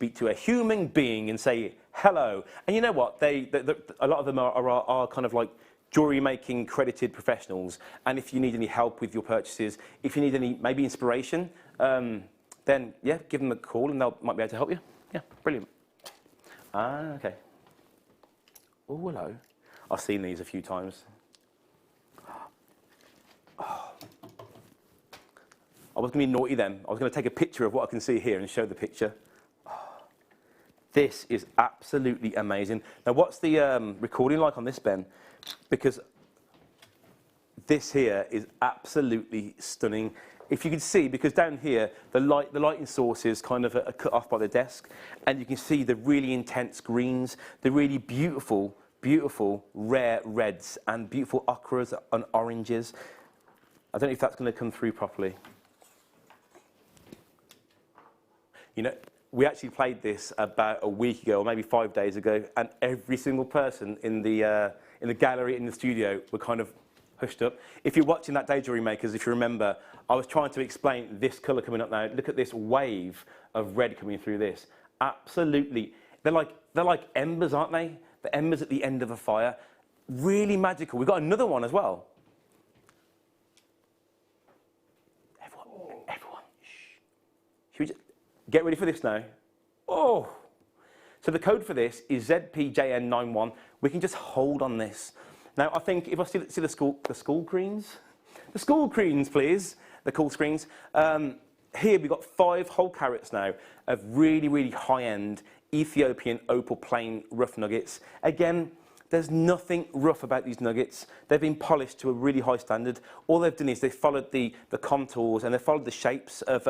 speak to a human being and say hello. And you know what? A lot of them are kind of like jewellery making credited professionals. And if you need any help with your purchases, if you need any maybe inspiration, then yeah, give them a call and they might be able to help you. Yeah, brilliant. Ah, okay. Oh, hello. I've seen these a few times. Oh. I was going to be naughty then. I was going to take a picture of what I can see here and show the picture. Oh. This is absolutely amazing. Now, what's the recording like on this, Ben? Because this here is absolutely stunning. If you can see, because down here, the lighting sources kind of are cut off by the desk, and you can see the really intense greens, the really beautiful, beautiful rare reds, and beautiful ochres and oranges. I don't know if that's going to come through properly. You know, we actually played this about a week ago, or maybe 5 days ago, and every single person in the gallery, in the studio, were kind of hushed up. If you're watching that day, Jewellery Makers, if you remember, I was trying to explain this colour coming up now. Look at this wave of red coming through this. Absolutely. They're like embers, aren't they? The embers at the end of a fire. Really magical. We've got another one as well. Everyone, shh. Should we just get ready for this now? Oh. So the code for this is ZPJN91. We can just hold on this. Now, I think if I see the school screens, please, the cool screens. Here we've got 5 whole carats now of really, really high-end Ethiopian opal plain rough nuggets. Again, there's nothing rough about these nuggets. They've been polished to a really high standard. All they've done is they've followed the contours and they've followed the shapes of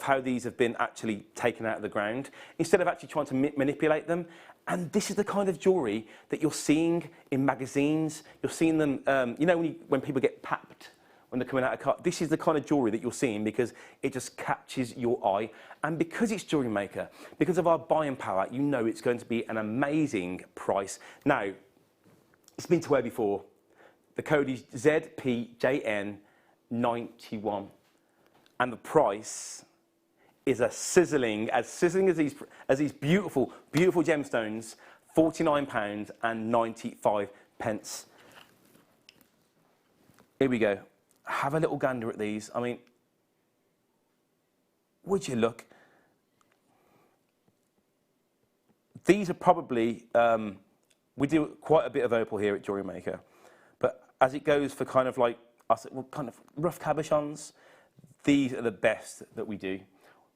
how these have been actually taken out of the ground, instead of actually trying to manipulate them. And this is the kind of jewellery that you're seeing in magazines. You're seeing them, you know, when people get papped, when they're coming out of car. This is the kind of jewellery that you're seeing because it just catches your eye. And because it's Jewellery Maker, because of our buying power, you know it's going to be an amazing price. Now, it's been to where before. The code is ZPJN91. And the price is as sizzling as these beautiful, beautiful gemstones, £49.95. Here we go. Have a little gander at these. I mean, would you look? These are probably, we do quite a bit of opal here at Jewellery Maker, but as it goes for kind of like, kind of rough cabochons, these are the best that we do.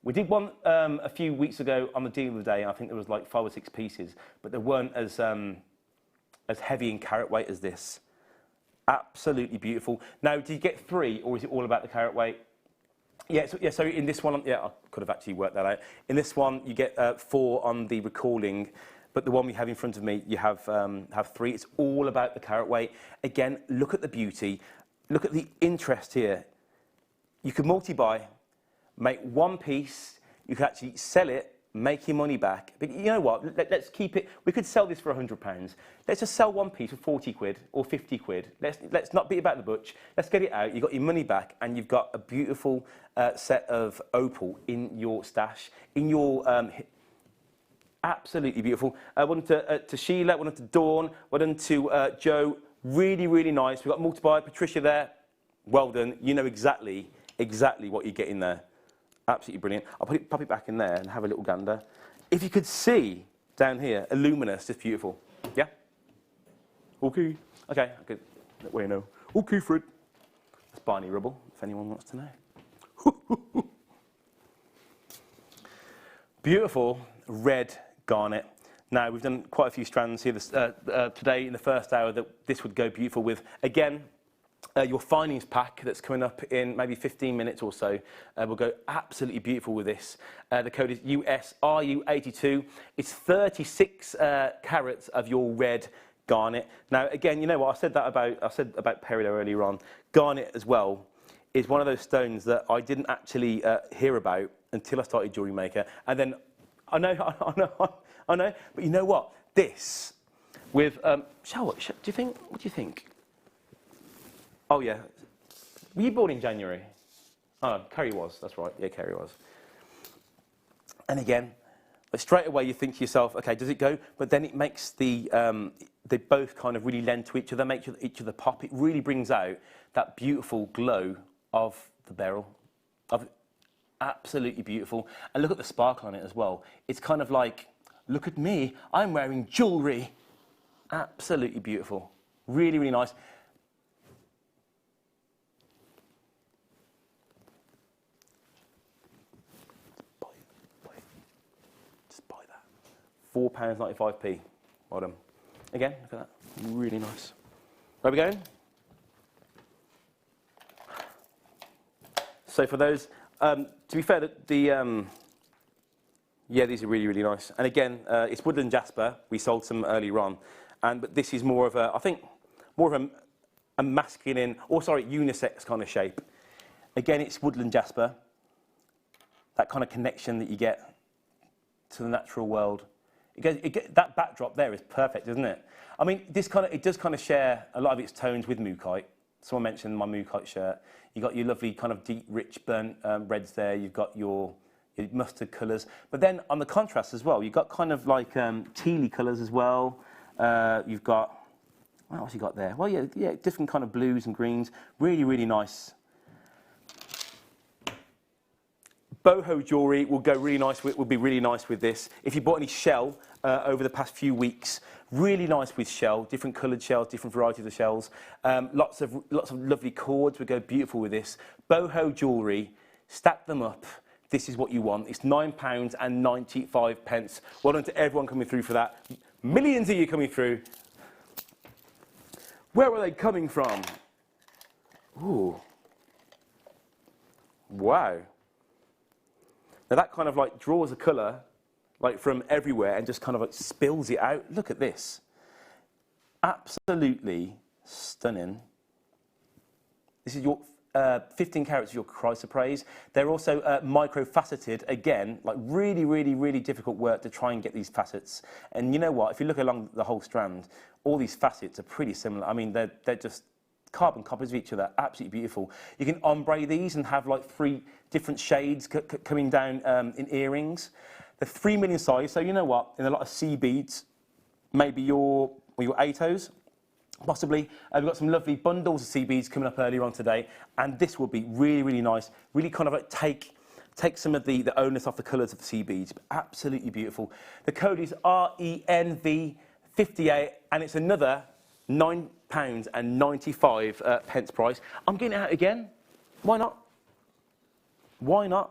We did one a few weeks ago on the deal of the day, and I think there was like 5 or 6 pieces, but they weren't as heavy in carat weight as this. Absolutely beautiful. Now, did you get 3, or is it all about the carat weight? Yeah, so in this one, yeah, I could have actually worked that out. In this one, you get 4 on the recalling, but the one we have in front of me, you have 3. It's all about the carat weight. Again, look at the beauty. Look at the interest here. You could multi-buy, make 1 piece, you could actually sell it, make your money back. But you know what, let's keep it, we could sell this for £100. Let's just sell 1 piece for 40 quid or 50 quid. Let's not beat about the butch. Let's get it out, you've got your money back, and you've got a beautiful set of opal in your stash, in your, absolutely beautiful. One to Sheila, one to Dawn, one to Joe. Really, really nice. We've got multi-buy, Patricia there. Well done. You know exactly what you get in there. Absolutely brilliant. I'll pop it back in there and have a little gander. If you could see down here, luminous, just beautiful. Yeah? Okay. Okay, good. That way you know. Okay, Fred. That's Barney Rubble, if anyone wants to know. Beautiful red garnet. Now, we've done quite a few strands here today in the first hour that this would go beautiful with. Again, your findings pack that's coming up in maybe 15 minutes or so will go absolutely beautiful with this. The code is USRU82. It's 36 carats of your red garnet. Now, again, you know what I said about peridot earlier on. Garnet as well is one of those stones that I didn't actually hear about until I started Jewellery Maker, and then I know. But you know what? This with what do you think? What do you think? Oh, yeah. Were you born in January? Oh, Kerry was. That's right. Yeah, Kerry was. And again, But straight away you think to yourself, okay, does it go? But then it makes they both kind of really lend to each other, make each other pop. It really brings out that beautiful glow of the beryl. Absolutely beautiful. And look at the sparkle on it as well. It's kind of like, look at me, I'm wearing jewellery. Absolutely beautiful. Really, really nice. Just buy that. £4.95p. Well done. Again, look at that. Really nice. Where are we going? So for those, to be fair, yeah, these are really, really nice. And again, it's woodland jasper. We sold some earlier on, but this is more of a, I think, more of a masculine, or sorry, unisex kind of shape. Again, it's woodland jasper. That kind of connection that you get to the natural world. That backdrop there is perfect, isn't it? I mean, it does kind of share a lot of its tones with mookaite. Someone mentioned my mookaite shirt. You've got your lovely kind of deep, rich burnt reds there. You've got your mustard colours. But then on the contrast as well, you've got kind of like tealy colours as well. You've got, what else you got there? Well, yeah, different kind of blues and greens. Really, really nice. Boho jewellery will go really nice. Will be really nice with this. If you bought any shell over the past few weeks, really nice with shell, different coloured shells, different varieties of shells. Lots of lovely cords would go beautiful with this. Boho jewellery, stack them up. This is what you want. It's £9.95. Well done to everyone coming through for that. Millions of you coming through. Where are they coming from? Ooh. Wow. Now that kind of like draws a colour like from everywhere and just kind of like spills it out. Look at this. Absolutely stunning. This is your 15 carats of your chrysoprase. They're also micro-faceted, again, like really, really, really difficult work to try and get these facets. And you know what, if you look along the whole strand, all these facets are pretty similar. I mean, they're just carbon copies of each other, absolutely beautiful. You can ombre these and have like 3 different shades coming down in earrings. They're 3 million size, so you know what, in a lot of C beads, maybe your ATOs, possibly. We've got some lovely bundles of C beads coming up earlier on today, and this will be really, really nice. Really kind of like take some of the onus off the colours of the C beads. Absolutely beautiful. The code is RENV58, and it's another £9.95 price. I'm getting it out again. Why not? Why not?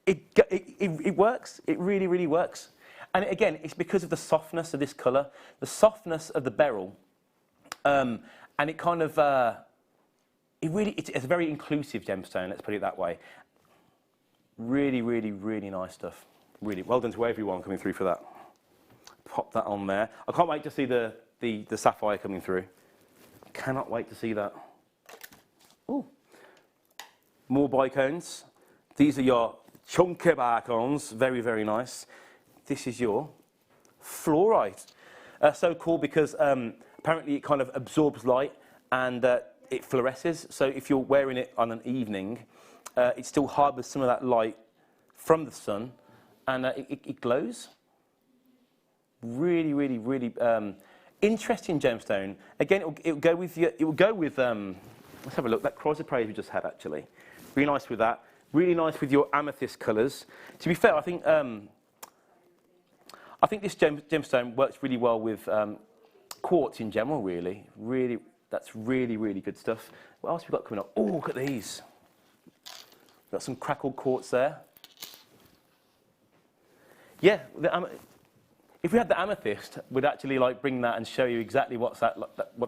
It works. It really, really works. And again, it's because of the softness of this colour, the softness of the beryl, and it kind of, it's a very inclusive gemstone, let's put it that way. Really, really, really nice stuff. Really, well done to everyone coming through for that. Pop that on there. I can't wait to see the sapphire coming through. Cannot wait to see that. Ooh. More bicones. These are your chunky bicones. Very, very nice. This is your fluorite. So cool because apparently it kind of absorbs light and it fluoresces. So if you're wearing it on an evening, it still harbours some of that light from the sun, and it glows. Really, really, really interesting gemstone. Again, it will go with let's have a look. That chrysoprase we just had actually, really nice with that. Really nice with your amethyst colours. To be fair, I think this gemstone works really well with quartz in general. Really, that's really, really good stuff. What else have we got coming up? Oh, look at these. Got some crackled quartz there. Yeah, if we had the amethyst, we'd actually like bring that and show you exactly what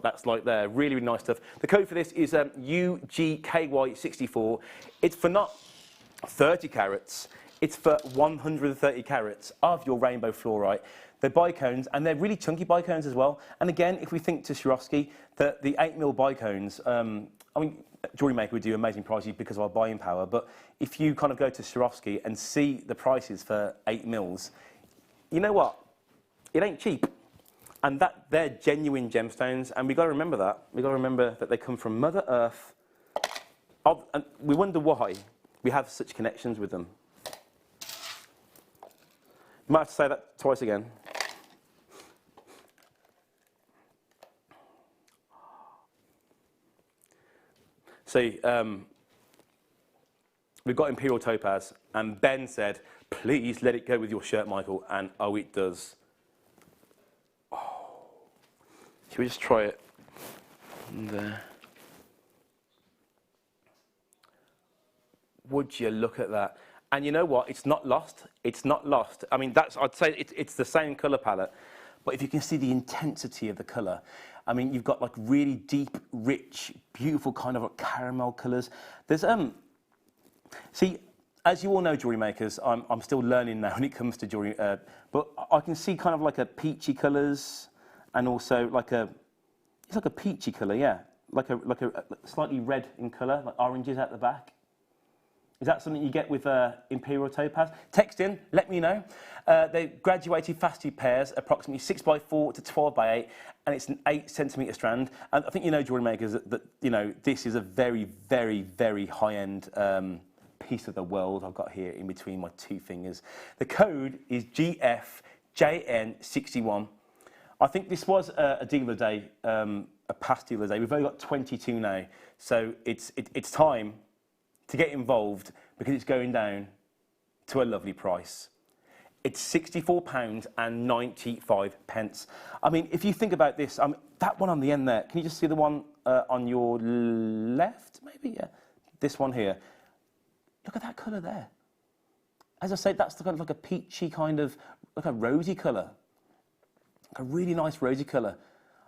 that's like there. Really, really nice stuff. The code for this is UGKY64. It's for not 30 carats. It's for 130 carats of your rainbow fluorite. They're bicones, and they're really chunky bicones as well. And again, if we think to Swarovski, the 8mm bicones, I mean, Jewellery Maker would do amazing prices because of our buying power, but if you kind of go to Swarovski and see the prices for 8mm, you know what? It ain't cheap. And they're genuine gemstones, and we've got to remember that. We've got to remember that they come from Mother Earth. And we wonder why we have such connections with them. Might have to say that twice again. See, we've got Imperial Topaz, and Ben said, please let it go with your shirt, Michael, and oh, it does. Oh. Should we just try it? There. Would you look at that? And you know what? It's not lost. It's not lost. I mean, I'd say it's the same colour palette, but if you can see the intensity of the colour, I mean, you've got like really deep, rich, beautiful kind of like caramel colours. There's see, as you all know, jewellery makers, I'm still learning now when it comes to jewellery, but I can see kind of like a peachy colours, and also like it's like a peachy colour, yeah, like a slightly red in colour, like oranges at the back. Is that something you get with Imperial Topaz? Text in, let me know. They're graduated faceted pairs, approximately 6x4 to 12x8, and it's an 8cm strand. And I think you know, jewellery makers, that you know this is a very, very, very high-end piece of the world I've got here in between my two fingers. The code is GFJN61. I think this was a deal of the day, a past deal of the day. We've only got 22 now, so it's time to get involved because it's going down to a lovely price. It's £64.95. I mean, if you think about this, that one on the end there, can you just see the one on your left, maybe? Yeah, this one here. Look at that colour there. As I said, that's the kind of like a peachy kind of, like a rosy colour. Like a really nice rosy colour.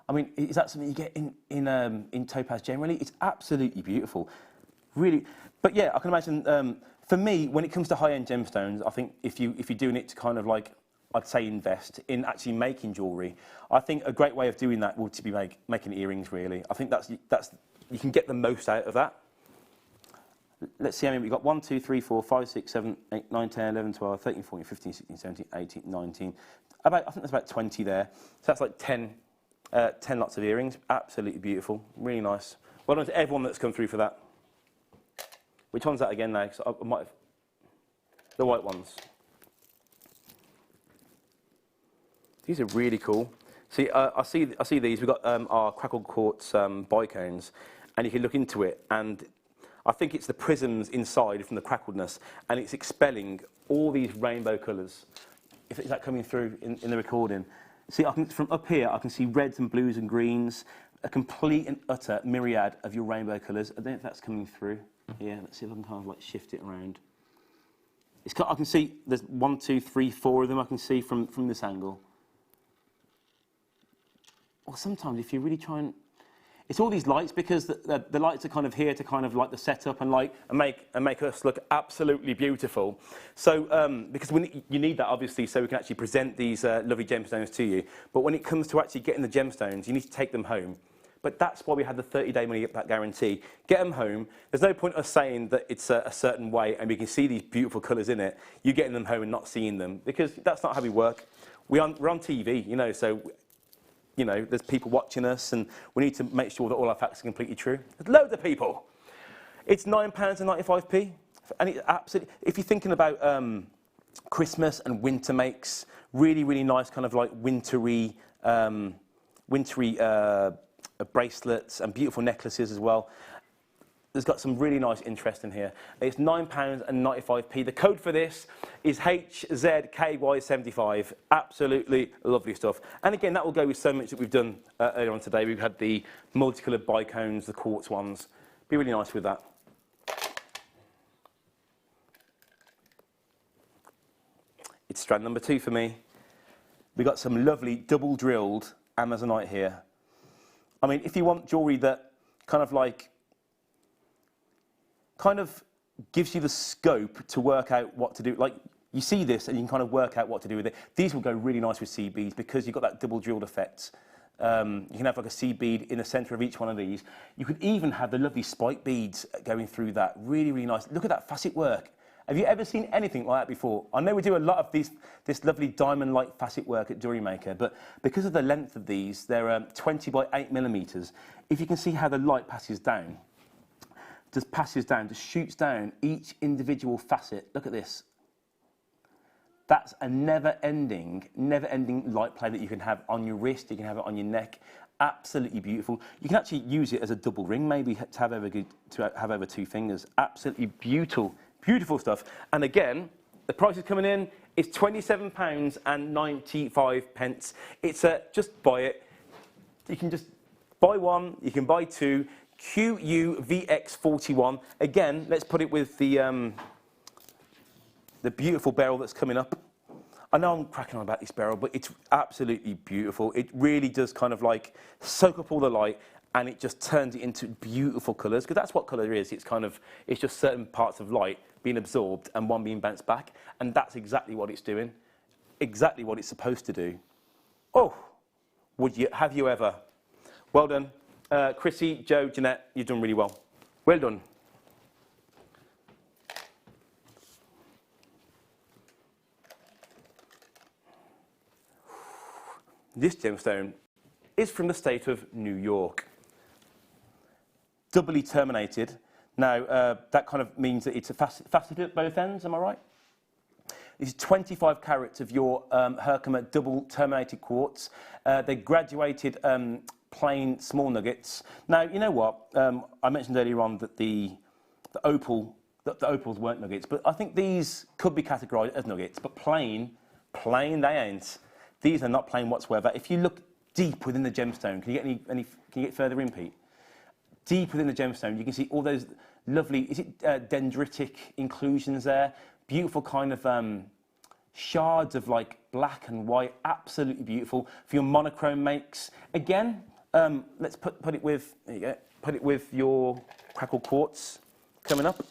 I mean, is that something you get in Topaz generally? It's absolutely beautiful. Really, but yeah, I can imagine, for me, when it comes to high-end gemstones, I think if you're doing it to kind of like, I'd say invest in actually making jewellery, I think a great way of doing that would be making earrings, really. I think that's you can get the most out of that. Let's see how many we've got. 1, 2, 3, 4, 5, 6, 7, 8, 9, 10, 11, 12, 13, 14, 15, 16, 17, 18, 19. I think there's about 20 there. So that's like 10 lots of earrings. Absolutely beautiful. Really nice. Well done to everyone that's come through for that. Which one's that again now? 'Cause I might have the white ones. These are really cool. See, I see these. We've got our crackled quartz bicones, and you can look into it, and I think it's the prisms inside from the crackledness, and it's expelling all these rainbow colours. Is that coming through in the recording? See, from up here, I can see reds and blues and greens, a complete and utter myriad of your rainbow colours. I don't know if that's coming through. Yeah, let's see if I can kind of like shift it around. I can see there's 1, 2, 3, 4 of them I can see from this angle. Well, sometimes if you really try and... It's all these lights because the lights are kind of here to kind of like the setup and make us look absolutely beautiful. So, because you need that obviously so we can actually present these lovely gemstones to you. But when it comes to actually getting the gemstones, you need to take them home. But that's why we had the 30-day money-back guarantee. Get them home. There's no point us saying that it's a certain way and we can see these beautiful colours in it. You getting them home and not seeing them, because that's not how we work. We're on TV, you know, so, you know, there's people watching us and we need to make sure that all our facts are completely true. There's loads of people. It's £9.95p. And it's absolutely, if you're thinking about Christmas and winter makes, really, really nice kind of like wintry bracelets and beautiful necklaces as well. There's got some really nice interest in here. It's £9.95p. The code for this is HZKY75. Absolutely lovely stuff. And again, that will go with so much that we've done earlier on today. We've had the multicoloured bicones, the quartz ones. Be really nice with that. It's strand number 2 for me. We've got some lovely double drilled Amazonite here. I mean, if you want jewellery that kind of gives you the scope to work out what to do, like you see this and you can kind of work out what to do with it. These will go really nice with seed beads because you've got that double drilled effect. You can have like a seed bead in the centre of each one of these. You could even have the lovely spike beads going through that. Really, really nice. Look at that facet work. Have you ever seen anything like that before? I know we do a lot of this lovely diamond-like facet work at Jewellery Maker, but because of the length of these, they're 20 by 8 millimetres. If you can see how the light passes down, just shoots down each individual facet. Look at this. That's a never-ending light play that you can have on your wrist, you can have it on your neck. Absolutely beautiful. You can actually use it as a double ring, maybe to have over 2 fingers. Absolutely beautiful stuff. And again, the price is coming in. It's £27.95. It's just buy it. You can just buy one. You can buy 2. QUVX41. Again, let's put it with the beautiful beryl that's coming up. I know I'm cracking on about this beryl, but it's absolutely beautiful. It really does kind of like soak up all the light, and it just turns it into beautiful colours, because that's what colour is. It's just certain parts of light being absorbed and one being bounced back, and that's exactly what it's doing, exactly what it's supposed to do. Oh, have you ever? Well done. Chrissy, Joe, Jeanette, you've done really well. Well done. This gemstone is from the state of New York. Doubly terminated. Now, that kind of means that it's faceted at both ends, am I right? This is 25 carats of your Herkimer double terminated quartz. They graduated plain small nuggets. Now, you know what? I mentioned earlier on that the opals weren't nuggets, but I think these could be categorized as nuggets, but plain they ain't. These are not plain whatsoever. If you look deep within the gemstone, can you get can you get further in, Pete? Deep within the gemstone, you can see all those lovely, is it dendritic inclusions there? Beautiful kind of shards of like black and white, absolutely beautiful. For your monochrome makes, again, let's put it with, there you go, put it with your crackled quartz coming up.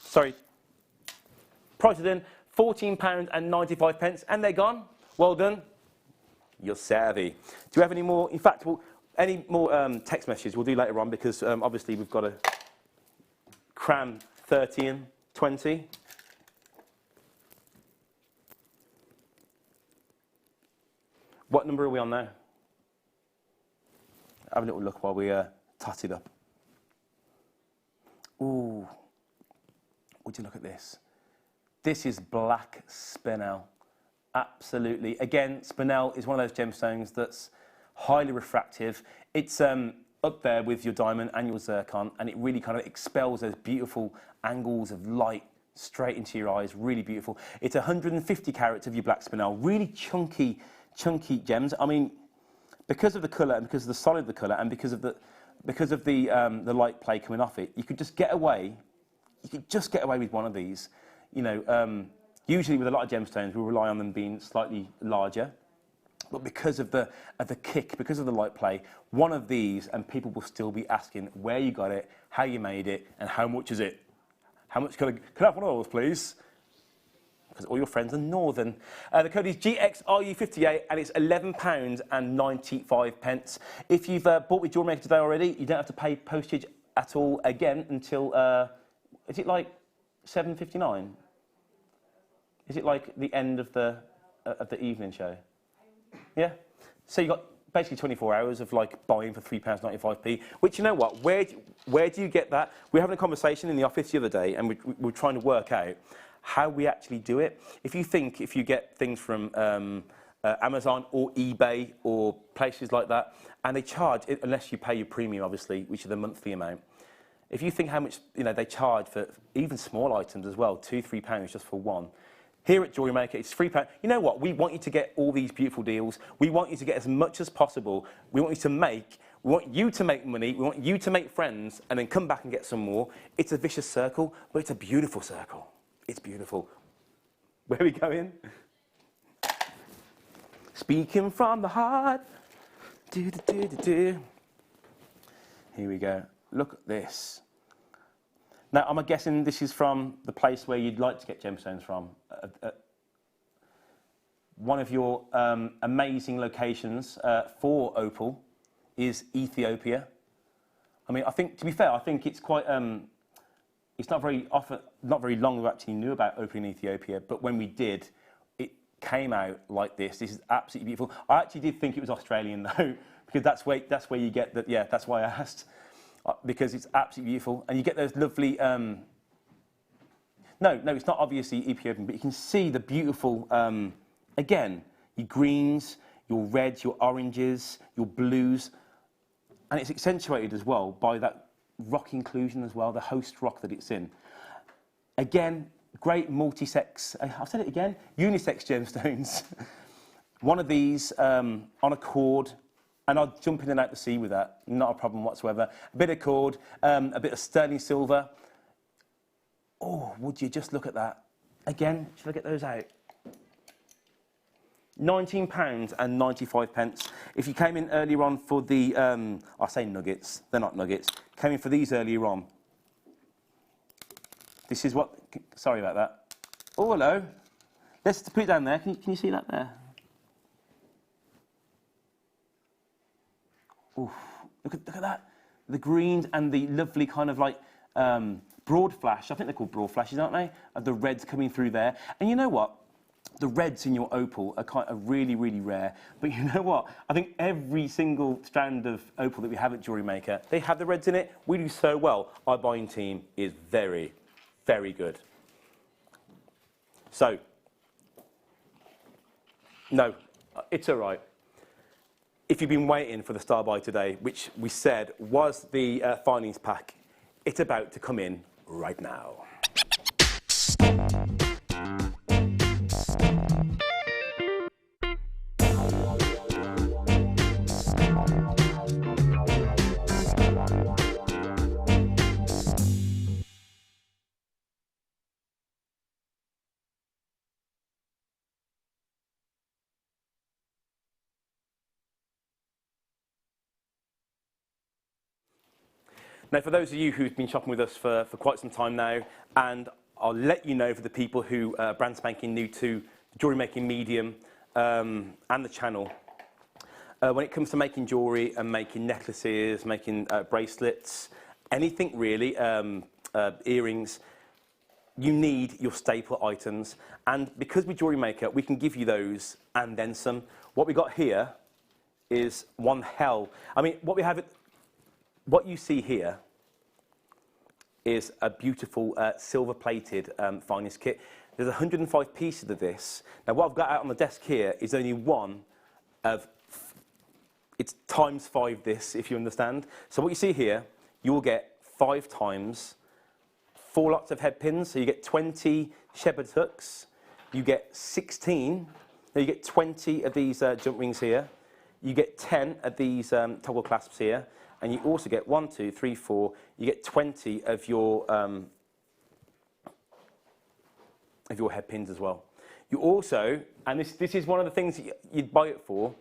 Sorry, price it in, £14.95, and they're gone. Well done. You're savvy. Do you have any more? In fact, any more text messages we'll do later on, because obviously we've got to cram 30 and 20. What number are we on now? Have a little look while we tot it up. Ooh, would you look at this? This is black spinel. Absolutely. Again, spinel is one of those gemstones that's highly refractive. It's up there with your diamond and your zircon, and it really kind of expels those beautiful angles of light straight into your eyes. Really beautiful. It's 150 carats of your black spinel. Really chunky gems. I mean, because of the colour and because of the solid of the colour and because of the light play coming off it, you could just get away. You could just get away with one of these. You know. Usually with a lot of gemstones, we rely on them being slightly larger. But because of the kick, because of the light play, one of these, and people will still be asking where you got it, how you made it, and how much is it? How much can I have one of those, please? Because all your friends are northern. The code is GXRU58, and it's £11.95. If you've bought with Jewellery Maker today already, you don't have to pay postage at all again until, is it like £7.59? Is it like the end of the evening show? Yeah? So you got basically 24 hours of like buying for £3.95p, which, you know what, where do you get that? We were having a conversation in the office the other day, and we were trying to work out how we actually do it. If you get things from Amazon or eBay or places like that, and they charge, unless you pay your premium, obviously, which is the monthly amount. If you think how much they charge for even small items as well, £2-3 just for one. Here at Jewellery Maker, it's £3. You know what? We want you to get all these beautiful deals. We want you to get as much as possible. We want you to make money. We want you to make friends, and then come back and get some more. It's a vicious circle, but it's a beautiful circle. It's beautiful. Where are we going? Speaking from the heart. Here we go. Look at this. Now, I'm guessing this is from the place where you'd like to get gemstones from. One of your amazing locations for opal is Ethiopia. I mean, to be fair, I think it's quite. It's not very long we actually knew about opal in Ethiopia, but when we did, it came out like this. This is absolutely beautiful. I actually did think it was Australian though, because that's where you get that. Yeah, that's why I asked. Because it's absolutely beautiful, and you get those lovely. Now No, it's not obviously Ethiopian, but you can see the beautiful, again, your greens, your reds, your oranges, your blues, and it's accentuated as well by that rock inclusion as well, the host rock that it's in. Again, great multi-sex, I've said it again, unisex gemstones. One of these on a cord, and I'll jump in and out the sea with that, not a problem whatsoever. A bit of cord, a bit of sterling silver. Oh, would you just look at that? Again, should I get those out? £19.95. If you came in earlier on for the, I say nuggets, they're not nuggets, came in for these earlier on. This is what, sorry about that. Oh, hello. Let's put it down there. Can you see that there? Oof, look at that. The greens and the lovely kind of like broad flash. I think they're called broad flashes, aren't they? Of the reds coming through there. And you know what? The reds in your opal are kind of really, really rare. But you know what? I think every single strand of opal that we have at Jewellery Maker, they have the reds in it. We do so well. Our buying team is very, very good. So, no, it's all right. If you've been waiting for the star buy today, which we said was the findings pack, it's about to come in right now. Now, for those of you who've been shopping with us for quite some time now, and I'll let you know for the people who are brand spanking new to the jewellery making medium and the channel, when it comes to making jewellery and making necklaces, making bracelets, anything really, earrings, you need your staple items. And because we're Jewellery Maker, we can give you those and then some. What we got here is one hell. I mean, what you see here is a beautiful silver-plated finest kit. There's 105 pieces of this. Now, what I've got out on the desk here is only one of, it's times 5 this, if you understand. So what you see here, you will get 5 times 4 lots of head pins. So you get 20 shepherd's hooks. You get 16. Now you get 20 of these jump rings here. You get 10 of these toggle clasps here. And you also get 1, 2, 3, 4. You get 20 of your head pins as well. You also, and this is one of the things that you'd buy it for,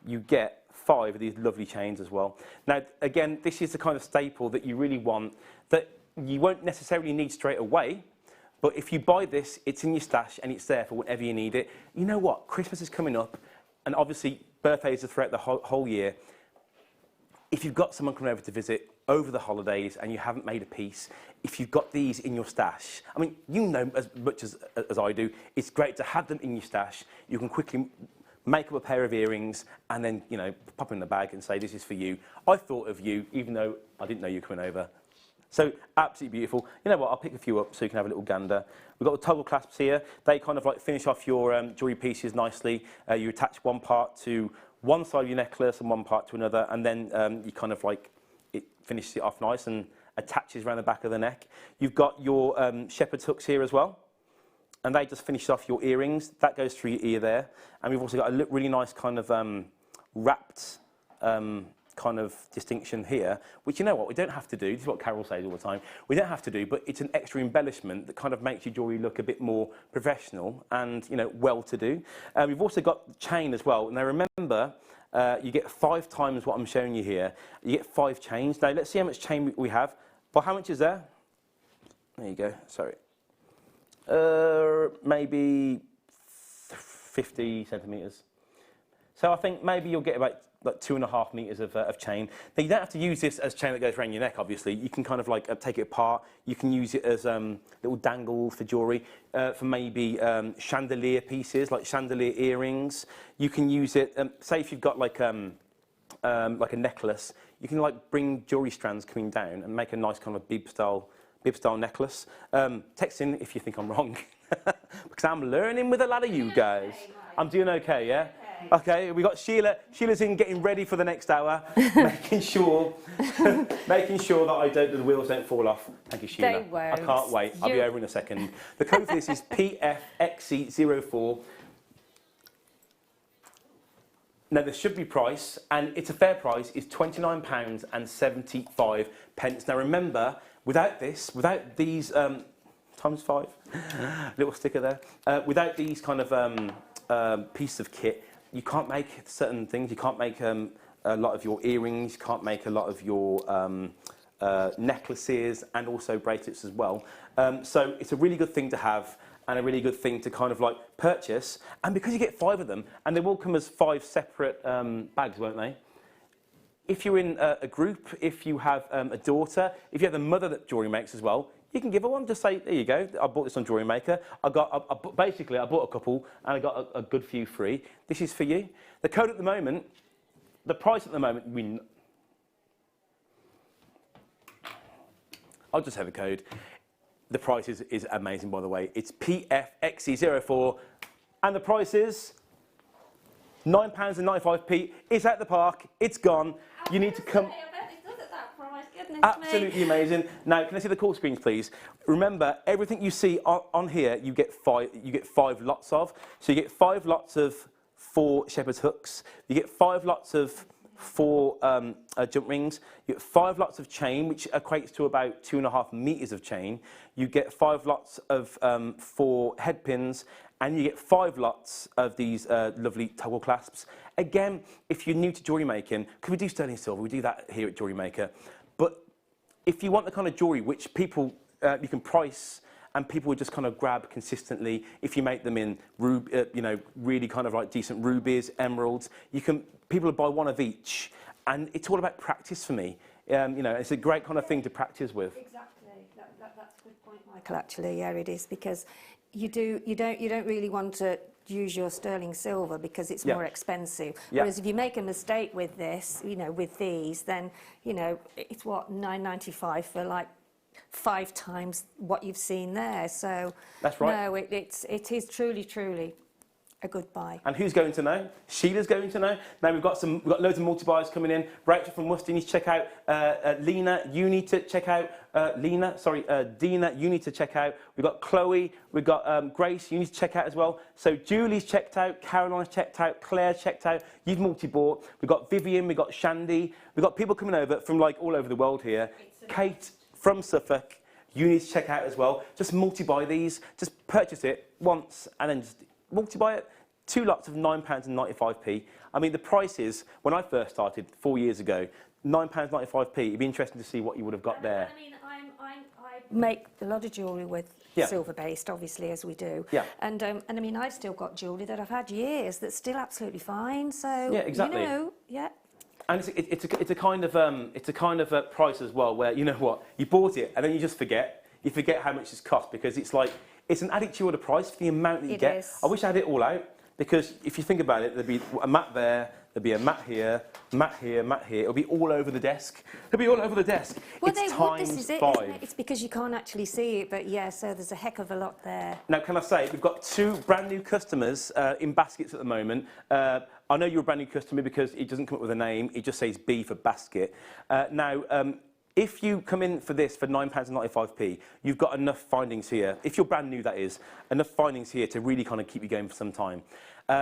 you get 5 of these lovely chains as well. Now, again, this is the kind of staple that you really want, that you won't necessarily need straight away, but if you buy this, it's in your stash and it's there for whenever you need it. You know what? Christmas is coming up, and obviously birthdays are throughout the whole year. If you've got someone coming over to visit over the holidays and you haven't made a piece, if you've got these in your stash, I mean, you know as much as I do, it's great to have them in your stash. You can quickly make up a pair of earrings and then, you know, pop in the bag and say, this is for you. I thought of you, even though I didn't know you were coming over. So, absolutely beautiful. You know what, I'll pick a few up so you can have a little gander. We've got the toggle clasps here. They kind of like finish off your jewellery pieces nicely. You attach one part to one side of your necklace and one part to another, and then you kind of like, it finishes it off nice and attaches around the back of the neck. You've got your shepherd's hooks here as well, and they just finish off your earrings. That goes through your ear there. And we've also got a really nice kind of wrapped kind of distinction here, which, you know what, we don't have to do. This is what Carol says all the time. We don't have to do, but it's an extra embellishment that kind of makes your jewellery look a bit more professional and, you know, well-to-do. We've also got the chain as well. Now, remember, you get 5 times what I'm showing you here. You get 5 chains. Now, let's see how much chain we have. Well, how much is there? There you go. Sorry. Maybe 50 centimetres. So I think maybe you'll get about like 2.5 meters of chain. Now, you don't have to use this as chain that goes around your neck, obviously. You can kind of like take it apart. You can use it as little dangles for jewellery, for maybe chandelier pieces, like chandelier earrings. You can use it, say if you've got like a necklace, you can like bring jewellery strands coming down and make a nice kind of bib bib-style necklace. Text in if you think I'm wrong, because I'm learning with a lot of you guys. I'm doing okay, yeah? Okay, we got Sheila. Sheila's in getting ready for the next hour, making sure that the wheels don't fall off. Thank you, Sheila. They won't. I can't wait. I'll be over in a second. The code for this is PFXC04. Now, there should be price, and it's a fair price, is £29.75. Now, remember, without these, times 5, little sticker there, without these kind of pieces of kit, you can't make certain things. You can't make a lot of your earrings, you can't make a lot of your necklaces, and also bracelets as well. So it's a really good thing to have, and a really good thing to kind of like purchase. And because you get 5 of them, and they will come as 5 separate bags, won't they? If you're in a group, if you have a daughter, if you have a mother that jewellery makes as well, you can give her one. Just say, there you go, I bought this on Jewellery Maker. Basically, I bought a couple, and I got a good few free. This is for you. The code at the moment, the price at the moment, I'll just have a code. The price is amazing, by the way. It's PFXC04, and the price is £9.95. It's at the park. It's gone. You need to come. I bet it does at that price. Goodness Absolutely me. amazing. Now, can I see the call screens, please? Remember, everything you see on here, you get 5 lots of. So you get 5 lots of 4 shepherd's hooks. You get 5 lots of 4 jump rings. You get 5 lots of chain, which equates to about 2.5 meters of chain. You get 5 lots of 4 head pins, and you get 5 lots of these lovely toggle clasps. Again, if you're new to jewellery making, because we do sterling silver, we do that here at Jewellery Maker. But if you want the kind of jewellery which people you can price, and people would just kind of grab consistently, if you make them in really kind of like decent rubies, emeralds, people will buy 1 of each, and it's all about practice for me. It's a great kind of thing to practice with. Exactly. That's a good point, Michael. Actually, yeah, it is, because you don't really want to use your sterling silver because it's more expensive. Whereas if you make a mistake with this, with these, then it's what, £9.95 for like 5 times what you've seen there. So that's right. No, it is truly a good buy. And who's going to know? Sheila's going to know. Now we've got loads of multi-buyers coming in. Rachel from Worcester, you need to check out. Lena, you need to check out. Dina, you need to check out. We've got Chloe, we've got Grace, you need to check out as well. So Julie's checked out, Caroline's checked out, Claire's checked out, you've multi-bought. We've got Vivian, we've got Shandy, we've got people coming over from like all over the world here. Kate from Suffolk, you need to check out as well. Just multi-buy these, just purchase it once and then just multi-buy it. 2 lots of £9.95. I mean, the prices, when I first started 4 years ago, £9.95. It'd be interesting to see what you would have got there. I mean, I make a lot of jewellery with silver-based, obviously, as we do. Yeah. And I mean, I've still got jewellery that I've had years that's still absolutely fine. So yeah, exactly. Yeah. And it's a kind of price as well, where you know what, you bought it and then you just forget. You forget how much it's cost, because it's like it's an added to your price for the amount that you get. Is. I wish I had it all out, because if you think about it, there'd be a mat there, there'd be a mat here, mat here, mat here. It'll be all over the desk. It'll be all over the desk. Well, it's this is it, 5. isn't it? It's because you can't actually see it, but yeah, so there's a heck of a lot there. Now, can I say, we've got 2 brand new customers in baskets at the moment. I know you're a brand new customer because it doesn't come up with a name. It just says B for basket. If you come in for this for £9.95, you've got enough findings here. If you're brand new, that is, enough findings here to really kind of keep you going for some time.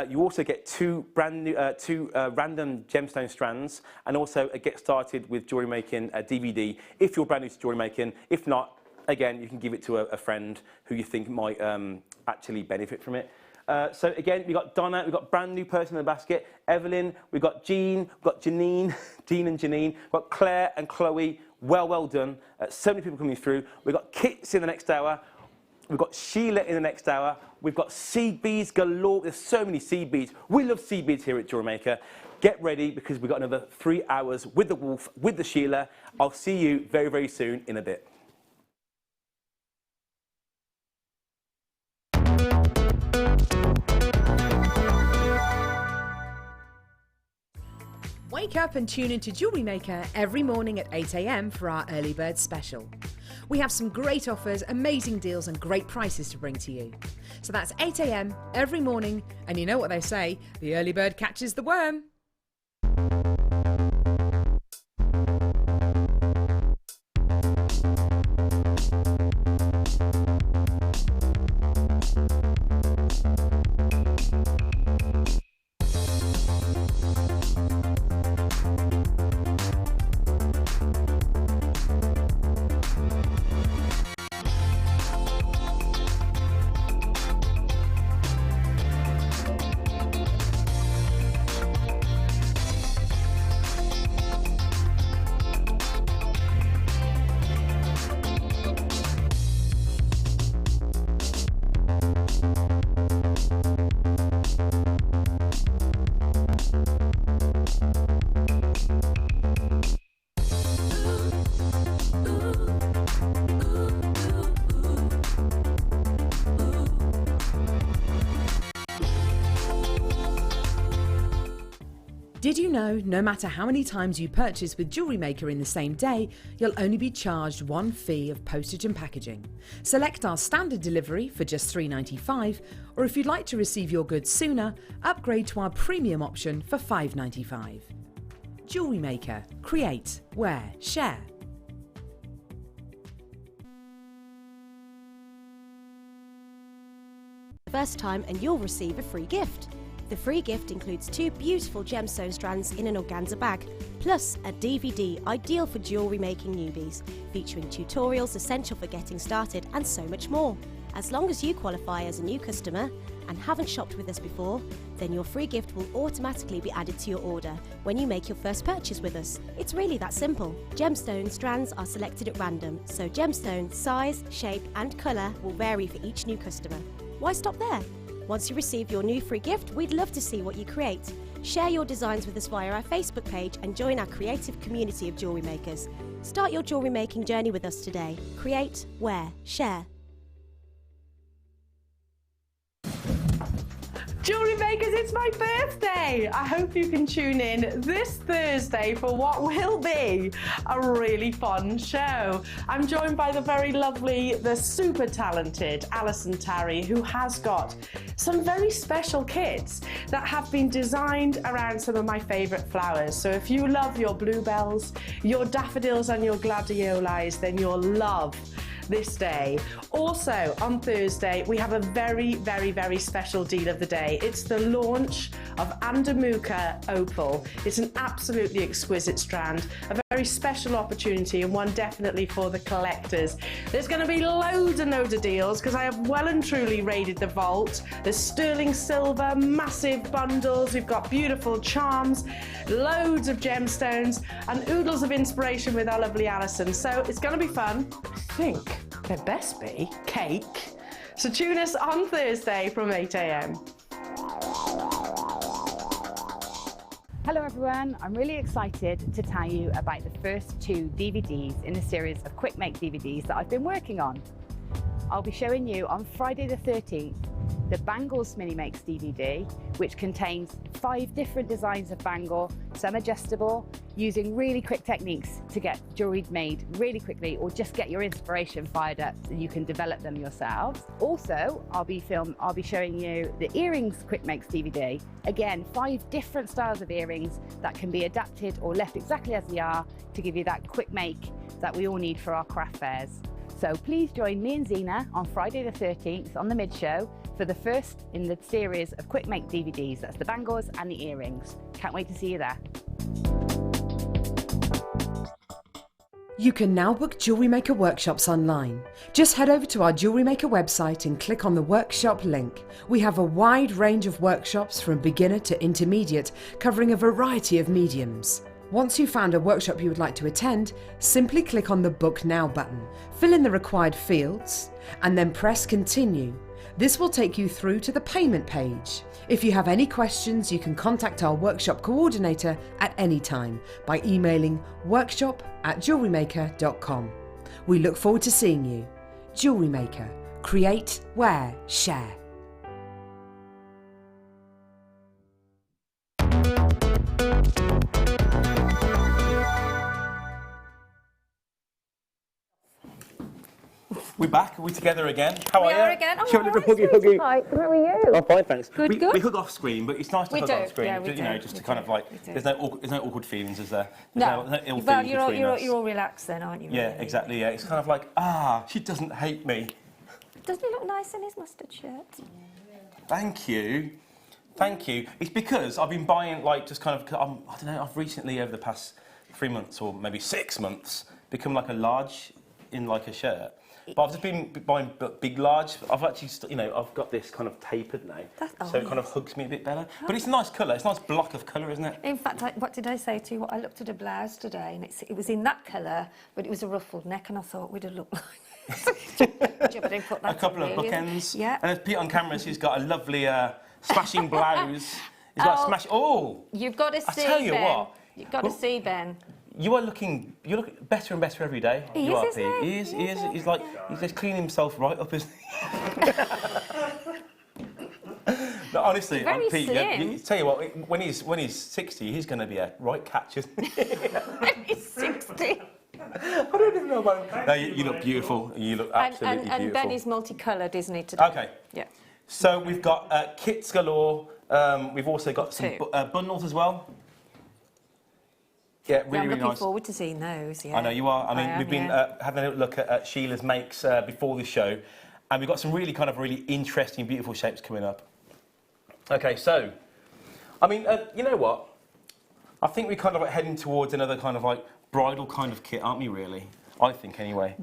You also get 2 random gemstone strands, and also a Get Started with Jewellery Making DVD if you're brand new to jewellery making. If not, again, you can give it to a friend who you think might actually benefit from it. So again, we've got Donna, we've got brand new person in the basket, Evelyn, we've got Jean, we've got Janine, Dean and Janine, we've got Claire and Chloe. Well done. So many people coming through. We've got Kits in the next hour. We've got Sheila in the next hour. We've got seed beads galore. There's so many seed beads. We love seed beads here at Jewellery Maker. Get ready, because we've got another 3 hours with the Wolf, with the Sheila. I'll see you very, very soon in a bit. Wake up and tune into Jewellery Maker every morning at 8 AM for our early bird special. We have some great offers, amazing deals and great prices to bring to you. So that's 8 a.m. every morning, and you know what they say, the early bird catches the worm. Did you know no matter how many times you purchase with Jewellery Maker in the same day, you'll only be charged one fee of postage and packaging? Select our standard delivery for just $3.95, or if you'd like to receive your goods sooner, upgrade to our premium option for $5.95. Jewellery Maker. Create, wear, share. First time and you'll receive a free gift. The free gift includes 2 beautiful gemstone strands in an organza bag, plus a DVD ideal for jewellery making newbies, featuring tutorials essential for getting started and so much more. As long as you qualify as a new customer and haven't shopped with us before, then your free gift will automatically be added to your order when you make your first purchase with us. It's really that simple. Gemstone strands are selected at random, so gemstone size, shape and colour will vary for each new customer. Why stop there? Once you receive your new free gift, we'd love to see what you create. Share your designs with us via our Facebook page and join our creative community of jewellery makers. Start your jewellery making journey with us today. Create, wear, share. Jewellery Makers, it's my birthday! I hope you can tune in this Thursday for what will be a really fun show. I'm joined by the very lovely, the super talented Alison Tarry, who has got some very special kits that have been designed around some of my favourite flowers. So if you love your bluebells, your daffodils and your gladiolis, then you'll love this day. Also on Thursday we have a very special deal of the day. It's the launch of Andamuka Opal. It's an absolutely exquisite strand, a very special opportunity and one definitely for the collectors. There's going to be loads and loads of deals because I have well and truly raided the vault. There's sterling silver, massive bundles, we've got beautiful charms, loads of gemstones and oodles of inspiration with our lovely Alison. So it's going to be fun. I think there best be cake. So tune us on Thursday from 8 a.m. Hello everyone, I'm really excited to tell you about the first 2 DVDs in a series of quick make DVDs that I've been working on. I'll be showing you on Friday the 13th the Bangles Mini Makes DVD, which contains 5 different designs of bangle, some adjustable, using really quick techniques to get jewellery made really quickly or just get your inspiration fired up so you can develop them yourselves. Also, I'll be showing you the Earrings Quick Makes DVD. Again, 5 different styles of earrings that can be adapted or left exactly as they are to give you that quick make that we all need for our craft fairs. So please join me and Zena on Friday the 13th on the mid-show for the first in the series of quick make DVDs. That's the bangles and the earrings. Can't wait to see you there. You can now book Jewellery Maker workshops online. Just head over to our Jewellery Maker website and click on the workshop link. We have a wide range of workshops from beginner to intermediate, covering a variety of mediums. Once you've found a workshop you would like to attend, simply click on the Book Now button, fill in the required fields, and then press Continue. This will take you through to the payment page. If you have any questions, you can contact our workshop coordinator at any time by emailing workshop@jewellerymaker.com. We look forward to seeing you. Jewellery Maker. Create, wear, share. we're back. We're together again. How are you? We are again. Shall we have a huggy? Hi, how are you? I'm fine, thanks. Good. We hug off screen, but it's nice to We hug do, on screen. yeah, we you know, do, just we to kind do, of like, we do. there's no awkward feelings, is there? No. There's no ill Well, feelings between us. you're all relaxed then, aren't you? Yeah, really? exactly. Yeah, it's kind of like, she doesn't hate me. Doesn't he look nice in his mustard shirt? Thank you. Thank you. It's because I've been buying, like, just kind of, I don't know, I've recently, over the past 3 months or maybe 6 months, become like a large in like a shirt. But I've just been buying big large. I've actually, I've got this kind of tapered now. So it kind of hugs me a bit better. But it's a nice colour. It's a nice block of colour, isn't it? In fact, what did I say to you? I looked at a blouse today and it was in that colour, but it was a ruffled neck and I thought we'd have looked like... A couple of bookends. Yeah. And as Pete on camera, she's got a lovely smashing blouse. He's got a smash... Oh! You've got to see, I tell you Ben. what. You've got to see, Ben. You look better and better every day. He you is, are, isn't Pete. he? He is. He He is, is. He's like he's just cleaning himself right up, isn't he? No, honestly, Very Pete. slim. Tell you what, when he's 60, he's going to be a right catch, isn't he? He's 60. I don't even know about him. No, you look beautiful. You look absolutely beautiful. And Ben is multicoloured, isn't he, today? Okay. Yeah. So we've got kits galore. We've also got some bundles as well. Yeah, really, I'm really looking nice. forward to seeing those, yeah. I know you are. I mean, we've been having a look at Sheila's makes before the show, and we've got some really interesting, beautiful shapes coming up. Okay, so, I mean, you know what? I think we're kind of heading towards another kind of like bridal kind of kit, aren't we, really? I think, anyway.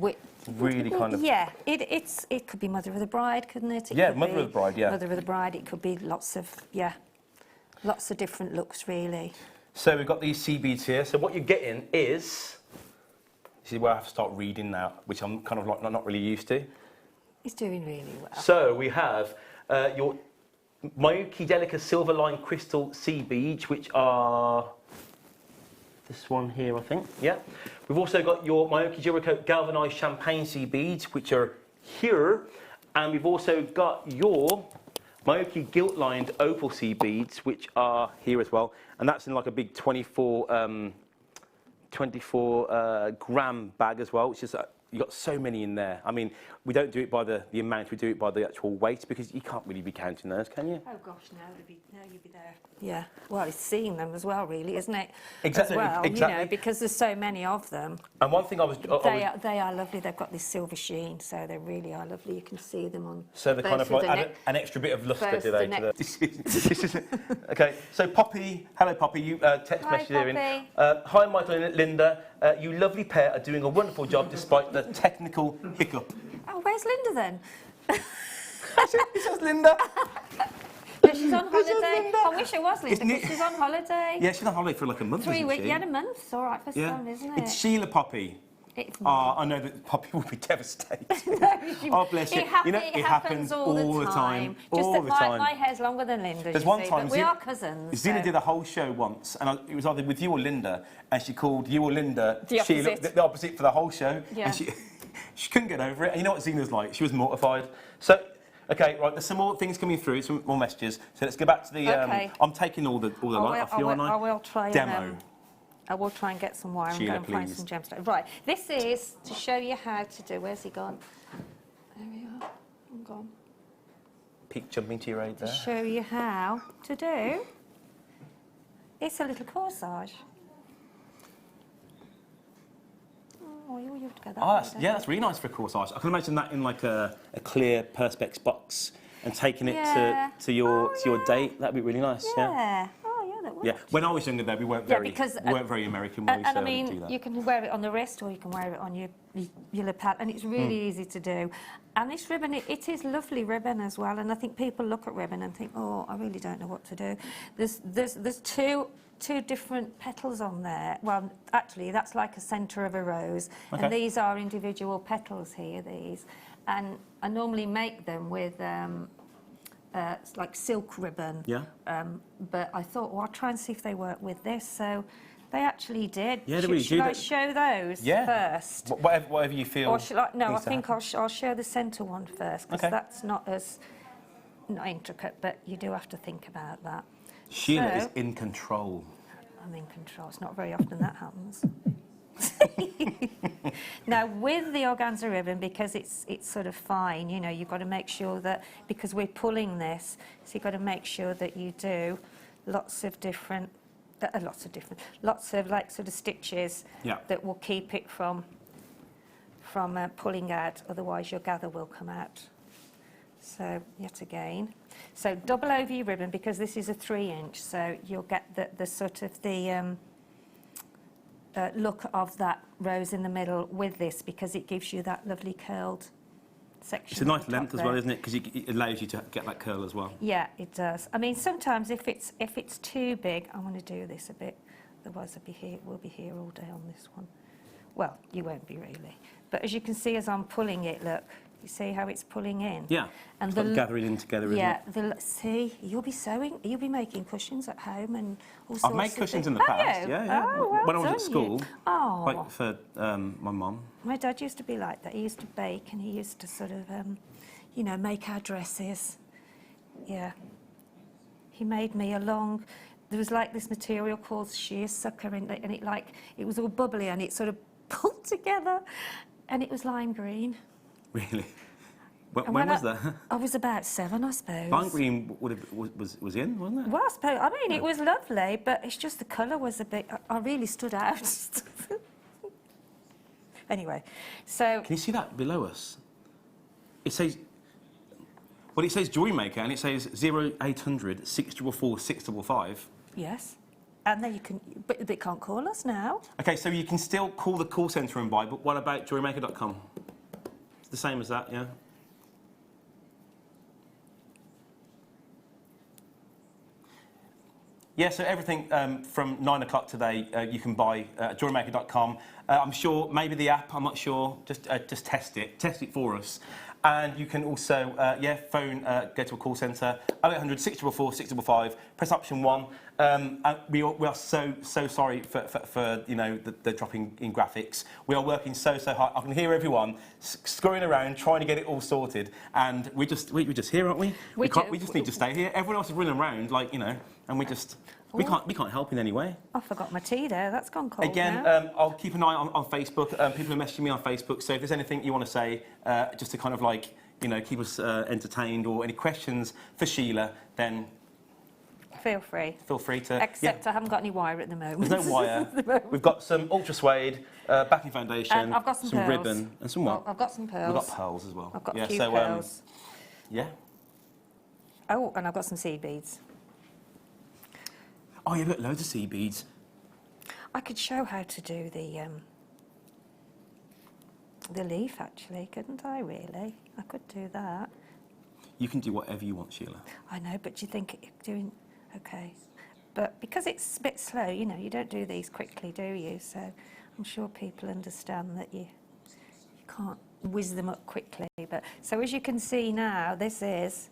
Really kind of... Yeah, it could be Mother of the Bride, couldn't it? Yeah, Mother of the Bride, yeah. Mother of the Bride, it could be lots of different looks, really. So we've got these sea beads here. So what you're getting is... This is where I have to start reading now, which I'm kind of like not really used to. He's doing really well. So we have your Mayuki Delica Silver Line Crystal Sea Beads, which are... This one here, I think. Yeah. We've also got your Mayuki Jericho Galvanized Champagne Sea Beads, which are here. And we've also got your Mayuki Gilt Lined Opal Sea Beads, which are here as well. And that's in like a big 24 gram bag as well, which is... You've got so many in there. I mean, we don't do it by the amount, we do it by the actual weight, because you can't really be counting those, can you? Oh gosh, no, you'd be there. Yeah, well, it's seeing them as well, really, isn't it? Exactly, as well, exactly. You know, because there's so many of them. And one thing They are lovely. They've got this silver sheen, so they really are lovely. You can see them on... So they kind of like add an extra bit of lustre, do they? This is okay, so Poppy, hello Poppy, you text message here in. Hi Michael and Linda, you lovely pair are doing a wonderful job despite the technical hiccup. Oh, where's Linda then? This is Linda. No, she's on holiday. I wish it was Linda, because she's on holiday. Yeah, she's on holiday for like a month, 3 weeks. She? Yeah, a month. All right for some, isn't it? It's Sheila Poppy. I know that Poppy will be devastated. Oh, bless you. It happens all the time. All the time. My hair's longer than Linda's. There's one time we are cousins. Zina did a whole show once, and it was either with you or Linda, and she called you or Linda Sheila, the opposite for the whole show. Yeah. And she couldn't get over it. And you know what Zina's like? She was mortified. So, okay, right. There's some more things coming through, some more messages. So let's go back to the. I'm taking all the light off you, aren't I? I will try demo. I will try and get some wire Sheila, and go and find some gemstones. Right, this is to show you how to do... Where's he gone? There we are. I'm gone. Peak jumping to your aid there. To show you how to do... It's a little corsage. Oh, you have to go that way, that's really nice for a corsage. I can imagine that in like a clear Perspex box and taking it to your date. That'd be really nice. Yeah. Yeah, when I was younger, though, we weren't very American. And I mean, you can wear it on the wrist, or you can wear it on your lapel, and it's really easy to do. And this ribbon, it is lovely ribbon as well. And I think people look at ribbon and think, oh, I really don't know what to do. There's two different petals on there. Well, actually, that's like a centre of a rose, and these are individual petals here. These, and I normally make them with. It's like silk ribbon. Yeah. But I thought, well, I'll try and see if they work with this. So they actually did. Yeah, they really do. Should I show those first? Whatever you feel. Or shall I? No, I think I'll show the centre one first, because that's not intricate, but you do have to think about that. Sheila is in control. I'm in control. It's not very often that happens. Now, with the organza ribbon, because it's sort of fine, you know, you've got to make sure that, because we're pulling this, so you've got to make sure that you do lots of like sort of stitches that will keep it from pulling out, otherwise your gather will come out. So, yet again. So, double over your ribbon, because this is a 3-inch, so you'll get the sort of the look of that rose in the middle with this, because it gives you that lovely curled section. It's a nice length as well, isn't it? Because it allows you to get that curl as well. Yeah, it does. I mean, sometimes if it's too big, I want to do this a bit, otherwise we'll be here all day on this one. Well, you won't be really. But as you can see as I'm pulling it, look, you see how it's pulling in? Yeah, and it's gathering in together, isn't it? See, you'll be making cushions at home and all sorts I've made cushions in the past, yeah. Oh, well when I was done at school, Oh. like for my mum. My dad used to be like that. He used to bake and he used to sort of, you know, make our dresses. Yeah. He made me a long, there was like this material called sheer sucker, and it was all bubbly and it sort of pulled together, and it was lime green. Really? When was that? I was about 7, I suppose. Lime green was in, wasn't it? Well, I suppose, I mean, it was lovely, but it's just the colour was a bit, I really stood out. Anyway, so... Can you see that below us? It says, well, it says Jewellery Maker, and it says 0800 644 655. Yes. And then you can, but they can't call us now. Okay, so you can still call the call centre and buy, but what about JewelleryMaker.com? It's the same as that, yeah? Yeah, so everything from 9 o'clock today you can buy at JewelleryMaker.com. I'm sure, maybe the app, I'm not sure, just test it for us. And you can also, phone, go to a call centre, 0800 644 655, press option 1. And we are so sorry for you know, the dropping in graphics. We are working so hard. I can hear everyone scurrying around trying to get it all sorted, and we're just here, aren't we? We just need to stay here. Everyone else is running around, like, you know, and we can't help in any way. I forgot my tea there. That's gone cold Again, now. I'll keep an eye on Facebook. People are messaging me on Facebook, so if there's anything you want to say, just to kind of like, you know, keep us entertained, or any questions for Sheila, then feel free. Feel free to. Except I haven't got any wire at the moment. There's no wire. We've got some ultra suede backing foundation, and I've got some pearls. Ribbon, and some what? Well, I've got some pearls. We've got pearls as well. I've got a few pearls. Yeah. Oh, and I've got some seed beads. Oh, you've got loads of seed beads. I could show how to do the leaf, actually, couldn't I, really? I could do that. You can do whatever you want, Sheila. I know, but do you think doing... OK. But because it's a bit slow, you know, you don't do these quickly, do you? So I'm sure people understand that you can't whiz them up quickly. But so as you can see now, this is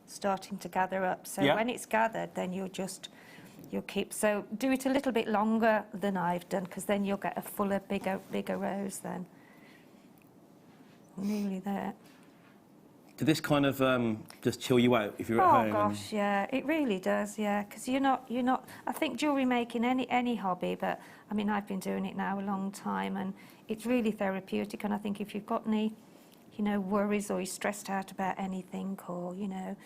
starting to gather up. So when it's gathered, then you'll keep... So do it a little bit longer than I've done, because then you'll get a fuller, bigger rose then. Nearly there. Did this kind of just chill you out if you're at home? Oh gosh, yeah, it really does, yeah. Because you're not. I think jewellery making, any hobby, but I mean, I've been doing it now a long time, and it's really therapeutic. And I think if you've got any, you know, worries, or you're stressed out about anything, or you know,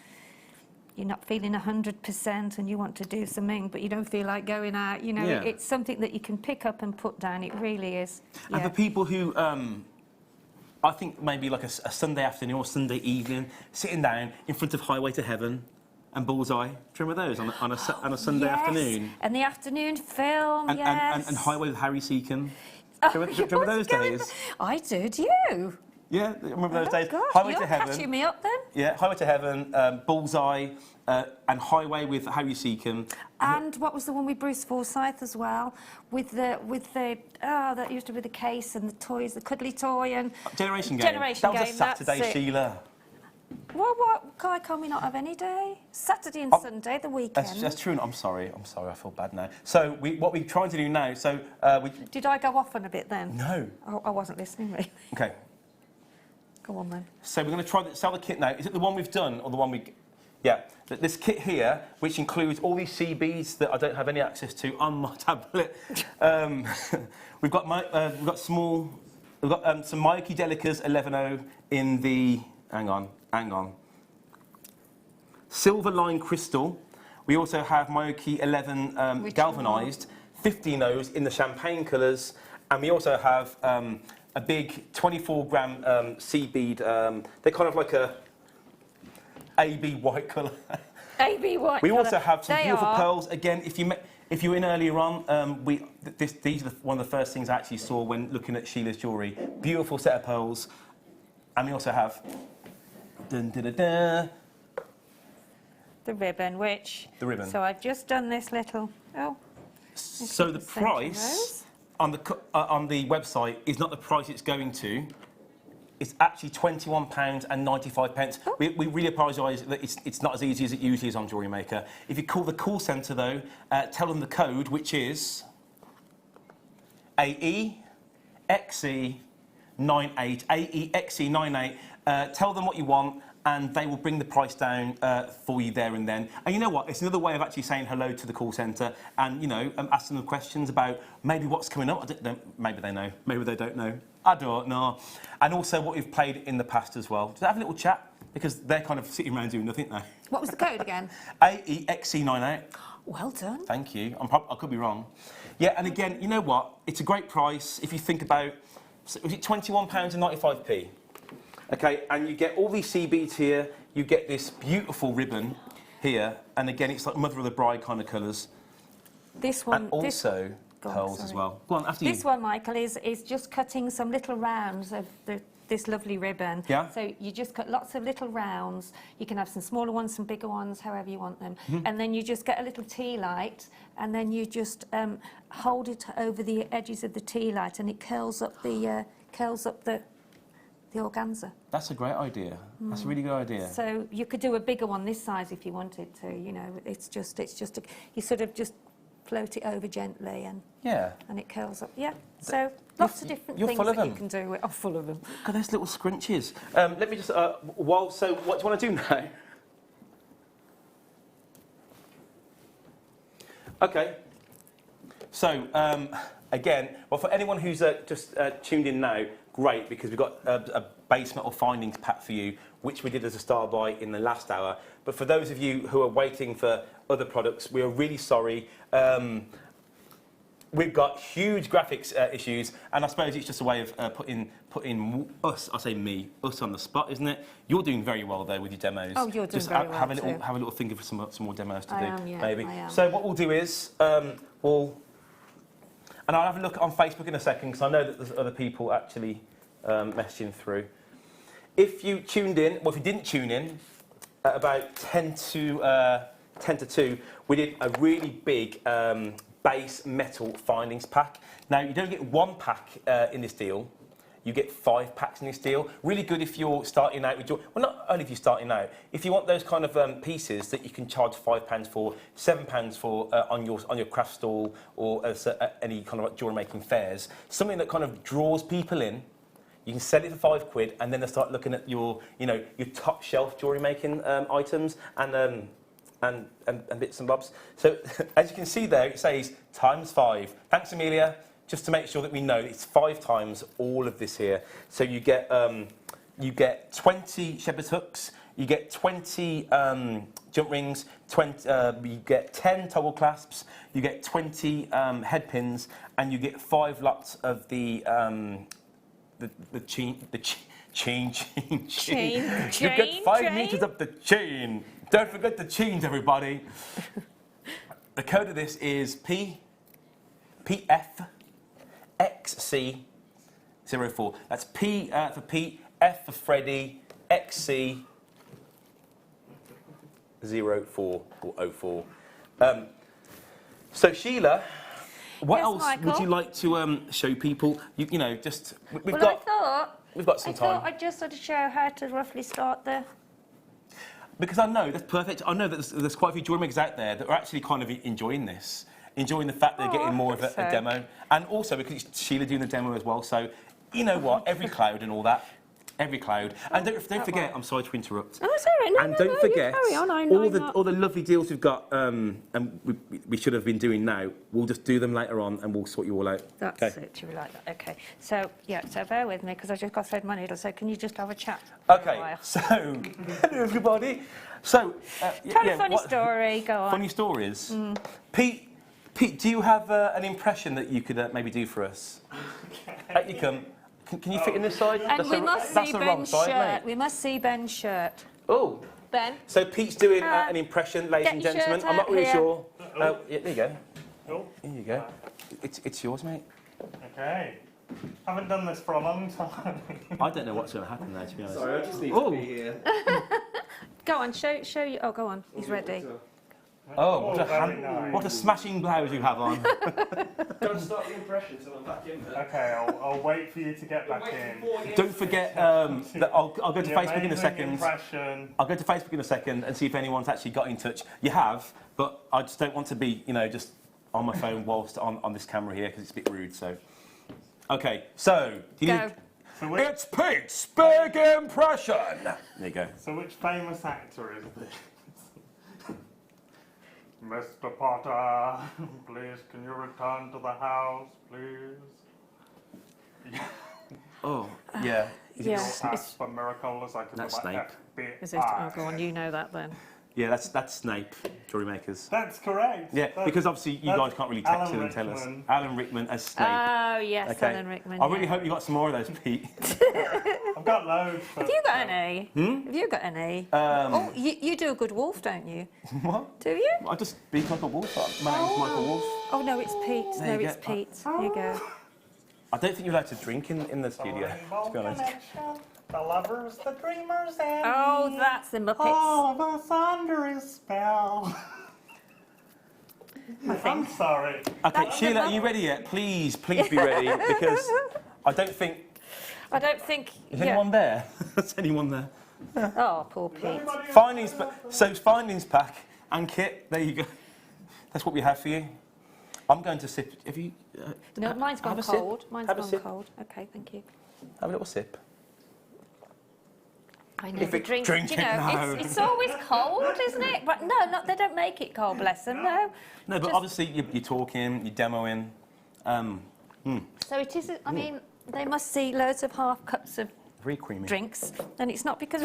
you're not feeling 100%, and you want to do something, but you don't feel like going out, you know, it's something that you can pick up and put down. It really is. Yeah. And for people who. I think maybe like a Sunday afternoon or Sunday evening, sitting down in front of Highway to Heaven and Bullseye. Do you remember those on a Sunday afternoon? And the afternoon film, and Highway with Harry Seacon. Do you remember those days? I do. Do you? Yeah, I remember those days. Gosh, Highway you're to Heaven. catching me up then. Yeah, Highway to Heaven, Bullseye, and Highway with Harry Seacon. And what was the one with Bruce Forsyth as well? With the that used to be the case and the toys, the cuddly toy and Generation Game. That was a Saturday, Sheila. Well, why can't we not have any day? Saturday and Sunday, the weekend. That's true. I'm sorry. I feel bad now. So what we're trying to do now. So Did I go off on a bit then? No. I wasn't listening really. Okay. Go on then. So we're going to try to sell the kit now. Is it the one we've done or the one we... Yeah, this kit here, which includes all these CBs that I don't have any access to on my tablet. We've got some Miyake Delicas 11.0 in the, hang on, silver line crystal. We also have Miyake 11 galvanized, 15.0s in the champagne colours, and we also have a big 24-gram sea bead. They're kind of like a AB white colour. AB white We colour. also have some They beautiful are. pearls. Again, if you were in earlier on, these are one of the first things I actually saw when looking at Sheila's jewellery. Beautiful set of pearls. And we also have The ribbon, which... The ribbon. So I've just done this little... Oh. So the price on the website is not the price it's going to. It's actually £21.95. Oh. We really apologise that it's not as easy as it usually is on Jewellery Maker. If you call the call centre though, tell them the code, which is AEXE98. AEXE98. Tell them what you want, and they will bring the price down for you there and then. And you know what? It's another way of actually saying hello to the call centre and, you know, asking them questions about maybe what's coming up. I don't know. Maybe they know. Maybe they don't know. I don't know. And also what we've played in the past as well. Just have a little chat, because they're kind of sitting around doing nothing now. What was the code again? AEXE98. Well done. Thank you. I could be wrong. Yeah, and again, you know what? It's a great price if you think about... Was it £21.95p? Okay, and you get all these CBs here. You get this beautiful ribbon here, and again, it's like Mother of the Bride kind of colours. This one... And also pearls as well. Go on, after you. This one, Michael, is just cutting some little rounds of this lovely ribbon. Yeah. So you just cut lots of little rounds. You can have some smaller ones, some bigger ones, however you want them. Mm-hmm. And then you just get a little tea light, and then you just hold it over the edges of the tea light, and it curls up the organza. That's a great idea. That's a really good idea. So you could do a bigger one this size if you wanted to. You know, it's just you sort of just float it over gently, and it curls up. Yeah. So lots of different things full of that you them. can do. I'm full of them. Look at those little scrunches. Let me just. So what do you want to do now? Okay. So again, well, for anyone who's just tuned in now, great, because we've got a base metal findings pack for you, which we did as a star buy in the last hour. But for those of you who are waiting for other products, we are really sorry. We've got huge graphics issues, and I suppose it's just a way of putting us, I say me, us on the spot, isn't it? You're doing very well though with your demos. Oh, you're doing just very have well a little too. have a little thinking for some more demos to I do, am, yeah, maybe. I am. So what we'll do is and I'll have a look on Facebook in a second, because I know that there's other people actually messaging through. If you tuned in, well, if you didn't tune in, at about 10 to 2, we did a really big base metal findings pack. Now, you don't get one pack in this deal. You get 5 packs in this deal. Really good if you're starting out with your... Well, not only if you're starting out. If you want those kind of pieces that you can charge £5 for, £7 for on your craft stall, or at any kind of jewellery making fairs, something that kind of draws people in. You can sell it for £5, and then they start looking at your top shelf jewellery making items and bits and bobs. So as you can see there, it says ×5. Thanks, Amelia. Just to make sure that we know it's 5 times all of this here. So you get 20 shepherd's hooks, you get 20 jump rings, you get 10 toggle clasps, you get 20 head pins, and you get 5 lots of the chain. You get 5 meters of the chain. Don't forget the chains, everybody. The code of this is PFXC04. That's P for Pete, F for Freddy, XC 04 or 04. So Sheila, what Yes, else Michael? would you like to show people? You know, just we've Well, got some I time. thought I'd just sort of show how to roughly start the... Because I know, that's perfect. I know that there's quite a few jewellery makers out there that are actually kind of enjoying this, enjoying the fact they're getting more of a demo. And also because it's Sheila doing the demo as well. So, you know what, every cloud and all that. every cloud. And don't forget, I'm sorry to interrupt. Oh, it's all right. No, And no, don't no, you forget, carry on. all the lovely deals we've got, and we should have been doing now, we'll just do them later on and we'll sort you all out. That's okay. it. Do you like that? Okay. So, yeah, so bear with me because I just got to thread my needle. So can you just have a chat for a Okay, while? so, hello everybody. So, Tell a funny story. Go on. Funny stories? Pete, do you have an impression that you could maybe do for us? Out you come. Can you fit in this side? And we must see Ben's shirt. Mate. We must see Ben's shirt. Oh. Ben. So Pete's doing an impression, ladies and get your gentlemen. shirt I'm not out really here. sure. Yeah, there you go. Oh. Here you go. It's yours, mate. Okay. Haven't done this for a long time. I don't know what's going to happen there, to be honest. Sorry, I just need to be here. Go on, show you. Oh, go on. He's ready. Oh, very nice. what a smashing blouse you have on. Don't start the impression till I'm back in there. Okay, I'll wait for you to get back in. Don't forget that I'll go to The Facebook in a amazing second. impression. I'll go to Facebook in a second and see if anyone's actually got in touch. You have, but I just don't want to be, just on my phone whilst on this camera here because it's a bit rude. So, okay. So, Go. It's Pete's big impression. There you go. So which famous actor is this? Mr. Potter, please can you return to the house, please? Oh, yeah. Yeah. Ask for miracles, I can That's do my Snape. FBI. Is it? Oh, go on. You know that then. Yeah, that's Snape, Jewellery Makers. That's correct. Yeah, That's- because obviously you guys can't really text Alan in and tell us. Rickman. Alan Rickman as Snape. Oh, yes, okay. Alan Rickman. I really yeah. hope you got some more of those, Pete. I've got loads. Have you got any? Have you got any? Oh, you do a good wolf, don't you? What? Do you? I just speak like a wolf. My name's Michael Wolf. Oh, no, it's Pete. There No, you it's go. Pete. Here you go. I don't think you're allowed to drink in the studio, to be honest. The lovers, the dreamers, and Oh, me. that's the Muppets. All of us under his spell. I'm sorry. Okay, Sheila, are you ready yet? Please be ready, because I don't think... Is anyone there? Is anyone there? Oh, poor Pete. Findings pack and kit, there you go. That's what we have for you. I'm going to sip. Have you... No, mine's gone have a sip. cold. Mine's Have a gone sip. cold. Okay, thank you. Have a little sip. I know If the it's drink. drinking now. It's always cold, isn't it? But no, they don't make it cold. Bless them. No. No, but Just- obviously you're talking, you're demoing. So it isn't. I mean, they must see loads of half cups of Very creamy. drinks, and it's not because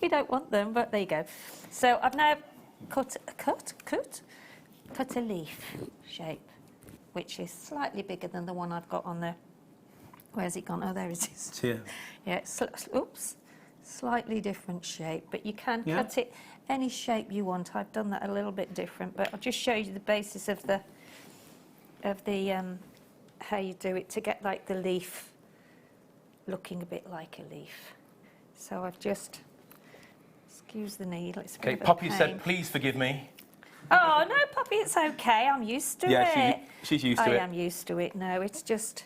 we don't want them. But there you go. So I've now cut a leaf shape, which is slightly bigger than the one I've got on there. Where's it gone? Oh, there it is. It's here. Yeah, oops, slightly different shape, but you can Yeah. cut it any shape you want. I've done that a little bit different, but I'll just show you the basis of the how you do it to get like the leaf looking a bit like a leaf. So I've just, excuse the needle, it's a bit Okay, of a Poppy pain. said, please forgive me. Oh, no, Poppy, it's okay. I'm used to Yeah, it. she's used to it. I am used to it. No, it's just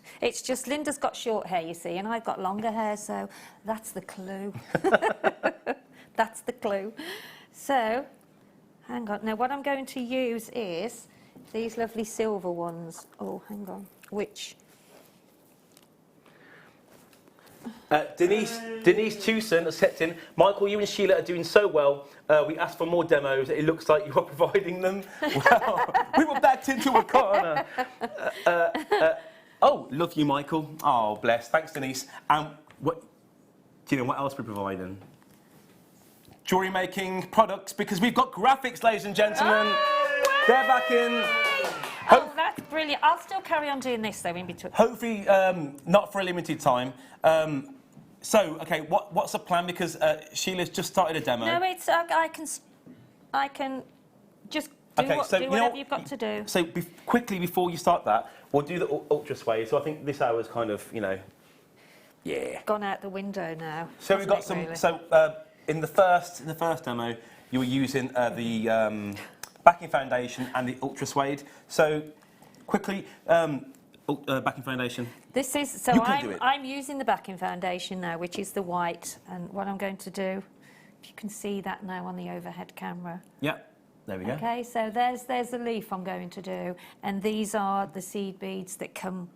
Linda's got short hair, you see, and I've got longer hair, so that's the clue. That's the clue. So, hang on. Now, what I'm going to use is these lovely silver ones. Oh, hang on. Which? Denise Tewson has stepped in. Michael, you and Sheila are doing so well. We asked for more demos. It looks like you are providing them. Wow, we were backed into a corner. Oh, love you, Michael. Oh, bless. Thanks, Denise. And what? Do you know what else we're providing? Jewellery making products, because we've got graphics, ladies and gentlemen. They're back in. Oh, that's brilliant. I'll still carry on doing this, though, in between. Hopefully, not for a limited time. So, okay, what's the plan? Because Sheila's just started a demo. No, it's I can just do, Okay, so do you know whatever what- you've got to do. So quickly before you start that, we'll do the ultra sway. So I think this hour's kind of, yeah. Gone out the window now. So we've got hasn't it, some. really? So in the first demo, you were using the backing foundation and the ultra suede. So quickly, backing foundation. This is so You can do it. I'm using the backing foundation now, which is the white, and what I'm going to do, if you can see that now on the overhead camera. Yeah. There we go. Okay, so there's the leaf I'm going to do, and these are the seed beads that come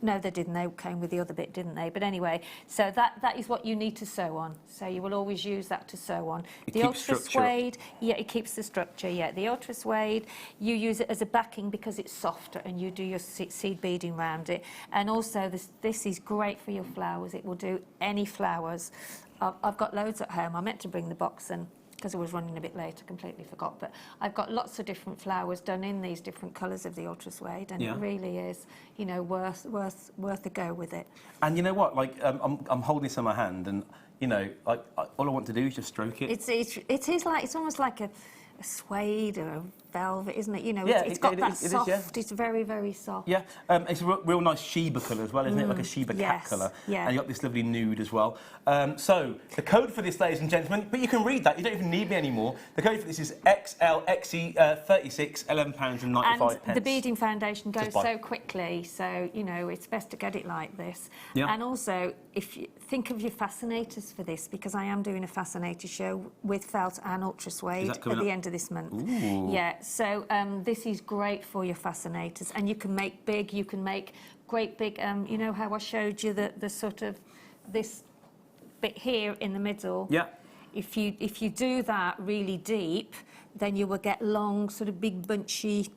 No, they didn't. They came with the other bit, didn't they? But anyway, so that is what you need to sew on. So you will always use that to sew on. The ultra suede, yeah, it keeps the structure. Yeah, the ultra suede, you use it as a backing because it's softer, and you do your seed beading around it. And also, this is great for your flowers. It will do any flowers. I've got loads at home. I meant to bring the box and because I was running a bit late, I completely forgot. But I've got lots of different flowers done in these different colours of the ultra suede, and it really is, you know, worth a go with it. And you know what? Like, I'm holding this in my hand, and you know, like all I want to do is just stroke it. It is like, it's almost like a suede or a velvet, isn't it? You know, it's got that soft. It's very, very soft. Yeah, it's a real nice Sheba colour as well, isn't it? Like a Sheba cat colour. Yeah. And you got this lovely nude as well. So the code for this, ladies and gentlemen, but you can read that. You don't even need me anymore. The code for this is XLXE36, £11.95. And the beading foundation goes so quickly, so you know it's best to get it like this. Yeah. And also, if you think of your fascinators for this, because I am doing a fascinator show with felt and ultra suede at the end of this month. Ooh. Yeah. So this is great for your fascinators, and you can make big. You can make great big. You know how I showed you the sort of this bit here in the middle. Yeah. If you do that really deep, then you will get long, sort of big bunchy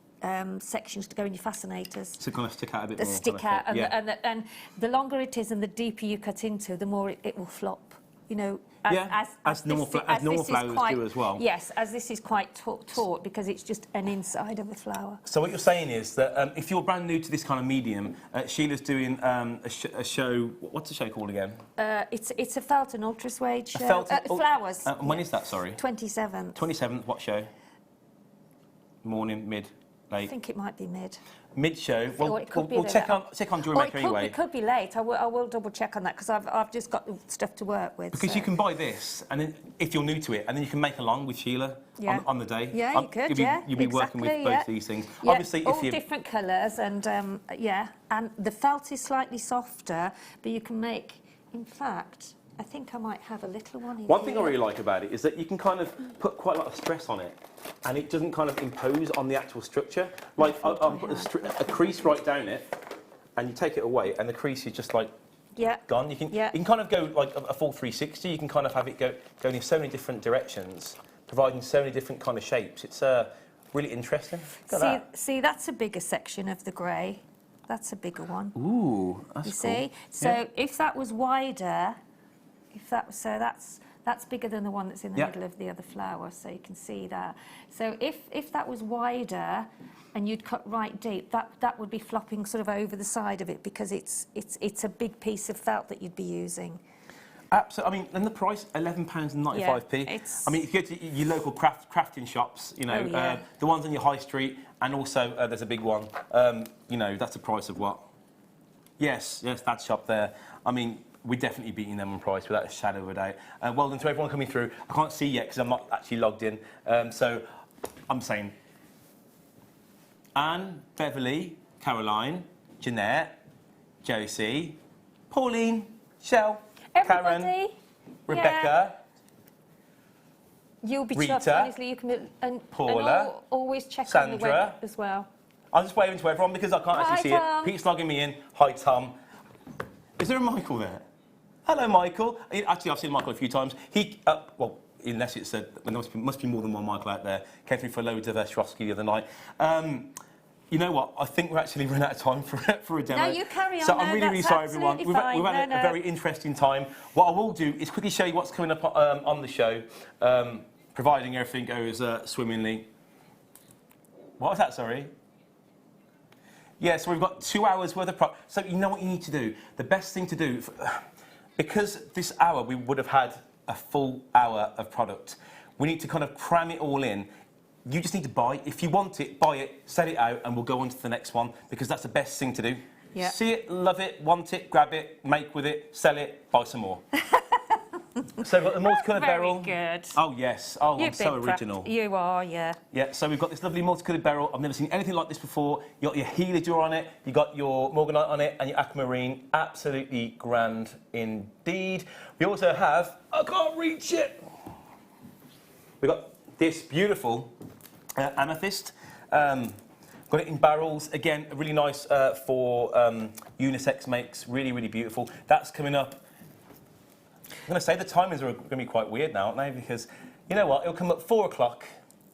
sections to go in your fascinators. So kind of stick out a bit more. Stick out, and the longer it is, and the deeper you cut into, the more it will flop. You know. As normal flowers do as well. Yes, as this is quite taut because it's just an inside of a flower. So what you're saying is that if you're brand new to this kind of medium, Sheila's doing a show. What's the show called again? It's a felt and ultra suede show. Flowers. And when is that? Sorry. 27th. 27th. What show? Morning, mid, late. I think it might be mid. Mid-show. Well, we'll check on Jewellery Maker anyway. It could be late. I will double check on that because I've just got stuff to work with. Because you can buy this, and then if you're new to it, and then you can make along with Sheila on the day. Yeah, you could. You'll be working with both these things. Yeah, obviously, all different colours, and and the felt is slightly softer, but you can make. In fact, I think I might have a little one in One thing I really like about it is that you can kind of put quite a lot of stress on it, and it doesn't kind of impose on the actual structure. Like, I'll put a crease right down it, and you take it away, and the crease is just like gone. You can kind of go like a full 360. You can kind of have it going in so many different directions, providing so many different kind of shapes. It's really interesting. See, that's a bigger section of the grey. That's a bigger one. Ooh, that's you see? So if that was wider. That's bigger than the one that's in the middle of the other flower, so you can see that. So if that was wider and you'd cut right deep, that would be flopping sort of over the side of it because it's a big piece of felt that you'd be using. Absolutely. I mean, and the price, £11.95p. Yeah, I mean, if you go to your local crafting shops, you know, the ones on your high street, and also there's a big one. You know, that's the price of what? Yes, that shop there. I mean, we're definitely beating them on price without a shadow of a doubt. Well done to everyone coming through. I can't see yet because I'm not actually logged in. So I'm saying Anne, Beverly, Caroline, Jeanette, Josie, Pauline, Shell, Karen, Rebecca. You'll be Rita, chuffed, honestly. You can Paula, and always check Sandra, on the web as well. I'm just waving to everyone because I can't actually see it. Pete's logging me in. Hi, Tom. Is there a Michael there? Hello, Michael. Actually, I've seen Michael a few times. He, well, unless it's there must be more than one Michael out there. Came through for loads of Swarovski the other night. You know what? I think we're actually running out of time for a demo. No, you carry on. So I'm really sorry, everyone. We've had a very interesting time. What I will do is quickly show you what's coming up on the show, providing everything goes swimmingly. What was that? Sorry. Yeah, so we've got 2 hours worth of So you know what you need to do? The best thing to do, because this hour we would have had a full hour of product, we need to kind of cram it all in. You just need to buy. If you want it, buy it, set it out, and we'll go on to the next one, because that's the best thing to do. Yeah. See it, love it, want it, grab it, make with it, sell it, buy some more. So we've got the multicoloured barrel. Very good. Oh, yes. Oh, I'm so original. You are, yeah. Yeah, so we've got this lovely multicoloured barrel. I've never seen anything like this before. You got your Helidor on it, you got your Morganite on it, and your aquamarine. Absolutely grand indeed. We also have, I can't reach it. We've got this beautiful amethyst. Got it in barrels. Again, really nice for unisex makes. Really, really beautiful. That's coming up. I'm going to say the timings are going to be quite weird now, aren't they? Because, you know what, it'll come up 4 o'clock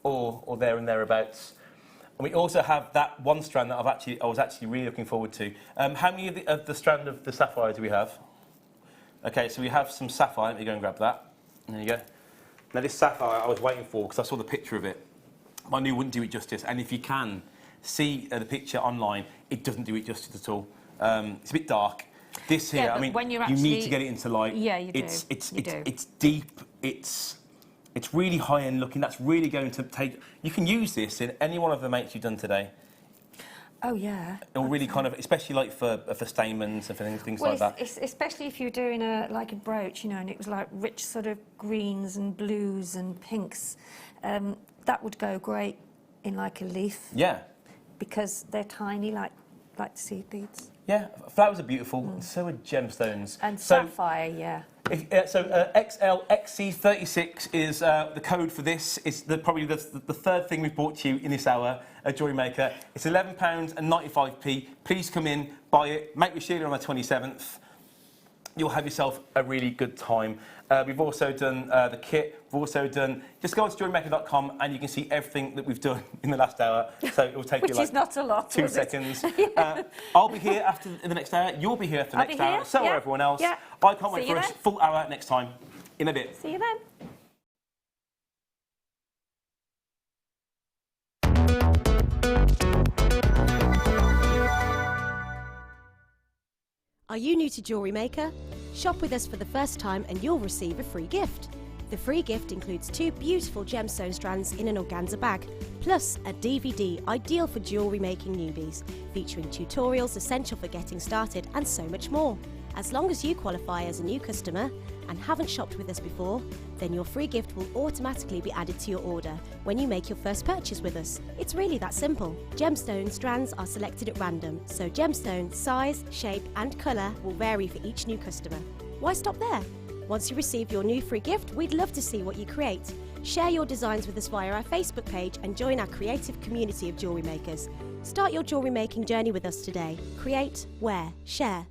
or there and thereabouts. And we also have that one strand that I was actually really looking forward to. How many of the strand of the sapphire do we have? Okay, so we have some sapphire. Let me go and grab that. There you go. Now this sapphire I was waiting for because I saw the picture of it. I knew it wouldn't do it justice. And if you can see the picture online, it doesn't do it justice at all. It's a bit dark. This here, I mean, when you're you need to get it into light. Yeah, you do. It's deep. It's really high-end looking. That's really going to take... You can use this in any one of the makes you've done today. Oh, yeah. It'll really kind of... Especially like for stamens and for things like that. Especially if you're doing like a brooch, you know, and it was like rich sort of greens and blues and pinks. That would go great in like a leaf. Yeah. Because they're tiny, like seed beads. Yeah, flowers are beautiful. So are gemstones. And sapphire, yeah. XLXC36 is the code for this. It's probably the third thing we've brought to you in this hour at Jewellery Maker. It's £11.95p. Please come in, buy it, make your Sheila on the 27th. You'll have yourself a really good time. We've also done the kit. We've also done... Just go on to JewelleryMaker.com and you can see everything that we've done in the last hour. So it will take you Which like is not a lot, 2 seconds. I'll be here after the next hour. You'll be here for the next hour. So will everyone else. Yeah. I can't wait for a full hour next time. In a bit. See you then. Are you new to Jewellery Maker? Shop with us for the first time and you'll receive a free gift. The free gift includes 2 beautiful gemstone strands in an organza bag, plus a DVD ideal for jewellery making newbies, featuring tutorials essential for getting started and so much more. As long as you qualify as a new customer and haven't shopped with us before, then your free gift will automatically be added to your order when you make your first purchase with us. It's really that simple. Gemstone strands are selected at random, so gemstone size, shape and colour will vary for each new customer. Why stop there? Once you receive your new free gift, we'd love to see what you create. Share your designs with us via our Facebook page and join our creative community of jewellery makers. Start your jewellery making journey with us today. Create, wear, share.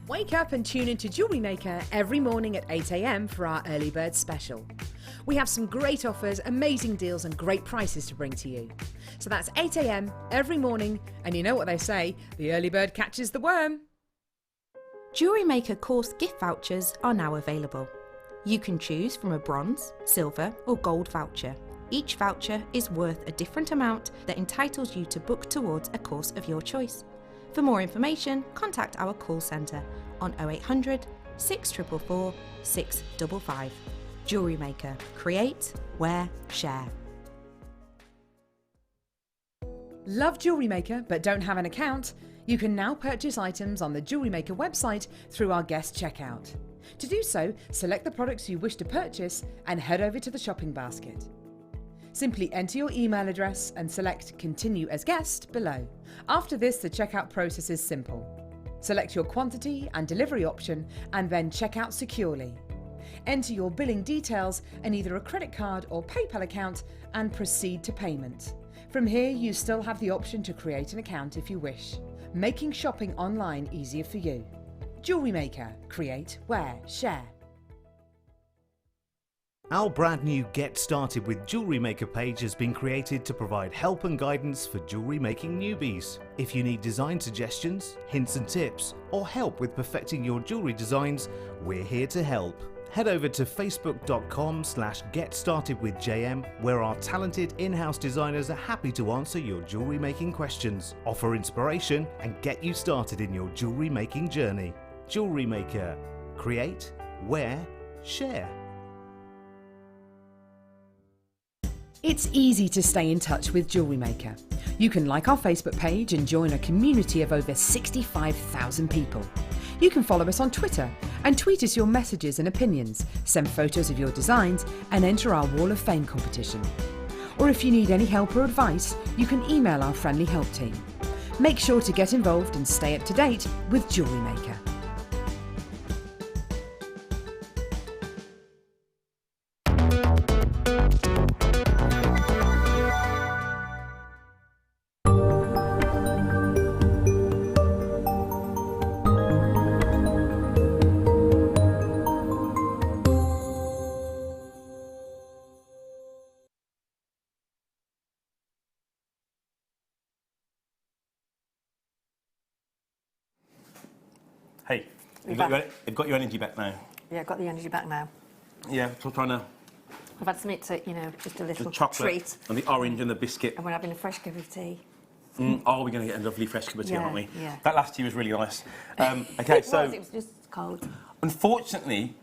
Wake up and tune into Jewellery Maker every morning at 8 AM for our early bird special. We have some great offers, amazing deals and great prices to bring to you. So that's 8 AM every morning, and you know what they say, the early bird catches the worm. Jewellery Maker course gift vouchers are now available. You can choose from a bronze, silver or gold voucher. Each voucher is worth a different amount that entitles you to book towards a course of your choice. For more information, contact our call centre on 0800 644 655. Jewellery Maker. Create, wear, share. Love Jewellery Maker but don't have an account? You can now purchase items on the Jewellery Maker website through our guest checkout. To do so, select the products you wish to purchase and head over to the shopping basket. Simply enter your email address and select Continue as Guest below. After this, the checkout process is simple. Select your quantity and delivery option and then check out securely. Enter your billing details and either a credit card or PayPal account and proceed to payment. From here, you still have the option to create an account if you wish, making shopping online easier for you. Jewellery Maker. Create, wear, share. Our brand new Get Started with Jewellery Maker page has been created to provide help and guidance for jewellery making newbies. If you need design suggestions, hints and tips, or help with perfecting your jewellery designs, we're here to help. Head over to facebook.com/getstartedwithjm, where our talented in-house designers are happy to answer your jewellery making questions, offer inspiration, and get you started in your jewellery making journey. Jewellery Maker. Create, wear, share. It's easy to stay in touch with Jewellery Maker. You can like our Facebook page and join a community of over 65,000 people. You can follow us on Twitter and tweet us your messages and opinions, send photos of your designs and enter our Wall of Fame competition. Or if you need any help or advice, you can email our friendly help team. Make sure to get involved and stay up to date with Jewellery Maker. Hey, you've got your energy back now. Yeah, I've got the energy back now. Yeah, so I'm trying to... I've had something to, you know, just a little the chocolate treat. and the orange and the biscuit. And we're having a fresh cup of tea. Oh, we're going to get a lovely fresh cup of tea, aren't we? Yeah. That last tea was really nice. Okay, It so... was just cold. Unfortunately,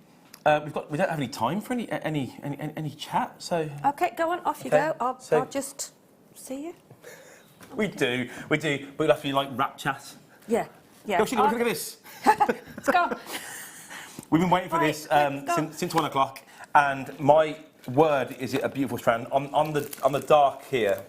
we don't have any time for any chat, so... Okay, go on, off you go. I'll just see you. We do, but it'll have to be like rap chat. Yeah, yeah. Go, Sheila, look at this. Let's go. We've been waiting for this since 1 o'clock, and my word, is it a beautiful strand. On the dark here,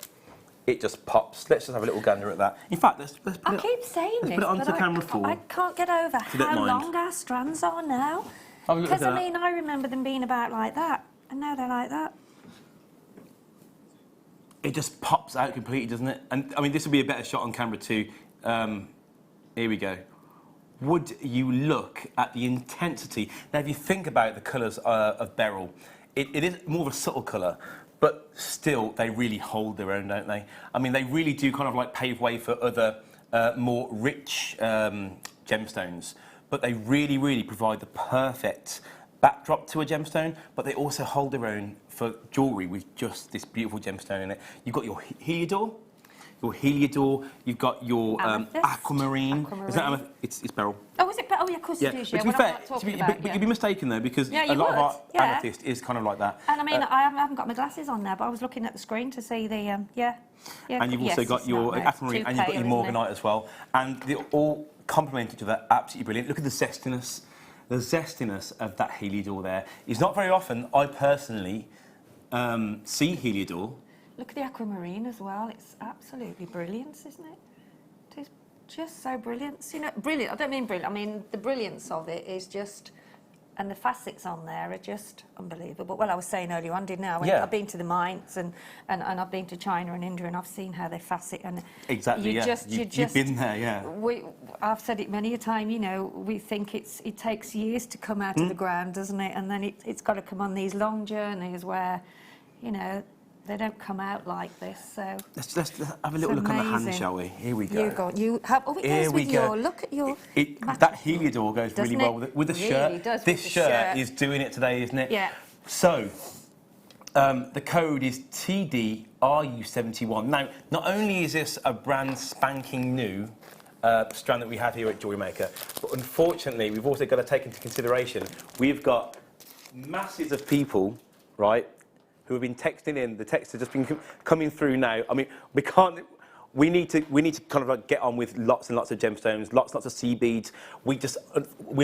it just pops. Let's just have a little gander at that. In fact, let's put it, I keep saying this, put it onto but camera full. I can't get over how long our strands are now. Because, I mean, I remember them being about like that, and now they're like that. It just pops out completely, doesn't it? And, I mean, this would be a better shot on camera too. Here we go. Would you look at the intensity? Now, if you think about the colours of beryl, it is more of a subtle colour, but still, they really hold their own, don't they? I mean, they really do kind of like pave way for other more rich gemstones, but they really, really provide the perfect backdrop to a gemstone, but they also hold their own for jewellery with just this beautiful gemstone in it. You've got your heliodor, you've got your aquamarine. Is that amethyst? It's beryl. Oh, is it? Oh, yeah, of course it is. But to be fair, you'd be mistaken though, because a lot of our amethyst is kind of like that. And I mean, I haven't got my glasses on now, but I was looking at the screen to see the, and you've also got your aquamarine, and you've got your morganite as well. And they all complement each other absolutely brilliant. Look at the zestiness. The zestiness of that heliodor there is not very often I personally see heliodor. Look at the aquamarine as well. It's absolutely brilliant, isn't it? It is just so brilliant. You know, brilliant. I don't mean brilliant. I mean the brilliance of it is just, and the facets on there are just unbelievable. Well, I was saying earlier on, didn't I? I've been to the mines and I've been to China and India, and I've seen how they facet. And exactly, you've been there, yeah. I've said it many a time. You know, we think it takes years to come out of the ground, doesn't it? And then it's got to come on these long journeys where, you know, they don't come out like this. So let's have a little look on the hand, shall we? Here we go. You go. You have. Oh, it goes with your. Look at your. That heliodor goes really well with the shirt. This shirt is doing it today, isn't it? Yeah. So, the code is TDRU71. Now, not only is this a brand spanking new strand that we have here at Jewellery Maker, but unfortunately, we've also got to take into consideration we've got masses of people, right, who have been texting in. The texts have just been coming through now. I mean, we need to kind of like get on with lots and lots of gemstones, lots of sea beads. We're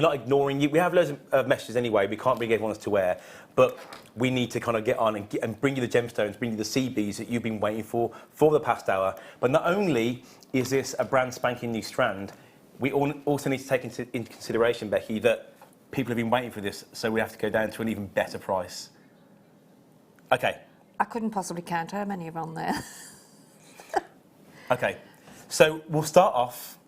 not ignoring you. We have loads of messages anyway. We can't bring everyone to wear, but we need to kind of get on and bring you the gemstones, bring you the sea beads that you've been waiting for the past hour. But not only is this a brand spanking new strand, we also need to take into consideration, Becky, that people have been waiting for this, so we have to go down to an even better price. Okay. I couldn't possibly count how many are on there. Okay, so we'll start off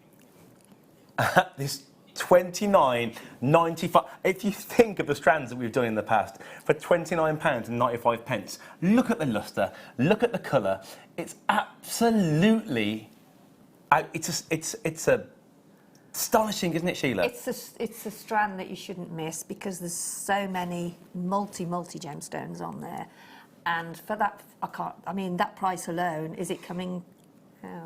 at this £29.95. If you think of the strands that we've done in the past, for £29.95, look at the lustre, look at the colour. It's absolutely, it's a astonishing, isn't it, Sheila? It's a strand that you shouldn't miss because there's so many multi gemstones on there, and for that, I mean, that price alone, is it coming?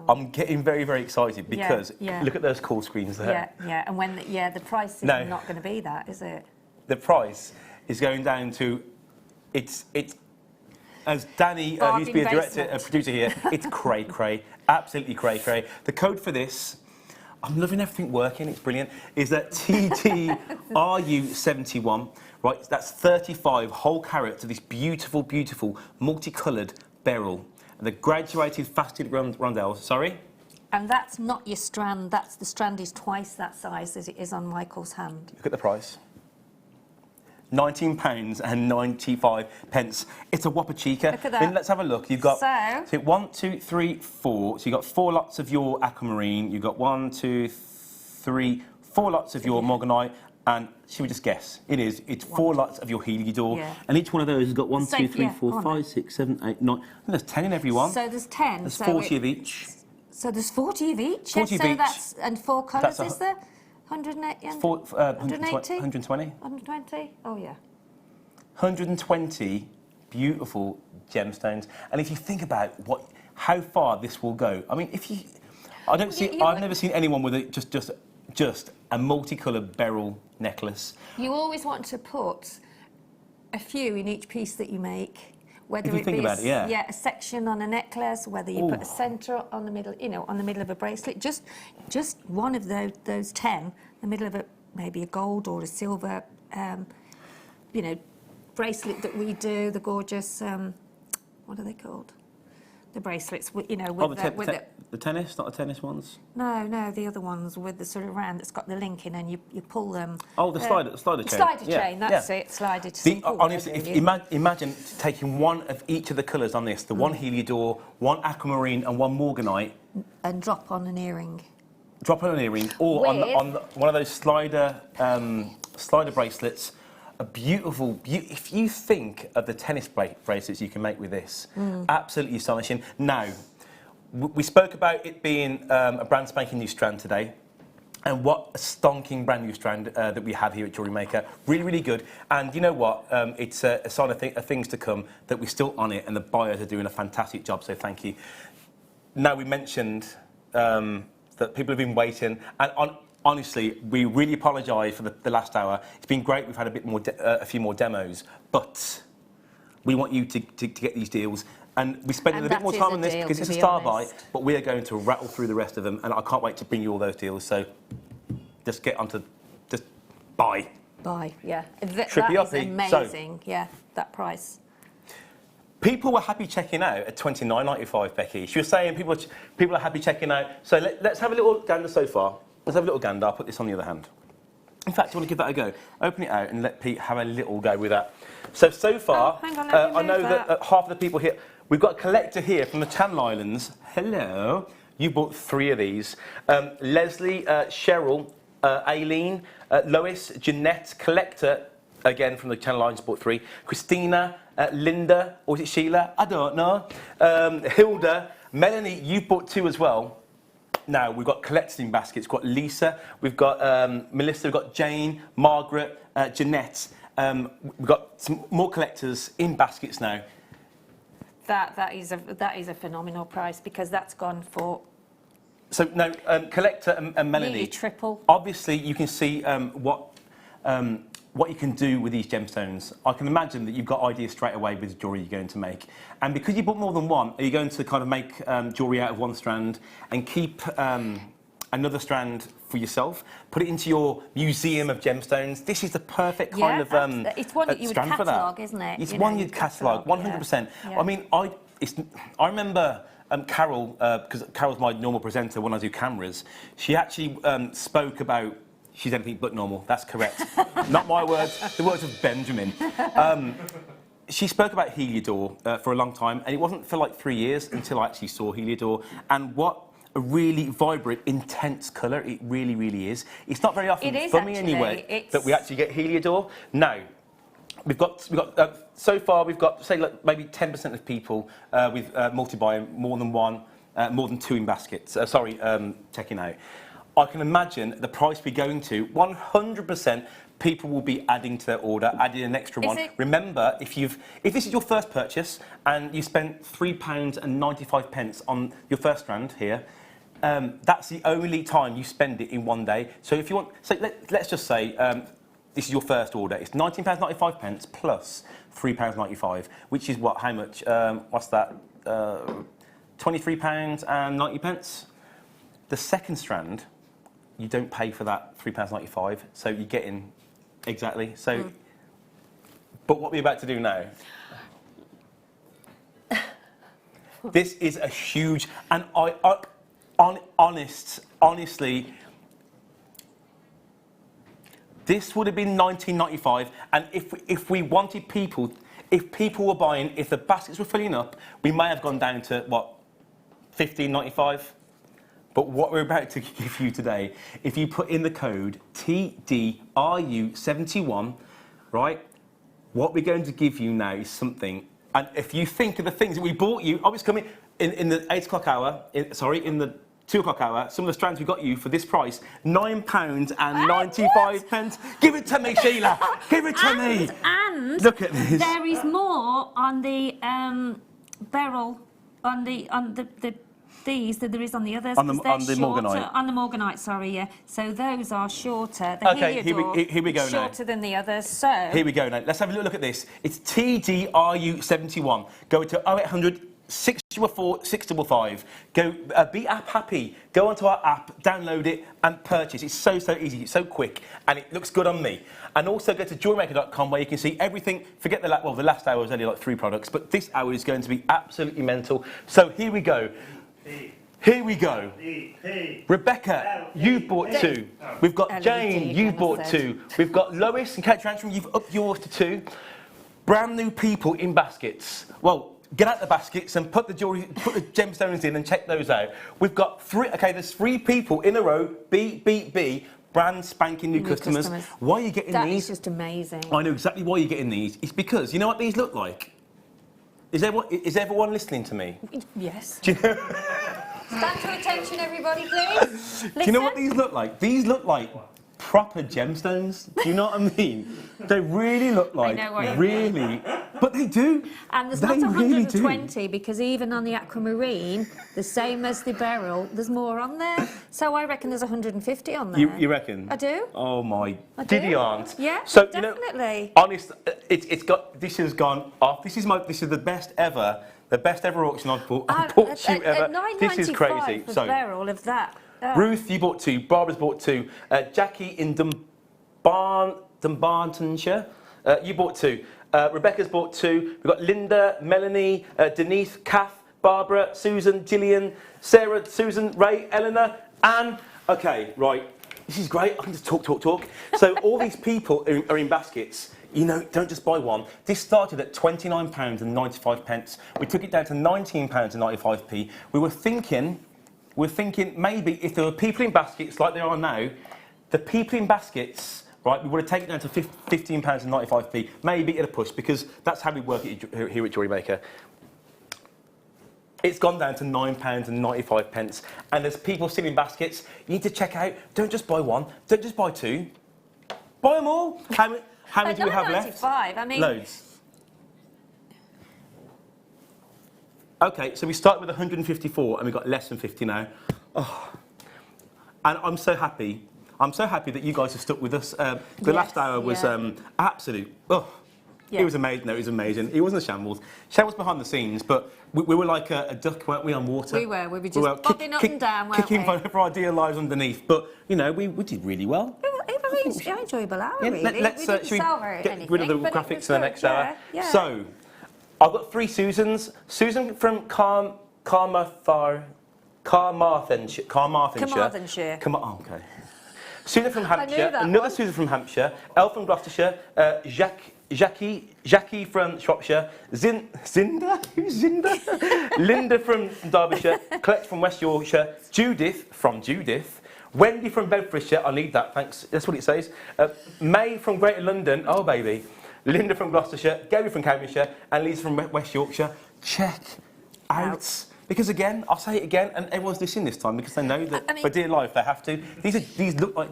I'm getting very, very excited because look at those call screens there. Yeah, and when the price is not going to be that, is it? The price is going down to it's as Danny, who's been a producer here, it's cray, absolutely cray. The code for this, I'm loving everything working, it's brilliant, is that TTRU71, right? That's 35 whole carats of this beautiful, beautiful, multicoloured beryl. And the graduated faceted rondelles, sorry? And that's not your strand, the strand is twice that size as it is on Michael's hand. Look at the price. £19.95. It's a whopper chica. Look at that. Then let's have a look. You've got so 1, 2, 3, 4. So you've got 4 lots of your aquamarine. You've got 1, 2, 3, 4 lots of your morganite. And should we just guess? It's 4 lots of your heliodor. Yeah. And each one of those has got 1, 2, 3, 4, 5, 6, 7, 8, 9. I think there's 10 in every one. So there's 10. There's 40 of each. So there's 40 of each? 40 of each. That's, and 4 colours, is there? 180? 120? 120? Oh, yeah. 120 beautiful gemstones. And if you think about how far this will go, I mean, I've never seen anyone with just a multicoloured beryl necklace. You always want to put a few in each piece that you make. Whether if you it think be about it, yeah. A section on a necklace, whether you put a centre on the middle, on the middle of a bracelet, just one of those 10, the middle of maybe a gold or a silver, bracelet that we do, the gorgeous, what are they called? The bracelets, with the tennis, not the tennis ones? No, the other ones with the sort of round that's got the link in and you pull them. Oh, the slider chain. Slider chain, that's it, slider chain. Honestly, imagine taking one of each of the colours on this, the one heliodor, one aquamarine and one morganite. And drop on an earring. Drop on an earring, or on one of those slider bracelets. A beautiful, if you think of the tennis bracelets you can make with this, absolutely astonishing. Now, we spoke about it being a brand spanking new strand today, and what a stonking brand new strand that we have here at Jewellery Maker. Really, really good. And you know what? It's a sign of things to come that we're still on it, and the buyers are doing a fantastic job, so thank you. Now, we mentioned that people have been waiting, and honestly, we really apologise for the last hour. It's been great. We've had a few more demos, but we want you to get these deals. And we spent a bit more time on this because it's a star buy, but we are going to rattle through the rest of them, and I can't wait to bring you all those deals. So just get onto, just buy. Buy, yeah. That is amazing, that price. People were happy checking out at £29.95, Becky. She was saying people are happy checking out. So let's have a little gander so far. Let's have a little gander. I'll put this on the other hand. In fact, you want to give that a go. Open it out and let Pete have a little go with that. So far, hang on, I know that half of the people here, we've got a collector here from the Channel Islands. Hello. You bought 3 of these. Leslie, Cheryl, Aileen, Lois, Jeanette, collector, again from the Channel Islands, bought 3. Christina, Linda, or is it Sheila? I don't know. Hilda, Melanie, you bought 2 as well. Now, we've got collectors in baskets. We've got Lisa, we've got Melissa, we've got Jane, Margaret, Jeanette. We've got some more collectors in baskets now. That is a phenomenal price because that's gone for... So, no, collector and Melanie... Nearly triple. Obviously, you can see what you can do with these gemstones. I can imagine that you've got ideas straight away with the jewellery you're going to make. And because you bought more than one, are you going to kind of make jewellery out of one strand and keep another strand for yourself, put it into your museum of gemstones? This is the perfect kind of it's one that you would catalogue, isn't it? It's one you'd catalogue, 100%. Yeah. I mean, I remember Carol, because Carol's my normal presenter when I do cameras, she actually spoke about... She's anything but normal, that's correct. Not my words, the words of Benjamin. She spoke about Heliodor for a long time, and it wasn't for like 3 years until I actually saw Heliodor. And what a really vibrant, intense colour. It really, really is. It's not very often It is for me actually. anyway that we actually get Heliodor. Now, we've got so far we've got say like maybe 10% of people with multi-buying more than one, more than two in baskets. Checking out. I can imagine the price we're going to 100%. People will be adding to their order, adding an extra one. Remember, if this is your first purchase and you spent £3.95 on your first strand here, that's the only time you spend it in one day. So if you want, so let's just say this is your first order. It's £19.95 plus £3.95, which is what? How much? What's that? £23.90. The second strand, you don't pay for that £3.95, so you're getting. Exactly. So, but what we're about to do now, this is a huge, and honestly, this would have been £19.95, and if we wanted people, if people were buying, if the baskets were filling up, we may have gone down to what, £15.95. But what we're about to give you today, if you put in the code TDRU71, right, what we're going to give you now is something. And if you think of the things that we bought you, I was coming in the 8 o'clock hour, in the 2 o'clock hour, some of the strands we got you for this price, £9.95. Give it to me, Sheila. Give it to me. And look at this. There is more on the beryl, on the these than there is on the others. On the morganite. On the morganite, sorry, yeah. So those are shorter. The okay, here we go now. Shorter than the others, so... Here we go now. Let's have a look at this. It's TDRU71. Go to 0800 644 655. Go, be app happy. Go onto our app, download it and purchase. It's so easy, it's so quick, and it looks good on me. And also go to JewelleryMaker.com where you can see everything. Forget the last hour was only like 3 products, but this hour is going to be absolutely mental. So here we go. Here we go. Rebecca, you've bought 2. We've got Jane, you've bought 2. We've got Lois and Kate Transform, you've upped yours to 2. Brand new people in baskets. Well, get out the baskets and put the gemstones in and check those out. We've got 3, okay, there's 3 people in a row, B, brand spanking new customers. Why are you getting these? That is just amazing. I know exactly why you're getting these. It's because, you know what these look like? Is everyone listening to me? Yes. Do you know? Stand to attention, everybody, please. Do you know what these look like? These look like proper gemstones. Do you know what I mean? They really look like, but they do. And there's not 120 because even on the aquamarine, the same as the beryl, there's more on there. So I reckon there's 150 on there. You reckon? I do. Oh my giddy aunt. Yeah, so, definitely. You know, honest, this has gone off. This is the best ever. The best ever auction I've bought you ever. This is crazy. For beryl of that. Ruth, you bought 2. Barbara's bought 2. Jackie in Dunbartonshire, you bought 2. Rebecca's bought 2. We've got Linda, Melanie, Denise, Kath, Barbara, Susan, Gillian, Sarah, Susan, Ray, Eleanor, Anne. Okay, right. This is great. I can just talk. So all these people are in baskets. You know, don't just buy one. This started at £29.95. We took it down to £19.95. We were thinking maybe if there were people in baskets like there are now, the people in baskets, right, we would have taken it down to £15.95. Maybe at a push, because that's how we work it here at Jewellery Maker. It's gone down to £9.95. And there's people still in baskets. You need to check out, don't just buy one, don't just buy 2. Buy them all. How many do we have left? I mean... Loads. Okay, so we started with 154 and we got less than 50 now. Oh. And I'm so happy. I'm so happy that you guys have stuck with us. The last hour was absolute. Oh, it was amazing. No, it was amazing. It wasn't a shambles. Shambles behind the scenes, but we were like a duck, weren't we, on water? We were. We were just bobbing up and down, weren't we? Kicking for our dear lives underneath. But, you know, we did really well. It was an enjoyable hour, really. Let's should we get rid of the graphics for the next hour. Yeah. So, I've got 3 Susans. Susan from Carmarthenshire. Okay. Susan from Hampshire, another Susan from Hampshire, Elle from Gloucestershire, Jacques Jackie from Shropshire, Zinda? Who's Zinda? Linda from Derbyshire, Colette from West Yorkshire, Judith from Judith, Wendy from Bedfordshire, I need that, thanks, that's what it says, May from Greater London, oh baby, Linda from Gloucestershire, Gary from Cambridgeshire, and Lisa from West Yorkshire. Check out. Because again, I'll say it again, and everyone's listening this time because they know that for dear life they have to. These look like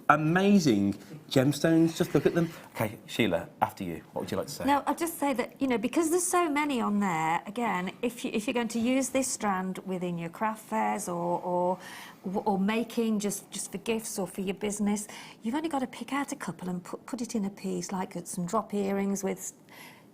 amazing gemstones. Just look at them. Okay, Sheila, after you. What would you like to say? No, I'll just say that, you know, because there's so many on there, again, if you're going to use this strand within your craft fairs or making just for gifts or for your business, you've only got to pick out a couple and put it in a piece, like some drop earrings with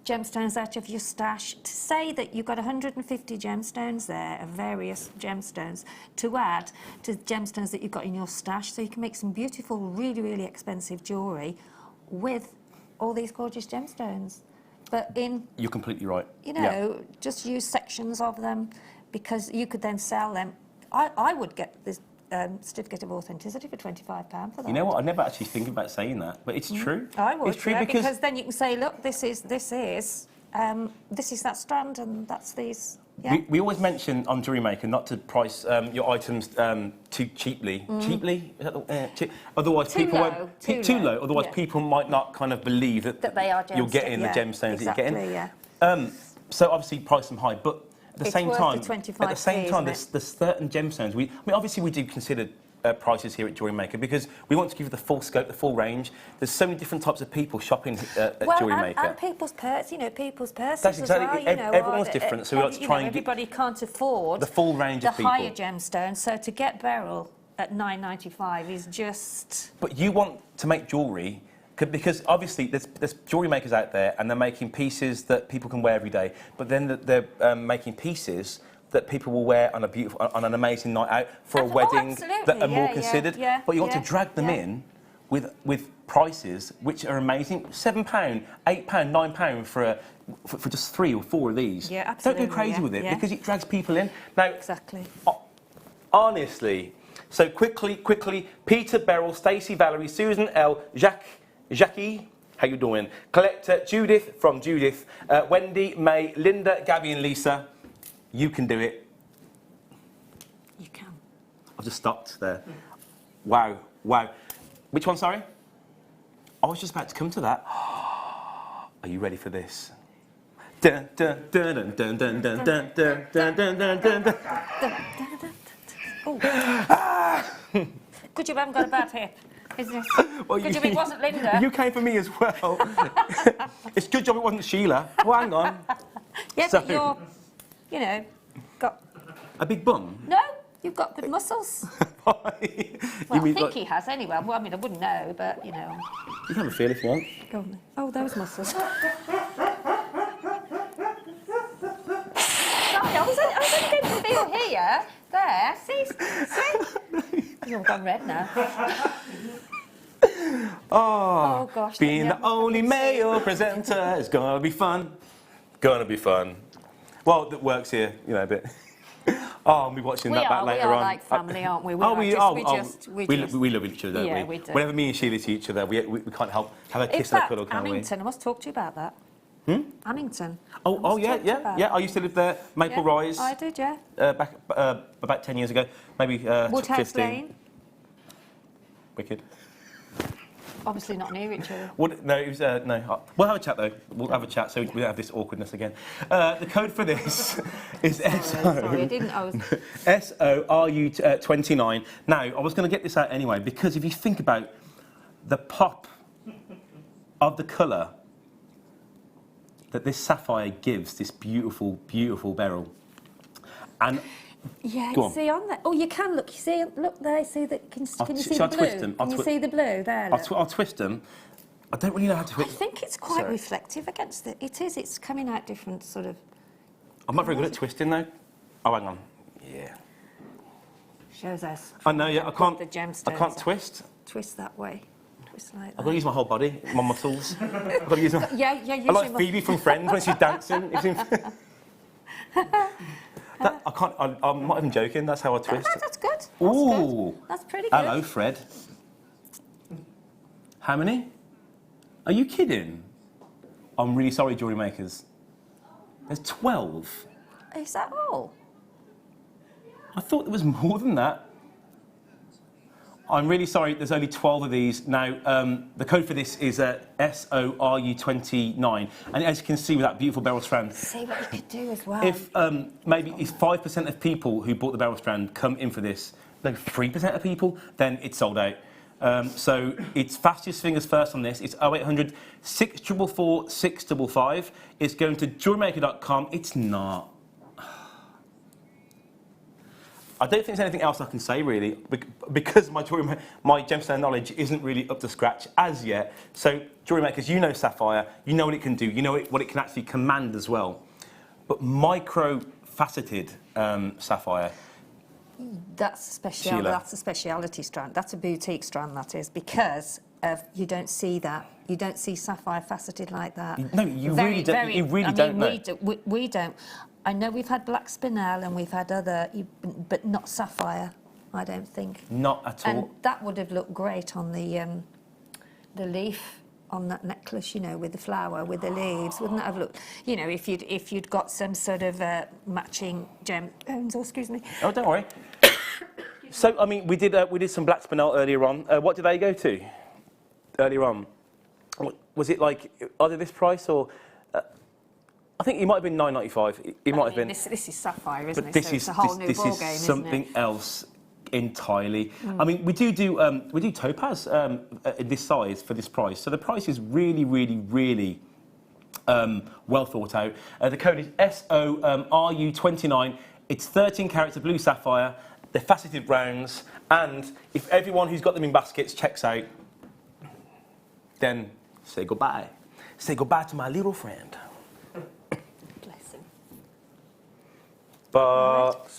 gemstones out of your stash. To say that you've got 150 gemstones there of various gemstones to add to gemstones that you've got in your stash, so you can make some beautiful, really, really expensive jewellery with all these gorgeous gemstones. But you're completely right. You know, just use sections of them, because you could then sell them. I would get this certificate of authenticity for £25 for that. You know what? I never actually think about saying that, but it's true. I would. It's true, yeah, because then you can say, look, this is that strand, and that's these. Yeah. We always mention on Jewellery Maker not to price your items too cheaply. Cheaply? Is that the, otherwise too people low, won't. too low. Otherwise people might not kind of believe that they are you're getting the gemstones exactly, that you're getting. Yeah. So obviously price them high, but at the same time, there's certain gemstones. I mean, obviously we do consider prices here at Jewellery Maker because we want to give you the full scope, the full range. There's so many different types of people shopping at Jewellery Maker. And people's purses, That's exactly, as well, everyone's different, so we like to try and everybody can't afford the full range of people. The higher gemstones, so to get beryl at £9.95 is just... But you want to make jewellery, because obviously there's jewellery makers out there and they're making pieces that people can wear every day, but then they're making pieces that people will wear on an amazing night out for a wedding that are more considered. But you want to drag them in with prices which are amazing. £7, £8, £9 for just 3 or 4 of these. Yeah, absolutely. Don't go crazy with it because it drags people in. Now, exactly. Honestly, so quickly, Peter, Beryl, Stacey, Valerie, Susan, L, Jackie, how you doing? Colette, Judith from Judith, Wendy, May, Linda, Gabby and Lisa. You can do it. You can. I've just stopped there. Wow. Which one, sorry? I was just about to come to that. Are you ready for this? Dun dun dun dun dun dun dun dun dun dun dun dun dun. Good job I haven't got a bad hip. Is this? Well, good job it wasn't Linda. You came for me as well. It's good job it wasn't Sheila. Well, hang on. Yeah, but you're, got... A big bum? No, you've got good muscles. Well, I think he has anyway. Well, I mean, I wouldn't know, but, You can have a feel if you want. Go on then. Oh, those muscles. Sorry, I was only going to feel here. There, see? You've gone red now. Oh gosh. Being the only male presenter is gonna be fun. Gonna be fun. Well, that works here, a bit. I'll be watching that back later on. We are like family, aren't we? We love each other, don't we? Yeah, we do. Whenever me and Sheila see each other, we can't help have a kiss and a cuddle, can we? Annington, I must talk to you about that. Annington. Yeah. I used to live there, Maple Rise. I did, yeah. Back about 10 years ago, maybe Woodhouse 15. Lane. Wicked. Obviously not near each other. No, it was no. We'll have a chat though. We'll have a chat so we don't have this awkwardness again. The code for this is Sorry, I didn't. SORU29. Now, I was going to get this out anyway because if you think about the pop of the colour that this sapphire gives this beautiful, beautiful beryl, and yeah, you see on that. Oh, you can look. You see, look there. See that? Can you see the blue? Twist them? Can you see the blue there? I'll twist them. I don't really know how to twist. I think it's quite reflective against it. It is. It's coming out different sort of. I'm not very good at twisting though. Oh, hang on. Yeah. Shows us. I know. Yeah, I can't. The gemstones. I can't twist. Twist that way. Twist like that. I've got to use my whole body, my muscles. I've got to use my. Yeah. I like Phoebe from Friends when she's dancing. I can't. I'm not even joking. That's how I twist. That's good. Ooh. That's pretty good. Hello, Fred. How many? Are you kidding? I'm really sorry, jewellery makers. There's 12. Is that all? I thought there was more than that. I'm really sorry, there's only 12 of these. Now, the code for this is SORU29. And as you can see with that beautiful beryl strand. See what you could do as well. If maybe if 5% of people who bought the beryl strand come in for this, no, 3% of people, then it's sold out. So it's fastest fingers first on this. It's 0800 644 655. It's going to JewelleryMaker.com. It's not. I don't think there's anything else I can say really, because my gemstone knowledge isn't really up to scratch as yet. So jewellery makers, you know sapphire, you know what it can do, you know what it can actually command as well. But micro-faceted sapphire. That's a speciality strand. That's a boutique strand, that is, because you don't see that. You don't see sapphire faceted like that. No, you really don't. You really don't know. We don't. I know we've had black spinel and we've had other, but not sapphire, I don't think. Not at all. And that would have looked great on the leaf on that necklace, you know, with the flower, with the leaves. Wouldn't that have looked, you know, if you'd got some sort of matching gemstones, or excuse me. Oh, don't worry. So, I mean, we did some black spinel earlier on. What did they go to earlier on? Was it like either this price or? I think it might have been $9.95. It might have been. This is sapphire, isn't but it? This so is it's a whole new this ball is game, something isn't it? else entirely. I mean, we do topaz in this size for this price. So the price is really, really, really well thought out. The code is SORU29. It's 13 carats of blue sapphire. They're faceted browns, and if everyone who's got them in baskets checks out, then say goodbye. Say goodbye to my little friend. Bless him. But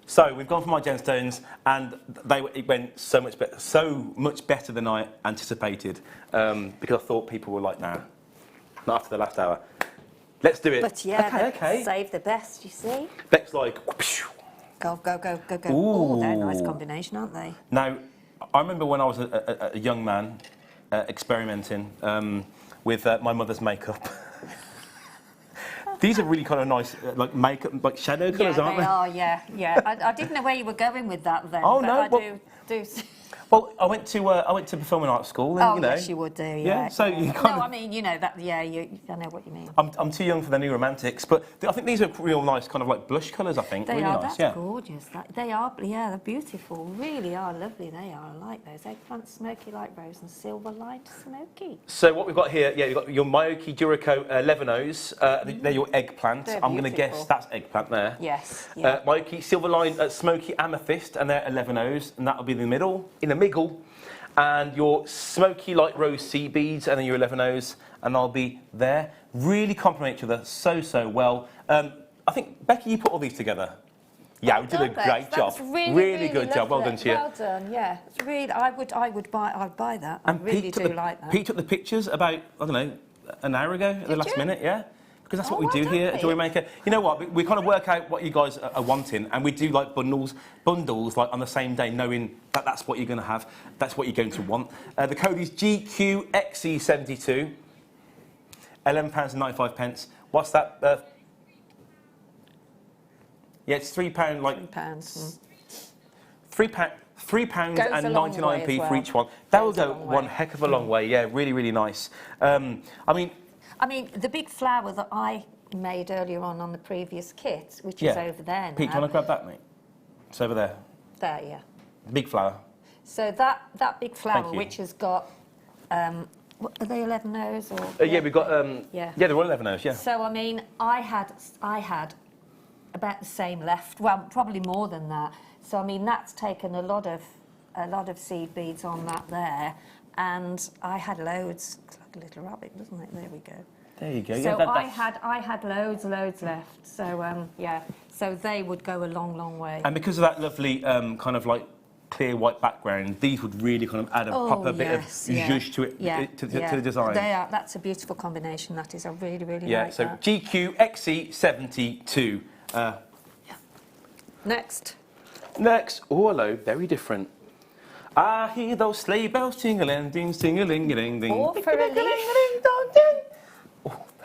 so we've gone for my gemstones, and it went so much better than I anticipated, because I thought people were like, nah, not after the last hour. Let's do it. But yeah, okay. Save the best, you see. Beck's like, go. Ooh. Oh, they're a nice combination, aren't they? Now, I remember when I was a young man experimenting with my mother's makeup. These are really kind of nice, like makeup, like shadow colours, aren't they? Yeah, they are. I didn't know where you were going with that then. Oh, but no, I well, do. Well, I went to performing arts school, and Oh, you know. yes, you would do. Yeah. So you kind of. No, I mean, you know that. Yeah, I know what you mean. I'm too young for the new romantics, but I think these are real nice, kind of like blush colours. I think They really are. nice. That's gorgeous. They are. Yeah, they're beautiful. Really are lovely. They are. I like those. Eggplant smoky light rose and silver light smoky. So what we've got here, yeah, you've got your Myoki Duraco Levanos. They're your eggplant. They're I'm going to guess that's eggplant there. Yes. Yeah. Myoki Silver Line Smoky Amethyst, and they're Levanos, and that'll be in the middle, and your smoky light rose sea beads, and then your 11Os, and I'll be there. Really complement each other so well. I think, Becky, you put all these together. Yeah, we did a great job. Really good job. Well done to you. Well done. Yeah, it's really. I'd buy that. I really do like that. Pete took the pictures about, I don't know, an hour ago at the last minute. Yeah. Because that's what we do here at Jewellery Maker. You know what? We kind of work out what you guys are wanting, and we do like bundles like on the same day, knowing that that's what you're going to have, that's what you're going to want. The code is GQXE72, £11.95. What's that? Yeah, it's £3, like £3. £3.99 for each one. That will go one heck of a long way. Yeah, really nice. I mean, the big flower that I made earlier on the previous kit, which is over there now. Pete, do you want to grab that, mate? It's over there. There, yeah. Big flower. So that big flower, which has got, what, are they 11Os or? Yeah, we've got, they're all 11Os, yeah. So, I mean, I had about the same left, well, probably more than that. So, I mean, that's taken a lot of seed beads on that there, and I had loads. Looks like a little rabbit, doesn't it? There we go. There you go. So yeah, I had loads left. So yeah, so they would go a long way. And because of that lovely kind of like clear white background, these would really kind of add a proper bit of zhuzh to it, to the design. They are. That's a beautiful combination. That is. I really like that. Yeah. So GQXE72. Next. Oh, hello. Very different. I hear those sleigh bells ting-a-ling, ding, ting-a-ling-a-ling, ding. All for a leaf.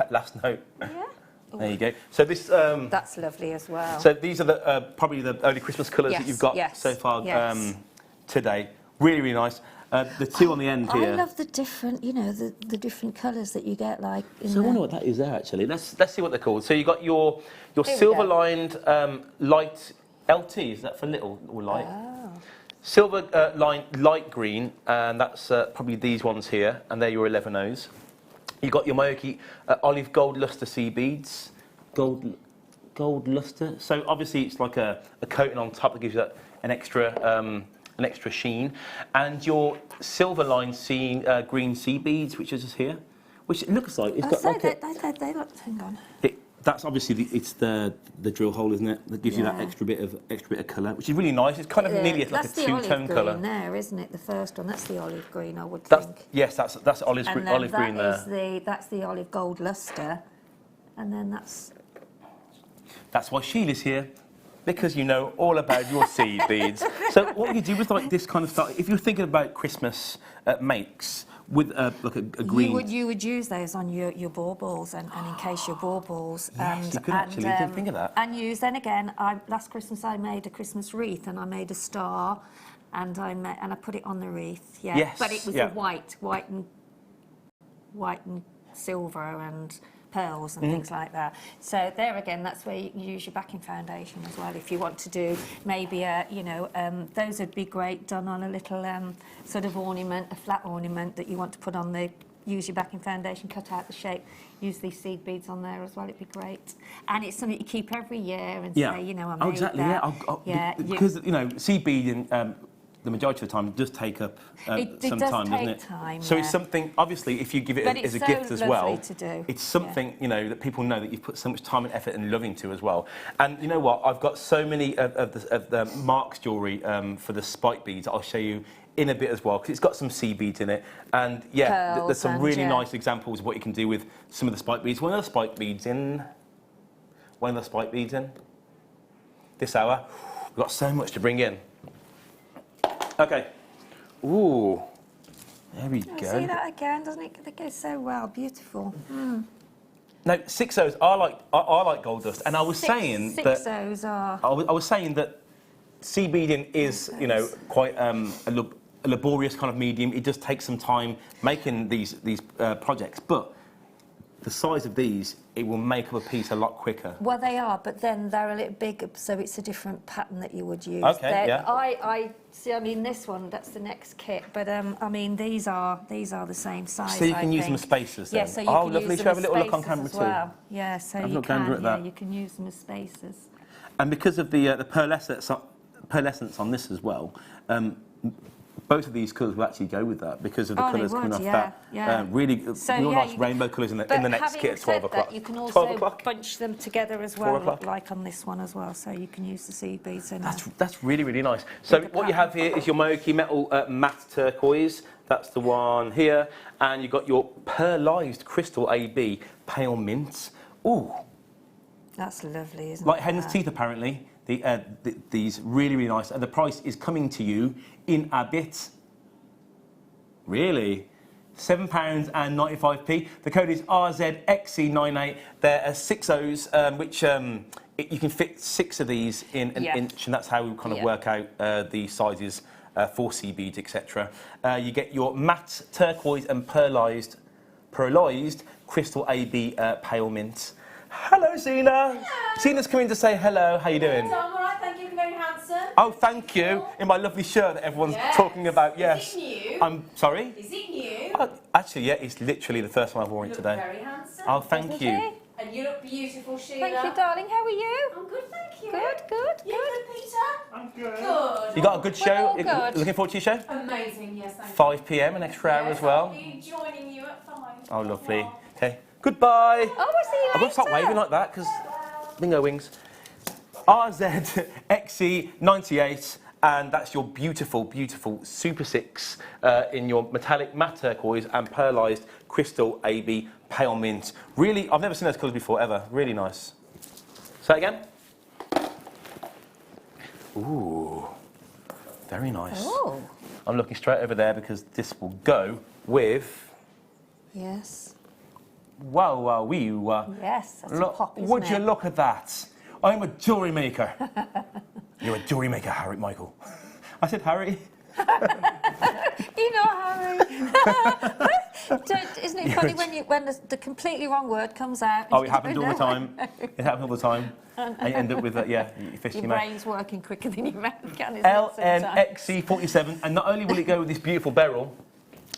that last note. Yeah. There you go. So this. That's lovely as well. So these are the probably the only Christmas colours that you've got so far today. Really, really nice. The two on the end here. I love the different, you know, the different colours that you get, like. So I wonder what that is there actually. Let's see what they're called. So you got your silver lined light LT. Is that for little or light? Oh. Silver lined light green, and that's probably these ones here, and they're your 11Os. You got your Maoki olive gold luster sea beads. Gold luster. So obviously it's like a coating on top that gives you that an extra sheen, and your silver line green sea beads, which is just here, which it looks like it's got like they look. Hang on. That's obviously it's the drill hole, isn't it? That gives you that extra bit of colour, which is really nice. It's kind of nearly like a two-tone colour. That's the olive green there, isn't it? The first one. That's the olive green, I would think. Yes, that's olive green there. That's the olive gold luster, and then that's. That's why Sheila's here, because you know all about your seed beads. So what you do with like this kind of stuff, if you're thinking about Christmas makes with like a green... You would use those on your baubles and encase your baubles. Yes, you could actually, didn't think of that. And then again, last Christmas I made a Christmas wreath and I made a star and I put it on the wreath, Yes, but it was a white and silver and pearls and things like that. So there again, that's where you use your backing foundation as well. If you want to do maybe those would be great done on a little sort of ornament, a flat ornament that you want to put on the. Use your backing foundation, cut out the shape. Use these seed beads on there as well. It'd be great, and it's something you keep every year and say, you know, I made that. Because you know, seed beading. The majority of the time it does take up some time, doesn't it? So it's something, obviously, if you give it as a gift as well, it's something, you know, that people know that you've put so much time and effort and love into as well. And you know what? I've got so many of the Mark's jewellery for the spike beads I'll show you in a bit as well, because it's got some seed beads in it. And there's some really nice examples of what you can do with some of the spike beads. One of the spike beads in this hour. We've got so much to bring in. Okay. Ooh. There we go. See that again? Doesn't it? They go so well. Beautiful. Mm. No, 6Os. I like gold dust, and I was saying that 6Os are. I was saying that seed beading is, you know, quite a laborious kind of medium. It does take some time making these projects, but the size of these, it will make up a piece a lot quicker. Well, they are, but then they're a little bigger, so it's a different pattern that you would use. Okay, yeah. I see. I mean, this one, that's the next kit, but I mean, these are the same size. So you can use them as spacers then. Yeah, so you can lovely. use Should them have a little look on camera as too. well. Yeah, so you can. Yeah, you can use them as spacers. And because of the pearlescence on this as well. Both of these colours will actually go with that because of the colours coming off that. Really nice rainbow colours in the next kit at 12 o'clock. You can also bunch them together as well, like on this one as well, so you can use the seed beads in That's really, really nice. So what you have here is your Maoki metal matte turquoise. That's the one here. And you've got your pearlised crystal AB pale mint. Ooh. That's lovely, isn't it? Like hen's teeth, apparently. These really, really nice. And the price is coming to you in a bit. Really? £7.95p. The code is RZXC98. There are 6Os, which you can fit 6 of these in an inch, and that's how we kind of work out the sizes for sea beads, etc. You get your matte turquoise and pearlised crystal AB pale mint. Hello, Zena. Hello. Zena's coming to say hello. How you doing? I'm all right, thank you. You're very handsome. Oh, thank you. In my lovely shirt that everyone's talking about. Yes. Is it new? I'm sorry? Is it new? Actually, yeah, it's literally the first one I've worn today. You look very handsome. Oh, thank you. And you look beautiful, Sheila. Thank you, darling. How are you? I'm good, thank you. Good. You good, Peter? I'm good. Good. You got a good show? We're all good. Looking forward to your show? Amazing, yes, thank you. 5 p.m, an extra hour as well. I'll be joining you at 5. Oh, lovely. Okay. Goodbye. Oh, we'll see you later. I've got to stop waving like that because bingo wings. RZXC98, and that's your beautiful, beautiful Super 6 in your metallic matte turquoise and pearlised crystal AB pale mint. Really, I've never seen those colours before, ever. Really nice. Say it again. Ooh, very nice. Oh. I'm looking straight over there because this will go with... Yes. Wow, wow, wee, Yes, that's look, a pop, isn't would it? you look at that? I'm a jewellery maker. You're a jewellery maker, Harry, Michael. I said Harry. You know, Harry. Isn't it funny when the completely wrong word comes out? Oh, it happens all the time. It happens all the time. And you end up with, yeah, you fish your your mouth. brain's working quicker than your mouth can, isn't it, sometimes? LNXC47. And not only will it go with this beautiful beryl,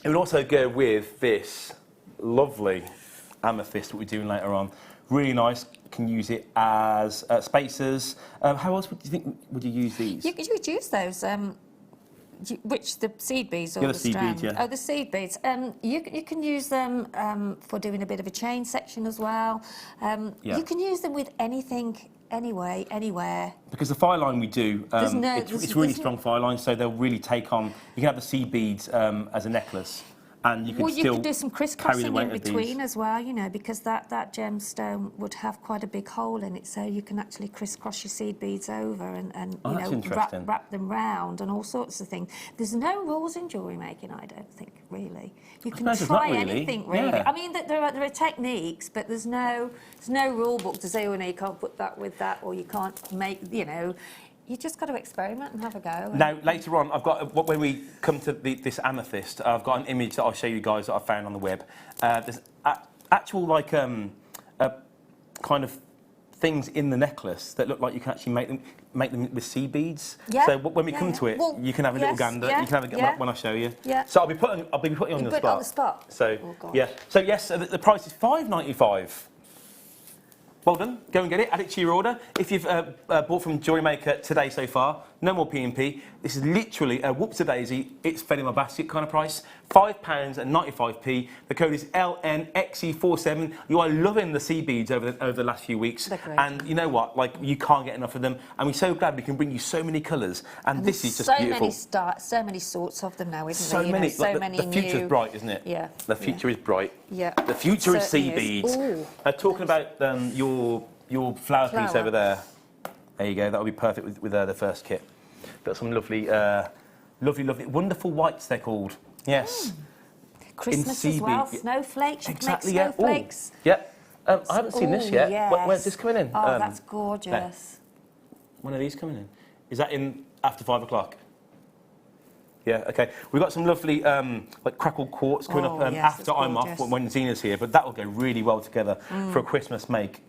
it will also go with this lovely amethyst that we're doing later on. Really nice. Can use it as spacers. How else would you think would you use these? You could use those. Which, the seed beads or Yeah, the the seed strand? beads, yeah. Oh, the seed beads. You can use them for doing a bit of a chain section as well. Yeah. You can use them with anything, anyway, anywhere. Because the fire line we do, it's really strong fire line, so they'll really take on. You can have the seed beads as a necklace, and you can Well, you still could do some carry the crisscrossing weight in of these. between as well, you know, because that gemstone would have quite a big hole in it, so you can actually crisscross your seed beads over and Oh, you that's know, interesting. wrap them round and all sorts of things. There's no rules in jewellery making, I don't think, really. You can suppose there's not try really. anything, really. Yeah. I mean, there are techniques, but there's no rule book to say, oh, no, you can't put that with that, or you can't make, you know. You just got to experiment and have a go. Now, later on, I've got, when we come to this amethyst, I've got an image that I'll show you guys that I found on the web. There's actual, like, kind of things in the necklace that look like you can actually make them with seed beads. Yeah. So when we come to it, well, you can have a little gander. Yeah, you can have a when I show you. Yeah. So I'll be putting you on the spot. On the spot. So oh, gosh. yeah. So yes, the price is £5.95. Well done. Go and get it. Add it to your order. If you've bought from Jewellery Maker today so far, no more P&P. This is literally a whoops-a-daisy. It's fed in my basket kind of price. £5.95. The code is LNXE47. You are loving the sea beads over the last few weeks. They're great. And you know what? Like, you can't get enough of them. And we're so glad we can bring you so many colours. And this is just beautiful. So many sorts of them now, isn't So there? You many. know, so Like, many the future's new. bright, isn't it? Yeah. The future is bright. Yeah. The future is sea Certainly beads. Ooh. Talking about your flower piece over there. There you go. That'll be perfect with the first kit. Got some lovely, wonderful whites. They're called. Yes. Christmas as well. Snowflakes. You Exactly. can Yeah. make snowflakes. Yeah. I haven't seen this yet. Yes. Where's this coming in? Oh, that's gorgeous. When are these coming in? Is that in after 5 o'clock? Yeah, okay. We've got some lovely like crackled quartz coming up yes, after I'm off when Zena's here, but that will go really well together for a Christmas make.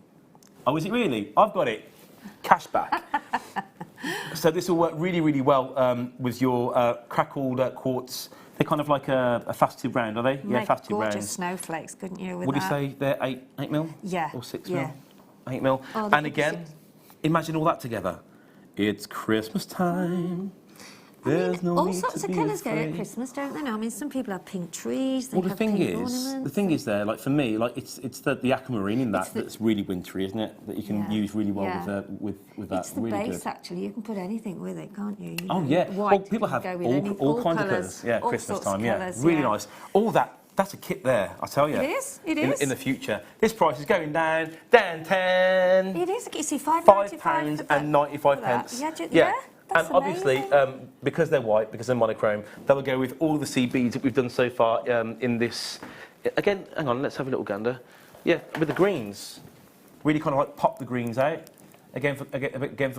Oh, is it really? I've got it. Cash back. So this will work really, really well with your crackled quartz. They're kind of like a faceted round, are they? Make faceted gorgeous rounds. snowflakes, couldn't you? With Would you that? say they're 8 mil? Yeah. Or 6 yeah. mil? 8 mil. Oh, they And could be again, 6. imagine all that together. It's Christmas time. There's no all need sorts to of be colours go at afraid. Christmas, don't they? Now, I mean, some people have pink trees. They Well, the have thing pink is, ornaments. there, like for me, like it's the aquamarine in that that's really wintry, isn't it? That you can use really well with that. It's the really base, good. actually. You can put anything with it, can't you? Oh know, yeah. white, Well, people you have can go with all kinds of colours, colours. Yeah, all Christmas sorts of time. Yeah, colours, really yeah. nice. All that. That's a kit there, I tell you. It is. It in, is. in the future, this price is going down 10. It is. You see, £5.95. Yeah. That's and obviously, amazing. because they're white, because they're monochrome, they'll go with all the seed beads that we've done so far in this. Again, hang on, let's have a little gander. Yeah, with the greens. Really kind of like pop the greens out. Again for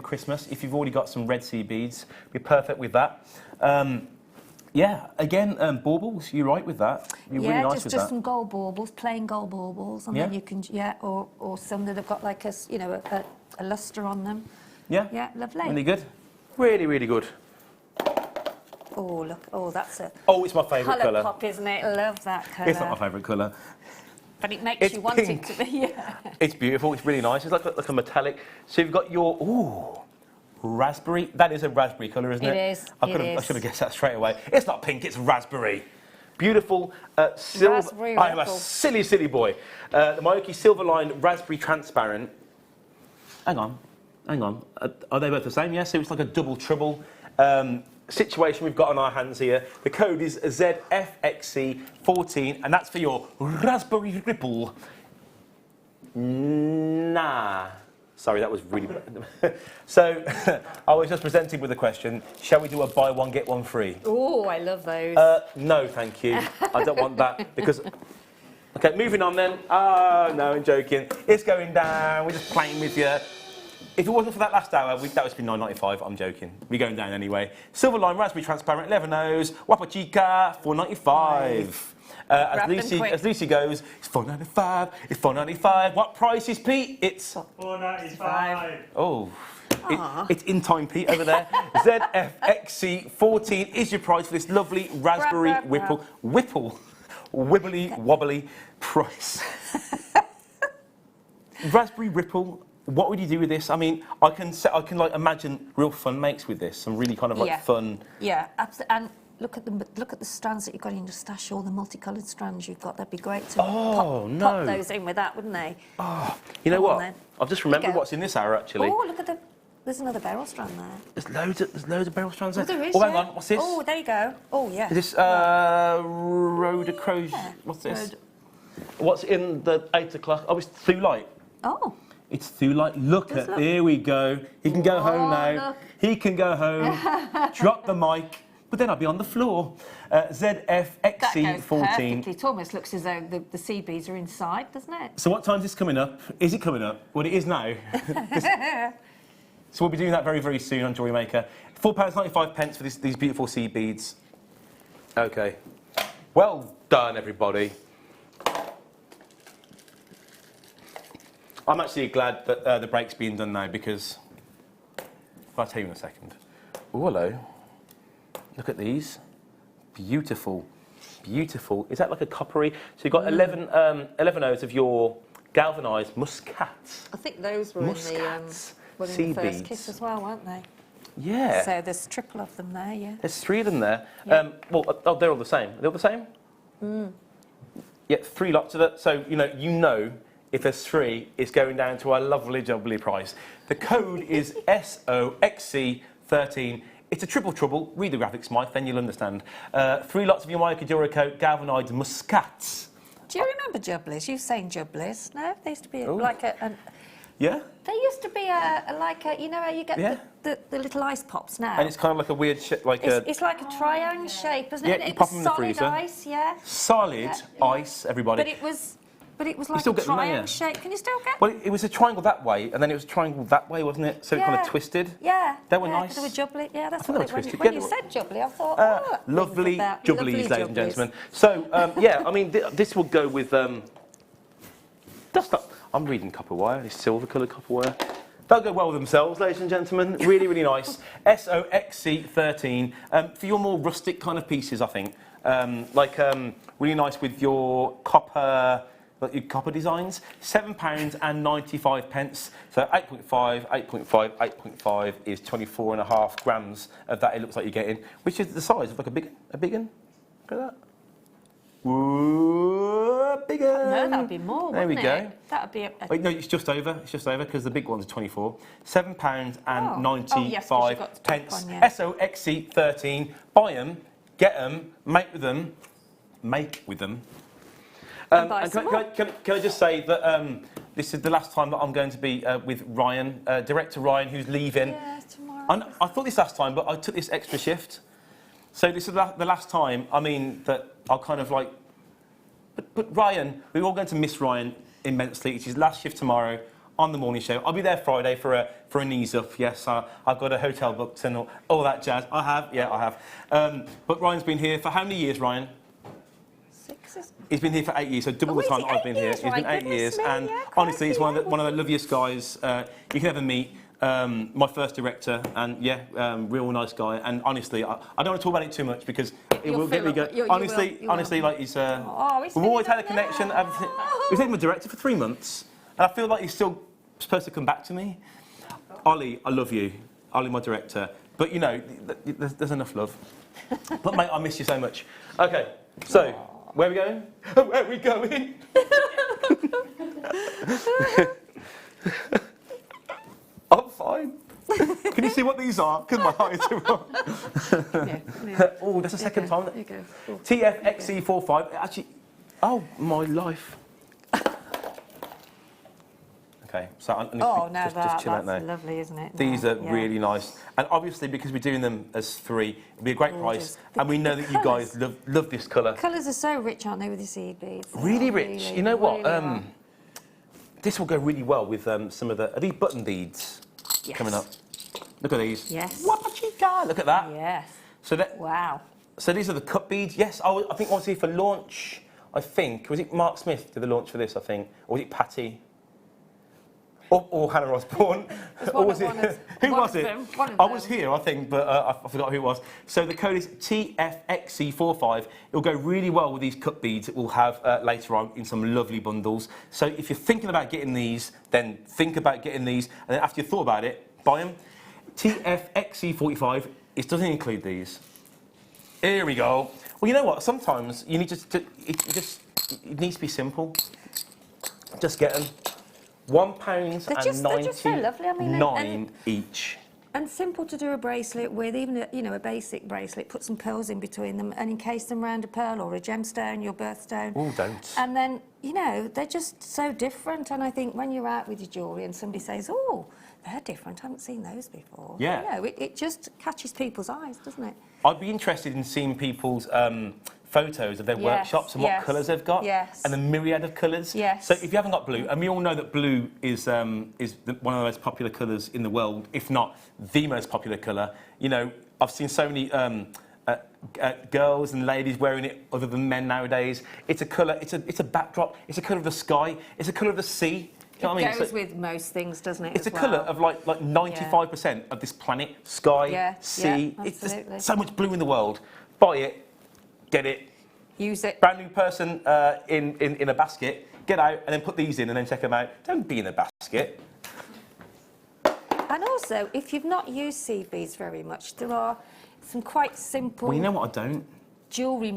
Christmas. If you've already got some red seed beads, be perfect with that. Yeah, again, baubles, you're right with that. You're really nice with just that. some gold baubles, plain gold baubles, and then you can, or some that have got like a lustre on them. Yeah? Yeah, lovely. Really good. Really, really good. Oh, look. Oh, that's a it's my favourite colour colour. pop, isn't it? Love that colour. It's not my favourite colour. But it makes It's you want pink. it to be, yeah. It's beautiful. It's really nice. It's like a metallic. So you've got your raspberry. That is a raspberry colour, isn't it? It is. I should have guessed that straight away. It's not pink. It's raspberry. Beautiful silver. Raspberry I am a ripple. silly, silly boy. The Maoki Silver Line Raspberry Transparent. Hang on. Are they both the same? Yeah. So it's like a double trouble situation we've got on our hands here. The code is ZFXC14, and that's for your raspberry ripple. Nah. Sorry, that was really bad. So, I was just presented with a question. Shall we do a buy one, get one free? Oh, I love those. No, thank you. I don't want that because Okay, moving on then. Oh, no, I'm joking. It's going down. We're just playing with you. If it wasn't for that last hour, that would have been $9.95. I'm joking. We're going down anyway. Silver line, raspberry transparent, 11 O's, Wapa Chica, $4.95. As Lucy goes, it's $4.95. It's $4.95. What price is Pete? It's $4.95. Oh. It's in time, Pete, over there. ZFXC14 is your price for this lovely raspberry wibbly wobbly price. Raspberry Ripple. What would you do with this? I mean, I can like imagine real fun makes with this. Some really kind of like fun. Yeah, absolutely. And look at the strands that you've got in your stash. All the multicoloured strands you've got. That'd be great to pop those in with that, wouldn't they? Oh, you know what? I've just remembered what's in this hour actually. Oh, look at there's another beryl strand there. There's loads of beryl strands there. Oh, there is, hang on, what's this? Oh, there you go. Oh, yeah. Is this rhodochrosite? Yeah. What's this? What's in the 8 o'clock? Oh, it's Thulite. Oh. It's Thulite. Look, here we go. He can go home now. Look. He can go home. Drop the mic. But then I'll be on the floor. ZFXC14. It almost looks as though the sea beads are inside, doesn't it? So what time is this coming up? Is it coming up? Well, it is now. So we'll be doing that very, very soon on Jewellery Maker. £4.95 for these beautiful sea beads. Okay. Well done, everybody. I'm actually glad that the break's being done now because... I'll tell you in a second. Oh, hello. Look at these. Beautiful. Beautiful. Is that like a coppery? So you've got 11 O's of your galvanised muscats. I think those were in the first kiss as well, weren't they? Yeah. So there's triple of them there, yeah. There's 3 of them there. Yeah. Well, they're all the same. They're all the same? Yeah, 3 lots of it. So, you know, if there's 3, it's going down to a lovely, jubbly price. The code is SOXC13. It's a triple trouble. Read the graphics, Mike, then you'll understand. 3 lots of your Mica Jewellery Coat galvanised muscats. Do you remember jubblies? You were saying jubblies. No, they used to be like a... Yeah? They used to be like a, you know how you get the little ice pops now? And it's kind of like a weird shape, like it's like a triangle shape, isn't it? Yeah, you pop them in the freezer. Solid ice, yeah. Solid ice, everybody. But it was like a triangle shape. Can you still get? Well, it was a triangle that way, and then it was a triangle that way, wasn't it? So it kind of twisted. Yeah. They were nice. They were jubbly. Yeah, that's what what they were twisted. When you said jubbly, I thought, lovely jubblies, ladies and gentlemen. So, yeah, I mean, this will go with... I'm reading copper wire, this silver-coloured copper wire. They'll go well with themselves, ladies and gentlemen. Really, really nice. SOXC13. For your more rustic kind of pieces, I think. Really nice with your copper... Like your copper designs, £7.95. So 8.5, 8.5, 8.5 is 24.5 grams of that. It looks like you're getting, which is the size of like a big one. Look at that. Whoa, big one. No, that'd be more. There we go. That'd be. Wait, no, it's just over. It's just over because the big one's 24. £7.95. SOXC13. Buy them, get them, make with them. And can I just say that this is the last time that I'm going to be with Ryan, director Ryan, who's leaving. Yeah, tomorrow. I thought this last time, but I took this extra shift. So this is the last time, I mean, that I'll kind of like... But Ryan, we're all going to miss Ryan immensely. It's his last shift tomorrow on the morning show. I'll be there Friday for a knees up. Yes, I've got a hotel booked and all that jazz. I have. But Ryan's been here for how many years, Ryan? 6. He's been here for 8 years, so double the time I've been here. He's been 8 years, and honestly, he's one of the loveliest guys you can ever meet. My first director, and real nice guy. And honestly, I don't want to talk about it too much because it will get me going. Honestly, like he's. We've always had a connection. We've had him a director for 3 months, and I feel like he's still supposed to come back to me. Ollie, I love you. Ollie, my director. But you know, there's enough love. But mate, I miss you so much. Okay, so. Where are we going? Where are we going? I'm fine. Can you see what these are? Because my eyes are wrong. Oh, that's the second time. There you go. TFXC45. Actually, oh, my life. Okay. So Oh, no, just chill out that's now. lovely, isn't it? These No, are really nice. And obviously, because we're doing them as 3, it'll be a great Gorgeous. price. And we know that you guys love this colour. Colours are so rich, aren't they, with the seed beads? They Really are, rich. really, You know what? really are. This will go really well with some of the... Are these button beads coming up? Look at these. Yes. What you got? Look at that. Yes. So that. Wow. So these are the cut beads. Yes, I think obviously for launch, I think, was it Mark Smith did the launch for this, I think? Or was it Patty? Or Hannah Osborne? Or was it? Who was it? I was here, I think, but I forgot who it was. So the code is TFXC45. It will go really well with these cut beads that we'll have later on in some lovely bundles. So if you're thinking about getting these, then think about getting these. And then after you've thought about it, buy them. TFXC45, it doesn't include these. Here we go. Well, you know what? Sometimes you need it needs to be simple. Just get them. £1.99 they're just so lovely. I mean, each. And simple to do a bracelet with, even a basic bracelet. Put some pearls in between them and encase them around a pearl or a gemstone, your birthstone. Oh, don't. And then they're just so different. And I think when you're out with your jewellery and somebody says, "Oh, they're different. I haven't seen those before." Yeah. It just catches people's eyes, doesn't it? I'd be interested in seeing people's photos of their workshops and what colours they've got, and the myriad of colours. Yes. So if you haven't got blue, and we all know that blue is one of the most popular colours in the world, if not the most popular colour. You know, I've seen so many girls and ladies wearing it, other than men nowadays. It's a colour. It's a backdrop. It's a colour of the sky. It's a colour of the sea. You know what I mean? It goes with most things, doesn't it? It's a colour of like 95% of this planet, sky, sea. Absolutely. There's so much blue in the world. Buy it, get it. Use it. Brand new person in a basket. Get out and then put these in and then check them out. Don't be in a basket. And also, if you've not used seed beads very much, there are some quite simple. Well, you know what I don't. Jewellery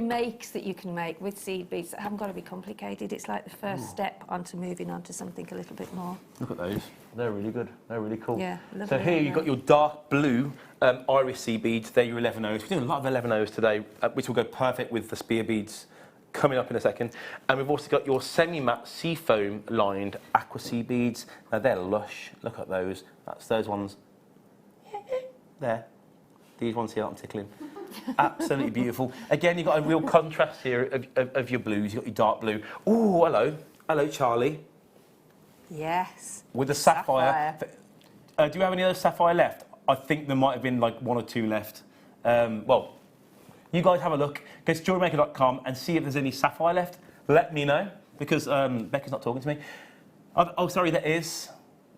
makes that you can make with seed beads that haven't got to be complicated. It's like the first step onto moving on to something a little bit more. Look at those. They're really good. They're really cool. Yeah, lovely. So here you've got your dark blue iris seed beads. They're your 11Os. We're doing a lot of 11Os today, which will go perfect with the spear beads coming up in a second. And we've also got your semi-matte seafoam lined aqua seed beads. Now they're lush. Look at those. That's those ones. There. These ones here that I'm tickling. Absolutely beautiful. Again, you've got a real contrast here of your blues. You've got your dark blue. Oh, hello. Hello, Charlie. Yes. With the sapphire. Do you have any other sapphire left? I think there might have been like 1 or 2 left. Well, you guys have a look. Go to JewelleryMaker.com and see if there's any sapphire left. Let me know, because Becca's not talking to me. Oh, sorry, there is.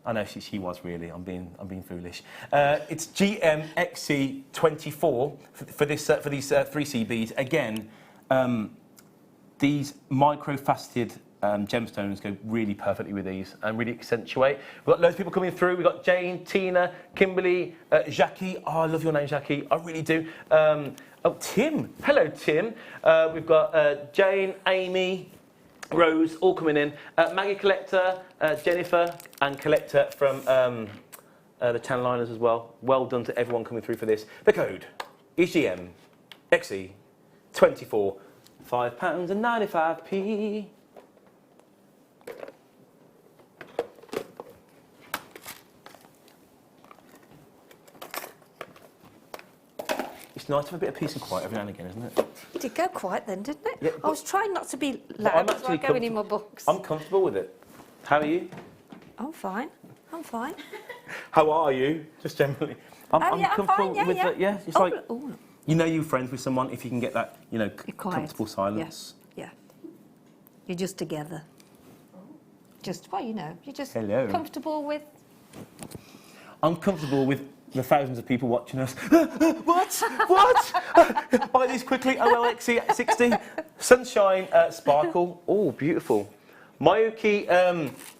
I know she was really. I'm being foolish. It's GMXC24 for these 3C beads. Again, these micro-faceted gemstones go really perfectly with these and really accentuate. We've got loads of people coming through. We've got Jane, Tina, Kimberly, Jackie. Oh, I love your name, Jackie. I really do. Oh, Tim. Hello, Tim. We've got Jane, Amy, Rose, all coming in. Maggie Collector, Jennifer, and Collector from the Channel Liners as well. Well done to everyone coming through for this. The code is GMXE24, £5.95p. It's nice to have a bit of peace and quiet every now and again, isn't it? It did go quiet then, didn't it? Yeah, I was trying not to be I'm loud as actually I'm going in my books. I'm comfortable with it. How are you? I'm fine. I'm fine. How are you? Just generally. I'm comfortable fine, with it. Yeah, it's like oh. you know you're friends with someone if you can get that, comfortable silence. Yeah. You're just together. Just you're just Hello. comfortable with. I'm comfortable with the thousands of people watching us. What? Buy these quickly. OLXC60. Sunshine Sparkle. Oh, beautiful. Mayuki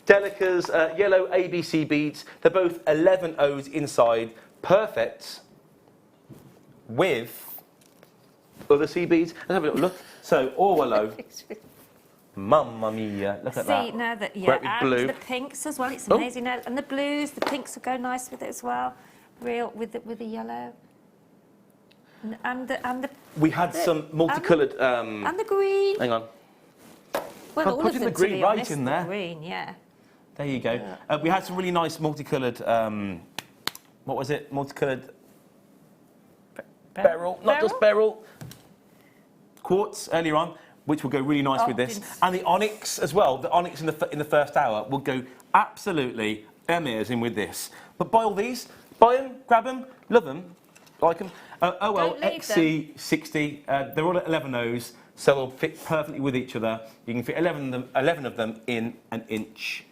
Delica's yellow ABC beads. They're both 11 O's inside. Perfect with other sea beads. Let's have a little look. So, hello. Mamma mia, look at that. See, now that, Great with and blue. the pinks as well, it's amazing. Now, and the blues, the pinks will go nice with it as well. Real, with the yellow. And the we had some multicoloured... and the green. Hang on. Well, I'm all putting of the them, to green be right honest, in the there. green, yeah. There you go. We had some really nice multicoloured, what was it? Multicoloured beryl, not just beryl, quartz earlier on, which will go really nice with this. And the onyx as well. The onyx in the first hour will go absolutely amazing with this. But buy all these, buy them, grab them, love them, like them. OL XC60, they're all at 11 O's, so they'll fit perfectly with each other. You can fit 11 of them in an inch.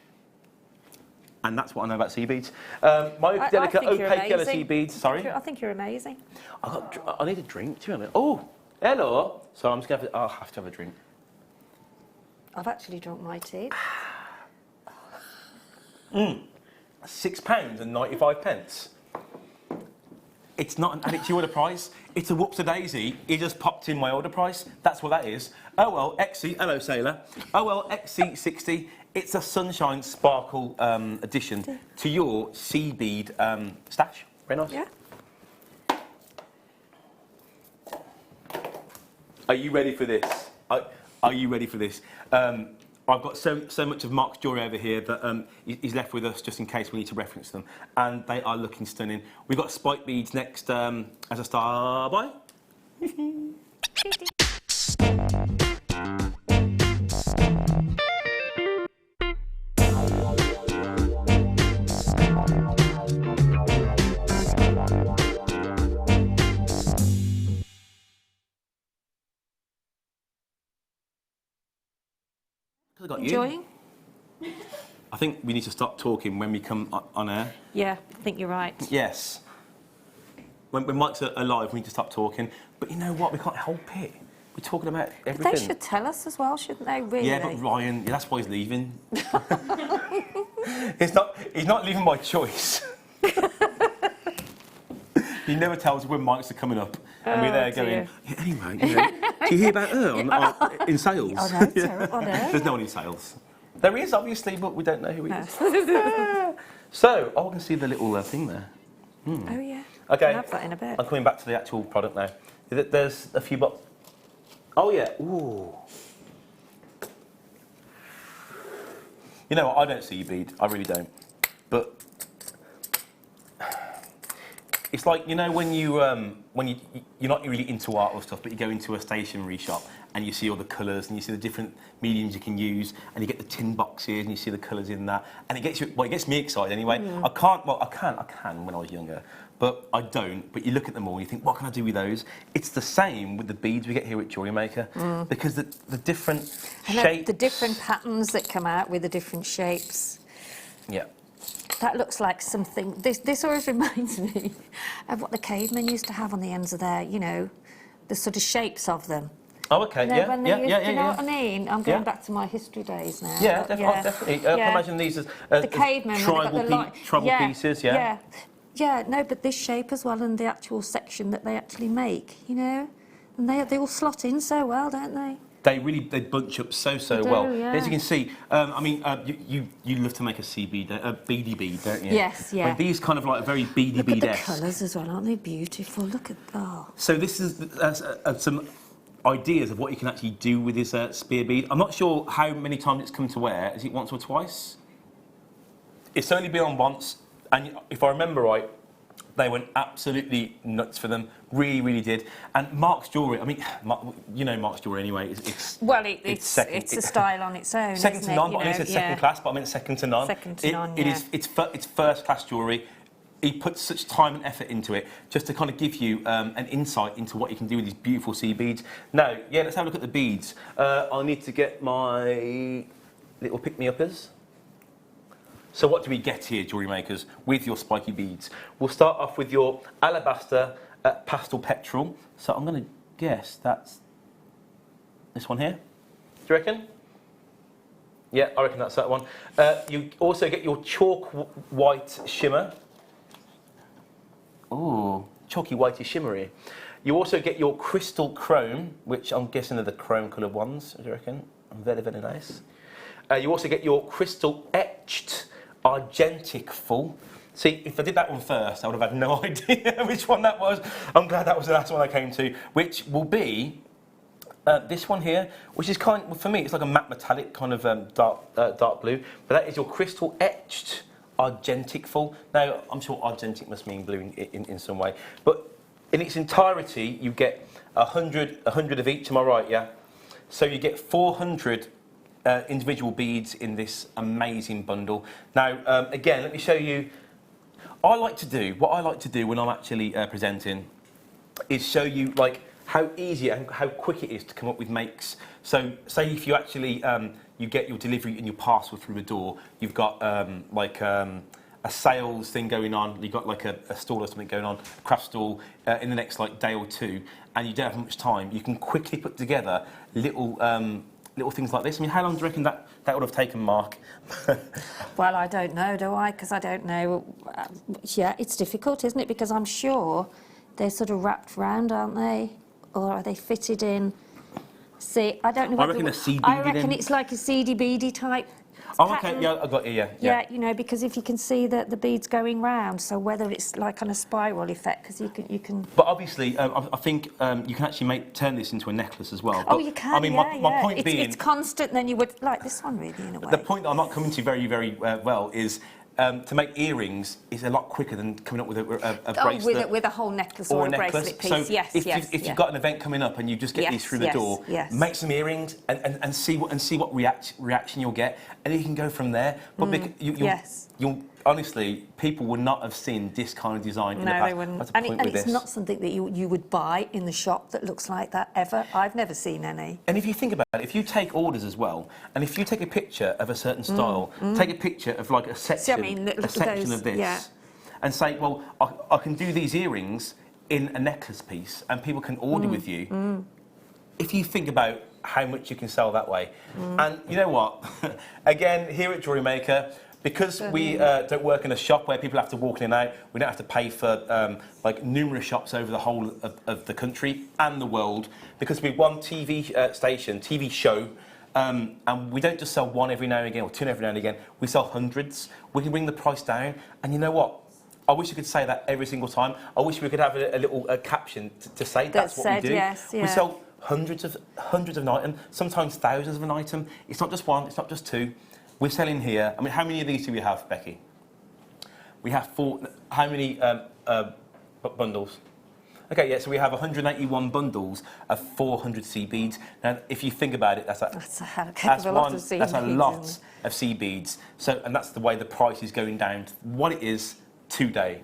And that's what I know about sea beads. My delicate opaque yellow sea beads. Sorry? I think you're amazing. I need a drink. Do you know? Oh, hello. So I'm just going to I'll have to have a drink. I've actually drunk my tea. £6.95. It's not an added to your order price. It's a whoops-a-daisy. It just popped in my order price. That's what that is. OL XC, hello sailor. OL XC60. It's a sunshine sparkle addition to your sea bead stash. Very nice. Yeah. Are you ready for this? Are you ready for this? I've got so much of Mark's jewellery over here that he's left with us just in case we need to reference them. And they are looking stunning. We've got spike beads next as a star. Bye. I got Enjoying? You. I think we need to stop talking when we come on air. Yeah, I think you're right. Yes. When Mike's alive, we need to stop talking. But you know what? We can't help it. We're talking about everything. They should tell us as well, shouldn't they? Really? Yeah, but Ryan, that's why he's leaving. He's not leaving by choice. He never tells when Mike's are coming up, and we're there going. Yeah, anyway, you know, do you hear about her in sales? Oh no, terrible. There's no one in sales. There is obviously, but we don't know who he is. So, I can see the little thing there. Oh yeah. Okay. I'll have that in a bit. I'm coming back to the actual product now. There's a few boxes. Oh yeah. Ooh. You know what? I don't see you bead. I really don't. But it's like, you know, when you're not really into art or stuff, but you go into a stationery shop and you see all the colours and you see the different mediums you can use, and you get the tin boxes and you see the colours in that, and it gets you. Well, it gets me excited anyway. I can't. Well, I can when I was younger, but I don't. But you look at them all and you think, what can I do with those? It's the same with the beads we get here at Jewellery Maker, because the different shapes, the different patterns that come out with the different shapes. Yeah. That looks like something. This always reminds me of what the cavemen used to have on the ends of their, you know, the sort of shapes of them. Oh, okay. You know, Yeah. You know what I mean? I'm going back to my history days now. Yeah, definitely. I can imagine these as the cavemen, tribal pieces. Yeah. Yeah. No, but this shape as well, and the actual section that they actually make. You know, and they all slot in so well, don't they? They bunch up so well. Yeah. As you can see, I mean, you love to make a sea bead, a beady bead, don't you? Yes, yeah. But these kind of like very beady bead. Look at the colours as well, aren't they beautiful? Look at that. So this is some ideas of what you can actually do with this spear bead. I'm not sure how many times it's come to wear. Is it once or twice? It's only been on once, and if I remember right, they went absolutely nuts for them. Really did. And Mark's jewellery, I mean, you know Mark's jewellery anyway. It's a style on its own. Second to none, but I mean, it's second class, but I mean second to none. Second to none, It's first class jewellery. He puts such time and effort into it just to kind of give you an insight into what you can do with these beautiful sea beads. Now, yeah, let's have a look at the beads. I need to get my little pick-me-uppers. So what do we get here, Jewellery Makers, with your spiky beads? We'll start off with your alabaster pastel petrol. So I'm going to guess that's this one here. Do you reckon? Yeah, I reckon that's that one. You also get your chalk white shimmer. Ooh, chalky whitey shimmery. You also get your crystal chrome, which I'm guessing are the chrome coloured ones, do you reckon? Very nice. You also get your crystal etched argentic full. See, if I did that one first, I would have had no idea which one that was. I'm glad that was the last one I came to, which will be this one here, which is for me, it's like a matte metallic kind of dark blue, but that is your crystal etched argentic full. Now, I'm sure argentic must mean blue in some way, but in its entirety, you get 100 of each, am I right, yeah? So you get 400 individual beads in this amazing bundle. Now, again, let me show you, what I like to do when I'm actually presenting is show you like how easy and how quick it is to come up with makes. So say if you actually, you get your delivery and your parcel through the door, you've got a sales thing going on, you've got like a stall or something going on, a craft stall in the next like day or two, and you don't have much time, you can quickly put together little things like this. I mean, how long do you reckon that would have taken, Mark? Well, I don't know, do I? Because I don't know. Yeah, it's difficult, isn't it? Because I'm sure they're sort of wrapped round, aren't they? Or are they fitted in? See, I don't know. I reckon a seedy I reckon it's like a seedy beady type. Oh, okay, yeah, I got you, yeah. Yeah, you know, because if you can see the beads going round, so whether it's like on a spiral effect, because you can. But obviously, I think you can actually turn this into a necklace as well. Oh, but, you can. I mean, my point being, it's constant. Then you would like this one really in a way. The point that I'm not coming to very, very well is to make earrings is a lot quicker than coming up with a bracelet. Oh, with a whole necklace or a bracelet piece. So yes, if you've got an event coming up and you just get these through the door, make some earrings and see what reaction you'll get, and you can go from there. But you'll honestly, people would not have seen this kind of design in the past. No, they wouldn't. And it's not something that you would buy in the shop that looks like that ever. I've never seen any. And if you think about it, if you take orders as well, and if you take a picture of a certain style, take a picture of like a section, of this, and say, well, I can do these earrings in a necklace piece, and people can order with you. If you think about how much you can sell that way, and you know what? Again, here at Jewellery Maker, because we don't work in a shop where people have to walk in and out, we don't have to pay for like numerous shops over the whole of the country and the world, because we're one TV show, and we don't just sell one every now and again or two every now and again, we sell hundreds. We can bring the price down, and you know what? I wish I could say that every single time. I wish we could have a little caption to say that's what we do. Yes, yeah. We sell hundreds of an item, sometimes thousands of an item. It's not just one, it's not just two. We're selling here, I mean, how many of these do we have, Becky? We have how many bundles? Okay, yeah, so we have 181 bundles of 400 seed beads. Now, if you think about it, that's a lot of seed beads. So, and that's the way the price is going down to what it is today.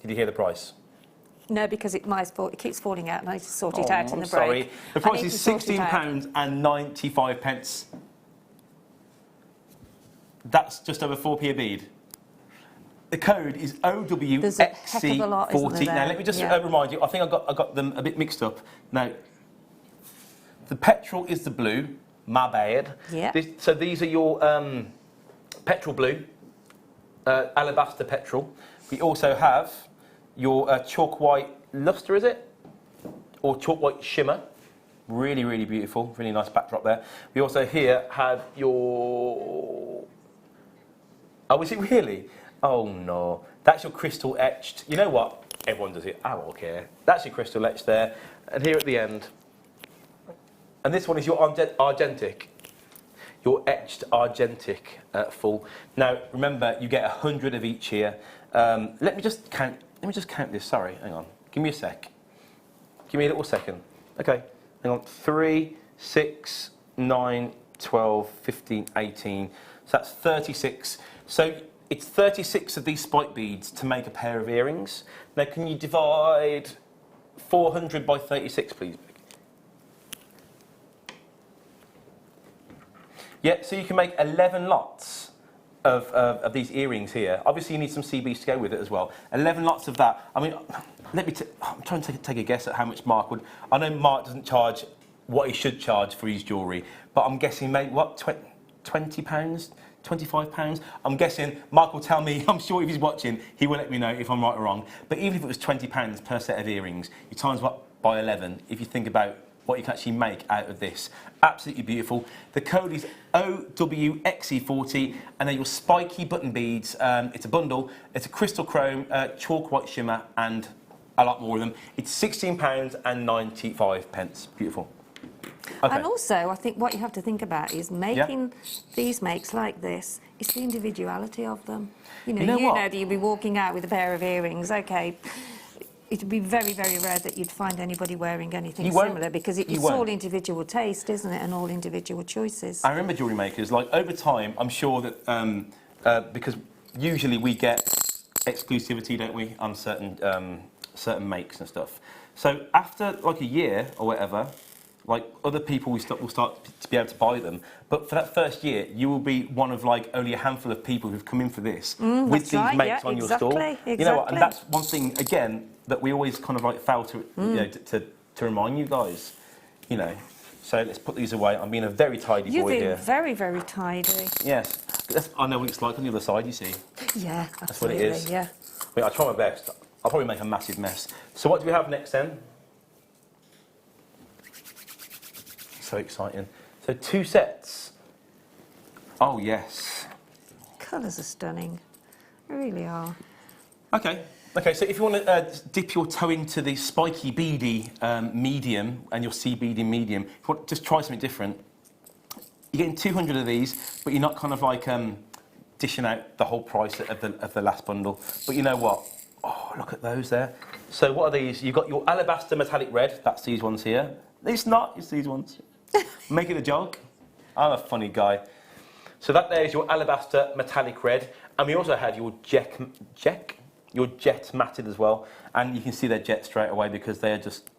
Did you hear the price? No, because it keeps falling out, and I need to sort it out in the break. Sorry. The price is £16.95. That's just over 4p a bead. The code is OWXC40. Now, let me just remind you, I think I got them a bit mixed up. Now, the petrol is the blue, my bad. Yeah. So these are your petrol blue, alabaster petrol. We also have your chalk white luster, is it? Or chalk white shimmer. Really, really beautiful. Really nice backdrop there. We also here have your... Oh, is it really? Oh, no. That's your crystal etched. You know what? Everyone does it. I don't care. That's your crystal etched there. And here at the end. And this one is your argentic. Your etched argentic full. Now, remember, you get 100 of each here. Let me just count this. Sorry, hang on. Give me a sec. Give me a little second. Okay, hang on. 3, 6, 9, 12, 15, 18. So that's 36. So it's 36 of these spike beads to make a pair of earrings. Now, can you divide 400 by 36, please? Yeah, so you can make 11 lots of these earrings here. Obviously, you need some CBs to go with it as well. 11 lots of that. I mean, I'm trying to take a guess at how much Mark would... I know Mark doesn't charge what he should charge for his jewellery, but I'm guessing maybe, what, £20? £25? I'm guessing Mark will tell me, I'm sure if he's watching, he will let me know if I'm right or wrong. But even if it was £20 per set of earrings, you times what by 11, if you think about what you can actually make out of this. Absolutely beautiful. The code is OWXE40, and they're your spiky button beads. It's a bundle. It's a crystal chrome, chalk white shimmer, and a lot more of them. It's £16.95. Beautiful. Okay. And also, I think what you have to think about is making these makes like this. It's the individuality of them. You know that you'd be walking out with a pair of earrings. Okay, it'd be very, very rare that you'd find anybody wearing anything similar because it's all individual taste, isn't it, and all individual choices. I remember Jewellery Makers, like over time, I'm sure that because usually we get exclusivity, don't we, on certain certain makes and stuff. So after like a year or whatever, like other people will start to be able to buy them. But for that first year, you will be one of like only a handful of people who've come in for this with these makes on your store. Exactly. You know what? And that's one thing again that we always kind of like fail to you know to remind you guys. You know. So let's put these away. I'm being a very tidy boy here. You've been very, very tidy. Yes. I know what it's like on the other side, you see. Yeah, absolutely. That's what it is. Yeah. I mean, I try my best. I'll probably make a massive mess. So what do we have next then? So exciting. So 2 sets. Oh, yes. Colours are stunning. They really are. Okay. Okay, so if you want to dip your toe into the spiky beady medium and your sea beady medium, if you want to just try something different, you're getting 200 of these, but you're not kind of like dishing out the whole price of the last bundle. But you know what? Oh, look at those there. So what are these? You've got your alabaster metallic red. That's these ones here. It's not. It's these ones. Making a joke. I'm a funny guy. So that there is your alabaster metallic red, and we also have your jet matted as well, and you can see they're jet straight away because they are just.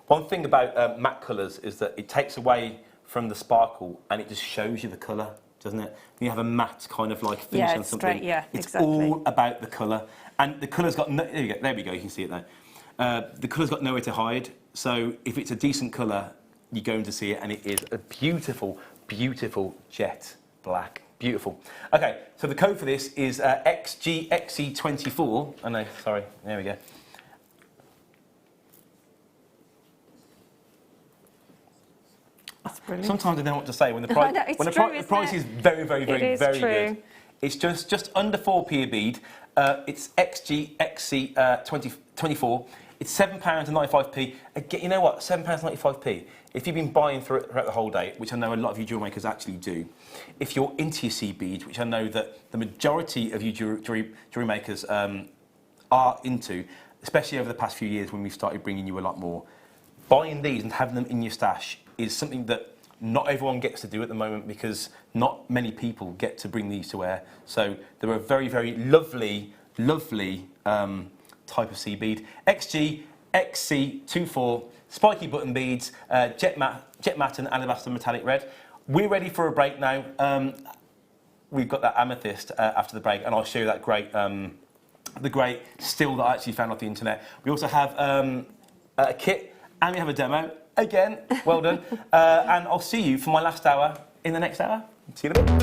One thing about matte colours is that it takes away from the sparkle and it just shows you the colour, doesn't it? When you have a matte kind of like finish on something, it's all about the colour, and the colour's got no, there we go, you can see it now. The colour's got nowhere to hide, so if it's a decent colour, you're going to see it, and it is a beautiful, beautiful jet black. Beautiful. Okay, so the code for this is XGXE24. Oh no, sorry, there we go. That's brilliant. Sometimes I don't know what to say when the price the price is very, very, very, very good. It's just under 4p a bead. It's XGXE24. It's £7.95p. Again, you know what? £7.95p. If you've been buying throughout the whole day, which I know a lot of you jewellery makers actually do, if you're into your sea beads, which I know that the majority of you jewellery makers are into, especially over the past few years when we've started bringing you a lot more, buying these and having them in your stash is something that not everyone gets to do at the moment because not many people get to bring these to wear. So they're a very, very lovely, lovely type of sea bead. XGXC24 spiky button beads, jet matte and alabaster metallic red. We're ready for a break now. We've got that amethyst after the break, and I'll show you that great, the great still that I actually found off the internet. We also have a kit, and we have a demo. Again, well done. And I'll see you for my last hour in the next hour. See you in a bit.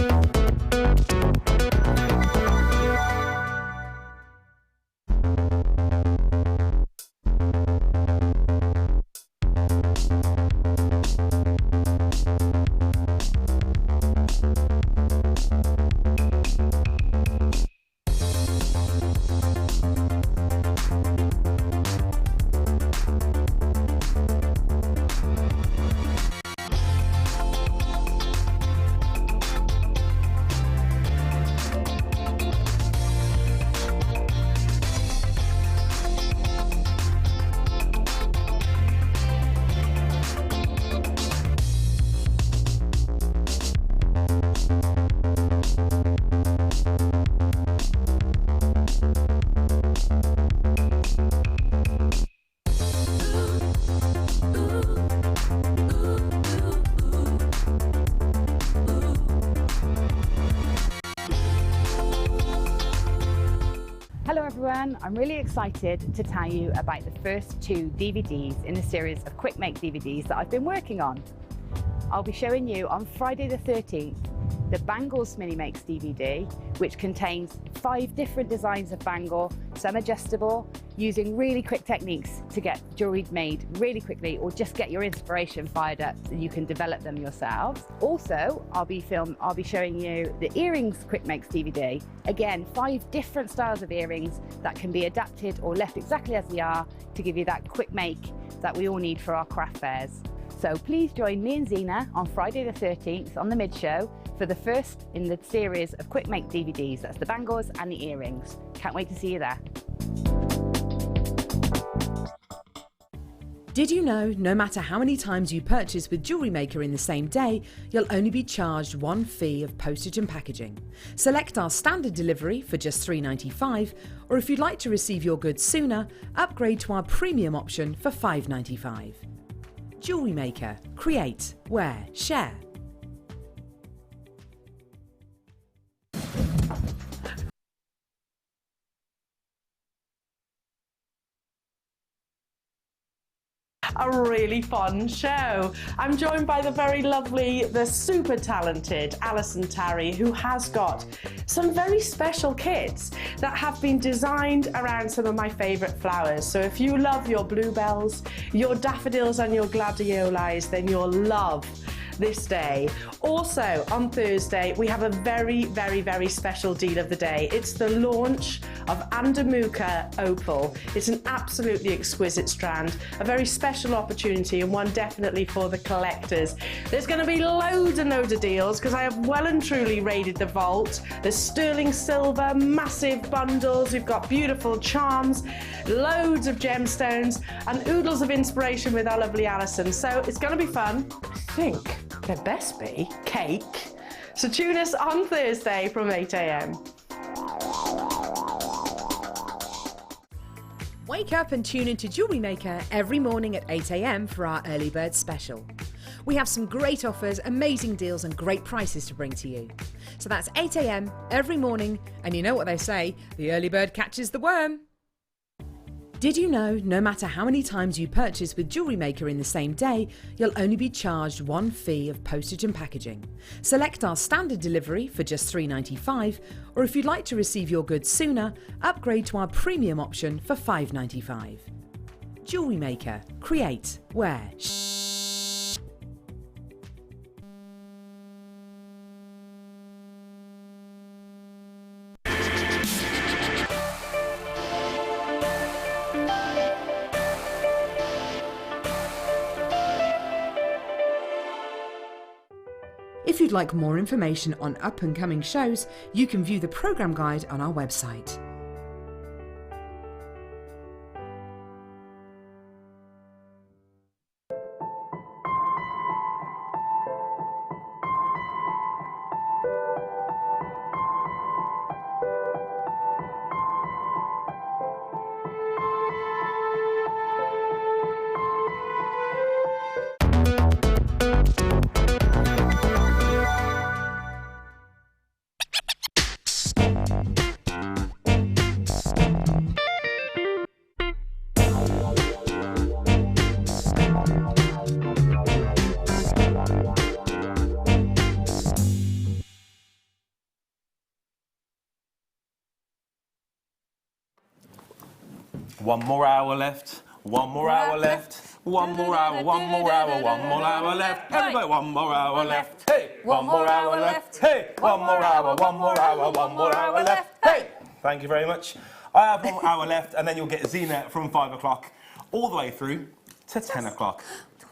Hello everyone, I'm really excited to tell you about the first 2 DVDs in the series of Quick Make DVDs that I've been working on. I'll be showing you on Friday the 13th the Bangles Mini Makes DVD, which contains 5 different designs of bangle, some adjustable, using really quick techniques to get jewellery made really quickly, or just get your inspiration fired up so you can develop them yourselves. Also, I'll be showing you the Earrings Quick Makes DVD. Again, 5 different styles of earrings that can be adapted or left exactly as they are to give you that quick make that we all need for our craft fairs. So please join me and Zena on Friday the 13th on the mid-show for the first in the series of Quick Make DVDs. That's the bangles and the earrings. Can't wait to see you there. Did you know no matter how many times you purchase with Jewellery Maker in the same day, you'll only be charged one fee of postage and packaging? Select our standard delivery for just $3.95, or if you'd like to receive your goods sooner, upgrade to our premium option for $5.95. Jewellery Maker. Create, wear, share. A really fun show. I'm joined by the very lovely, the super talented Alison Tarry, who has got some very special kits that have been designed around some of my favourite flowers. So if you love your bluebells, your daffodils and your gladiolis, then you'll love this day. Also on Thursday we have a very, very, very special deal of the day. It's the launch of Andamuka Opal. It's an absolutely exquisite strand, a very special opportunity, and one definitely for the collectors. There's going to be loads and loads of deals because I have well and truly raided the vault. There's sterling silver, massive bundles, we've got beautiful charms, loads of gemstones and oodles of inspiration with our lovely Alison. So it's going to be fun. I think there best be cake. So tune us on Thursday from 8 AM. Wake up and tune into Jewellery Maker every morning at 8 AM for our early bird special. We have some great offers, amazing deals and great prices to bring to you. So that's 8 AM every morning, and you know what they say, the early bird catches the worm. Did you know no matter how many times you purchase with Jewellery Maker in the same day, you'll only be charged one fee of postage and packaging? Select our standard delivery for just $3.95, or if you'd like to receive your goods sooner, upgrade to our premium option for $5.95. Jewellery Maker. Create, wear, If you'd like more information on up-and-coming shows, you can view the programme guide on our website. One more hour left. One more hour left. One more hour. One more hour. One more hour left. Everybody, one more hour left. Hey, one more hour left. Hey, one more hour. One more hour. One more hour left. Hey. Thank you very much. I have 1 hour left, and then you'll get Zena from 5 o'clock all the way through to 10 o'clock.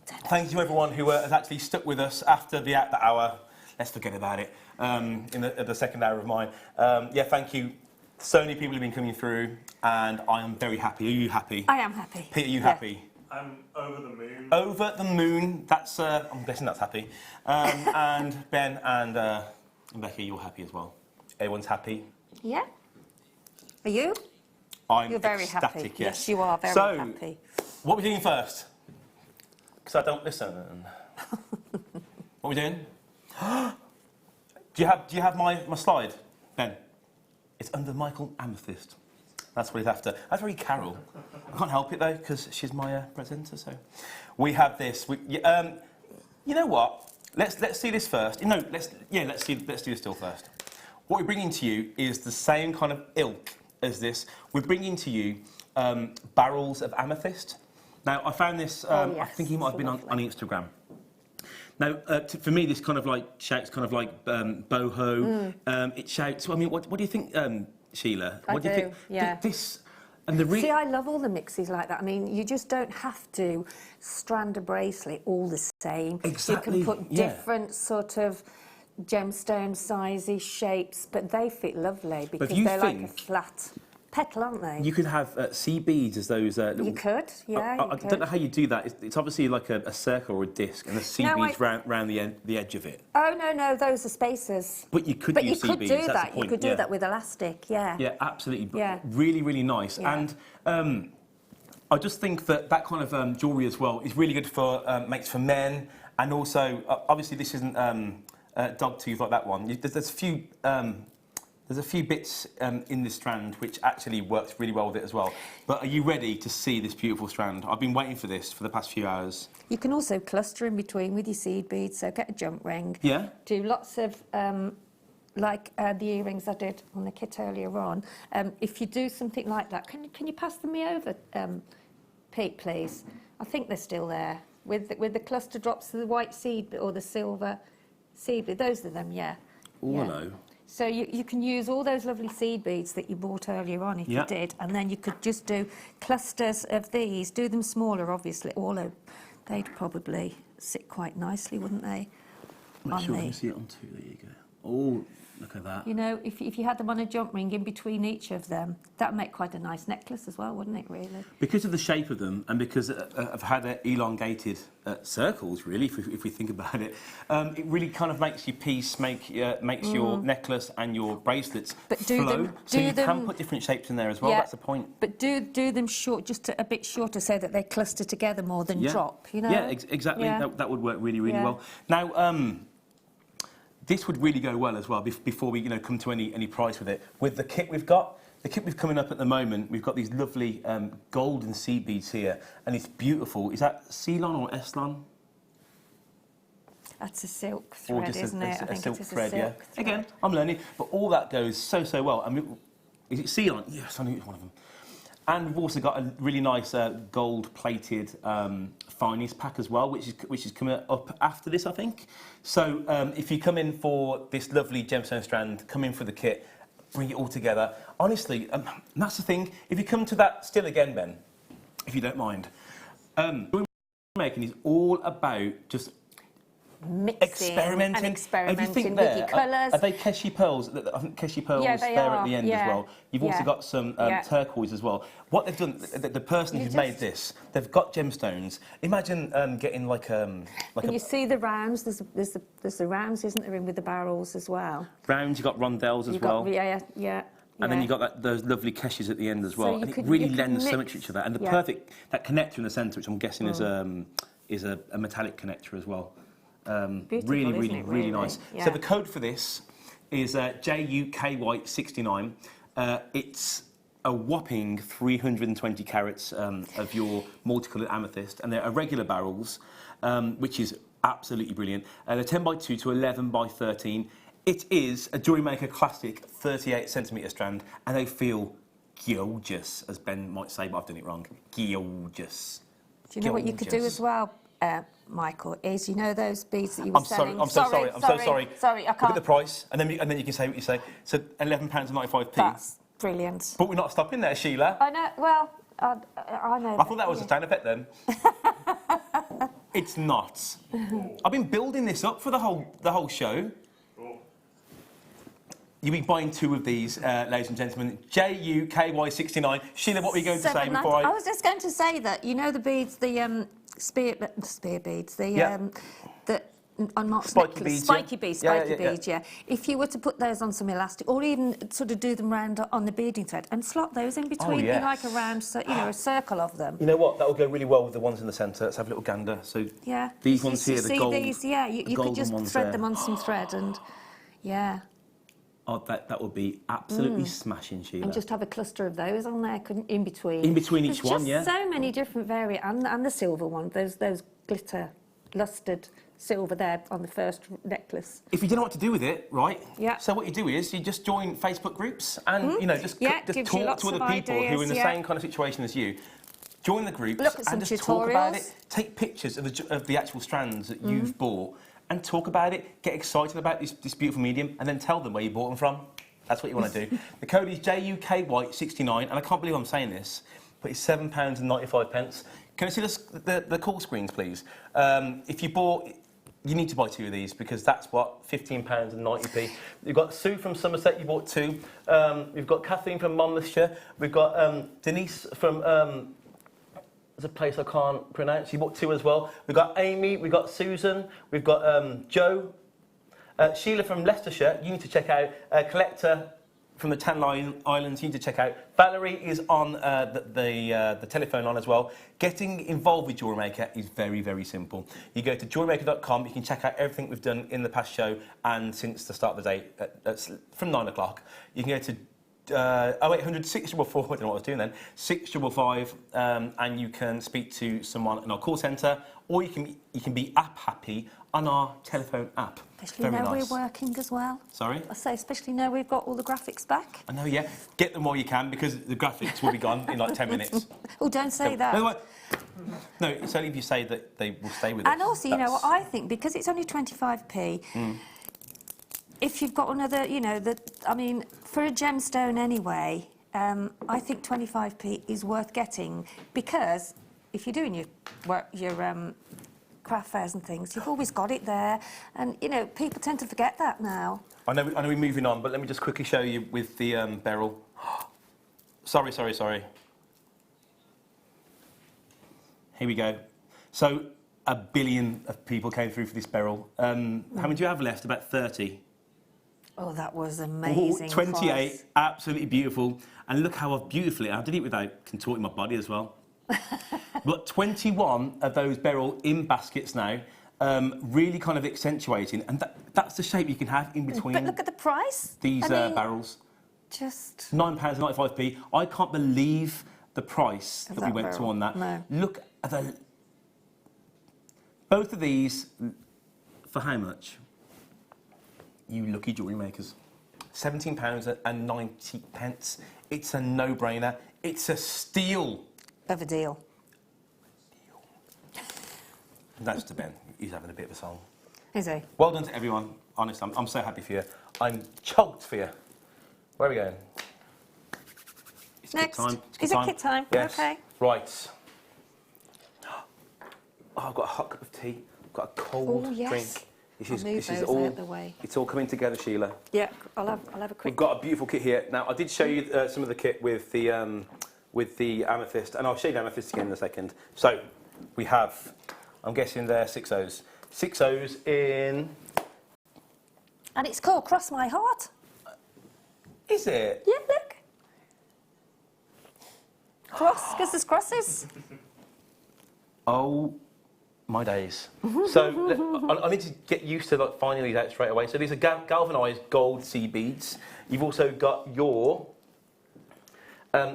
Thank you to everyone who has actually stuck with us after the hour. Let's forget about it. In the second hour of mine. Yeah, thank you. So many people have been coming through, and I am very happy. Are you happy? I am happy. Pete, are you happy? I'm over the moon. Over the moon. That's. I'm guessing that's happy. And Ben and Becky, you're happy as well. Everyone's happy. Yeah. Are you? You're very ecstatic, happy. Yes, You are very happy. What are we doing first? Because I don't listen. What are we doing? Do you have my slide, Ben? It's under Michael Amethyst. That's what it's after. That's very Carol. I can't help it though, because she's my presenter. So we have this. You know what? let's see this first. No, let's do this still first. What we're bringing to you is the same kind of ilk as this. We're bringing to you barrels of amethyst. Now, I found this, I think he might have been on Instagram. Now, for me, this kind of like shouts kind of like boho. It shouts, I mean, what do you think, Sheila? What do you think? Yeah. This, and the See, I love all the mixes like that. I mean, you just don't have to strand a bracelet all the same. Exactly. You can put different sort of gemstone sizes, shapes, but they fit lovely because they're like a flat petal, aren't they? You could have seed beads as those little... You could, yeah. I don't know how you do that. It's obviously like a circle or a disc, and the seed beads round the edge of it. Oh, no, those are spacers. But you could use seed beads, that's the point. You could do that with elastic, yeah. Yeah, absolutely. Yeah. Really, really nice. Yeah. And I just think that kind of jewellery as well is really good for makes for men, and also, obviously this isn't dog tooth like that one. There's a few bits in this strand which actually works really well with it as well. But are you ready to see this beautiful strand? I've been waiting for this for the past few hours. You can also cluster in between with your seed beads, so get a jump ring. Yeah. Do lots of, like the earrings I did on the kit earlier on. If you do something like that, can you pass them me over, Pete, please? I think they're still there. With the cluster drops of the white seed or the silver seed bead, those are them, yeah. Oh, yeah. hello. So you can use all those lovely seed beads that you bought earlier on if you did, and then you could just do clusters of these, do them smaller obviously, although they'd probably sit quite nicely, wouldn't they? Make sure you see it on two, there you go. Oh, look at that. You know, if you had them on a jump ring in between each of them, that'd make quite a nice necklace as well, wouldn't it, really? Because of the shape of them and because of how they're elongated circles, really, if we think about it, it really kind of makes your piece, makes your necklace and your bracelets flow. So you can put different shapes in there as well, that's the point. But do them short, just a bit shorter so that they cluster together more than drop, you know? Yeah, exactly. Yeah. That would work really, really well. Now, this would really go well as well before we come to any price with it. With the kit we've got, the kit we've coming up at the moment, we've got these lovely golden seed beads here, and it's beautiful. Is that Ceylon or Eslon? That's a silk thread, isn't it? I think silk thread, yeah. Again, I'm learning, but all that goes so well. I mean, is it Ceylon? Yes, I knew it was one of them. And we've also got a really nice gold-plated finest pack as well, which is coming up after this, I think. So if you come in for this lovely gemstone strand, come in for the kit, bring it all together. Honestly, and that's the thing. If you come to that still again, Ben, if you don't mind, making is all about just mixing experimenting with your colours. Are they Keshi pearls? I think Keshi pearls there at the end as well. You've also got some turquoise as well. What they've done, the person who's made this, they've got gemstones. Imagine getting like and you see the rounds. There's the rounds, isn't there, in with the barrels as well. Rounds. You've got rondelles as well. And then you've got those lovely Keshis at the end as well. And it really lends so much to each other. And the perfect that connector in the centre, which I'm guessing is a metallic connector as well. Really nice. So the code for this is JUKY69. It's a whopping 320 carats of your multicoloured amethyst, and they're irregular barrels, which is absolutely brilliant. They're 10 by 2 to 11 by 13. It is a Jewellery Maker classic 38 centimetre strand, and they feel gorgeous, as Ben might say, but I've done it wrong. Gorgeous. Do you know what you could do as well, Michael, is, you know those beads that you were selling? I'm so sorry. Sorry, I can't. Look at the price, and then you can say what you say. So £11.95p. That's brilliant. But we're not stopping there, Sheila. I know, well, I know. I thought that was a sound effect then. It's not. I've been building this up for the whole show. You'll be buying two of these, ladies and gentlemen. JUKY69. Sheila, what were you going to say before I was just going to say that, you know the beads, the spear beads, the unmarked spiky beads, beads, yeah. If you were to put those on some elastic, or even sort of do them round on the beading thread and slot those in between, in like a round, a circle of them. You know what? That will go really well with the ones in the centre. Let's have a little gander. So these ones here, the gold. These, you could just thread them on some thread, and Oh, that would be absolutely smashing, Sheila. And just have a cluster of those on there, in between. In between each one, There's just so many different variants, and the silver one, those glitter lustered silver there on the first necklace. If you don't know what to do with it, right? Yeah. So what you do is you just join Facebook groups and you know just gives you talk lots to other of people who are in the ideas, same kind of situation as you. Join the groups Look at some and just talk about tutorials. it. Take pictures of the actual strands that you've bought and talk about it. Get excited about this beautiful medium and then tell them where you bought them from. That's what you want to do. The code is JUKY69 and I can't believe I'm saying this, but it's £7.95. Can I see the call screens, please? If you bought... You need to buy 2 of these because that's what, £15.90p. You've got Sue from Somerset, you bought 2. We've got Kathleen from Monmouthshire. We've got Denise from, there's a place I can't pronounce, you bought 2 as well. We've got Amy, we've got Susan, we've got Joe. Sheila from Leicestershire, you need to check out. Collector from the Channel Islands, you need to check out. Valerie is on the telephone line as well. Getting involved with Jewellery Maker is very, very simple. You go to jewellerymaker.com, you can check out everything we've done in the past show and since the start of the day, from 9 o'clock. You can go to 0800 644, I don't know what I was doing then, 655, and you can speak to someone in our call centre, or you can be app happy on our telephone app. Especially now we're working as well. Sorry? I say, especially now we've got all the graphics back. I know, yeah. Get them while you can because the graphics will be gone in like 10 minutes. Oh, don't say that. No, it's only if you say that they will stay with us. And also, you know what I think, because it's only 25p, if you've got another, you know, I mean, for a gemstone anyway, I think 25p is worth getting because if you're doing your craft fairs and things, you've always got it there, and you know people tend to forget that now. I know we're moving on, but let me just quickly show you with the beryl. Sorry. Here we go. So 1 billion of people came through for this beryl. How many do you have left? About 30. Oh, that was amazing. 28, price. absolutely beautiful. And look how beautifully I did it without contorting my body as well. But 21 of those beryl in baskets now, really kind of accentuating, and that's the shape you can have in between. But look at the price. These barrels. Just £9.95p. I can't believe the price that we went to on that. No. Look at both of these for how much? You lucky jewellery makers. £17.90. It's a no-brainer. It's a steal. Of a deal. That's to Ben. He's having a bit of a song. Is he? Well done to everyone. Honestly, I'm so happy for you. I'm choked for you. Where are we going? It's Next. kit time. Is it kit time? Yes. Okay. Right. Oh, I've got a hot cup of tea. I've got a cold drink. This is all. Out the way. It's all coming together, Sheila. Yeah, I'll have a quick. We've got a beautiful kit here. Now, I did show you some of the kit with the amethyst, and I'll show you the amethyst again in a second. So, we have, I'm guessing they're 6 O's. 6 O's in... And it's called Cross My Heart. Is it? Yeah, look. Cross, because there's crosses. Oh, my days. So, I need to get used to finding these out straight away. So these are galvanised gold seed beads. You've also got your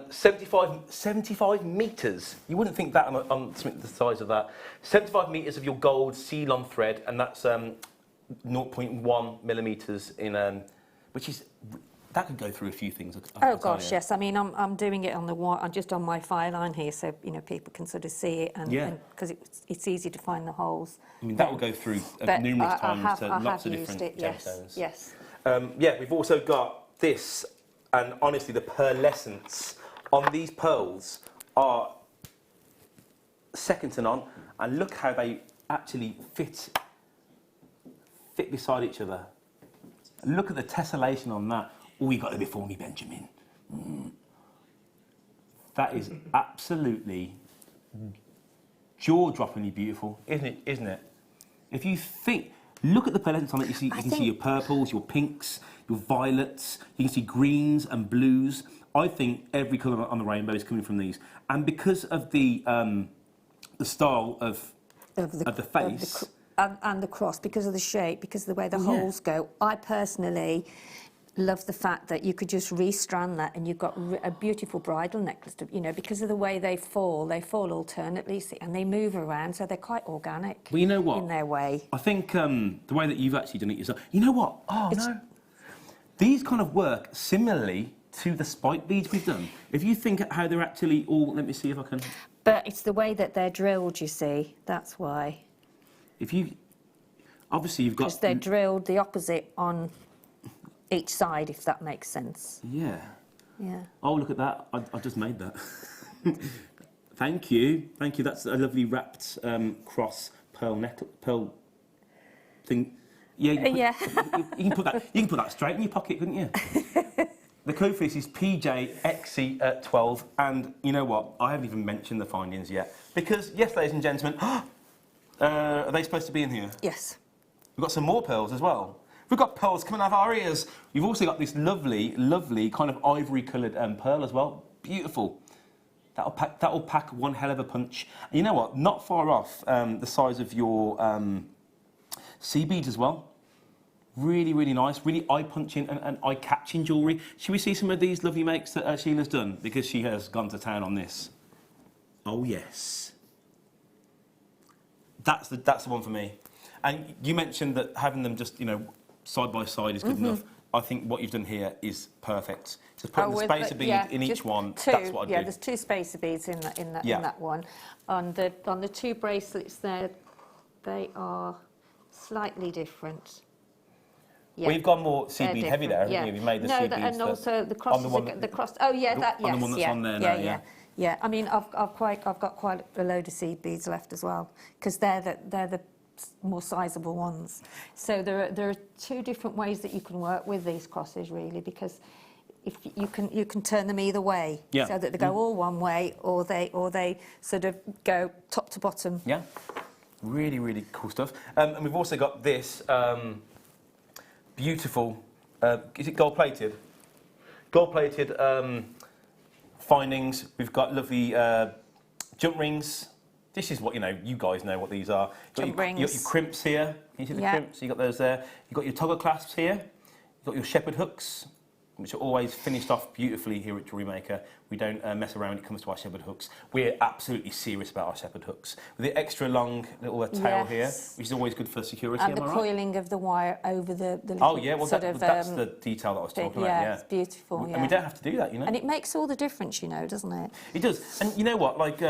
75 metres. You wouldn't think that on something the size of that. 75 metres of your gold seal-on thread, and that's 0.1 millimetres in, which is... That could go through a few things. Oh gosh, yes. I mean, I'm doing it on just on my file line here, so you know people can sort of see it, and because it's easy to find the holes. I mean, that will go through numerous times to lots of different gemstones. Yes. Yeah, we've also got this, and honestly, the pearlescence on these pearls are second to none. And look how they actually fit beside each other. Look at the tessellation on that. Oh, you got it before me, Benjamin. That is absolutely jaw-droppingly beautiful, isn't it? If you think, look at the pearlescence on it. You can see your purples, your pinks, your violets. You can see greens and blues. I think every colour on the rainbow is coming from these, and because of the style of the face and the cross, because of the shape, because of the way the holes go, I personally love the fact that you could just restrand that and you've got a beautiful bridal necklace, you know, because of the way they fall alternately, see, and they move around, so they're quite organic. Well, you know what? In their way. I think the way that you've actually done it yourself, you know what? Oh, no. These kind of work similarly to the spike beads we've done. If you think how they're actually all, let me see if I can... But it's the way that they're drilled, you see, that's why. If you, obviously you've got... Because they're drilled the opposite on each side, if that makes sense. Yeah. Yeah. Oh, look at that. I just made that. Thank you. Thank you. That's a lovely wrapped cross pearl thing. Yeah. Yeah. You can put that straight in your pocket, couldn't you? The code for this is PJXC12, and you know what? I haven't even mentioned the findings yet because, yes, ladies and gentlemen, are they supposed to be in here? Yes. We've got some more pearls as well. We've got pearls coming out of our ears. You've also got this lovely, lovely kind of ivory-coloured pearl as well. Beautiful. That'll pack one hell of a punch. And you know what? Not far off the size of your sea beads as well. Really, really nice. Really eye-punching and eye-catching jewellery. Should we see some of these lovely makes that Sheila's done? Because she has gone to town on this. Oh, yes. That's the one for me. And you mentioned that having them just, you know, side by side is good enough. I think what you've done here is perfect. Just putting the spacer bead in each one, that's what I'd do. Yeah, there's 2 spacer beads in that one. On the 2 bracelets there, they are slightly different. Yeah. Well, you've gone more seed bead heavy there, haven't you? You've made the seed beads. And also the cross. The cross. Oh yeah, that yes. On the one that's on there now, yeah. I mean, I've got quite a load of seed beads left as well because they're the more sizable ones. So there are 2 different ways that you can work with these crosses really, because if you can turn them either way, so that they go all one way, or they sort of go top to bottom. Yeah, really, really cool stuff. And we've also got this beautiful. Is it gold-plated? Gold-plated findings. We've got lovely jump rings. This is what, you know, you guys know what these are. Jump rings. You've got your crimps here. Can you see the crimps? You've got those there. You've got your toggle clasps here. You've got your shepherd hooks, which are always finished off beautifully here at Jewellery Maker. We don't mess around when it comes to our shepherd hooks. We're absolutely serious about our shepherd hooks. With the extra long little tail here, which is always good for security. And the coiling of the wire over the little oh yeah, well that's the detail that I was talking about. Yeah, it's beautiful. And we don't have to do that, you know. And it makes all the difference, you know, doesn't it? It does. And you know what, like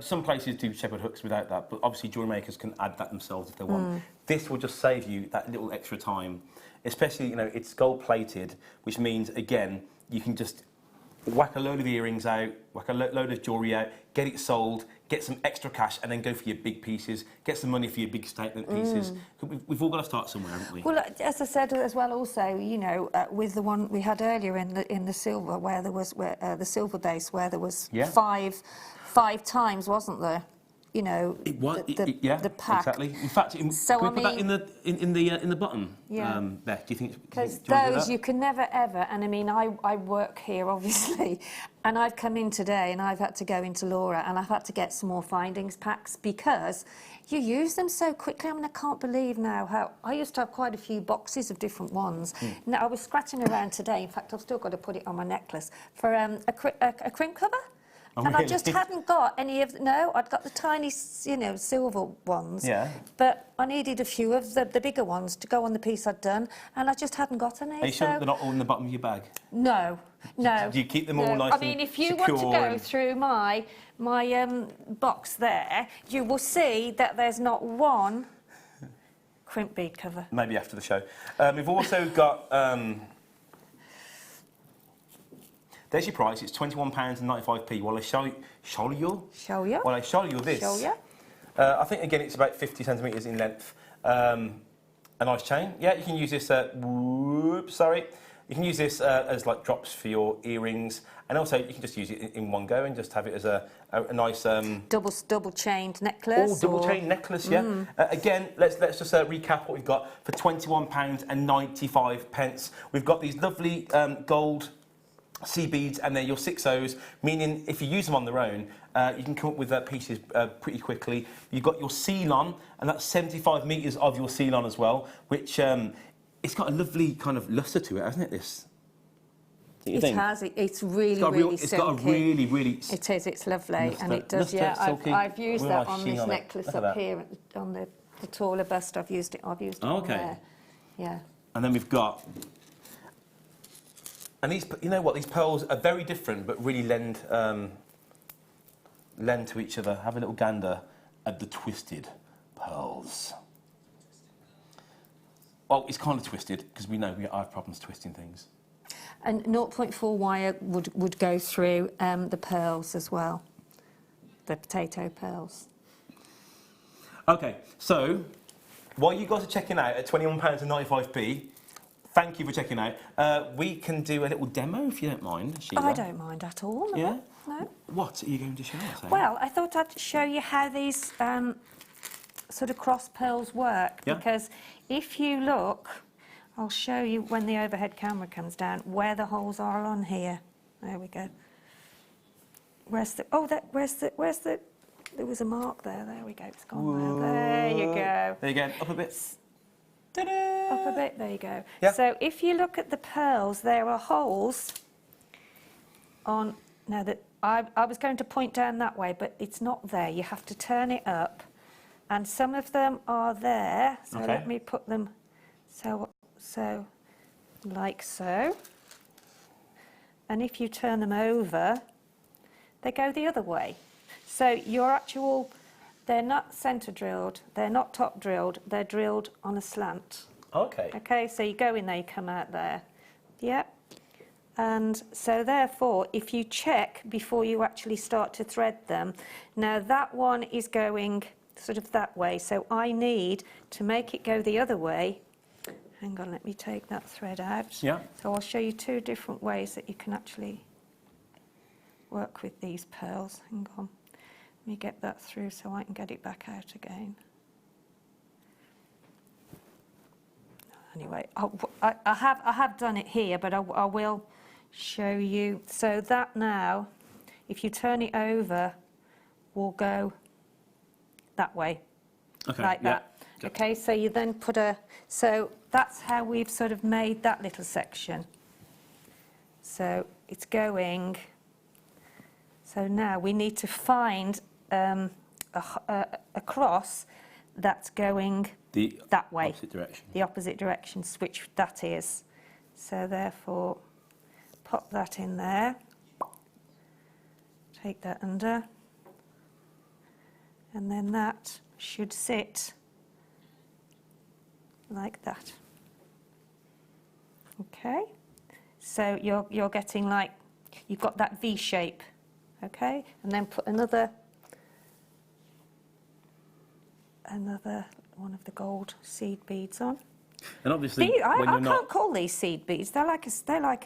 some places do shepherd hooks without that, but obviously jewellery makers can add that themselves if they want. This will just save you that little extra time. Especially, you know, it's gold-plated, which means, again, you can just whack a load of earrings out, whack a load of jewellery out, get it sold, get some extra cash, and then go for your big pieces, get some money for your big statement pieces. We've all got to start somewhere, haven't we? Well, as I said as well, also, you know, with the one we had earlier in the silver, where there was the silver base, where there was five times, wasn't there? You know, it was, the pack. Exactly. In fact, can we put that in the button? Beth, do you think? Because those you can never ever. And I mean, I work here obviously, and I've come in today and I've had to go into Laura and I've had to get some more findings packs because you use them so quickly. I mean, I can't believe now how I used to have quite a few boxes of different ones. Now I was scratching around today. In fact, I've still got to put it on my necklace for a crimp cover. Oh, and really? I just hadn't got any of... No, I'd got the tiny, you know, silver ones. Yeah. But I needed a few of the bigger ones to go on the piece I'd done, and I just hadn't got any. Are you sure they're not all in the bottom of your bag? No, no. Do you keep them all nice and secure? I mean, if you want to go through my box there, you will see that there's not one crimp bead cover. Maybe after the show. We've also got... there's your price. It's £21.95p. While I show you. While I show you this. I think again it's about 50 centimetres in length. A nice chain. Yeah, you can use this. You can use this as like drops for your earrings, and also you can just use it in one go and just have it as a nice double chained necklace. Oh, double chain necklace. Yeah. Again, let's just recap what we've got for £21.95. We've got these lovely gold sea beads, and they're your 6Os, meaning if you use them on their own, you can come up with pieces pretty quickly. You've got your seal on, and that's 75 metres of your seal on as well, which it's got a lovely kind of lustre to it, hasn't it, this? It has. It's really, really silky. It's got a really, really... It is. It's lovely. Lustre, and it does, lustre, yeah. silky, I've used that on this sheen necklace Look at up that. here, on the taller bust. I've used it on there. Yeah. And then we've got... And these, you know what, these pearls are very different, but really lend to each other. Have a little gander at the twisted pearls. Well, it's kind of twisted, because we know I have problems twisting things. And 0.4 wire would go through the pearls as well, the potato pearls. Okay, so while you guys are checking out at £21.95p, thank you for checking out. We can do a little demo if you don't mind, Sheila. I don't mind at all. No. Yeah? No. What are you going to show us? Well, I thought I'd show you how these sort of cross pearls work. Yeah. Because if you look, I'll show you when the overhead camera comes down where the holes are on here. There we go. Where's the? There was a mark there. There we go. It's gone there. There you go. There you go. Up a bit. Ta-da! Up a bit. There you go. Yeah. So if you look at the pearls, there are holes on. Now that I was going to point down that way, but it's not there. You have to turn it up, and some of them are there. So Okay. let me put them. So like so. And if you turn them over, they go the other way. So your actual, they're not centre drilled, they're not top drilled, they're drilled on a slant. Okay. Okay, so you go in there, you come out there. Yep. And so therefore, if you check before you actually start to thread them, now that one is going sort of that way, so I need to make it go the other way. Hang on, let me take that thread out. Yeah. So I'll show you two different ways that you can actually work with these pearls. Hang on. Let me get that through so I can get it back out again. Anyway, I have done it here, but I will show you. So that now, if you turn it over, will go that way. Okay. Like that. Yeah. Okay, so you then put a... So that's how we've sort of made that little section. So it's going... So now we need to find a cross that's going that way. Opposite direction. The opposite direction, which that is. So therefore, pop that in there. Take that under. And then that should sit like that. Okay. So you're getting like, you've got that V shape. Okay, and then put another one of the gold seed beads on. And obviously, I can't call these seed beads. They're like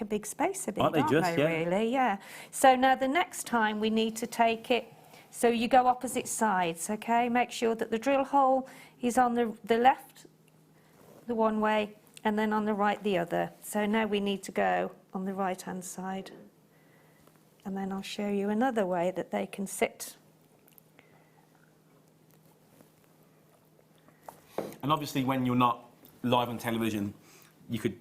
a big spacer bead, aren't they? Really, yeah. So now the next time we need to take it. So you go opposite sides. Okay, make sure that the drill hole is on the left, the one way, and then on the right the other. So now we need to go on the right hand side. And then I'll show you another way that they can sit. And obviously, when you're not live on television, you could...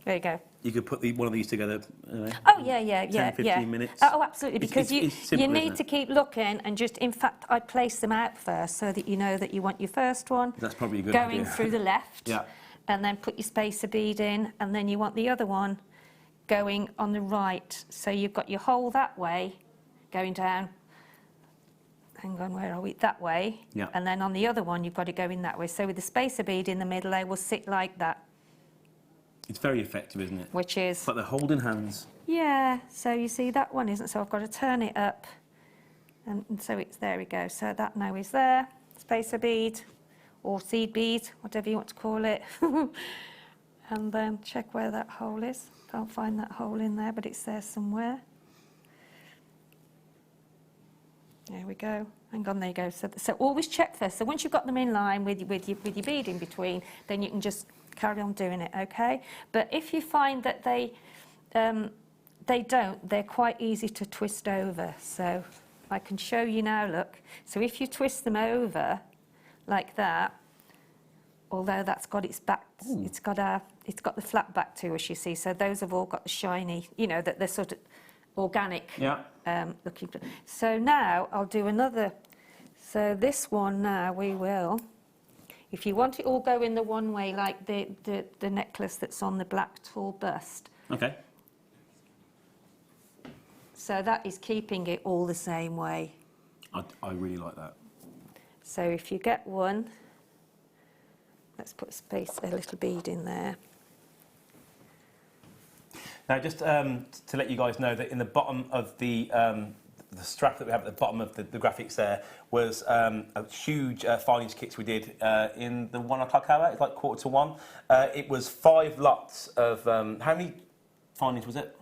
There you go. You could put one of these together. Oh, yeah. 10, 15 minutes. Oh, absolutely, because it's simple, you need isn't it? to keep looking and just, in fact, I'd place them out first so that you know that you want your first one That's probably a good going idea. through the left, Yeah. and then put your spacer bead in, and then you want the other one going on the right. So you've got your hole that way, going down. Hang on, where are we? That way. Yeah. And then on the other one, you've got to go in that way. So with the spacer bead in the middle, they will sit like that. It's very effective, isn't it? Which is... But they're holding hands. Yeah, so you see that one isn't, so I've got to turn it up. And so it's, there we go. So that now is there. Spacer bead, or seed bead, whatever you want to call it. And then check where that hole is. Can't find that hole in there, but it's there somewhere. There we go. Hang on, there you go. So always check first. So once you've got them in line with your bead in between, then you can just carry on doing it, okay? But if you find that they don't, they're quite easy to twist over. So I can show you now, look. So if you twist them over like that, although that's got its back It's got the flat back to us, you see. So those have all got the shiny, you know, that they're sort of organic looking. So now I'll do another. So this one now we will. If you want it all go in the one way, like the necklace that's on the black tall bust. Okay. So that is keeping it all the same way. I really like that. So if you get one, let's put a little bead in there. Now, just to let you guys know that in the bottom of the strap that we have at the bottom of the graphics there was a huge findings kits we did in the 1 o'clock hour. It's like 1:45. It was 5 lots of, how many findings was it?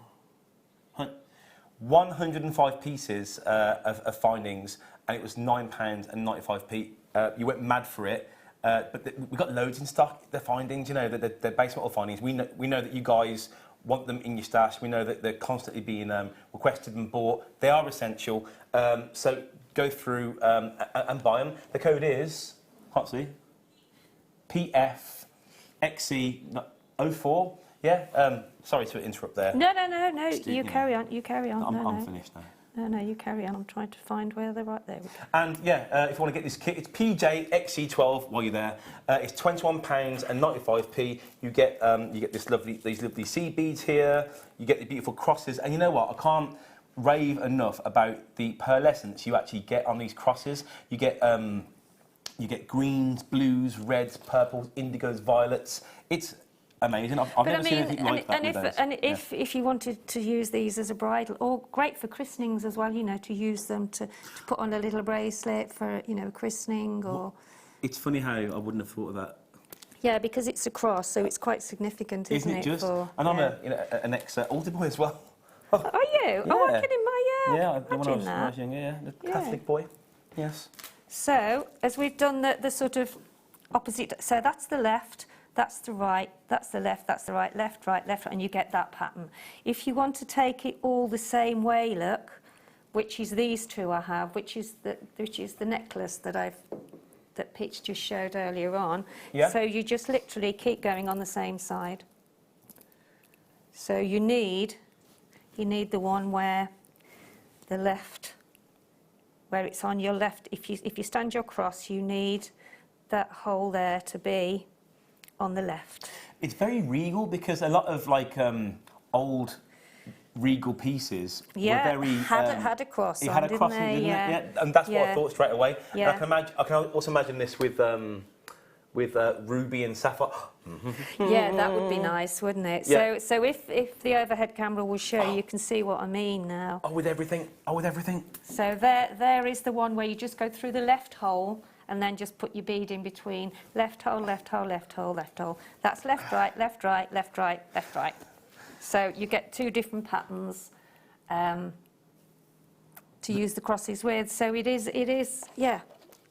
105 pieces of findings, and it was £9.95. You went mad for it. But we've got loads in stock, the findings, you know, the base metal findings. We know that you guys want them in your stash. We know that they're constantly being requested and bought. They are essential. So go through and buy them. The code is, can't see, PFXC04. Yeah? Sorry to interrupt there. No. You carry on. I'm finished now. No, you carry on. I'm trying to find where they're right there. And yeah, if you want to get this kit, it's PJXC12 while you're there. It's £21.95. You get these lovely seed beads here. You get the beautiful crosses, and you know what? I can't rave enough about the pearlescence you actually get on these crosses. You get greens, blues, reds, purples, indigos, violets. It's amazing. I've never seen anything like that with those. If you wanted to use these as a bridal, or great for christenings as well, you know, to use them to put on a little bracelet for, you know, a christening or... It's funny how I wouldn't have thought of that. Yeah, because it's a cross, so it's quite significant, isn't it? Just? For, and I'm an ex-altar boy as well. Are you? Yeah. Oh, I'm kidding, Yeah, when I was young, the Catholic boy. Yes. So, as we've done the sort of opposite, so that's the left, that's the right, that's the left, that's the right, left, right, and you get that pattern. If you want to take it all the same way, look, which is these two I have, which is the necklace that Peach just showed earlier on. Yeah. So you just literally keep going on the same side. So you need the one where the left, where it's on your left. If you stand your cross, you need that hole there to be on the left. It's very regal because a lot of like old regal pieces were very had a cross on, had a cross, didn't they? Yeah. And that's what I thought straight away. Yeah. And I can also imagine this with ruby and sapphire. Yeah, that would be nice, wouldn't it? Yeah. So if the overhead camera will show, you can see what I mean now. Oh, with everything. So there is the one where you just go through the left hole and then just put your bead in between. Left hole, left hole, left hole, left hole. That's left, right, left, right, left, right, left, right. So you get two different patterns to use the crosses with. So it is, yeah.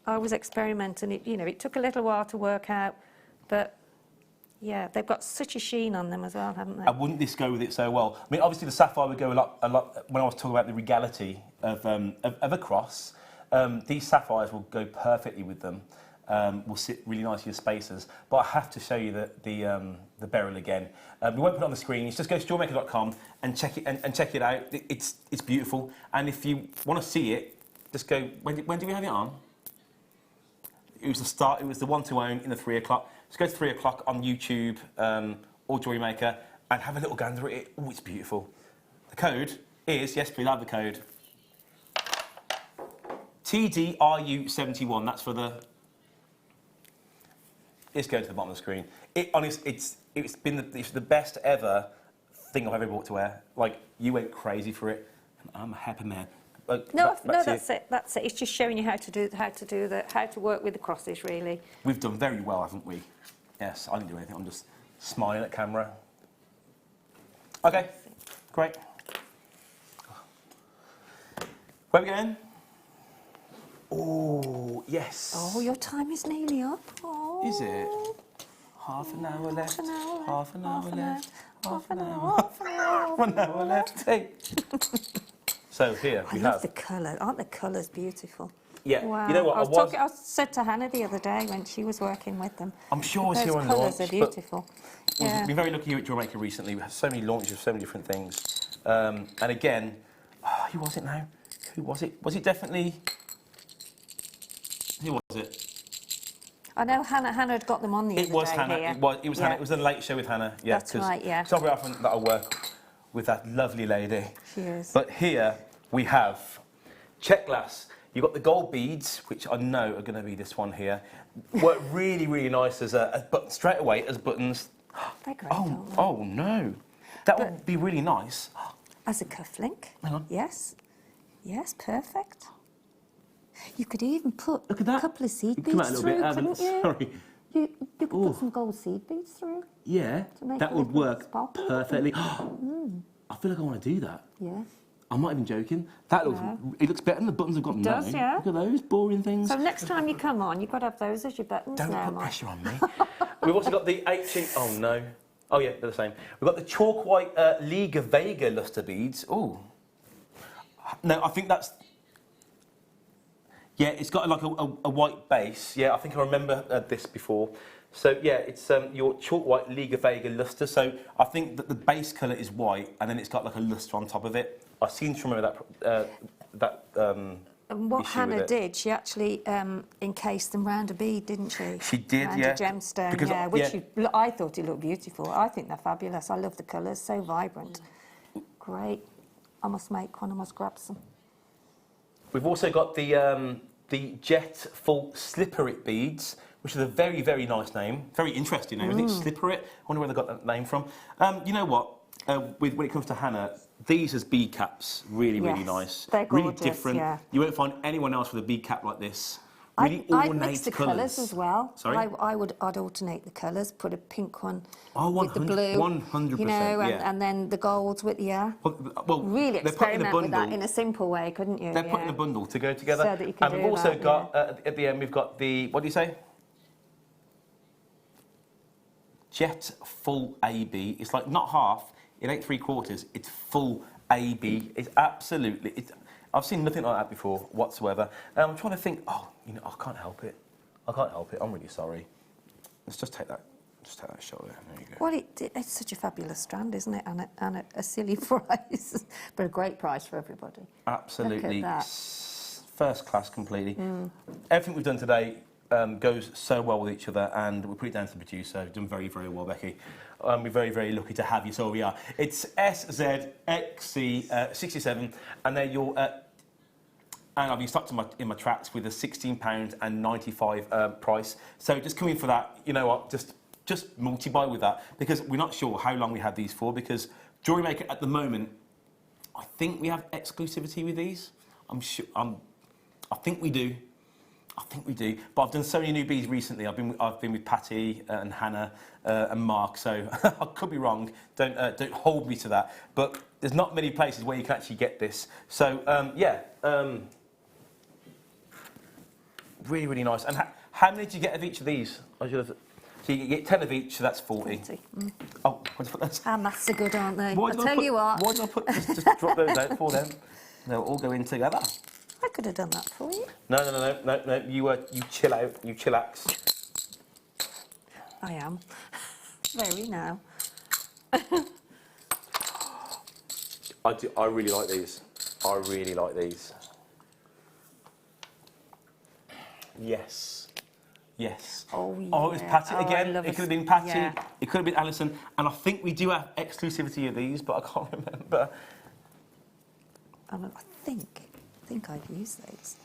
I was experimenting. It took a little while to work out, but yeah, they've got such a sheen on them as well, haven't they? And wouldn't this go with it so well? I mean, obviously the sapphire would go a lot. When I was talking about the regality of a cross, these sapphires will go perfectly with them. Will sit really nice in your spaces. But I have to show you the beryl again. We won't put it on the screen. You just go to JewelleryMaker.com and check it and check it out. It's beautiful. And if you want to see it, just go. When do we have it on? It was the start. It was the one to own in the 3 o'clock. Just go to 3 o'clock on YouTube or Jewellery Maker and have a little gander at it. Oh, it's beautiful. The code is, yes, please have the code. TDRU71. That's for the. It's going to the bottom of the screen. It's the best ever thing I've ever bought to wear. Like, you went crazy for it. I'm a happy man. That's it. It's just showing you how to work with the crosses, really. We've done very well, haven't we? Yes, I didn't do anything. I'm just smiling at camera. Okay, great. Where are we going? Oh, yes. Oh, your time is nearly up. Oh. Is it? Half an hour left. Half an hour left. Half an hour. 1 hour left. Hey. So here we have. I love the colour. Aren't the colours beautiful? Yeah, Wow. you know what? I said to Hannah the other day when she was working with them. I'm sure I was here on Those launch. colours are beautiful. We've been very lucky here at Jewellery Maker recently. We had so many launches of so many different things. And again, who was it now? Who was it? Was it definitely... Who was it? I know Hannah had got them on the other day. It was Hannah. Here. It was Hannah. It was a late show with Hannah. Yeah, That's right, yeah. It's not very often that I work with that lovely lady. She is. But here we have check glass. You've got the gold beads, which I know are going to be this one here. Work really, really nice as a button, straight away as buttons. They're great, aren't they? Oh no. That would be really nice. As a cufflink. Hang on. Yes. Yes, perfect. You could even put Look at that. a couple of seed Come out beads a little through, bit. couldn't you? Sorry. You could put some gold seed beads through. Yeah, To make that it would look work sparkly. perfectly. I feel like I want to do that. Yeah. I'm not even joking. That looks, it looks better than the buttons I've got now. does, yeah. Look at those boring things. So next time you come on, you've got to have those as your buttons Don't now, put Mike. pressure on me. We've also got the 8-inch... Oh, no. Oh, yeah, they're the same. We've got the chalk white Liga Vega lustre beads. Oh. No, I think that's... Yeah, it's got like a white base. Yeah, I think I remember this before. So, yeah, it's your chalk white Liga Vega lustre. So I think that the base colour is white, and then it's got like a lustre on top of it. I seem to remember that And what issue Hannah with it. did, she actually encased them round a bead, didn't she? She did, round yeah. a gemstone, Because yeah. I thought it looked beautiful. I think they're fabulous. I love the colours, so vibrant. Great. I must make one. I must grab some. We've also got the Jet Full Slipperit beads, which is a very, very nice name. Very interesting name. I think Slipperit. I wonder where they got that name from. You know what? When it comes to Hannah, these as bead caps, really, really Yes, nice. they're really gorgeous, different. yeah. You won't find anyone else with a bead cap like this. Really I'd ornate mix the colours. colours as well. Sorry? I'd alternate the colours, put a pink one Oh, with the blue. 100%, You know, yeah. and then the golds with, Well, really they're put in a experiment with that bundle. in a simple way, couldn't you? They're put in a bundle to go together. So that you can and we've do also that, got, at the end, we've got the, what do you say? Jet Full AB. It's like not half, it ain't 3/4, it's full AB. It's absolutely, I've seen nothing like that before whatsoever. I'm trying to think, I can't help it. I'm really sorry. Let's just take that shot there. There you go. Well, it's such a fabulous strand, isn't it? And a silly price, but a great price for everybody. Absolutely. Look at that. First class completely. Everything we've done today goes so well with each other, and we put it down to the producer. You've done very, very well, Becky. We're very, very lucky to have you, so we are. It's SZXC67, and they're your... and I've been stuck in my tracks with a £16.95 price. So just come in for that, you know what, just multi-buy with that, because we're not sure how long we have these for, because Jewellery Maker at the moment, I think we have exclusivity with these. I think we do. But I've done so many new beads recently. I've been with Patty and Hannah and Mark, so I could be wrong. Don't hold me to that. But there's not many places where you can actually get this. So really, really nice. And how many did you get of each of these? So you get 10 of each, so that's 40. 40. Oh, what's that? Our maths are good, aren't they? Why I'll did tell you what. Why did I put just drop those out for them? They'll all go in together. I could have done that for you. No. You chill out. You chillax. I am. Very now. I really like these. Yes. Oh, yeah. Oh, it was Patty again. It could have been Patty. Yeah. It could have been Alison. And I think we do have exclusivity of these, but I can't remember. I think I've used those.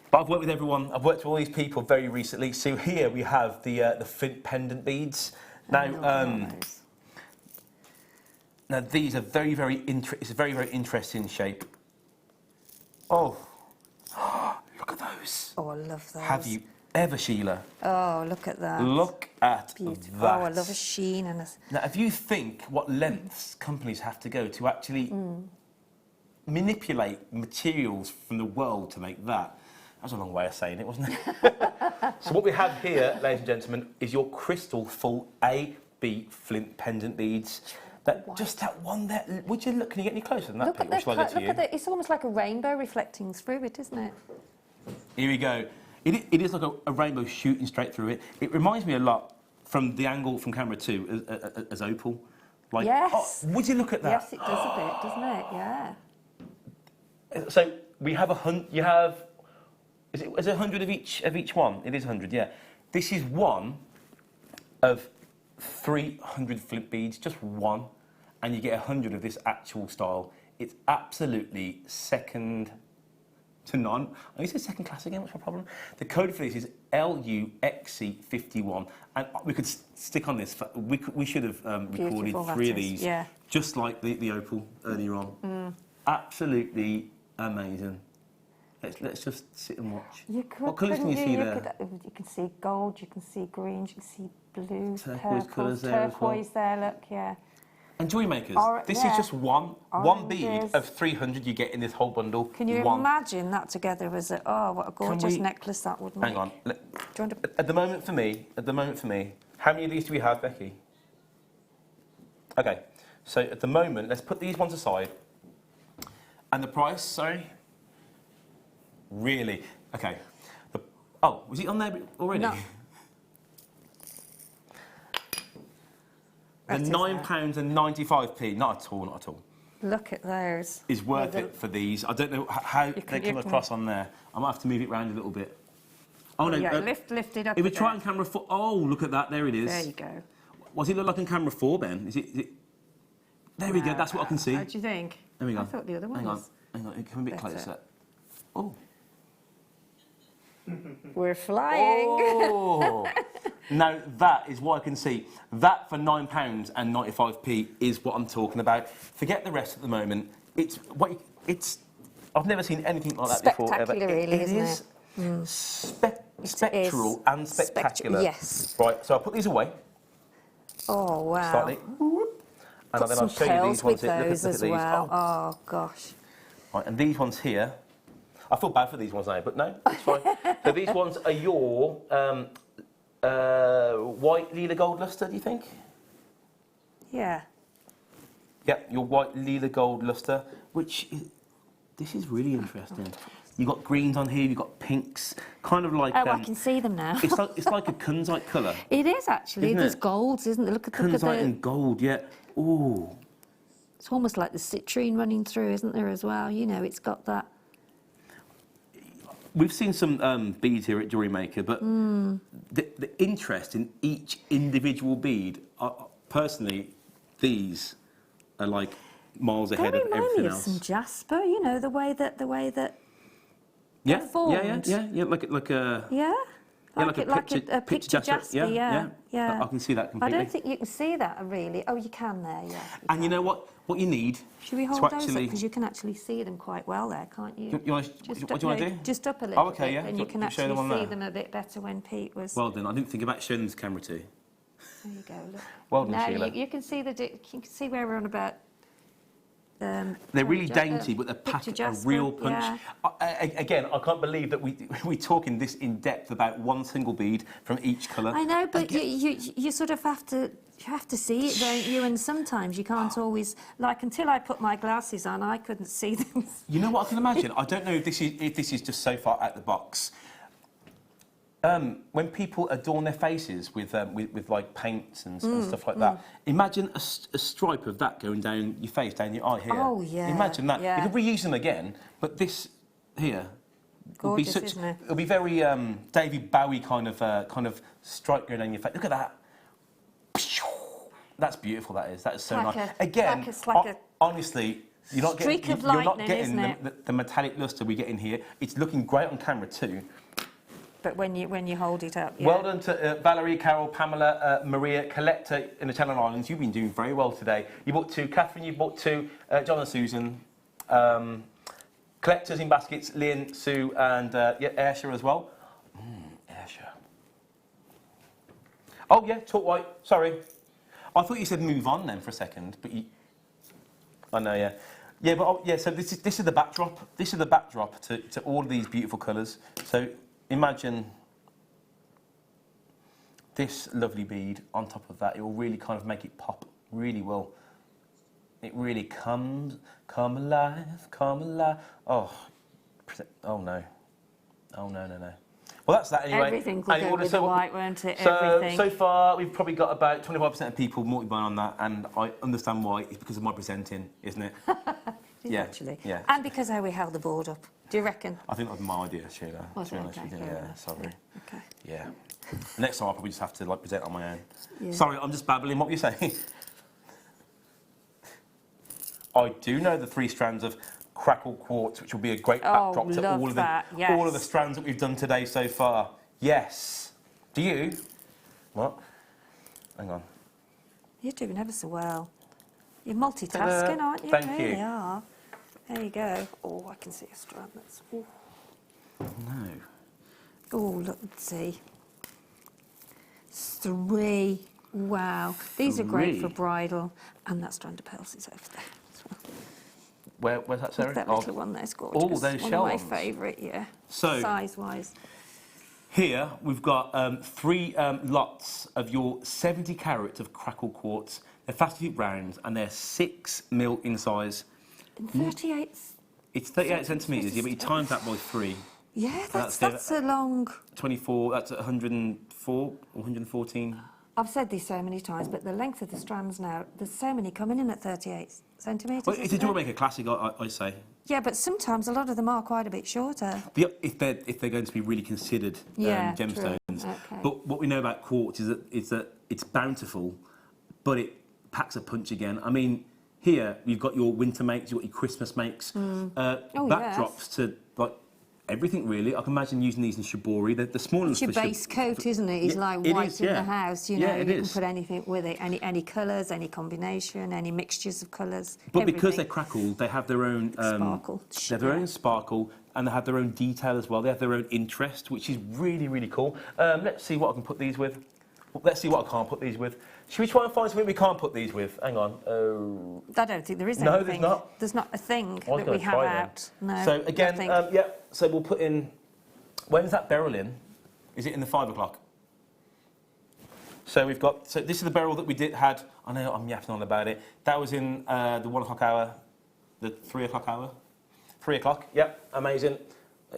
But I've worked with everyone. I've worked with all these people very recently. So here we have the flint pendant beads. Now, now these are very, very it's a very, very interesting shape. Oh, look at those. Oh, I love those. Have you ever, Sheila? Oh, look at that. Look at Beautiful. that. Oh, I love a sheen and a... Now, if you think what lengths companies have to go to actually manipulate materials from the world to make that, was a long way of saying it, wasn't it? So what we have here, ladies and gentlemen, is your crystal full AB flint pendant beads. Just that one there. Would you look? Can you get any closer than that? Look at Pete? Or shall I go to you? it's almost like a rainbow reflecting through it, isn't it? Here we go. It is like a rainbow shooting straight through it. It reminds me a lot from the angle from camera 2 as opal. Like, yes. Oh, would you look at that? Yes, it does a bit, doesn't it? Yeah. So we have 100. You have. Is it 100 of each one? It is 100. Yeah. This is one of 300 flip beads, just one, and you get 100 of this actual style. It's absolutely second to none. I need to say second class again. What's my problem? The code for this is LUXC51, and we could stick on this. We should have recorded 3 of these, yeah. just like the opal earlier on. Absolutely amazing. Let's just sit and watch. What colours can you see there? You can see gold, you can see greens, you can see blues, Turquoise purples, colours there as well. turquoise there, look, yeah. And Jewellery Makers, this is just one bead Oranges. of 300 you get in this whole bundle. Can you imagine that together as a, oh, what a gorgeous necklace that would make. Hang on. Do you want to... At the moment for me, how many of these do we have, Becky? Okay, so at the moment, let's put these ones aside. And the price, sorry? Really? Okay. Oh, was it on there already? No. The £9.95p, not at all, not at all. Look at those. Is worth it for these. I don't know how they come across on there. I might have to move it around a little bit. Oh no! Yeah, lift it up. If we try on camera 4, oh look at that! There it is. There you go. What does it look like on camera 4, Ben? Is it? There we go. That's what I can see. How do you think? There we go. I thought the other one was. Hang on. Come a bit closer. Oh. We're flying. Oh. Now that is what I can see. That for £9.95p is what I'm talking about. Forget the rest at the moment. I've never seen anything like that before. Spectacular, really, isn't it? Spectral and spectacular. Yes. Right. So I'll put these away. Oh wow. Slightly. And Put then some I'll show you pearls these ones. with Look those at as these. well. Oh gosh. Right, and these ones here. I feel bad for these ones now, but no, it's fine. So these ones are your white lila gold lustre, do you think? Yeah. Yeah, your white lila gold lustre, this is really interesting. You've got greens on here, you've got pinks, kind of like... Oh, I can see them now. it's like a kunzite colour. It is actually. There's golds, isn't there? Look at Kunzite and gold, yeah. Ooh. It's almost like the citrine running through, isn't there, as well? You know, it's got that... We've seen some beads here at Jewellery Maker, but the interest in each individual bead, personally, these are like miles ahead of everything else. They remind me of some jasper, you know, the way that yeah, formed. yeah, like a yeah. like a picture jasper. Yeah. I can see that completely. I don't think you can see that really. Oh, you can there, yeah. And you know what? What you need. Should we hold those up? Because you can actually see them quite well there, can't you? What do you want to do? Just up a little okay, bit, yeah. and you can actually see them a bit better when Pete was... Well done. I didn't think about showing them to camera too. There you go, look. Well done, now Sheila. you can see you can see where we're on about... they're really dainty, but they pack a real punch. Yeah. Again, I can't believe that we're talking this in depth about one single bead from each colour. I know, but you sort of have to see it, don't you? And sometimes you can't always, like, until I put my glasses on, I couldn't see them. You know what I can imagine? I don't know if this is just so far out the box. When people adorn their faces with like paints and stuff like that, imagine a stripe of that going down your face, down your eye here. Oh yeah. Imagine that. Yeah. You could reuse them again, but this here would be Gorgeous, isn't it? It'll be very David Bowie kind of stripe going down your face. Look at that. That's beautiful. That is so nice. Again, honestly. You're not getting the metallic lustre we get in here. It's looking great on camera too. But when you hold it up, yeah. Well done to Valerie, Carol, Pamela, Maria, Collector in the Channel Islands. You've been doing very well today. You bought 2. Catherine, you bought 2. John and Susan. Collectors in baskets, Lynn, Sue, and Ayrshire as well. Ayrshire. Oh yeah, talk white. Sorry. I thought you said move on then for a second, but you... I know, yeah. Yeah, but so this is the backdrop. This is the backdrop to all of these beautiful colours. So imagine this lovely bead on top of that. It will really kind of make it pop. Really will. It really come alive. Oh no. Oh, no, no, no. Well, that's that anyway. Everything will go with the white, won't it? So, Everything. so far, we've probably got about 25% of people multi-buying on that, and I understand why. It's because of my presenting, isn't it? Yeah, actually. Yeah. And because how we held the board up. Do you reckon? I think that was my idea, Sheila. Was to be it? honest Okay, with you. fair Yeah, enough. sorry. Yeah, okay. Yeah. Next time, I'll probably just have to like present on my own. Yeah. Sorry, I'm just babbling. What were you saying? I do know the 3 strands of crackle quartz, which will be a great backdrop to all of the strands that we've done today so far. Yes. Do you? What? Hang on. You're doing ever so well. You're multitasking, aren't you? Thank you. Really are. There you go. Oh, I can see a strand. That's. Oh, No. oh look, let's see. 3. Wow. These are great 3. for bridal. And that strand of pearls is over there as well. Where's that, Sarah? Look, that little one there's gorgeous. Oh, those shell one ones. of my favourite, yeah. So, size-wise. Here we've got 3 lots of your 70 carat of crackle quartz. They're fast rounds and they're 6 mil in size. And 38. It's 38 centimetres, yeah, but you times that by 3. Yeah, that's a long. 24. That's 104 or 114. I've said this so many times, but the length of the strands now, there's so many coming in at 38 centimetres. Well, it's a Jewellery Maker classic, I say. Yeah, but sometimes a lot of them are quite a bit shorter. If they're going to be really considered gemstones. Okay. But what we know about quartz is that it's bountiful, but it packs a punch again. I mean, here you've got your winter makes, you've got your Christmas makes, backdrops to like everything really. I can imagine using these in shibori. The smaller it's your base coat, isn't it? It's like white in the house. You know, you can put anything with it. Any colours, any combination, any mixtures of colours. But because they're crackled, they have their own sparkle. They have their own sparkle, and they have their own detail as well. They have their own interest, which is really, really cool. Let's see what I can put these with. Let's see what I can't put these with. Should we try and find something we can't put these with? Hang on. I don't think there is anything. No, there's not. There's not a thing that we have out. No. So again, so we'll put in. When's that beryl in? Is it in the 5 o'clock? So we've got. So this is the beryl that we had. I know I'm yapping on about it. That was in the 1 o'clock hour, the 3 o'clock hour. 3 o'clock. Yep, amazing.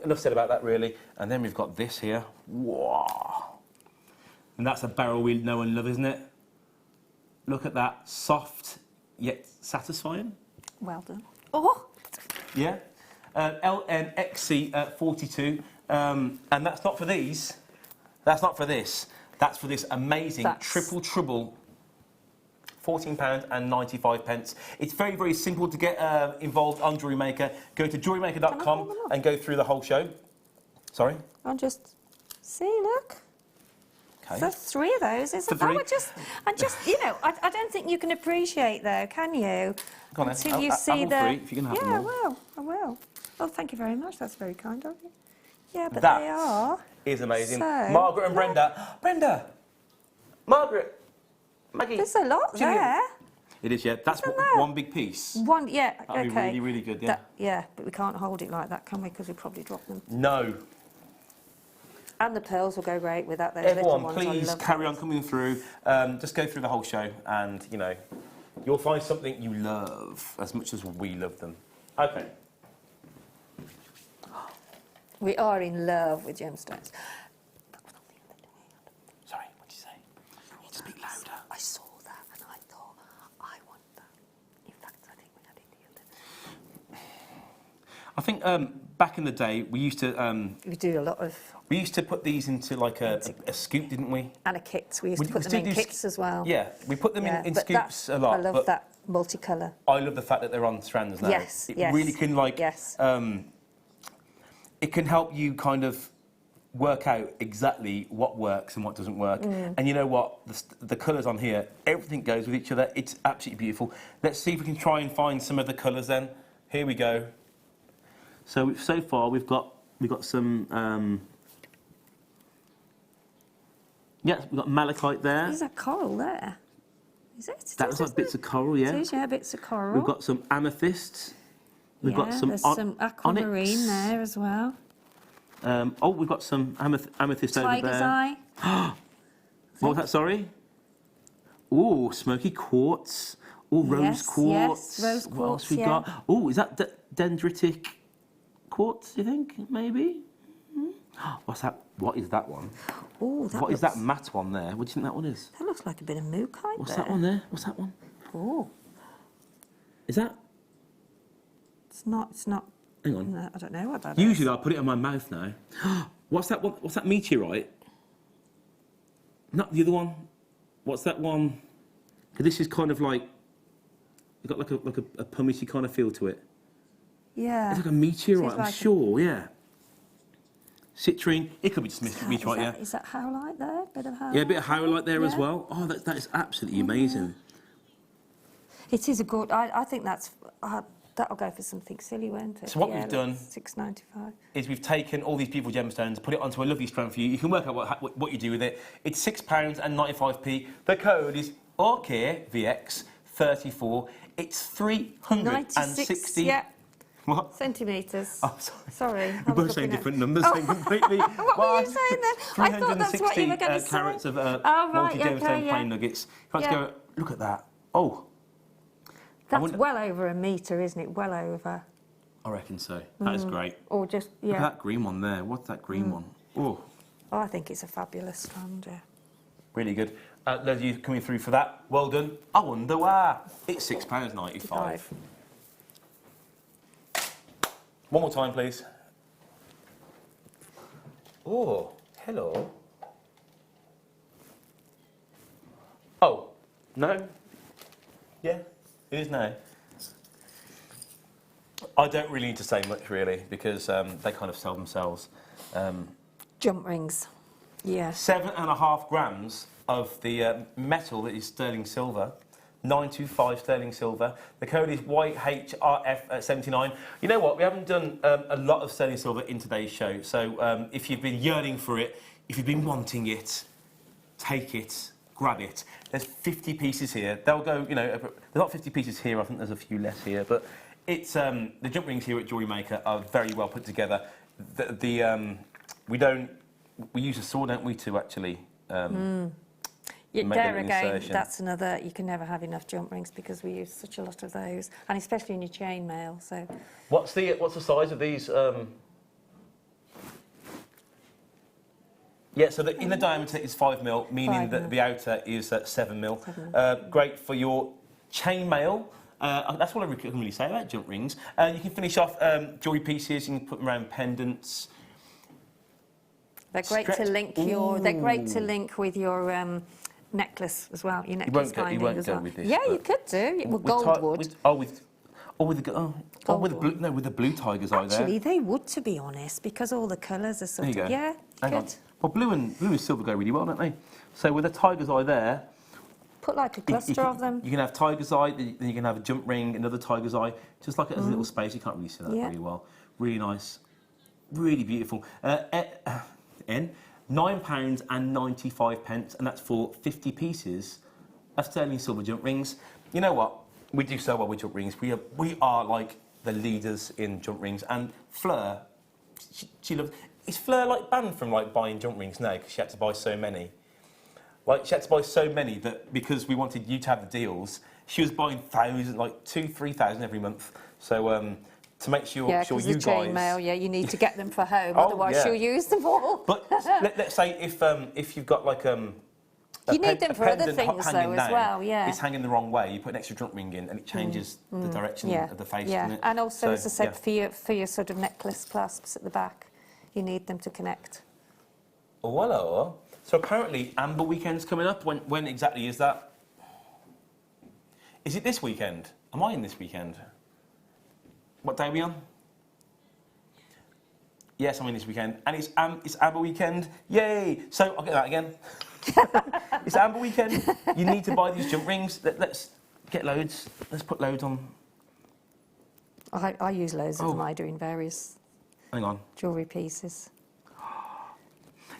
Enough said about that really. And then we've got this here. Wow. And that's a beryl we know and love, isn't it? Look at that, soft yet satisfying. Well done. Oh. Yeah. LNXC 42, and that's not for these. That's not for this. That's for this amazing triple trouble. £14.95. It's very, very simple to get involved on Jewellery Maker. Go to jewellerymaker.com and go through the whole show. Sorry? I'll just see, look. Okay. So 3 of those, isn't that? I just, you know, I don't think you can appreciate though, can you? Go on until then. you see the. 3, if you can have them all. I will. Oh, thank you very much. That's very kind of you. Yeah, but that they are. Is amazing. So, Margaret and Brenda. Margaret. Maggie. There's a lot there. It is, yeah. That's one big piece. One, yeah. That'd be really, really good, yeah. But we can't hold it like that, can we? Because we'll probably drop them. No. And the pearls will go great with that. Those Everyone, little ones, please carry on coming through. Just go through the whole show and, you know, you'll find something you love as much as we love them. Okay. We are in love with gemstones. Sorry, what did you say? You need to speak louder. I saw that and I thought, I want that. In fact, I think we had it the other. I think back in the day, we used to... we do a lot of... We used to put these into like a scoop, didn't we? And a kit. We used to put them in kits as well. Yeah, we put them in scoops a lot. I love that multicolour. I love the fact that they're on strands now. Yes, it really can it can help you kind of work out exactly what works and what doesn't work. And you know what? The colours on here, everything goes with each other. It's absolutely beautiful. Let's see if we can try and find some of the colours then. Here we go. So far we've got some. Yes, we've got malachite there. There's a coral there. Is it? That looks like bits of coral, yeah. It is, yeah, bits of coral. We've got some amethysts. We've got some there's some aquamarine there as well. We've got some amethyst over there. Tiger's eye. What was that, sorry? Oh, smoky quartz. Oh, rose quartz. Yes, rose quartz, what else we got? Oh, is that dendritic quartz, you think, maybe? What's that? What is that one? Oh, What is that matte one there? What do you think that one is? That looks like a bit of mookaite. What's that one there? What's that one? Oh. Is that? It's not. Hang on. No, I don't know what that Usually I'll put it in my mouth now. What's that one? What's that meteorite? Not the other one. What's that one? This is kind of like, it's got like a pumicy kind of feel to it. Yeah. It's like a meteorite, I'm like sure, yeah. Citrine, it could be just meteorite, yeah. Is that howlite there? Bit of howlite? Yeah, a bit of howlite there as Yeah. well. Oh, that is absolutely amazing. It is a good. I think that's. That'll go for something silly, won't it? So what we've done $6.95 is we've taken all these beautiful gemstones, put it onto a lovely strand for you. You can work out what you do with it. It's £6.95. The code is OKVX34. It's 360. Yeah. What? Centimetres. Oh, sorry. Sorry. We're both saying different numbers then completely. What were you saying then? I thought that's what you were going to say. carats of right, multi-gemstone yeah. plain nuggets. Let's Yeah. go, look at that. Oh. That's well over a metre, isn't it? Well over. I reckon so. That is great. Or just, Look at yeah. that green one there. What's that green one? Oh. Oh, I think it's a fabulous strand, yeah. Really good. Those of you coming through for that, well done. I wonder why. It's £6.95. One more time, please. Oh, hello. Oh, no? Yeah, it is now. I don't really need to say much, really, because they kind of sell themselves. Jump rings. Yeah. 7.5 grams of the metal that is sterling silver. 925 sterling silver. The code is YHRF79. You know what? We haven't done a lot of sterling silver in today's show. So if you've been yearning for it, if you've been wanting it, take it, grab it. There's 50 pieces here. They'll go, you know, there's not 50 pieces here. I think there's a few less here. But it's the jump rings here at Jewellery Maker are very well put together. We use a saw, don't we, to actually Yeah, make there an again, insertion. that's another, you can never have enough jump rings because we use such a lot of those, and especially in your chain mail, so. What's the size of these? Yeah, so the inner diameter is 5mm, meaning that the outer is 7mm. Great for your chain mail. That's all I can really say about jump rings. You can finish off jewellery pieces. You can put them around pendants. They're great to link They're great to link with your necklace as well. Your necklace binding as well. With this, yeah, you could do. Well, gold would. With the blue tiger's eye there. Actually, they would, to be honest, because all the colours are sort of. There you go. Yeah, Hang on. good. Well, blue and silver go really well, don't they? So with a tiger's eye there. Put like a cluster of them. You can have tiger's eye, then you can have a jump ring, another tiger's eye, just like it has a little space. You can't really see that very well. Really nice, really beautiful. £9.95, and that's for 50 pieces of sterling silver jump rings. You know what? We do so well with jump rings. We are like the leaders in jump rings. And Fleur, she loves. Is Fleur like banned from like buying jump rings now because she had to buy so many? Like she had to buy so many that because we wanted you to have the deals, she was buying thousands, like 2,000-3,000 every month. So to make sure, yeah, you the guys. chain mail, yeah, you need to get them for home, Oh, otherwise yeah. she'll use them all. But let's say if you've got like you need them for other things though as well, yeah. It's hanging the wrong way. You put an extra jump ring in, and it changes the direction of the face. Yeah, Doesn't it? and also, So, as I said, for your sort of necklace clasps at the back, you need them to connect. Oh, hello. So apparently, Amber Weekend's coming up. When exactly is that? Is it this weekend? Am I in this weekend? What day are we on? Yes, I'm in this weekend. And it's Amber Weekend. Yay! So, I'll get that again. It's Amber Weekend. You need to buy these jump rings. Let's get loads. Let's put loads on. I use loads of them doing various Hang on. jewellery pieces.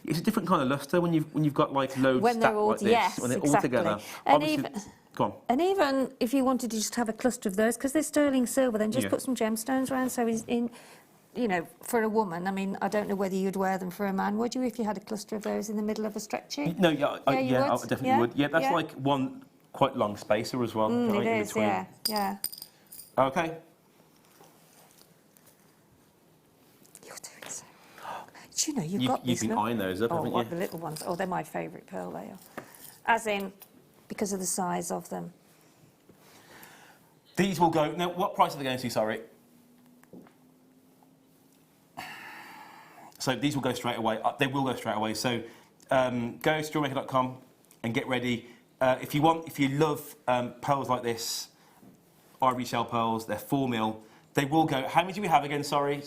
It's a different kind of lustre when you've got like loads When they're stacked all, like this. yes, When they're exactly. all together. And Obviously, go on. And even if you wanted to just have a cluster of those, because they're sterling silver, then just put some gemstones around. So for a woman, I mean, I don't know whether you'd wear them for a man, would you, if you had a cluster of those in the middle of a stretchy? No, I definitely would. Yeah, that's Yeah. like one quite long spacer as well. It right, in is, between. yeah. Okay. You're doing so. Do you know, you've got these. You've been eyeing those up, haven't you? The little ones. Oh, they're my favourite pearl, they are. As in, because of the size of them. These will go... Now, what price are they going to, sorry? So these will go straight away. They will go straight away. So go to JewelleryMaker.com and get ready. If you love pearls like this, ivory shell pearls, they're 4mm. They will go... How many do we have again? Sorry.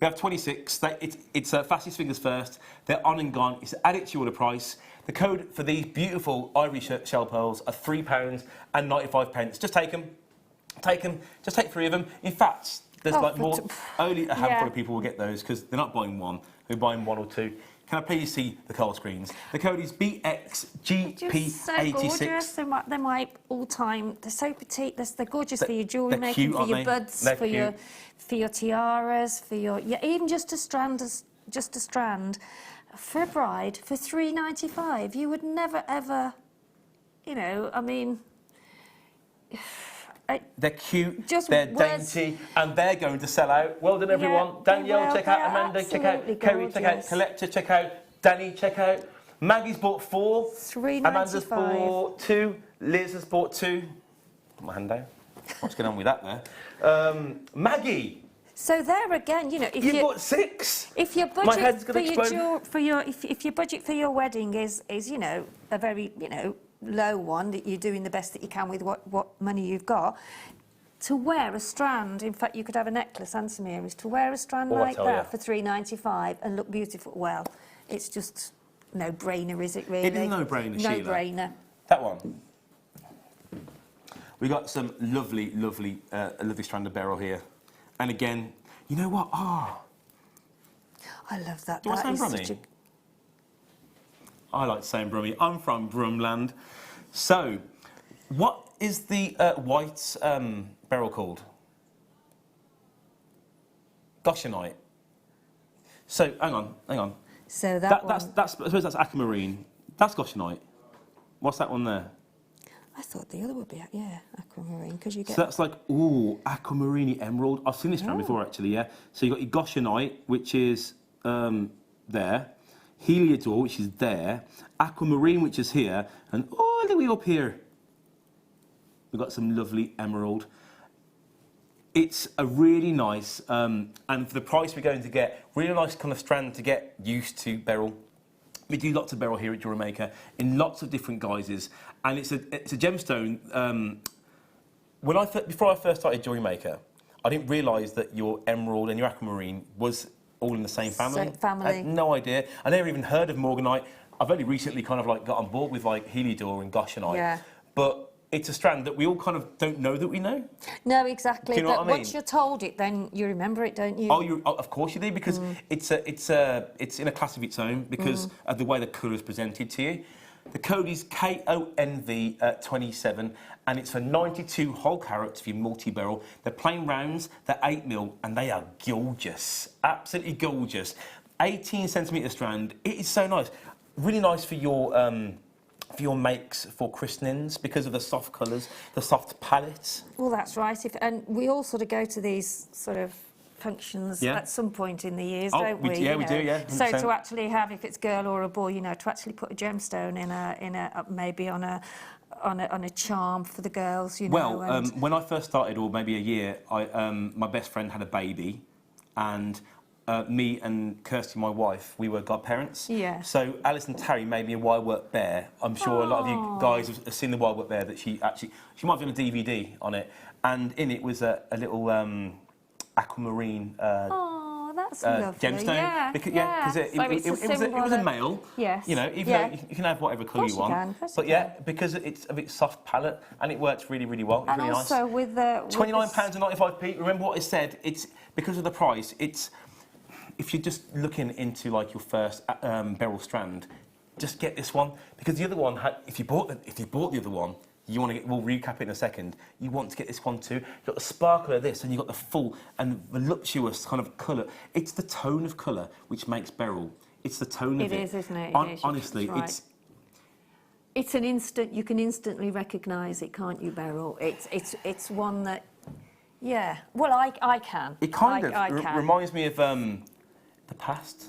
We have 26. It's fastest fingers first. They're on and gone. It's added to your order price. The code for these beautiful ivory shell pearls are £3.95. Just take them. Just take 3 of them. In fact, there's only a handful of people will get those because they're not buying one. They're buying 1 or 2. Can I please see the colour screens? The code is BXGP86. So gorgeous. They're my all-time. They're so petite. They're gorgeous for your jewellery making, for your buds, for your tiaras, for your even just a strand for a bride for £3.95. You would never ever, you know. I mean. They're cute, they're dainty, and they're going to sell out. Well done, everyone. Danielle, check out Amanda, check out Kerry, check out Collector, check out Danny, check out. Maggie's bought 4. £3.95. Amanda's bought 2. Liz has bought 2. Put my hand down. What's going on with that there? Maggie. So there again, you know, if you bought 6. If your budget if your budget for your wedding is you know a very low one, that you're doing the best that you can with what money you've got, to wear a strand, in fact you could have a necklace and some earrings, to wear a strand like that for £3.95 and look beautiful, well, it's just no-brainer, is it really? It is a no-brainer, Sheila. No-brainer. That one. We got some lovely strand of beryl here. And again, you know what? I love that. Do you want some Brummy? I like saying Brummy. I'm from Brumland. So, what is the white beryl called? Goshenite. So, hang on. So I suppose that's aquamarine. That's Goshenite. What's that one there? I thought the other would be, aquamarine, because you get... So that's like, aquamarine emerald. I've seen this strand before, actually, yeah. So you've got your Goshenite, which is there. Heliodor, which is there. Aquamarine, which is here. And all the way up here, we've got some lovely emerald. It's a really nice, and for the price we're going to get, really nice kind of strand to get used to beryl. We do lots of beryl here at Jewellery Maker in lots of different guises, and it's a gemstone. Before I first started Jewellery Maker, I didn't realise that your emerald and your aquamarine was all in the same family. I had no idea. I never even heard of morganite. I've only recently kind of like got on board with like Heliodor and Goshenite. Yeah. But it's a strand that we all kind of don't know that we know. No, exactly. Do you know what I mean? Once you're told it, then you remember it, don't you? Of course you do, because it's in a class of its own because of the way the colour is presented to you. The code is KONV27, and it's for 92 whole carats for your multi-beryl. They're plain rounds, they're 8mm, and they are gorgeous, absolutely gorgeous. 18 centimetre strand. It is so nice, really nice for your makes for christenings because of the soft colours, the soft palette. Well, that's right. And we all sort of go to these sort of functions at some point in the years, don't we? Yeah, we do. Yeah. 100%. So to actually have, if it's girl or a boy, to actually put a gemstone in a maybe on a charm for the girls, Well, when I first started, or maybe a year, my best friend had a baby, and me and Kirsty, my wife, we were godparents. Yeah. So Alice and Terry made me a wire work bear. I'm sure a lot of you guys have seen the wire work bear that she might have done a DVD on it, and in it was a little aquamarine. That's lovely. Gemstone. Yeah, because it was a male. Yes. Even though you can have whatever colour you want. Because it's of its soft palette, and it works really, really well. It's and really also nice. with the £29.95. Remember what I said. It's because of the price. It's if you're just looking into like your first beryl strand, just get this one, because the other one if you bought the other one, you want to get. We'll recap it in a second. You want to get this one too. You've got the sparkle of this, and you've got the full and voluptuous kind of colour. It's the tone of colour which makes beryl. It's the tone of it. It is, isn't it? Honestly, it's an instant. You can instantly recognise it, can't you, beryl? It's one that, yeah. Well, I can. It kind of reminds me of the past.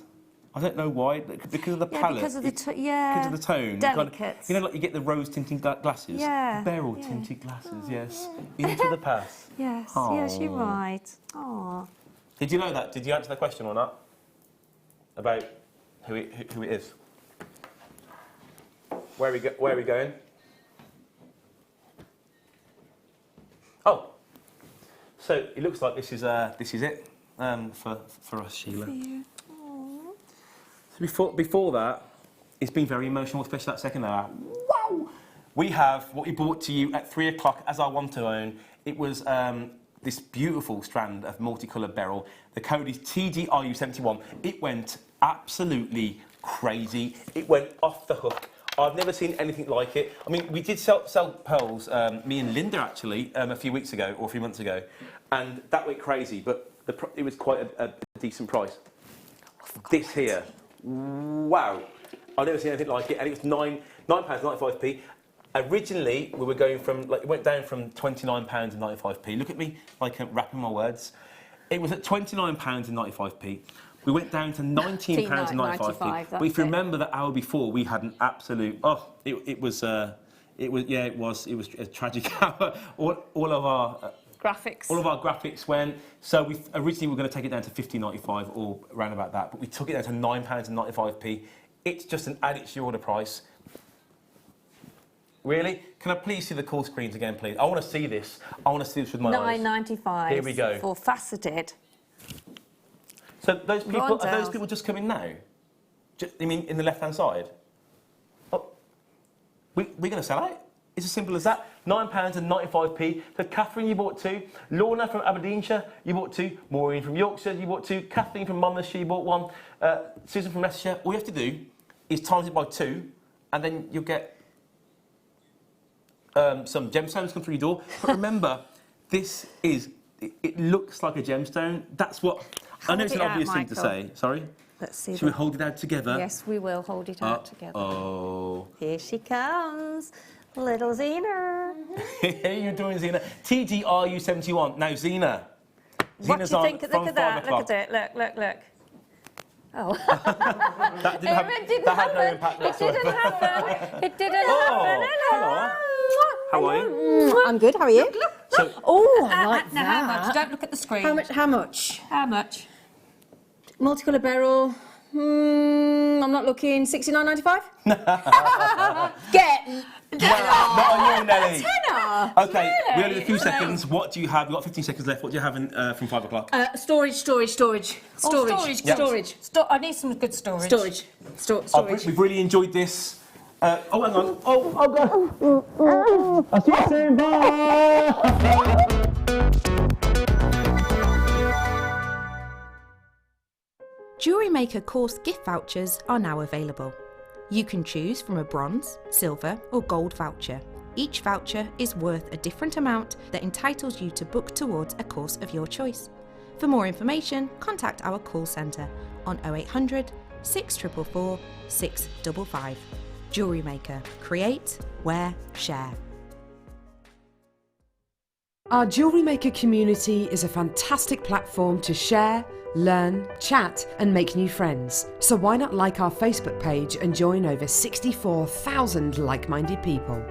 I don't know why, because of the palette. Because of the because of the tone. Delicate. You know, like you get the rose tinted glasses. Yeah. Beryl tinted glasses. Yes. Into the past. Yes. Aww. Yes, you're right. Oh. Did you know that? Did you answer the question or not? About who it is? Where are we going? Oh. So it looks like this is it for us, Sheila. So before that, it's been very emotional, especially that second hour. Wow! We have what we brought to you at 3 o'clock as our one to own. It was this beautiful strand of multicoloured beryl. The code is TGRU71. It went absolutely crazy. It went off the hook. I've never seen anything like it. I mean, we did sell pearls, me and Linda actually, a few weeks ago or a few months ago, and that went crazy, but it was quite a decent price. This here, wow. I've never seen anything like it, and it was £9.95p. Originally, we were going from, it went down from £29.95p. Look at me, wrapping my words. It was at £29.95p. We went down to £19.95p. But if you remember that hour before, we had an absolute, it was a tragic hour. All of our graphics went. So we originally were going to take it down to £15.95 or around about that, but we took it down to £9.95p. It's just an added to your order price. Really? Can I please see the call screens again, please? I want to see this. I want to see this with my eyes. £9.95. Here we go. For faceted. So those people, are those people just coming now? You mean in the left-hand side? Oh, we're going to sell out? It's as simple as that. £9.95p. So Catherine, you bought 2. Lorna from Aberdeenshire, you bought 2. Maureen from Yorkshire, you bought 2. Kathleen from Monmouthshire, you bought 1. Susan from Leicestershire. All you have to do is times it by 2, and then you'll get some gemstones come through your door. But remember, this is, it looks like a gemstone. That's what, I know it's an obvious thing to say. Sorry? Let's see. Should we hold it out together? Yes, we will hold it out together. Oh. Here she comes. Little Zena. How you doing, Zena? TGRU71. Now, Zena. What do you think? Look at that. Look at it. Look. Oh. that had no impact whatsoever. It didn't happen. Hello. How are you? I'm good. How are you? So, I like that. How much? Don't look at the screen. How much? Multicolour beryl. I'm not looking. £69.95. Get. Not on you, Nelly. Tenner. Okay, we only have a few seconds. What do you have? We've got 15 seconds left. What do you have from 5 o'clock? Storage. Yep. I need some good storage. Storage. We've really enjoyed this. Hang on. God. I'll see you soon. Bye. Jewellery Maker course gift vouchers are now available. You can choose from a bronze, silver or gold voucher. Each voucher is worth a different amount that entitles you to book towards a course of your choice. For more information, contact our call centre on 0800 644 655. Jewellery Maker. Create, wear, share. Our Jewellery Maker community is a fantastic platform to share, learn, chat and make new friends. So why not like our Facebook page and join over 64,000 like-minded people.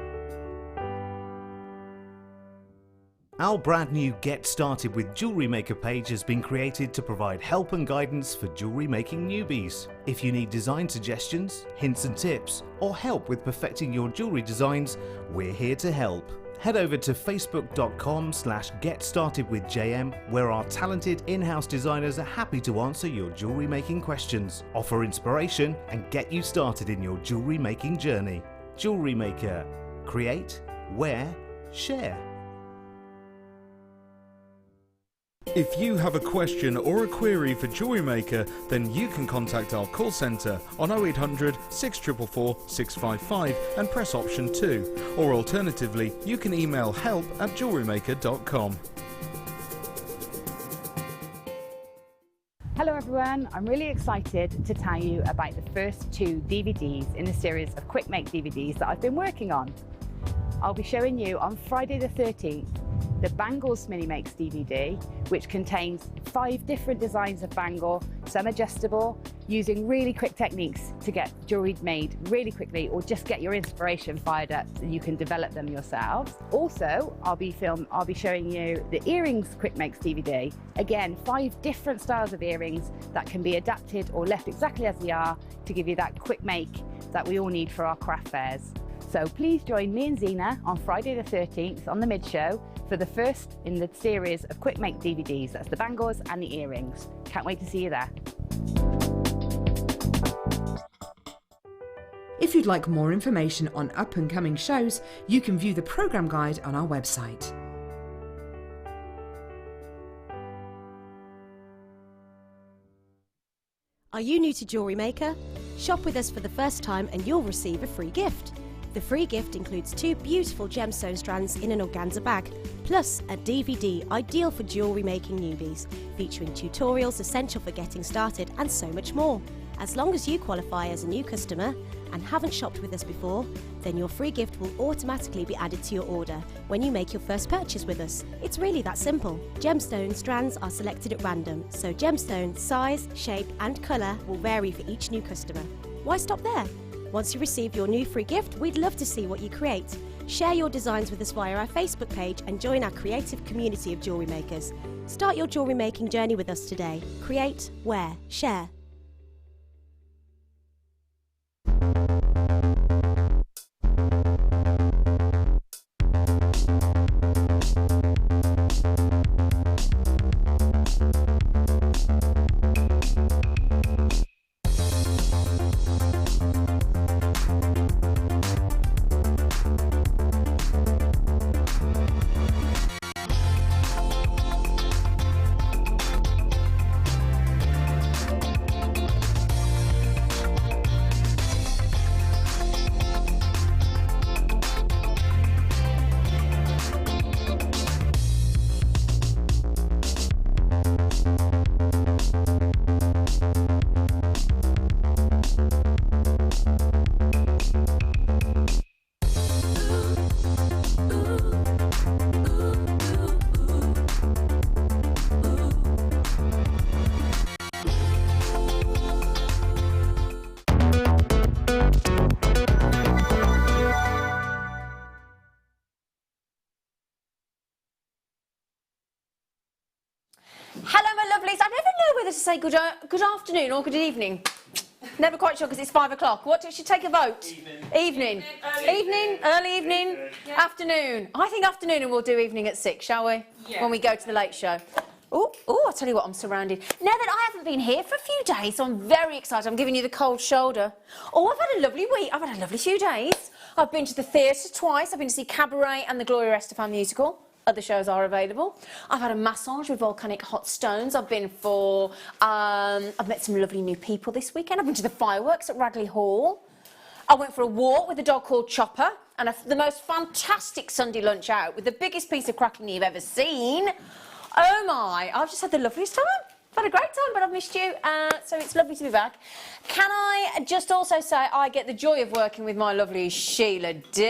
Our brand new Get Started with Jewellery Maker page has been created to provide help and guidance for jewellery making newbies. If you need design suggestions, hints and tips, or help with perfecting your jewellery designs, we're here to help. Head over to facebook.com/getstartedwithjm, where our talented in-house designers are happy to answer your jewellery making questions, offer inspiration and get you started in your jewellery making journey. Jewellery Maker. Create, wear, share. If you have a question or a query for Jewellery Maker, then you can contact our call centre on 0800 644 655 and press option 2. Or alternatively, you can email help@jewellerymaker.com. Hello everyone, I'm really excited to tell you about the first 2 DVDs in the series of Quick Make DVDs that I've been working on. I'll be showing you on Friday the 13th the Bangles Mini Makes DVD, which contains 5 different designs of bangle, some adjustable, using really quick techniques to get jewellery made really quickly, or just get your inspiration fired up so you can develop them yourselves. Also, I'll be showing you the Earrings Quick Makes DVD. Again, 5 different styles of earrings that can be adapted or left exactly as they are to give you that quick make that we all need for our craft fairs. So please join me and Zena on Friday the 13th on the mid-show for the first in the series of Quick Make DVDs. That's the bangles and the earrings. Can't wait to see you there. If you'd like more information on up-and-coming shows, you can view the programme guide on our website. Are you new to Jewellery Maker? Shop with us for the first time and you'll receive a free gift. The free gift includes 2 beautiful gemstone strands in an organza bag, plus a DVD ideal for jewellery making newbies, featuring tutorials essential for getting started and so much more. As long as you qualify as a new customer and haven't shopped with us before, then your free gift will automatically be added to your order when you make your first purchase with us. It's really that simple. Gemstone strands are selected at random, so gemstone size, shape and colour will vary for each new customer. Why stop there? Once you receive your new free gift, we'd love to see what you create. Share your designs with us via our Facebook page and join our creative community of jewellery makers. Start your jewellery making journey with us today. Create, wear, share. Hello, my lovelies. I never know whether to say good afternoon or good evening. Never quite sure because it's 5 o'clock. What should take a vote? Evening. Early evening, yeah. Afternoon. I think afternoon, and we'll do evening at 6, shall we? Yeah. When we go to the late show. Oh, I'll tell you what, I'm surrounded. Now that I haven't been here for a few days, so I'm very excited. I'm giving you the cold shoulder. Oh, I've had a lovely week. I've had a lovely few days. I've been to the theatre twice. I've been to see Cabaret and the Gloria Estefan musical. Other shows are available. I've had a massage with volcanic hot stones. I've been for, I've met some lovely new people this weekend. I've been to the fireworks at Radley Hall. I went for a walk with a dog called Chopper and the most fantastic Sunday lunch out with the biggest piece of crackling you've ever seen. Oh my, I've just had the loveliest time. I've had a great time, but I've missed you, so it's lovely to be back. Can I just also say I get the joy of working with my lovely Sheila D.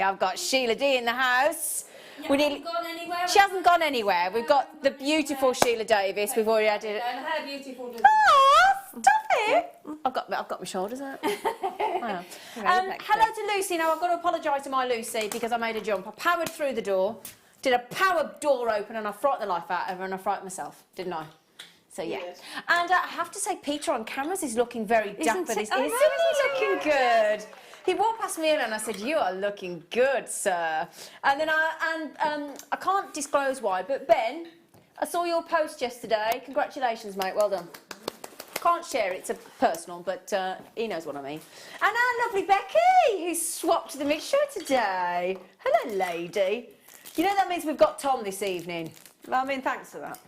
I've got Sheila D in the house. She hasn't gone anywhere. We've got the beautiful Sheila Davies. We've already had it. And her beautiful. Oh, stop it! I've got my shoulders out. Hello to Lucy. Now I've got to apologise to my Lucy because I made a jump. I powered through the door, did a power door open, and I frightened the life out of her, and I frightened myself, didn't I? So yeah. And I have to say, Peter on cameras is looking very dapper. Isn't he looking good? He walked past me and I said, "You are looking good, sir." And then I can't disclose why, but Ben, I saw your post yesterday. Congratulations, mate. Well done. Can't share it, it's personal, but he knows what I mean. And our lovely Becky, who's swapped to the mid show today. Hello, lady. You know that means we've got Tom this evening. Well, I mean, thanks for that.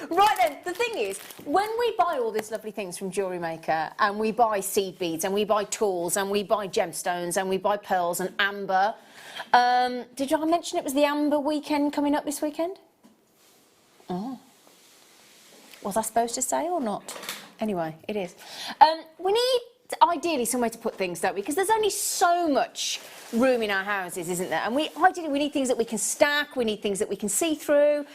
Right then, the thing is, when we buy all these lovely things from Jewellery Maker, and we buy seed beads, and we buy tools, and we buy gemstones, and we buy pearls and amber, did I mention it was the amber weekend coming up this weekend? Oh. Was I supposed to say or not? Anyway, it is. We need, ideally, somewhere to put things, don't we? Because there's only so much room in our houses, isn't there? And ideally we need things that we can stack, we need things that we can see through,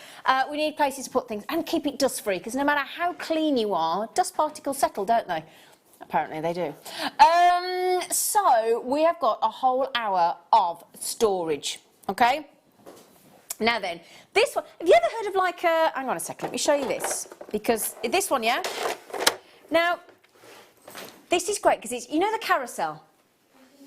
we need places to put things and keep it dust free, because no matter how clean you are, dust particles settle, don't they? Apparently they do. So we have got a whole hour of storage, okay? Now then, this one, have you ever heard of like a, hang on a second, let me show you this, because this one, yeah? Now, this is great, because it's, you know the carousel?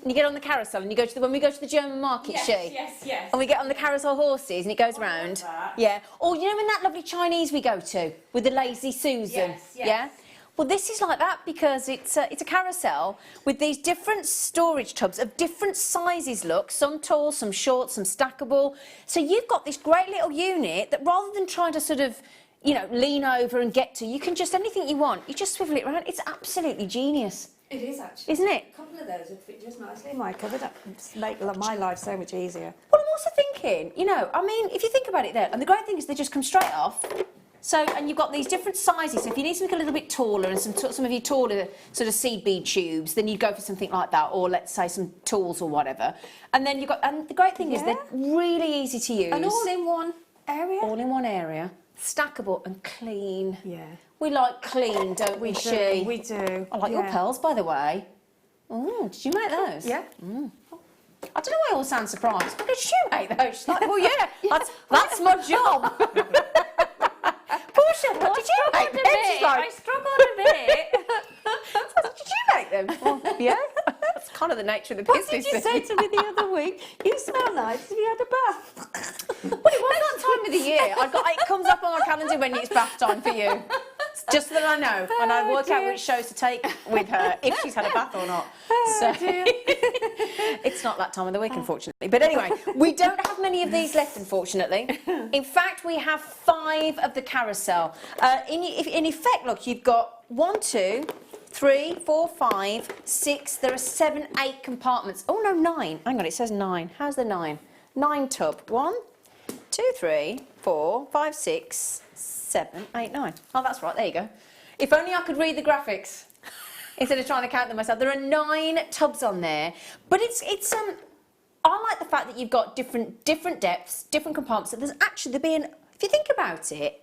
And you get on the carousel and you go to the, when we go to the German market, Yes. and we get on the carousel horses and it goes round. Yeah. Or you know in that lovely Chinese we go to with the lazy Susan? Yes. Yeah. Well, this is like that because it's a carousel with these different storage tubs of different sizes, look, some tall, some short, some stackable. So you've got this great little unit that rather than trying to sort of, you know, lean over and get to, you can just, anything you want, you just swivel it around. It's absolutely genius. It is actually. Isn't it? A couple of those would fit just nicely in my cupboard. Make my life so much easier. Well, I'm also thinking, you know, I mean, if you think about it there, and the great thing is they just come straight off. So, and you've got these different sizes. So if you need something a little bit taller and some of your taller sort of seed bead tubes, then you'd go for something like that, or let's say some tools or whatever. And then you've got, and the great thing is they're really easy to use. And all in one area. All in one area. Stackable and clean. Yeah. We like clean, don't we, She? We do. I like your pearls, by the way. Oh, did you make those? Yeah. I don't know why I all sound surprised. Because you make those. She's like, well, yeah, that's my job. Portia, did you make them? She's like, I struggled a bit. did you make them? Well, yeah. That's kind of the nature of the business. What did you say to me the other week? You smell nice. Have you had a bath? Well, it was that time of the year. It comes up on my calendar when it's bath time for you. Just so that I know, and I work out which shows to take with her, if she's had a bath or not. So it's not that time of the week, unfortunately. But anyway, we don't have many of these left, unfortunately. In fact, we have 5 of the carousel. In effect, look, you've got 1, 2, 3, 4, 5, 6. There are 7, 8 compartments. Oh no, 9. Hang on, it says 9. How's the 9? 9 tub. 1, 2, 3, 4, 5, 6, 7, 8, 9. Oh, that's right. There you go. If only I could read the graphics instead of trying to count them myself. There are 9 tubs on there, but it's I like the fact that you've got different depths, different compartments. There's actually if you think about it,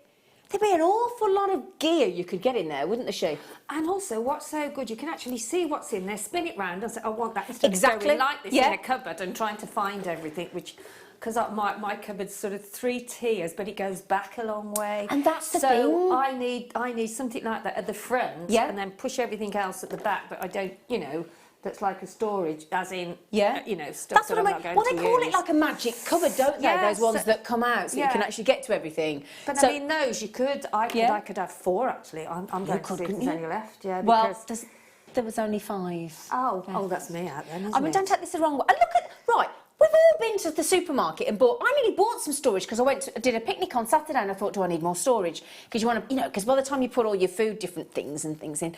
there'd be an awful lot of gear you could get in there, wouldn't there, She? And also, what's so good, you can actually see what's in there, spin it round and say, I want that, instead Exactly. of going like this in a cupboard and trying to find everything, which, because my cupboard's sort of 3 tiers, but it goes back a long way. And that's the so thing. I need something like that at the front, and then push everything else at the back, but I don't, you know, that's like a storage, as in, you know, stuff that's that what I'm I not mean. going Well, to they call use. it like a magic cupboard, don't they? Those ones that come out so you can actually get to everything. But so, I mean, those you could, I could have 4 actually. I'm going to see if there's any left, well, because there was only 5. Oh, that's me out then, isn't I mean, it? don't take this the wrong way. And look at, right, we've all been to the supermarket and bought, I nearly bought some storage because I did a picnic on Saturday and I thought, do I need more storage? Because you want to, you know, because by the time you put all your food, different things and things in,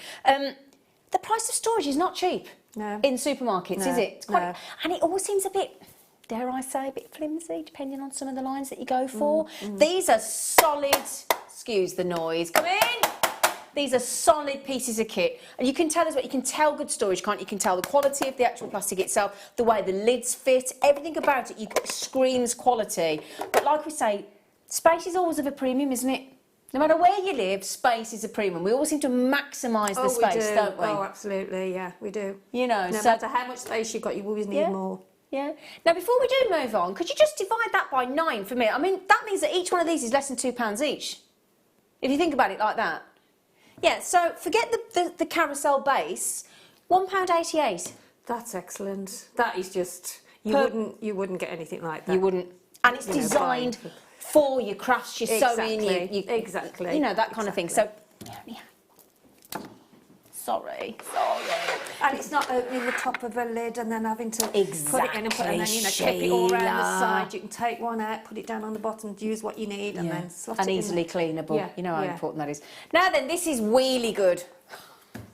the price of storage is not cheap in supermarkets, is it? It's quite, and it always seems a bit, dare I say, a bit flimsy, depending on some of the lines that you go for. These are solid, excuse the noise, come in. These are solid pieces of kit, and you can tell as well. You can tell good storage, can't you? You can tell the quality of the actual plastic itself, the way the lids fit, everything about it. Screams quality. But like we say, space is always of a premium, isn't it? No matter where you live, space is a premium. We always seem to maximise the space, don't we? Oh, absolutely, yeah, we do. You know, no matter how much space you've got, you always need more. Yeah. Now, before we do move on, could you just divide that by 9 for me? I mean, that means that each one of these is less than £2 each, if you think about it like that. Yeah, so forget the carousel base, £1.88. That's excellent. That is just, you wouldn't get anything like that. You wouldn't. And it's designed for your crafts, your sewing, exactly. You know, that kind of thing. So, sorry. And it's not opening the top of a lid and then having to put it in and then, you know, Sheila. keep it all around the side. You can take one out, put it down on the bottom, use what you need, and then slot it in. And easily cleanable. Yeah. You know how important that is. Now then, this is really good.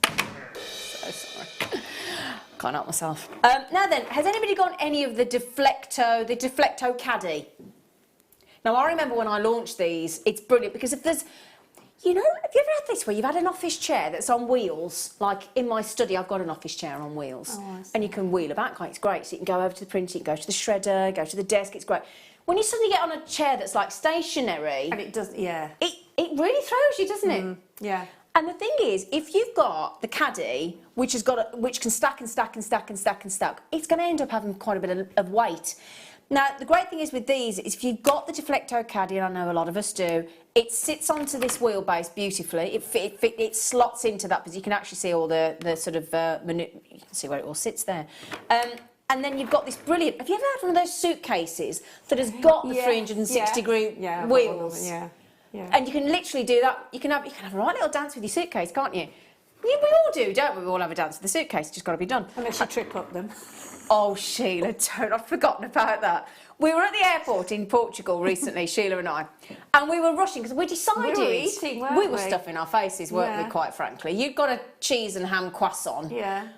So sorry. Can't help myself. Now then, has anybody got any of the Deflecto Caddy? Now, I remember when I launched these, it's brilliant because if there's, You know, have you ever had this where you've had an office chair that's on wheels? Like in my study, I've got an office chair on wheels. Oh, I see. And you can wheel about, it's great. So you can go over to the printer, you can go to the shredder, go to the desk, it's great. When you suddenly get on a chair that's like stationary... And it does, yeah. It really throws you, doesn't it? Yeah. And the thing is, if you've got the caddy, which can stack and stack and stack and stack and stack, it's going to end up having quite a bit of weight. Now, the great thing is with these, is if you've got the Deflecto caddy, and I know a lot of us do, it sits onto this wheelbase beautifully. It slots into that, because you can actually see all the sort of, you can see where it all sits there. And then you've got this brilliant, have you ever had one of those suitcases that has got the 360-degree wheels? Yeah. Yeah. And you can literally do that. You can have a right little dance with your suitcase, can't you? We all do, don't we? We all have a dance with the suitcase. It's just got to be done. Unless you trip up them. Oh, Sheila, I'd forgotten about that. We were at the airport in Portugal recently, Sheila and I, and we were rushing because we decided... We were eating, weren't we? We were stuffing our faces, weren't we, Yeah. quite frankly. You'd got a cheese and ham croissant. Yeah.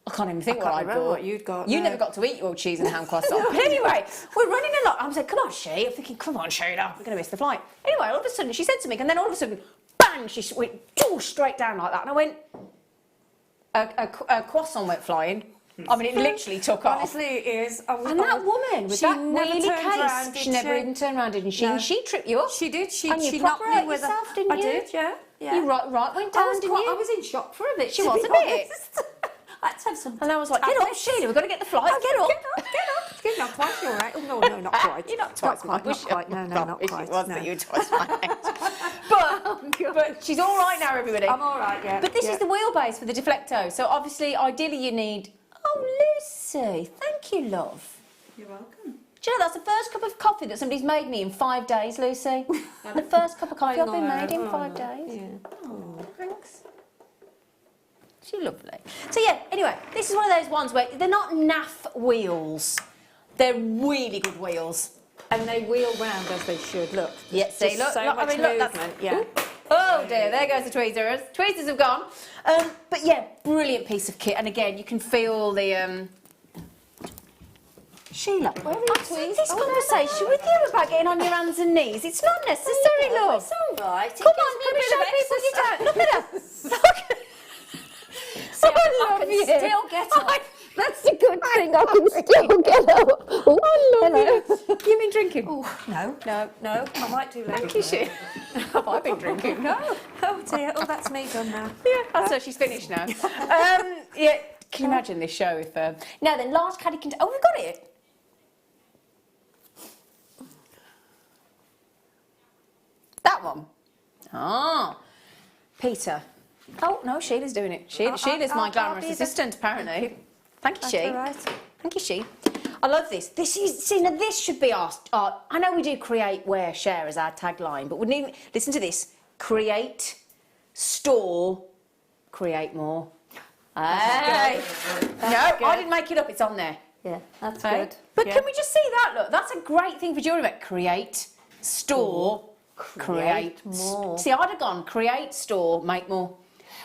I can't even think I what can't I remember bought. what you'd got, You no. never got to eat your cheese and ham croissant. But anyway, we're running along. I was like, come on, She. I'm thinking, come on, Sheila, we're going to miss the flight. Anyway, all of a sudden, she said something, and then all of a sudden, bang, she went straight down like that. And I went, a croissant went flying. I mean, it literally took off. Honestly, it is. And that woman with she that never wheelie turned case, round, she did never she? even turned around, didn't she? No. And she tripped you up. She did. And you knocked proper me with yourself, didn't I you? did, yeah. You right went down, didn't you? I was in shock for a bit. She to was be a bit. honest. Let's have some. And I was like, get up, Sheila, we've got to get the flight. Get up. Get up twice, you're right. Oh, no, not quite. You're not twice Not quite. No, not It quite. was no. that you were twice my age. But she's all right now, everybody. I'm all right, yeah. But this yeah. is the wheelbase for the Deflecto. So obviously, ideally, you need... Oh, Lucy, thank you, love. You're welcome. Do you know, that's the first cup of coffee that somebody's made me in 5 days, Lucy. The first cup of coffee I've been made in 5 days. Yeah. Oh, thanks. She's lovely. So yeah, anyway, this is one of those ones where they're not naff wheels. They're really good wheels. And they wheel round as they should. Look. Yeah, see, look, so look, much I mean, look, that's... movement. Yeah. Oh dear, there goes the tweezers. Tweezers have gone. But yeah, brilliant piece of kit. And again, you can feel the... Sheila, where are you? I've had this conversation with you about getting on your hands and knees. It's not necessary, love. It's all right. Come on, come and show people you don't. Look at her. I love you. Still get up. That's a good thing. I can still get up. Oh, I love you. You've been drinking? Oh, no. No. I might do later. Thank you, Sheila. Have I been drinking? No. Oh, dear. Oh, that's me done now. Yeah, that's her. She's finished now. Yeah. Can you imagine this show if... Now then, large caddy container... Oh, we've got it. That one. Ah. Peter. Oh, no, Sheila's doing it. Sheila's my glamorous assistant, apparently. Thank you, She. all right. Thank you, She. I love this. Now this should be our... I know we do create, wear, share as our tagline, but wouldn't even... Listen to this. Create, store, create more. Hey. No, I didn't make it up. It's on there. Yeah, that's Hey? good. But Yeah. can we just see that? Look, that's a great thing for Jewellery Maker. Create, store, create more. See, I'd have gone create, store, make more.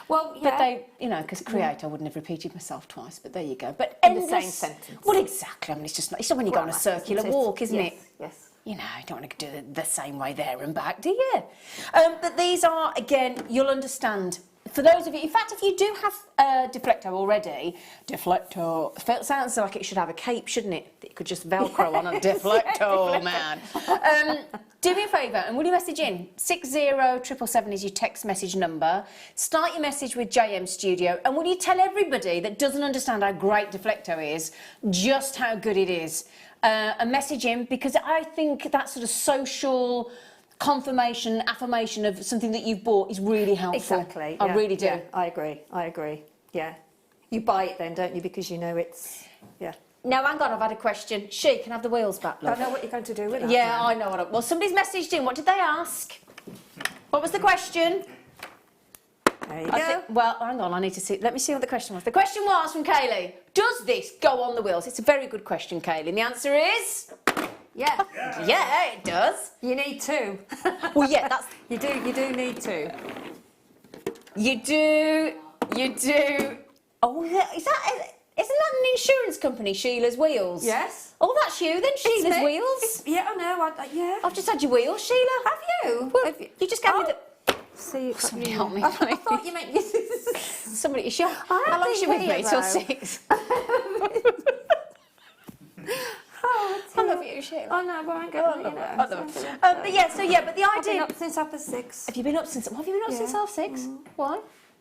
Well, yeah. But they, you know, because create, I wouldn't have repeated myself twice, but there you go. But In the endless- same sentence. Well, exactly. I mean, it's just when you go on a circular walk, isn't it? Yes. You know, you don't want to do it the same way there and back, do you? But these are, again, you'll understand. For those of you, in fact, if you do have a Deflecto already, Deflecto, sounds like it should have a cape, shouldn't it? That you could just Velcro on a Deflecto, man. Do me a favour, and will you message in? 60777 is your text message number. Start your message with JM Studio, and will you tell everybody that doesn't understand how great Deflecto is, just how good it is? And message in, because I think that sort of social confirmation, affirmation of something that you've bought is really helpful. Exactly. I really do. Yeah, I agree. Yeah. You buy it then, don't you? Because you know it's... Yeah. Now, hang on, I've had a question. She can have the wheels back, love. I know what you're going to do with that. Yeah, now. I know what. Well, somebody's messaged in. What did they ask? What was the question? There you go. Well, hang on, I need to see. Let me see what the question was. The question was from Kaylee. Does this go on the wheels? It's a very good question, Kaylee. And the answer is... Yeah. Yeah, it does. You need two. Well, yeah, that's... You do need two. You do. Oh, yeah, isn't that an insurance company, Sheila's Wheels? Yes. Oh, that's you then, Sheila's Wheels? Yeah, I know. Yeah. I've just had your wheels, Sheila. Have you? Well, you just gave me the... See, Somebody help me. I thought you meant you. Somebody, how long is she with me? Till 6. I love you, Sheila. Oh no, but I'm going. I love it. But the I've idea. been up since 6:30. Have you been up since? Have you been up since 6:30? Why?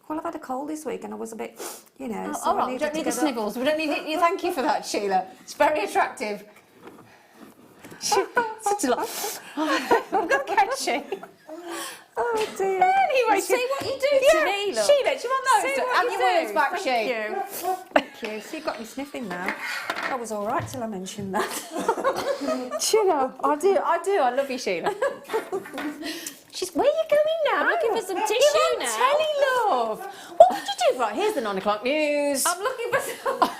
Well, I've had a cold this week, and I was a bit, so all right, I we don't needed need to the get up. sniffles. We don't need it. Thank you for that, Sheila. It's very attractive. Such a lot. I'm going to catch you. Oh dear. Anyway, see what you do to me, look. Sheila, do you want those? See what Have you your do. words back, Thank She. you. Thank you. So you've got me sniffing now. I was all right till I mentioned that. Sheila, I do. I love you, Sheila. Where are you going now? I'm looking for some tissue You're on now. telly, love. What would you do? Right, here's the 9 o'clock news. I'm looking for some.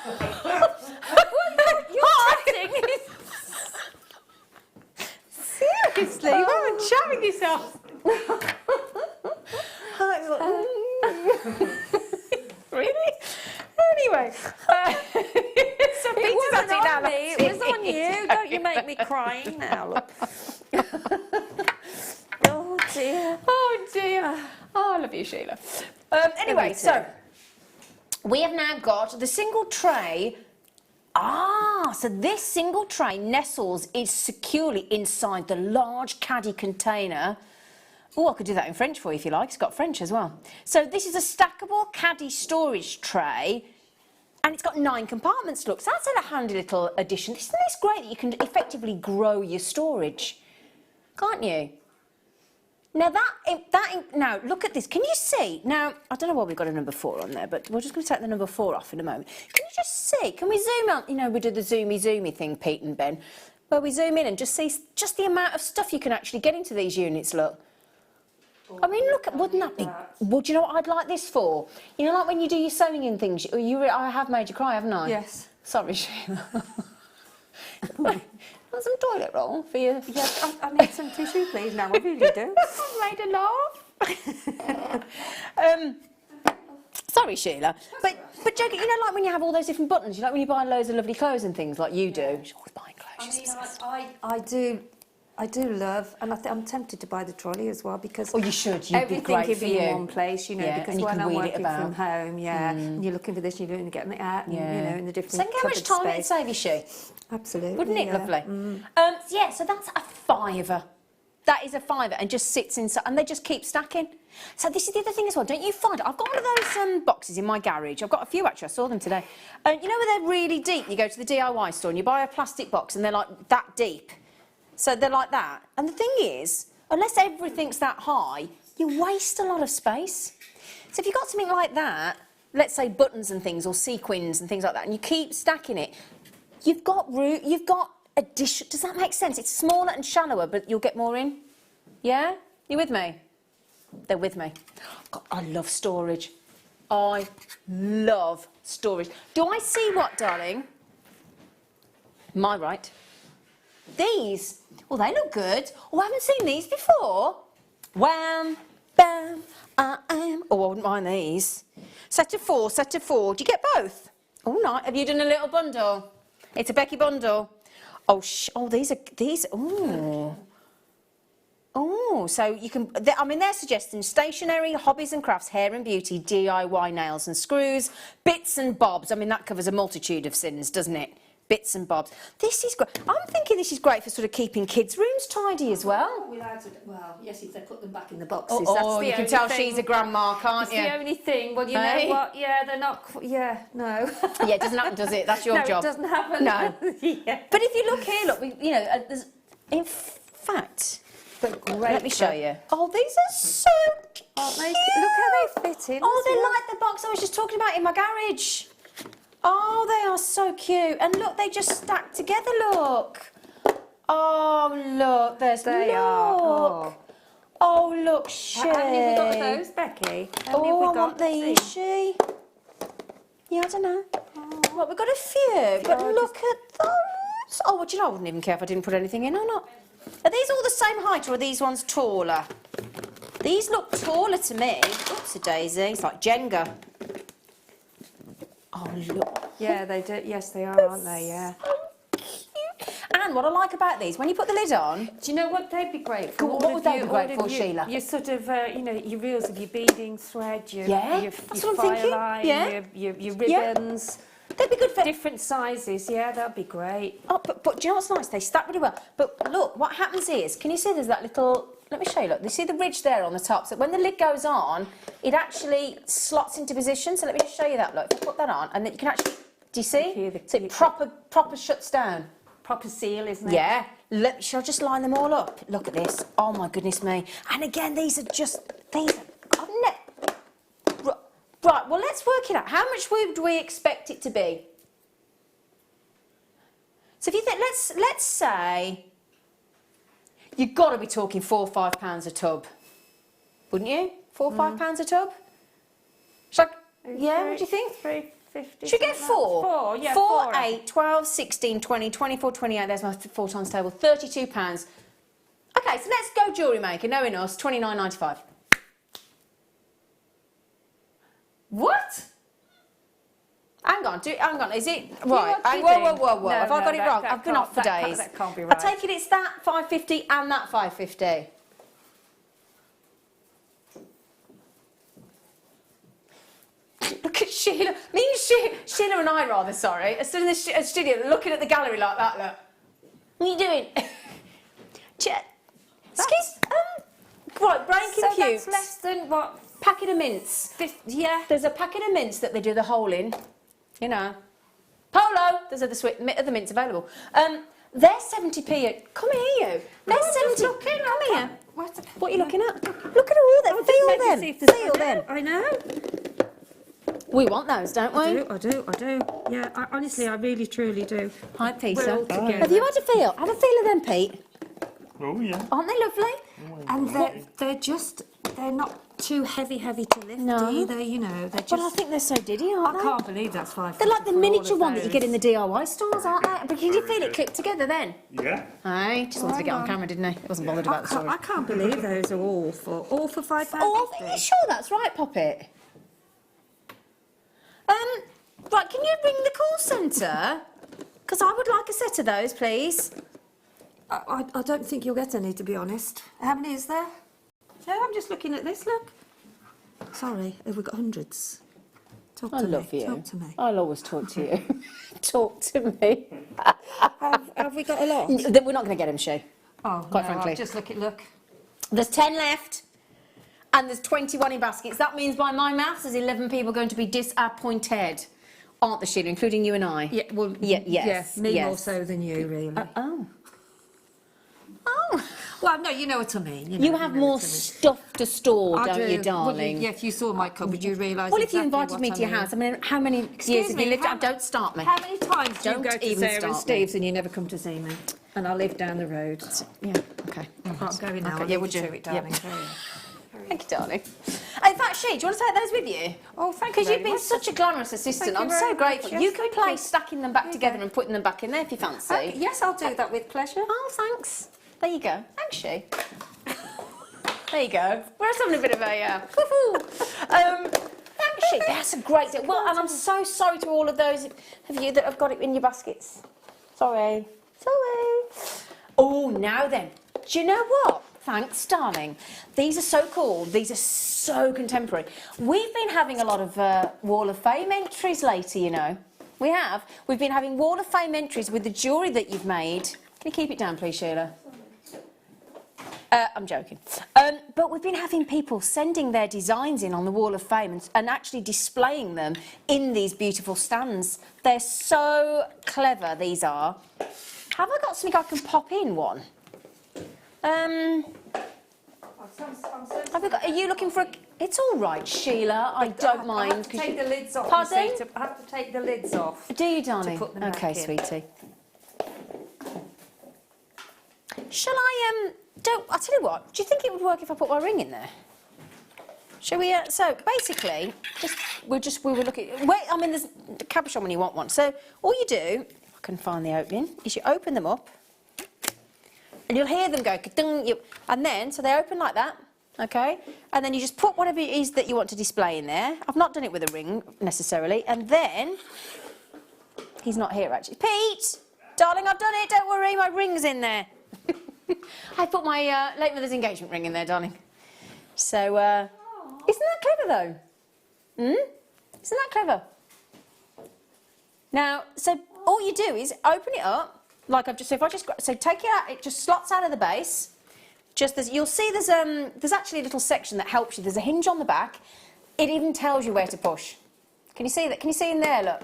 Seriously, you haven't shouting yourself. Really? Anyway, so It wasn't on me, it was on you. Don't you make me crying now, look. Oh dear. Oh dear. Oh, I love you, Sheila. Anyway, too. so we have now got the single tray. So this single tray nestles is securely inside the large caddy container. Oh, I could do that in French for you if you like. It's got French as well. So this is a stackable caddy storage tray, and it's got 9 compartments. Look, so that's a handy little addition. Isn't this great that you can effectively grow your storage? Can't you? Now now look at this. Can you see? Now I don't know why we've got a number 4 on there, but we're just going to take the number 4 off in a moment. Can you just see? Can we zoom on? You know, we do the zoomy thing, Pete and Ben, where we zoom in and just see just the amount of stuff you can actually get into these units. Look. I mean, look, wouldn't that be? Well, do you know what I'd like this for? You know, like when you do your sewing and things. I have made you cry, haven't I? Yes. Sorry, Sheila. Want some toilet roll for you? Yes, I need some tissue, please. Now I really do. I've made a laugh. Sorry, Sheila. But joking, you know, like when you have all those different buttons, you know, like when you buy loads of lovely clothes and things like you do. She's always buying clothes. I do love, and I'm tempted to buy the trolley as well because you should. You'd be everything great can for be you. in one place, you know. Yeah, because and you when can I'm wheel it working about. from home, and you're looking for this, you're doing getting it out, and, you know, in the different. Think how much time it'd save you, She? Absolutely. Wouldn't it? Lovely. Yeah. So that's a £5. That is a £5 and just sits inside, and they just keep stacking. So this is the other thing as well. Don't you find? I've got one of those boxes in my garage. I've got a few actually. I saw them today. You know where they're really deep. You go to the DIY store and you buy a plastic box, and they're like that deep. So they're like that. And the thing is, unless everything's that high, you waste a lot of space. So if you've got something like that, let's say buttons and things, or sequins and things like that, and you keep stacking it, you've got room, you've got addition. Does that make sense? It's smaller and shallower, but you'll get more in. Yeah? You with me? They're with me. God, I love storage. I love storage. Do I see what, darling? Am I right? These, well, they look good. Oh, I haven't seen these before. Wham, bam, I am. Oh, I wouldn't mind these. Set of 4, set of 4. Do you get both? Oh, no. Have you done a little bundle? It's a Becky bundle. Oh, these. Oh. Oh, so you can, I mean, they're suggesting stationery, hobbies and crafts, hair and beauty, DIY nails and screws, bits and bobs. I mean, that covers a multitude of sins, doesn't it? Bits and bobs. This is great. I'm thinking this is great for sort of keeping kids' rooms tidy as well. Well, yes, if they put them back in the boxes. Oh, you can tell she's a grandma, can't you? It's the only thing. Well, you know what? Yeah, they're not. Yeah, no. Yeah, it doesn't happen, does it? That's your job. No, it doesn't happen. No. Yeah. But if you look here, look, there's, in fact, let me show you. Oh, these are so cute. Look how they fit in. Oh, they're like the box I was just talking about in my garage. Oh, they are so cute. And look, they just stack together, look. Oh, look, They are. Oh, look, She. How many have we got those, Becky? How many have we I got? want these, She. Yeah, I don't know. Well, we've got a few, but look at those. Oh, well, do you know, I wouldn't even care if I didn't put anything in or not. Are these all the same height, or are these ones taller? These look taller to me. Oops, a daisy. It's like Jenga. Oh, look. Yeah, they do. Yes, they are, aren't they? Yeah. So cute. And And what I like about these, when you put the lid on... Do you know what they'd be great for? What would they be great for, Sheila? Your sort of, you know, your reels of your beading thread, your that's what I'm fire thinking. line, your ribbons. They'd be good for... Different sizes, yeah, that'd be great. Oh, but do you know what's nice? They stack really well. But look, what happens is, can you see there's that little... Let me show you, look. You see the ridge there on the top? So when the lid goes on, it actually slots into position. So let me just show you that, look. If you put that on, and then you can actually... Do you see? So it proper shuts down. Proper seal, isn't it? Yeah. Look, shall I just line them all up? Look at this. Oh, my goodness me. And again, these are just... Right, well, let's work it out. How much would we expect it to be? So if you think, let's say, you've got to be talking £4 or £5 a tub, wouldn't you? £4 or £5 a tub? Should I, yeah, what do you think? 350. Should we get 4? 4, yeah. 4, 8, 12, 16, 20, 24, 28, there's my 4 times table, £32. Okay, so let's go Jewellery Maker, knowing us, £29.95. What? Hang on, is it... Right, whoa. No, Have I got it wrong? I've been off for days. That can't be right. I take it it's that 550 and that 550. Look at Sheila. Sheila and I, rather, sorry, are stood in the studio looking at the gallery like that, look. What are you doing? Excuse... Right, brain compute. So that's less than what... Packet of mints. Yeah. There's a packet of mints that they do the hole in. You know. Polo! There's other mints available. They're 70p. Come here, you. They're 70. Come here. What are you looking at? Look at all them. Feel them. Feel them. I know. We want those, don't we? I do. Yeah, honestly, I really, truly do. Hi, Peter. We're all together. Have you had a feel? Have a feel of them, Pete. Oh, yeah. Aren't they lovely? And they're not too heavy to lift either, you know. They're just... But I think they're so diddy, aren't they? I can't believe that's 5. They're like the miniature one that you get in the DIY stores, aren't they? But can you feel it clipped together then? Yeah. Aye, just wanted to get on camera, didn't he? Wasn't bothered about the story. I can't believe those are all for £5. Oh, are you sure that's right, Poppet? Right, can you ring the call centre? Because I would like a set of those, please. I don't think you'll get any, to be honest. How many is there? No, I'm just looking at this, look. Sorry, have we got hundreds? Talk to me. love you. Talk to me. I'll always talk to you. Talk to me. Have we got a lot? We're not going to get them, Sue. Oh, quite no, frankly. I'll just look. There's 10 left, and there's 21 in baskets. That means, by my maths, there's 11 people going to be disappointed, aren't there, Sheila, including you and I? Yeah, well, yes, me more so than you, really. Oh. Well, no, you know what I mean. You have more stuff to store, don't you, darling? Well, if you saw my cupboard, you realise. Well, if you invited me to your house, I mean, how many years have you lived? Don't start me. How many times do you Don't go to even Sarah and start Steve's and you never come to see me? And I live down the road. Yeah. Okay. I'm going now. Okay, yeah, would you? To it, darling. Thank you, darling. In fact, She, do you want to take those with you? Oh, thank you. Because you've been such a glamorous assistant. I'm so grateful. You can play stacking them back together and putting them back in there if you fancy. Yes, I'll do that with pleasure. Oh, thanks. There you go. Thanks, She. There you go. We're just having a bit of a thanks, She. That's a great deal. Well, and I'm so sorry to all of those of you that have got it in your baskets. Sorry. Oh, now then. Do you know what? Thanks, darling. These are so cool. These are so contemporary. We've been having a lot of Wall of Fame entries later, you know. We have. We've been having Wall of Fame entries with the jewellery that you've made. Can you keep it down, please, Sheila? I'm joking. But we've been having people sending their designs in on the Wall of Fame and actually displaying them in these beautiful stands. They're so clever, these are. Have I got something I can pop in one? Are you looking for a... It's all right, Sheila. I don't mind. I have to take the lids off. Pardon? I have to take the lids off. Do you, darling? To put them okay, back in. sweetie. Shall I, I'll tell you what. Do you think it would work if I put my ring in there? Shall we, so, basically, we were looking... Wait, I mean, there's a cabochon when you want one. So, all you do, if I can find the opening, is you open them up, and you'll hear them go, ka-dung, and then, so they open like that, okay? And then you just put whatever it is that you want to display in there. I've not done it with a ring, necessarily. And then, he's not here, actually. Pete! Darling, I've done it, don't worry, my ring's in there. I put my late mother's engagement ring in there, darling. So, isn't that clever though? Isn't that clever? Now, so all you do is open it up, like I've just, so take it out, it just slots out of the base. Just as, you'll see there's actually a little section that helps you. There's a hinge on the back. It even tells you where to push. Can you see that? Can you see in there, look?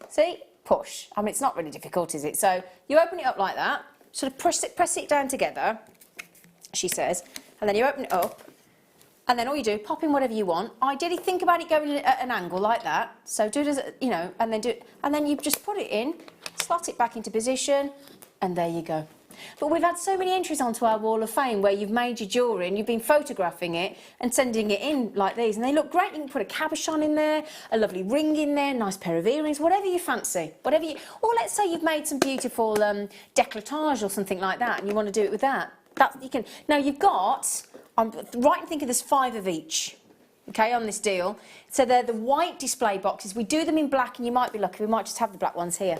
See? Push. I mean, it's not really difficult, is it? So you open it up like that, sort of press it down together, she says, and then you open it up, and then all you do, pop in whatever you want. Ideally, think about it going at an angle like that. So do it as, you know, and then you just put it in, slot it back into position, and there you go. But we've had so many entries onto our wall of fame where you've made your jewellery and you've been photographing it and sending it in like these, and they look great. You can put a cabochon in there, a lovely ring in there, nice pair of earrings, whatever you fancy, whatever you. Or let's say you've made some beautiful décolletage or something like that, and you want to do it with that. That you can. Now you've got. I'm right in thinking there's 5 of each. Okay, on this deal. So they're the white display boxes. We do them in black, and you might be lucky. We might just have the black ones here.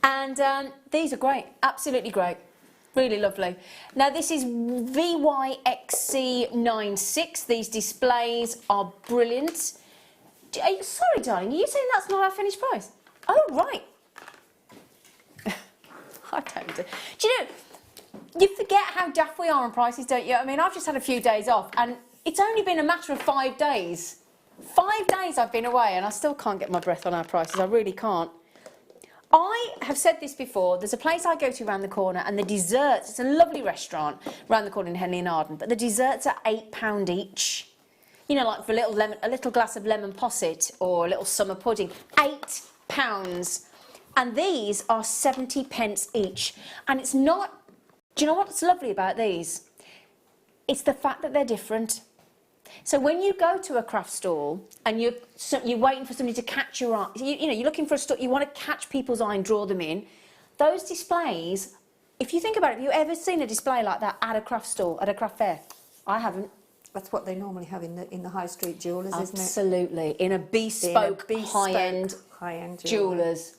And these are great, absolutely great, really lovely. Now this is VYXC96, these displays are brilliant. Sorry darling, are you saying that's not our finished price? Oh right. I don't do you know, you forget how daft we are on prices, don't you? I mean, I've just had a few days off and it's only been a matter of 5 days. 5 days I've been away and I still can't get my breath on our prices, I really can't. I have said this before, there's a place I go to around the corner and the desserts, it's a lovely restaurant around the corner in Henley and Arden, but the desserts are £8 each. You know, like for a little glass of lemon posset or a little summer pudding, £8. And these are 70p each. And it's not, do you know what's lovely about these? It's the fact that they're different. So when you go to a craft stall and you're waiting for somebody to catch your eye, you know, you're looking for a stall, you want to catch people's eye and draw them in, those displays, if you think about it, have you ever seen a display like that at a craft stall, at a craft fair? I haven't. That's what they normally have in the high street jewellers, isn't it? Absolutely, in a bespoke high-end jewellers.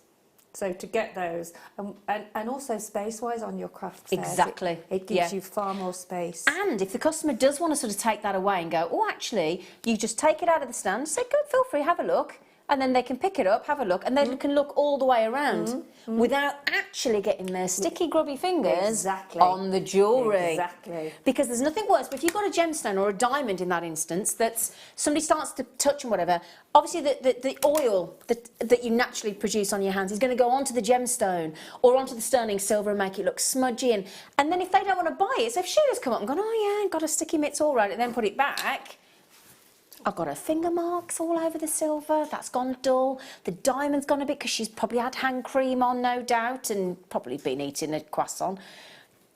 So to get those, and also space-wise on your craft fairs, exactly, it gives you far more space. And if the customer does want to sort of take that away and go, oh, actually, you just take it out of the stand, say, go, feel free, have a look, and then they can pick it up, have a look, and they can look all the way around without actually getting their sticky, grubby fingers on the jewellery. Exactly. Because there's nothing worse, but if you've got a gemstone or a diamond in that instance, that's somebody starts to touch and whatever, obviously the oil that you naturally produce on your hands is going to go onto the gemstone or onto the sterling silver and make it look smudgy. And then if they don't want to buy it, so if Sheila's come up and gone, oh yeah, got a sticky mitts all right, and then put it back, I've got her finger marks all over the silver, that's gone dull, the diamond's gone a bit because she's probably had hand cream on, no doubt, and probably been eating a croissant,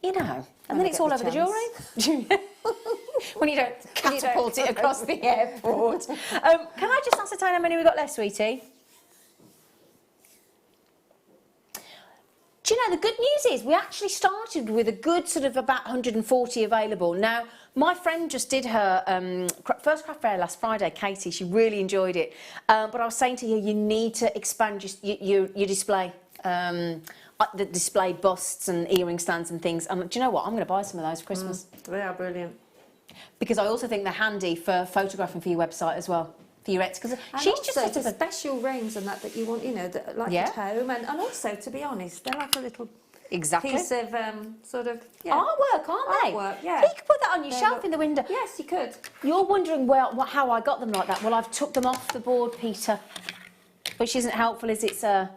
you know, and then it's all over the jewellery. When you don't catapult it across the airport. Can I just ascertain how many we've got left, sweetie? Do you know, the good news is we actually started with a good sort of about 140 available. Now, my friend just did her first craft fair last Friday, Katie. She really enjoyed it. But I was saying to her, you need to expand your display. The display busts and earring stands and things. Do you know what? I'm going to buy some of those for Christmas. They are brilliant. Because I also think they're handy for photographing for your website as well. For your ex, because she's just sort of special rings and that you want, you know, like at home, and also, to be honest, they're like a little piece of sort of artwork, aren't they? Artwork, yeah. You could put that on your shelf in the window. Yes, you could. You're wondering how I got them like that. Well, I've took them off the board, Peter, which isn't helpful, is it, sir?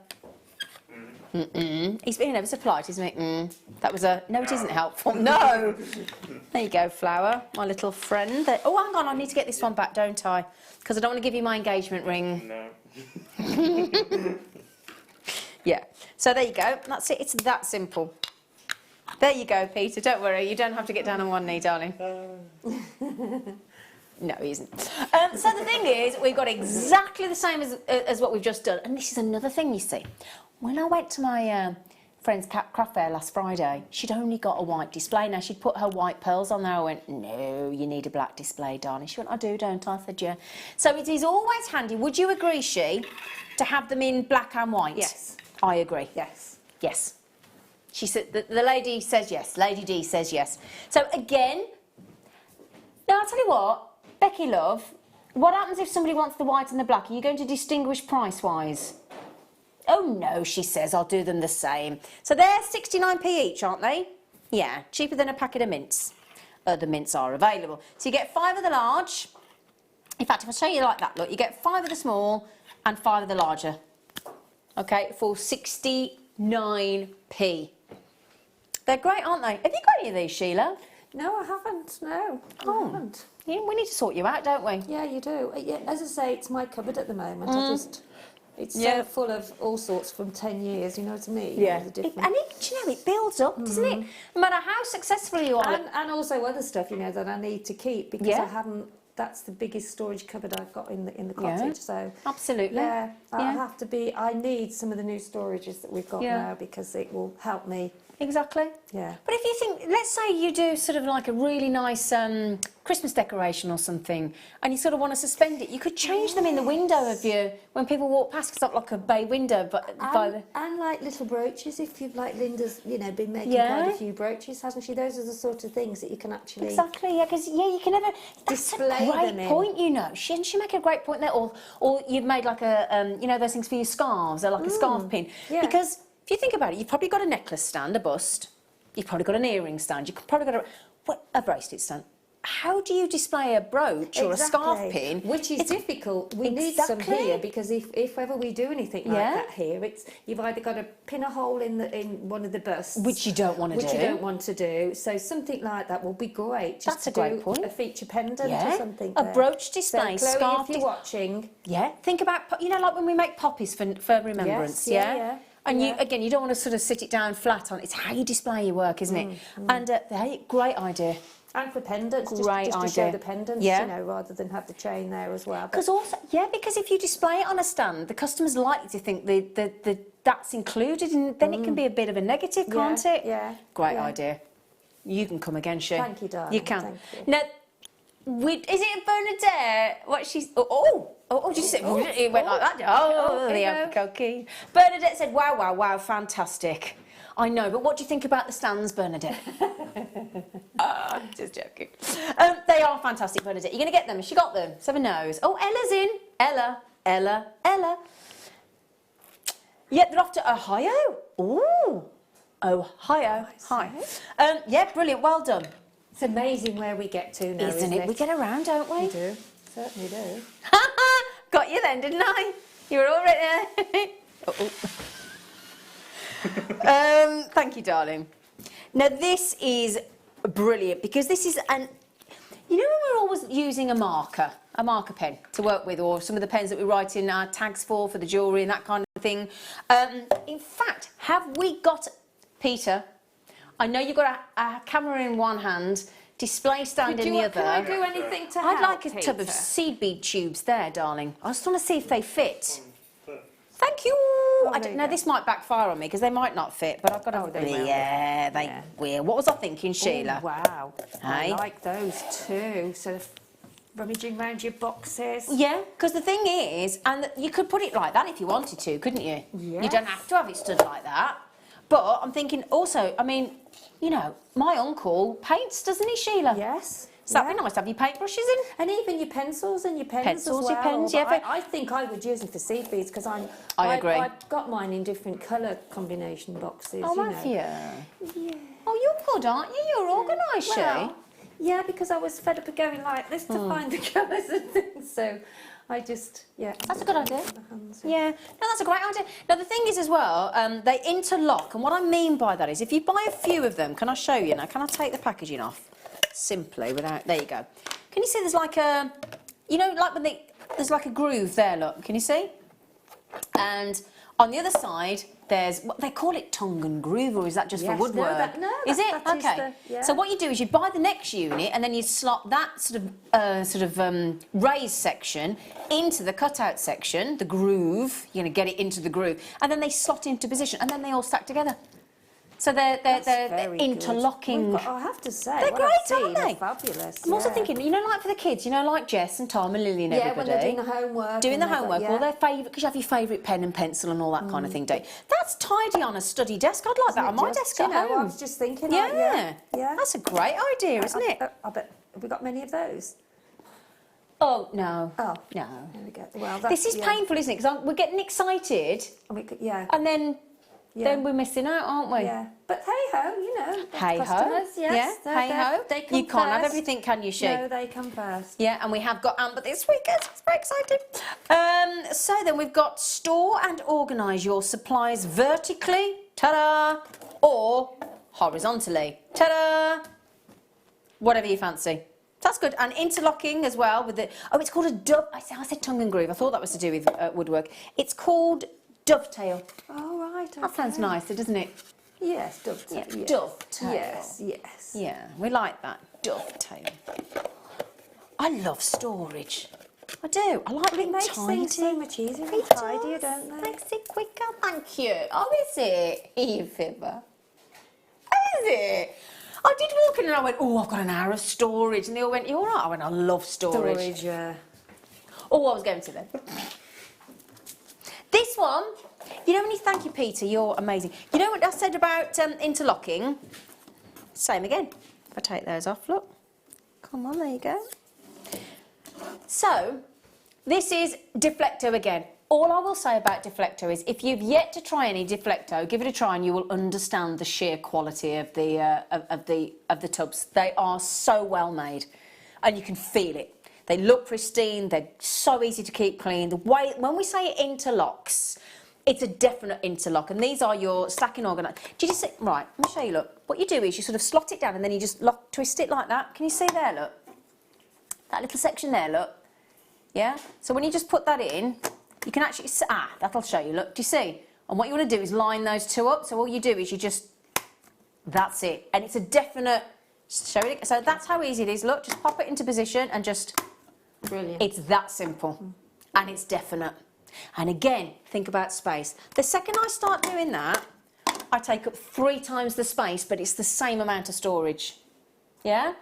He's been ever so polite, isn't he? That was a no. It isn't helpful. No. There you go, Flower, my little friend. Oh, hang on, I need to get this one back, don't I? Because I don't want to give you my engagement ring. No. Yeah. So there you go. That's it. It's that simple. There you go, Peter. Don't worry. You don't have to get down on one knee, darling. No, he isn't. So the thing is, we've got exactly the same as what we've just done. And this is another thing, you see. When I went to my friend's craft fair last Friday, she'd only got a white display. Now, she'd put her white pearls on there. I went, no, you need a black display, darling. She went, I do, don't I? I said, yeah. So it is always handy. Would you agree, to have them in black and white? Yes. I agree. Yes. Yes. She said, the lady says yes. Lady D says yes. So again, now I'll tell you what, Becky love, what happens if somebody wants the white and the black? Are you going to distinguish price-wise? Oh no, she says, I'll do them the same. So they're 69p each, aren't they? Yeah, cheaper than a packet of mints. The mints are available. So you get 5 of the large. In fact, if I show you like that, look, you get 5 of the small and 5 of the larger. Okay, for 69p. They're great, aren't they? Have you got any of these, Sheila? No, I haven't. No, I haven't. Yeah, we need to sort you out, don't we? Yeah, you do. Yeah, as I say, it's my cupboard at the moment. It's Yeah. so full of all sorts from 10 years, you know what I mean? Yeah. All the different... And it, you know, it builds up, doesn't it? No matter how successful you are. And also other stuff, you know, that I need to keep because I haven't. That's the biggest storage cupboard I've got in the cottage. So absolutely. Yeah, I have to be. I need some of the new storages that we've got now because it will help me. Exactly. Yeah. But if you think, let's say you do sort of like a really nice Christmas decoration or something, and you sort of want to suspend it, you could change them in the window of your, when people walk past, it's not like a bay window, but and like little brooches, if you've like Linda's, you know, been making quite a few brooches, hasn't she? Those are the sort of things that you can actually because you can never display that's a great them point, you know. She make a great point there, or you've made like a you know those things for your scarves, or like a scarf pin, because. If you think about it, you've probably got a necklace stand, a bust. You've probably got an earring stand. You've probably got a bracelet stand. How do you display a brooch or a scarf pin? Which is difficult. We need some here because if ever we do anything like that here, you've either got to pin a hole in one of the busts, which you don't want to do. Which you don't want to do. So something like that will be great. Just That's a great point. A feature pendant or something. A brooch display, so, Chloe, scarf. if you're watching, think about like when we make poppies for remembrance. Yes, And you don't want to sort of sit it down flat on. It's how you display your work, isn't it? And great idea. And for pendants, great just to show the pendants, you know, rather than have the chain there as well. Because because if you display it on a stand, the customer's likely to think that's included, and then it can be a bit of a negative, can't it? Yeah. Great idea. You can come again, Shay. Thank you, darling. You can. Thank you. Now, is it Bernadette? What she's did you say it went like that? Okay. Bernadette said, "Wow, fantastic." I know, but what do you think about the stands, Bernadette? Just joking. They are fantastic, Bernadette. You're going to get them. Has she got them? 7 no's. Oh, Ella's in. Ella. Yeah, they're off to Ohio. Ooh, Ohio. Hi. Yeah, brilliant. Well done. It's amazing where we get to now, Isn't it? We get around, don't we? We do. Certainly do. Got you then, didn't I? You were all right there. Thank you, darling. Now, this is brilliant because this is you know when we're always using a marker pen to work with, or some of the pens that we write in our tags for the jewellery and that kind of thing. In fact, have we got, Peter, I know you've got a camera in one hand, display stand in the other. Can I do anything to help, I'd like a tub of Peter? seed bead tubes there, darling. I just want to see if they fit. Thank you. I don't know, this might backfire on me because they might not fit, but I've got to... they will. Yeah, they will. What was I thinking, Sheila? Oh, wow. I Hey? like those too. So rummaging around your boxes. Yeah, because the thing is, and you could put it like that if you wanted to, couldn't you? Yes. You don't have to have it stood like that. But I'm thinking also, I mean, you know, my uncle paints, doesn't he, Sheila? Yes. So that'd be nice to have your paintbrushes in. And even your pencils and your pens Pencils, as well. your pens, But yeah. I think I would use them for seed beads because I agree. I've got mine in different colour combination boxes. Oh, you have know. you? Yeah. Oh, you're good, aren't you? You're organised, Well, yeah, because I was fed up of going like this to find the colours and things. So I just, That's a good idea. Yeah, no, that's a great idea. Now, the thing is as well, they interlock. And what I mean by that is if you buy a few of them, can I show you now? Can I take the packaging off? Simply, without, there you go. Can you see there's like a, you know, like when there's like a groove there, look. Can you see? And on the other side, there's, what they call it tongue and groove, or is that just for woodwork? Is it? Okay. So what you do is you buy the next unit and then you slot that sort of raised section into the cutout section, the groove. You're going to get it into the groove, and then they slot into position, and then they all stack together. So they're Very interlocking. good. I have to say, They're what great, I've seen aren't they? are fabulous. I'm also thinking, you know, like for the kids, you know, like Jess and Tom and Lily and yeah, everybody. when they're doing the homework. Doing the and they've homework, got- all their favourite, because you have your favourite pen and pencil and all that kind of thing, don't you? That's tidy on a study desk. I'd like that on my desk at home. I was just thinking. Yeah. Yeah. That's a great idea, isn't it? I bet. Have we got many of those? Oh, no. Oh. No. There we go. Well, This is painful, isn't it? Because we're getting excited yeah. and then we're missing out, aren't we? Yeah. But hey ho, you know. Hey ho. Customers, yes. Yeah. Hey ho. They come You can't have first. everything, can you, She? No, they come first. Yeah, and we have got Amber this week. It's very exciting. So then we've got store and organise your supplies vertically, ta-da, or horizontally, ta-da. Whatever you fancy. That's good. And interlocking as well with the... Oh, it's called a dove... I said tongue and groove. I thought that was to do with woodwork. It's called dovetail. Oh, right. That sounds nicer, doesn't it? Yes, dovetail. Yeah, yes. dovetail. Yes, yes. Yeah, we like that. Dovetail. I love storage. I do. I like being makes tidy. things so much easier and It tidier, does. don't they? Makes it quicker. Thank you. Oh, is it? You fibber. Is it? I did walk in and I went, oh, I've got an hour of storage. And they all went, you all right? I went, I love storage. Storage, yeah. Oh, I was going to then. This one, you know when you thank you, Peter, you're amazing. You know what I said about interlocking? Same again. If I take those off, look. Come on, there you go. So, this is Deflecto again. All I will say about Deflecto is if you've yet to try any Deflecto, give it a try and you will understand the sheer quality of the tubs. They are so well made and you can feel it. They look pristine, they're so easy to keep clean. The way, when we say it interlocks, it's a definite interlock, and these are your stacking organised. Do you just see, right, let me show you, look. What you do is you sort of slot it down and then you just twist it like that. Can you see there, look? That little section there, look. Yeah? So when you just put that in, you can actually, that'll show you, look. Do you see? And what you want to do is line those two up. So all you do is you just, that's it. And it's a definite, show it. So that's how easy it is. Look, just pop it into position and just, brilliant. It's that simple. And it's definite. And again, think about space. The second I start doing that, I take up 3 times the space, but it's the same amount of storage. Yeah?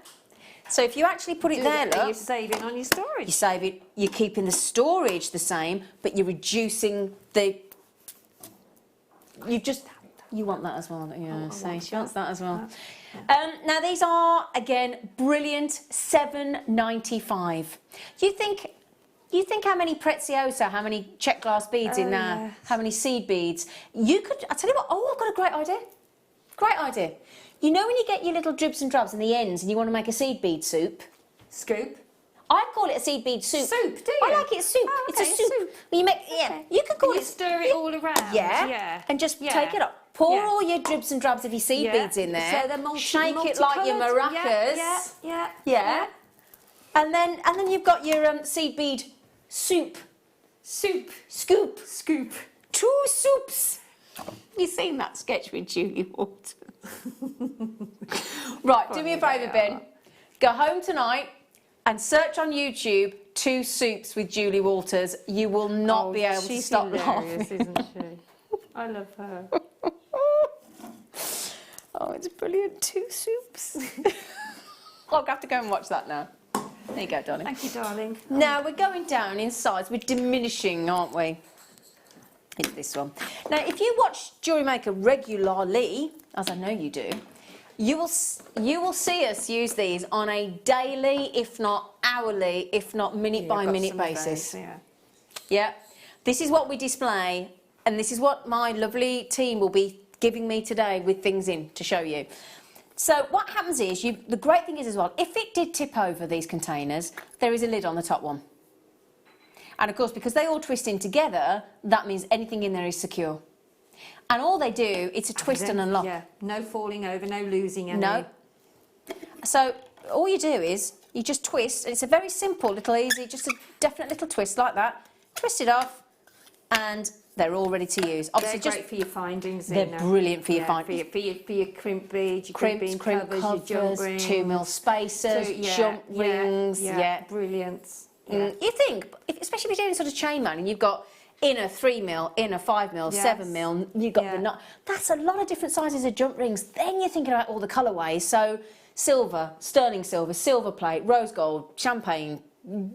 So if you actually put it there, look, you're saving on your storage. you save it, you're keeping the storage the same, but you're reducing the... You want that as well, don't you? So she wants that as well. Now these are, again, brilliant, $7.95. Do you think how many preziosa, how many check glass beads in there, yes. how many seed beads? You could, I tell you what, I've got a great idea. Great idea. You know when you get your little dribs and drabs in the ends and you want to make a seed bead soup? Scoop. I call it a seed bead soup. Soup, do you? I like it soup. Oh, It's a okay, soup. soup. When you make, you could call And it... you stir it all around. Yeah, Yeah. and just Yeah. take it up. Pour Yeah. all your dribs and drabs of your seed Yeah. beads in there. So they're shake it like your multicoloured. maracas. Yeah. And then you've got your seed bead soup. Scoop. 2 soups. You've seen that sketch with Julie Walters. Right, do me a favour, Ben. Go home tonight and search on YouTube 2 soups with Julie Walters. You will not be able to stop laughing. Isn't she? I love her. Oh, it's brilliant. 2 soups. I'll have to go and watch that now. There you go, darling. Thank you, darling. Now we're going down in size. We're diminishing, aren't we? It's this one. Now, if you watch Jewellery Maker regularly, as I know you do, you will see us use these on a daily, if not hourly, if not minute-by-minute basis. Yeah. This is what we display, and this is what my lovely team will be giving me today with things in to show you. So what happens is, the great thing is as well, if it did tip over these containers, there is a lid on the top one. And of course, because they all twist in together, that means anything in there is secure. And all they do, it's a twist and unlock. Yeah, no falling over, no losing any. No. So all you do is, you just twist, and it's a very simple, little easy, just a definite little twist like that. Twist it off, and they're all ready to use. Obviously, they're great for your findings. They're brilliant for your findings. For your crimp beads, your Crimps, bead crimp covers, your jump rings. 2mm spacers, jump rings, brilliant. You think, especially if you're doing sort of chain mail and you've got inner 3mm, inner 5mm, Yes. 7mm, you've got the knot. That's a lot of different sizes of jump rings. Then you're thinking about all the colourways. So silver, sterling silver, silver plate, rose gold, champagne,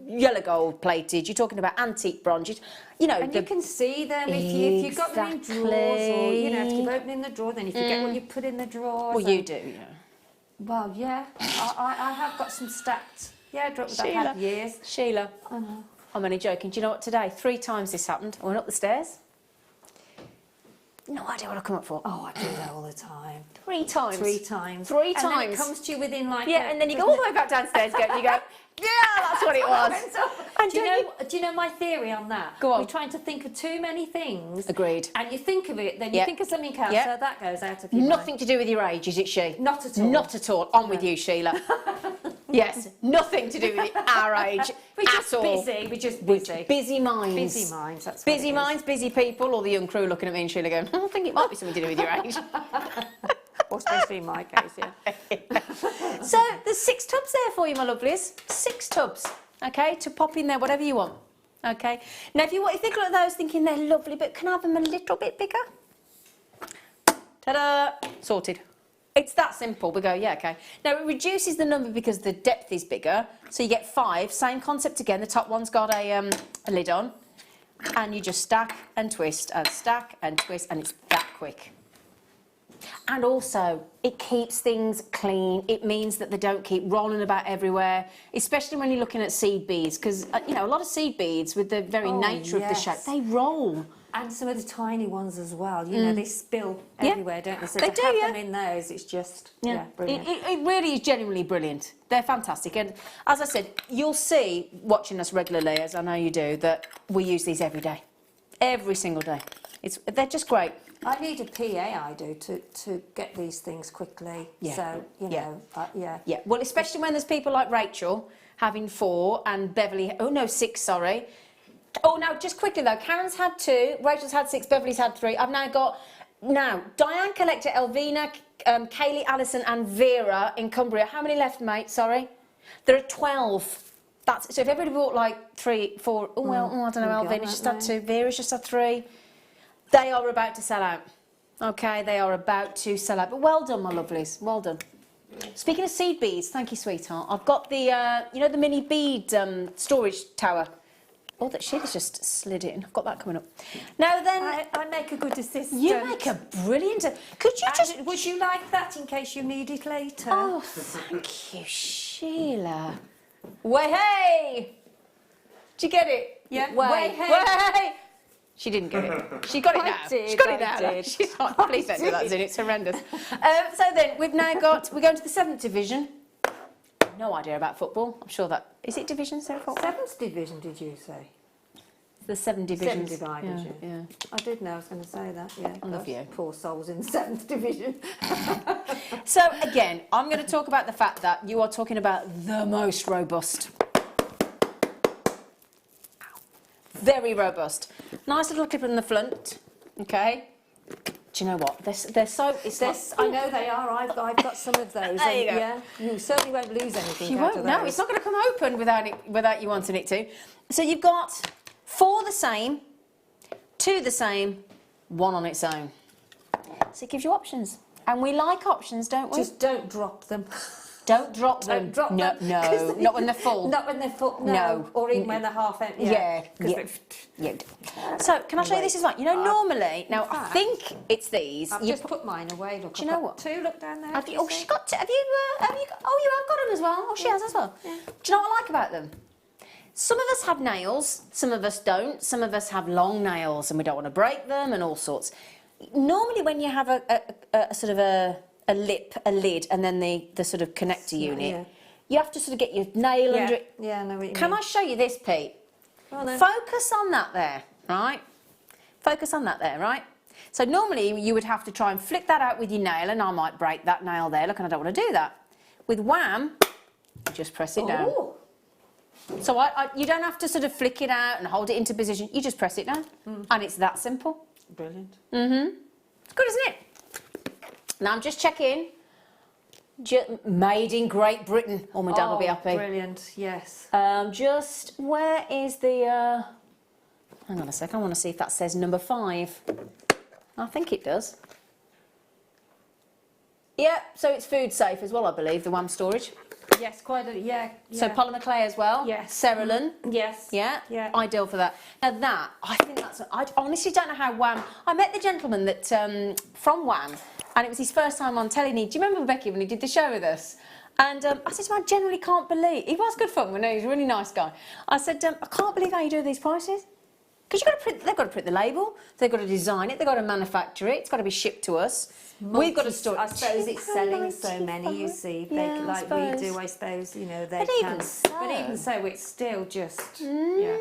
yellow gold plated. You're talking about antique bronze. You know, and you can see them if you've got them in drawers, or you know, if you're opening the drawer, then you forget what you put in the drawers. Well, you do, yeah. Well, yeah, I have got some stacked. Yeah, that I've had years. Sheila, I know. I'm only joking. Do you know what today? 3 times this happened. I went up the stairs. No idea what I come up for. Oh, I do that all the time. 3 times. 3 times. 3 And times. then it comes to you within like... and then you go all the way back downstairs again. You go, yeah, that's what it was. And do you know my theory on that? Go on. You're trying to think of too many things. Agreed. And you think of it, then you think of something else, so that goes out of your Nothing mind. to do with your age, is it, She? Not at all. Not at all. On with you, Sheila. Yes, nothing to do with our age We're just at all. busy. We're just busy. Busy minds. Busy minds, that's what Busy it is. minds, busy people, or the young crew looking at me and Sheila going, I think it might be something to do with your age. Or especially in my case, yeah. So there's 6 tubs there for you, my lovelies. 6 tubs, okay, to pop in there, whatever you want. Okay. Now, if you think of those thinking they're lovely, but can I have them a little bit bigger? Ta-da! Sorted. It's that simple. We go, yeah, okay. Now, it reduces the number because the depth is bigger. So you get 5. Same concept again. The top one's got a lid on. And you just stack and twist and stack and twist, and it's that quick. And also, it keeps things clean. It means that they don't keep rolling about everywhere, especially when you're looking at seed beads, because, you know, a lot of seed beads, with the very nature of the shape, they roll. And some of the tiny ones as well, you know, they spill everywhere, don't they? So They to do, have them in those, it's just, brilliant. It really is genuinely brilliant. They're fantastic. And as I said, you'll see, watching us regularly, as I know you do, that we use these every day. Every single day. They're just great. I need a PA, I do, to get these things quickly. Yeah. So, you know, Yeah, well, especially when there's people like Rachel having 4 and Beverly, 6, sorry. Oh, now, just quickly though, Karen's had 2, Rachel's had 6, Beverly's had 3. I've now got, Diane Collector, Elvina, Kaylee, Alison and Vera in Cumbria. How many left, mate? Sorry. There are 12. So if everybody bought like 3, 4, I don't know, Elvina's just had 2, Vera's just had 3. They are about to sell out. Okay, they are about to sell out. But well done, my lovelies. Well done. Speaking of seed beads, thank you, sweetheart. I've got the, you know, the mini bead storage tower. Oh, that Sheila's just slid in. I've got that coming up. Now then... I make a good assistant. You make a brilliant... Could you just... Would you like that in case you need it later? Oh, thank you, Sheila. Way hey! Did you get it? Yeah. Way hey! Way hey! She didn't get it. She got it now. did, She got it I now. did. She's like, please don't do that, Zin. It's horrendous. So then, we've now got... We're going to the 7th division. No idea about football. I'm sure that... Is it division, Sarah? 7th division, did you say? The 7 divisions. 7th division. Yeah. I did know I was going to say that, yeah. I love you. Poor souls in the 7th division. So, again, I'm going to talk about the fact that you are talking about the most robust. Very robust. Nice little clip in the front, okay? Do you know what? They're so... I know they are. I've got some of those. There you go. Yeah, you certainly won't lose anything You out won't, of no, those. it's not going to come open without you wanting it to. So you've got 4 the same, 2 the same, 1 on its own. So it gives you options. And we like options, don't we? Just don't drop them. Don't drop them. Don't drop no, them. No, not when they're full. Not when they're full, no. No. Or even when they're half empty. Yeah. So, can I show you this as well? You know, normally, now I think it's these. I've just put mine away. Look, Do you know what? 2, look down there. Have you, oh, she's got. Have you got? Oh, you have got them as well. Oh, she has as well. Yeah. Do you know what I like about them? Some of us have nails, some of us don't. Some of us have long nails, and we don't want to break them, and all sorts. Normally, when you have a sort of a lid, and then the sort of connector unit, you have to sort of get your nail under it. Yeah, I know what you mean. Can I show you this, Pete? Well, then. Focus on that there, right? Focus on that there, right? So normally you would have to try and flick that out with your nail, and I might break that nail there. Look, and I don't want to do that. With Wham, just press it down. So you don't have to sort of flick it out and hold it into position. You just press it down, and it's that simple. Brilliant. It's good, isn't it? Now I'm just checking. Made in Great Britain. Oh, my dad will be happy. Brilliant, yes. Where is the... Hang on a sec, I want to see if that says number 5. I think it does. Yeah, so it's food safe as well, I believe, the WAM storage. Yes, quite a, yeah. So polymer clay as well? Yes. Cerulean? Yes. Yeah? Yeah. Ideal for that. Now that, I think that's, I honestly don't know how WAM, I met the gentleman that, from WAM, and it was his first time on telly. Do you remember, Becky, when he did the show with us? And I said to him, I generally can't believe, he was good fun, he was a really nice guy. I said, I can't believe how you do these prices. Because they've got to print the label, they've got to design it, they've got to manufacture it, it's got to be shipped to us. We've got to store it. I suppose it's selling so many, you see, Yeah, like we do, I suppose, you know, they But can. even so. But even so, it's still just, Yeah.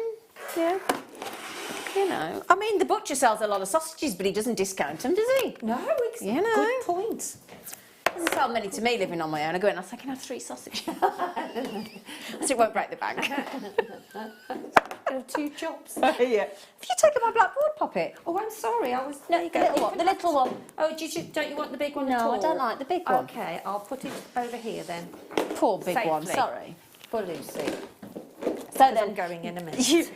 You know, I mean, the butcher sells a lot of sausages, but he doesn't discount them, does he? No, it's You know. good point. Doesn't sell many to me living on my own. I go in, I say, can I have 3 sausages? So it won't break the bank. 2 chops. Yeah. Have you taken my blackboard, Poppet? Oh, I'm sorry, I was... No, the little one. The little one. Oh, don't you want the big one at all? No, I don't like the big one. Okay, I'll put it over here then. Poor big one, Safely. sorry. For Lucy. So I'm then, going in a minute.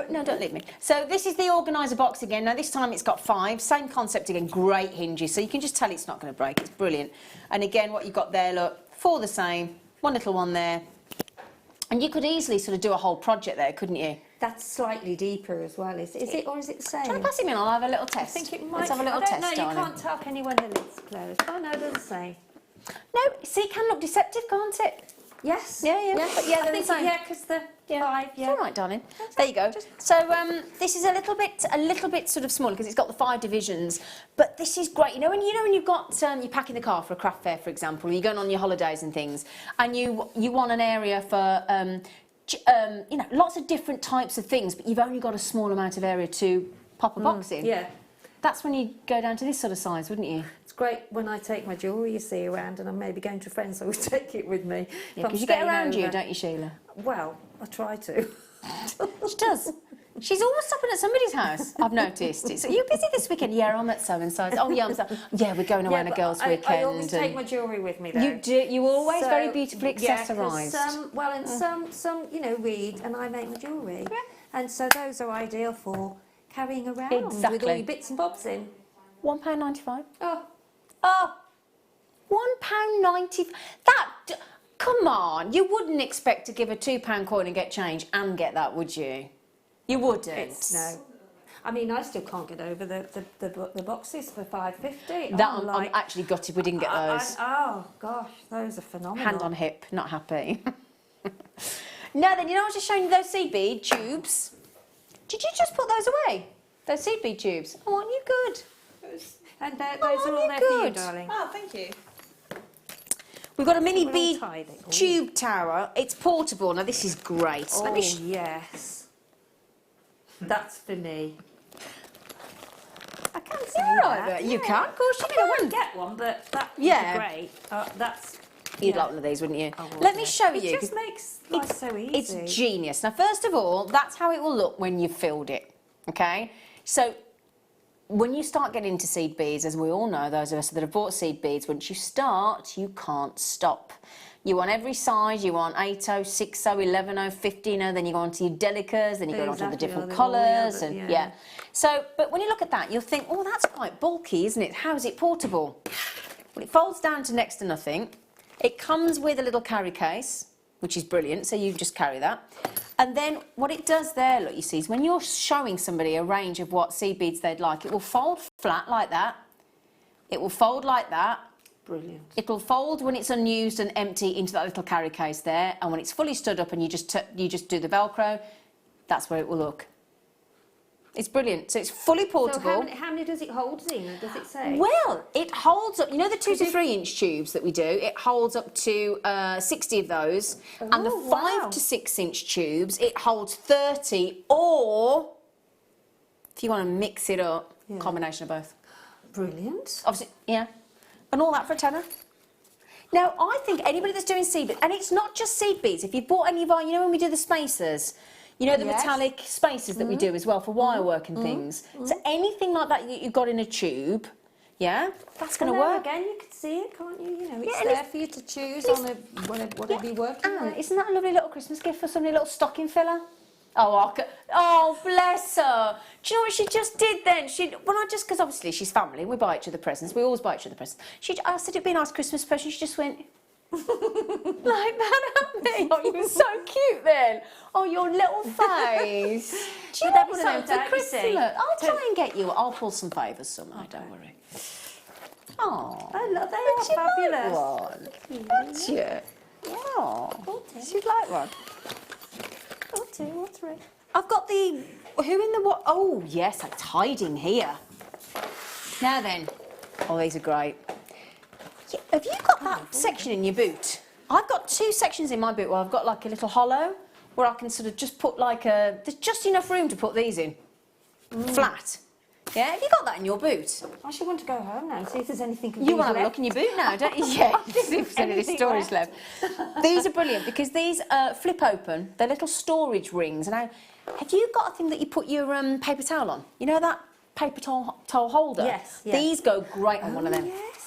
no, don't leave me. So this is the organiser box again. Now this time it's got 5, same concept again, great hinges. So you can just tell it's not going to break, it's brilliant. And again, what you've got there, look, 4 the same, 1 little one there. And you could easily sort of do a whole project there, couldn't you? That's slightly deeper as well, is it, or is it the same? Try to pass him in, I'll have a little test. I think it might. Let's have a little I don't test, know, you darling. can't tell, can you, when the lid's closed? Oh no, they're the same. No, see, it can look deceptive, can't it? Yes. Yeah. But yeah, I they're think the same. yeah, because the 5, yeah. It's all right, darling. There you go. So this is a little bit sort of smaller because it's got the 5 divisions. But this is great. You know when you've got you pack in the car for a craft fair, for example, or you're going on your holidays and things, and you want an area for you know, lots of different types of things, but you've only got a small amount of area to pop a box in. Yeah. That's when you go down to this sort of size, wouldn't you? It's great when I take my jewellery, you see, around, and I'm maybe going to friends, I would take it with me. Yeah, because you get around you, don't you, Sheila? Well, I try to. She does. She's always stopping at somebody's house, I've noticed. Are you busy this weekend? Yeah, I'm at so-and-so's. Oh, yeah, I'm so... Yeah, we're going away on a girls' weekend. I always take my jewellery with me, though. You do. You always very beautifully accessorised. Yeah, some, you know, read, and I make my jewellery. Yeah. And so those are ideal for carrying around with all your bits and bobs in. £1.95. Oh. £1.95. That... Come on, you wouldn't expect to give a £2 coin and get change and get that, would you? You wouldn't. No. I mean, I still can't get over the boxes for £5.50. That I'm actually gutted we didn't get those. Oh, gosh, those are phenomenal. Hand on hip, not happy. Now then, you know I was just showing you those seed bead tubes? Did you just put those away? Those seed bead tubes? Oh, aren't you good? And those are all there for you, darling. Oh, thank you. We've got a mini bead tube tower. It's portable. Now this is great. Oh, yes. That's for me. I can't say that. You can, of course. I mean, I wouldn't get one, but that would be great. That's... You'd like one of these, wouldn't you? Let me show you. It just makes life so easy. It's genius. Now, first of all, that's how it will look when you've filled it, okay? So, when you start getting into seed beads, as we all know, those of us that have bought seed beads, once you start, you can't stop. You want every size, you want 8/0, 6/0, 11/0, 15/0, then you go on to your delicas, then you go on to the different colours, and yeah. So, but when you look at that, you'll think, oh, that's quite bulky, isn't it? How is it portable? Well, it folds down to next to nothing. It comes with a little carry case, which is brilliant, so you just carry that. And then what it does there, look, you see, is when you're showing somebody a range of what seed beads they'd like, it will fold flat like that. It will fold like that. Brilliant. It will fold when it's unused and empty into that little carry case there, and when it's fully stood up and you just do the Velcro, that's where it will look. It's brilliant. So it's fully portable. So how many does it hold, Zena? Does it say? Well, it holds up, you know the 2 to 3 inch tubes that we do, it holds up to 60 of those. And the 5 to 6 inch tubes, it holds 30, or if you want to mix it up, combination of both. Brilliant. Obviously, yeah. And all that for a tenner. Now, I think anybody that's doing seed beads, and it's not just seed beads, if you've bought any of our, you know when we do the spacers, you know, the metallic spacers that we do as well for wire work and things. So anything like that you've got in a tube, that's going to work. Again, you can see it, can't you? You know, it's there for you to choose on whatever you're working on. Isn't that a lovely little Christmas gift for somebody, a little stocking filler? Oh, bless her. Do you know what she just did then? Because obviously she's family, we buy each other presents, we always buy each other presents. I said it'd be a nice Christmas present, she just went, like that at me. Oh, you were so cute then. Oh, your little face. Do you want something for Christmas? I'll try and get you, I'll pull some favours somehow, don't worry. Oh, I love, they are fabulous. Don't you? Oh, she'd like one. Or two or three. I've got the, who in the what? Oh, yes, it's hiding here. Now then. Oh, these are great. Yeah, have you got that section in your boot? I've got 2 sections in my boot where I've got like a little hollow where I can sort of just put like there's just enough room to put these in. Flat. Yeah, have you got that in your boot? I should want to go home now and see if there's anything. You want to have a look in your boot now, don't you? Yeah, see if there's any storage left. These are brilliant because these flip open. They're little storage rings. Now, have you got a thing that you put your paper towel on? You know that paper towel holder? Yes. These go great on one of them. Yes.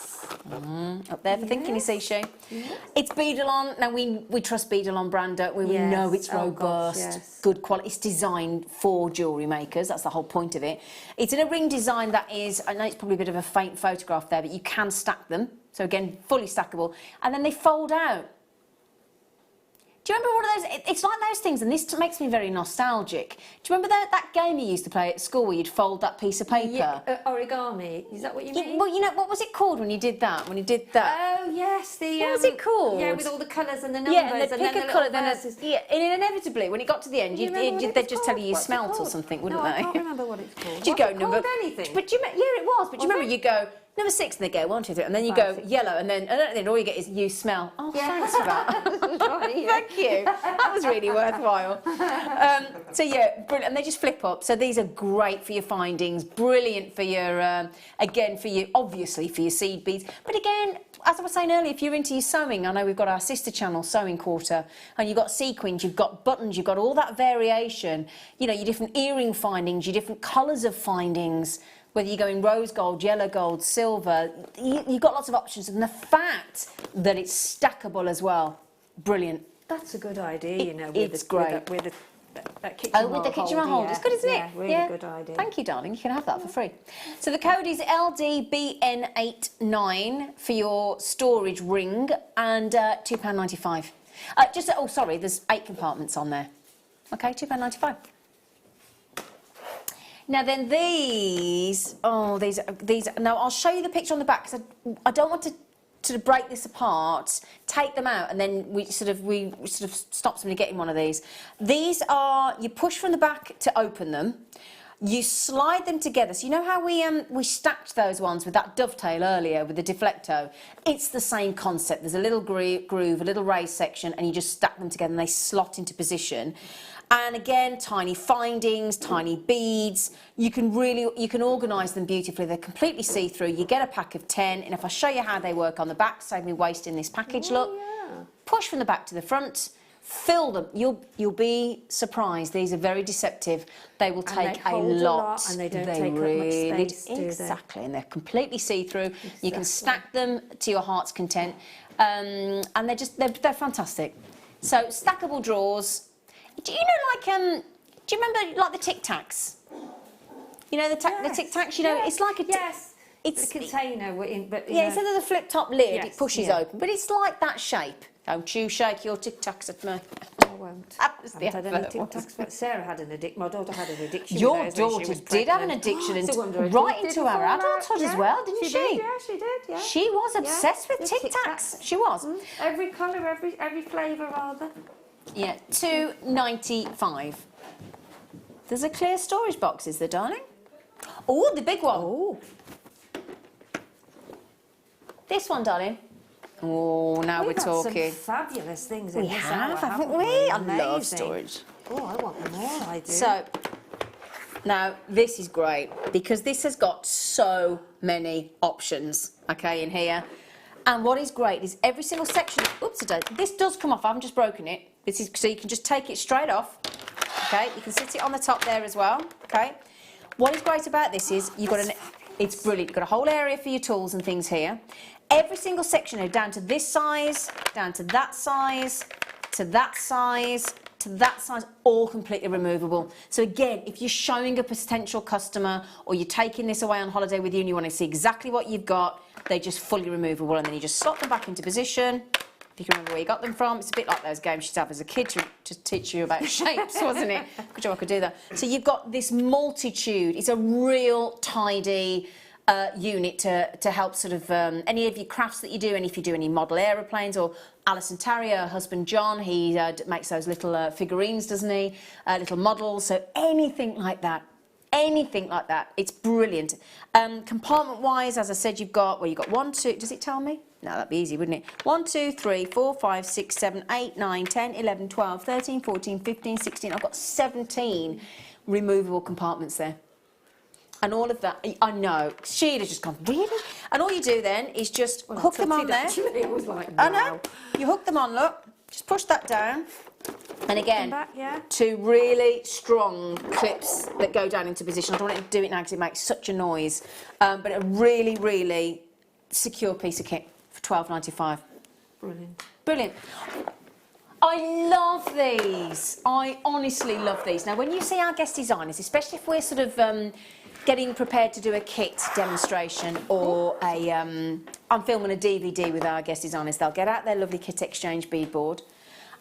Up there for thinking, you see, Shay. Yes. It's Beadle-On. Now, we trust Beadle-On brand, don't we? We know it's robust, good quality. It's designed for jewellery makers. That's the whole point of it. It's in a ring design that is, I know it's probably a bit of a faint photograph there, but you can stack them. So, again, fully stackable. And then they fold out. Do you remember one of those? It's like those things, and this makes me very nostalgic. Do you remember that game you used to play at school where you'd fold that piece of paper? Yeah, origami. Is that what you mean? Well, you know, what was it called when you did that? Oh, yes. What was it called? Yeah, with all the colours and the numbers. Yeah, and they'd pick then a colour, and inevitably, when it got to the end, they'd just tell you you What's it smelt or called? something, wouldn't No, they? I can't remember what it's called. You'd go What's it called anything? But yeah, it was. But do you remember you go number 6 and they go 1, 2, 3, and then you go yellow, and then all you get is you smell. Oh, thanks for that. Thank you. That was really worthwhile. So yeah, brilliant. And they just flip up. So these are great for your findings. Brilliant for your obviously for your seed beads. But again, as I was saying earlier, if you're into your sewing, I know we've got our sister channel, Sewing Quarter, and you've got sequins, you've got buttons, you've got all that variation. You know, your different earring findings, your different colours of findings. Whether you go in rose gold, yellow gold, silver, you've got lots of options. And the fact that it's stackable as well, brilliant. That's a good idea, you know. It's great. With that kitchen roll with the kitchen roll holder. It's good, isn't it? Yeah, really good idea. Thank you, darling. You can have that for free. So the code is LDBN89 for your storage ring and £2.95. There's 8 compartments on there. Okay, £2.95. Now then these, now I'll show you the picture on the back because I don't want to break this apart, take them out, and then we sort of stop somebody getting one of these. These are, you push from the back to open them, you slide them together. So you know how we stacked those ones with that dovetail earlier with the deflecto? It's the same concept. There's a little groove, a little raised section, and you just stack them together and they slot into position. And again, tiny findings, tiny beads. You can organise them beautifully. They're completely see-through. You get a pack of 10, and if I show you how they work on the back, save me wasting this package, look. Yeah. Push from the back to the front, fill them. You'll be surprised. These are very deceptive. They will take a lot. And they don't take up much space, do they? Exactly, and they're completely see-through. Exactly. You can stack them to your heart's content, and they're fantastic. So stackable drawers. Do you know, do you remember, like, the Tic Tacs? You know, the Tic Tacs, you know, it's like a... Yes, it's a container. Instead of the flip-top lid, it pushes open. But it's like that shape. Don't you shake your Tic Tacs at me. I won't. That was the advert. Sarah had an addiction. My daughter had an addiction. Your daughter did have an addiction, and right into her adulthood as well, didn't she? Yeah, she did, yeah. She was obsessed with Tic Tacs. She was. Every colour, every flavour, rather. Yeah, £2.95. There's a clear storage box, is there, darling? Oh, the big one. Oh. This one, darling. Oh, now we're talking. We've had some fabulous things in this hour, haven't we? I love storage. Oh, I want more, I do. So, now, this is great because this has got so many options, okay, in here. And what is great is every single section... Oops, this does come off. I haven't just broken it. This is so you can just take it straight off. Okay, you can sit it on the top there as well. Okay. What is great about this is you've got it's brilliant. You've got a whole area for your tools and things here. Every single section, down to this size, down to that size, to that size, to that size, all completely removable. So again, if you're showing a potential customer or you're taking this away on holiday with you and you want to see exactly what you've got, they're just fully removable, and then you just slot them back into position. If you can remember where you got them from, it's a bit like those games you used to have as a kid to teach you about shapes, wasn't it? Good job I could do that. So you've got this multitude. It's a real tidy unit to help sort of any of your crafts that you do, and if you do any model aeroplanes, or Alison Tarrier, her husband John, he makes those little figurines, doesn't he? Little models, so anything like that. Anything like that, it's brilliant. Compartment-wise, as I said, you've got 1, 2, does it tell me? No, that'd be easy, wouldn't it? 1, 2, 3, 4, 5, 6, 7, 8, 9, 10, 11, 12, 13, 14, 15, 16. I've got 17 removable compartments there. And all of that, I know, Sheila's just gone, really? And all you do then is just hook them on there. Actually, it was like, wow. I know. You hook them on, look. Just push that down. And again, back, yeah. 2 really strong clips that go down into position. I don't want to do it now because it makes such a noise. But a really, really secure piece of kit for $12.95. Brilliant. Brilliant. I love these. I honestly love these. Now, when you see our guest designers, especially if we're sort of getting prepared to do a kit demonstration or I'm filming a DVD with our guest designers, they'll get out their lovely kit exchange beadboard,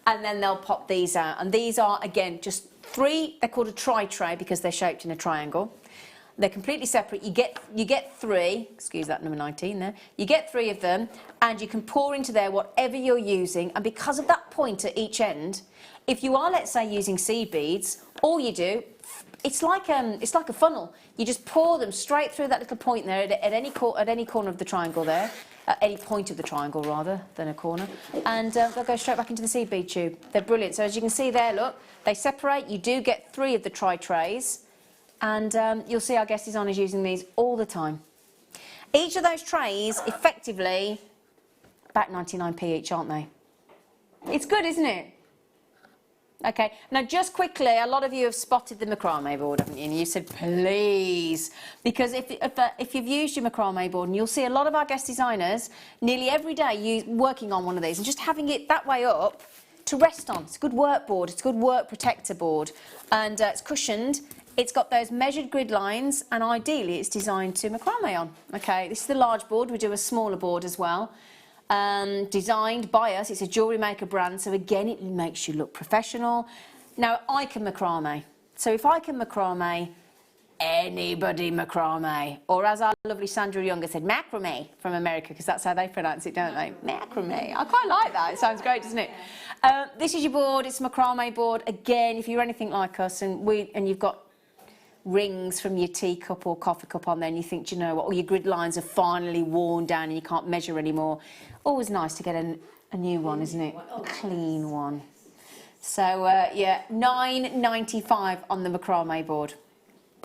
and then they'll pop these out. And these are, again, just 3, they're called a tri-tray because they're shaped in a triangle. They're completely separate. You get 3, excuse that number 19 there, you get 3 of them, and you can pour into there whatever you're using, and because of that point at each end, if you are, let's say, using seed beads, all you do, it's like a funnel. You just pour them straight through that little point there at any corner of the triangle there, at any point of the triangle rather than a corner, and they'll go straight back into the seed bead tube. They're brilliant. So as you can see there, look, they separate. You do get 3 of the tri-trays, and you'll see our guest designers using these all the time. Each of those trays, effectively, about 99p each, aren't they? It's good, isn't it? Okay, now just quickly, a lot of you have spotted the macrame board, haven't you? And you said, please, because if you've used your macrame board, and you'll see a lot of our guest designers nearly every day working on one of these and just having it that way up to rest on. It's a good work board, it's a good work protector board, and it's cushioned. It's got those measured grid lines, and ideally it's designed to macrame on. Okay, this is the large board. We do a smaller board as well. Designed by us. It's a Jewellery Maker brand, so again it makes you look professional. Now I can macrame, so if I can macrame, anybody macrame, or as our lovely Sandra Younger said, macrame from America, because that's how they pronounce it, don't they? Macrame. I quite like that. It sounds great, doesn't it? This is your board. It's a macrame board. Again, if you're anything like us and you've got rings from your teacup or coffee cup on there, and you think, do you know what, all your grid lines are finally worn down and you can't measure anymore. Always nice to get a new one, isn't it? A clean one. So yeah, $9.95 on the macrame board.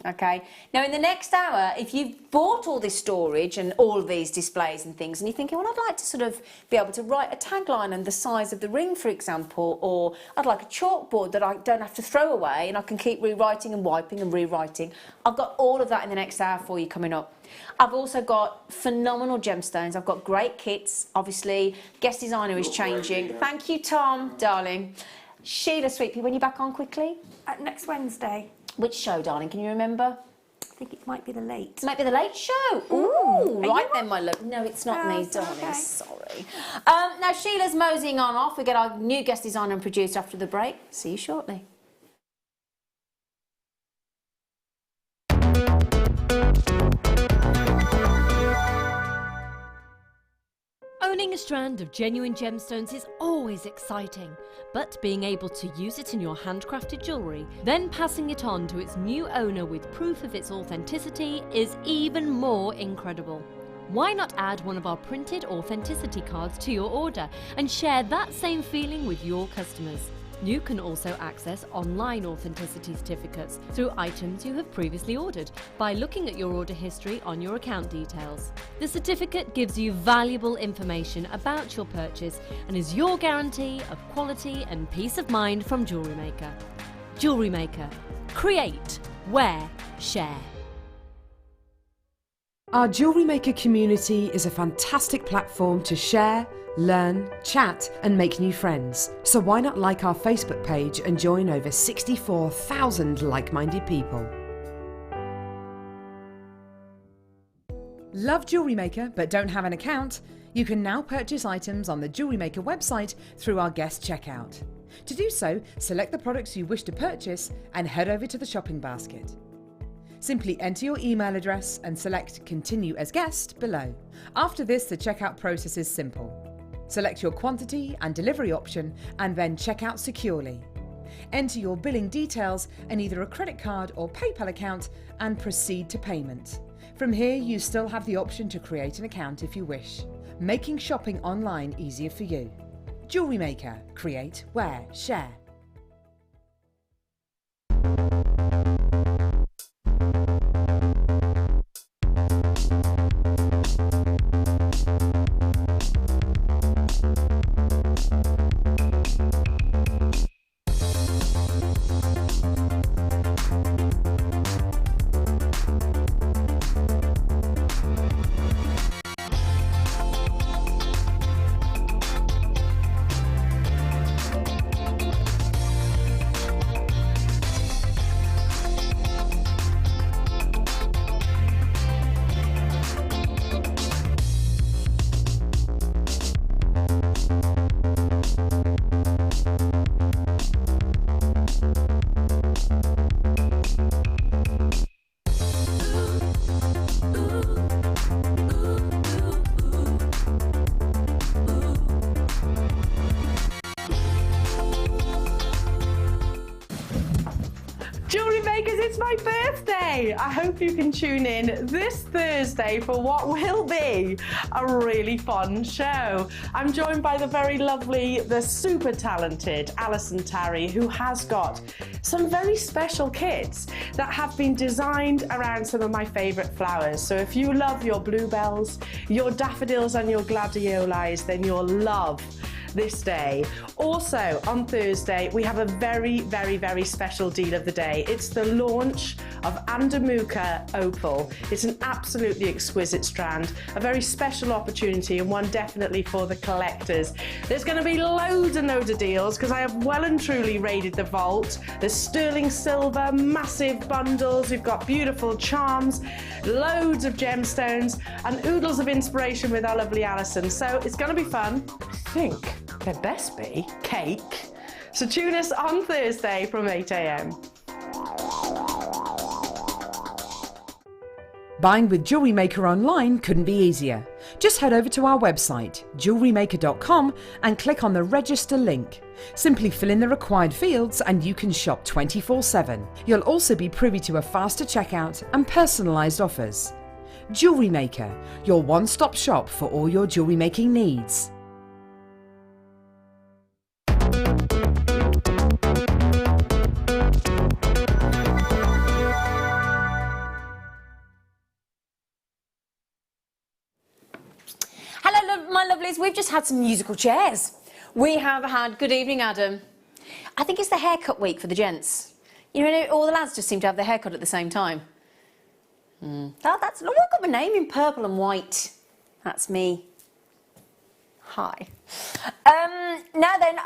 Okay, now in the next hour, if you've bought all this storage and all of these displays and things, and you're thinking, well, I'd like to sort of be able to write a tagline and the size of the ring, for example, or I'd like a chalkboard that I don't have to throw away and I can keep rewriting and wiping and rewriting. I've got all of that in the next hour for you coming up. I've also got phenomenal gemstones. I've got great kits. Obviously, guest designer is changing. Thank you, Tom, darling. Sheila, sweet pea, when you back on quickly? Next Wednesday. Which show, darling? Can you remember? I think it might be the late. Might be the late show. Ooh, right then, my love. No, it's not me, darling. Okay. Sorry. Now, Sheila's moseying on off. We get our new guest designer and producer after the break. See you shortly. Owning a strand of genuine gemstones is always exciting, but being able to use it in your handcrafted jewellery, then passing it on to its new owner with proof of its authenticity is even more incredible. Why not add one of our printed authenticity cards to your order and share that same feeling with your customers? You can also access online authenticity certificates through items you have previously ordered by looking at your order history on your account details. The certificate gives you valuable information about your purchase and is your guarantee of quality and peace of mind from Jewellery Maker. Jewellery Maker. Create, wear, share. Our Jewellery Maker community is a fantastic platform to share, learn, chat and make new friends. So why not like our Facebook page and join over 64,000 like-minded people? Love Jewellery Maker but don't have an account? You can now purchase items on the Jewellery Maker website through our guest checkout. To do so, select the products you wish to purchase and head over to the shopping basket. Simply enter your email address and select Continue as Guest below. After this, the checkout process is simple. Select your quantity and delivery option and then check out securely. Enter your billing details and either a credit card or PayPal account and proceed to payment. From here, you still have the option to create an account if you wish, making shopping online easier for you. Jewellery Maker. Create, wear, share. Jewellery Makers, it's my birthday! I hope you can tune in this Thursday for what will be a really fun show. I'm joined by the very lovely, the super talented Alison Tarry, who has got some very special kits that have been designed around some of my favourite flowers. So if you love your bluebells, your daffodils and your gladiolis, then you'll love this day. Also on Thursday we have a very, very, very special deal of the day. It's the launch of Andamuka Opal. It's an absolutely exquisite strand, a very special opportunity and one definitely for the collectors. There's going to be loads and loads of deals because I have well and truly raided the vault. There's sterling silver, massive bundles, we've got beautiful charms, loads of gemstones and oodles of inspiration with our lovely Alison. So it's going to be fun. I think there best be cake. So tune us on Thursday from 8 AM. Buying with Jewellery Maker online couldn't be easier. Just head over to our website, JewelleryMaker.com, and click on the register link. Simply fill in the required fields and you can shop 24/7. You'll also be privy to a faster checkout and personalised offers. Jewellery Maker, your one-stop shop for all your jewellery making needs. Hello, my lovelies. We've just had some musical chairs. We have had, good evening, Adam. I think it's the haircut week for the gents. You know, all the lads just seem to have their haircut at the same time. Oh, I've got my name in purple and white. That's me. Hi. Now then,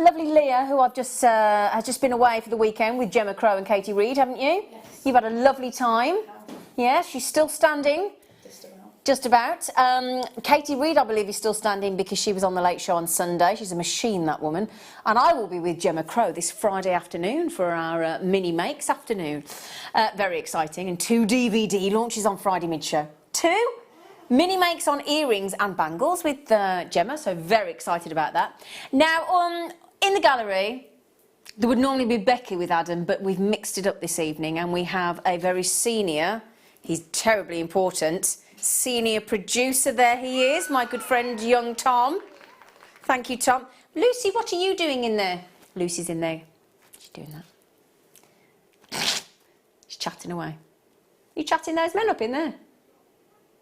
lovely Leah, who I've just has just been away for the weekend with Gemma Crow and Katie Reid, haven't you? Yes. You've had a lovely time. Yeah, she's still standing. Just about. Katie Reid, I believe, is still standing because she was on the Late Show on Sunday. She's a machine, that woman. And I will be with Gemma Crow this Friday afternoon for our mini makes afternoon. Very exciting. And 2 DVD launches on Friday mid-show. 2 mini makes on earrings and bangles with Gemma, so very excited about that. Now, in the gallery, there would normally be Becky with Adam, but we've mixed it up this evening and we have a very senior, he's terribly important, senior producer. There he is, my good friend young Tom. Thank you, Tom. Lucy, what are you doing in there? Lucy's in there. She's doing that. She's chatting away. You chatting those men up in there?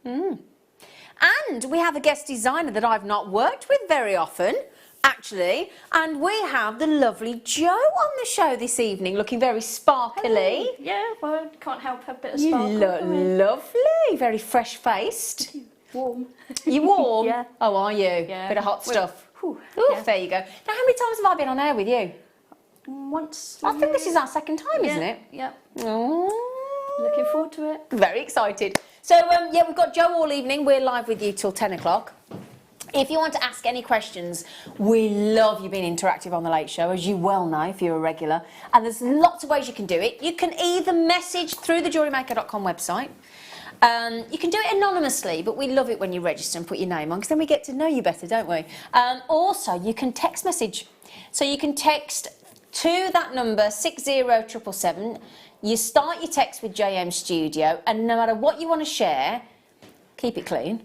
And we have a guest designer that I've not worked with very often, actually, and we have the lovely Jo on the show this evening, looking very sparkly. Hello. Yeah, well, can't help a bit of You sparkle. look lovely, very fresh-faced. Warm. You warm? Yeah. Oh, are you? Yeah. Bit of hot stuff. Ooh, Oof, there you go. Now, how many times have I been on air with you? Once. I think this is our second time, isn't it? Yep. Oh. Looking forward to it. Very excited. So, yeah, we've got Joe all evening. We're live with you till 10 o'clock. If you want to ask any questions, we love you being interactive on The Late Show, as you well know if you're a regular. And there's lots of ways you can do it. You can either message through the JewelleryMaker.com website. You can do it anonymously, but we love it when you register and put your name on, because then we get to know you better, don't we? Also, you can text message. So you can text to that number, 60777. You start your text with JM Studio, and no matter what you want to share, keep it clean,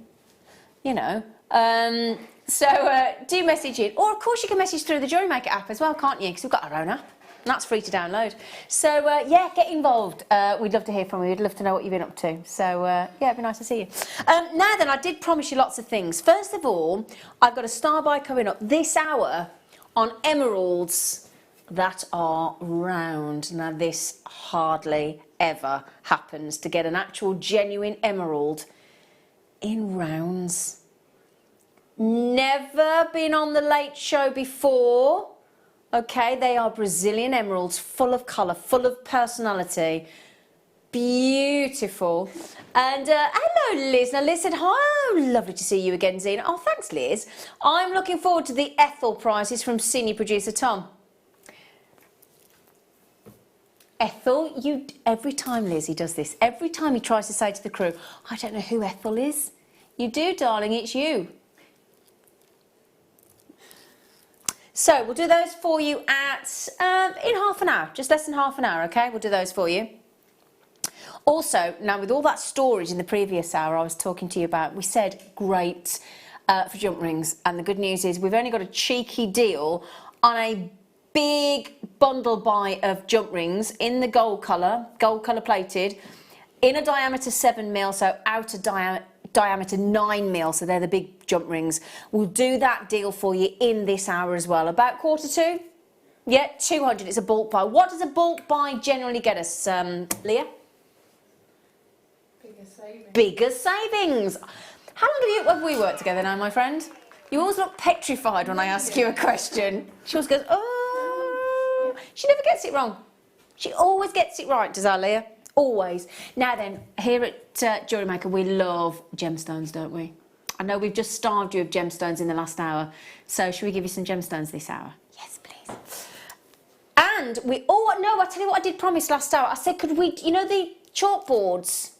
you know. Do message in. Or, of course, you can message through the Jewellery Maker app as well, can't you? Because we've got our own app. And that's free to download. So, yeah, get involved. We'd love to hear from you. We'd love to know what you've been up to. So, yeah, it'd be nice to see you. Now then, I did promise you lots of things. First of all, I've got a star buy coming up this hour on emeralds that are round. Now, this hardly ever happens, to get an actual genuine emerald in rounds. Never been on The Late Show before. Okay, they are Brazilian emeralds, full of colour, full of personality. Beautiful. And hello, Liz. Now, Liz said, hi, lovely to see you again, Zena. Oh, thanks, Liz. I'm looking forward to the Ethel prizes from senior producer Tom. Ethel, every time, Liz, he does this, every time he tries to say to the crew, I don't know who Ethel is. You do, darling, it's you. So we'll do those for you in half an hour, just less than half an hour, okay? We'll do those for you. Also, now with all that storage in the previous hour I was talking to you about, we said great for jump rings, and the good news is we've only got a cheeky deal on a big bundle buy of jump rings in the gold colour plated, in a diameter 7mm, so outer diameter 9mm, so they're the big jump rings. We'll do that deal for you in this hour as well. About 1:45? Yeah, 200. It's a bulk buy. What does a bulk buy generally get us, Leah? Bigger savings. Bigger savings. How long have we worked together now, my friend? You always look petrified when I ask you a question. She always goes, oh. She never gets it wrong. She always gets it right, does our Leah? Always. Now then, here at Jewellery Maker, we love gemstones, don't we? I know we've just starved you of gemstones in the last hour, so should we give you some gemstones this hour? Yes, please. And I tell you what I did promise last hour. I said, could we, you know the chalkboards?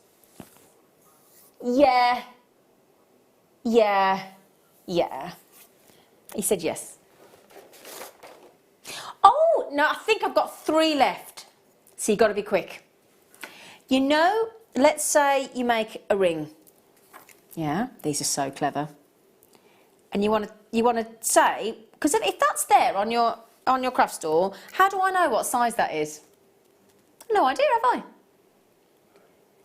Yeah. He said yes. Oh, no, I think I've got 3 left. So you've got to be quick. You know, let's say you make a ring. Yeah, these are so clever. And you want to say, because if that's there on your craft store, how do I know what size that is? No idea, have I?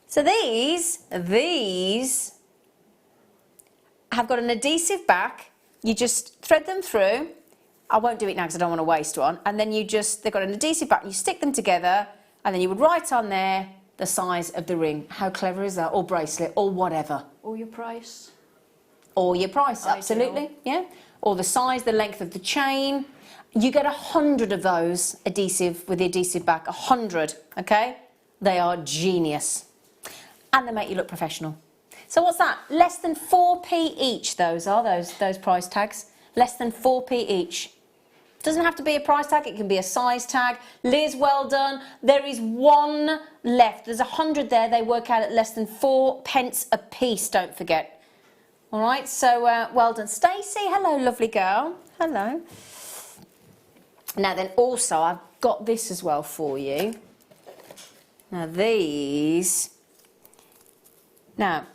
So these have got an adhesive back. You just thread them through. I won't do it now because I don't want to waste one. And then they've got an adhesive back. You stick them together, and then you would write on there the size of the ring. How clever is that? Or bracelet, or whatever. Or your price. Or your price, absolutely, yeah. Or the size, the length of the chain. You get 100 of those adhesive with the adhesive back, 100, okay? They are genius. And they make you look professional. So what's that? Less than 4p each, those price tags. Less than 4p each. Doesn't have to be a price tag, it can be a size tag. Liz, well done. There is 1 left. There's 100 there. They work out at less than 4p a piece, don't forget. All right, so well done. Stacey, hello, lovely girl. Hello. Now then, also, I've got this as well for you. Now, these. Now,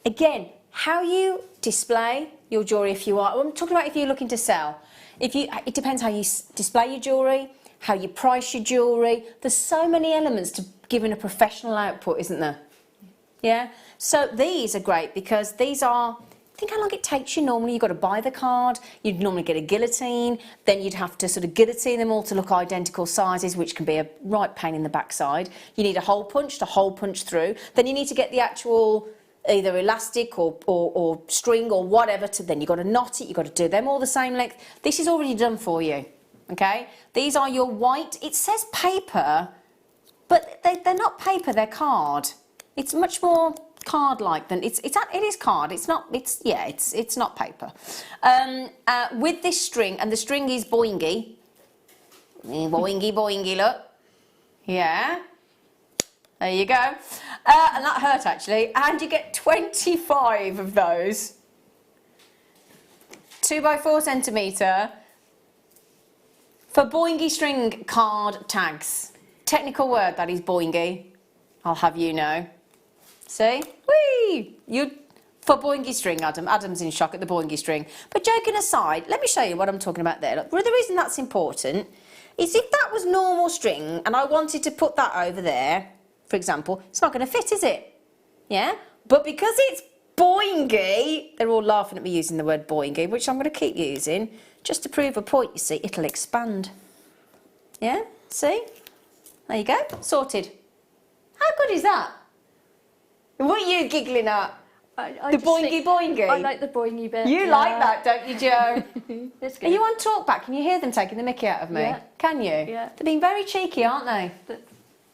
again, how you display your jewellery if you are. I'm talking about if you're looking to sell. It depends how you display your jewellery, how you price your jewellery. There's so many elements to giving a professional output, isn't there? Yeah? So these are great because these are, think how long it takes you normally. You've got to buy the card, you'd normally get a guillotine, then you'd have to sort of guillotine them all to look identical sizes, which can be a right pain in the backside. You need a hole punch to hole punch through. Then you need to get the actual either elastic or string or whatever, then you've got to knot it, you've got to do them all the same length. This is already done for you, okay? These are your white, it says paper, but they're not paper, they're card. It's much more card-like than, it is card, it's not paper. With this string, and the string is boingy. Boingy, boingy, look. Yeah. There you go. And that hurt actually. And you get 25 of those. 2x4 centimetre for boingy string card tags. Technical word, that is boingy. I'll have you know. See? Whee! For boingy string, Adam. Adam's in shock at the boingy string. But joking aside, let me show you what I'm talking about there. Look, the reason that's important is if that was normal string and I wanted to put that over there, for example, it's not going to fit, is it? Yeah? But because it's boingy, they're all laughing at me using the word boingy, which I'm going to keep using, just to prove a point, you see, it'll expand. Yeah? See? There you go. Sorted. How good is that? What are you giggling at? The boingy boingy? I like the boingy bit. You like that, don't you, Jo? It's good. Are you on talkback? Can you hear them taking the mickey out of me? Yeah. Can you? Yeah. They're being very cheeky, aren't they? But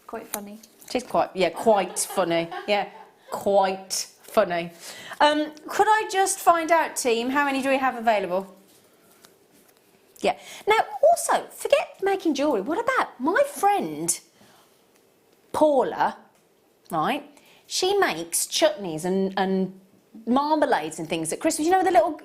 quite funny. It is quite funny. Yeah, quite funny. Could I just find out, team, how many do we have available? Yeah. Now, also, forget making jewellery. What about my friend, Paula, right? She makes chutneys and marmalades and things at Christmas. You know, the little,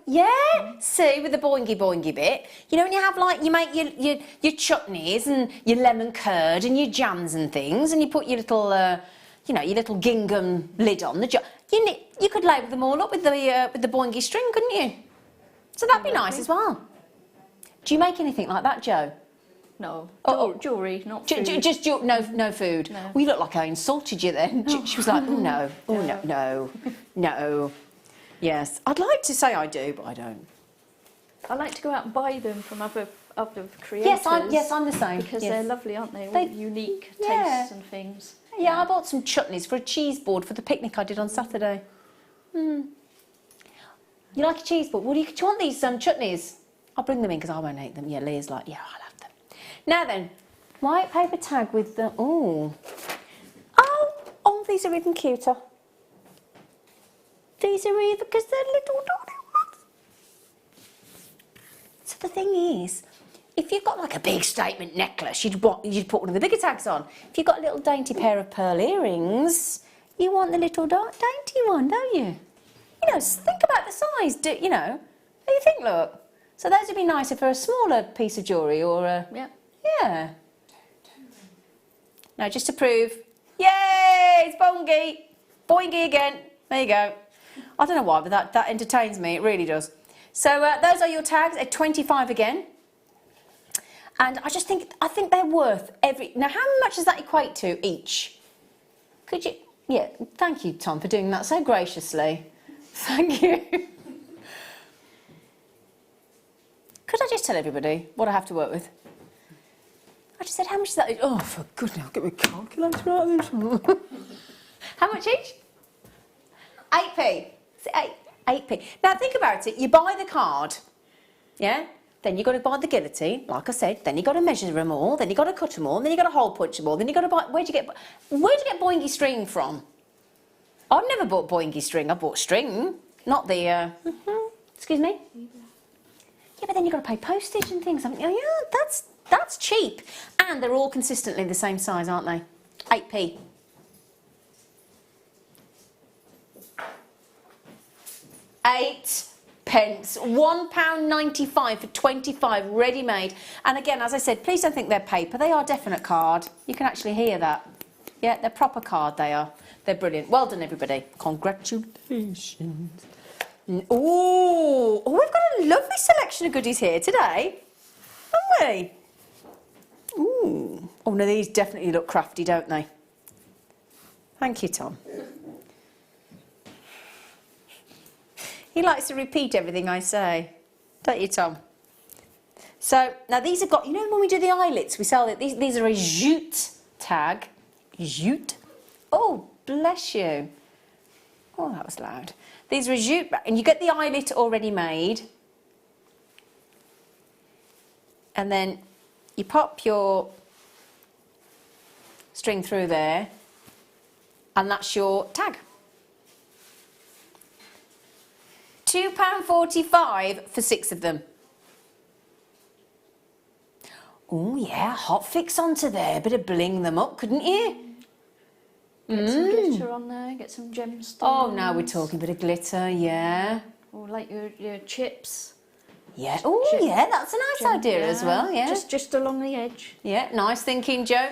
see, with the boingy boingy bit. You know, when you have like, you make your chutneys and your lemon curd and your jams and things, and you put your little, you know, your little gingham lid on the jar. You could label them all up with the boingy string, couldn't you? So that'd be nice as well. Do you make anything like that, Jo? No. Jewellery, not food. Just no food. No. Well, you look like I insulted you then. She was like, no. Yes, I'd like to say I do, but I don't. I like to go out and buy them from other creators. Yes, I'm the same. Because yes. they're lovely, aren't they? All unique tastes and things. Yeah, I bought some chutneys for a cheese board for the picnic I did on Saturday. You like a cheese board? Do you want these chutneys? I'll bring them in because I won't eat them. Yeah, Leah's like, yeah, I'll have them. Now then, white paper tag with the, oh, these are even cuter. These are even, because they're little dotty ones. So the thing is, if you've got like a big statement necklace, you'd put one of the bigger tags on. If you've got a little dainty pair of pearl earrings, you want the little dainty one, don't you? You know, think about the size, you know. What do you think, look? So those would be nicer for a smaller piece of jewellery or a... Yeah. Now, just to prove, yay, it's boingy. Boingy again. There you go. I don't know why, but that entertains me. It really does. So those are your tags at 25 again. And I think they're worth every... Now, how much does that equate to each? Could you... Yeah, thank you, Tom, for doing that so graciously. Thank you. Could I just tell everybody what I have to work with? I just said, how much is that? Oh, for goodness, I'll get my calculator out. How much each? 8p. 8p. Now, think about it. You buy the card, yeah? Then you've got to buy the guillotine, like I said. Then you've got to measure them all. Then you've got to cut them all. Then you've got to hole punch them all. Then you've got to buy... Where'd you get boingy string from? I've never bought boingy string. I bought string, not the... Excuse me? Yeah, but then you've got to pay postage and things, haven't you? Yeah, that's cheap. And they're all consistently the same size, aren't they? 8p. £8. £1.95 for 25 ready-made. And again, as I said, please don't think they're paper. They are definite card. You can actually hear that. Yeah, they're proper card, they are. They're brilliant. Well done, everybody. Congratulations. Oh, we've got a lovely selection of goodies here today, haven't we? Ooh. Oh, no, these definitely look crafty, don't they? Thank you, Tom. He likes to repeat everything I say, don't you, Tom? So, now these have got, you know when we do the eyelets, we sell it, these are a jute tag. Jute? Oh, bless you. Oh, that was loud. These are a jute bag, and you get the eyelet already made. And then you pop your string through there, and that's your tag. £2.45 for 6 of them. Oh yeah, hot fix onto there, bit of bling them up, couldn't you? Get some glitter on there, get some gemstones. Oh, now we're talking a bit of glitter, yeah. Or like your chips. Yeah. Oh yeah, that's a nice idea as well, yeah. Just along the edge. Yeah, nice thinking, Jo.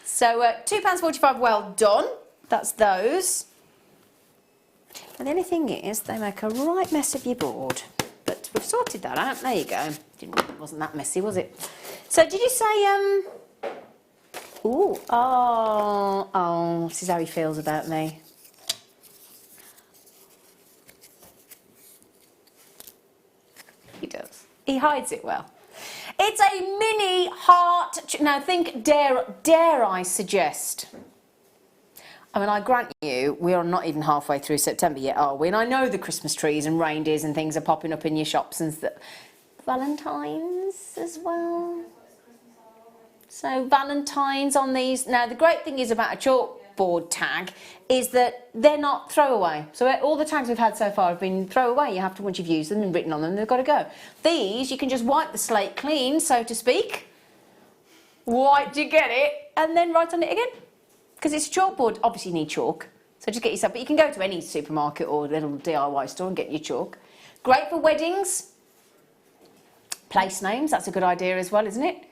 So £2.45, well done. That's those. And the only thing is, they make a right mess of your board. But we've sorted that out. There you go. It wasn't that messy, was it? So did you say, oh, this is how he feels about me. He does. He hides it well. It's a mini heart. Now think, dare I suggest? I mean, I grant you, we are not even halfway through September yet, are we? And I know the Christmas trees and reindeers and things are popping up in your shops and Valentine's as well. So Valentine's on these. Now, the great thing is about a chalkboard tag is that they're not throwaway. So all the tags we've had so far have been throwaway. You have to, once you've used them and written on them, they've got to go. These, you can just wipe the slate clean, so to speak. Wipe, do you get it? And then write on it again. Because it's a chalkboard, obviously you need chalk. So just get yourself, but you can go to any supermarket or little DIY store and get your chalk. Great for weddings. Place names, that's a good idea as well, isn't it?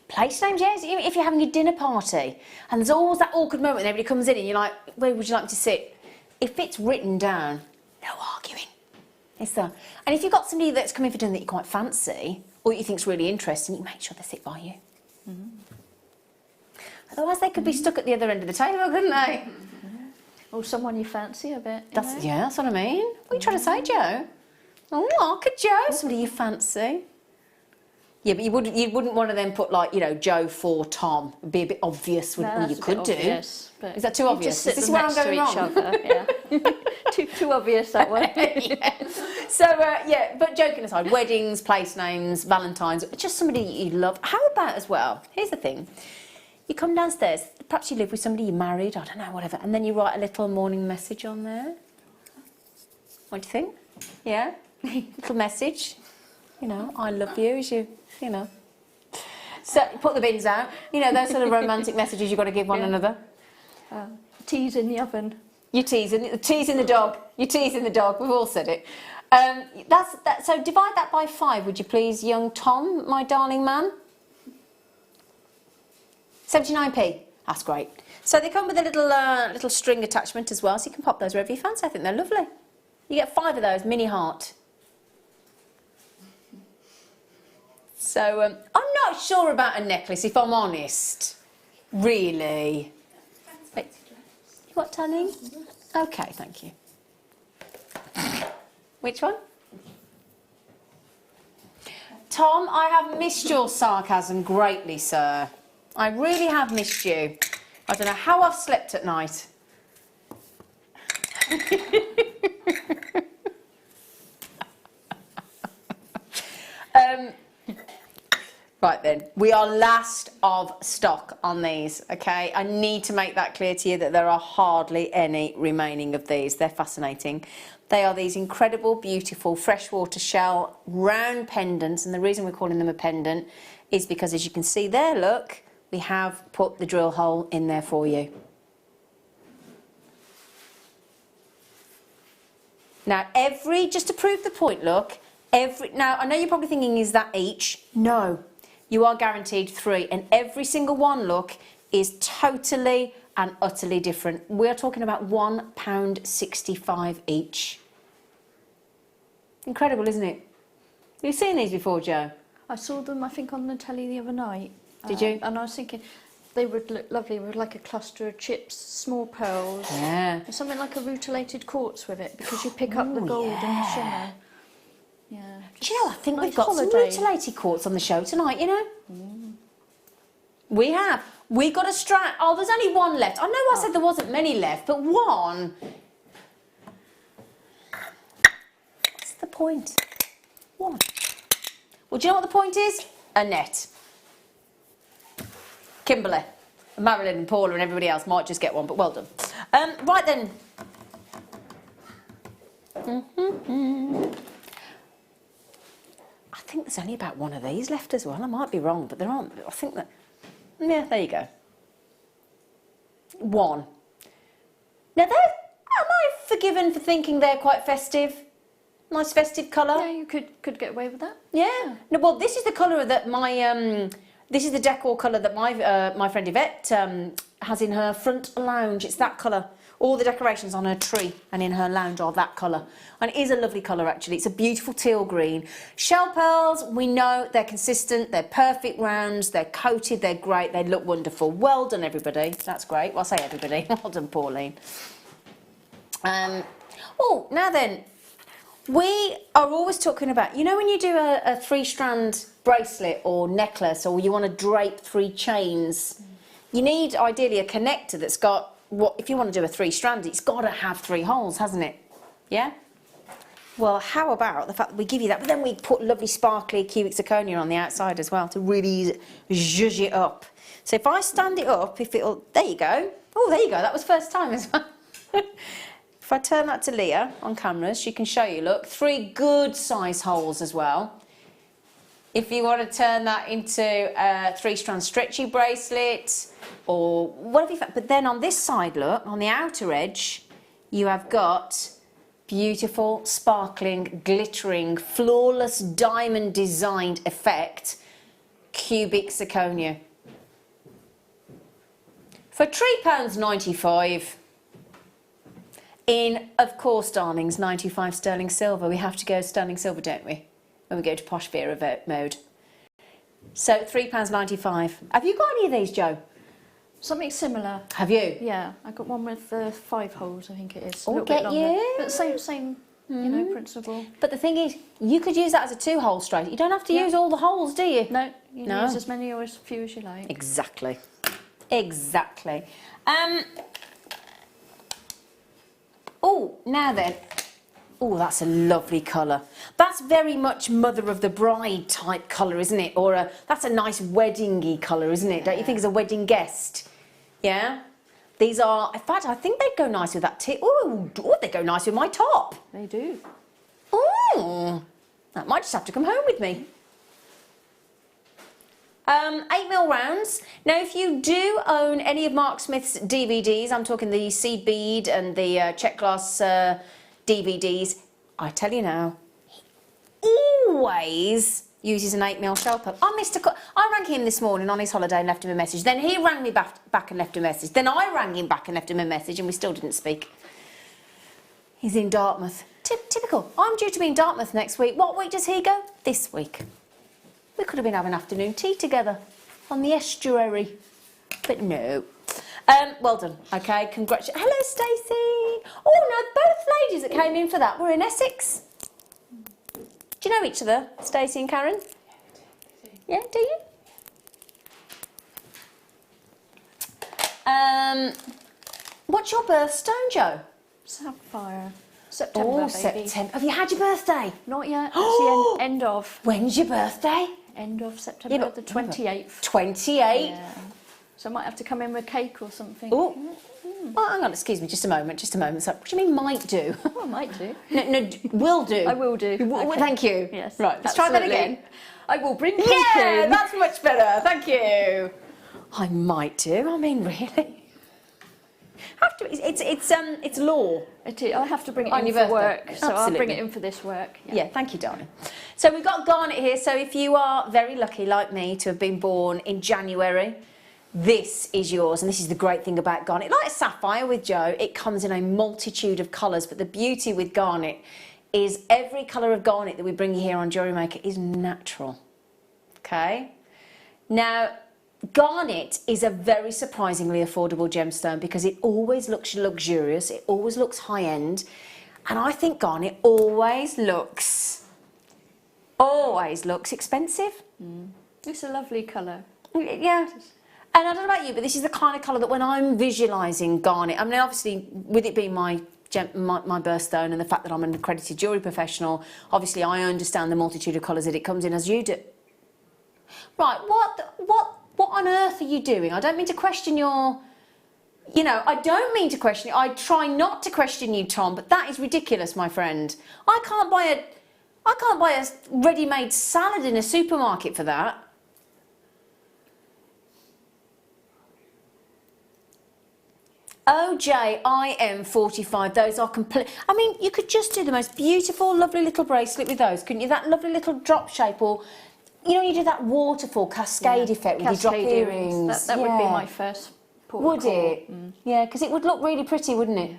Place names, yes, if you're having a dinner party. And there's always that awkward moment when everybody comes in and you're like, where would you like me to sit? If it's written down, no arguing. It's there. And if you've got somebody that's coming for dinner that you quite fancy, or you think's really interesting, you make sure they sit by you. Mm-hmm. Otherwise, they could be stuck at the other end of the table, couldn't they? Or someone you fancy a bit. Yeah, that's what I mean. What are you trying to say, Jo? Oh, look at Jo, somebody you fancy. Yeah, but you wouldn't want to then put, like, you know, Jo for Tom. It'd be a bit obvious. Well, you could do. Obvious, is that too obvious? Is this where I'm going wrong? Other, yeah. too obvious that one. Yeah. So, yeah, but joking aside, weddings, place names, Valentine's, just somebody you love. How about as well, here's the thing. You come downstairs, perhaps you live with somebody you're married, I don't know, whatever, and then you write a little morning message on there. What do you think? Yeah? Little message. You know, I love you, as you know. So, put the bins out. You know, those sort of romantic messages you've got to give one another. Teas in the oven. You're teasing the dog. You're teasing the dog. We've all said it. So divide that by 5, would you please, young Tom, my darling man? 79p. That's great. So they come with a little string attachment as well, so you can pop those wherever you fancy. I think they're lovely. You get 5 of those, mini heart. So I'm not sure about a necklace, if I'm honest. Really. Wait, you got tanning? Okay, thank you. Which one? Tom, I have missed your sarcasm greatly, sir. I really have missed you. I don't know how I've slept at night. Right then, we are last of stock on these, okay? I need to make that clear to you that there are hardly any remaining of these. They're fascinating. They are these incredible, beautiful freshwater shell round pendants, and the reason we're calling them a pendant is because, as you can see there, look, we have put the drill hole in there for you. Now, just to prove the point, look, now I know you're probably thinking, is that each? No. You are guaranteed 3, and every single one, look, is totally and utterly different. We're talking about £1.65 each. Incredible, isn't it? Have you seen these before, Jo? I saw them, I think, on the telly the other night. Did you? And I was thinking they would look lovely with like a cluster of chips, small pearls. Yeah. And something like a rutilated quartz with it, because you pick up the gold and the shimmer. Yeah. Do you know, I think we've got some mutilated quartz on the show tonight, you know? We have. We got a strand. Oh, there's only one left. I know I said there wasn't many left, but one. point? 1. Well, do you know what the point is? Annette. Kimberly. Marilyn and Paula and everybody else might just get one, but well done. Right then. I think there's only about one of these left as well. I might be wrong, but there aren't. I think that... Yeah, there you go. 1. Now, am I forgiven for thinking they're quite festive? Nice festive colour? Yeah, you could get away with that. Yeah. No, well, this is the colour that my... this is the decor colour that my friend Yvette has in her front lounge. It's that colour. All the decorations on her tree and in her lounge are that colour. And it is a lovely colour, actually. It's a beautiful teal green. Shell pearls, we know they're consistent, they're perfect rounds, they're coated, they're great, they look wonderful. Well done, everybody. That's great. Well, I say everybody. Well done, Pauline. Oh, now then, we are always talking about, you know, when you do a 3-strand bracelet or necklace, or you want to drape 3 chains, you need ideally a connector that's got, if you want to do a 3-strand, it's got to have 3 holes, hasn't it? Yeah? Well, how about the fact that we give you that, but then we put lovely sparkly cubic zirconia on the outside as well to really zhuzh it up. So if I stand it up, there you go. Oh, there you go. That was first time as well. If I turn that to Leah on camera, she can show you, look, 3 good size holes as well. If you want to turn that into a 3-strand stretchy bracelet or whatever you fancy. But then on this side, look, on the outer edge, you have got beautiful, sparkling, glittering, flawless diamond designed effect, cubic zirconia. For £3.95, in, of course, darlings, 95 sterling silver. We have to go sterling silver, don't we? When we go to Posh Vera mode. So £3.95. Have you got any of these, Jo? Something similar. Have you? Yeah, I got one with 5 holes, I think it is. Oh, get you. But same, you know, principle. But the thing is, you could use that as a 2-hole straight. You don't have to use all the holes, do you? No, you can use as many or as few as you like. Exactly. Exactly. Oh, now then. Oh, that's a lovely colour. That's very much mother of the bride type colour, isn't it? Or that's a nice wedding-y colour, isn't it? Don't you think, as a wedding guest? Yeah? These are, in fact, I think they'd go nice with that tip. Oh, they go nice with my top. They do. Oh, that might just have to come home with me. 8mm rounds. Now, if you do own any of Mark Smith's DVDs, I'm talking the Seed Bead and the Check Glass DVDs, I tell you now, he always uses an 8mm shell pearl. I rang him this morning on his holiday and left him a message. Then he rang me back and left a message. Then I rang him back and left him a message, and we still didn't speak. He's in Dartmouth. Typical. I'm due to be in Dartmouth next week. What week does he go? This week. We could have been having afternoon tea together on the estuary, but no. Well done. Okay, congratulations. Hello, Stacey. Oh no, both ladies that came in for that were in Essex. Do you know each other, Stacey and Karen? Yeah, do you? What's your birthstone, Jo? Sapphire. September, oh, baby. September. Have you had your birthday? Not yet. It's the end of. When's your birthday? End of September, the 28th. 28th? Yeah. So I might have to come in with cake or something. Oh. Oh, hang on, excuse me, just a moment. So, what do you mean might do? Oh, I might do. No, will do. I will do. Okay. Thank you. Yes. Right, let's try that again. I will bring cake in. in. That's much better. Thank you. I might do. I mean, really. Have to. It's law. It is. I have to bring it On in your for birthday. work, so Absolutely. I'll bring it in for this work. Yeah, thank you, darling. So we've got garnet here. So if you are very lucky, like me, to have been born in January, this is yours. And this is the great thing about garnet. Like a sapphire with Jo, it comes in a multitude of colours. But the beauty with garnet is every colour of garnet that we bring you here on Jewellery Maker is natural. Okay? Now, garnet is a very surprisingly affordable gemstone because it always looks luxurious, it always looks high-end, and I think garnet always looks expensive. It's a lovely colour. Yeah. And I don't know about you, but this is the kind of colour that when I'm visualising garnet, I mean, obviously, with it being my my birthstone and the fact that I'm an accredited jewellery professional, obviously I understand the multitude of colours that it comes in as you do. Right, what on earth are you doing? I don't mean to question your... You know, I don't mean to question you. I try not to question you, Tom, but that is ridiculous, my friend. I can't buy a ready-made salad in a supermarket for that. OJIM45, those are complete. I mean, you could just do the most beautiful, lovely little bracelet with those, couldn't you? That lovely little drop shape, or, you know, you do that waterfall cascade effect with your drop earrings. That would be my first port of Would call. it? Yeah, because it would look really pretty, wouldn't it?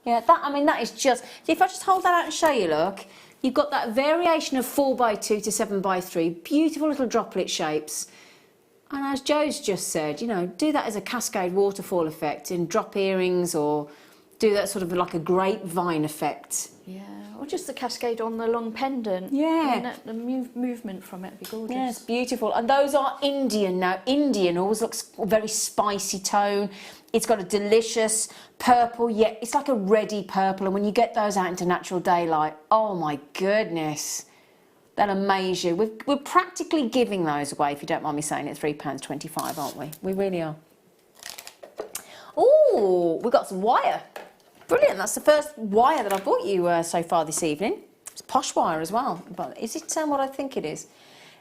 Yeah, that is just... If I just hold that out and show you, look, you've got that variation of 4x2 to 7x3, beautiful little droplet shapes. And as Joe's just said, you know, do that as a cascade waterfall effect in drop earrings, or do that sort of like a grapevine effect. Yeah, or just the cascade on the long pendant. Yeah. The movement from it would be gorgeous. Yeah, it's beautiful. And those are Indian now. Indian always looks a very spicy tone. It's got a delicious purple, yet it's like a reddy purple. And when you get those out into natural daylight, oh my goodness, they'll amaze you. We're practically giving those away, if you don't mind me saying it, £3.25, aren't we? We really are. Oh, we've got some wire. Brilliant, that's the first wire that I've bought you so far this evening. It's posh wire as well, but is it what I think it is?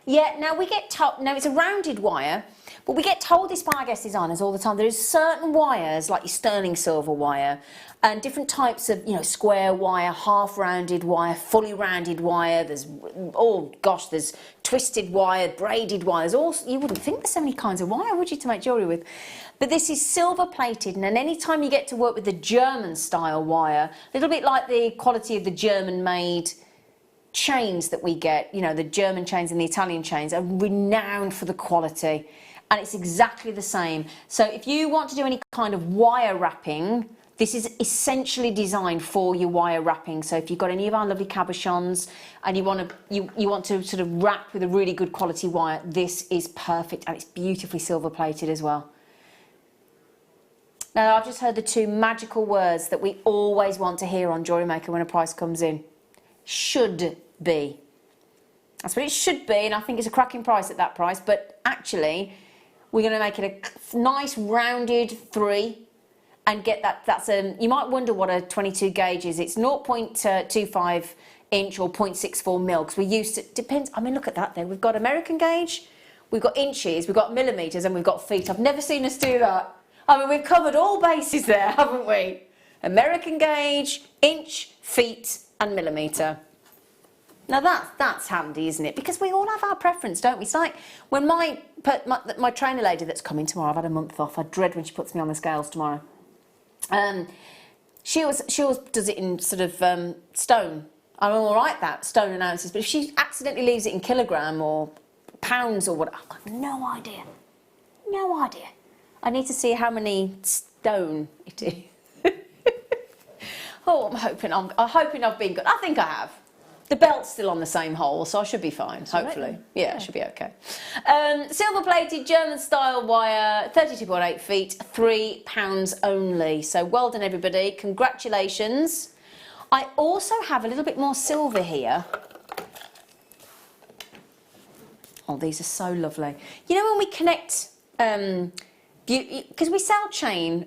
Yeah, now we get told, now it's a rounded wire, but we get told this by our guest designers all the time. There is certain wires, like your sterling silver wire, and different types of, you know, square wire, half rounded wire, fully rounded wire. There's, oh gosh, there's twisted wire, braided wire. There's all, you wouldn't think there's so many kinds of wire, would you, to make jewellery with? But this is silver plated, and then any time you get to work with the German style wire, a little bit like the quality of the German made chains that we get, you know, the German chains and the Italian chains are renowned for the quality, and it's exactly the same. So if you want to do any kind of wire wrapping, this is essentially designed for your wire wrapping. So if you've got any of our lovely cabochons and you want to sort of wrap with a really good quality wire, this is perfect, and it's beautifully silver plated as well. Now, I've just heard the two magical words that we always want to hear on Jewellery Maker when a price comes in. Should be. That's what it should be, and I think it's a cracking price at that price, but actually we're going to make it a nice rounded 3 and get that. You might wonder what a 22 gauge is. It's 0.25 inch or 0.64 mil, because we used to, depends, I mean, look at that there. We've got American gauge, we've got inches, we've got millimetres, and we've got feet. I've never seen us do that. I mean, we've covered all bases there, haven't we? American gauge, inch, feet, and millimetre. Now that's handy, isn't it? Because we all have our preference, don't we? It's like when my trainer lady that's coming tomorrow, I've had a month off, I dread when she puts me on the scales tomorrow. She always does it in sort of stone. I'm all right that, stone and ounces, but if she accidentally leaves it in kilogram or pounds or what, I've got no idea. No idea. I need to see how many stone it is. Oh, I'm hoping I've been good. I think I have. The belt's still on the same hole, so I should be fine, hopefully. Yeah, it should be okay. Silver-plated German-style wire, 32.8 feet, £3 only. So well done, everybody. Congratulations. I also have a little bit more silver here. Oh, these are so lovely. You know when we connect... because we sell chain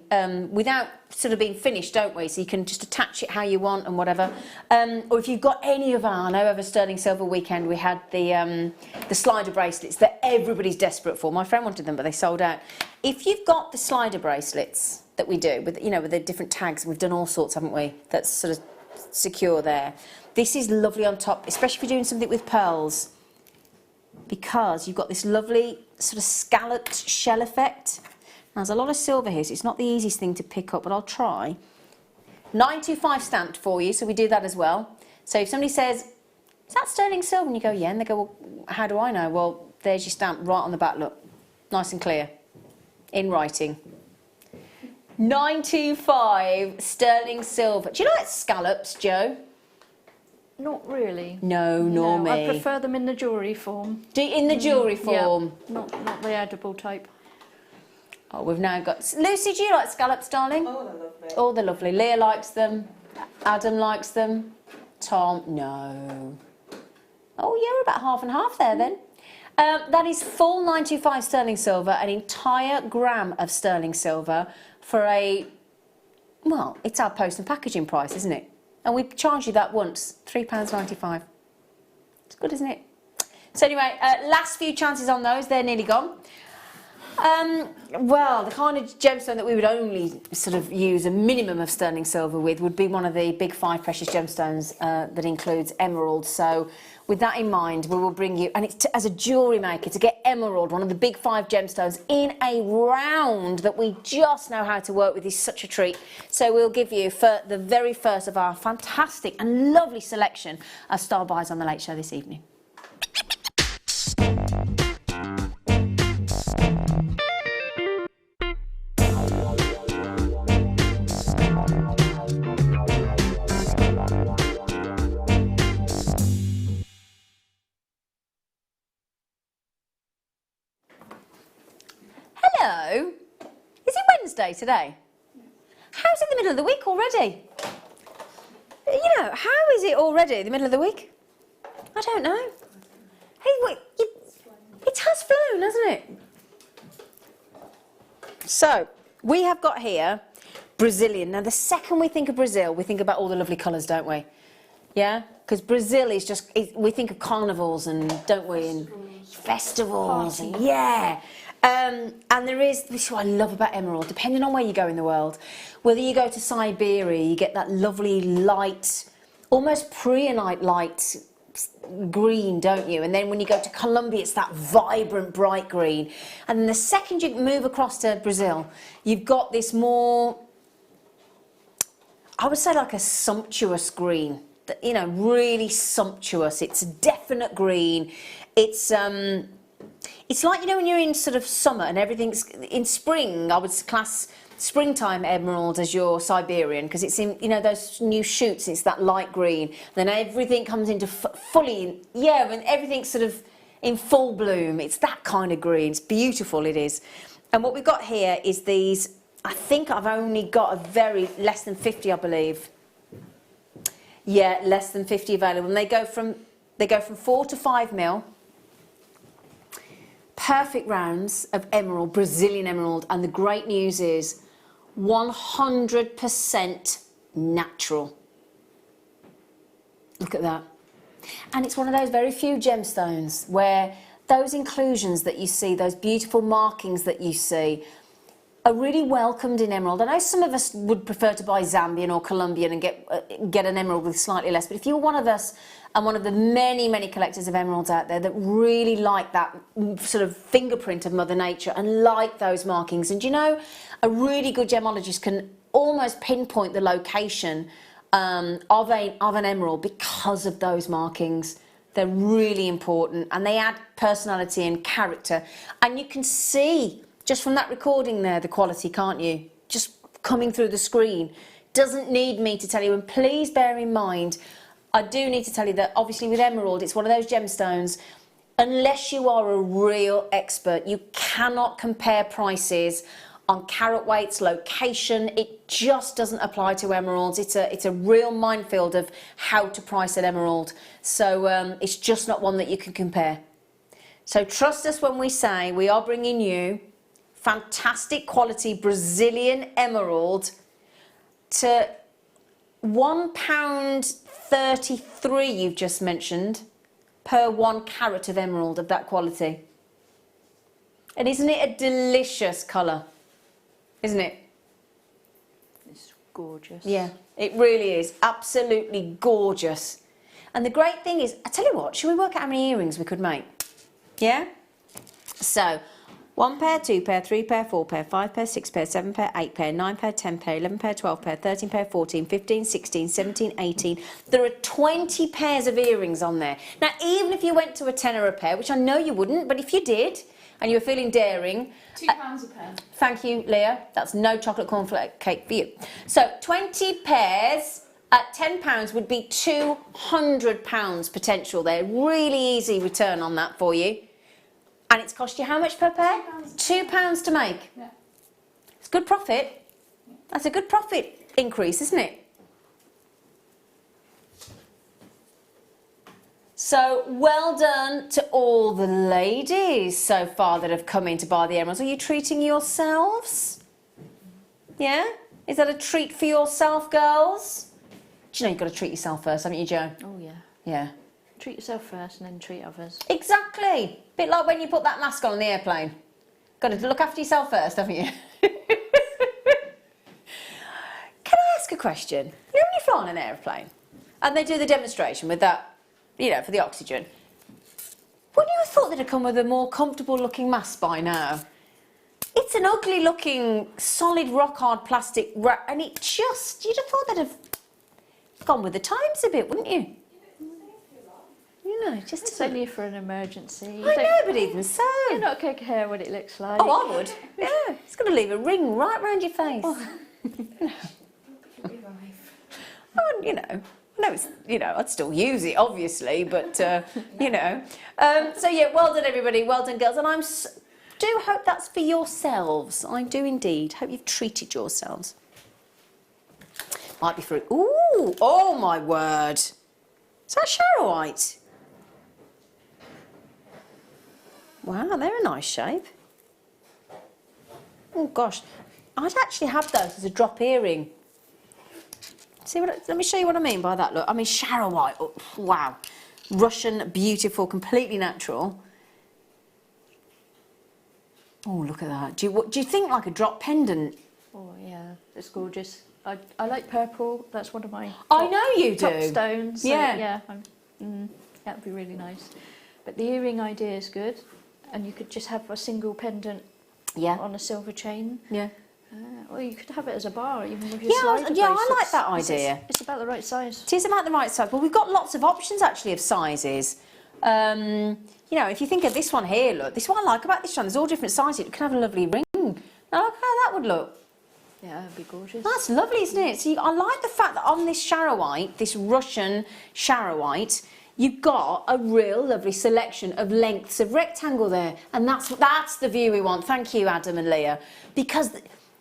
without sort of being finished, don't we? So you can just attach it how you want and whatever. Or if you've got any of our, I know over Sterling Silver weekend we had the slider bracelets that everybody's desperate for. My friend wanted them, but they sold out. If you've got the slider bracelets that we do with, you know, with the different tags, and we've done all sorts, haven't we? That's sort of secure there. This is lovely on top, especially if you're doing something with pearls, because you've got this lovely sort of scalloped shell effect. There's a lot of silver here, so it's not the easiest thing to pick up, but I'll try. 925 stamped for you, so we do that as well. So if somebody says, is that sterling silver? And you go, yeah, and they go, well, how do I know? Well, there's your stamp right on the back, look. Nice and clear. In writing. 925 sterling silver. Do you like scallops, Joe? Not really. No, nor me. I prefer them in the jewellery form. In the jewellery form? Yeah, not the edible type. Oh, we've now got... Lucy, do you like scallops, darling? Oh, they're lovely. Oh, they're lovely. Leah likes them. Adam likes them. Tom, no. Oh, yeah, we're about half and half there then. That is full 925 sterling silver, an entire gram of sterling silver for a, well, it's our post and packaging price, isn't it? And we charge you that once, £3.95. It's good, isn't it? So anyway, last few chances on those, they're nearly gone. Well, the kind of gemstone that we would only sort of use a minimum of sterling silver with would be one of the big 5 precious gemstones that includes emerald. So with that in mind, we will bring you, and it's as a jewellery maker, to get emerald, one of the big 5 gemstones, in a round that we just know how to work with is such a treat. So we'll give you, for the very first of our fantastic and lovely selection of star buys on the Late Show this evening. Hello. Is it Wednesday today? How's it the middle of the week already? You know, how is it already the middle of the week? I don't know. Hey, wait, it has flown, hasn't it? So, we have got here Brazilian. Now, the second we think of Brazil, we think about all the lovely colours, don't we? Yeah? Because Brazil is just, we think of carnivals and, don't we? And festivals. And, yeah. And there is, this is what I love about emerald, depending on where you go in the world, whether you go to Siberia, you get that lovely light, almost preonite light green, don't you? And then when you go to Colombia, it's that vibrant, bright green. And then the second you move across to Brazil, you've got this more, I would say like a sumptuous green, you know, really sumptuous. It's a definite green. It's like, you know, when you're in sort of summer and everything's in spring, I would class springtime emerald as your Siberian, because it's in, you know, those new shoots, it's that light green. Then everything comes into fully, yeah, when everything's sort of in full bloom, it's that kind of green. It's beautiful, it is. And what we've got here is these, I think I've only got a very, less than 50, I believe. Yeah, less than 50 available. And they go from 4 to 5 mil. Perfect rounds of emerald, Brazilian emerald, and the great news is 100% natural. Look at that. And it's one of those very few gemstones where those inclusions that you see, those beautiful markings that you see, are really welcomed in emerald. I know some of us would prefer to buy Zambian or Colombian and get an emerald with slightly less, but if you're one of us and one of the many, many collectors of emeralds out there that really like that sort of fingerprint of Mother Nature and like those markings, and you know, a really good gemologist can almost pinpoint the location of an emerald because of those markings. They're really important and they add personality and character, and you can see just from that recording there the quality, can't you? Just coming through the screen. Doesn't need me to tell you, and please bear in mind, I do need to tell you that obviously with emerald, it's one of those gemstones, unless you are a real expert, you cannot compare prices on carat weights, location. It just doesn't apply to emeralds. It's a real minefield of how to price an emerald. So it's just not one that you can compare. So trust us when we say we are bringing you fantastic quality Brazilian emerald to £1.33 you've just mentioned per 1 carat of emerald of that quality. And isn't it a delicious colour? Isn't it? It's gorgeous. Yeah, it really is. Absolutely gorgeous. And the great thing is, I tell you what, should we work out how many earrings we could make? Yeah? So, 1 pair, 2 pair, 3 pair, 4 pair, 5 pair, 6 pair, 7 pair, 8 pair, 9 pair, 10 pair, 11 pair, 12 pair, 13 pair, 14, 15, 16, 17, 18. There are 20 pairs of earrings on there. Now, even if you went to a tenner a pair, which I know you wouldn't, but if you did, and you were feeling daring... £2 a pair. Thank you, Leah. That's no chocolate cornflake cake for you. So, 20 pairs at £10 would be £200 potential there. Really easy return on that for you. And it's cost you how much per pair? £2 to make. Yeah. It's good profit. That's a good profit increase, isn't it? So well done to all the ladies so far that have come in to buy the emeralds. Are you treating yourselves? Yeah? Is that a treat for yourself, girls? Do you know you've got to treat yourself first, haven't you, Jo? Oh, yeah. Yeah. Treat yourself first and then treat others. Exactly. Bit like when you put that mask on the airplane. Got to look after yourself first, haven't you? Can I ask a question? You know when you fly on an airplane and they do the demonstration with that, you know, for the oxygen, wouldn't you have thought they'd have come with a more comfortable looking mask by now? It's an ugly looking, solid, rock hard plastic wrap, and it just, you'd have thought they'd have gone with the times a bit, wouldn't you? You know, just it's only for an emergency. I know, but even so. You're not going to care what it looks like. Oh, I would. Yeah, it's going to leave a ring right round your face. Oh. You know, no, it's, you know, I'd still use it, obviously, but, you know. So, yeah, well done, everybody. Well done, girls. And I do hope that's for yourselves. I do indeed. Hope you've treated yourselves. Might be for... Ooh, oh, my word. Is that Sharrowite? Wow, they're a nice shape. Oh, gosh. I'd actually have those as a drop earring. See what? Let me show you what I mean by that. Look, I mean Sharrowite. Oh, wow, Russian, beautiful, completely natural. Oh, look at that. Do you think like a drop pendant? Oh yeah, it's gorgeous. I like purple. That's one of my I know you top do. stones. So, yeah, that would be really nice. But the earring idea is good, and you could just have a single pendant. Yeah. On a silver chain. Yeah. Or you could have it as a bar, even with your slider yeah, bracelets. I like that idea. It's about the right size. It is about the right size. Well, we've got lots of options actually of sizes. You know, if you think of this one here, look, this is what I like about this one. There's all different sizes. It can have a lovely ring. I like how that would look. Yeah, that'd be gorgeous. That's lovely, isn't it? See, I like the fact that on this Sharrowite, this Russian Sharrowite, you've got a real lovely selection of lengths of rectangle there. And that's the view we want. Thank you, Adam and Leah. Because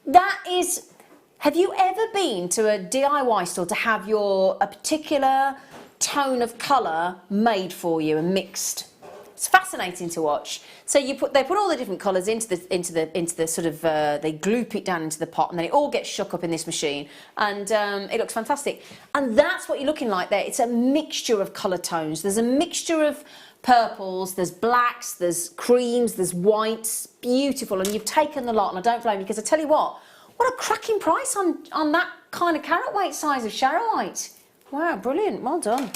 that is... Have you ever been to a DIY store to have a particular tone of colour made for you and mixed? It's fascinating to watch. So they put all the different colours into the sort of they gloop it down into the pot, and then it all gets shook up in this machine, and it looks fantastic. And that's what you're looking like there. It's a mixture of colour tones. There's a mixture of purples, there's blacks, there's creams, there's whites. Beautiful, and you've taken the lot, and I don't blame you, because I tell you what a cracking price on that kind of carat weight size of Sharrowite. Wow, brilliant. Well done.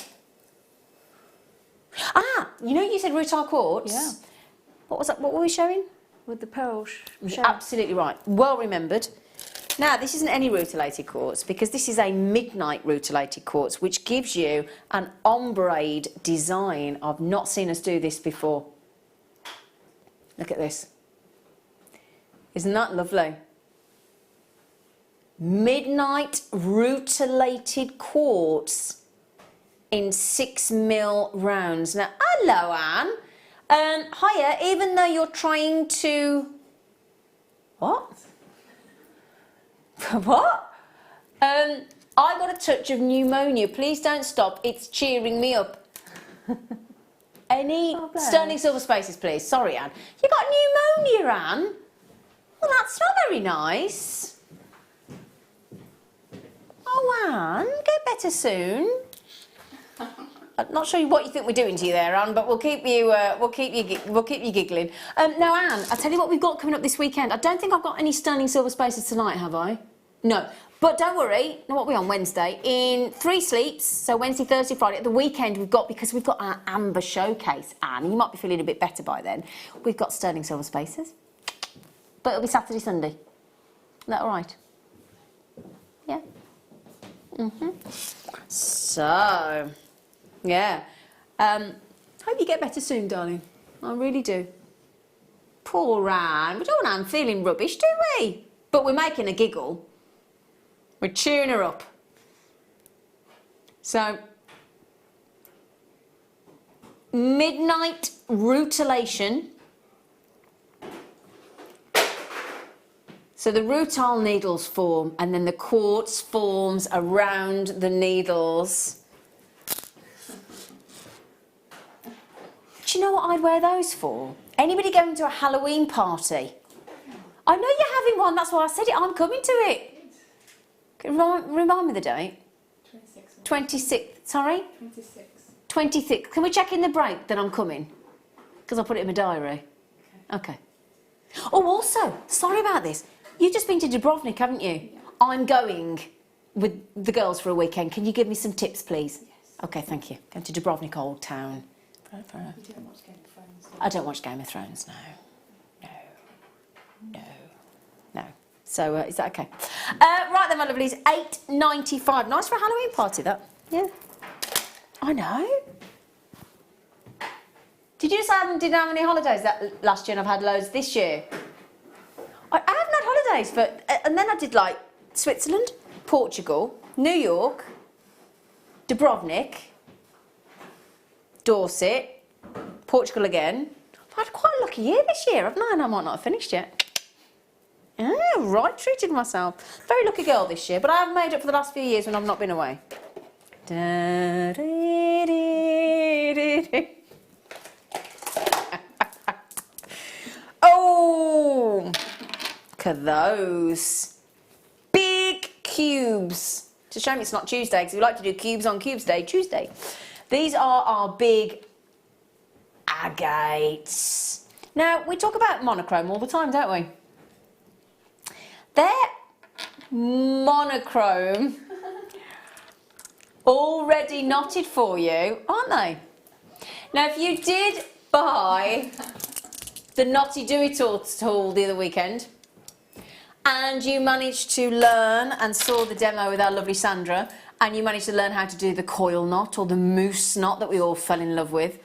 Ah, you know you said rutile quartz? Yeah. What was that? What were we showing? With the pearl shell. Absolutely right. Well remembered. Now, this isn't any rutilated quartz, because this is a midnight rutilated quartz, which gives you an ombre design. I've not seen us do this before. Look at this. Isn't that lovely? Midnight rutilated quartz in 6mm rounds. Now, hello, Anne. Hiya, even though you're trying to... What? What? I got a touch of pneumonia. Please don't stop. It's cheering me up. Any sterling silver spaces, please. Sorry, Anne. You got pneumonia, Anne? Well, that's not very nice. Oh, Anne, get better soon. I'm not sure what you think we're doing to you there, Anne, but we'll keep you giggling. Now, Anne, I'll tell you what we've got coming up this weekend. I don't think I've got any sterling silver spaces tonight, have I? No. But don't worry, what are we on Wednesday? In 3 sleeps, so Wednesday, Thursday, Friday, at the weekend because we've got our Amber Showcase, Anne. You might be feeling a bit better by then. We've got sterling silver spaces. But it'll be Saturday, Sunday. Is that all right? Yeah? So, yeah. Hope you get better soon, darling. I really do. Poor Anne. We don't want Anne feeling rubbish, do we? But we're making her giggle. We're cheering her up. So, midnight rutilation. So the rutile needles form, and then the quartz forms around the needles. Do you know what I'd wear those for? Anybody going to a Halloween party? I know you're having one, that's why I said it. I'm coming to it. Remind me the date. 26th. Sorry? 26th. Can we check in the break that I'm coming? Because I'll put it in my diary. Okay. Oh, also, sorry about this. You've just been to Dubrovnik, haven't you? Yeah. I'm going with the girls for a weekend. Can you give me some tips, please? Yes. Okay, thank you. Going to Dubrovnik Old Town. You don't watch Game of Thrones? I don't watch Game of Thrones, no. No. So, is that okay? Right then, my lovelies, £8.95. Nice for a Halloween party, that. Yeah. I know. Did you say I didn't have any holidays that last year and I've had loads this year? I haven't had holidays, and then I did like Switzerland, Portugal, New York, Dubrovnik, Dorset, Portugal again. I've had quite a lucky year this year, haven't I? And I might not have finished yet. Oh, right, treated myself. Very lucky girl this year, but I have made up for the last few years when I've not been away. Oh, look at those big cubes. It's a shame it's not Tuesday because we like to do cubes on Cubes Day, Tuesday. These are our big agates. Now, we talk about monochrome all the time, don't we? They're monochrome, already knotted for you, aren't they? Now, if you did buy the Knotty Do-It-All tool the other weekend, and you managed to learn and saw the demo with our lovely Sandra, and you managed to learn how to do the coil knot or the moose knot that we all fell in love with,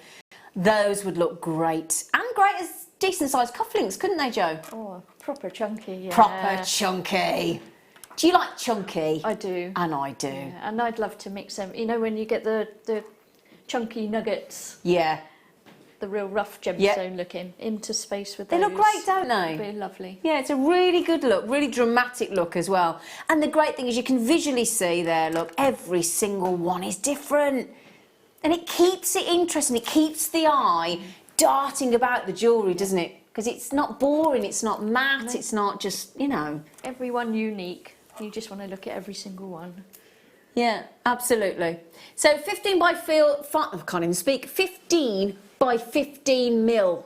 those would look great. And great as decent-sized cufflinks, couldn't they, Jo? Oh, proper chunky, yeah. Proper chunky. Do you like chunky? I do. And I do. Yeah, and I'd love to mix them. You know, when you get the chunky nuggets. Yeah. The real rough gemstone looking into space with those. They look great, don't they? They're lovely. Yeah, it's a really good look, really dramatic look as well. And the great thing is you can visually see there, look, every single one is different. And it keeps it interesting, it keeps the eye darting about the jewellery, doesn't it? Because it's not boring, it's not matte, no. It's not just, you know. Every one unique. You just want to look at every single one. Yeah, absolutely. So 15 by I can't even speak. 15 by 15 mil.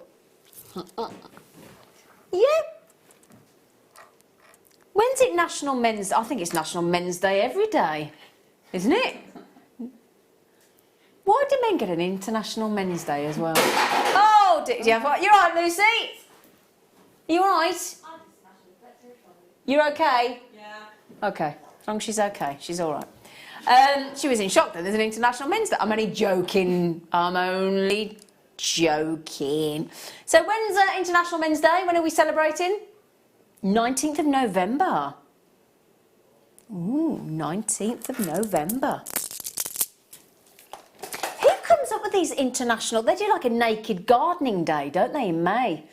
Yeah. When's it National Men's Day? I think it's National Men's Day every day, isn't it? Why do men get an International Men's Day as well? Oh, you're right, Lucy? You all right? You're okay? Yeah. Okay, as long as she's okay, she's all right. She was in shock that there's an International Men's Day. I'm only joking. So when's International Men's Day? When are we celebrating? 19th of November. Ooh, 19th of November. Who comes up with these international... They do like a naked gardening day, don't they, in May?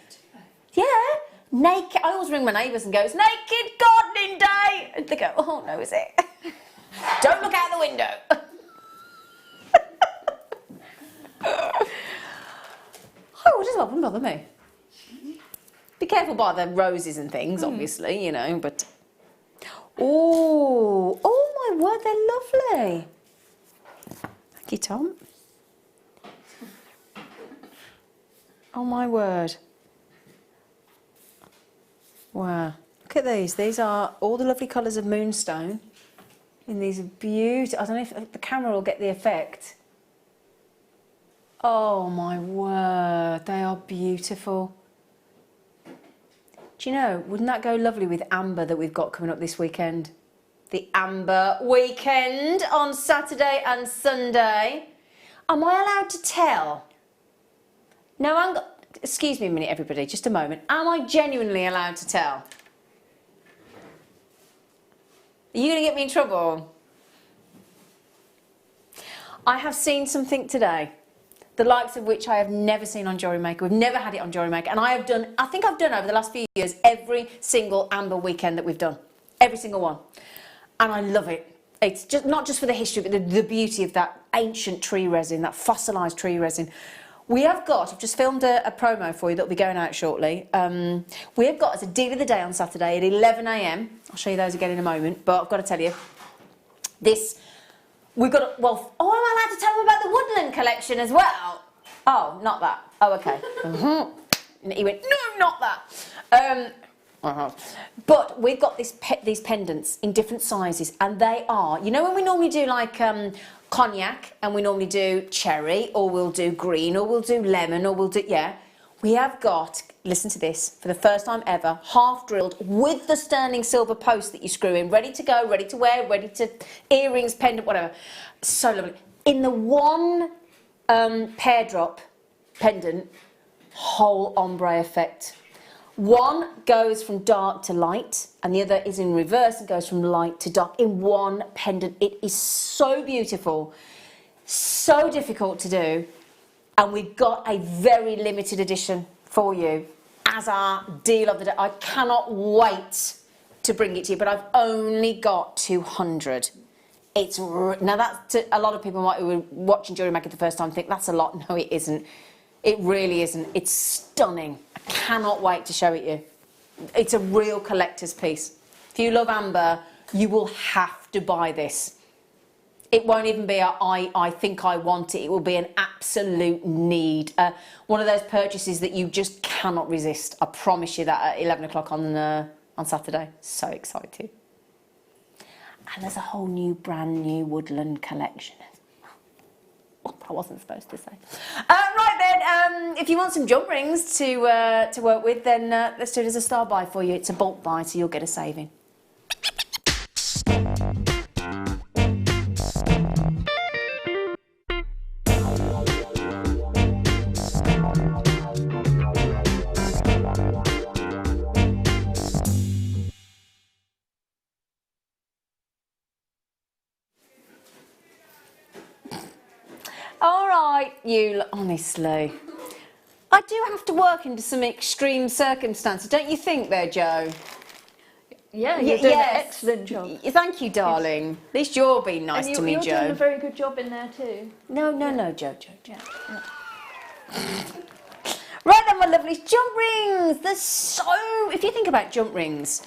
Yeah. Naked... I always ring my neighbours and goes, naked gardening day! And they go, oh, no, is it? Don't look out the window. Oh, it doesn't bother me. Be careful by the roses and things, obviously, you know, but... Oh, my word, they're lovely. Thank you, Tom. Oh, my word. Wow. Look at these. These are all the lovely colours of moonstone. In these beautiful... I don't know if the camera will get the effect. Oh my word, they are beautiful. Do you know, wouldn't that go lovely with amber that we've got coming up this weekend? The amber weekend on Saturday and Sunday. Am I allowed to tell? No, excuse me a minute, everybody, just a moment. Am I genuinely allowed to tell? Are you going to get me in trouble? I have seen something today, the likes of which I have never seen on Jewellery Maker. We've never had it on Jewellery Maker. And I think I've done over the last few years every single amber weekend that we've done. Every single one. And I love it. It's just not just for the history, but the beauty of that ancient tree resin, that fossilised tree resin. We have got, I've just filmed a promo for you that'll be going out shortly. We have got as a deal of the day on Saturday at 11 a.m. I'll show you those again in a moment, but I've got to tell you, we've got, well, oh, am I allowed to tell them about the Woodland collection as well? Oh, not that. Oh, okay. And he went, no, not that. But we've got these pendants in different sizes, and they are, you know when we normally do like cognac, and we normally do cherry, or we'll do green, or we'll do lemon, or we'll do, yeah. We have got, listen to this, for the first time ever, half drilled with the sterling silver post that you screw in, ready to go, ready to wear, ready to, earrings, pendant, whatever. So lovely. In the one pear drop pendant, whole ombre effect. One goes from dark to light, and the other is in reverse and goes from light to dark in one pendant. It is so beautiful, so difficult to do, and we've got a very limited edition for you as our deal of the day. I cannot wait to bring it to you, but I've only got 200. Now that's a lot of people might be watching Jewellery Maker the first time think that's a lot. No, it isn't. It really isn't. It's stunning. I cannot wait to show it you. It's a real collector's piece. If you love amber, you will have to buy this. It won't even be I think I want it. It will be an absolute need. One of those purchases that you just cannot resist. I promise you that at 11 o'clock on Saturday. So excited. And there's a whole new, brand new Woodland collection. What I wasn't supposed to say. Right then, if you want some jump rings to work with, then let's do it as a star buy for you. It's a bulk buy, so you'll get a saving. All right, you, honestly. I do have to work into some extreme circumstances, don't you think there, Jo? Yeah, you're doing an excellent job. Thank you, darling. Yes. At least you're being nice to me, Jo. You're doing a very good job in there too. No, Jo. Right then, my lovely jump rings. There's so, if you think about jump rings,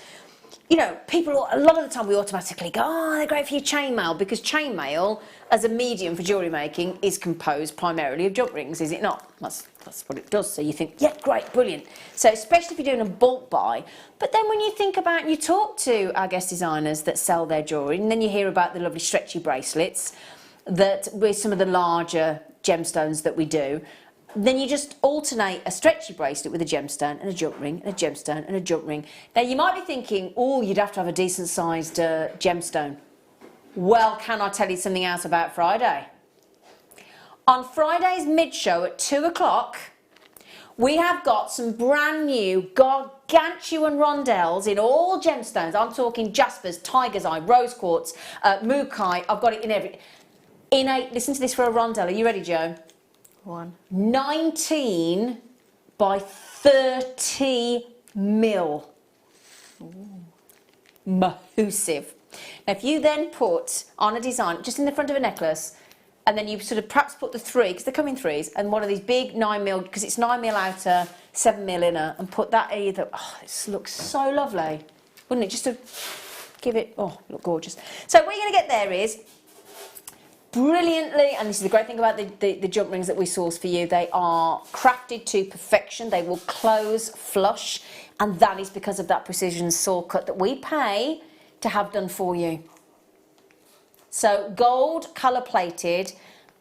you know, people, a lot of the time we automatically go, oh, they're great for your chainmail, because chainmail as a medium for jewellery making is composed primarily of jump rings, is it not? That's what it does. So you think, yeah, great, brilliant. So especially if you're doing a bulk buy. But then when you think about, and you talk to our guest designers that sell their jewellery, and then you hear about the lovely stretchy bracelets that with some of the larger gemstones that we do, then you just alternate a stretchy bracelet with a gemstone and a jump ring and a gemstone and a jump ring. Now you might be thinking, oh, you'd have to have a decent sized gemstone. Well, can I tell you something else about Friday? On Friday's mid-show at 2 o'clock, we have got some brand new gargantuan rondelles in all gemstones. I'm talking jaspers, tiger's eye, rose quartz, mukai. I've got it in every... listen to this for a rondelle. Are you ready, Jo? 19 by 30 mil. Massive. Now, if you then put on a design just in the front of a necklace, and then you sort of perhaps put the three, because they come in threes, and one of these big 9 mil, because it's 9 mil outer, 7 mil inner, and put that either. Oh, this looks so lovely, wouldn't it? Just to give it, oh, look gorgeous. So what you're going to get there is brilliantly, and this is the great thing about the jump rings that we source for you, they are crafted to perfection. They will close flush, and that is because of that precision saw cut that we pay to have done for you. So gold colour plated,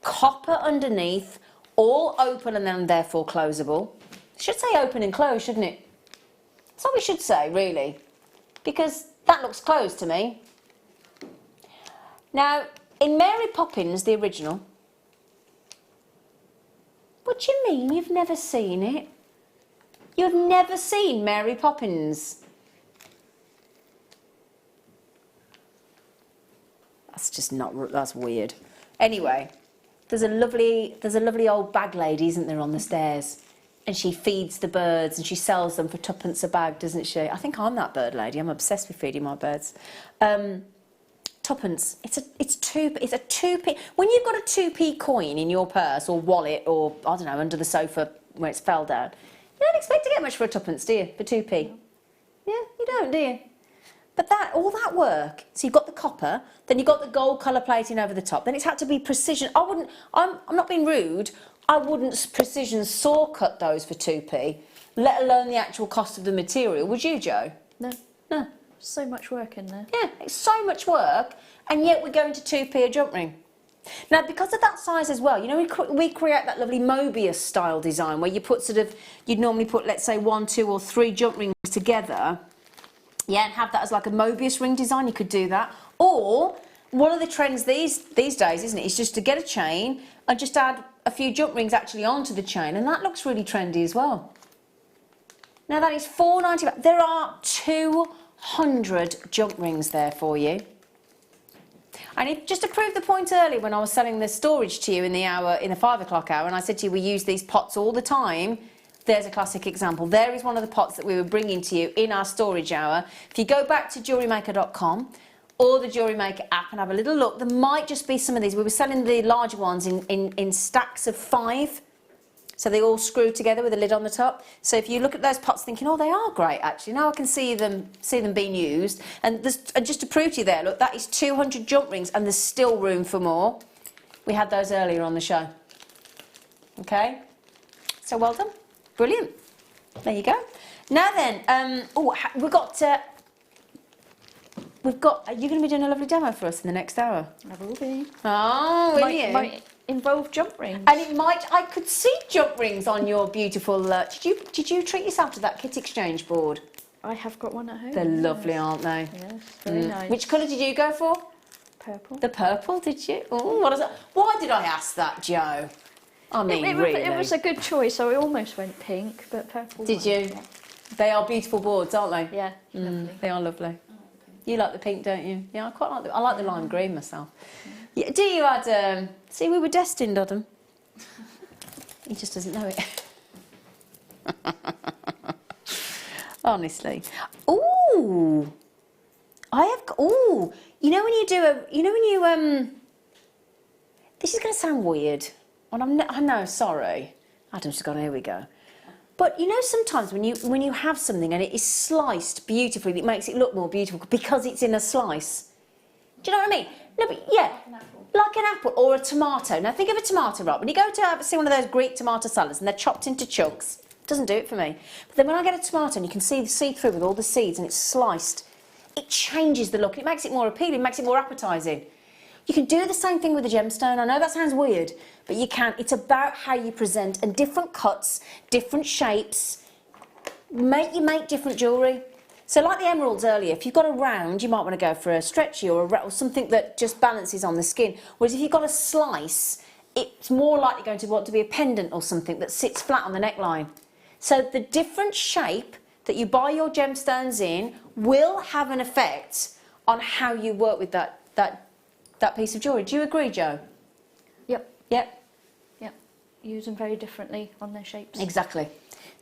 copper underneath, all open and then therefore closable. It should say open and closed, shouldn't it? That's what we should say, really, because that looks closed to me. Now, in Mary Poppins, the original, what do you mean you've never seen it? You've never seen Mary Poppins? That's just not, that's weird. Anyway, there's a lovely old bag lady, isn't there, on the stairs? And she feeds the birds and she sells them for twopence a bag, doesn't she? I think I'm that bird lady. I'm obsessed with feeding my birds. Tuppence. It's a 2p. When you've got a 2p coin in your purse or wallet or, I don't know, under the sofa where it's fell down, you don't expect to get much for a tuppence, do you, for 2p? Yeah, you don't, do you? But all that work, so you've got the copper, then you've got the gold colour plating over the top, then it's had to be precision. I'm not being rude, I wouldn't precision saw cut those for 2p, let alone the actual cost of the material. Would you, Jo? No. No. So much work in there. Yeah, it's so much work, and yet we're going to 2p a jump ring. Now, because of that size as well, you know, we create that lovely Mobius style design where you put you'd normally put, let's say, 1, 2 or 3 jump rings together, yeah, and have that as like a Mobius ring design. You could do that. Or one of the trends these days, isn't it, is just to get a chain and just add a few jump rings actually onto the chain, and that looks really trendy as well. Now that is £4.90. There are 200 jump rings there for you. And just to prove the point earlier when I was selling the storage to you in the 5 o'clock hour, and I said to you we use these pots all the time, there's a classic example. There is one of the pots that we were bringing to you in our storage hour. If you go back to JewelleryMaker.com or the Jewellery Maker app and have a little look, there might just be some of these. We were selling the larger ones in stacks of 5. So they all screw together with a lid on the top. So if you look at those pots thinking, oh, they are great, actually. Now I can see them being used. And just to prove to you there, look, that is 200 jump rings and there's still room for more. We had those earlier on the show. Okay? So well done. Brilliant. There you go. Now then, we've got, are you going to be doing a lovely demo for us in the next hour? I will be. Oh, will you? Might involve jump rings. And it might, I could see jump rings on your beautiful, did you treat yourself to that kit exchange board? I have got one at home. They're lovely, aren't they? Yes, very nice. Which colour did you go for? Purple. The purple, did you? Oh, what is that? Why did I ask that, Jo? I mean, really. It was a good choice, so I almost went pink, but purple. Did you? Yeah. They are beautiful boards, aren't they? Yeah, lovely. They are lovely. You like the pink, don't you? Yeah, I quite like I like the lime green myself. Yeah, do you add, see, we were destined, Adam. He just doesn't know it. Honestly. Ooh! You know when you do this is going to sound weird. And I know, sorry. Adam's just gone, here we go. But you know sometimes when you have something and it is sliced beautifully, it makes it look more beautiful because it's in a slice. Do you know what I mean? No, but yeah, like an apple or a tomato. Now think of a tomato, right? When you go to see one of those Greek tomato salads and they're chopped into chunks, it doesn't do it for me. But then when I get a tomato and you can see through with all the seeds and it's sliced, it changes the look. It makes it more appealing, makes it more appetising. You can do the same thing with a gemstone. I know that sounds weird, but you can. It's about how you present and different cuts, different shapes. You make different jewellery. So like the emeralds earlier, if you've got a round, you might want to go for a stretchy or something that just balances on the skin. Whereas if you've got a slice, it's more likely going to want to be a pendant or something that sits flat on the neckline. So the different shape that you buy your gemstones in will have an effect on how you work with that piece of jewellery. Do you agree, Jo? Yep. Yep. Yep. Use them very differently on their shapes. Exactly.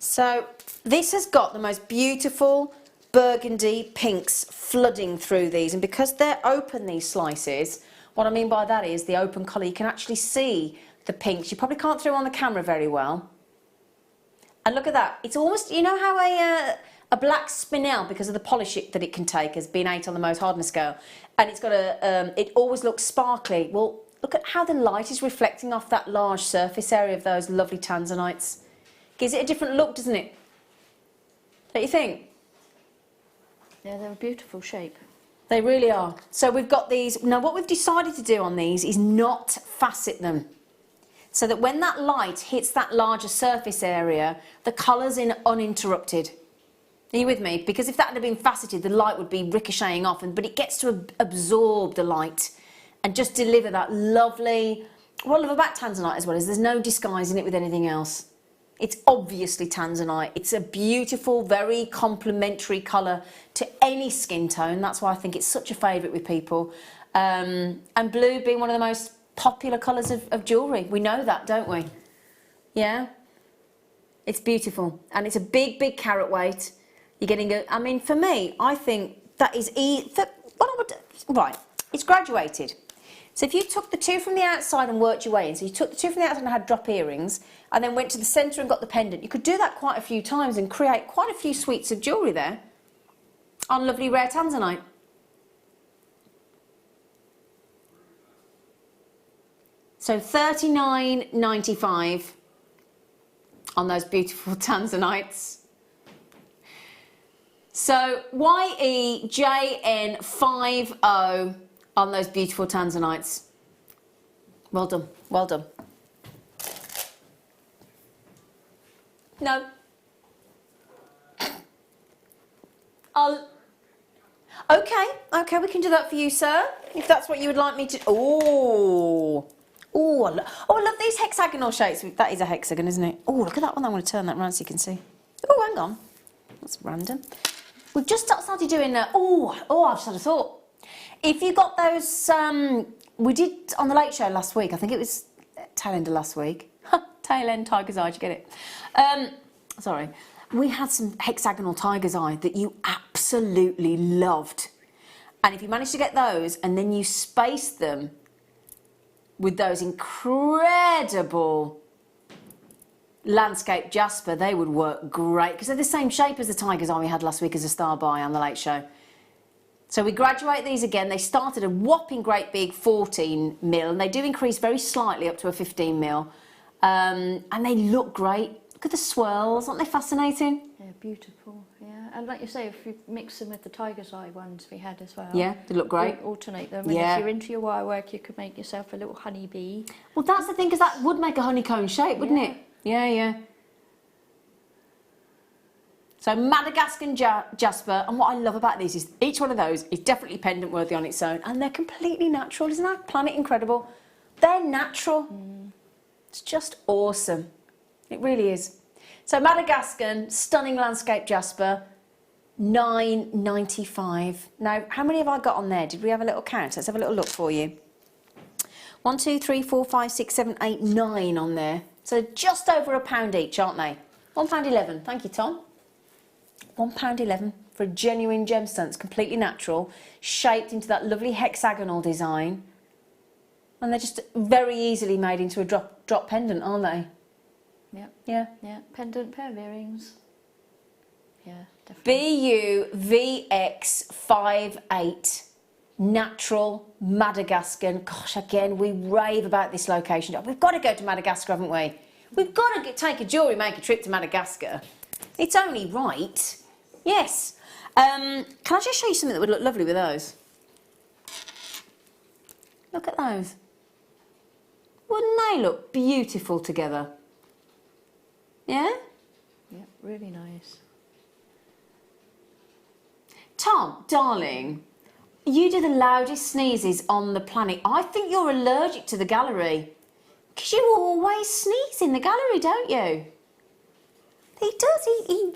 So this has got the most beautiful burgundy pinks flooding through these, and because they're open, these slices, what I mean by that is the open colour, you can actually see the pinks. You probably can't through on the camera very well. And look at that. It's almost, you know how a black spinel, because of the polish that it can take, has been 8 on the Mohs hardness scale, and it's got it always looks sparkly. Well, look at how the light is reflecting off that large surface area of those lovely tanzanites. Gives it a different look, doesn't it? Don't you think? Yeah, they're a beautiful shape. They really are. So we've got these. Now what we've decided to do on these is not facet them, so that when that light hits that larger surface area, the colour's uninterrupted. Are you with me? Because if that had been faceted, the light would be ricocheting off, but it gets to absorb the light and just deliver that lovely... What I love about tanzanite as well is there's no disguising it with anything else. It's obviously tanzanite. It's a beautiful, very complementary colour to any skin tone. That's why I think it's such a favourite with people. And blue being one of the most popular colours of jewellery. We know that, don't we? Yeah? It's beautiful. And it's a big, big carat weight. You're getting a... I mean, for me, I think that is... Right. It's graduated. So if you took the two from the outside and worked your way in, so you took the two from the outside and had drop earrings, and then went to the centre and got the pendant, you could do that quite a few times and create quite a few suites of jewellery there on lovely rare tanzanite. So $39.95 on those beautiful tanzanites. So YEJN50 on those beautiful tanzanites. Well done, well done. No. Okay, we can do that for you, sir, if that's what you would like me to. Oh, I love these hexagonal shapes. That is a hexagon, isn't it? Oh, look at that one. I'm going to turn that around so you can see. Oh, hang on. That's random. We've just started doing. I've just had a thought. If you got those, we did on the Late Show last week. I think it was tail end of last week. Tail end, tiger's eye. Did you get it? Sorry. We had some hexagonal tiger's eye that you absolutely loved. And if you managed to get those and then you spaced them with those incredible landscape jasper, they would work great because they're the same shape as the tiger's eye we had last week as a star by on the Late Show. So we graduate these again. They started a whopping great big 14 mil and they do increase very slightly up to a 15 mil. And they look great. Look at the swirls, aren't they fascinating? Yeah, beautiful, yeah. And like you say, if you mix them with the tiger's eye ones we had as well. Yeah, they look great. Alternate them. And Yeah. if you're into your wire work, you could make yourself a little honeybee. Well, that's the thing, because that would make a honeycomb shape, wouldn't it? Yeah. So Madagascar jasper, and what I love about these is each one of those is definitely pendant worthy on its own, and they're completely natural. Isn't that planet incredible? They're natural. It's just awesome. It really is. So Madagascar, stunning landscape jasper, $9.95. Now, how many have I got on there? Did we have a little count? Let's have a little look for you. 1, 2, 3, 4, 5, 6, 7, 8, 9 on there. So just over £1 each, aren't they? £1.11. Thank you, Tom. £1.11 for a genuine gemstone. It's completely natural, shaped into that lovely hexagonal design. And they're just very easily made into a drop pendant, aren't they? Yeah. Yeah. Pendant, pair of earrings. Yeah, definitely. BUVX58 natural Madagascar. Gosh, again, we rave about this location. We've got to go to Madagascar, haven't we? We've got to take a Jewellery Maker trip to Madagascar. It's only right. Yes. Can I just show you something that would look lovely with those? Look at those. Wouldn't they look beautiful together? Yeah? Yeah, really nice. Tom, darling, you do the loudest sneezes on the planet. I think you're allergic to the gallery. Because you always sneeze in the gallery, don't you? He does. He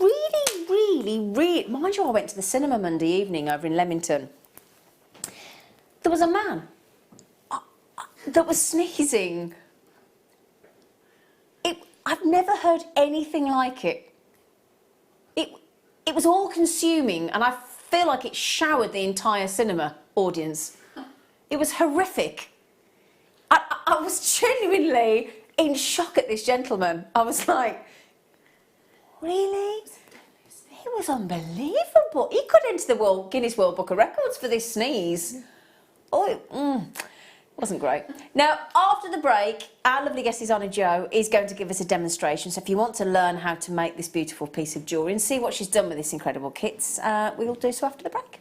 really... Mind you, I went to the cinema Monday evening over in Leamington. There was a man that was sneezing. I've never heard anything like it. It was all-consuming, and I feel like it showered the entire cinema audience. It was horrific. I was genuinely in shock at this gentleman. I was like, really? It was unbelievable. He could enter the Guinness World Book of Records for this sneeze. Wasn't great. Now, after the break, our lovely guest Susanna Jo is going to give us a demonstration. So if you want to learn how to make this beautiful piece of jewellery and see what she's done with this incredible kit, we will do so after the break.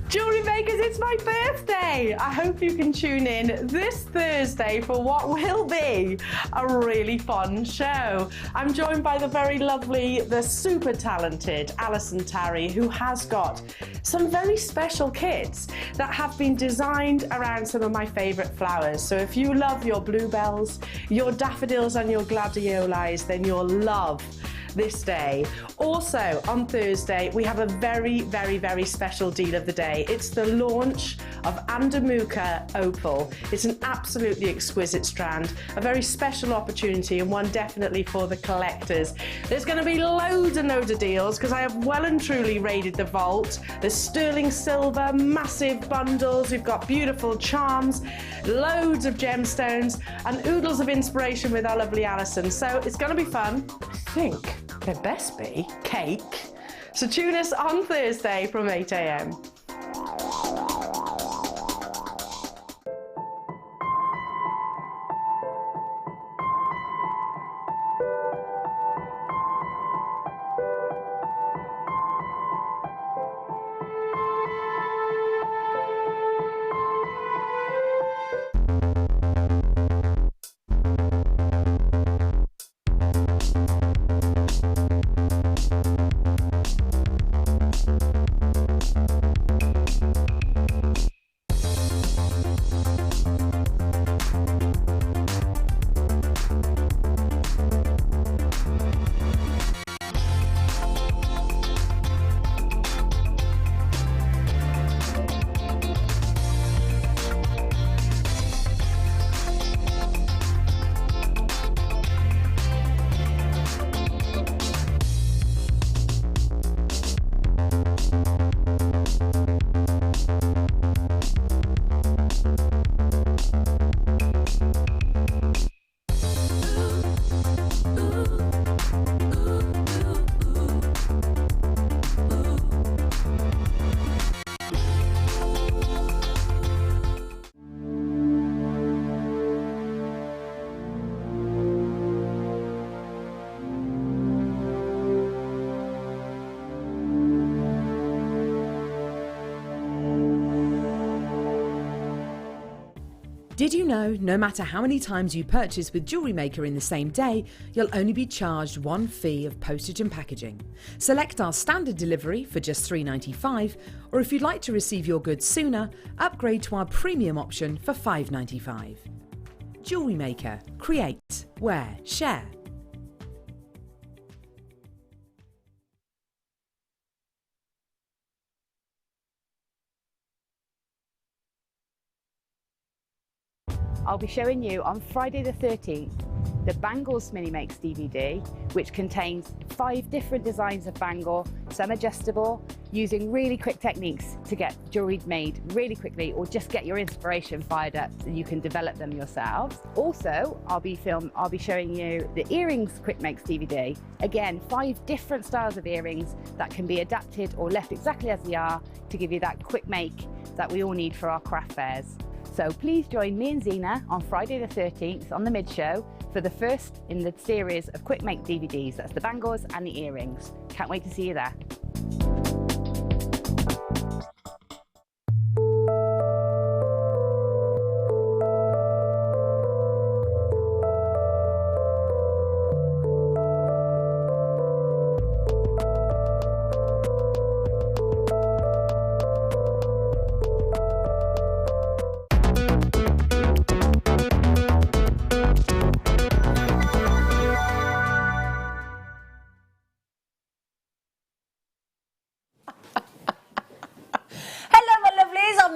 Jewellery Makers, it's my birthday! I hope you can tune in this Thursday for what will be a really fun show. I'm joined by the very lovely, the super talented Alison Tarry, who has got some very special kits that have been designed around some of my favourite flowers. So if you love your bluebells, your daffodils and your gladiolis, then you'll love this day. Also, on Thursday, we have a very, very, very special deal of the day. It's the launch of Andamuka Opal. It's an absolutely exquisite strand, a very special opportunity and one definitely for the collectors. There's going to be loads and loads of deals because I have well and truly raided the vault. There's sterling silver, massive bundles, we've got beautiful charms, loads of gemstones and oodles of inspiration with our lovely Alison. So it's going to be fun. I think there best be cake. So tune us on Thursday from 8 AM. Did you know no matter how many times you purchase with Jewellery Maker in the same day, you'll only be charged one fee of postage and packaging? Select our standard delivery for just $3.95, or if you'd like to receive your goods sooner, upgrade to our premium option for $5.95. Jewellery Maker. Create, wear, share. I'll be showing you on Friday the 13th the Bangles Mini Makes DVD, which contains 5 different designs of bangle, some adjustable, using really quick techniques to get jewellery made really quickly, or just get your inspiration fired up so you can develop them yourselves. Also, I'll be showing you the Earrings Quick Makes DVD. Again, 5 different styles of earrings that can be adapted or left exactly as they are to give you that quick make that we all need for our craft fairs. So please join me and Zena on Friday the 13th on the mid-show for the first in the series of Quick Make DVDs. That's the bangles and the earrings. Can't wait to see you there.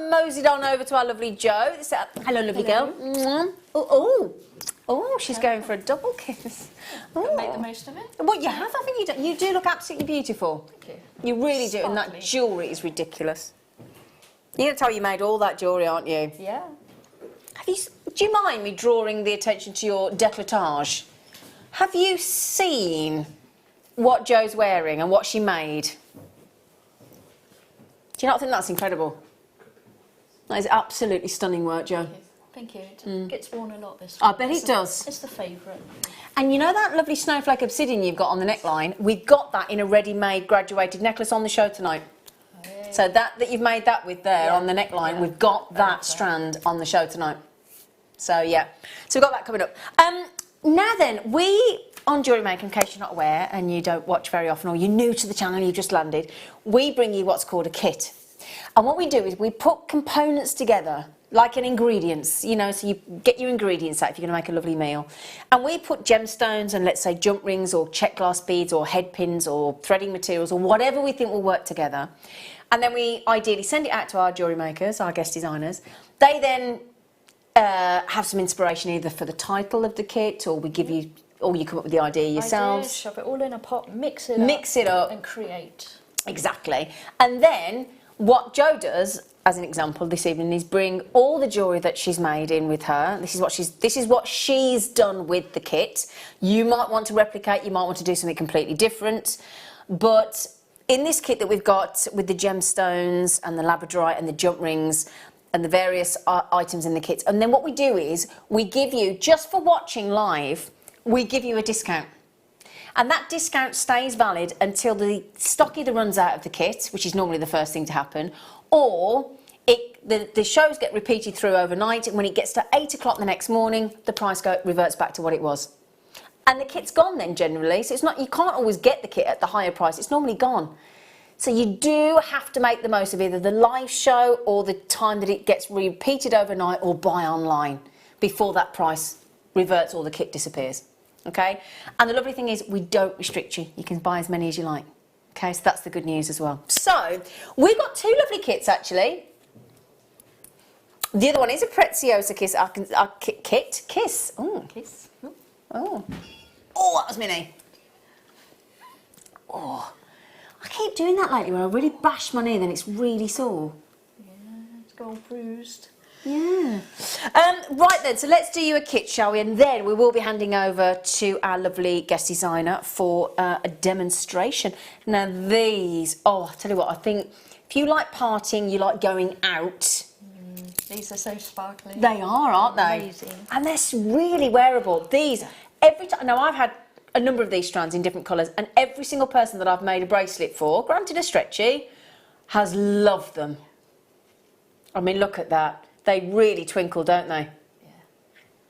Moseyed on over to our lovely Jo. Hello, lovely girl. Oh, she's going for a double kiss. Make the most of it. Well, you have. I think you do look absolutely beautiful. Thank you. You really do, and that jewellery is ridiculous. You're going to tell you made all that jewellery, aren't you? Yeah. Do you mind me drawing the attention to your décolletage? Have you seen what Jo's wearing and what she made? Do you not think that's incredible? That is absolutely stunning work, Jo. Thank you. It gets worn a lot this I time. bet it does. It's the favourite. And you know that lovely snowflake obsidian you've got on the neckline? We've got that in a ready-made graduated necklace on the show tonight. Oh, yeah. So that you've made that with there on the neckline, we've got that strand on the show tonight. So yeah, so we've got that coming up. Now then, we on Jewellery Maker, in case you're not aware and you don't watch very often, or you're new to the channel, you've just landed, we bring you what's called a kit. And what we do is we put components together like an ingredients, you know, so you get your ingredients out if you're going to make a lovely meal. And we put gemstones and let's say jump rings or check glass beads or head pins or threading materials or whatever we think will work together. And then we ideally send it out to our jewellery makers, our guest designers. They then have some inspiration either for the title of the kit, or we give you, or you come up with the idea yourselves. Shove it all in a pot, mix it up and create. Exactly. And then what Jo does, as an example this evening, is bring all the jewellery that she's made in with her. This is what she's done with the kit. You might want to replicate, you might want to do something completely different, but in this kit that we've got with the gemstones and the labradorite and the jump rings and the various items in the kit, and then what we do is we give you, just for watching live, we give you a discount. And that discount stays valid until the stock either runs out of the kit, which is normally the first thing to happen, or the shows get repeated through overnight, and when it gets to 8 o'clock the next morning, the price reverts back to what it was. And the kit's gone then generally, so it's not, you can't always get the kit at the higher price, it's normally gone. So you do have to make the most of either the live show or the time that it gets repeated overnight, or buy online before that price reverts or the kit disappears. Okay? And the lovely thing is we don't restrict you. You can buy as many as you like. Okay, so that's the good news as well. So we've got two lovely kits actually. The other one is a Preziosa Kiss Kiss. Oh, Kiss. Oh, that was mini. Oh, I keep doing that lately where I really bash my knee, then it's really sore. Yeah, it's all bruised. Yeah. Right then, so let's do you a kit, shall we? And then we will be handing over to our lovely guest designer for a demonstration. Now these, oh, I tell you what, I think if you like partying, you like going out. These are so sparkly. They are, aren't they? Amazing. And they're really wearable. These, every time, now I've had a number of these strands in different colours, and every single person that I've made a bracelet for, granted a stretchy, has loved them. I mean, look at that. They really twinkle, don't they? Yeah.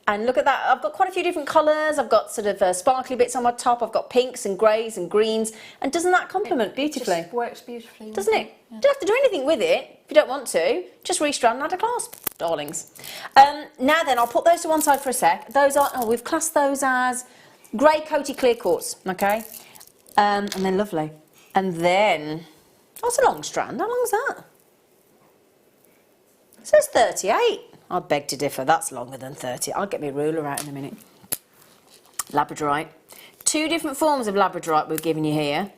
And look at that. I've got quite a few different colours. I've got sort of sparkly bits on my top. I've got pinks and greys and greens. And doesn't that complement beautifully? It just works beautifully. Doesn't it? Yeah. You don't have to do anything with it if you don't want to. Just restrand and add a clasp, darlings. Now then, I'll put those to one side for a sec. Those are, we've classed those as grey coaty clear quartz, okay? And they're lovely. And then, that's a long strand. How long is that? It says 38. I beg to differ. That's longer than 30. I'll get my ruler out in a minute. Labradorite. Two different forms of labradorite we're giving you here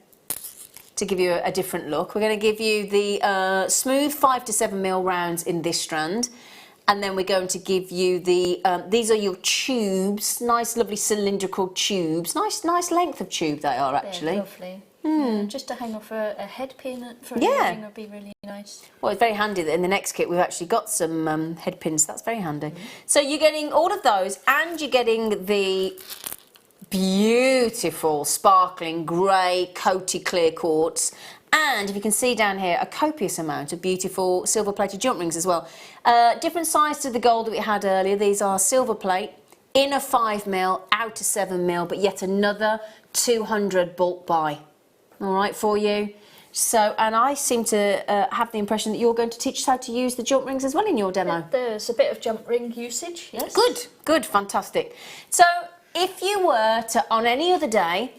to give you a different look. We're going to give you the smooth 5 to 7 mil rounds in this strand, and then we're going to give you the these are your tubes, nice lovely cylindrical tubes, nice length of tube they are actually. They're lovely. Yeah, just to hang off a head pin for a earring would be really nice. Well, it's very handy that in the next kit we've actually got some head pins. That's very handy. So you're getting all of those, and you're getting the beautiful sparkling grey coaty clear quartz, and if you can see down here, a copious amount of beautiful silver plated jump rings as well. Different size to the gold that we had earlier. These are silver plate, inner 5 mil, outer 7 mil, but yet another 200 bulk buy. All right, for you. So, and I seem to have the impression that you're going to teach us how to use the jump rings as well in your demo. There's a bit of jump ring usage, yes. Good, fantastic. So, if you were to, on any other day,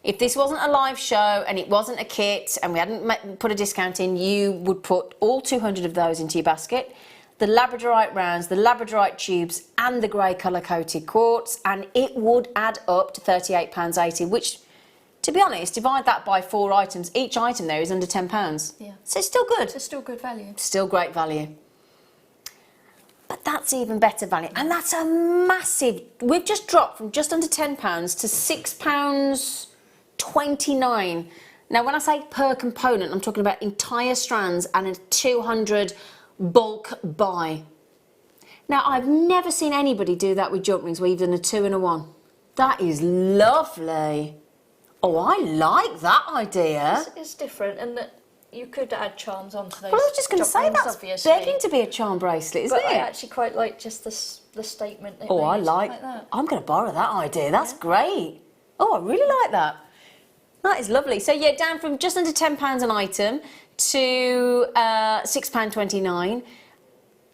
if this wasn't a live show and it wasn't a kit and we hadn't put a discount in, you would put all 200 of those into your basket. The labradorite rounds, the labradorite tubes and the grey colour coated quartz, and it would add up to £38.80, which, to be honest, divide that by 4 items. Each item there is under £10. Yeah. So it's still good. It's still good value. Still great value. But that's even better value. And that's a massive... We've just dropped from just under £10 to £6.29. Now, when I say per component, I'm talking about entire strands and a 200 bulk buy. Now, I've never seen anybody do that with jump rings where you've done a 2 and a 1. That is lovely. Oh, I like that idea. It's different, and that you could add charms onto those. Well, I was just going to say, that's obviously begging to be a charm bracelet, isn't but it? I actually quite like just the statement. It Oh, I made, like that. I'm going to borrow that idea. That's great. Oh, I really like that. That is lovely. So, yeah, down from just under £10 an item to £6.29.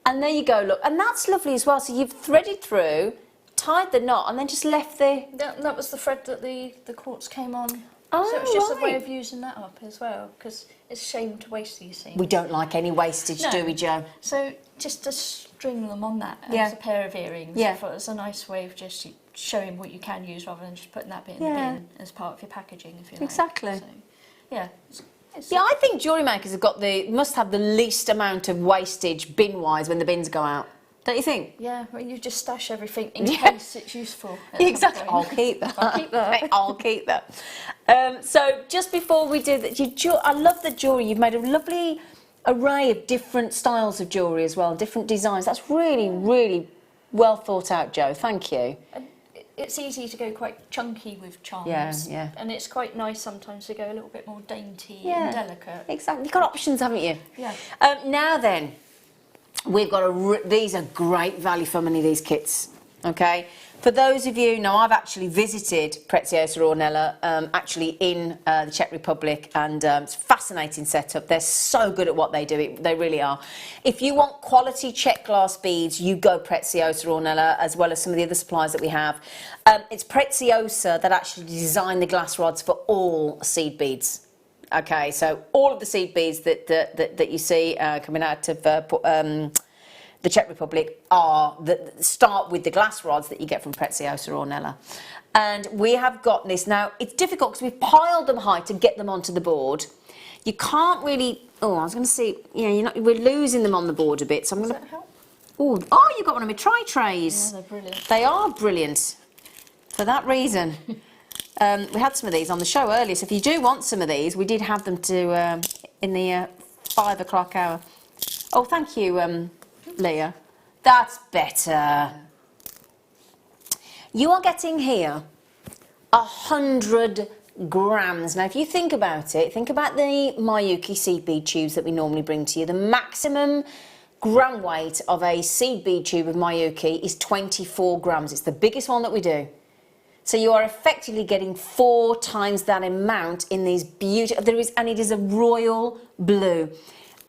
And there you go, look. And that's lovely as well. So you've threaded through, tied the knot, and then just left the... That was the thread that the quartz came on. Oh, so it's just a way right. of using that up as well, because it's a shame to waste these things. We don't like any wastage, do we, Jo? So just to string them on that Yeah. as a pair of earrings, Yeah. I thought it was a nice way of just showing what you can use rather than just putting that bit in the Yeah. bin as part of your packaging, if you like. Exactly. So, yeah. Yeah, I think jewellery makers have got must have the least amount of wastage bin-wise when the bins go out. Don't you think? Yeah, well, you just stash everything in case it's useful. Exactly. I'll keep that. I'll keep that. I'll keep that. So just before we do that, I love the jewellery. You've made a lovely array of different styles of jewellery as well, different designs. That's really, really well thought out, Jo. Thank you. It's easy to go quite chunky with charms. Yeah, yeah. And it's quite nice sometimes to go a little bit more dainty Yeah, and delicate. Exactly. You've got options, haven't you? Yeah. Now then, we've got these are great value for money, these kits. Okay. For those of you, now I've actually visited Preziosa Ornella, actually in the Czech Republic, and it's a fascinating setup. They're so good at what they do, they really are. If you want quality Czech glass beads, you go Preziosa Ornella, as well as some of the other suppliers that we have. It's Preziosa that actually designed the glass rods for all seed beads. Okay, so all of the seed beads that you see coming out of the Czech Republic start with the glass rods that you get from Preziosa Ornella. And we have got this now. It's difficult because we've piled them high to get them onto the board. You can't really... Oh, I was going to see... Yeah, we're losing them on the board a bit, so I'm going to... Oh, you've got one of my tri-trays. Yeah, they're brilliant. They are brilliant. For that reason. We had some of these on the show earlier, so if you do want some of these, we did have them in the 5 o'clock hour. Oh, thank you, Leah. That's better. You are getting here 100 grams. Now, if you think about it, think about the Miyuki seed bead tubes that we normally bring to you. The maximum gram weight of a seed bead tube of Miyuki is 24 grams. It's the biggest one that we do. So you are effectively getting 4 times that amount in these beautiful... and it is a royal blue.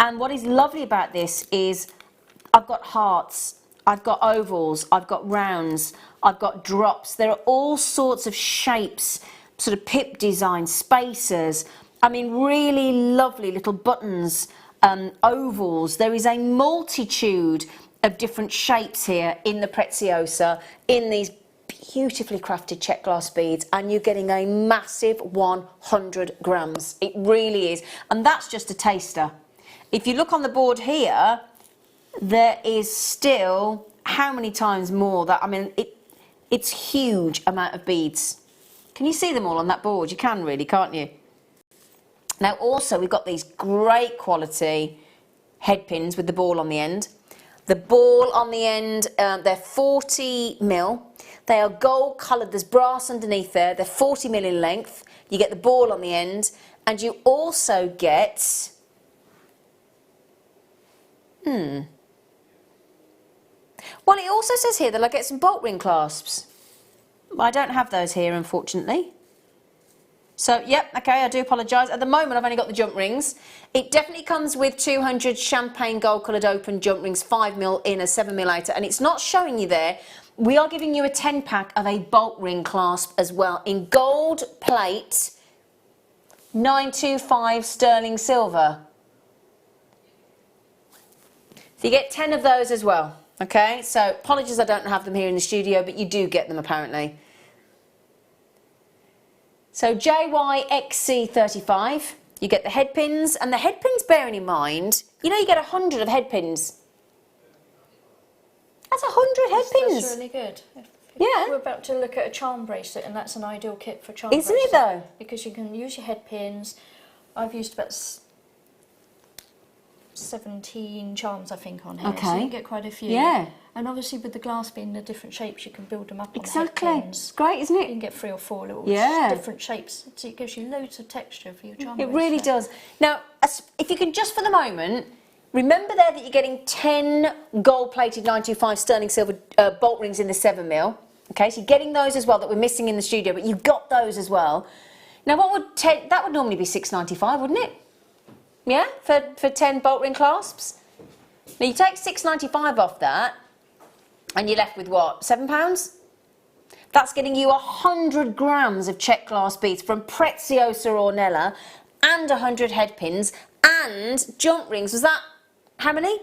And what is lovely about this is I've got hearts, I've got ovals, I've got rounds, I've got drops. There are all sorts of shapes, sort of pip design, spacers. I mean, really lovely little buttons, ovals. There is a multitude of different shapes here in the Preziosa, in these beautifully crafted Czech glass beads, and you're getting a massive 100 grams. It really is. And that's just a taster. If you look on the board here, there is still how many times more that, I mean, it's huge amount of beads. Can you see them all on that board? You can really, can't you? Now also we've got these great quality head pins with the ball on the end. The ball on the end, they're 40mm. They are gold coloured, there's brass underneath there. They're 40mm in length. You get the ball on the end, and you also get... Well, it also says here that I get some bolt ring clasps. I don't have those here, unfortunately. So, yep, okay, I do apologise. At the moment, I've only got the jump rings. It definitely comes with 200 champagne gold-coloured open jump rings, 5mm in, a 7mm outer, and it's not showing you there. We are giving you a 10-pack of a bolt ring clasp as well, in gold plate, 925 sterling silver. So you get 10 of those as well, okay? So, apologies I don't have them here in the studio, but you do get them apparently. So JYXC35, you get the head pins, and the head pins, bearing in mind, you know you get 100 of head pins. That's 100 head pins. That's really good. Yeah. We're about to look at a charm bracelet, and that's an ideal kit for charm Isn't bracelet. it though? Because you can use your head pins. I've used about 17 charms, I think, on here. Okay. So you can get quite a few. Yeah. And obviously with the glass being the different shapes, you can build them up Exactly. on the head pins. It's great, isn't it? You can get 3 or 4 little different shapes. So it gives you loads of texture for your charm It bracelet. really does. Now, if you can just for the moment, remember there that you're getting 10 gold-plated 925 sterling silver bolt rings in the 7mm. Okay, so you're getting those as well that we're missing in the studio, but you've got those as well. Now, that would normally be $6.95, wouldn't it? Yeah, for 10 bolt ring clasps. Now you take £6.95 off that, and you're left with what, £7? That's getting you 100 grams of check glass beads from Preziosa Ornella, and 100 head pins, and jump rings. Was that how many?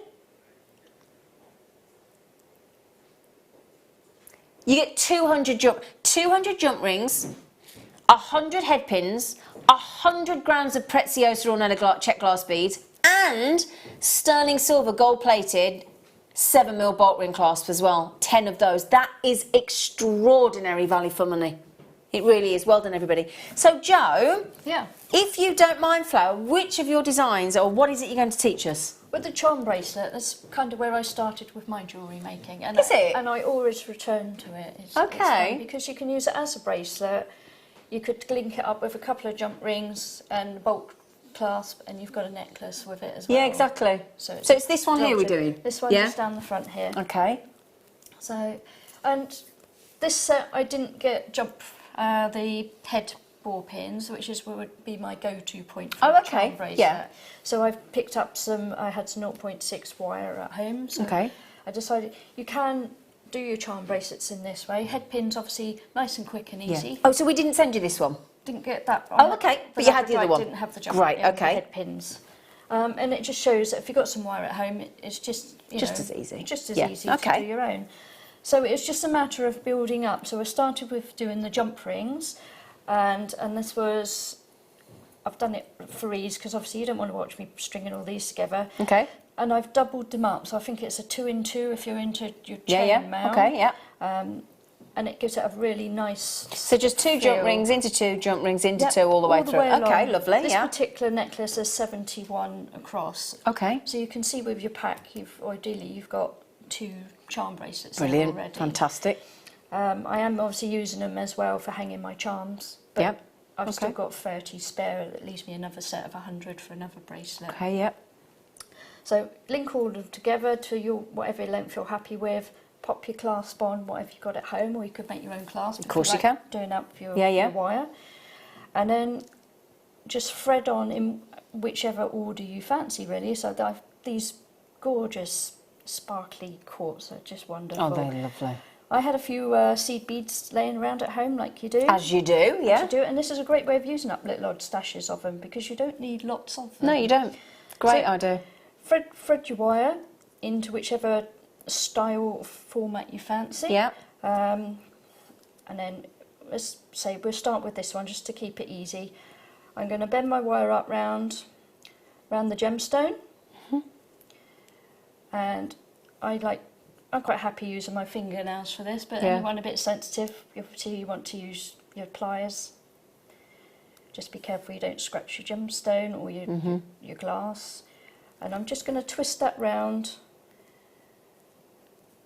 You get 200 jump rings, 100 head pins, 100 grams of Preziosa Ornella check glass beads, and sterling silver gold plated 7mm bolt ring clasps as well. 10 of those. That is extraordinary value for money. It really is. Well done, everybody. So, Jo, yeah, if you don't mind, Flower, which of your designs, or what is it you're going to teach us? With the charm bracelet, that's kind of where I started with my jewellery making. And Is it? And I always return to it. It's Okay. fun because you can use it as a bracelet. You could link it up with a couple of jump rings and bolt clasp, and you've got a necklace with it as well. Yeah, exactly. So it's this one here we're doing? This one Yeah? is down the front here. Okay. So, and this set I didn't get the head ball pins, which would be my go-to point for Oh, a okay. charm bracelet. Yeah. So I've picked up I had some 0.6 wire at home. So Okay. I decided you can do your charm bracelets in this way. Head pins, obviously, nice and quick and easy. Yeah. Oh, so we didn't send you this one? Didn't get that. Oh, okay. But you had the other one. Didn't have the jump. Right, okay. Head pins. And it just shows that if you've got some wire at home, it's just As easy. Just as Yeah, easy okay. to do your own. So it's just a matter of building up. So I started with doing the jump rings, and this was, I've done it for ease because obviously you don't want to watch me stringing all these together. Okay. And I've doubled them up, so I think it's a 2 in 2 if you're into your chain mount. Okay, yeah. And it gives it a really nice. So just 2 jump rings into 2, jump rings into 2 all the way through. Okay, along. lovely. This yeah. particular necklace is 71 across. Okay. So you can see with your pack, ideally you've got 2 charm bracelets there Brilliant. already. Fantastic. I am obviously using them as well for hanging my charms. But Yep. I've still got 30 spare. That leaves me another set of 100 for another bracelet. Okay, yep. So link all of them together to your whatever length you're happy with. Pop your clasp on, whatever you've got at home, or you could make your own clasp. Of course you can. Doing up your wire. And then just thread on in whichever order you fancy, really. So I've these gorgeous sparkly quartz are just wonderful. Oh, they're lovely. I had a few seed beads laying around at home, like you do. As you do, yeah. As you do, and this is a great way of using up little odd stashes of them because you don't need lots of them. No, you don't. Great idea. Thread your wire into whichever style or format you fancy. Yeah. And then let's say we'll start with this one just to keep it easy. I'm going to bend my wire up round the gemstone. And I'm quite happy using my fingernails for this, but anyone a bit sensitive, obviously you want to use your pliers. Just be careful you don't scratch your gemstone or your glass. And I'm just going to twist that round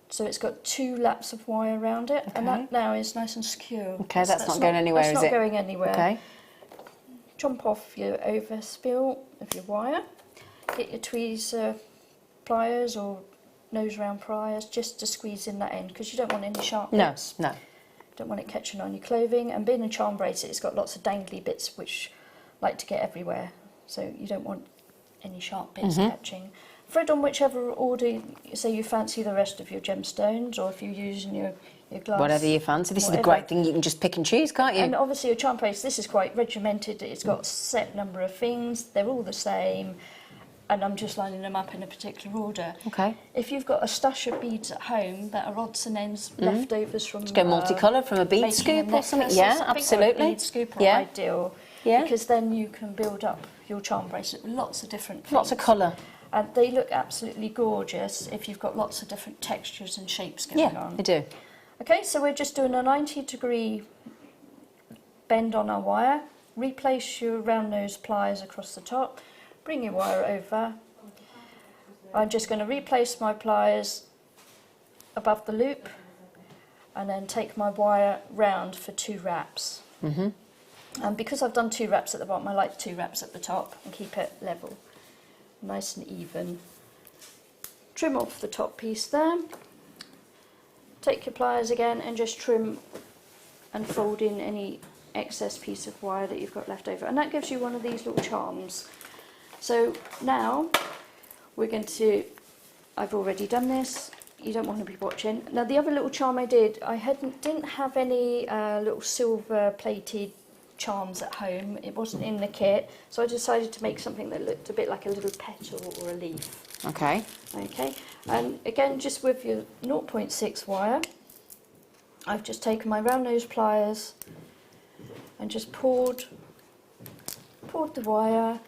so it's got 2 laps of wire around it, and that now is nice and secure. Okay, that's not going anywhere, is it? That's not going anywhere. Okay. Jump off your overspill of your wire. Get your tweezer pliers or nose round pliers just to squeeze in that end because you don't want any sharp bits. No. Don't want it catching on your clothing. And being a charm bracelet, it's got lots of dangly bits which like to get everywhere. So you don't want any sharp bits catching. Thread on whichever order, say you fancy the rest of your gemstones, or if you're using your glass. Whatever you fancy. This is the great thing, you can just pick and choose, can't you? And obviously a charm bracelet, this is quite regimented. It's got a set number of things. They're all the same. And I'm just lining them up in a particular order. Okay. If you've got a stash of beads at home that are odds and ends, leftovers from... Just go multicolour from a bead scoop or something. Yeah, absolutely. Bead scoop are ideal. Yeah. Because then you can build up your charm bracelet with lots of different things. Lots of colour. And they look absolutely gorgeous if you've got lots of different textures and shapes going on. Yeah, they do. Okay, so we're just doing a 90-degree bend on our wire. Replace your round nose pliers across the top. Bring your wire over. I'm just going to replace my pliers above the loop and then take my wire round for 2 wraps. And because I've done 2 wraps at the bottom, I like 2 wraps at the top and keep it level. Nice and even. Trim off the top piece there. Take your pliers again and just trim and fold in any excess piece of wire that you've got left over. And that gives you one of these little charms. So now we're going to I've already done this. You don't want to be watching. Now the other little charm I did, didn't have any little silver plated charms at home. It wasn't in the kit, so I decided to make something that looked a bit like a little petal or a leaf. Okay. Okay, and again, just with your 0.6 wire, I've just taken my round nose pliers and just poured the wire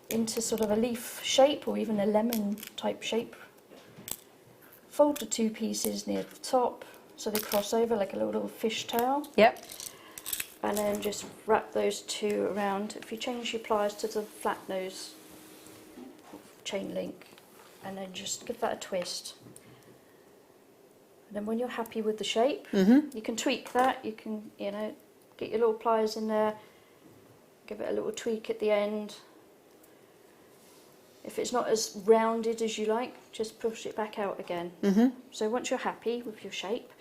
into sort of a leaf shape or even a lemon type shape. Fold the two pieces near the top so they cross over like a little fishtail. Yep. And then just wrap those two around. If you change your pliers to the flat nose chain link, and then just give that a twist. And then when you're happy with the shape, you can tweak that. You can, you know, get your little pliers in there, give it a little tweak at the end. If it's not as rounded as you like, just push it back out again. So once you're happy with your shape,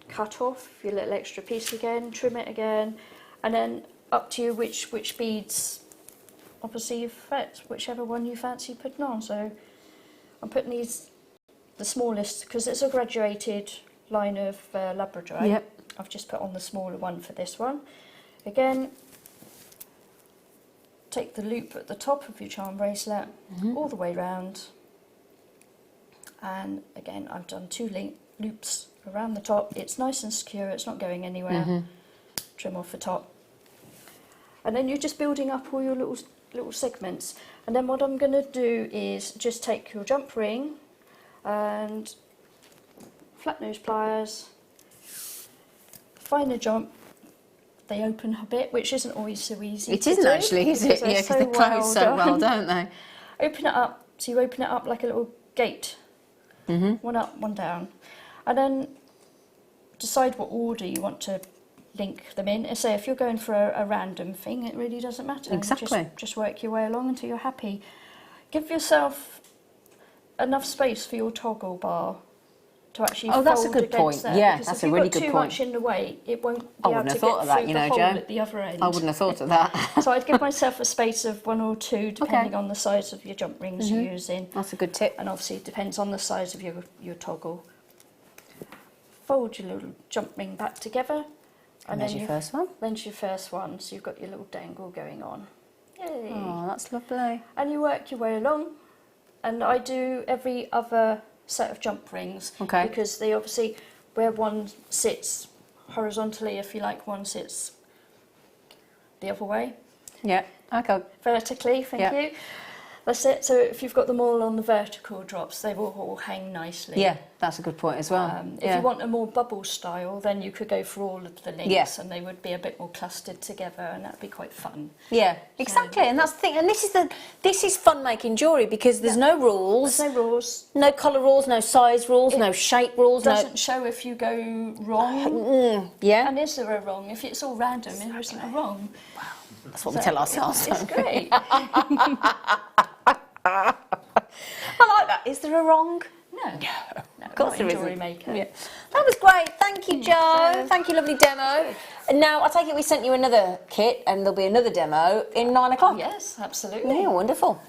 cut off your little extra piece again, trim it again, and then up to you which beads, obviously you fit, whichever one you fancy putting on. So I'm putting these, the smallest, because it's a graduated line of Labradorite. I've just put on the smaller one for this one. Again, take the loop at the top of your charm bracelet all the way round, and again I've done two loops around the top. It's nice and secure, it's not going anywhere. Trim off the top, and then you're just building up all your little segments. And then what I'm going to do is just take your jump ring and flat nose pliers, find the jump. They open a bit, which isn't always so easy. It isn't actually, is it? Yeah, because they close so well, don't they? Open it up. So you open it up like a little gate. One up, one down. And then decide what order you want to link them in. Say if you're going for a random thing, it really doesn't matter. Exactly. Just work your way along until you're happy. Give yourself enough space for your toggle bar to actually fold that's a good point. There, yeah, that's a really good point. If you've got too much in the way, it won't be able to get thought of that, through you the know, hole Jo. at the other end. I wouldn't have thought of that. So I'd give myself a space of 1 or 2, depending on the size of your jump rings you're using. That's a good tip. And obviously it depends on the size of your toggle. Fold your little jump ring back together. And there's your first one. There's your first one, so you've got your little dangle going on. Yay! Oh, that's lovely. And you work your way along. And I do every other set of jump rings. Okay. Because they obviously, where one sits horizontally, if you like, one sits the other way. Yeah, okay. Vertically, thank you. That's it. So if you've got them all on the vertical drops, they will all hang nicely. Yeah, that's a good point as well. If you want a more bubble style, then you could go for all of the links, and they would be a bit more clustered together, and that'd be quite fun. Yeah, exactly. And that's the thing. And this is fun making jewellery because there's no rules. There's no rules. No colour rules, no size rules, no shape rules. Doesn't show if you go wrong. Yeah. And is there a wrong? If it's all random, there isn't a wrong. Wow. That's what we tell ourselves. It's great. I like that. Is there a wrong? No. Of course there isn't. Jewellery Maker. Yeah. That was great. Thank you, Jo. Thank you, lovely demo. And now, I take it we sent you another kit and there'll be another demo in 9 o'clock. Yes, absolutely. Yeah, wonderful.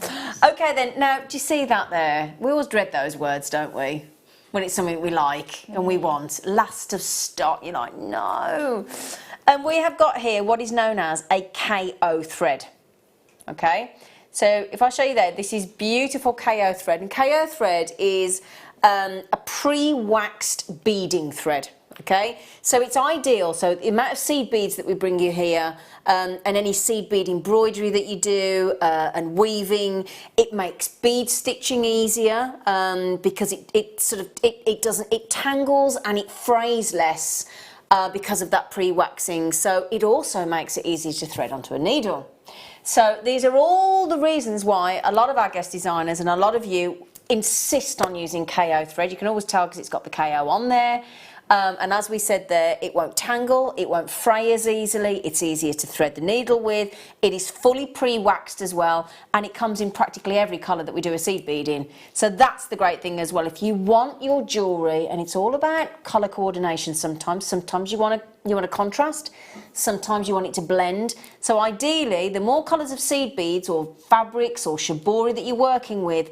Okay then, now, do you see that there? We always dread those words, don't we? When it's something we like and we want. Last of stock, you're like, no. And we have got here what is known as a KO thread. Okay? So if I show you there, this is beautiful KO thread. And KO thread is a pre-waxed beading thread. Okay, so it's ideal. So the amount of seed beads that we bring you here, and any seed bead embroidery that you do, and weaving, it makes bead stitching easier because it tangles and it frays less because of that pre-waxing. So it also makes it easier to thread onto a needle. So these are all the reasons why a lot of our guest designers and a lot of you insist on using KO thread. You can always tell because it's got the KO on there. And as we said there, it won't tangle, it won't fray as easily, it's easier to thread the needle with, it is fully pre-waxed as well, and it comes in practically every colour that we do a seed bead in. So that's the great thing as well. If you want your jewellery, and it's all about colour coordination sometimes you want a contrast, sometimes you want it to blend. So ideally, the more colours of seed beads or fabrics or shibori that you're working with,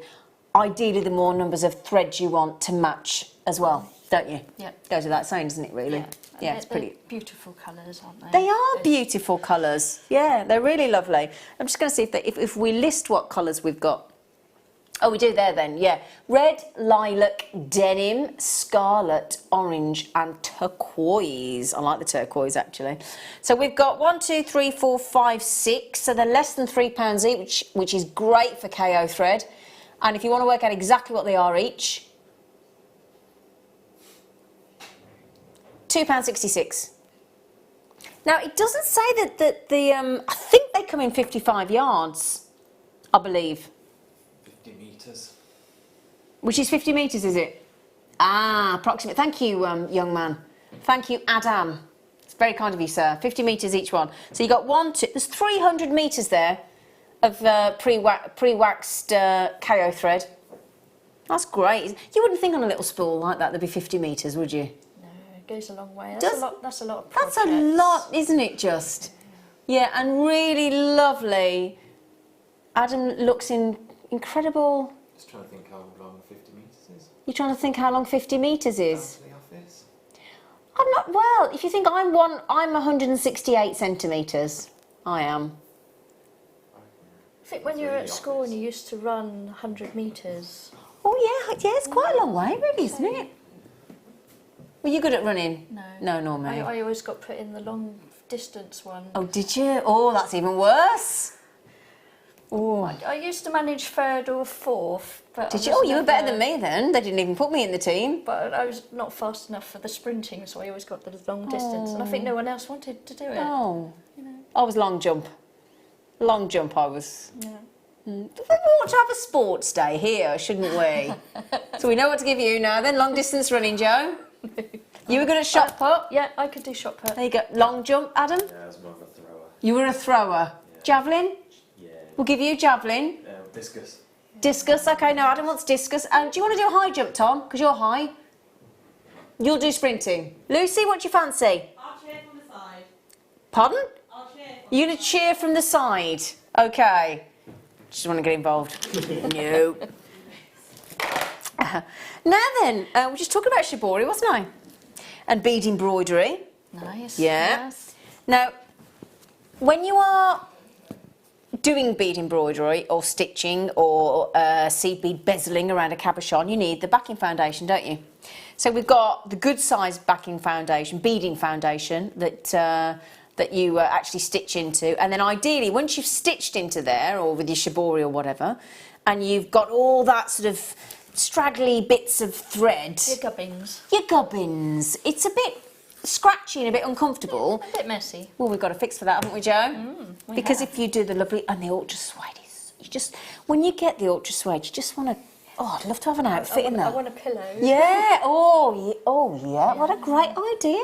ideally the more numbers of threads you want to match as well, don't you? Yeah. Goes without saying, doesn't it, really? Yeah, it's pretty. Beautiful colours, aren't they? They are beautiful colours. Yeah, they're really lovely. I'm just going to see if we list what colours we've got. Oh, we do there then, yeah. Red, lilac, denim, scarlet, orange and turquoise. I like the turquoise, actually. So we've got 1, 2, 3, 4, 5, 6. So they're less than £3 each, which is great for KO thread. And if you want to work out exactly what they are each, £2.66. Now, it doesn't say that the, I think they come in 55 yards, I believe. 50 metres. Which is 50 metres, is it? Ah, approximate. Thank you, young man. Thank you, Adam. It's very kind of you, sir. 50 metres each one. So you got 1, 2, there's 300 metres there of pre-waxed KO thread. That's great. You wouldn't think on a little spool like that there'd be 50 metres, would you? Goes a long way. That's a lot. That's a lot of projects. That's a lot, isn't it? Just yeah, and really lovely. Adam looks incredible. Just trying to think how long 50 metres is. You're trying to think how long 50 metres is? To the office. I'm not. Well, if you think I'm 168 centimetres. I am. I think when you were at school and you used to run 100 metres. Oh yeah, it's quite a long way, really, isn't it? Were you good at running? No. No, nor me. I always got put in the long distance one. Oh, did you? Oh, that's even worse. Oh. I used to manage third or fourth. But Did you? Oh, you were better than me then. They didn't even put me in the team. But I was not fast enough for the sprinting, so I always got the long distance. And I think no one else wanted to do it. Oh. You know. I was long jump. Long jump I was. Yeah. We ought to have a sports day here, shouldn't we? So we know what to give you now then. Long distance running, Joe. You were good at shot put? Yeah, I could do shot put. There you go. Long jump, Adam? Yeah, I was more of a thrower. You were a thrower. Yeah. Javelin? Yeah. We'll give you javelin. Discus. Discus, okay, no, Adam wants discus. Do you want to do a high jump, Tom? Because you're high. You'll do sprinting. Lucy, what do you fancy? I'll cheer from the side. Pardon? I'll cheer. You're going to cheer from the side. Okay. Just want to get involved. No. Now then, we were just talking about shibori, wasn't I? And bead embroidery. Nice. Yeah. Yes. Now, when you are doing bead embroidery or stitching or seed bead bezeling around a cabochon, you need the backing foundation, don't you? So we've got the good size backing foundation, beading foundation that you actually stitch into, and then ideally once you've stitched into there or with your shibori or whatever, and you've got all that sort of straggly bits of thread. Your gubbins. Your gubbins. It's a bit scratchy and a bit uncomfortable. A bit messy. Well, we've got a fix for that, haven't we, Joe? Because have. if you do the lovely, and the ultra suede is, you just, when you get the ultra suede, you just want to, oh, I'd love to have an outfit in that. I want a pillow. Yeah, oh yeah, what a great idea.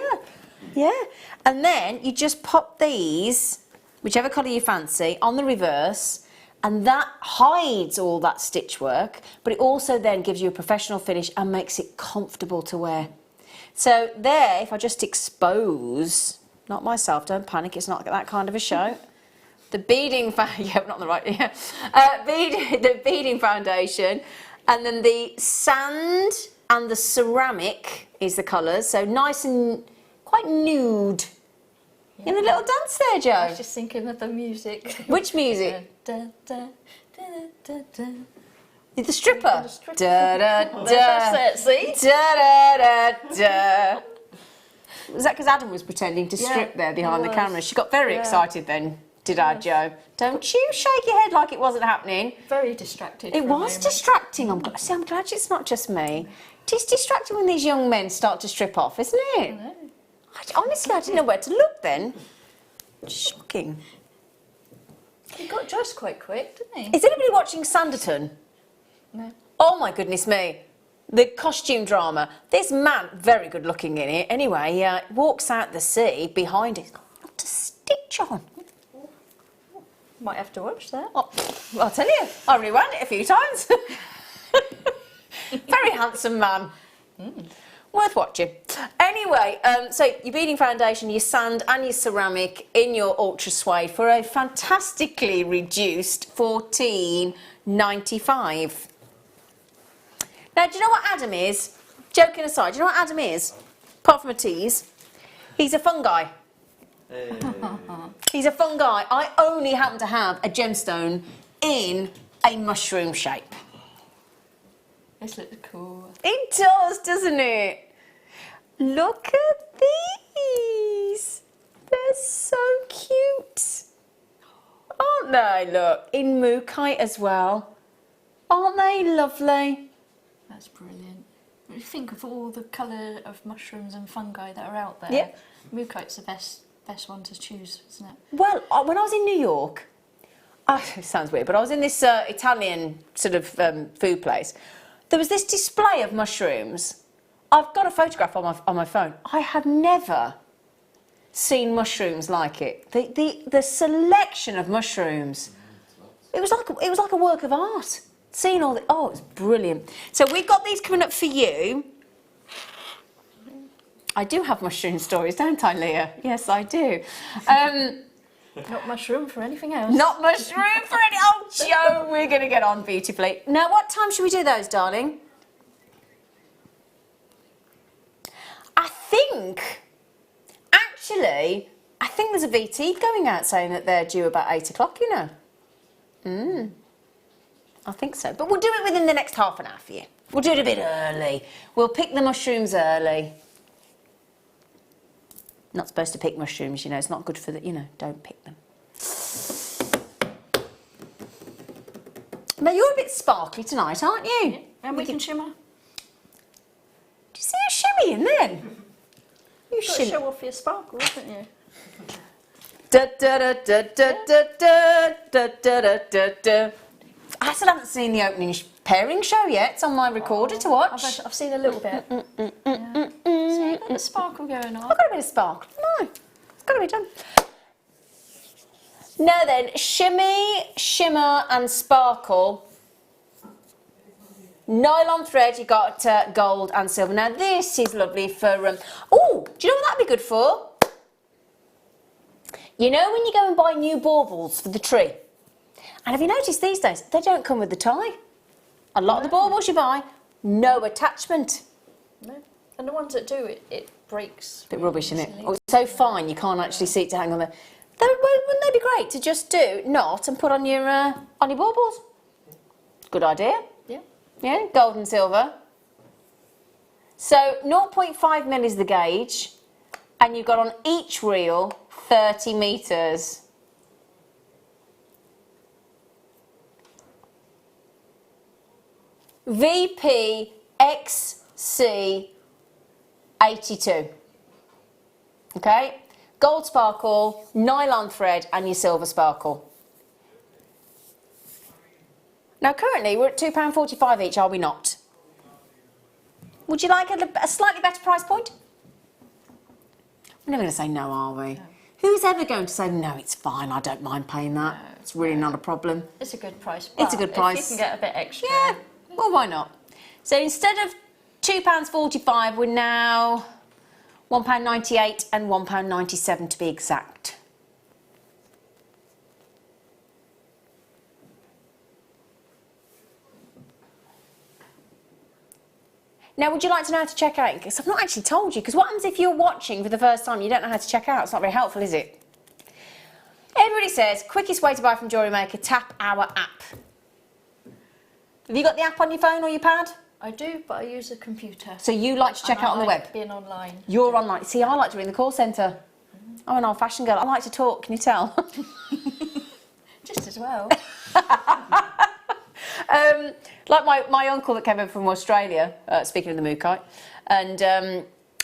Yeah, and then you just pop these, whichever colour you fancy, on the reverse, and that hides all that stitch work, but it also then gives you a professional finish and makes it comfortable to wear. So there, if I just expose, not myself, don't panic, it's not that kind of a show. The beading, yeah, not on the right, yeah. The beading foundation, and then the sand and the ceramic is the colours, so nice and quite nude. Yeah. In a little dance there, Joe. I was just thinking of the music. Which music? Da, da, da, da, da. The stripper. Da, da, da. That's it, see? Da, da, da, da. Was that because Adam was pretending to strip there behind the camera? She got very excited then, did I, Joe? Don't you shake your head like it wasn't happening. Very distracted. It was distracting. I'm glad it's not just me. It is distracting when these young men start to strip off, isn't it? Honestly, I didn't know where to look then. Shocking. He got dressed quite quick, didn't he? Is anybody watching Sanditon? No. Oh my goodness me. The costume drama. This man, very good looking in it. Anyway, walks out the sea behind it. Not a stitch on. Might have to watch that. Oh, I'll tell you, I rewound it a few times. Very handsome man. Worth watching. Anyway, so your beading foundation, your sand and your ceramic in your ultra suede for a fantastically reduced £14.95. Now, do you know what Adam is? Joking aside, do you know what Adam is? Apart from a tease, he's a fungi. He's a fungi. I only happen to have a gemstone in a mushroom shape. This looks cool. It does, doesn't it? Look at these. They're so cute. Aren't they? Look, in mookaite as well. Aren't they lovely? That's brilliant. When you think of all the colour of mushrooms and fungi that are out there, Yep. mookaite's the best one to choose, isn't it? Well, when I was in New York, it sounds weird, but I was in this Italian sort of food place. There was this display of mushrooms. I've got a photograph on my phone. I had never seen mushrooms like it. The selection of mushrooms. It was like a work of art. Seeing all the it's brilliant. So we've got these coming up for you. I do have mushroom stories, don't I, Leah? Yes, I do. Not mushroom for anything else. Not mushroom for any. Oh, Joe, we're going to get on beautifully. Now, what time should we do those, darling? I think there's a VT going out saying that they're due about 8 o'clock, you know. I think so. But we'll do it within the next half an hour for you. We'll do it a bit early. We'll pick the mushrooms early. Not supposed to pick mushrooms, you know. It's not good for the, you know, don't pick them. Now, you're a bit sparkly tonight, aren't you? Yeah, and we can shimmer. Do you see her shimmying then? You You've got to show off your sparkle, haven't you? Da da da da da da da da da da da. I still haven't seen the opening pairing show yet. It's on my recorder to watch. I've seen a little bit. Yeah. So you've got the sparkle going on. I've got a bit of sparkle. No, it's got to be done. Now then, shimmy, shimmer and sparkle. Nylon thread, you got gold and silver. Now this is lovely for... oh, do you know what that'd be good for? You know when you go and buy new baubles for the tree? And have you noticed these days, they don't come with the tie? A lot of the baubles you buy, no attachment. No. And the ones that do, it breaks. A bit rubbish, isn't it? Oh, it's so fine you can't actually see it to hang on there. Wouldn't they be great to just do knot and put on your baubles? Good idea. Yeah. Yeah, gold and silver. So 0.5mm is the gauge, and you've got on each reel 30 metres. VPXC82. Okay? Gold sparkle, nylon thread and your silver sparkle. Now currently we're at £2.45 each, are we not? Would you like a slightly better price point? We're never going to say no, are we? No. Who's ever going to say, no, it's fine, I don't mind paying that. No, it's really not a problem. It's a good price. It's a good price. If you can get a bit extra. Yeah, well, why not? So instead of £2.45, we're now £1.98 and £1.97 to be exact. Now, would you like to know how to check out? Because I've not actually told you, because what happens if you're watching for the first time and you don't know how to check out? It's not very helpful, is it? Everybody says, quickest way to buy from Jewellery Maker, tap our app. Have you got the app on your phone or your pad? I do, but I use a computer. So you like to check out on the web? Being online. You're online. See, I like to be in the call centre. I'm an old-fashioned girl. I like to talk, can you tell? Just as well. Like my uncle that came over from Australia, speaking of the mookaite, and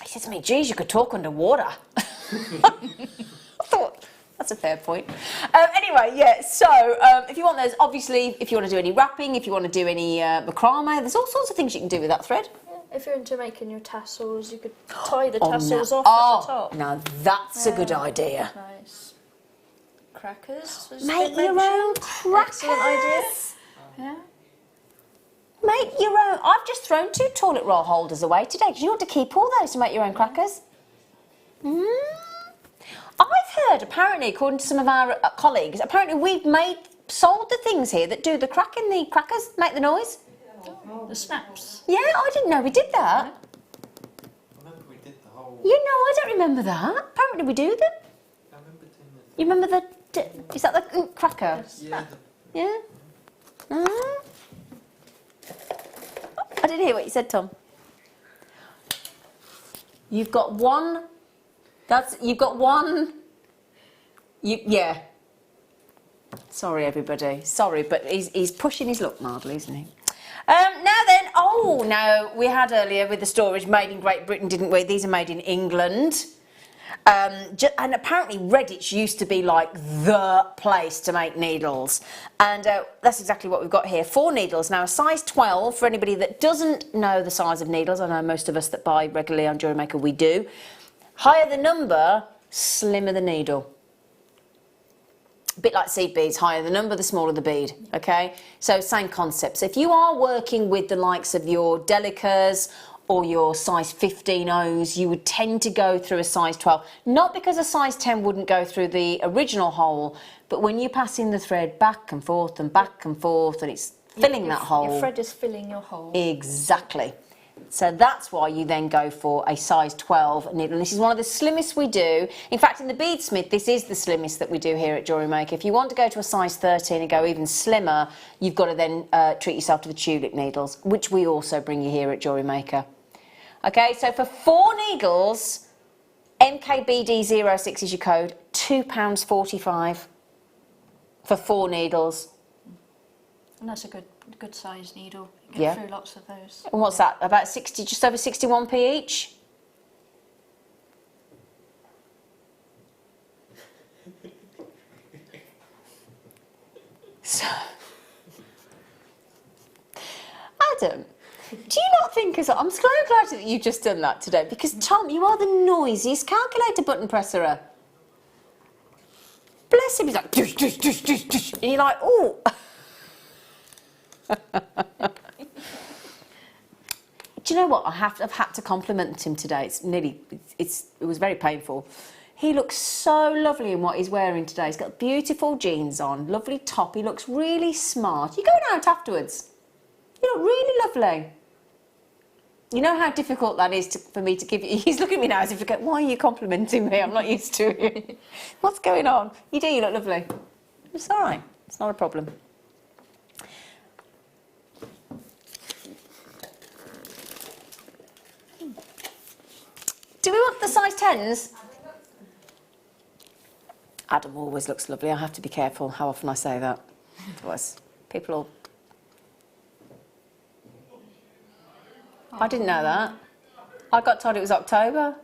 he said to me, geez, you could talk underwater. I thought, that's a fair point. Anyway, yeah, so if you want those, obviously, if you want to do any wrapping, if you want to do any macrame, there's all sorts of things you can do with that thread. Yeah, if you're into making your tassels, you could tie the tassels off at the top. Now that's a good idea. Nice. Crackers. Make your own crackers. Excellent idea. Yeah. Make your own. I've just thrown 2 toilet roll holders away today because you want to keep all those to make your own crackers. I've heard, apparently, according to some of our colleagues, apparently we've sold the things here that do the crack in the crackers, make the noise. The snaps. Yeah, I didn't know we did that. I remember we did the whole... You know, I don't remember that. Apparently we do them. I remember doing the... You remember the... Is that the cracker? Yeah. Yeah. I didn't hear what you said, Tom. You've got one... You've got one... Yeah. Sorry, everybody. Sorry, but he's pushing his luck, Mardley, isn't he? Now then, oh, no, we had earlier with the storage made in Great Britain, didn't we? These are made in England. And apparently Redditch used to be like the place to make needles. And that's exactly what we've got here. 4 needles. Now, a size 12, for anybody that doesn't know the size of needles, I know most of us that buy regularly on Jewellery Maker, we do. Higher the number, slimmer the needle. A bit like seed beads, higher the number, the smaller the bead, okay? So same concept. So if you are working with the likes of your Delicas or your size 15 O's, you would tend to go through a size 12. Not because a size 10 wouldn't go through the original hole, but when you're passing the thread back and forth and it's filling that hole. Your thread is filling your hole. Exactly. So that's why you then go for a size 12 needle. And this is one of the slimmest we do. In fact, in the beadsmith, this is the slimmest that we do here at Jewellery Maker. If you want to go to a size 13 and go even slimmer, you've got to then treat yourself to the tulip needles, which we also bring you here at Jewellery Maker. Okay, so for 4 needles, MKBD06 is your code, £2.45 for 4 needles. And that's a good size needle. You get through lots of those. And what's that? About 60, just over 61p each? So, Adam, do you not think as I'm so glad that you've just done that today, because Tom, you are the noisiest calculator button presser. Bless him, he's like, dush, dush, dush, dush, dush. And you're like, oh. Do you know what? I've had to compliment him today. It was very painful. He looks so lovely in what he's wearing today. He's got beautiful jeans on, lovely top. He looks really smart. You're going out afterwards. You look really lovely. You know how difficult that is for me to give you. He's looking at me now as if to go, why are you complimenting me? I'm not used to it. What's going on? You do, you look lovely. It's all right. It's not a problem. Do we want the size 10s? Adam always looks lovely. I have to be careful how often I say that. Otherwise, people will... I didn't know that. I got told it was October.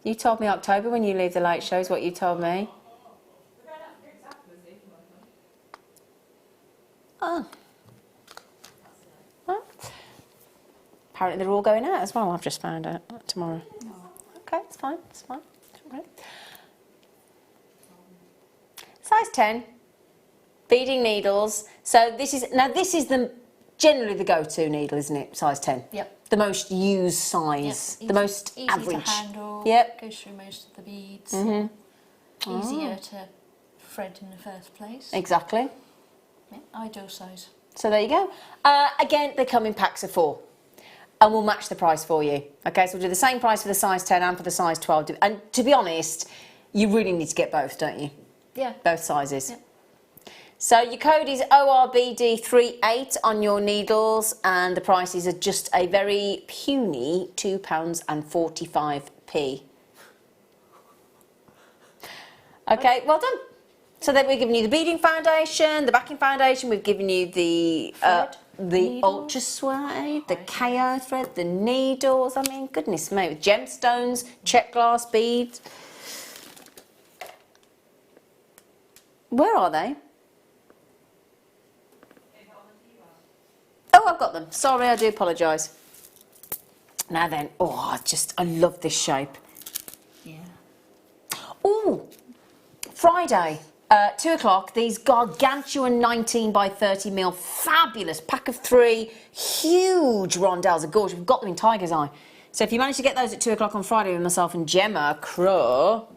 You told me October when you leave the late shows, what you told me. Oh. Well, apparently they're all going out as well, I've just found out, tomorrow. Okay, it's fine, it's fine. Okay. Size 10, beading needles. So this is generally the go-to needle, isn't it? Size 10. Yep. The most used size, yep. the most easy average. to handle. Yep. Goes through most of the beads. Mm-hmm. Easier to thread in the first place. Exactly. Yeah, ideal size. So there you go. Again, they come in packs of 4. And we'll match the price for you. Okay, so we'll do the same price for the size 10 and for the size 12. And to be honest, you really need to get both, don't you? Yeah. Both sizes. Yeah. So your code is ORBD38 on your needles, and the prices are just a very puny £2.45. Okay, well done. So then we've given you the beading foundation, the backing foundation, we've given you the ultra suede, the KO thread, the needles. I mean, goodness me, with gemstones, check glass beads. Where are they? Oh, I've got them. Sorry, I do apologise. Now then, oh, I love this shape. Yeah. Oh, Friday. 2 o'clock, these gargantuan 19 by 30 mil, fabulous pack of 3, huge rondelles are gorgeous. We've got them in Tiger's Eye. So if you manage to get those at 2 o'clock on Friday with myself and Gemma Crow.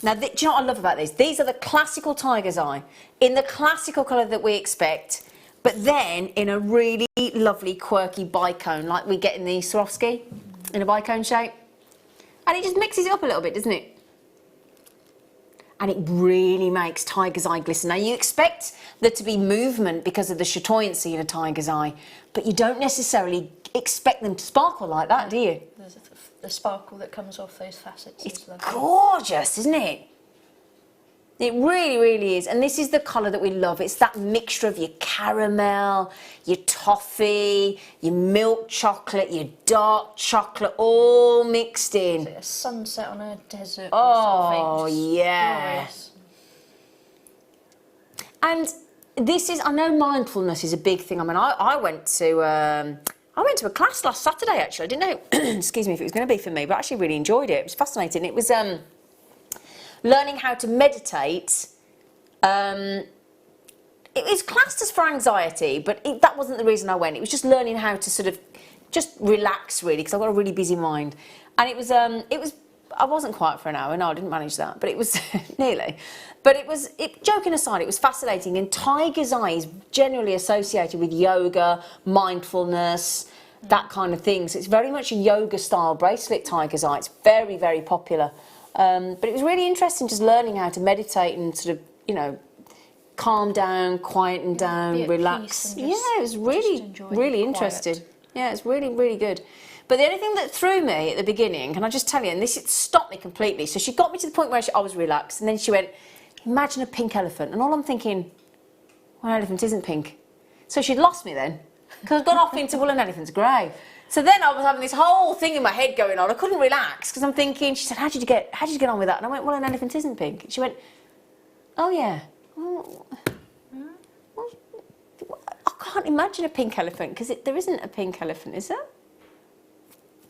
Now, do you know what I love about these? These are the classical Tiger's Eye, in the classical colour that we expect, but then in a really lovely quirky bicone, like we get in the Swarovski, in a bicone shape. And it just mixes it up a little bit, doesn't it? And it really makes tiger's eye glisten. Now you expect there to be movement because of the chatoyancy in a tiger's eye, but you don't necessarily expect them to sparkle like that, do you? There's the sparkle that comes off those facets. It's gorgeous, isn't it? It really, really is. And this is the colour that we love. It's that mixture of your caramel, your toffee, your milk chocolate, your dark chocolate, all mixed in. It's like a sunset on a desert. Oh, sort of thing. yeah. Glorious. And this is, I know mindfulness is a big thing. I mean, I went to a class last Saturday, actually. I didn't know, excuse me, if it was going to be for me, but I actually really enjoyed it. It was fascinating. It was learning how to meditate. It was classed as for anxiety, but that wasn't the reason I went. It was just learning how to sort of just relax, really, because I've got a really busy mind. And it was, I wasn't quiet for an hour. No, I didn't manage that, but it was nearly. But joking aside, it was fascinating. And tiger's eye is generally associated with yoga, mindfulness, that kind of thing. So it's very much a yoga-style bracelet, tiger's eye. It's very, very popular. But it was really interesting just learning how to meditate and sort of, you know, calm down, quieten down, relax. Yeah, it was really, really interesting. Yeah, it's really, really good. But the only thing that threw me at the beginning, can I just tell you, and this it stopped me completely. So she got me to the point where I was relaxed, and then she went, imagine a pink elephant. And all I'm thinking, well, an elephant isn't pink. So she'd lost me then, because I'd gone off into, well, an elephant's grey. So then I was having this whole thing in my head going on. I couldn't relax, because I'm thinking, she said, how did you get on with that? And I went, well, an elephant isn't pink. And she went, oh, yeah. Well, I can't imagine a pink elephant, because there isn't a pink elephant, is there?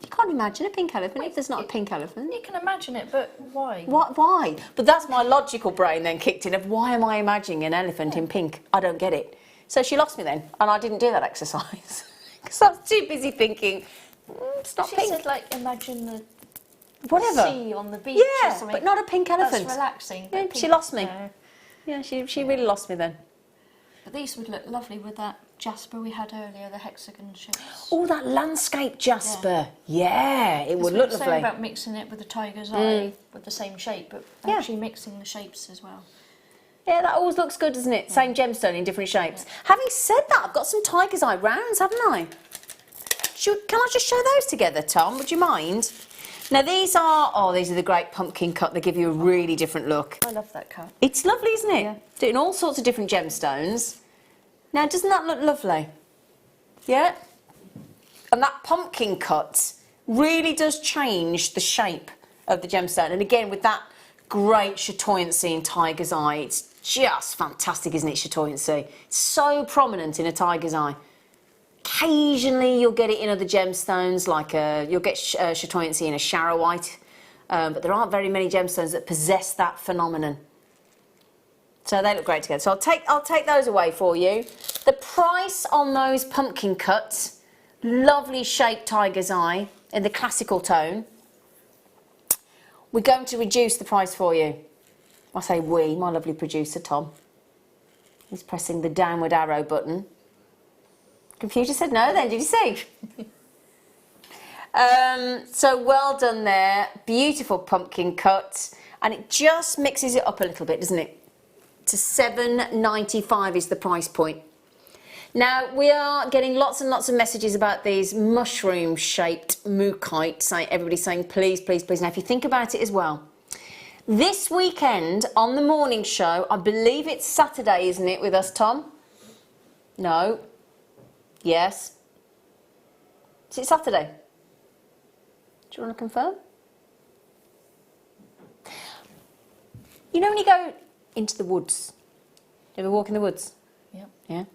You can't imagine a pink elephant if there's not a pink elephant. You can imagine it, but why? Why? But that's my logical brain then kicked in of why am I imagining an elephant in pink? I don't get it. So she lost me then, and I didn't do that exercise. Because I was too busy thinking, it's not pink. She said, like, imagine the whatever sea on the beach or something. But not a pink elephant. That's relaxing. Yeah, she lost me. Yeah, she really lost me then. But these would look lovely with that jasper we had earlier, the hexagon shapes. Oh, that landscape jasper. Yeah, it would look lovely. Saying about mixing it with the tiger's eye with the same shape, but actually mixing the shapes as well. Yeah, that always looks good, doesn't it? Same gemstone in different shapes. Having said that, I've got some tiger's eye rounds, haven't I? Can I just show those together, Tom? Would you mind? Now these are the great pumpkin cut. They give you a really different look. I love that cut. It's lovely, isn't it? Yeah. Doing all sorts of different gemstones. Now, doesn't that look lovely? Yeah? And that pumpkin cut really does change the shape of the gemstone. And again, with that great chatoyancy in tiger's eye, it's just fantastic, isn't it, chatoyancy? It's so prominent in a tiger's eye. Occasionally, you'll get it in other gemstones, like you'll get chatoyancy in a Sharrowite, but there aren't very many gemstones that possess that phenomenon. So they look great together. So I'll take those away for you. The price on those pumpkin cuts, lovely shaped tiger's eye in the classical tone. We're going to reduce the price for you. I say we, my lovely producer Tom. He's pressing the downward arrow button. Computer said no then, did you see? So well done there. Beautiful pumpkin cut. And it just mixes it up a little bit, doesn't it? To $7.95 is the price point. Now, we are getting lots and lots of messages about these mushroom-shaped mookites. Everybody's saying, please, please, please. Now, if you think about it as well, this weekend on the morning show, I believe it's Saturday, isn't it, with us, Tom? No. Yes. Is it Saturday? Do you want to confirm? You know when you go into the woods, you ever walk in the woods? Yeah. Yeah.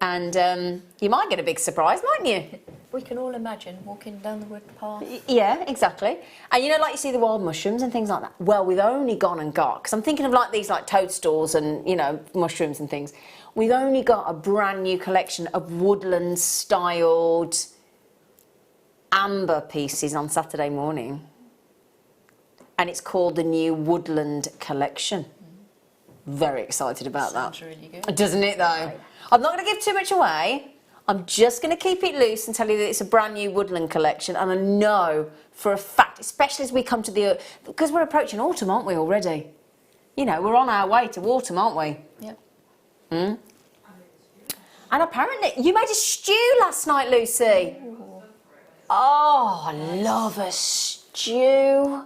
And you might get a big surprise, mightn't you? We can all imagine walking down the wood path. Yeah, exactly. And you know, like you see the wild mushrooms and things like that. Well, we've only gone and got, because I'm thinking of like these like toadstools and, you know, mushrooms and things. We've only got a brand new collection of woodland-styled amber pieces on Saturday morning. And it's called the new Woodland Collection. Very excited about that. Sounds really good. Doesn't it, though? I'm not going to give too much away. I'm just going to keep it loose and tell you that it's a brand new woodland collection. And I know for a fact, especially as we come to the... Because we're approaching autumn, aren't we, already? You know, we're on our way to autumn, aren't we? Yep. Mm. And apparently, you made a stew last night, Lucy. Oh, I love a stew.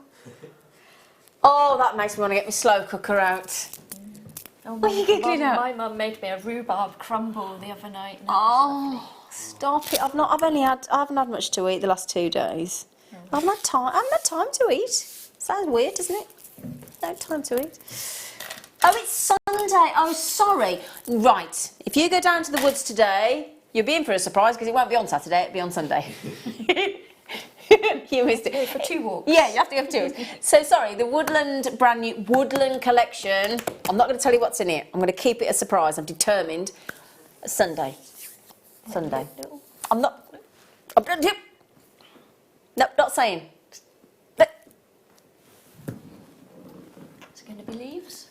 Oh, that makes me want to get my slow cooker out. Oh, what are you giggling at? My mum made me a rhubarb crumble the other night. Oh, stop it! I haven't had much to eat the last 2 days. I haven't had time to eat. Sounds weird, doesn't it? No time to eat. Oh, it's Sunday. Oh, sorry. Right. If you go down to the woods today, you'll be in for a surprise because it won't be on Saturday. It'll be on Sunday. You missed it. For 2 walks. Yeah, you have to go for 2 walks. So sorry, the brand new woodland collection. I'm not going to tell you what's in it. I'm going to keep it a surprise. I'm determined. Sunday. I'm not. No, not saying. Is it going to be leaves?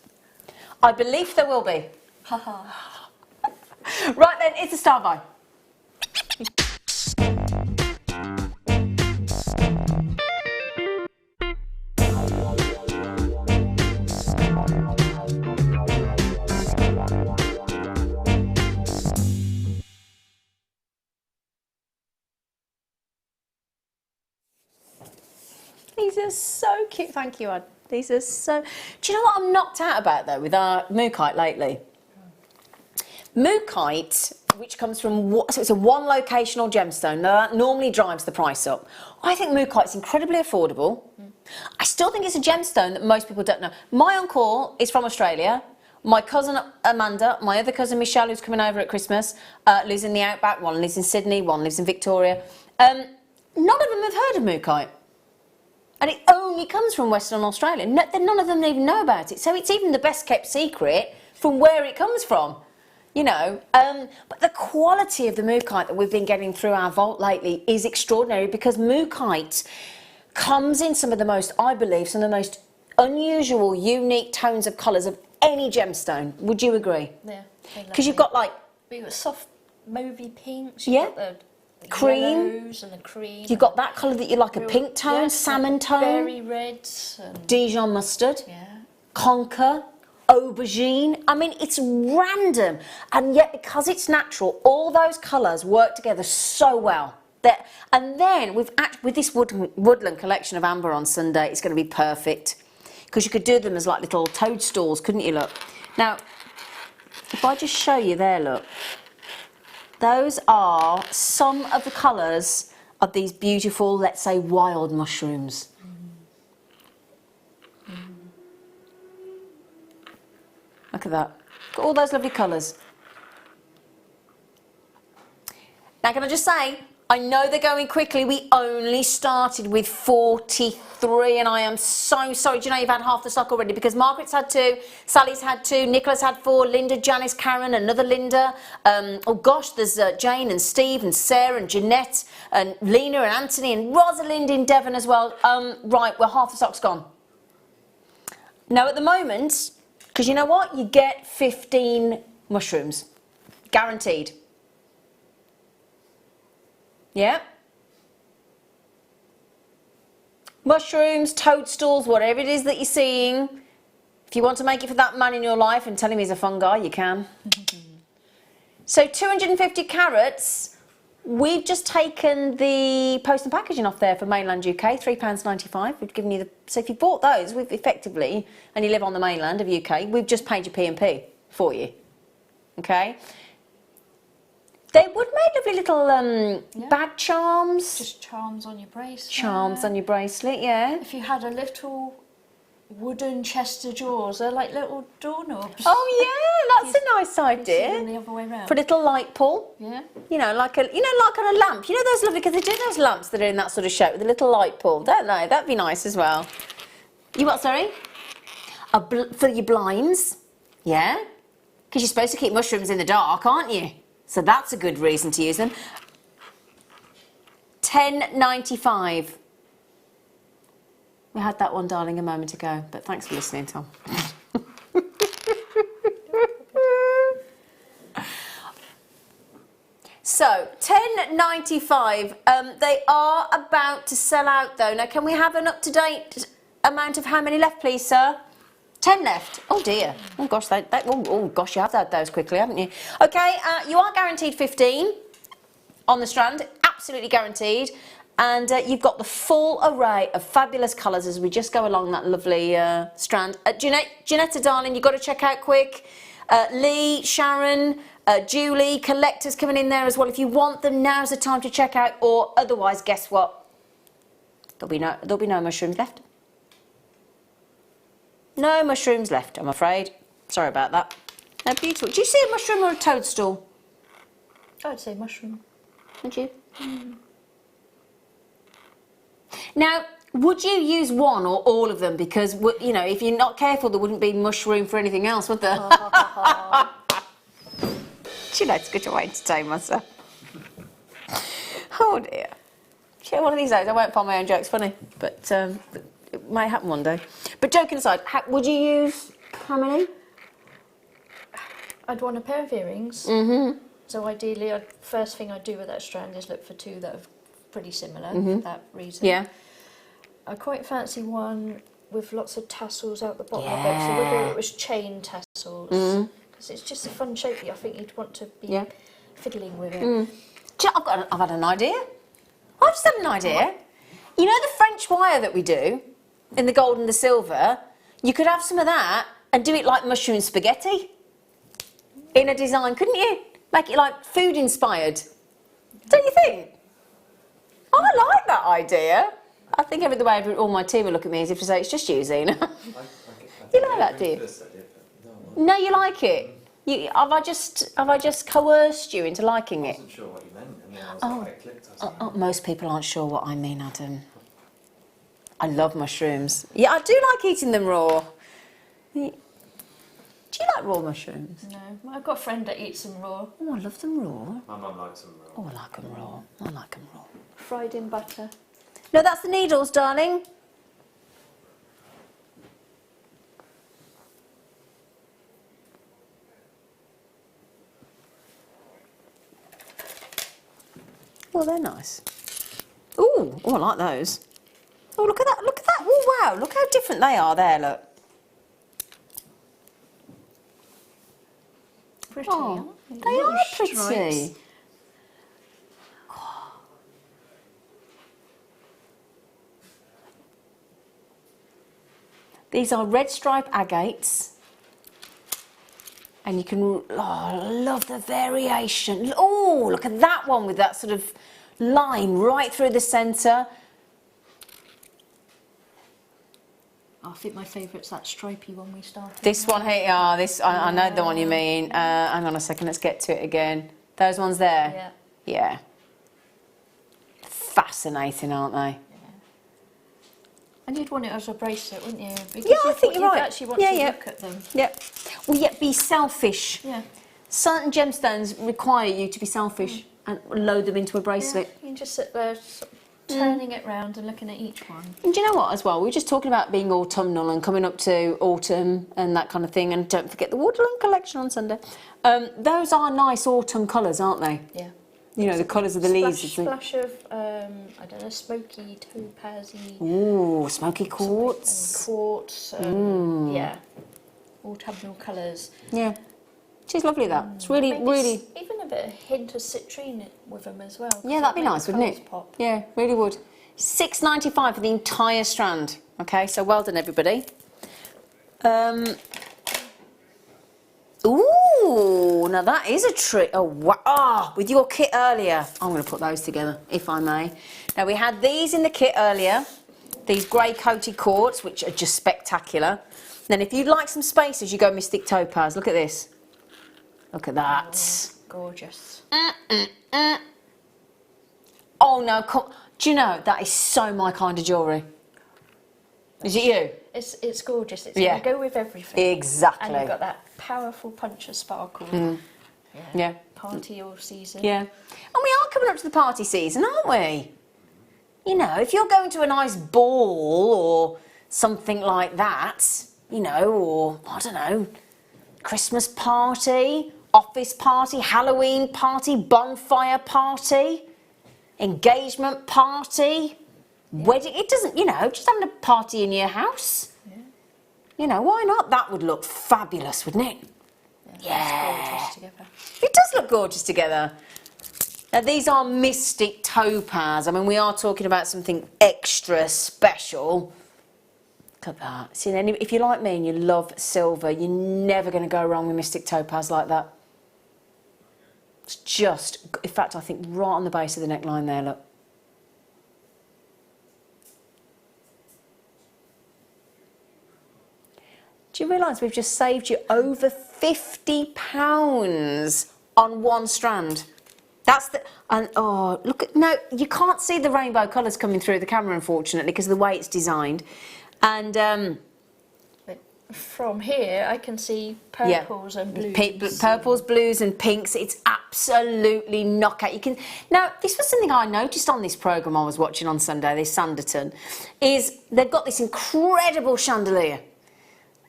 I believe there will be. Right then, it's a start by. These are so cute. Thank you, Ad. These are so... Do you know what I'm knocked out about, though, with our mookaite lately? Mookaite, which comes from... So it's a one locational gemstone. Now, that normally drives the price up. I think mookaite's incredibly affordable. I still think it's a gemstone that most people don't know. My uncle is from Australia. My cousin Amanda, my other cousin Michelle, who's coming over at Christmas, lives in the outback. One lives in Sydney, one lives in Victoria. None of them have heard of mookaite. And it only comes from Western Australia. None of them even know about it. So it's even the best kept secret from where it comes from, you know. But the quality of the mookaite that we've been getting through our vault lately is extraordinary because mookaite comes in some of the most, I believe, some of the most unusual, unique tones of colours of any gemstone. Would you agree? Yeah. Because you've got like... We've got soft mauvey pinks. Yeah. Got the cream. yellows and the cream. You've got that colour that you like, a pink tone, salmon tone. Berry reds. And Dijon mustard. yeah. Conker. Aubergine. I mean, it's random. And yet, because it's natural, all those colours work together so well. And then, with this woodland collection of amber on Sunday, it's going to be perfect. Because you could do them as like little toadstools, couldn't you, look? Now, if I just show you there, look. Those are some of the colours of these beautiful, let's say, wild mushrooms. Look at that. Got all those lovely colours. Now, can I just say, I know they're going quickly. We only started with 43 and I am so sorry. Do you know you've had half the stock already? Because Margaret's had 2, Sally's had 2, Nicola's had 4, Linda, Janice, Karen, another Linda. Oh gosh, there's Jane and Steve and Sarah and Jeanette and Lena and Anthony and Rosalind in Devon as well. Right, well, half the stock's gone. Now, at the moment, because you know what? You get 15 mushrooms. Guaranteed. Yeah. Mushrooms, toadstools, whatever it is that you're seeing. If you want to make it for that man in your life and tell him he's a fun guy, you can. So 250 carats. We've just taken the post and packaging off there for mainland UK, £3.95. We've given you the... So if you bought those, we've effectively, and you live on the mainland of UK, we've just paid your P&P for you. Okay? They would make lovely little bag charms. Just charms on your bracelet. Charms on your bracelet, yeah. If you had a little wooden chest of drawers, they're like little doorknobs. Oh yeah, that's a nice idea. Them the other way around. For a little light pull. Yeah. You know, like on a lamp. You know those lovely, because they do those lamps that are in that sort of shape with a little light pull, don't they? That'd be nice as well. You what? Sorry. For your blinds, yeah. Because you're supposed to keep mushrooms in the dark, aren't you? So that's a good reason to use them. £10.95. We had that one, darling, a moment ago, but thanks for listening, Tom. So, £10.95. They are about to sell out though. Now, can we have an up-to-date amount of how many left, please, sir? 10 left. Oh dear. Oh gosh, oh gosh, you have had those quickly, haven't you? Okay, you are guaranteed 15 on the strand, absolutely guaranteed. And you've got the full array of fabulous colours as we just go along that lovely strand. Janetta, darling, you've got to check out quick. Lee, Sharon, Julie, collectors coming in there as well. If you want them, now's the time to check out. Or otherwise, guess what? There'll be no mushrooms left. No mushrooms left, I'm afraid. Sorry about that. They're beautiful. Do you see a mushroom or a toadstool? I'd say mushroom. Would you? Mm. Now, would you use one or all of them? Because, you know, if you're not careful, there wouldn't be mushroom for anything else, would there? She likes to go to entertain myself. Oh dear. Yeah, one of these days I won't find my own jokes funny, but it might happen one day. But joking aside, would you use how many? I'd want a pair of earrings. So ideally, first thing I'd do with that strand is look for two that are pretty similar for that reason. Yeah. I quite fancy one with lots of tassels out the bottom of it, so whether it was chain tassels, because it's just a fun shape that I think you'd want to be fiddling with it. I've had an idea. I've just had an idea. You know the French wire that we do in the gold and the silver? You could have some of that and do it like mushroom spaghetti in a design, couldn't you? Make it like food inspired. Don't you think? I like that idea. I think every the way all my team will look at me as if to say, it's just you, Zena. You like that, do you? No, you like it? Have I just coerced you into liking it? I wasn't sure what you meant, and then I was like, it clicked. Most people aren't sure what I mean, Adam. I love mushrooms. Yeah, I do like eating them raw. Do you like raw mushrooms? No, I've got a friend that eats them raw. Oh, I love them raw. My mum likes them raw. Oh, I like them raw. I like them raw. Fried in butter. No, that's the needles, darling. Oh, they're nice. Ooh, I like those. Oh, look at that, look at that. Oh, wow, look how different they are there, look. Pretty, Oh, aren't they are pretty. Stripes. These are red stripe agates. And you can, oh, I love the variation. Oh, look at that one with that sort of line right through the centre. I think my favourite's that stripy one we started. This one here, I know the one you mean. Hang on a second, let's get to it again. Those ones there? Yeah. Yeah. Fascinating, aren't they? And you'd want it as a bracelet, wouldn't you? Because Yeah, I think you're right. You'd actually want to look at them. Yep. Well, yet be selfish. Yeah. Certain gemstones require you to be selfish and load them into a bracelet. Yeah, you can just sit there turning it round and looking at each one. And do you know what, as well? We were just talking about being autumnal and coming up to autumn and that kind of thing. And don't forget the Waterland collection on Sunday. Those are nice autumn colours, aren't they? Yeah. You know, the colours of the leaves. Splash of, I don't know, smoky, topazy. Ooh, smoky quartz. Quartz, yeah. Autumnal colours. Yeah. She's lovely, that. It's really, Maybe really... Even a bit of hint of citrine with them as well. Yeah, that'd be nice, wouldn't it? Pop. Yeah, really would. £6.95 for the entire strand. Okay, so well done, everybody. Ooh, now that is a trick. Oh, wow. Oh, with your kit earlier. I'm going to put those together, if I may. Now, we had these in the kit earlier. These grey coated quartz, which are just spectacular. Then if you'd like some spacers, you go Mystic Topaz. Look at this. Look at that. Oh, gorgeous. Oh, no. Do you know, that is so my kind of jewellery. Is it you? It's gorgeous. It's going to go with everything. Exactly. And you've got that powerful punch of sparkle. Yeah. Party all season. Yeah. And we are coming up to the party season, aren't we? You know, if you're going to a nice ball or something like that, you know, or, I don't know, Christmas party, office party, Halloween party, bonfire party, engagement party, wedding. It doesn't, you know, just having a party in your house. Yeah. You know, why not? That would look fabulous, wouldn't it? Yeah. Gorgeous together. It does look gorgeous together. Now, these are Mystic Topaz. I mean, we are talking about something extra special. Look at that. See, if you're like me and you love silver, you're never going to go wrong with Mystic Topaz like that. It's just, in fact, I think right on the base of the neckline there, look. Do you realise we've just saved you over £50 on one strand? That's the, and oh, look at, no, you can't see the rainbow colours coming through the camera, unfortunately, because of the way it's designed. And but from here, I can see purples and blues. Purples, blues and pinks. It's absolutely knockout. You can, now, this was something I noticed on this programme I was watching on Sunday, this Sanditon, is they've got this incredible chandelier,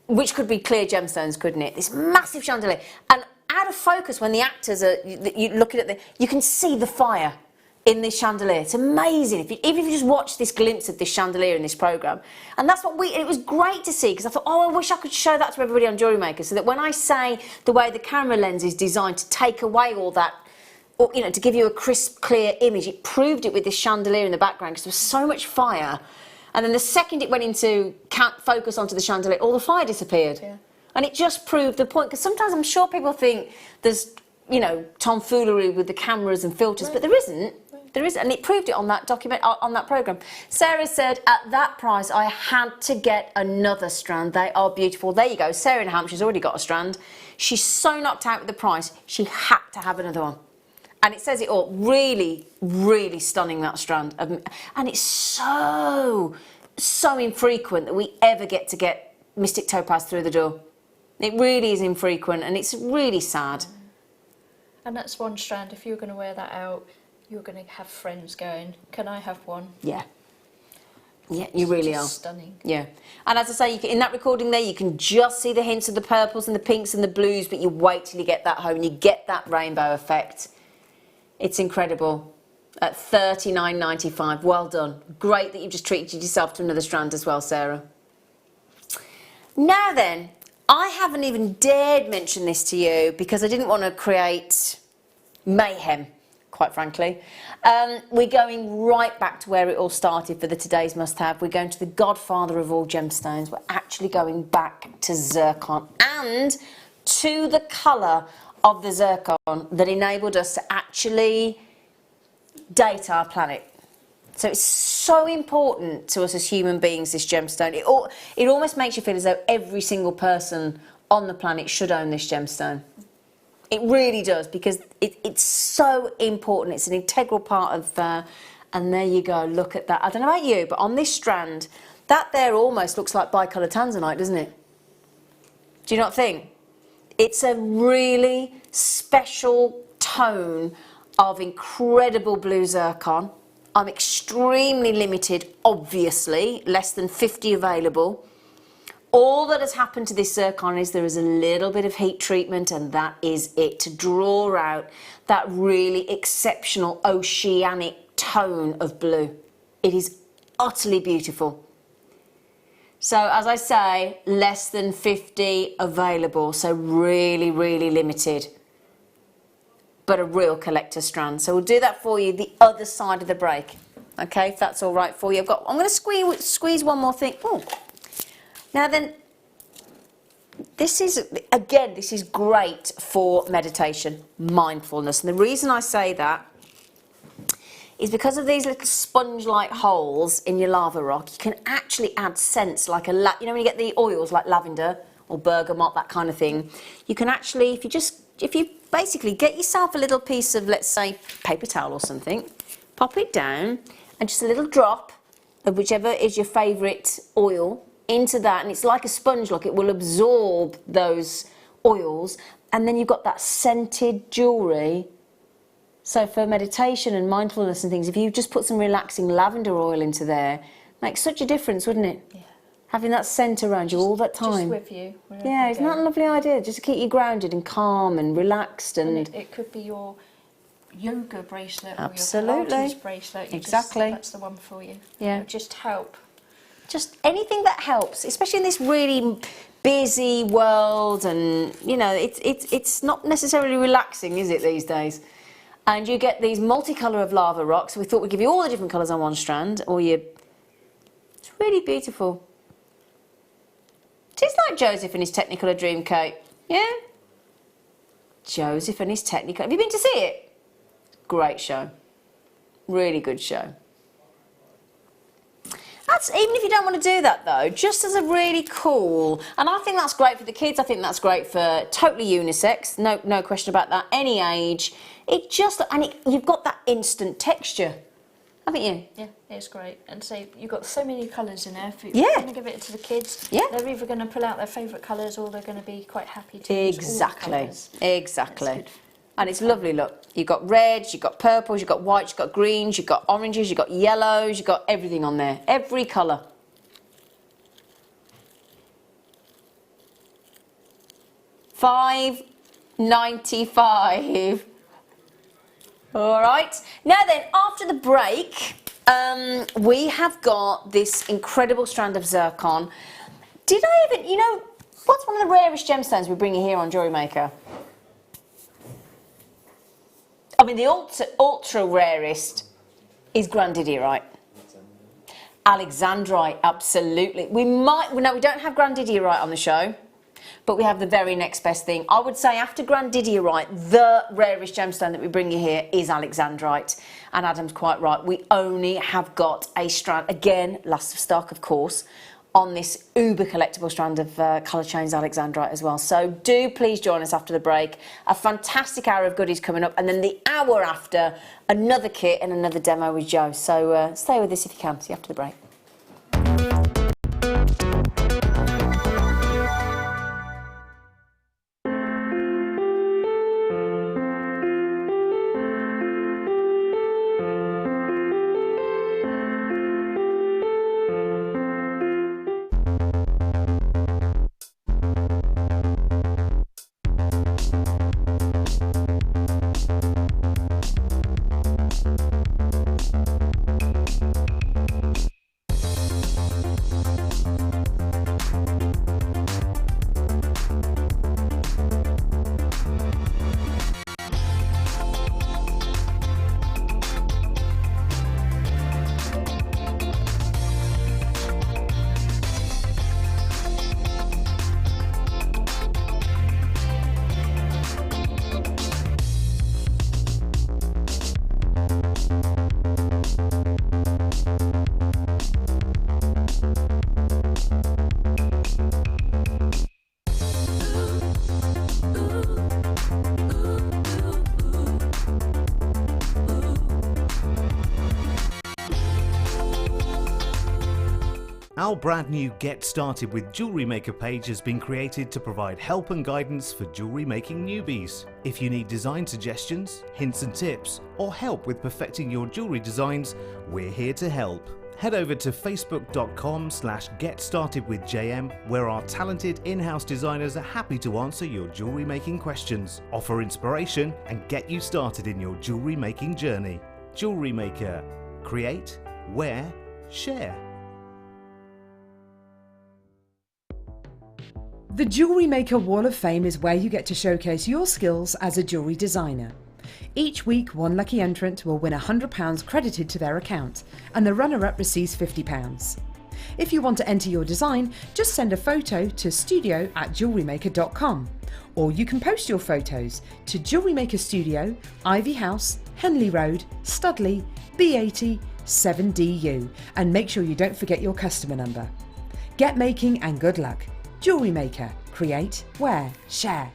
which could be clear gemstones, couldn't it? This massive chandelier. And out of focus when the actors are looking at you can see the fire in this chandelier. It's amazing. Even if you just watch this glimpse of this chandelier in this programme. And that's what it was great to see, because I thought, oh, I wish I could show that to everybody on Jewellery Maker, so that when I say the way the camera lens is designed to take away all that, or, you know, to give you a crisp, clear image, it proved it with this chandelier in the background, because there was so much fire. And then the second it went into focus onto the chandelier, all the fire disappeared. Yeah. And it just proved the point, because sometimes I'm sure people think there's, you know, tomfoolery with the cameras and filters, but there isn't. There isn't, and it proved it on that on that programme. Sarah said, at that price, I had to get another strand. They are beautiful. There you go. Sarah in Hampshire's already got a strand. She's so knocked out with the price, she had to have another one. And it says it all. Really, really stunning, that strand. And it's so infrequent that we ever get to get Mystic Topaz through the door. It really is infrequent, and it's really sad. And that's one strand. If you're going to wear that out, you're going to have friends going, can I have one? Yeah. Yeah, you really are. Stunning. Yeah. And as I say, in that recording there, you can just see the hints of the purples and the pinks and the blues, but you wait till you get that home and you get that rainbow effect. It's incredible. At $39.95. Well done. Great that you've just treated yourself to another strand as well, Sarah. Now then, I haven't even dared mention this to you because I didn't want to create mayhem, quite frankly. We're going right back to where it all started for the Today's Must Have. We're going to the godfather of all gemstones. We're actually going back to zircon and to the colour of the zircon that enabled us to actually date our planet. So it's so important to us as human beings, this gemstone. It almost makes you feel as though every single person on the planet should own this gemstone. It really does, because it's so important. It's an integral part of, and there you go, look at that. I don't know about you, but on this strand, that there almost looks like bicoloured tanzanite, doesn't it? Do you not think? It's a really special tone of incredible blue zircon. I'm extremely limited, obviously, less than 50 available. All that has happened to this zircon is there is a little bit of heat treatment, and that is it, to draw out that really exceptional oceanic tone of blue. It is utterly beautiful. So, as I say, less than 50 available, so really, really limited. But a real collector strand. So we'll do that for you the other side of the break. Okay, if that's all right for you. I'm going to squeeze one more thing. Ooh. Now then, this is great for meditation, mindfulness. And the reason I say that is because of these little sponge-like holes in your lava rock. You can actually add scents like you know when you get the oils like lavender or bergamot, that kind of thing. You can actually, if you basically get yourself a little piece of, let's say, paper towel or something, pop it down, and just a little drop of whichever is your favourite oil into that, and it's like a sponge look. It will absorb those oils, and then you've got that scented jewellery. So for meditation and mindfulness and things, if you just put some relaxing lavender oil into there, makes such a difference, wouldn't it? Yeah. Having that scent around you all that time. Just with you. Yeah, isn't that a lovely idea? Just to keep you grounded and calm and relaxed. And it could be your yoga bracelet absolutely. Or your Pilates bracelet. Exactly. That's the one for you. Yeah. It'll just help. Just anything that helps, especially in this really busy world, and you know, it's not necessarily relaxing, is it, these days? And you get these multicolour of lava rocks. We thought we'd give you all the different colours on one strand, or it's really beautiful. It's like Joseph and his Technicolor Dreamcoat, yeah? Joseph and his Technicolor. Have you been to see it? Great show. Really good show. That's, even if you don't want to do that though, just as a really cool, and I think that's great for the kids, I think that's great for totally unisex, no question about that, any age. You've got that instant texture, haven't you? Yeah, it's great. And so you've got so many colours in there. If you're going to give it to the kids, they're either going to pull out their favourite colours or they're going to be quite happy to use all the colours. Exactly. And it's lovely, look. You've got reds, you've got purples, you've got whites, you've got greens, you've got oranges, you've got yellows, you've got everything on there. Every colour. $5.95. All right. Now then, after the break, we have got this incredible strand of zircon. Did I even, you know, what's one of the rarest gemstones we bring you here on Jewellery Maker? I mean, the ultra rarest is grandidiorite. Alexandrite, absolutely. We don't have grandidiorite on the show, but we have the very next best thing. I would say after grandidiorite, the rarest gemstone that we bring you here is alexandrite. And Adam's quite right. We only have got a strand, again, last of stock, of course, on this uber collectible strand of colour change alexandrite as well. So do please join us after the break. A fantastic hour of goodies coming up, and then the hour after, another kit and another demo with Joe. So stay with us if you can. See you after the break. Our brand new Get Started with Jewellery Maker page has been created to provide help and guidance for jewellery making newbies. If you need design suggestions, hints and tips, or help with perfecting your jewellery designs, we're here to help. Head over to facebook.com/getstartedwithjm, where our talented in-house designers are happy to answer your jewellery making questions, offer inspiration, and get you started in your jewellery making journey. Jewellery Maker. Create, wear, share. The Jewellery Maker Wall of Fame is where you get to showcase your skills as a jewellery designer. Each week, one lucky entrant will win £100 credited to their account, and the runner-up receives £50. If you want to enter your design, just send a photo to studio@jewellerymaker.com, or you can post your photos to Jewellery Maker Studio, Ivy House, Henley Road, Studley, B80 7DU, and make sure you don't forget your customer number. Get making and good luck. Jewellery Maker. Create, wear, share.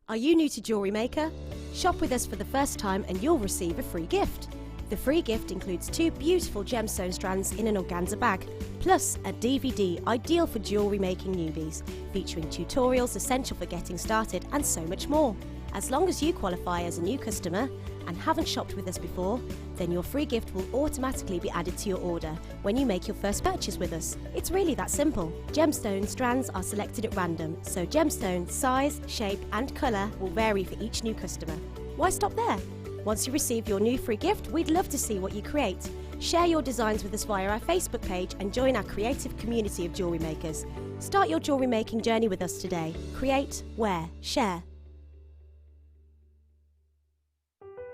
Are you new to Jewellery Maker? Shop with us for the first time and you'll receive a free gift. The free gift includes 2 beautiful gemstone strands in an organza bag, plus a DVD ideal for jewellery making newbies, featuring tutorials essential for getting started and so much more. As long as you qualify as a new customer and haven't shopped with us before, then your free gift will automatically be added to your order when you make your first purchase with us. It's really that simple. Gemstone strands are selected at random, so gemstone size, shape and colour will vary for each new customer. Why stop there? Once you receive your new free gift, we'd love to see what you create. Share your designs with us via our Facebook page and join our creative community of jewellery makers. Start your jewellery making journey with us today. Create, wear, share.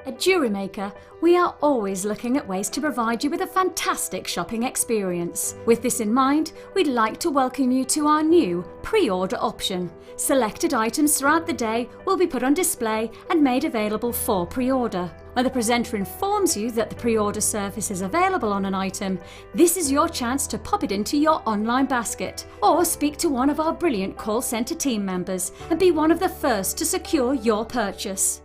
At Jewellery Maker, we are always looking at ways to provide you with a fantastic shopping experience. With this in mind, we'd like to welcome you to our new pre-order option. Selected items throughout the day will be put on display and made available for pre-order. When the presenter informs you that the pre-order service is available on an item, this is your chance to pop it into your online basket or speak to one of our brilliant call centre team members and be one of the first to secure your purchase.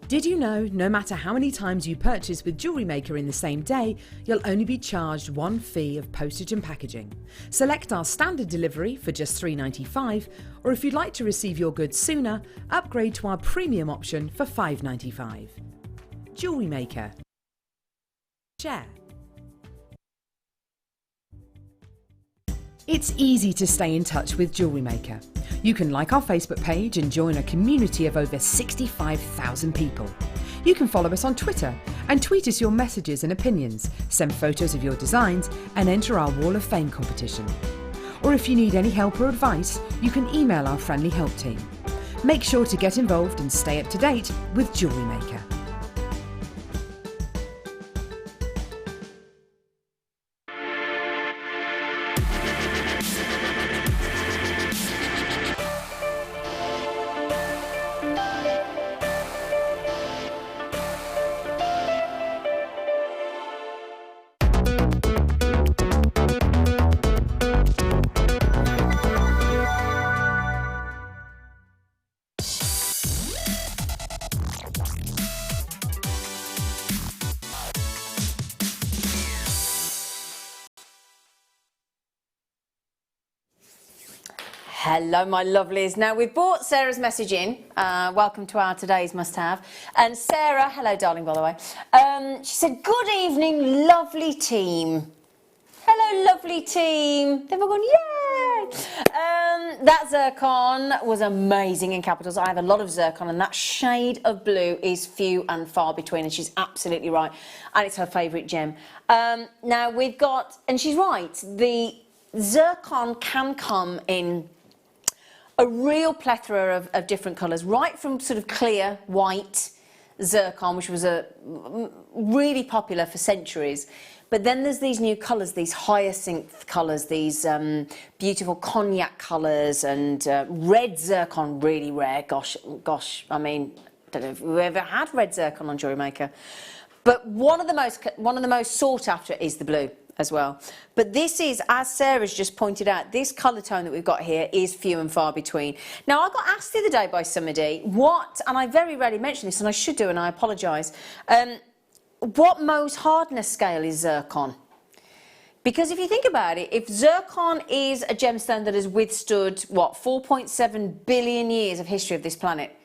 Did you know no matter how many times you purchase with Jewellery Maker in the same day, you'll only be charged one fee of postage and packaging? Select our standard delivery for just $3.95, or if you'd like to receive your goods sooner, upgrade to our premium option for $5.95. Jewellery Maker. Share. It's easy to stay in touch with Jewellery Maker. You can like our Facebook page and join a community of over 65,000 people. You can follow us on Twitter and tweet us your messages and opinions, send photos of your designs and enter our Wall of Fame competition. Or if you need any help or advice, you can email our friendly help team. Make sure to get involved and stay up to date with Jewellery Maker. Hello, my lovelies. Now, we've brought Sarah's message in. Welcome to our today's must-have. And Sarah, hello, darling, by the way. She said, good evening, lovely team. Hello, lovely team. They've all gone, yay! That zircon was amazing in capitals. I have a lot of zircon, and that shade of blue is few and far between, and she's absolutely right. And it's her favourite gem. Now, we've got, and she's right, the zircon can come in a real plethora of different colours, right from sort of clear white zircon, which was really popular for centuries. But then there's these new colours, these hyacinth colours, these beautiful cognac colours, and red zircon, really rare. Gosh, I mean, I don't know if we've ever had red zircon on Jewellery Maker. But one of the most sought after is the blue as well. But this is, as Sarah's just pointed out, this colour tone that we've got here is few and far between. Now, I got asked the other day by somebody what, and I very rarely mention this, and I should do, and I apologise, what Mohs hardness scale is zircon? Because if you think about it, if zircon is a gemstone that has withstood, what, 4.7 billion years of history of this planet,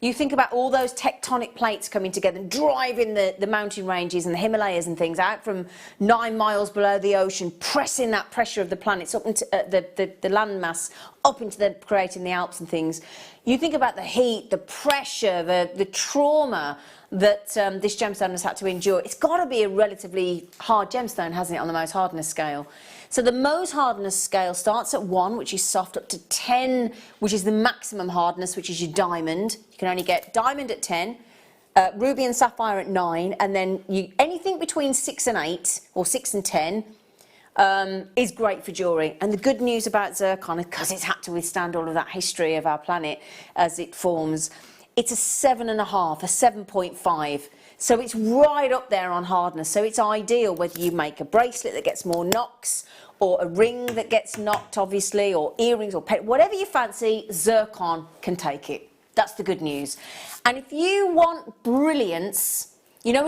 you think about all those tectonic plates coming together and driving the mountain ranges and the Himalayas and things out from 9 miles below the ocean, pressing that pressure of the planets up into the landmass up into creating the Alps and things. You think about the heat, the pressure, the trauma that this gemstone has had to endure. It's got to be a relatively hard gemstone, hasn't it, on the Mohs hardness scale? So the Mohs hardness scale starts at 1, which is soft, up to 10, which is the maximum hardness, which is your diamond. You can only get diamond at 10, ruby and sapphire at 9, and then anything between 6 and 8, or 6 and 10, is great for jewellery. And the good news about zircon, because it's had to withstand all of that history of our planet as it forms, it's a 7.5, a 7.5. So it's right up there on hardness. So it's ideal whether you make a bracelet that gets more knocks, or a ring that gets knocked, obviously, or earrings, or whatever you fancy, zircon can take it. That's the good news. And if you want brilliance, you know,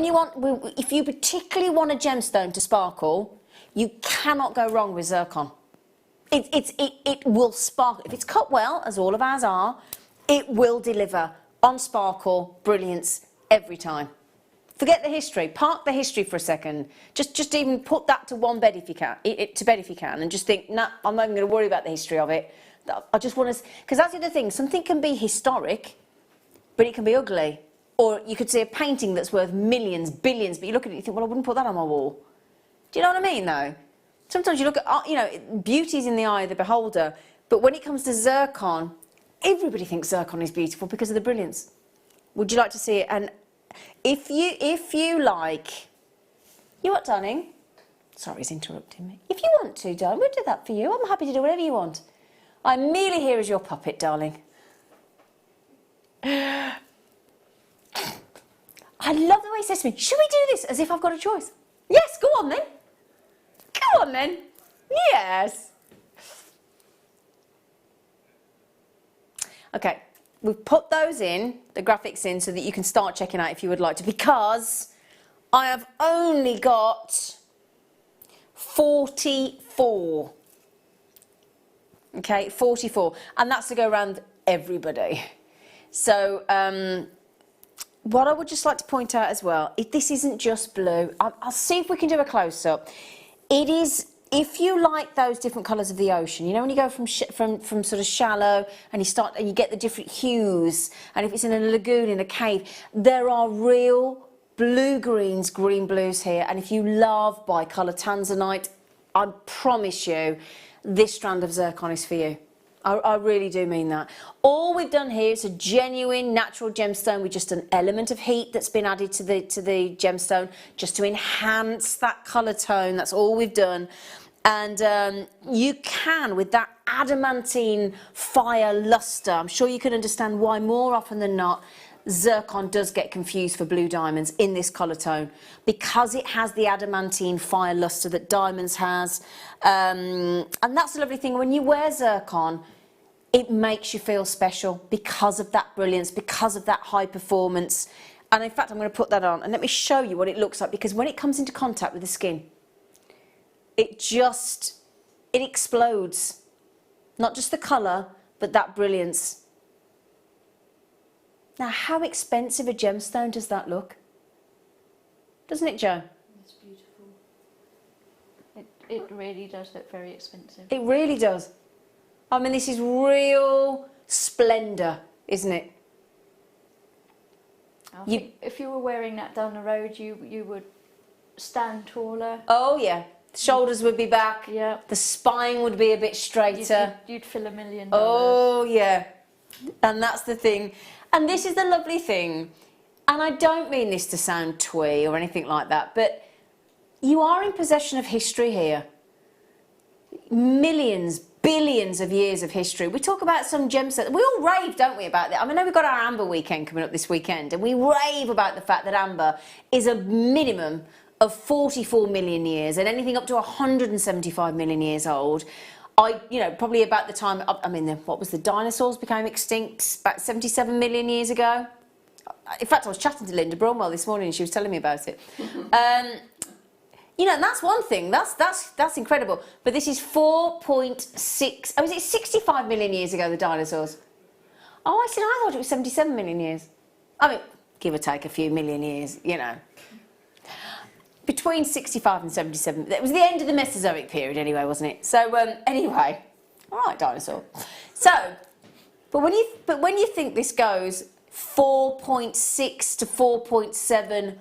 if you particularly want a gemstone to sparkle, you cannot go wrong with zircon. it will sparkle. If it's cut well, as all of ours are, it will deliver on sparkle, brilliance every time. Forget the history. Park the history for a second. Just even put that to one bed if you can, to bed if you can, and just think, nah, I'm not even going to worry about the history of it. I just want to, because that's the other thing. Something can be historic, but it can be ugly. Or you could see a painting that's worth millions, billions, but you look at it and you think, well, I wouldn't put that on my wall. Do you know what I mean, though? Sometimes you look at, you know, beauty's in the eye of the beholder, but when it comes to zircon, everybody thinks zircon is beautiful because of the brilliance. Would you like to see it? And if you like, you what, darling? Sorry, he's interrupting me. If you want to, darling, we'll do that for you. I'm happy to do whatever you want. I'm merely here as your puppet, darling. I love the way he says to me, should we do this? As if I've got a choice. Yes, go on then. Go on then. Yes. Okay, we've put those in, the graphics in, so that you can start checking out if you would like to, because I have only got 44. Okay, 44. And that's to go around everybody. So, what I would just like to point out as well, this isn't just blue. I'll see if we can do a close-up. It is, if you like those different colours of the ocean, you know when you go from sort of shallow and you get the different hues, and if it's in a lagoon, in a cave, there are real blue-greens, green blues here, and if you love bicolour tanzanite, I promise you, this strand of zircon is for you. I really do mean that. All we've done here is a genuine natural gemstone with just an element of heat that's been added to the gemstone just to enhance that colour tone. That's all we've done. And you can, with that adamantine fire lustre, I'm sure you can understand why more often than not zircon does get confused for blue diamonds in this colour tone, because it has the adamantine fire lustre that diamonds has. And that's the lovely thing, when you wear zircon, it makes you feel special because of that brilliance, because of that high performance. And in fact, I'm going to put that on and let me show you what it looks like, because when it comes into contact with the skin, it explodes. Not just the colour, but that brilliance. Now, how expensive a gemstone does that look? Doesn't it, Jo? It's beautiful. It really does look very expensive. It really does. I mean, this is real splendour, isn't it? I think if you were wearing that down the road, you would stand taller. Oh, yeah. The shoulders would be back. Yeah. The spine would be a bit straighter. You'd feel $1 million. Oh, yeah. And that's the thing. And this is the lovely thing. And I don't mean this to sound twee or anything like that, but you are in possession of history here. Millions, billions of years of history. We talk about some gemstones. We all rave, don't we, about that? I mean, I know we've got our amber weekend coming up this weekend, and we rave about the fact that amber is a minimum of 44 million years, and anything up to 175 million years old. Probably about the time, what was the dinosaurs became extinct about 77 million years ago. In fact, I was chatting to Linda Bromwell this morning and she was telling me about it. And that's one thing, that's incredible. But this is 4.6, was it 65 million years ago, the dinosaurs? Oh, I thought it was 77 million years. I mean, give or take a few million years, Between 65 and 77. It was the end of the Mesozoic period anyway, wasn't it? So, anyway. All right, dinosaur. So, but when you think this goes 4.6 to 4.7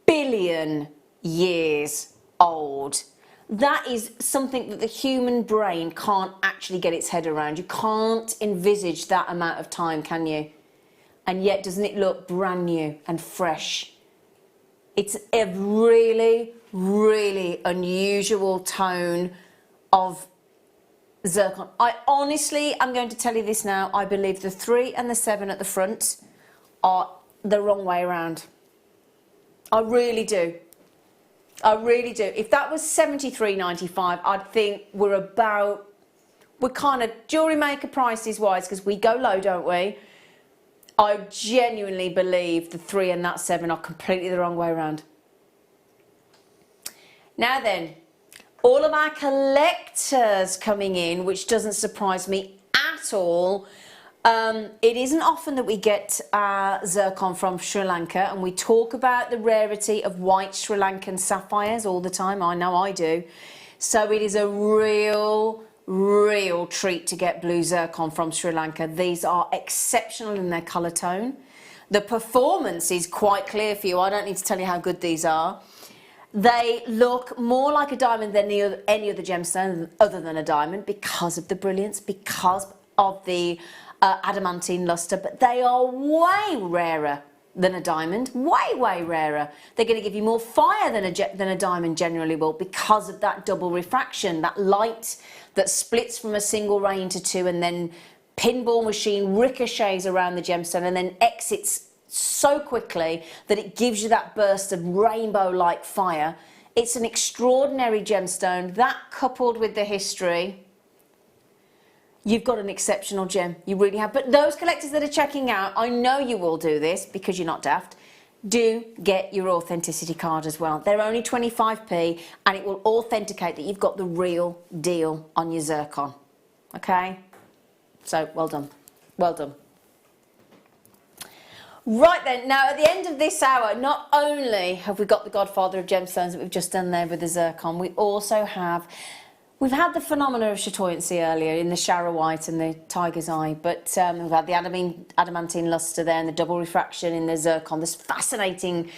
billion years old, that is something that the human brain can't actually get its head around. You can't envisage that amount of time, can you? And yet, doesn't it look brand new and fresh? It's a really, really unusual tone of zircon. I honestly, I'm going to tell you this now, I believe the 3 and the 7 at the front are the wrong way around. I really do. I really do. If that was $73.95, I'd think we're kind of Jewellery Maker prices wise, because we go low, don't we? I genuinely believe the 3 and that 7 are completely the wrong way around. Now then, All of our collectors coming in, which doesn't surprise me at all. It isn't often that we get zircon from Sri Lanka, and we talk about the rarity of white Sri Lankan sapphires all the time. I know I do. So it is a real treat to get blue zircon from Sri Lanka. These are exceptional in their colour tone. The performance is quite clear for you. I don't need to tell you how good these are. They look more like a diamond than any other gemstone other than a diamond because of the brilliance, because of the adamantine luster, but they are way rarer than a diamond, way rarer. They're going to give you more fire than a diamond generally will because of that double refraction, that light that splits from a single ray into two and then pinball machine ricochets around the gemstone and then exits so quickly that it gives you that burst of rainbow-like fire. It's an extraordinary gemstone. That coupled with the history, you've got an exceptional gem. You really have. But those collectors that are checking out, I know you will do this because you're not daft, do get your authenticity card as well. They're only 25p and it will authenticate that you've got the real deal on your zircon. Okay? So, well done. Well done. Right then, now at the end of this hour, not only have we got the godfather of gemstones that we've just done there with the zircon, we also have, we've had the phenomena of chatoyancy earlier in the Shara White and the Tiger's Eye, but we've had the adamantine luster there and the double refraction in the zircon. There's fascinating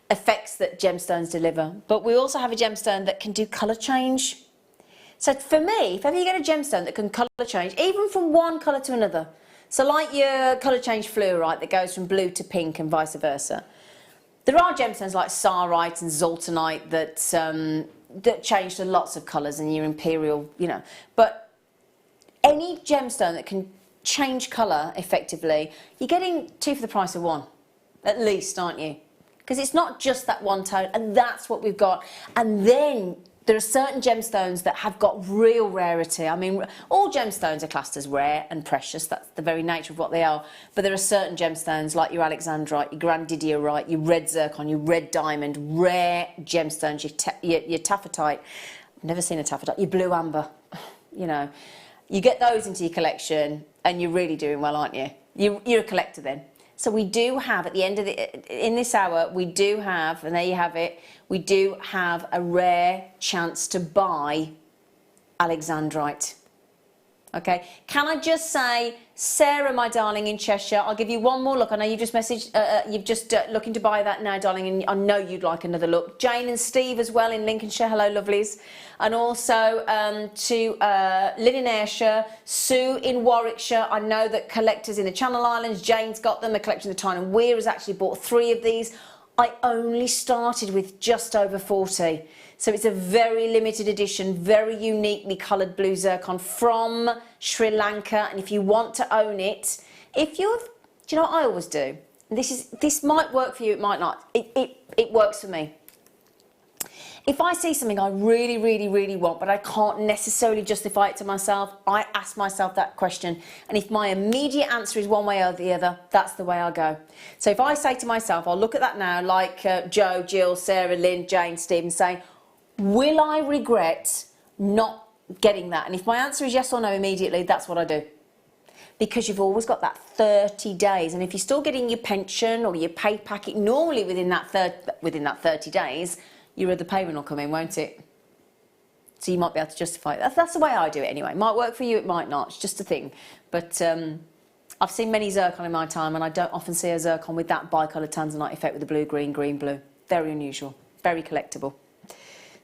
effects that gemstones deliver, but we also have a gemstone that can do colour change. So for me, if ever you get a gemstone that can colour change, even from one colour to another, so like your colour change fluorite that goes from blue to pink and vice versa. There are gemstones like sarite and zoltanite that change to lots of colours and your imperial, you know. But any gemstone that can change colour effectively, you're getting two for the price of one, at least, aren't you? Because it's not just that one tone, and that's what we've got. And then there are certain gemstones that have got real rarity. I mean, all gemstones are classed as rare and precious. That's the very nature of what they are. But there are certain gemstones like your alexandrite, your grandidierite, your red zircon, your red diamond, rare gemstones, your taffetite. I've never seen a taffetite. Your blue amber, you know. You get those into your collection and you're really doing well, aren't you? You're a collector then. So we do have, at the end of in this hour, we do have, and there you have it, we do have a rare chance to buy alexandrite. Okay, can I just say, Sarah, my darling, in Cheshire, I'll give you one more look. I know you've just messaged, you've just looking to buy that now, darling, and I know you'd like another look. Jane and Steve as well in Lincolnshire, hello, lovelies. And also to Lynn in Ayrshire, Sue in Warwickshire. I know that collectors in the Channel Islands, Jane's got them, the collection of the Tyne and Weir has actually bought 3 of these. I only started with just over 40. So it's a very limited edition, very uniquely coloured blue zircon from Sri Lanka. And if you want to own it, if you've, do you know what I always do? This might work for you, it might not. It works for me. If I see something I really, really, really want, but I can't necessarily justify it to myself, I ask myself that question. And if my immediate answer is one way or the other, that's the way I go. So if I say to myself, I'll look at that now, like Joe, Jill, Sarah, Lynn, Jane, Steve, and say, will I regret not getting that? And if my answer is yes or no immediately, that's what I do. Because you've always got that 30 days. And if you're still getting your pension or your pay packet, normally within that 30 days, your other payment will come in, won't it? So you might be able to justify it. That's the way I do it anyway. It might work for you, it might not. It's just a thing. But I've seen many zircon in my time, and I don't often see a zircon with that bicoloured tanzanite effect with the blue, green, green, blue. Very unusual. Very collectible.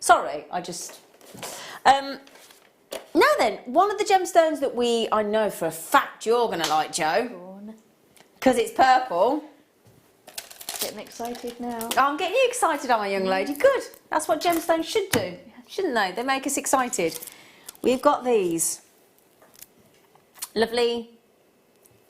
Sorry, I just... now then, one of the gemstones that I know for a fact you're going to like, Joe, because it's purple. Getting excited now. Oh, I'm getting you excited, aren't I, young lady? Good. That's what gemstones should do, shouldn't they? They make us excited. We've got these lovely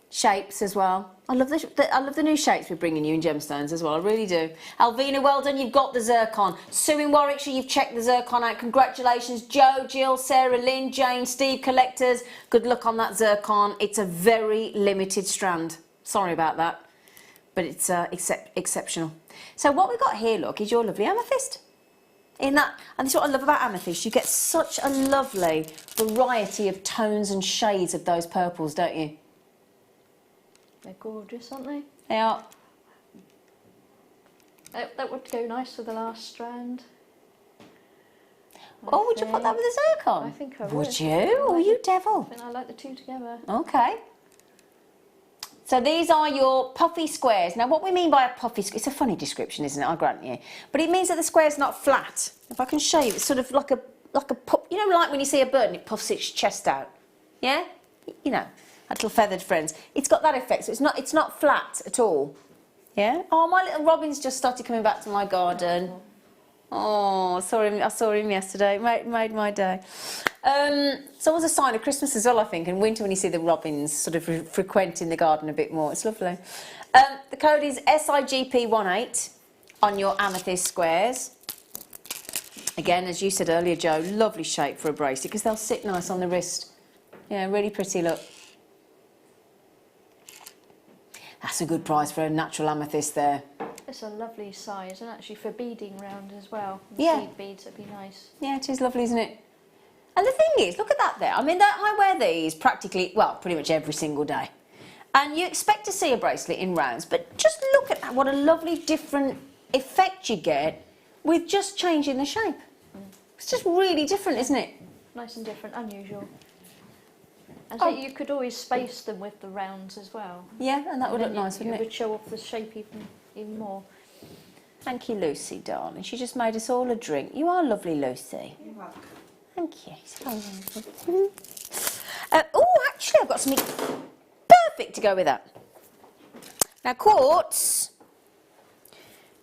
shapes as well. I love the new shapes we're bringing you in gemstones as well. I really do. Alvina, well done. You've got the zircon. Sue in Warwickshire, you've checked the zircon out. Congratulations. Joe, Jill, Sarah, Lynn, Jane, Steve, collectors. Good luck on that zircon. It's a very limited strand. Sorry about that. But it's exceptional. So what we've got here, look, is your lovely amethyst. In that, and this is what I love about amethyst. You get such a lovely variety of tones and shades of those purples, don't you? They're gorgeous, aren't they? They are. That would go nice with the last strand. Oh, would you put that with the zircon? I think I would. Would you? Oh, you devil. I think I like the two together. Okay. So these are your puffy squares. Now, what we mean by a puffy square, it's a funny description, isn't it? I grant you. But it means that the square's not flat. If I can show you, it's sort of like a puff, you know, like when you see a bird and it puffs its chest out. Yeah? You know, our little feathered friends. It's got that effect, so it's not flat at all. Yeah? Oh, my little robin's just started coming back to my garden. Oh, I saw him yesterday. It made my day. It's always a sign of Christmas as well, I think, and winter when you see the robins sort of frequenting the garden a bit more. It's lovely. The code is SIGP18 on your amethyst squares. Again, as you said earlier, Jo, lovely shape for a bracelet because they'll sit nice on the wrist. Yeah, really pretty look. That's a good price for a natural amethyst there. It's a lovely size, and actually for beading round as well. Yeah. Seed beads would be nice. Yeah, it is lovely, isn't it? And the thing is, look at that there. I mean, I wear these practically, well, pretty much every single day. And you expect to see a bracelet in rounds, but just look at that, what a lovely different effect you get with just changing the shape. It's just really different, isn't it? Nice and different, unusual. And so you could always space them with the rounds as well. Yeah, and that would look nice, wouldn't it? It would show off the shape even more. Thank you, Lucy, darling. She just made us all a drink. You are lovely, Lucy. You're welcome. Thank you. Oh, actually, I've got something perfect to go with that. Now, quartz,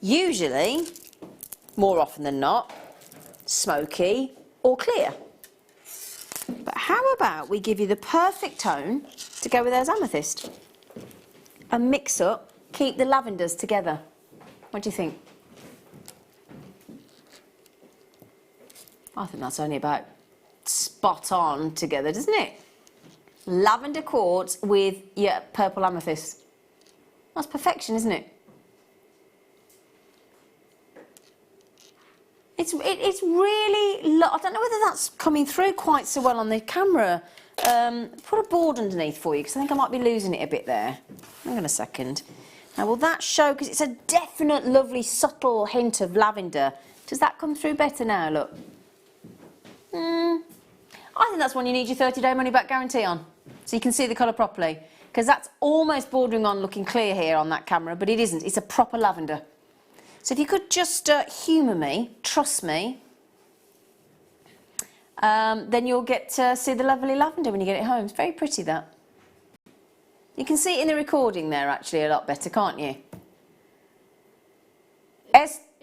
usually, more often than not, smoky or clear. But how about we give you the perfect tone to go with those amethyst and mix up, keep the lavenders together. What do you think? I think that's only about spot on together, doesn't it? Lavender quartz with your purple amethyst. That's perfection, isn't it? It's really, I don't know whether that's coming through quite so well on the camera. Put a board underneath for you because I think I might be losing it a bit there. Hang on a second. Now, will that show, because it's a definite, lovely, subtle hint of lavender. Does that come through better now, look? I think that's one you need your 30-day money-back guarantee on, so you can see the colour properly. Because that's almost bordering on looking clear here on that camera, but it isn't. It's a proper lavender. So if you could just humour me, trust me, then you'll get to see the lovely lavender when you get it home. It's very pretty, that. You can see it in the recording there, actually, a lot better, can't you?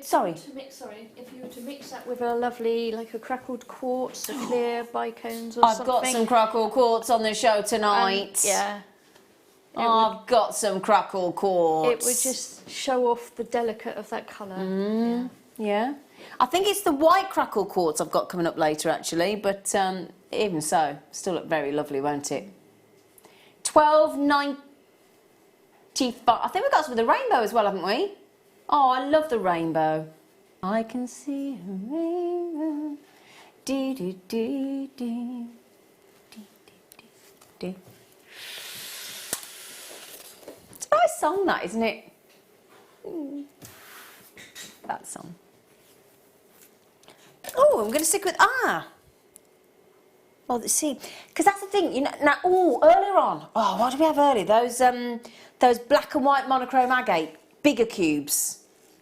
Sorry. If you were to mix that with a lovely, like a crackled quartz, a clear bicones or something. I've got some crackled quartz on the show tonight. Yeah. I've got some crackled quartz. It would just show off the delicate of that colour. Yeah. I think it's the white crackled quartz I've got coming up later, actually, but even so, still look very lovely, won't it? $12.95. I think we've got some with the rainbow as well, haven't we? Oh, I love the rainbow. I can see a rainbow. Do, do, do, do. Do, do, do. It's a nice song, that, isn't it? That song. Oh, I'm going to stick with well, let's see, because that's the thing, you know. Now, earlier on. Oh, what did we have earlier? Those black and white monochrome agate, bigger cubes.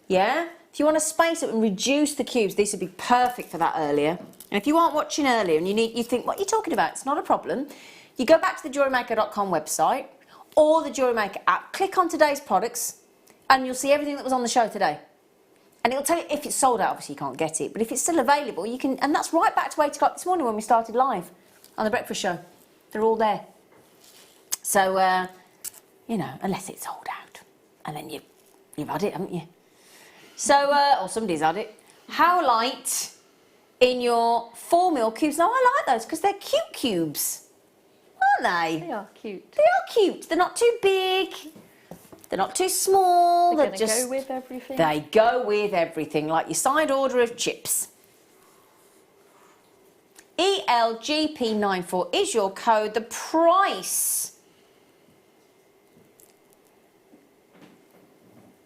Yeah. If you want to space it and reduce the cubes, this would be perfect for that earlier. And if you aren't watching earlier and you think, what are you talking about? It's not a problem. You go back to the JewelleryMaker.com website or the Jewellery Maker app. Click on today's products, and you'll see everything that was on the show today. And it'll tell you if it's sold out. Obviously, you can't get it, but if it's still available, you can. And that's right back to 8 o'clock this morning when we started live on the breakfast show. They're all there. So, you know, unless it's sold out, and then you've had it, haven't you? So, or somebody's had it. How light in your 4mm cubes? Now, I like those because they're cute cubes, aren't they? They are cute. They are cute. They're not too big. They're not too small. They're going to go with everything. They go with everything, like your side order of chips. ELGP94 is your code. The price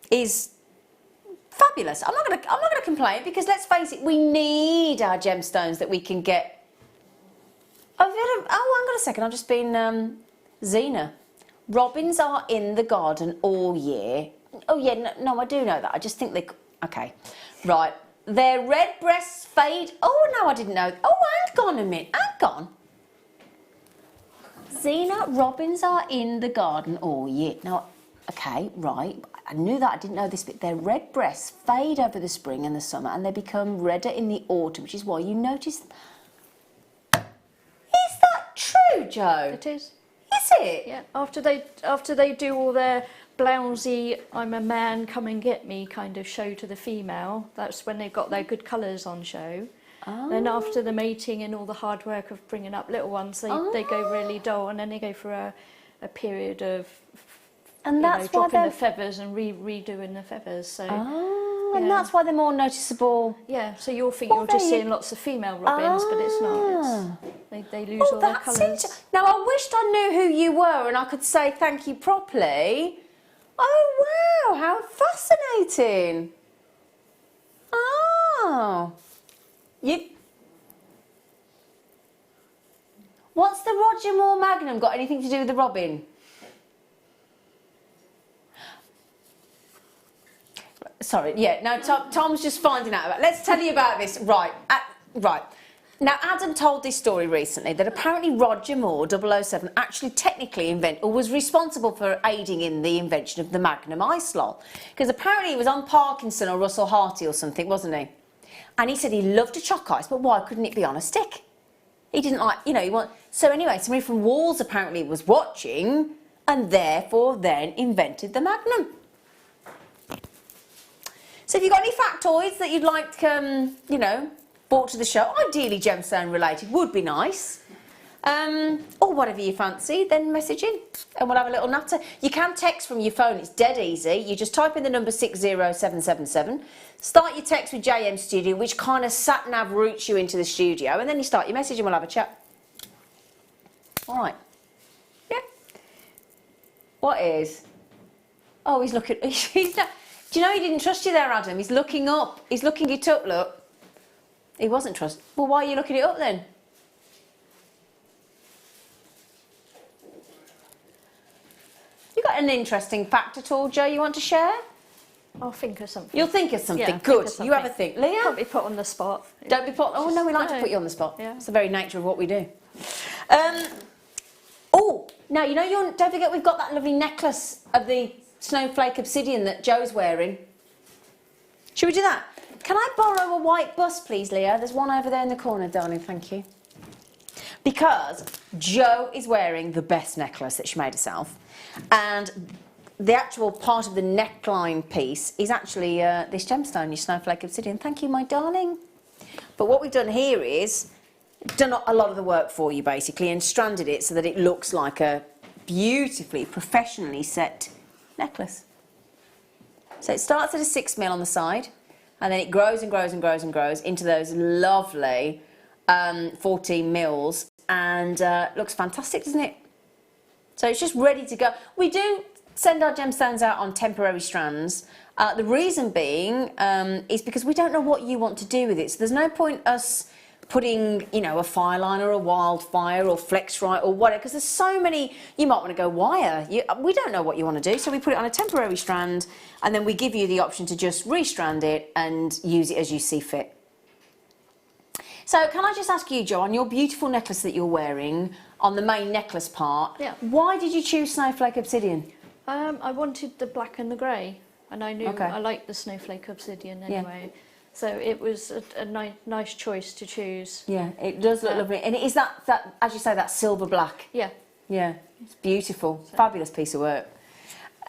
is fabulous. I'm not gonna complain, because let's face it, we need our gemstones that we can get. Oh, hang on a second. I've just been Zena. Robins are in the garden all year. Oh yeah, no, I do know that. I just think they. Okay, right. Their red breasts fade. Oh no, I didn't know. Oh, hang on a minute. Hang on. Zena, robins are in the garden all year. Now, okay, right. I knew that. I didn't know this bit. Their red breasts fade over the spring and the summer, and they become redder in the autumn, which is why you notice. Is that true, Jo? It is. Is it? Yeah. After they do all their blousy "I'm a man, come and get me" kind of show to the female, that's when they've got their good colours on show. Oh. Then after the mating and all the hard work of bringing up little ones, they go really dull, and then they go for a period of dropping the feathers and redoing the feathers. So. And that's why they're more noticeable. Yeah, so you'll think you're just seeing lots of female robins, but it's not. They lose all their colours. Now, I wished I knew who you were and I could say thank you properly. Oh, wow, how fascinating. Oh. What's the Roger Moore Magnum got anything to do with the robin? Sorry, yeah, no, Tom's just finding out about it. Let's tell you about this. Right, right. Now, Adam told this story recently that apparently Roger Moore, 007, actually technically was responsible for aiding in the invention of the Magnum Ice Lol. Because apparently he was on Parkinson or Russell Harty or something, wasn't he? And he said he loved a chalk ice, but why couldn't it be on a stick? He didn't like, So anyway, somebody from Walls apparently was watching and therefore then invented the Magnum. So if you've got any factoids that you'd like, brought to the show, ideally gemstone related, would be nice. Or whatever you fancy, then message in and we'll have a little natter. You can text from your phone, it's dead easy. You just type in the number 60777, start your text with JM Studio, which kind of sat-nav routes you into the studio, and then you start your message and we'll have a chat. All right. Yeah. What is? Oh, he's looking, he's not. Do you know he didn't trust you there, Adam? He's looking up. He's looking it up, look. He wasn't trusting. Well, why are you looking it up then? You got an interesting fact at all, Jo, you want to share? I'll think of something. You'll think of something. Yeah, good. think of You have a think. Leah? Can't be put on the spot. Don't be put... Oh, no, we like to put you on the spot. Yeah. It's the very nature of what we do. Oh, now, don't forget we've got that lovely necklace of the snowflake obsidian that Jo's wearing. Should we do that? Can I borrow a white bust, please, Leah? There's one over there in the corner, darling, thank you. Because Jo is wearing the best necklace that she made herself, and the actual part of the neckline piece is actually this gemstone, your snowflake obsidian. Thank you, my darling. But what we've done here is done a lot of the work for you, basically, and stranded it so that it looks like a beautifully, professionally set necklace. So it starts at a 6mm on the side, and then it grows and grows and grows and grows into those lovely 14 mils, and looks fantastic, doesn't it? So it's just ready to go. We do send our gemstones out on temporary strands. The reason being is because we don't know what you want to do with it. So there's no point us putting, a fire line or a wildfire or flex right or whatever, because there's so many. You might want to go wire. We don't know what you want to do, so we put it on a temporary strand, and then we give you the option to just restrand it and use it as you see fit. So can I just ask you, Jo, on your beautiful necklace that you're wearing, on the main necklace part, why did you choose snowflake obsidian? I wanted the black and the grey, and I knew I liked the snowflake obsidian anyway. Yeah. So it was a nice choice to choose. Yeah, it does look lovely. And is that, as you say, that silver black? Yeah. Yeah, it's beautiful. So. Fabulous piece of work.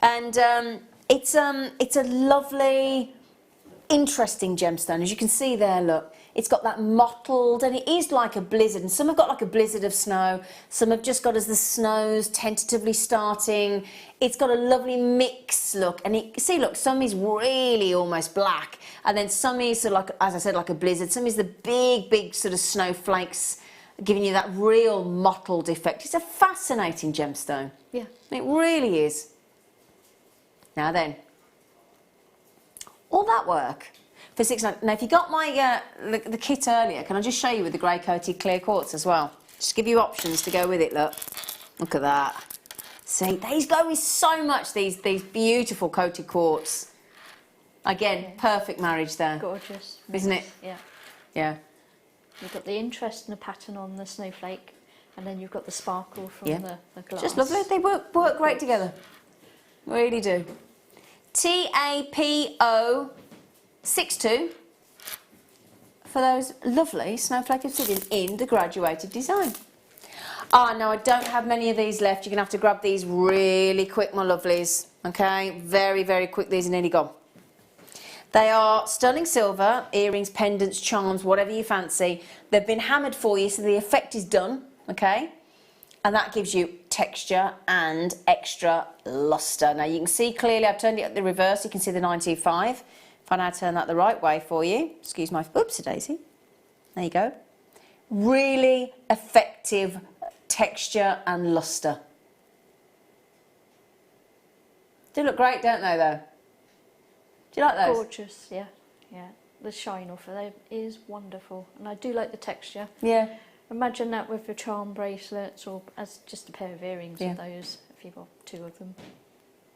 And it's a lovely, interesting gemstone. As you can see there, look. It's got that mottled, and it is like a blizzard. And some have got like a blizzard of snow. Some have just got as the snow's tentatively starting. It's got a lovely mix look. And see, look, some is really almost black. And then some is, sort of like, as I said, like a blizzard. Some is the big, big sort of snowflakes giving you that real mottled effect. It's a fascinating gemstone. Yeah. It really is. Now then, all that work for £6.99. Now, if you got my the kit earlier, can I just show you with the grey coated clear quartz as well? Just give you options to go with it. Look at that. See, these go with so much. These beautiful coated quartz. Again, perfect marriage there. Gorgeous. Isn't it? Yeah. Yeah. You've got the interest and the pattern on the snowflake, and then you've got the sparkle from the glass. Just lovely. They work great together. Really do. TAPO62 for those lovely snowflake obsidian in the graduated design. Ah, no, I don't have many of these left. You're going to have to grab these really quick, my lovelies. Okay, very, very quick. These are nearly gone. They are sterling silver, earrings, pendants, charms, whatever you fancy. They've been hammered for you, so the effect is done, okay? And that gives you texture and extra luster. Now, you can see clearly, I've turned it at the reverse. You can see the 925. If I now turn that the right way for you, excuse my, oopsie-daisy. There you go. Really effective texture and luster. Do look great, don't they, though? Do you like those? Gorgeous, yeah, yeah. The shine off of them is wonderful, and I do like the texture. Yeah. Imagine that with your charm bracelets, or as just a pair of earrings of those, if you've got 2 of them.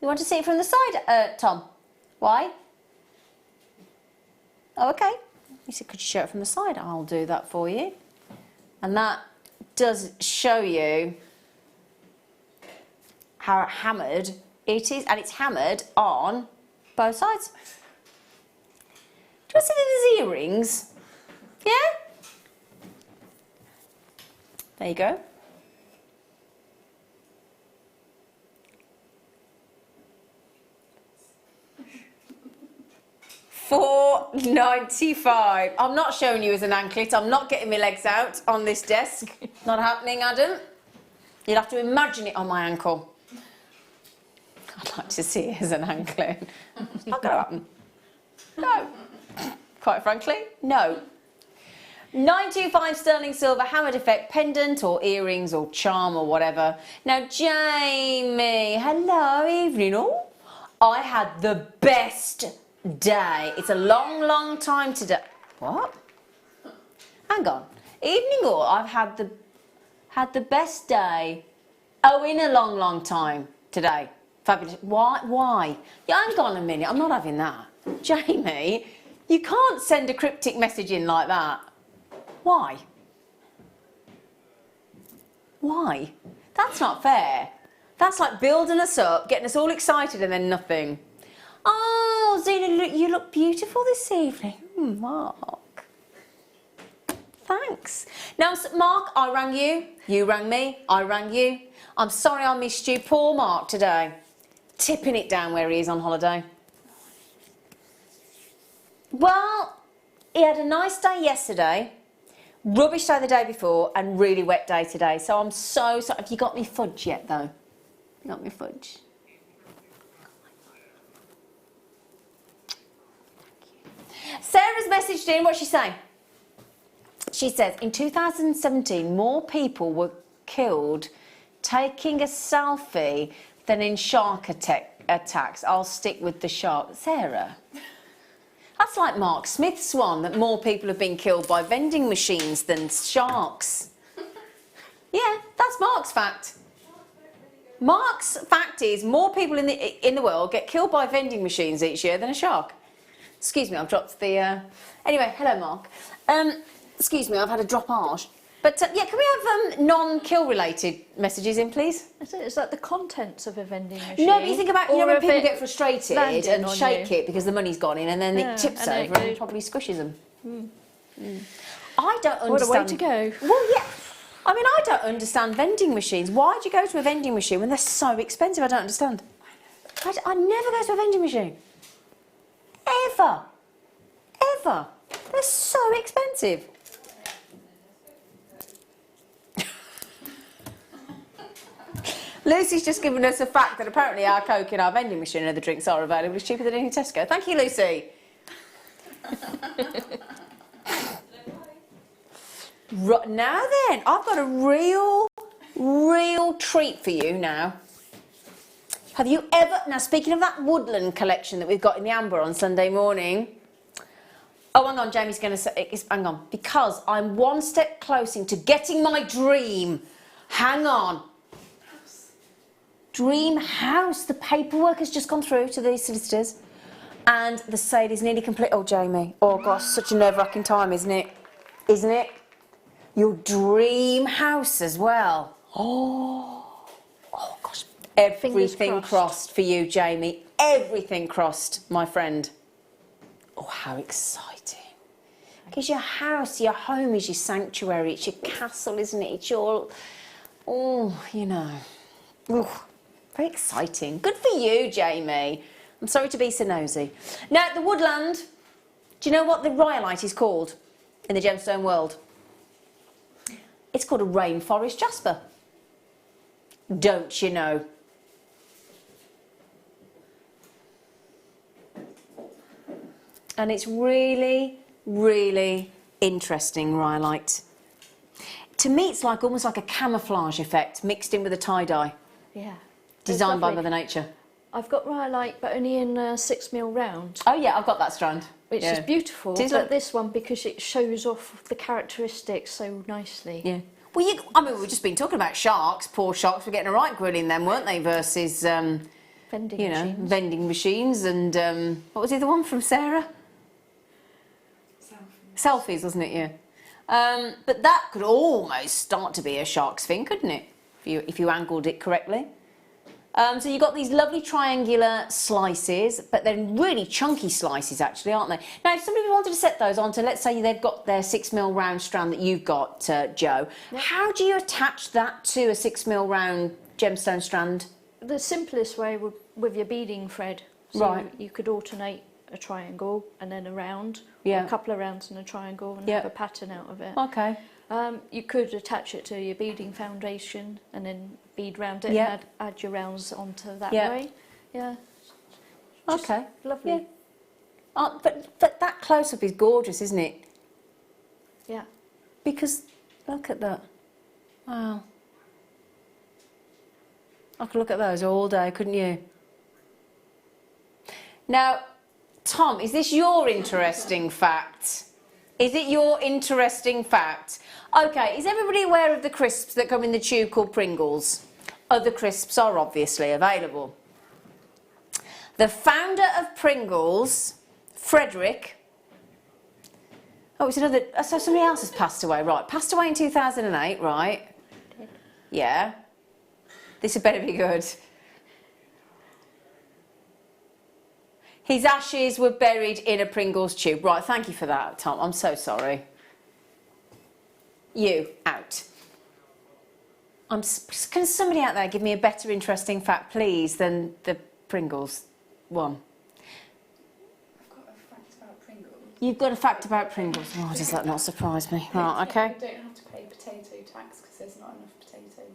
You want to see it from the side, Tom? Why? Oh, okay. You said, could you show it from the side? I'll do that for you. And that does show you how hammered it is, and it's hammered on both sides. Do you want to see these earrings? Yeah? There you go. £4.95. I'm not showing you as an anklet. I'm not getting my legs out on this desk. Not happening, Adam. You'll have to imagine it on my ankle. I'd like to see it as an anklet. It's not going to happen. No. Quite frankly, no. 925 sterling silver hammered effect pendant or earrings or charm or whatever. Now, Jamie, hello, evening all. I had the best day. It's a long, long time today. What? Hang on. Evening all, I've had the best day. Oh, in a long, long time today. Fabulous. Why? Yeah, hang on a minute. I'm not having that. Jamie, you can't send a cryptic message in like that. Why? Why? That's not fair. That's like building us up, getting us all excited and then nothing. Oh, Zena, you look beautiful this evening. Mark. Thanks. Now, Mark, I rang you. You rang me. I rang you. I'm sorry I missed you. Poor Mark today. Tipping it down where he is on holiday. Well, he had a nice day yesterday, rubbish day the day before, and really wet day today. So I'm so sorry. Have you got me fudge yet, though? You got me fudge? Sarah's messaged in. What's she saying? She says, in 2017, more people were killed taking a selfie than in shark attacks. I'll stick with the shark. Sarah, that's like Mark Smith's one, that more people have been killed by vending machines than sharks. Yeah, that's Mark's fact. Mark's fact is more people in the world get killed by vending machines each year than a shark. Excuse me, I've dropped the... Anyway, hello, Mark. Excuse me, I've had a dropage. But, yeah, can we have non-kill related messages in, please? Is that the contents of a vending machine? No, but you think about, you know, when people get frustrated and shake it because the money's gone in and then it tips over and probably squishes them. I don't understand... What a way to go. Well, yeah. I mean, I don't understand vending machines. Why do you go to a vending machine when they're so expensive? I don't understand. I never go to a vending machine. Ever. Ever. They're so expensive. Lucy's just given us a fact that apparently our Coke in our vending machine and other drinks are available. It's cheaper than in Tesco. Thank you, Lucy. Right, now then, I've got a real treat for you now. Have you ever, now speaking of that woodland collection that we've got in the Amber on Sunday morning, oh hang on, Jamie's going to say, hang on, because I'm one step closer to getting my dream. Hang on. Dream house. The paperwork has just gone through to the solicitors and the sale is nearly complete. Oh Jamie, oh gosh, such a nerve-wracking time, isn't it? Isn't it? Your dream house as well. Oh gosh. Everything crossed for you, Jamie. Everything crossed, my friend. Oh, how exciting. Because your house, your home is your sanctuary. It's your castle, isn't it? It's your, oh, you know. Oh, very exciting. Good for you, Jamie. I'm sorry to be so nosy. Now, the woodland, do you know what the rhyolite is called in the gemstone world? It's called a rainforest jasper. Don't you know? And it's really, really interesting rhyolite. To me, it's like almost like a camouflage effect mixed in with a tie-dye. Yeah. Designed by Mother Nature. I've got rhyolite, but only in a 6mm round. Oh yeah, I've got that strand. Which is beautiful. It is, but this one, because it shows off the characteristics so nicely. Yeah. Well, I mean, we've just been talking about sharks. Poor sharks were getting a right grilling then, weren't they? Versus, vending machines. Vending machines and what was the other one from Sarah? Selfies, wasn't it? Yeah. But that could almost start to be a shark's fin, couldn't it? If you angled it correctly. So you've got these lovely triangular slices, but they're really chunky slices actually, aren't they? Now, if somebody wanted to set those onto, let's say they've got their 6mm round strand that you've got, Jo, how do you attach that to a 6mm round gemstone strand? The simplest way would with your beading thread. So you could alternate a triangle and then a round, or a couple of rounds and a triangle and have a pattern out of it. Okay. You could attach it to your beading foundation and then bead round it and add your rounds onto that way. Yeah. Just lovely. Yeah. But that close-up is gorgeous, isn't it? Yeah. Because, look at that. Wow. I could look at those all day, couldn't you? Now, Tom, is this your interesting fact? Is it your interesting fact? Okay, is everybody aware of the crisps that come in the tube called Pringles? Other crisps are obviously available. The founder of Pringles, Frederick, oh, it's another, so somebody else has passed away, right, passed away in 2008, right? Yeah. This had better be good. His ashes were buried in a Pringles tube. Right, thank you for that, Tom. I'm so sorry. You, out. Can somebody out there give me a better interesting fact, please, than the Pringles one? I've got a fact about Pringles. You've got a fact about Pringles. Oh, does that not surprise me? Right, okay. They don't have to pay potato tax because there's not enough potato in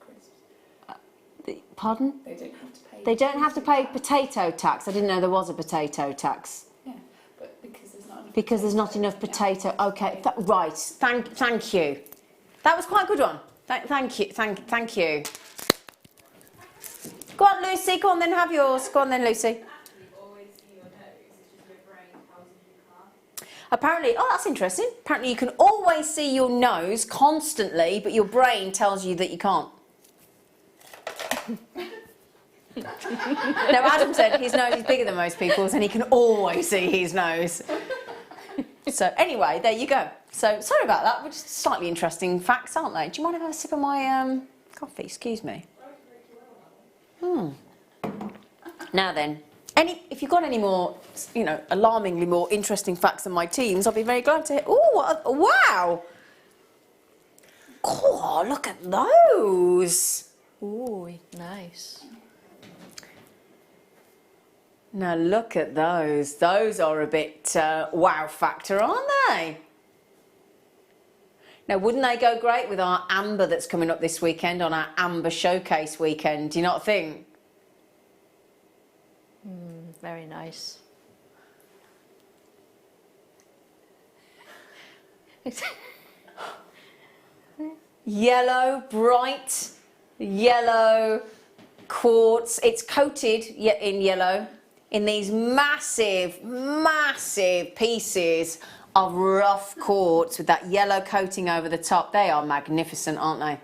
crisps. Pardon? They don't have to pay. They don't have to pay potato tax. I didn't know there was a potato tax. Yeah, but because there's not enough. Because there's not enough potato. Okay, right. Thank you. That was quite a good one. Thank you. Thank you. Go on, Lucy. Go on, then have yours. Go on, then, Lucy. Apparently, oh, that's interesting. Apparently, you can always see your nose constantly, but your brain tells you that you can't. No, Adam said his nose is bigger than most people's and he can always see his nose. So anyway, there you go. So sorry about that, which is slightly interesting facts, aren't they? Do you mind if I have a sip of my coffee? Excuse me. Now then, if you've got any more, you know, alarmingly more interesting facts than my teams, I'll be very glad to hear. Oh, wow! Oh, look at those! Ooh, nice. Now look at those. Those are a bit wow factor, aren't they? Now, wouldn't they go great with our amber that's coming up this weekend, on our amber showcase weekend? Do you not think? Very nice. yellow, bright yellow quartz. It's coated in yellow in these massive, massive pieces of rough quartz with that yellow coating over the top. They are magnificent, aren't they?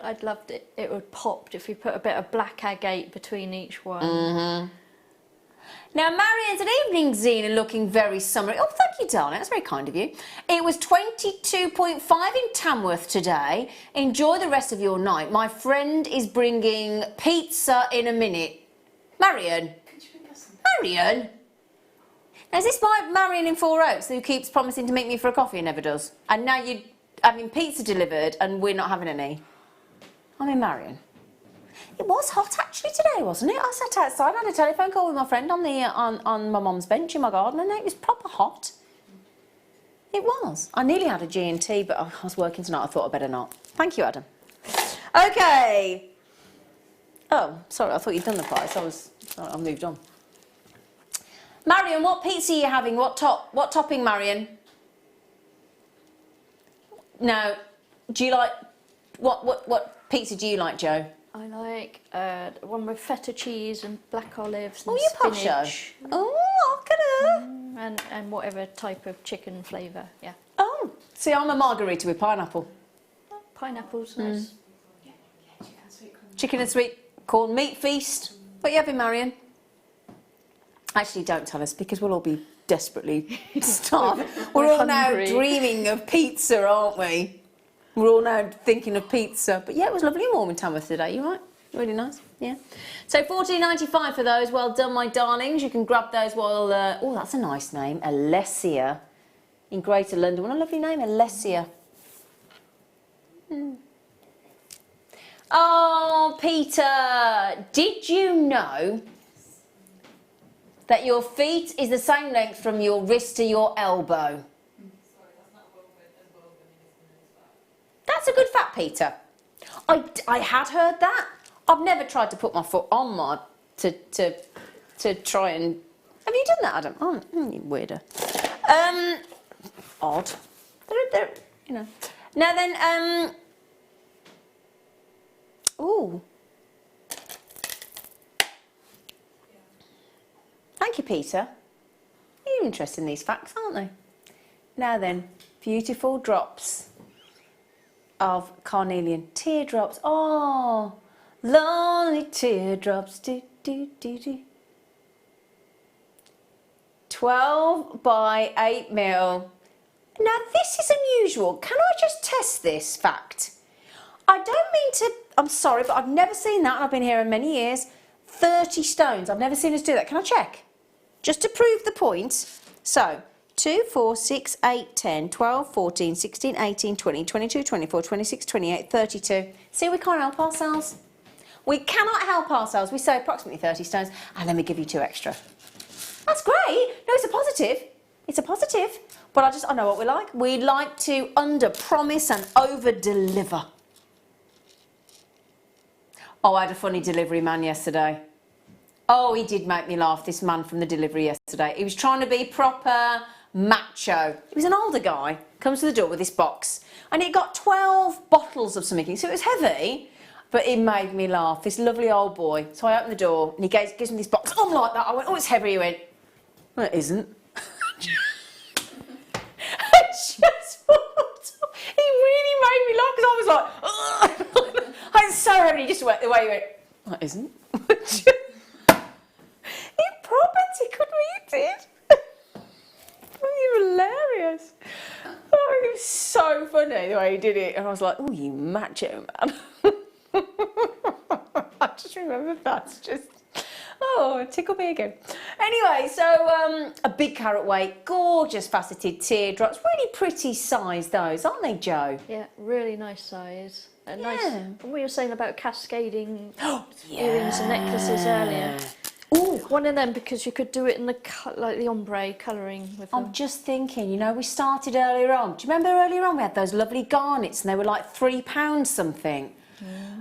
I'd love it. It would pop if you put a bit of black agate between each one. Mm-hmm. Now, Marion's an evening zine looking very summery. Oh, thank you, darling. That's very kind of you. It was 22.5 in Tamworth today. Enjoy the rest of your night. My friend is bringing pizza in a minute. Marion? Marion? Now, is this my Marion in Four Oaks who keeps promising to meet me for a coffee and never does? And now you're having pizza delivered and we're not having any? I mean, Marion. It was hot actually today, wasn't it? I sat outside, I had a telephone call with my friend on the on my mum's bench in my garden, and it was proper hot. It was. I nearly had a G&T, but I was working tonight. I thought I'd better not. Thank you, Adam. Okay. Oh, sorry. I thought you'd done the price. I moved on. Marion, what pizza are you having? What topping, Marion? Now, do you like what pizza do you like, Joe? I like one with feta cheese and black olives and you spinach. Oh, look at her. And whatever type of chicken flavour, yeah. Oh, see, I'm a margarita with pineapple. Pineapple's nice. Chicken and sweet corn meat feast. What are you having, Marion? Actually, don't tell us because we'll all be desperately starved. We're all hungry. now dreaming of pizza, aren't we? We're all now thinking of pizza. But yeah, it was lovely and warm in Tamworth today. You right? Really nice. Yeah. So $14.95 for those. Well done, my darlings. You can grab those while... oh, that's a nice name. Alessia in Greater London. What a lovely name, Alessia. Oh, Peter, did you know that your feet is the same length from your wrist to your elbow? That's a good fact, Peter. I had heard that. I've never tried to put my foot on my to try and. Have you done that, Adam? Oh, you weirder. Odd. They're, you know. Now then, ooh. Thank you, Peter. You're interested in these facts, aren't they? Now then, beautiful drops of carnelian. Teardrops. Oh, lonely teardrops. Do, do, do, do. 12 by 8 mil. Now this is unusual. Can I just test this fact? I don't mean to, I'm sorry, but I've never seen that and I've been here many years. 30 stones. I've never seen us do that. Can I check? Just to prove the point. So, 2, 4, 6, 8, 10, 12, 14, 16, 18, 20, 22, 24, 26, 28, 32. See, we can't help ourselves. We cannot help ourselves. We say approximately 30 stones and then we give you 2 extra. That's great. No, it's a positive. It's a positive. But I know what we like. We like to under-promise and over-deliver. Oh, I had a funny delivery man yesterday. Oh, he did make me laugh, this man from the delivery yesterday. He was trying to be proper macho. He was an older guy, comes to the door with this box, and he got 12 bottles of something, so it was heavy, but it made me laugh, this lovely old boy. So I opened the door, and he gives me this box. Oh, I'm like that. I went, oh, it's heavy. He went, well, it isn't. I just walked off. He really made me laugh, because I was like, ugh. I was so heavy. He just went the way he went, well, it isn't. He couldn't eat it. It was hilarious. Oh, it was so funny the way he did it. And I was like, oh, you macho man. I just remember that's just, oh, it tickled me again. Anyway, so a big carat weight, gorgeous faceted teardrops. Really pretty size those, aren't they, Joe? Yeah, really nice size. Yeah. Nice. We were saying about cascading earrings and necklaces earlier. Ooh. One of them, because you could do it in the like the ombre colouring with them. I'm just thinking, you know, we started earlier on. Do you remember earlier on we had those lovely garnets and they were like £3 something?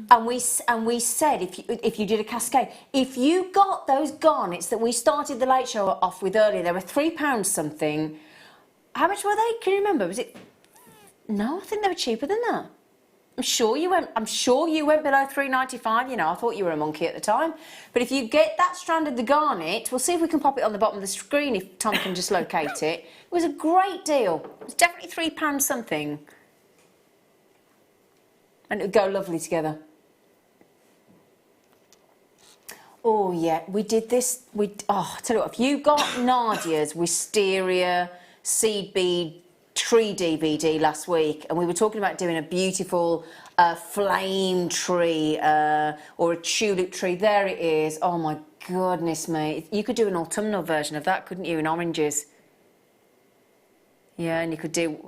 And we said if you did a cascade, if you got those garnets that we started the late show off with earlier, they were £3 something. How much were they? Can you remember? Was it No, I think they were cheaper than that. I'm sure you went below £3.95. You know, I thought you were a monkey at the time. But if you get that strand of the garnet, we'll see if we can pop it on the bottom of the screen if Tom can just locate it. It was a great deal. It was definitely £3 something. And it would go lovely together. Oh yeah, we did this. I tell you what, if you got Nadia's Wisteria Seed Bead Tree DVD last week, and we were talking about doing a beautiful flame tree or a tulip tree, there it is. Oh my goodness me. You could do an autumnal version of that, couldn't you, in oranges? Yeah, and you could do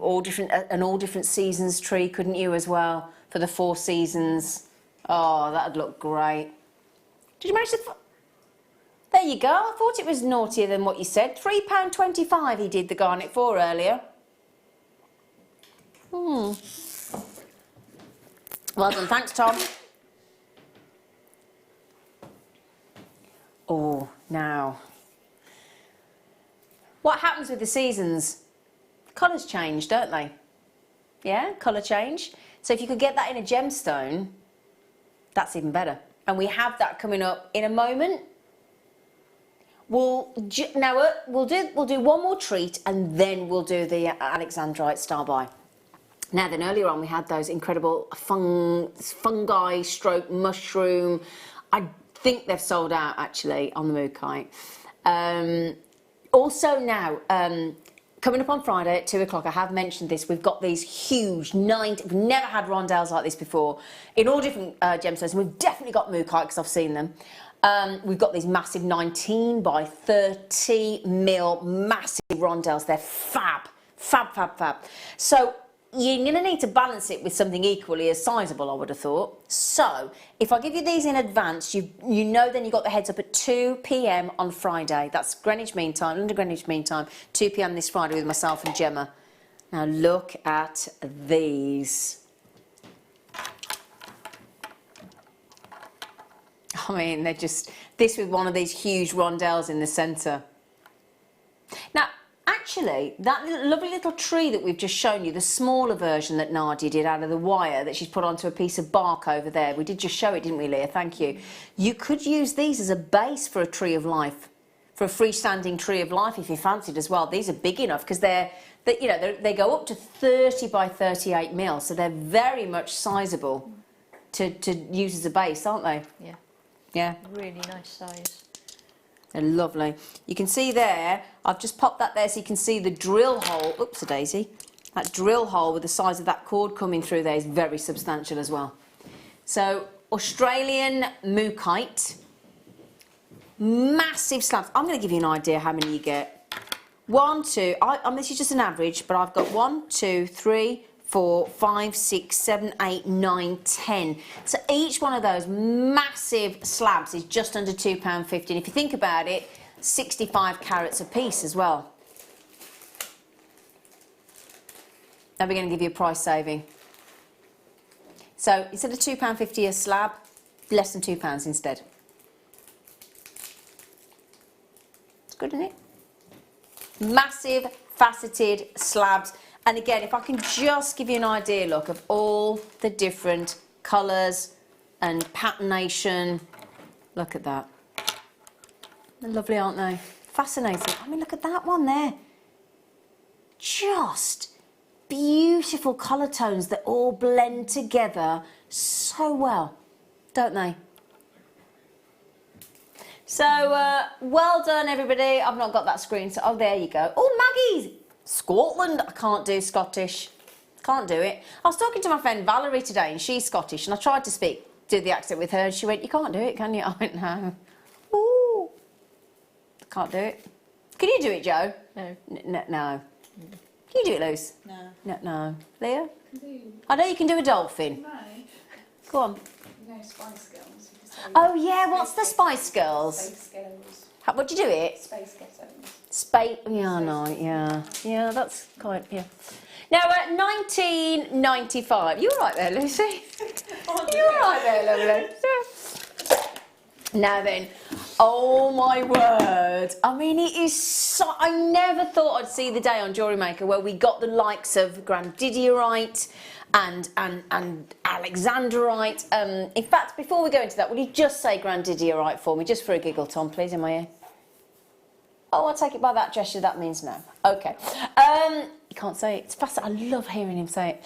an all different seasons tree, couldn't you, as well, for the 4 seasons. Oh, that'd look great. Did you manage to... There you go. I thought it was naughtier than what you said. £3.25 he did the garnet for earlier. Well done. Thanks, Tom. Oh, now. What happens with the seasons? Colours change, don't they? Yeah, colour change. So if you could get that in a gemstone, that's even better. And we have that coming up in a moment. We'll do one more treat, and then we'll do the Alexandrite Star Buy. Now then, earlier on we had those incredible fungi stroke mushroom. I think they've sold out actually on the Mookai. Also now, coming up on Friday at 2 o'clock, I have mentioned this, we've got these huge we've never had rondelles like this before, in all different gemstones, and we've definitely got Mookai because I've seen them. We've got these massive 19 by 30 mil massive rondelles. They're fab. So you're going to need to balance it with something equally as sizable, I would have thought. So if I give you these in advance, you know then you've got the heads up at 2 p.m. on Friday. That's Greenwich Mean Time, London Greenwich Mean Time, 2 p.m. this Friday with myself and Gemma. Now look at these. I mean, they're just, this with one of these huge rondelles in the centre. Now, actually, that lovely little tree that we've just shown you, the smaller version that Nadia did out of the wire that she's put onto a piece of bark over there, we did just show it, didn't we, Leah? Thank you. You could use these as a base for a tree of life, for a freestanding tree of life if you fancied as well. These are big enough because they go up to 30 by 38 mil, so they're very much sizable to use as a base, aren't they? Yeah. Yeah. Really nice size. They're lovely. You can see there, I've just popped that there so you can see the drill hole. Oops, a daisy. That drill hole with the size of that cord coming through there is very substantial as well. So, Australian Mookite. Massive slabs. I'm going to give you an idea how many you get. 1, 2, this is just an average, but I've got 1, 2, 3, 4, 5, 6, 7, 8, 9, 10. So each one of those massive slabs is just under £2.50. And if you think about it, 65 carats a piece as well. Now we're going to give you a price saving. So instead of £2.50 a slab, less than £2 instead. It's good, isn't it? Massive faceted slabs. And again, if I can just give you an idea, look, of all the different colours and patternation. Look at that. They're lovely, aren't they? Fascinating. I mean, look at that one there. Just beautiful colour tones that all blend together so well, don't they? So, well done, everybody. I've not got that screen, so, oh, there you go. Oh, Maggie's Scotland. I can't do Scottish. Can't do it. I was talking to my friend Valerie today, and she's Scottish, and I tried to do the accent with her, and she went, "You can't do it, can you?" I went, "No." Ooh. Can't do it. Can you do it, Joe? No. No. Can you do it, Luce? No. No. Leah? I can do. I know you can do a dolphin. No. Go on. No, Spice Girls. Oh, yeah, what's the Spice Girls? Space Girls. What do you do it? Space Ghettos. Yeah, no, yeah. Yeah, that's quite, yeah. Now, 1995. You all right there, Lucy? You all right there, lovely? Now then, oh my word. I mean, it is so... I never thought I'd see the day on Jewellery Maker where we got the likes of grandidierite and alexandrite. In fact, before we go into that, will you just say grandidierite for me, just for a giggle, Tom, please, in my ear? Oh, I take it by that gesture, that means no. Okay. You can't say it. It's fascinating. I love hearing him say it.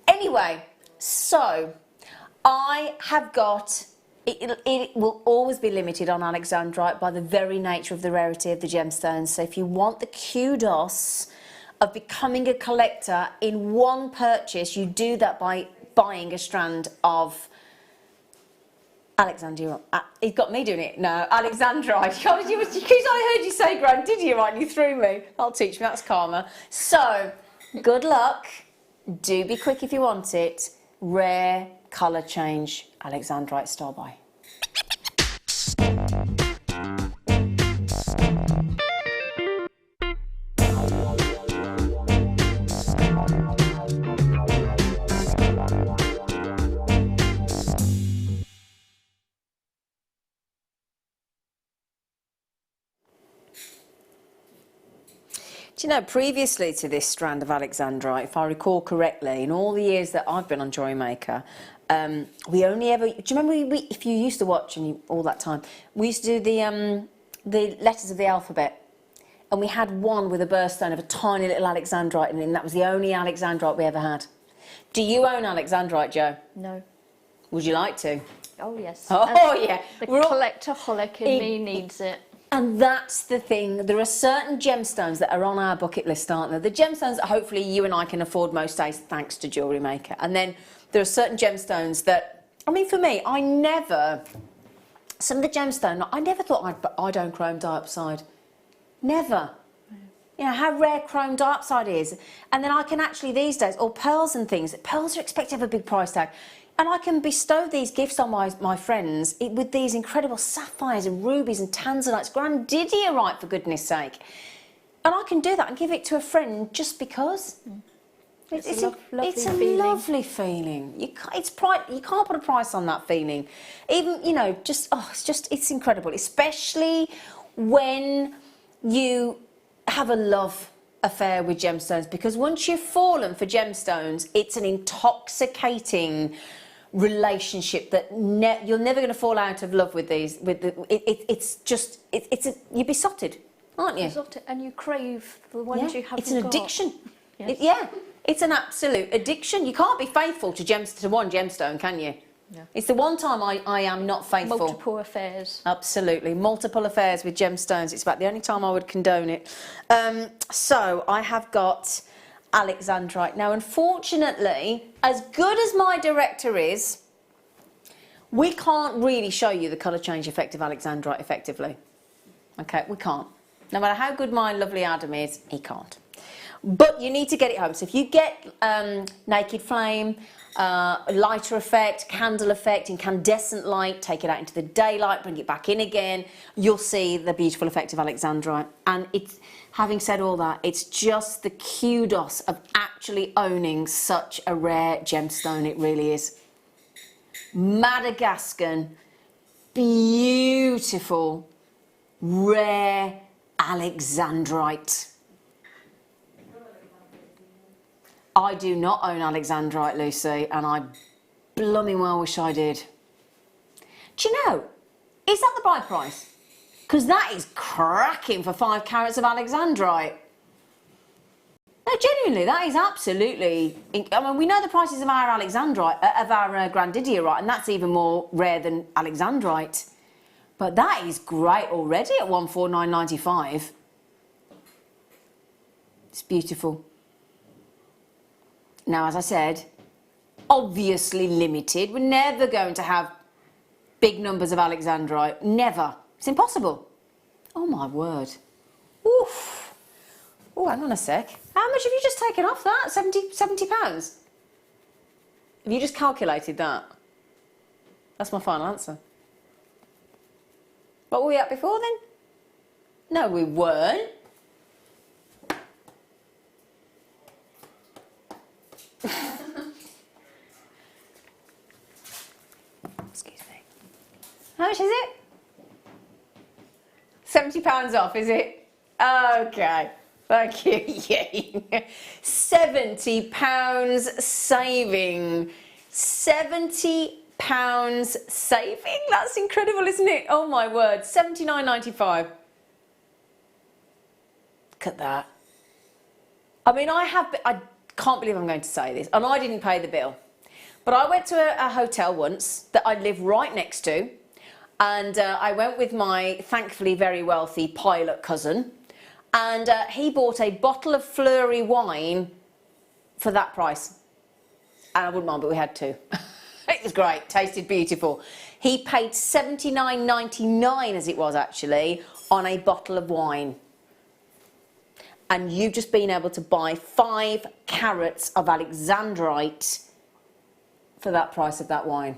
Anyway, so I have got... It will always be limited on alexandrite by the very nature of the rarity of the gemstones. So if you want the kudos of becoming a collector in one purchase, you do that by buying a strand of alexandrite. It got me doing it now. Alexandrite. Because I heard you say grandidierite and you threw me. I'll teach me. That's karma. So good luck. Do be quick if you want it. Rare colour change alexandrite star buy. Do you know, previously to this strand of alexandrite, if I recall correctly, in all the years that I've been on Jewellery Maker, we only ever... Do you remember if you used to watch and all that time, we used to do the letters of the alphabet, and we had one with a birthstone of a tiny little alexandrite in it, and that was the only alexandrite we ever had. Do you own alexandrite, Jo? No. Would you like to? Oh, yes. Oh, yeah. The collector-holic in me needs it. And that's the thing. There are certain gemstones that are on our bucket list, aren't there? The gemstones that hopefully you and I can afford most days thanks to Jewellery Maker. And then there are certain gemstones that, I mean, for me, some of the gemstones, I never thought I'd own chrome diopside. Never. You know, how rare chrome diopside is. And then I can actually these days, or pearls and things, pearls are expected to have a big price tag. And I can bestow these gifts on my friends with these incredible sapphires and rubies and tanzanites, grandidierite for goodness sake. And I can do that and give it to a friend just because. It's a lovely feeling. You can't put a price on that feeling. Even, you know, it's incredible. Especially when you have a love affair with gemstones, because once you've fallen for gemstones, it's an intoxicating relationship that you're never going to fall out of love with these. You're besotted, aren't you? Besotted, and you crave the ones you haven't got. It's an addiction. Yes. It's an absolute addiction. You can't be faithful to one gemstone, can you? No. It's the one time I am not faithful. Multiple affairs. Absolutely. Multiple affairs with gemstones. It's about the only time I would condone it. So I have got alexandrite. Now, unfortunately, as good as my director is, we can't really show you the colour change effect of alexandrite effectively. Okay, we can't. No matter how good my lovely Adam is, he can't. But you need to get it home. So if you get naked flame, lighter effect, candle effect, incandescent light, take it out into the daylight, bring it back in again, you'll see the beautiful effect of alexandrite. And it's, having said all that, it's just the kudos of actually owning such a rare gemstone. It really is. Madagascan, beautiful, rare alexandrite. I do not own alexandrite, Lucy, and I blooming well wish I did. Do you know, is that the buy price? Because that is cracking for 5 carats of alexandrite. No, genuinely, that is absolutely... I mean, we know the prices of our alexandrite, of our grandidierite, and that's even more rare than alexandrite. But that is great already at 149.95. It's beautiful. Now, as I said, obviously limited. We're never going to have big numbers of alexandrite. Never. It's impossible. Oh, my word. Oof. Oh, hang on a sec. How much have you just taken off that? £70? Have you just calculated that? That's my final answer. What were we at before then? No, we weren't. Excuse me. How much is it? £70 off, is it? Okay. Thank you. Yay. £70 saving. £70 saving? That's incredible, isn't it? Oh my word. £79.95. Look at that. I mean, I can't believe I'm going to say this, and I didn't pay the bill. But I went to a hotel once that I live right next to, and I went with my thankfully very wealthy pilot cousin, and he bought a bottle of Fleury wine for that price. And I wouldn't mind, but we had two. It was great, tasted beautiful. He paid $79.99 as it was actually on a bottle of wine. And you've just been able to buy 5 carats of Alexandrite for that price of that wine.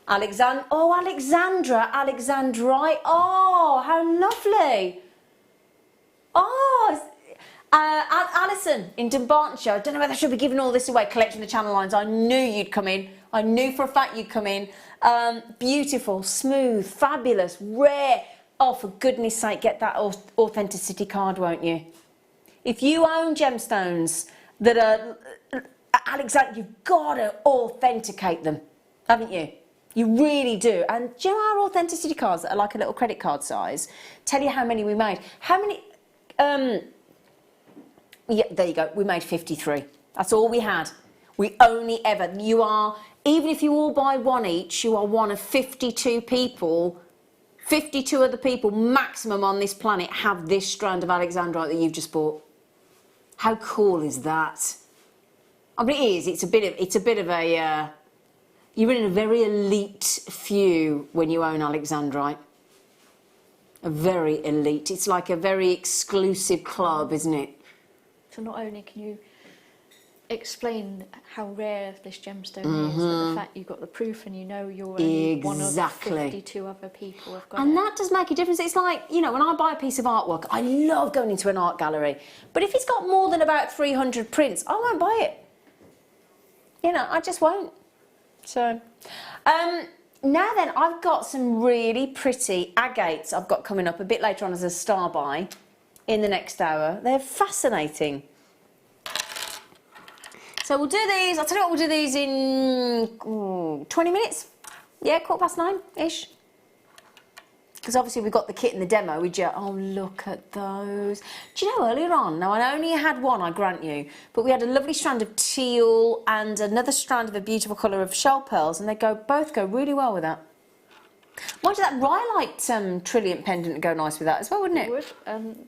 Alexandrite, oh, how lovely. Oh, Alison in Dunbartonshire, I don't know whether I should be giving all this away, collecting the channel lines. I knew you'd come in. I knew for a fact you'd come in. Beautiful, smooth, fabulous, rare. Oh, for goodness sake, get that authenticity card, won't you? If you own gemstones that are Alexander, you've got to authenticate them, haven't you? You really do. And do you know our authenticity cards that are like a little credit card size? Tell you how many we made. How many? Yeah, there you go. We made 53. That's all we had. We only ever. You are, even if you all buy one each, you are one of 52 people. 52 other people maximum on this planet have this strand of Alexandrite that you've just bought. How cool is that? I mean, it is. It's a bit of a. You're in a very elite few when you own Alexandrite. A very elite. It's like a very exclusive club, isn't it? So not only can you explain how rare this gemstone is, but the fact you've got the proof and you know you're only one of 52 other people have got it. And that does make a difference. It's like, you know, when I buy a piece of artwork, I love going into an art gallery. But if it's got more than about 300 prints, I won't buy it. You know, I just won't. So, now then, I've got some really pretty agates I've got coming up a bit later on as a star buy in the next hour. They're fascinating. So we'll do these, I'll tell you what, we'll do these in 20 minutes. Yeah, 9:15-ish. Because obviously we've got the kit and the demo. Oh, look at those. Do you know, earlier on, now I only had one, I grant you, but we had a lovely strand of teal and another strand of a beautiful colour of shell pearls, and they both go really well with that. Mind you, that rhyolite trilliant pendant would go nice with that as well, wouldn't it? It would.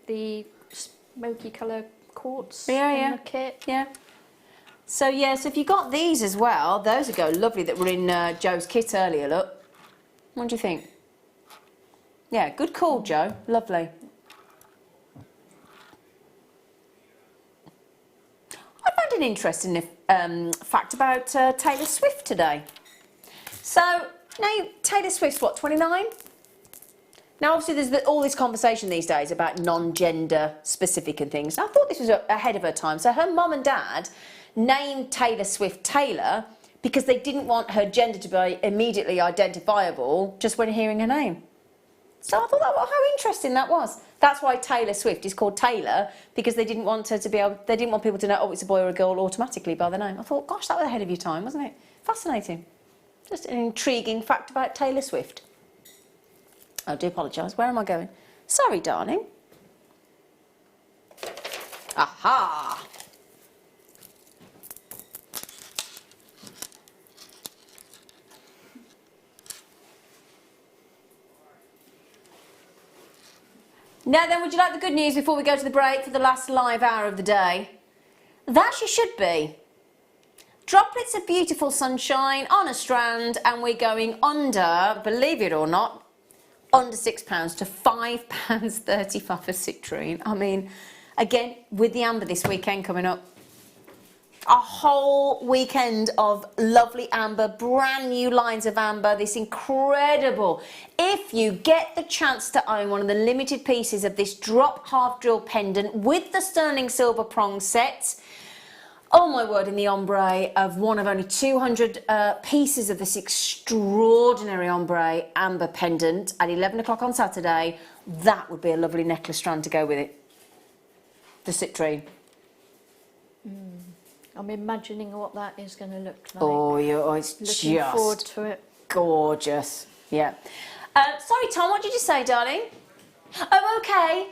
The smoky colour quartz in the kit. Yeah. So, yeah, so if you got these as well, those would go lovely that were in Joe's kit earlier, look. What do you think? Yeah, good call, Joe. Lovely. I found an interesting fact about Taylor Swift today. So, now Taylor Swift's what, 29? Now, obviously, there's all this conversation these days about non-gender specific and things. I thought this was ahead of her time. So her mum and dad named Taylor Swift Taylor because they didn't want her gender to be immediately identifiable just when hearing her name. So I thought how interesting that was. That's why Taylor Swift is called Taylor, because they didn't want her to they didn't want people to know, oh, it's a boy or a girl automatically by the name. I thought, gosh, that was ahead of your time, wasn't it? Fascinating. Just an intriguing fact about Taylor Swift. I do apologise. Where am I going? Sorry, darling. Aha! Now then, would you like the good news before we go to the break for the last live hour of the day? That you should be. Droplets of beautiful sunshine on a strand, and we're going under, believe it or not, under £6 to £5.35 for citrine. I mean, again, with the amber this weekend coming up. A whole weekend of lovely amber, brand new lines of amber, this incredible. If you get the chance to own one of the limited pieces of this drop half drill pendant with the sterling silver prong set, oh my word, in the ombre of one of only 200 pieces of this extraordinary ombre amber pendant at 11 o'clock on Saturday. That would be a lovely necklace strand to go with it. The citrine. I'm imagining what that is going to look like. Oh, it's looking just forward to it. Gorgeous. Yeah. Sorry, Tom, what did you say, darling? Oh, okay.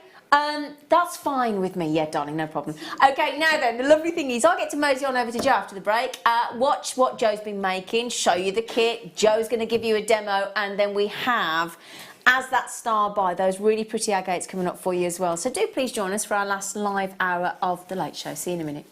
That's fine with me. Yeah, darling, no problem. Okay, now then, the lovely thing is I get to mosey on over to Joe after the break, watch what Joe's been making, show you the kit. Joe's going to give you a demo, and then we have, as that star by, those really pretty agates coming up for you as well. So do please join us for our last live hour of The Late Show. See you in a minute.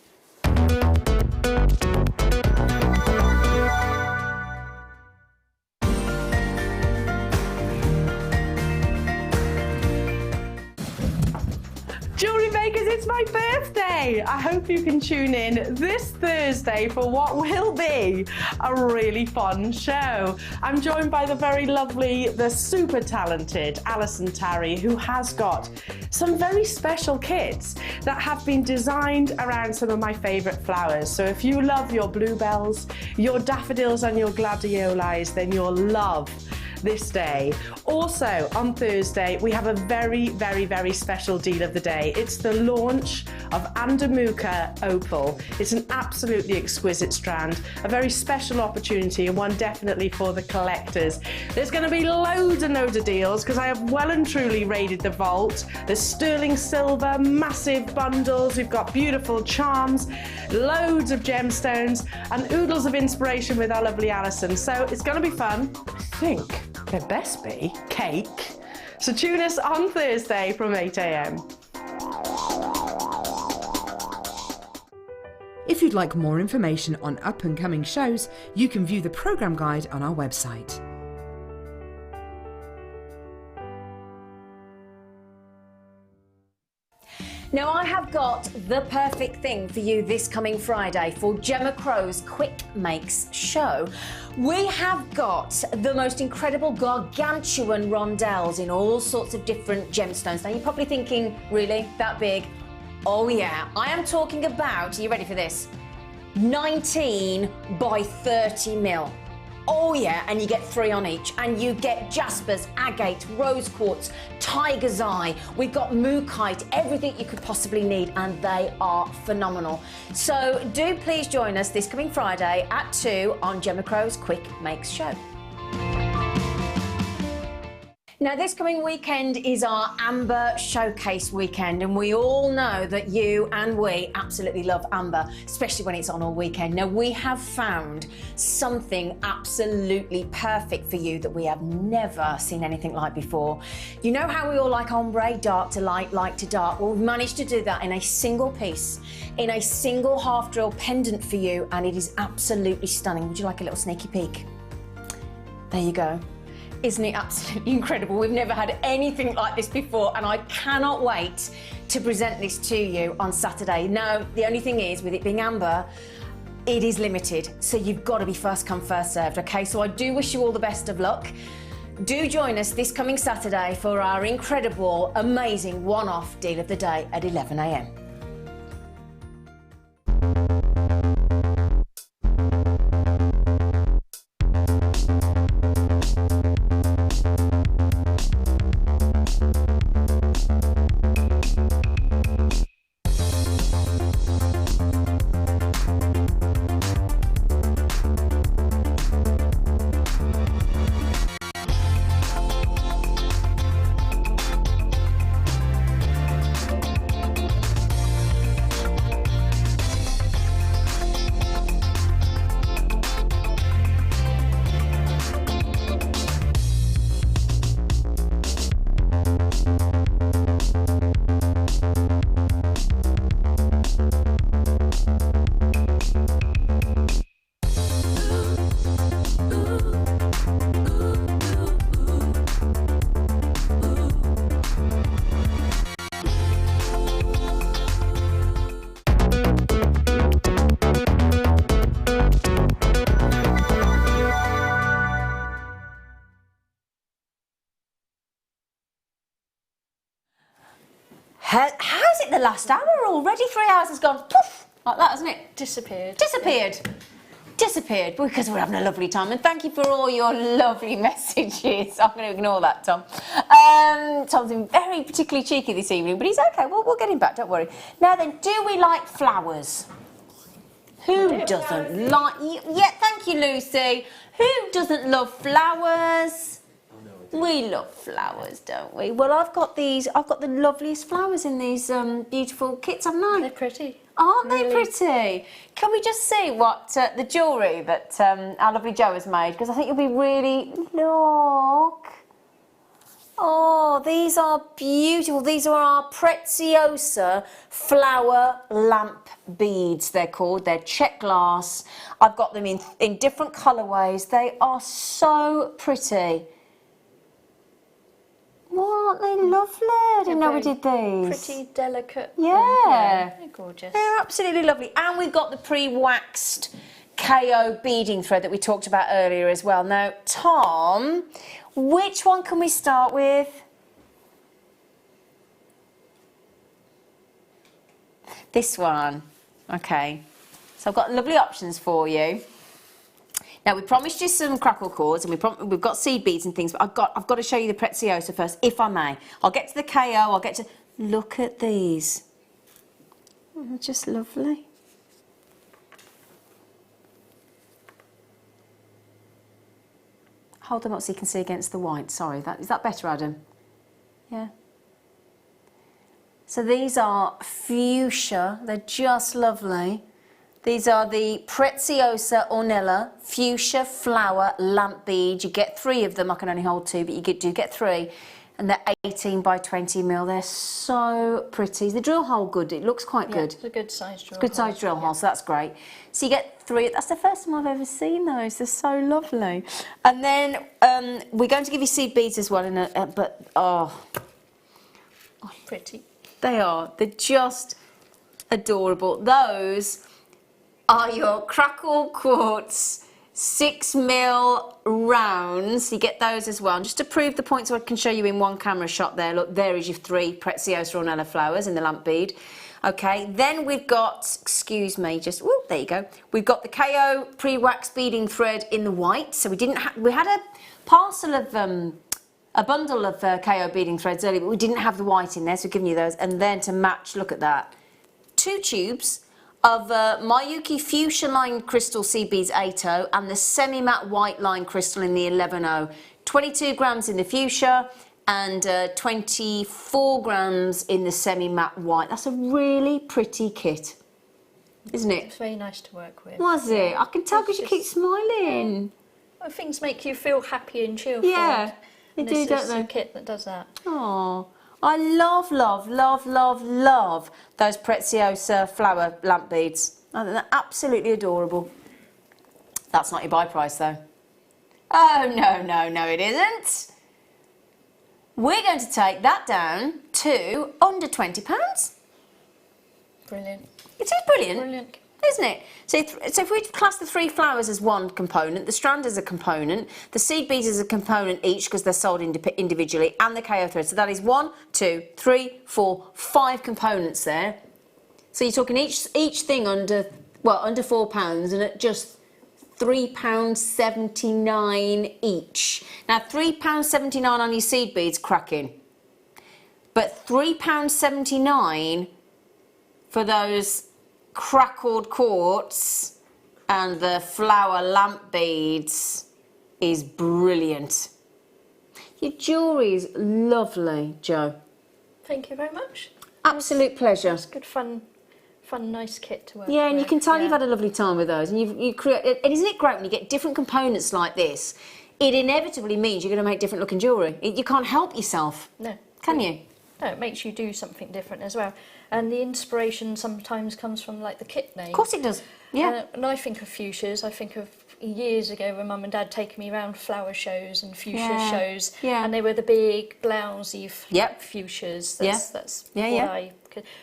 Jewellery Makers, it's my birthday! I hope you can tune in this Thursday for what will be a really fun show. I'm joined by the very lovely, the super talented Alison Tarry, who has got some very special kits that have been designed around some of my favourite flowers. So if you love your bluebells, your daffodils and your gladiolis, then you'll love this day. Also on Thursday we have a very, very, very special deal of the day. It's the launch of Andamuka Opal. It's an absolutely exquisite strand, a very special opportunity, and one definitely for the collectors. There's going to be loads and loads of deals because I have well and truly raided the vault. There's sterling silver, massive bundles, we've got beautiful charms, loads of gemstones and oodles of inspiration with our lovely Alison. So it's going to be fun. I think there best be cake. So tune us on Thursday from 8 AM. If you'd like more information on up-and-coming shows, you can view the programme guide on our website. Now I have got the perfect thing for you this coming Friday for Gemma Crow's Quick Makes show. We have got the most incredible gargantuan rondelles in all sorts of different gemstones. Now you're probably thinking, really, that big? Oh yeah, I am talking about, are you ready for this? 19 by 30 mil. Oh yeah, and you get 3 on each, and you get jaspers, agate, rose quartz, tiger's eye. We've got mookaite, everything you could possibly need, and they are phenomenal. So do please join us this coming Friday at 2 on Gemma Crow's Quick Makes show. Now this coming weekend is our Amber Showcase weekend, and we all know that you and we absolutely love amber, especially when it's on all weekend. Now we have found something absolutely perfect for you that we have never seen anything like before. You know how we all like ombre, dark to light, light to dark? Well, we've managed to do that in a single piece, in a single half drill pendant for you, and it is absolutely stunning. Would you like a little sneaky peek? There you go. Isn't it absolutely incredible? We've never had anything like this before, and I cannot wait to present this to you on Saturday. Now, the only thing is, with it being amber, it is limited, so you've got to be first come, first served, okay? So I do wish you all the best of luck. Do join us this coming Saturday for our incredible, amazing one-off deal of the day at 11 AM. How's it the last hour already? 3 hours has gone poof. Like that, hasn't it? Disappeared. Disappeared. Yeah. Disappeared because we're having a lovely time, and thank you for all your lovely messages. I'm going to ignore that, Tom. Tom's been very particularly cheeky this evening, but he's okay. We'll get him back, don't worry. Now then, do we like flowers? Who doesn't like... Yeah, thank you, Lucy. Who doesn't love flowers? We love flowers, don't we? Well, I've got the loveliest flowers in these beautiful kits, haven't I? They're pretty. Aren't they pretty? Can we just see what the jewellery that our lovely Jo has made? Because I think you'll be really... Look. Oh, these are beautiful. These are our Preziosa flower lamp beads, they're called. They're check glass. I've got them in different colourways. They are so pretty. What? They're lovely. I didn't know we did these. Pretty, delicate. Yeah. They're gorgeous. They're absolutely lovely. And we've got the pre-waxed KO beading thread that we talked about earlier as well. Now, Tom, which one can we start with? This one. Okay. So I've got lovely options for you. Now, we promised you some crackle cords, and we've got seed beads and things, but I've got to show you the Preziosa first, if I may. I'll get to the KO, I'll get to... Look at these. They're just lovely. Hold them up so you can see against the white. Sorry, is that better, Adam? Yeah. So these are fuchsia. They're just lovely. These are the Preziosa Ornella Fuchsia Flower Lamp Beads. You get 3 of them. I can only hold 2, but you do get 3. And they're 18 by 20 mil. They're so pretty. Is the drill hole good? It looks quite good. It's a good size drill hole. It's a good size drill hole, so that's great. So you get 3. That's the first time I've ever seen those. They're so lovely. And then we're going to give you seed beads as well, but pretty. They are. They're just adorable. Those are your crackle quartz 6 mil rounds. You get those as well. And just to prove the point, so I can show you in one camera shot there. Look, there is your 3 Preziosa Ornella flowers in the lamp bead. Okay, then we've got, excuse me, just, whoop, there you go. We've got the KO pre-wax beading thread in the white. So we had a parcel of, a bundle of KO beading threads earlier, but we didn't have the white in there, so we're giving you those. And then to match, look at that, 2 tubes of Miyuki Fuchsia Line Crystal Seed Beads 8.0 and the semi-matte white line crystal in the 11.0. 22 grams in the fuchsia and 24 grams in the semi-matte white. That's a really pretty kit, isn't it? It's very nice to work with. Was it? I can tell because you keep smiling. Well, things make you feel happy and cheerful. Yeah, they do, don't they? It's a kit that does that. Oh. I love, love, love, love, love those Preziosa flower lamp beads. I think they're absolutely adorable. That's not your buy price though. Oh, no, no, no, it isn't. We're going to take that down to under £20. Brilliant. It is brilliant. Brilliant. Isn't it? So if we class the 3 flowers as one component, the strand as a component, the seed beads as a component each because they're sold individually, and the KO thread. So that is 1, 2, 3, 4, 5 components there. So you're talking each thing under £4 and at just £3.79 each. Now £3.79 on your seed beads, cracking. But £3.79 for those crackled quartz and the flower lamp beads is brilliant. Your jewellery is lovely, Jo. Thank you very much. Absolute pleasure. It's good fun, nice kit to work with. Yeah, and you can tell you've had a lovely time with those. And you create. And isn't it great when you get different components like this? It inevitably means you're going to make different looking jewellery. You can't help yourself. No. Can you? No, it makes you do something different as well. And the inspiration sometimes comes from like the kit name. Of course it does. Yeah. And I think of fuchsias. I think of years ago when Mum and Dad taking me around flower shows and fuchsia shows. Yeah. And they were the big blousy fuchsias. That's what I.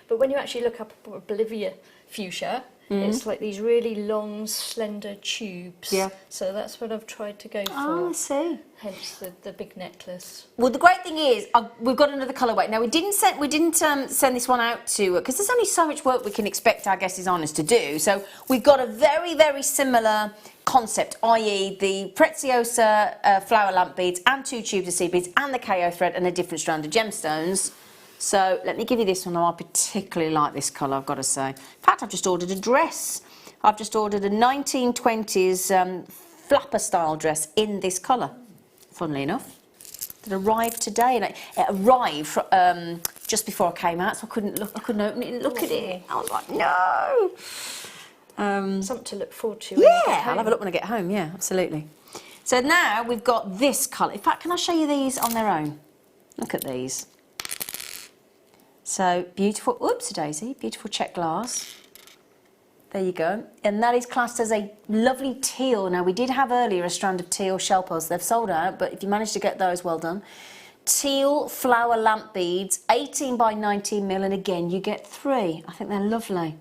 But when you actually look up Bolivia fuchsia, It's like these really long, slender tubes. Yeah. So that's what I've tried to go for. Oh, I see. Hence the big necklace. Well, the great thing is we've got another colourway. Now we didn't send this one out to because there's only so much work we can expect our guest designers to do. So we've got a very, very similar concept, i.e. the Preziosa flower lamp beads and 2 tubes of seed beads and the KO thread and a different strand of gemstones. So let me give you this one. I particularly like this colour, I've got to say. In fact, I've just ordered a dress. I've just ordered a 1920s flapper style dress in this colour, funnily enough. It arrived today, and it arrived just before I came out, so I couldn't open it and look at it. I was like, no. Something to look forward to. Yeah, I'll have a look when I get home. Yeah, absolutely. So now we've got this colour. In fact, can I show you these on their own? Look at these. So beautiful. Oops, daisy. Beautiful check glass. There you go. And that is classed as a lovely teal. Now, we did have earlier a strand of teal shell pearls. They've sold out, but if you managed to get those, well done. Teal flower lamp beads, 18 by 19 mil, and again, you get 3. I think they're lovely.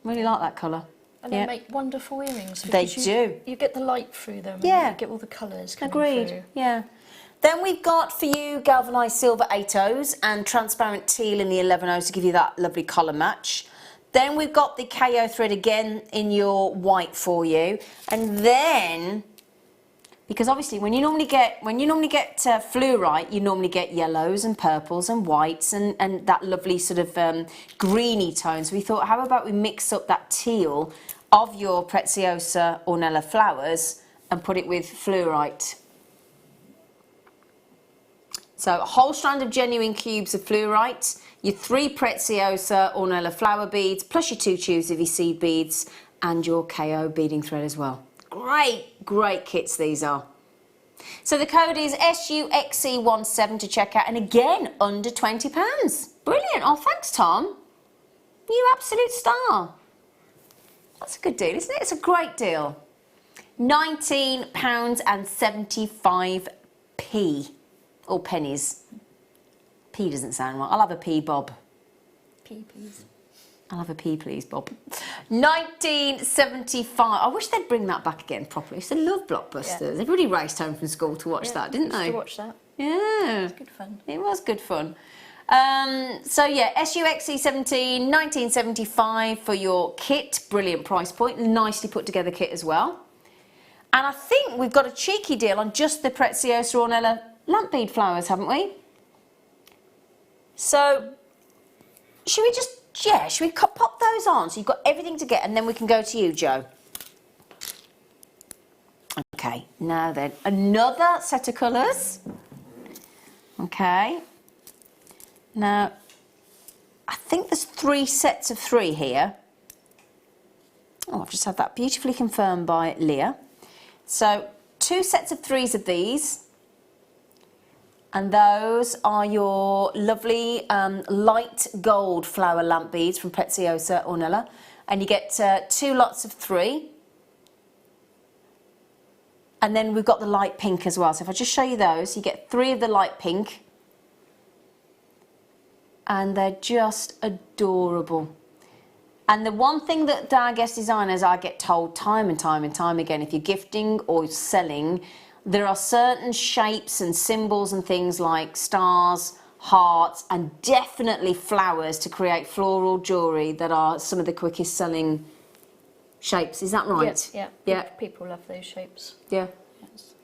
Really like that colour. And they make wonderful earrings. They do. You get the light through them. Yeah. And you get all the colours coming Agreed. through. Yeah. Then we've got for you galvanised silver 8/0s and transparent teal in the 11/0s to give you that lovely colour match. Then we've got the KO thread again in your white for you, and then because obviously when you normally get fluorite, you normally get yellows and purples and whites and that lovely sort of greeny tone. So we thought, how about we mix up that teal of your Preziosa Ornella flowers and put it with fluorite. So a whole strand of genuine cubes of fluorite, your 3 Preziosa Ornella flower beads, plus your 2 tubes of your seed beads and your KO beading thread as well. Great, great kits these are. So the code is SUXC17 to check out, and again, under £20. Brilliant. Oh, thanks, Tom. You absolute star. That's a good deal, isn't it? It's a great deal. £19.75p. Or pennies. P doesn't sound right. I'll have a P, Bob. P, please. I'll have a P, please, Bob. 1975. I wish they'd bring that back again properly. I used to love blockbusters. Yeah. Everybody raced home from school to watch that, didn't they? To watch that. Yeah. It was good fun. It was good fun. So yeah, SUXC17, 1975 for your kit. Brilliant price point. Nicely put together kit as well. And I think we've got a cheeky deal on just the Preziosa Ornella lamp bead flowers, haven't we? So, should we pop those on so you've got everything to get, and then we can go to you, Joe? Okay, now then, another set of colours. Okay. Now, I think there's 3 sets of 3 here. Oh, I've just had that beautifully confirmed by Leah. So, 2 sets of 3s of these. And those are your lovely light gold flower lamp beads from Preziosa Ornella. And you get 2 lots of 3. And then we've got the light pink as well. So if I just show you those, you get 3 of the light pink. And they're just adorable. And the one thing that our guest designers, I get told time and time and time again, if you're gifting or selling, there are certain shapes and symbols and things like stars, hearts, and definitely flowers to create floral jewellery that are some of the quickest selling shapes. Is that right? Yeah. People love those shapes. Yeah.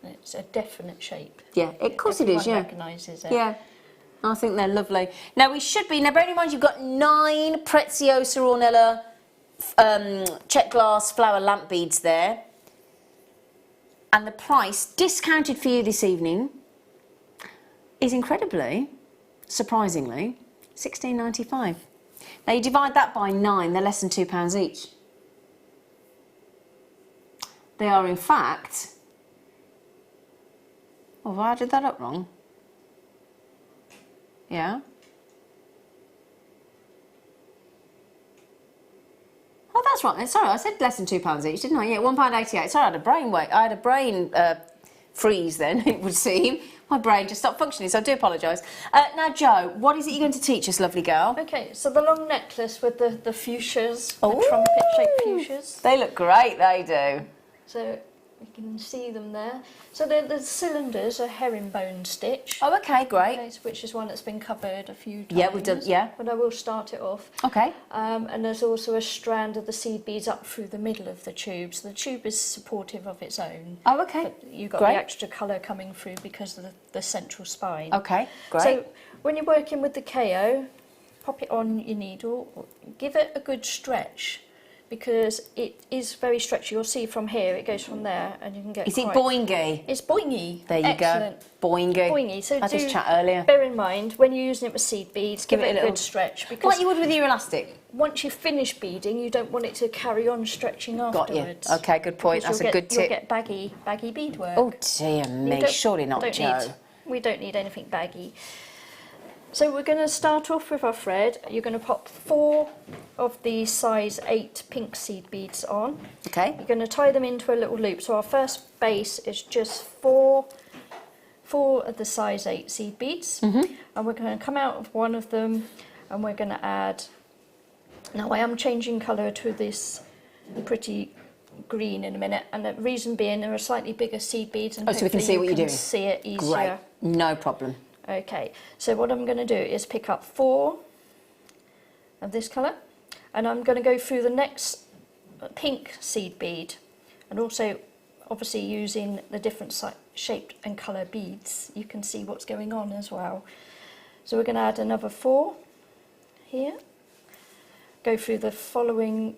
It's a definite shape. Yeah, of course it is, yeah. Everyone recognises it. Yeah. I think they're lovely. Now bearing in mind you've got 9 Preziosa Ornella check glass flower lamp beads there. And the price, discounted for you this evening, is incredibly, surprisingly, £16.95. Now you divide that by 9, they're less than £2 each. They are in fact... Oh, have I added that up wrong? Yeah. Oh, that's right then. Sorry, I said less than £2 each, didn't I? Yeah, £1.88. Sorry, I had a brain freeze then, it would seem. My brain just stopped functioning, so I do apologise. Now, Jo, what is it you're going to teach us, lovely girl? Okay, so the long necklace with the fuchsias, the trumpet-shaped fuchsias. They look great, they do. So you can see them there. So the cylinders are herringbone stitch. Oh, okay, great. Okay, which is one that's been covered a few times. Yeah, we've done, yeah. But I will start it off. Okay. And there's also a strand of the seed beads up through the middle of the tube. So the tube is supportive of its own. Oh, okay. But you've got Great. the extra colour coming through because of the central spine. Okay, great. So when you're working with the KO, pop it on your needle, give it a good stretch, because it is very stretchy. You'll see from here, it goes from there, and you can get. Is it boingy? It's boingy. There you Excellent. go. Boingy. Boingy. So I just chat earlier. Bear in mind when you're using it with seed beads, give it a little good stretch, because like you would with your elastic. Once you finish beading, you don't want it to carry on stretching afterwards. Got you. Okay, good point. Because That's a good You'll tip. get baggy bead work. Oh dear me, surely not, Jo. We don't need anything baggy. So we're going to start off with our thread. You're going to pop 4 of the size 8 pink seed beads on. Okay. You're going to tie them into a little loop. So our first base is just 4 of the size 8 seed beads. Mm-hmm. And we're going to come out of one of them and we're going to add... Now I am changing colour to this pretty green in a minute, and the reason being there are slightly bigger seed beads, and so we can see what you're doing. See it easier. Great, no problem. Okay, so what I'm going to do is pick up 4 of this colour, and I'm going to go through the next pink seed bead, and also obviously using the different shaped and colour beads, you can see what's going on as well. So we're going to add another 4 here, go through the following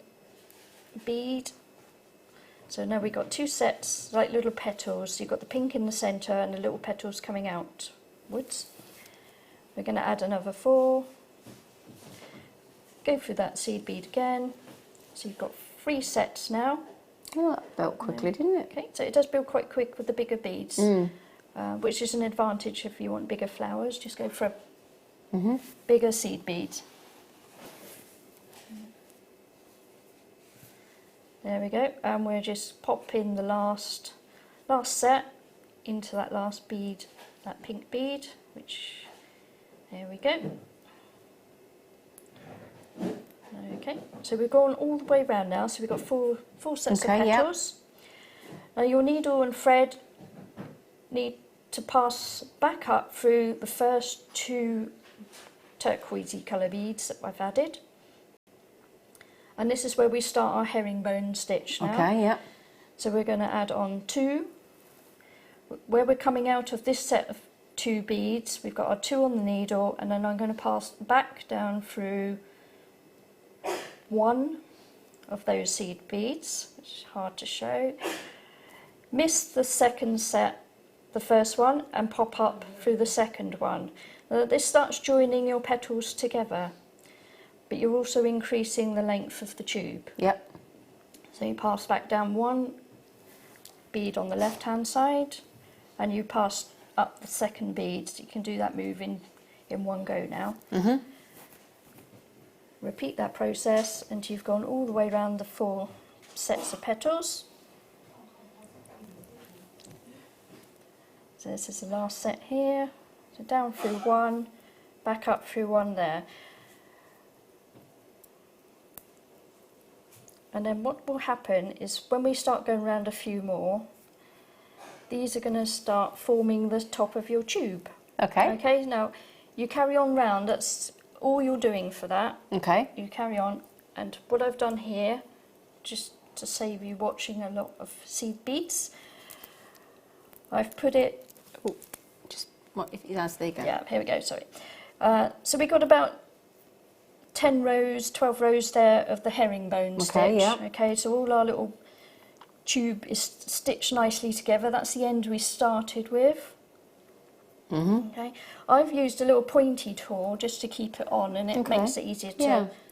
bead. So now we've got 2 sets, like little petals. You've got the pink in the centre and the little petals coming outwards. We're going to add another 4. Go through that seed bead again. So you've got 3 sets now. Oh, that built quickly, didn't it? Okay, so it does build quite quick with the bigger beads, which is an advantage if you want bigger flowers. Just go for a bigger seed bead. There we go, and we're just popping the last set into that last bead, that pink bead, which, there we go. Okay, so we've gone all the way around now, so we've got four sets of petals. Now your needle and thread need to pass back up through the first 2 turquoisey colour beads that I've added. And this is where we start our herringbone stitch now. Okay, yeah. So we're going to add on 2. Where we're coming out of this set of 2 beads, we've got our 2 on the needle, and then I'm going to pass back down through 1 of those seed beads, which is hard to show. Miss the second set, the first one, and pop up through the second one. Now this starts joining your petals together, but you're also increasing the length of the tube. Yep. So you pass back down 1 bead on the left hand side, and you pass up the second bead. So you can do that move in one go now. Repeat that process until you've gone all the way around the 4 sets of petals. So this is the last set here. So down through 1, back up through 1 there. And then what will happen is when we start going around a few more, these are going to start forming the top of your tube. Okay. Okay, now you carry on round, that's all you're doing for that. Okay. You carry on, and what I've done here, just to save you watching a lot of seed beads, I've put it... Oh, just, what, there you go. Yeah, here we go, sorry. So we got about 10 rows, 12 rows there of the herringbone stitch. Yeah. Okay, so all our little tube is stitched nicely together. That's the end we started with. Okay, I've used a little pointy tool just to keep it on, and it makes it easier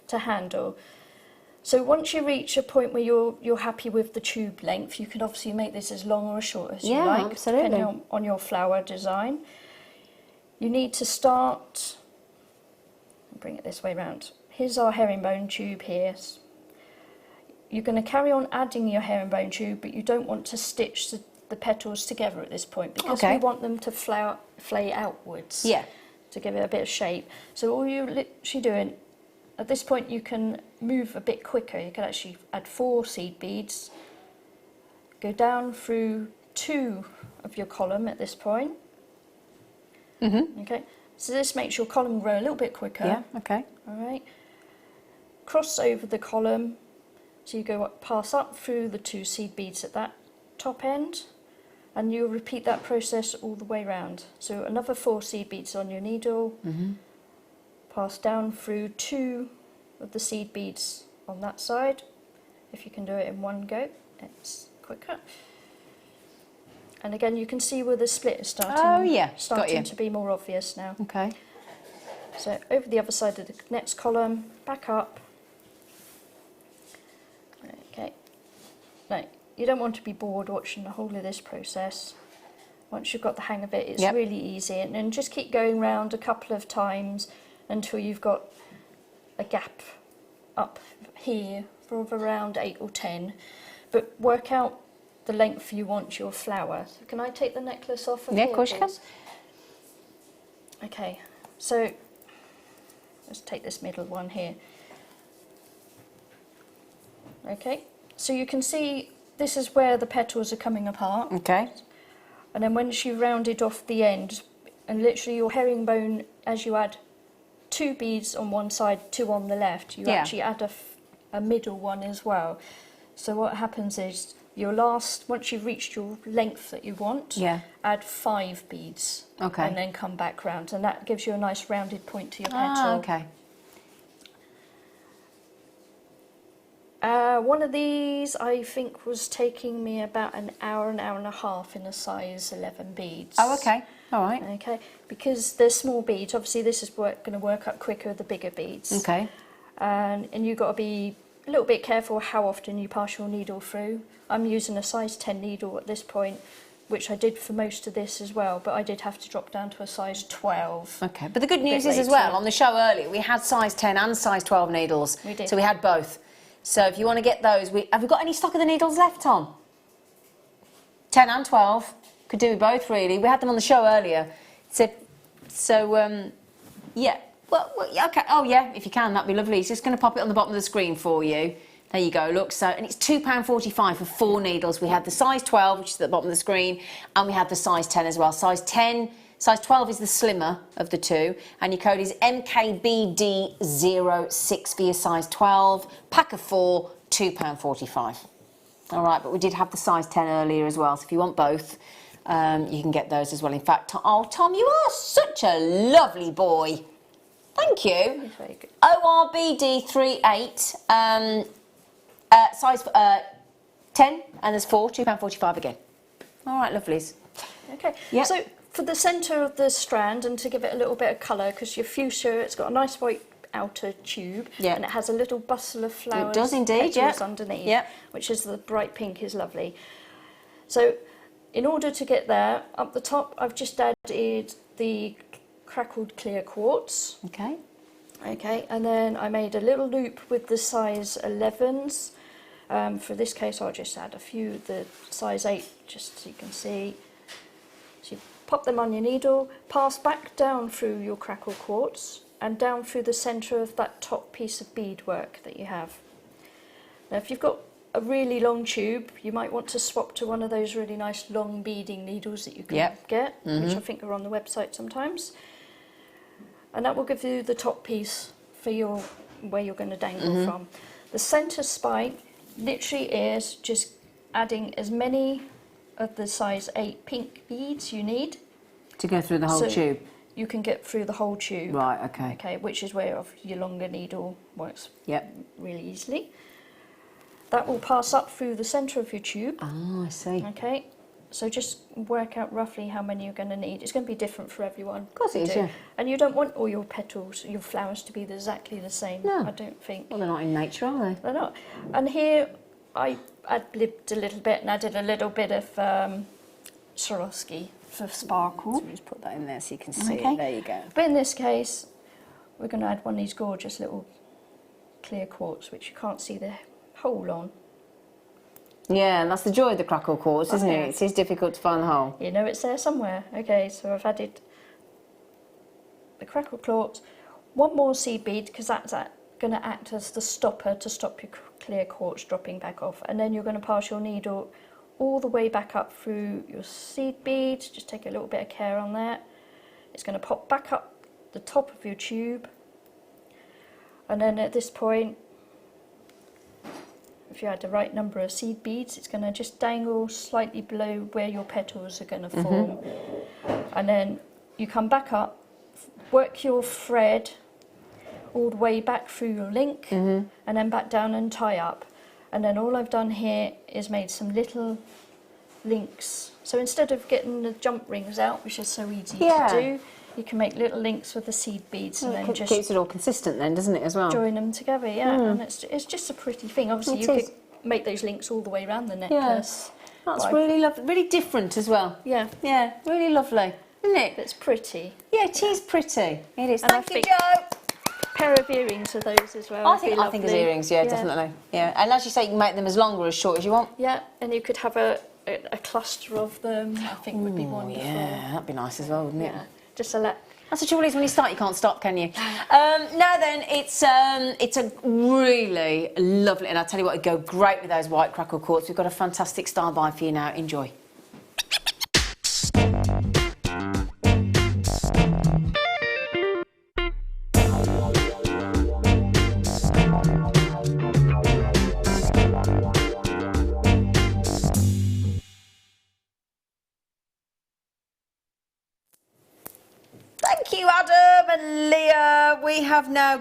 to handle. So once you reach a point where you're happy with the tube length, you can obviously make this as long or as short as you like, depending on your flower design. You need to start... bring it this way round. Here's our herringbone tube here. You're going to carry on adding your herringbone tube, but you don't want to stitch the petals together at this point because we want them to flay outwards. Yeah. To give it a bit of shape. So all you're literally doing, at this point you can move a bit quicker. You can actually add 4 seed beads, go down through 2 of your column at this point. Okay, so this makes your column grow a little bit quicker. Yeah, okay. All right. Cross over the column, so you go up, pass up through the 2 seed beads at that top end, and you'll repeat that process all the way round. So another 4 seed beads on your needle, pass down through 2 of the seed beads on that side. If you can do it in one go, it's quicker. And again, you can see where the split is starting to be more obvious now. Okay. So over the other side of the next column, back up. Okay. Now, you don't want to be bored watching the whole of this process. Once you've got the hang of it, it's really easy. And then just keep going round a couple of times until you've got a gap up here for around 8 or 10. But work out the length you want your flower. So can I take the necklace off? Yeah, of course you can. Okay, so let's take this middle one here. Okay, so you can see this is where the petals are coming apart. Okay. And then once you rounded off the end, and literally your herringbone, as you add 2 beads on one side, 2 on the left, you actually add a middle one as well. So what happens is your last, once you've reached your length that you want, add 5 beads. Okay. And then come back round, and that gives you a nice rounded point to your petal. Okay. One of these I think was taking me about an hour and a half in a size 11 beads. Oh, okay. All right. Okay, because they're small beads, obviously this is going to work up quicker with the bigger beads. Okay. And you've got to be a little bit careful how often you pass your needle through. I'm using a size 10 needle at this point, which I did for most of this as well, but I did have to drop down to a size 12. Okay, but the good news is as well, on the show earlier, we had size 10 and size 12 needles. We did. So we had both. So if you want to get those, have we got any stock of the needles left, Tom? 10 and 12. Could do both, really. We had them on the show earlier. Yeah. Well, okay. Oh, yeah, if you can, that'd be lovely. It's just going to pop it on the bottom of the screen for you. There you go, look. So, and it's £2.45 for 4 needles. We had the size 12, which is at the bottom of the screen, and we had the size 10 as well. Size 10, size 12 is the slimmer of the two, and your code is MKBD06 for your size 12. Pack of 4, £2.45. All right, but we did have the size 10 earlier as well, so if you want both, you can get those as well. In fact, oh, Tom, you are such a lovely boy. Thank you. Very good. ORBD38, size 10, and there's 4, £2.45 again. All right, lovelies. Okay, so for the centre of the strand, and to give it a little bit of colour, because your fuchsia, it's got a nice white outer tube, and it has a little bustle of flowers. It does indeed, petals underneath, which is the bright pink is lovely. So in order to get there, up the top, I've just added the crackled clear quartz. Okay. Okay, and then I made a little loop with the size 11s. For this case, I'll just add a few, the size 8, just so you can see. So you pop them on your needle, pass back down through your crackled quartz, and down through the centre of that top piece of beadwork that you have. Now, if you've got a really long tube, you might want to swap to one of those really nice long beading needles that you can get, which I think are on the website sometimes. And that will give you the top piece for your where you're going to dangle from. The centre spike literally is just adding as many of the size 8 pink beads you need to go through the whole tube. You can get through the whole tube. Right, okay. Okay, which is where your longer needle works really easily. That will pass up through the centre of your tube. Oh, I see. Okay, so just work out roughly how many you're going to need. It's going to be different for everyone. Of course it is, yeah. And you don't want all your petals, your flowers to be exactly the same. No. I don't think. Well, they're not in nature, are they? They're not. And here I ad-libbed a little bit and added a little bit of Swarovski for sparkle. So just put that in there so you can see it. There you go. But in this case, we're going to add one of these gorgeous little clear quartz, which you can't see the hole on. Yeah, and that's the joy of the crackle quartz, isn't yeah. it? It is difficult to find the hole. You know it's there somewhere. Okay, so I've added the crackle quartz. One more seed bead, because that's going to act as the stopper to stop your clear quartz dropping back off. And then you're going to pass your needle all the way back up through your seed bead. Just take a little bit of care on that. It's going to pop back up the top of your tube. And then at this point, if you had the right number of seed beads, it's going to just dangle slightly below where your petals are going to form. And then you come back up, work your thread all the way back through your link, and then back down and tie up. And then all I've done here is made some little links. So instead of getting the jump rings out, which is so easy to do, you can make little links with the seed beads, and then just keeps it all consistent then, doesn't it, as well? Join them together, and it's just a pretty thing. Obviously, you could make those links all the way around the necklace. That's really lovely, really different as well. Yeah, really lovely, isn't it? It's pretty. Yeah, it is pretty. It is. And Thank you, Jo. Pair of earrings of those as well. I think as earrings, definitely. Yeah, and as you say, you can make them as long or as short as you want. Yeah, and you could have a cluster of them. I think would be wonderful. Yeah, that'd be nice as well, wouldn't it? Yeah, just a let. That's the trouble is when you start, you can't stop, can you? Now then, it's a really lovely, and I'll tell you what, it'd go great with those white crackle quartz. We've got a fantastic style by for you now. Enjoy. Thank you, Adam and Leah. We have now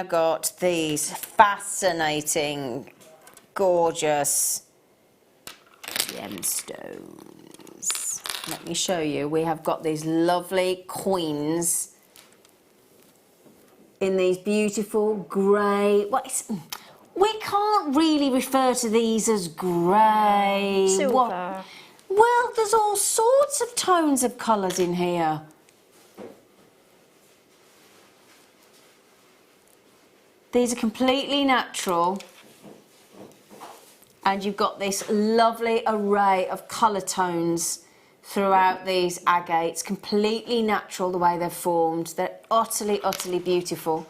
got these fascinating, gorgeous gemstones. Let me show you. We have got these lovely coins in these beautiful grey. We can't really refer to these as grey. Silver. Well, there's all sorts of tones of colours in here. These are completely natural. And you've got this lovely array of colour tones throughout these agates. Completely natural the way they're formed. They're utterly, utterly beautiful.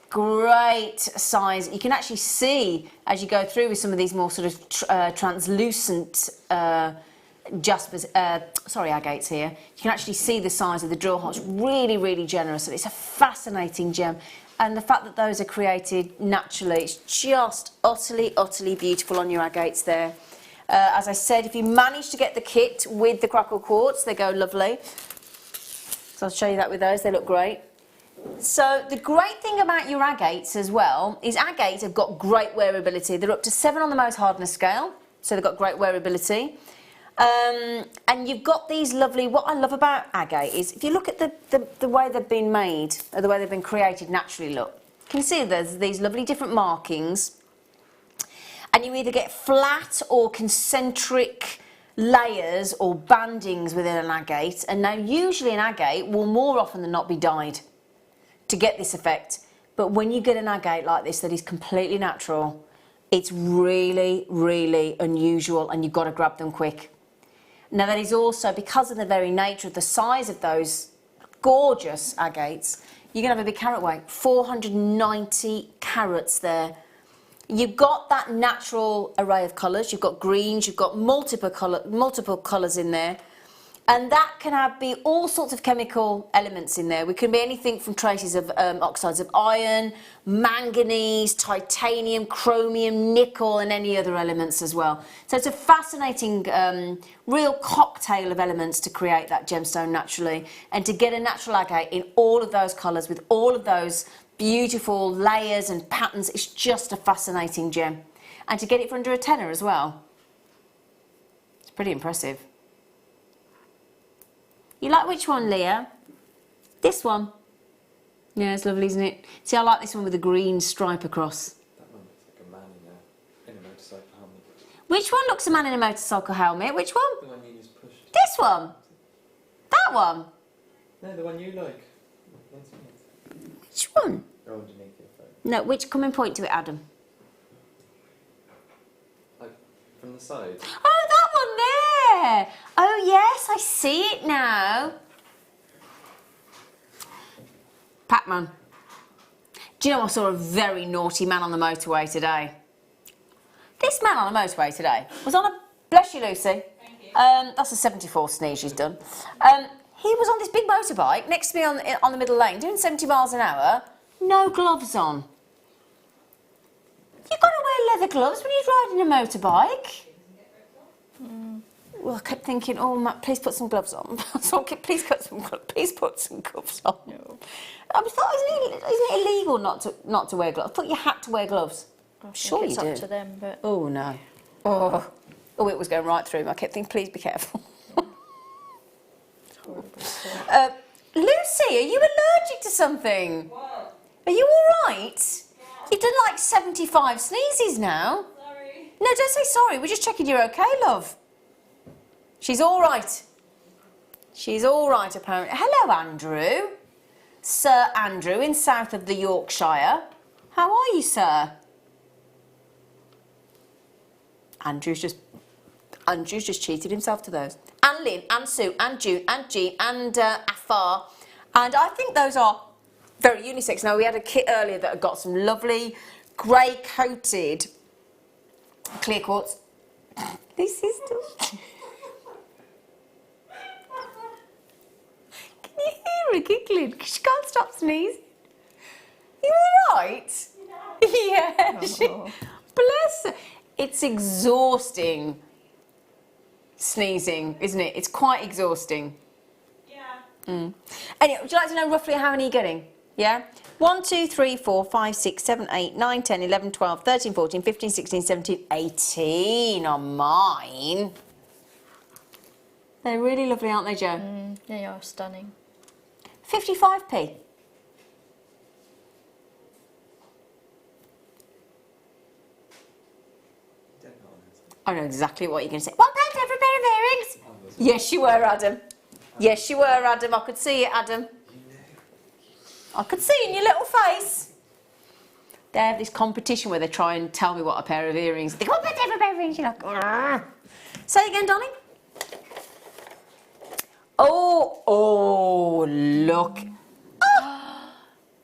Great size. You can actually see as you go through with some of these more sort of translucent agates here. You can actually see the size of the drill holes. Really, really generous. It's a fascinating gem. And the fact that those are created naturally, it's just utterly, utterly beautiful on your agates there. As I said, if you manage to get the kit with the crackle quartz, they go lovely. So I'll show you that with those. They look great. So the great thing about your agates as well is agates have got great wearability. They're up to 7 on the Mohs hardness scale, so they've got great wearability. And you've got these lovely, what I love about agate is if you look at the way they've been made, or the way they've been created naturally, look, you can see there's these lovely different markings, and you either get flat or concentric layers or bandings within an agate, and now usually an agate will more often than not be dyed to get this effect. But when you get an agate like this that is completely natural, it's really, really unusual, and you've got to grab them quick. Now that is also, because of the very nature of the size of those gorgeous agates, you're going to have a big carat weight, 490 carats there. You've got that natural array of colours, you've got greens, you've got multiple colours in there. And that can be all sorts of chemical elements in there. We can be anything from traces of oxides of iron, manganese, titanium, chromium, nickel, and any other elements as well. So it's a fascinating, real cocktail of elements to create that gemstone naturally. And to get a natural agate in all of those colours with all of those beautiful layers and patterns, it's just a fascinating gem. And to get it for under a tenner as well. It's pretty impressive. You like which one, Leah? This one. Yeah, it's lovely, isn't it? See, I like this one with the green stripe across. That one looks like a man in a motorcycle helmet. Which one looks a man in a motorcycle helmet? Which one? The one you just pushed. This one? That one? No, the one you like. Which one? Go underneath your phone. No, which? Come and point to it, Adam. From the side. Oh, that one there. Oh, yes, I see it now. Pac-Man. Do you know I saw a very naughty man on the motorway today? This man on the motorway today was on a... Bless you, Lucy. Thank you. That's a 74 sneeze she's done. He was on this big motorbike next to me on the middle lane, doing 70 miles an hour, no gloves on. You've got to wear leather gloves when you're riding a motorbike. Well, I kept thinking, oh, Matt, please put some gloves on. So please put some gloves on. No. I thought, isn't it illegal not to wear gloves? I thought you had to wear gloves. Sure you do. It's up to them, but... Oh, no. Oh, it was going right through me. I kept thinking, please be careful. Lucy, are you allergic to something? What? Are you all right? Yeah. You've done like 75 sneezes now. Sorry. No, don't say sorry. We're just checking you're okay, love. She's all right. She's all right, apparently. Hello, Andrew. Sir Andrew in south of the Yorkshire. How are you, sir? Andrew's just cheated himself to those. And Lynn, and Sue, and June, and Jean, and Afar. And I think those are very unisex. Now, we had a kit earlier that had got some lovely grey-coated clear quartz. This is still... Can you hear her giggling? Because she can't stop sneezing. You all right? Yeah. Oh. Bless her. It's exhausting. Sneezing, isn't it? It's quite exhausting. Yeah. Anyway, would you like to know roughly how many you're getting? Yeah? 1, 2, 3, 4, 5, 6, 7, 8, 9, 10, 11, 12, 13, 14, 15, 16, 17, 18 on mine. They're really lovely, aren't they, Jo? They are stunning. 55p. I know exactly what you're going to say. £1 for every pair of earrings. Yes, you were, Adam. Yes, you were, Adam. I could see it, Adam. I could see it in your little face. They have this competition where they try and tell me what a pair of earrings. They go, £1 for every pair of earrings. You're like, argh. Say it again, darling. Oh, look.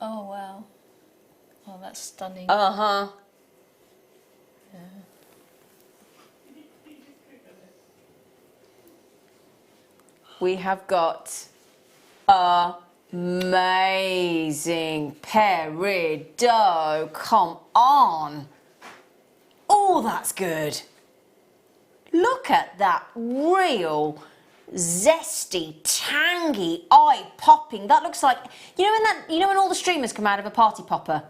Oh, wow. Oh, that's stunning. Uh-huh. Yeah. We have got amazing peridot. Come on. Oh, that's good. Look at that real zesty, tangy, eye-popping. That looks like, you know when all the streamers come out of a party popper?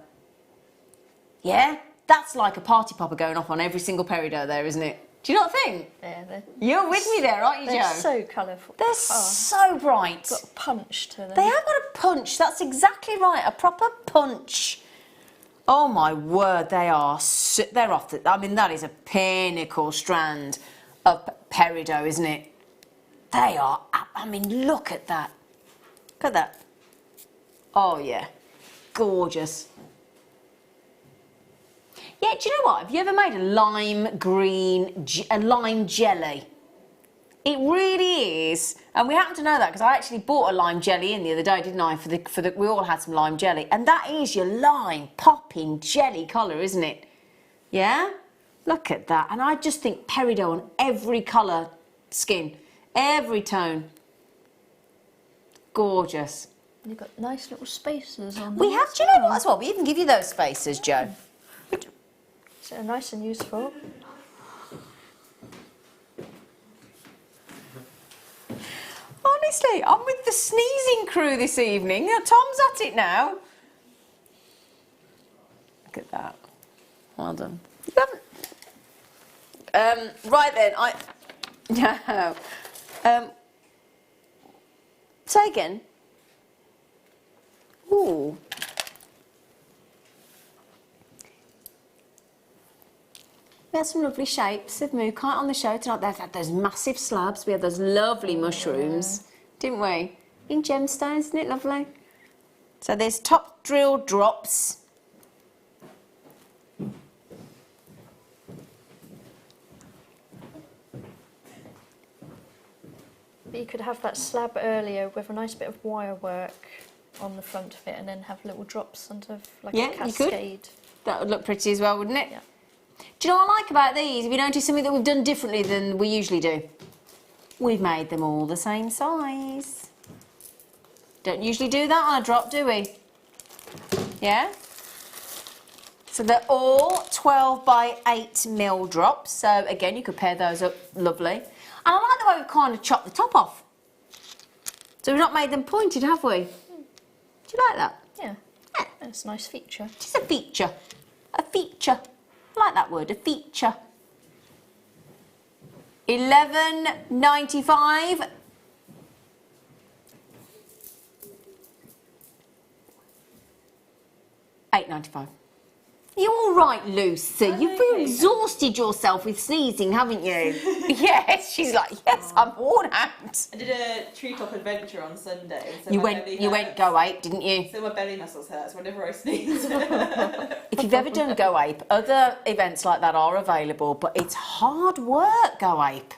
Yeah? That's like a party popper going off on every single peridot there, isn't it? Do you not think? Yeah, you're with me there, aren't you, Jo? They're so colourful. They're so bright. Got a punch to them. They have got a punch. That's exactly right. A proper punch. Oh my word, they are. They're off the. I mean, that is a pinnacle strand of peridot, isn't it? They are. I mean, look at that. Look at that. Oh yeah, gorgeous. Yeah, do you know what? Have you ever made a lime jelly? It really is, and we happen to know that because I actually bought a lime jelly in the other day, didn't I? We all had some lime jelly, and that is your lime popping jelly colour, isn't it? Yeah, look at that, and I just think peridot on every colour skin, every tone, gorgeous. You've got nice little spacers on. We have. Do you know what as well? We even give you those spacers, Jo. So nice and useful. Honestly, I'm with the sneezing crew this evening. Now, Tom's at it now. Look at that. Well done. You haven't... right then, No. Say again. Ooh. We had some lovely shapes of mookaite on the show tonight. They've had those massive slabs. We had those lovely mushrooms, didn't we? In gemstones, isn't it lovely? So there's top drill drops. But you could have that slab earlier with a nice bit of wire work on the front of it and then have little drops under like a cascade. You could. That would look pretty as well, wouldn't it? Yeah. Do you know what I like about these? Have you noticed something that we've done differently than we usually do? We've made them all the same size. Don't usually do that on a drop, do we? Yeah? So they're all 12 by 8 mil drops. So again, you could pair those up lovely. And I like the way we've kind of chopped the top off. So we've not made them pointed, have we? Do you like that? Yeah. That's a nice feature. Just a feature. A feature. I like that word, a feature. $11.95. $8.95. You're all right, Lucy. You've exhausted yourself with sneezing, haven't you? Yes, she's like, yes, I'm worn out. I did a treetop adventure on Sunday. So you went Go Ape, didn't you? So my belly muscles hurt whenever I sneeze. If you've ever done Go Ape, other events like that are available, but it's hard work, Go Ape.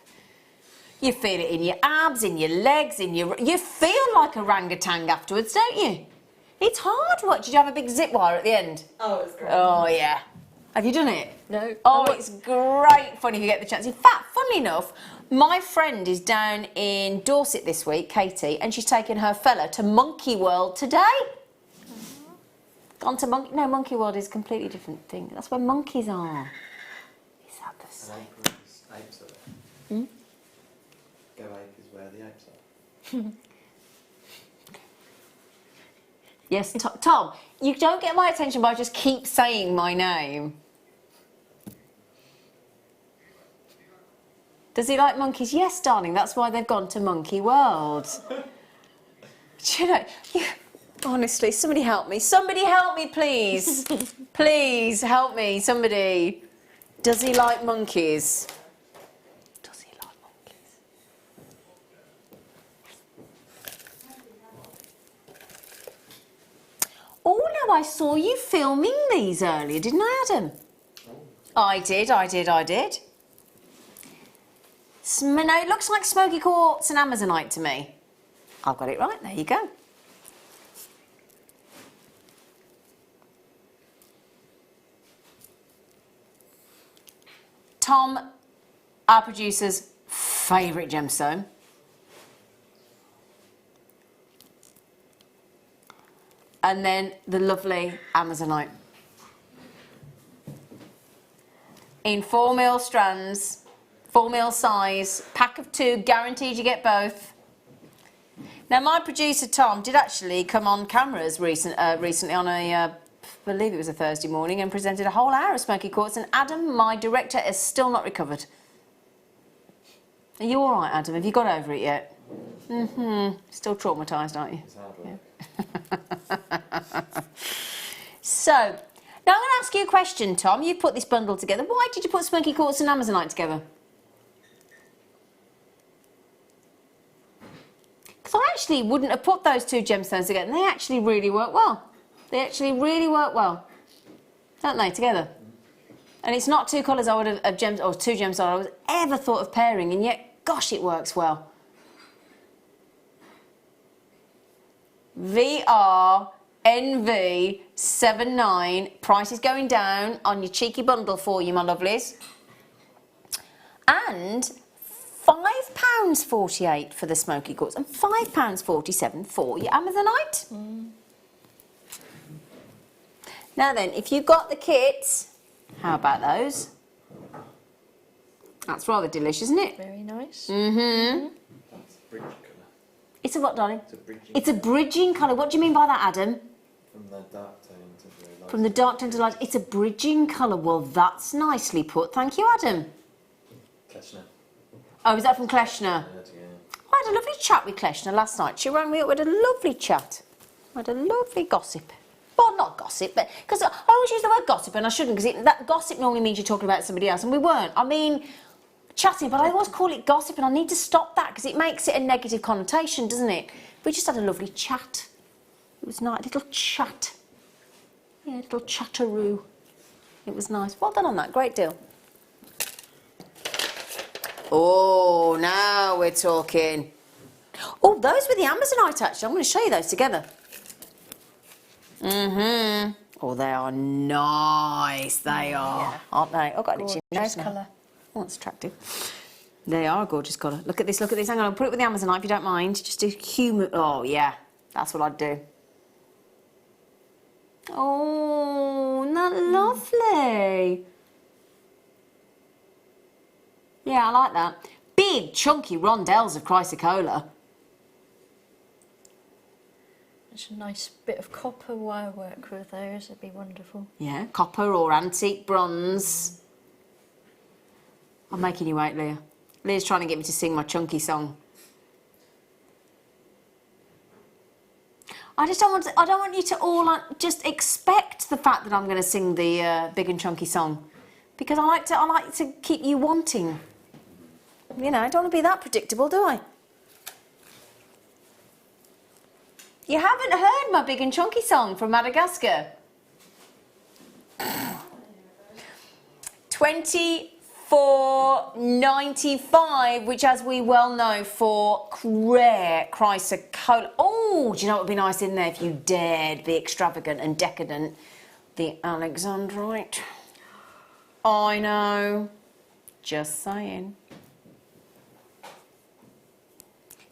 You feel it in your abs, in your legs, you feel like a orangutan afterwards, don't you? It's hard work. Did you have a big zip wire at the end? Oh, it was great. Oh, yeah. Have you done it? No. Oh, it's great fun if you get the chance. In fact, funnily enough, my friend is down in Dorset this week, Katie, and she's taken her fella to Monkey World today. Gone to Monkey World is a completely different thing. That's where monkeys are. Is that the same? Apes are there. Go Ape is where the apes are. Yes, Tom, you don't get my attention by just keep saying my name. Does he like monkeys? Yes, darling, that's why they've gone to Monkey World. Do you know, honestly, somebody help me. Somebody help me, please. Please help me, somebody. Does he like monkeys? Does he like monkeys? Oh, no, I saw you filming these earlier, didn't I, Adam? I did. No, it looks like smoky quartz and amazonite to me. I've got it right, there you go. Tom, our producer's favourite gemstone. And then the lovely amazonite. In 4mm strands, 4mm size, pack of 2, guaranteed you get both. Now my producer Tom did actually come on cameras recently on I believe it was a Thursday morning, and presented a whole hour of smoky quartz, and Adam, my director, is still not recovered. Are you all right, Adam? Have you got over it yet? Still traumatised, aren't you? It's hard work. Yeah. So, now I'm going to ask you a question, Tom. You've put this bundle together. Why did you put smoky quartz and amazonite together? Because I actually wouldn't have put those two gemstones together, and they actually really work well. They actually really work well, don't they, together? And it's not two colours I would have gems, or two gemstones I would have ever thought of pairing, and yet, gosh, it works well. VRNV79, price is going down on your cheeky bundle for you, my lovelies. And £5.48 for the smoky quartz and £5.47 for your amazonite. Now then, if you've got the kits, how about those? That's rather delicious, isn't it? Very nice. That's bridge colour. It's a what, darling? It's a bridging. It's a bridging colour. What do you mean by that, Adam? From the dark tone to the light. From the dark tone to light. It's a bridging colour. Well, that's nicely put. Thank you, Adam. Kleshner. Oh, is that from Kleshner? Yeah. I had a lovely chat with Kleshner last night. She rang me up with a lovely chat. I had a lovely gossip. Well, not gossip, but because I always use the word gossip, and I shouldn't, because that gossip normally means you're talking about somebody else, and we weren't. I mean, chatting, but I always call it gossip, and I need to stop that because it makes it a negative connotation, doesn't it? We just had a lovely chat. It was nice, little chat. Yeah, little chatteroo. It was nice. Well done on that, great deal. Oh, now we're talking. Oh, those were the Amazonite actually. I'm going to show you those together. Mm-hmm. Oh, they are nice. They are, aren't they? I've got an itchy nose now. Colour. Oh, that's attractive. They are a gorgeous colour. Look at this, look at this. Hang on, I'll put it with the Amazonite if you don't mind. Just a human. Oh, yeah. That's what I'd do. Oh, isn't that lovely? Yeah, I like that. Big, chunky rondelles of chrysocolla. There's a nice bit of copper wire work with those. It'd be wonderful. Yeah, copper or antique bronze. I'm making you wait, Leah. Leah's trying to get me to sing my chunky song. I just don't want to, I don't want you to all just expect the fact that I'm going to sing the big and chunky song, because I like to keep you wanting. You know, I don't want to be that predictable, do I? You haven't heard my big and chunky song from Madagascar. 24.95, which, as we well know, for rare chrysocolla. Oh, do you know what would be nice in there if you dared be extravagant and decadent? The Alexandrite. I know. Just saying.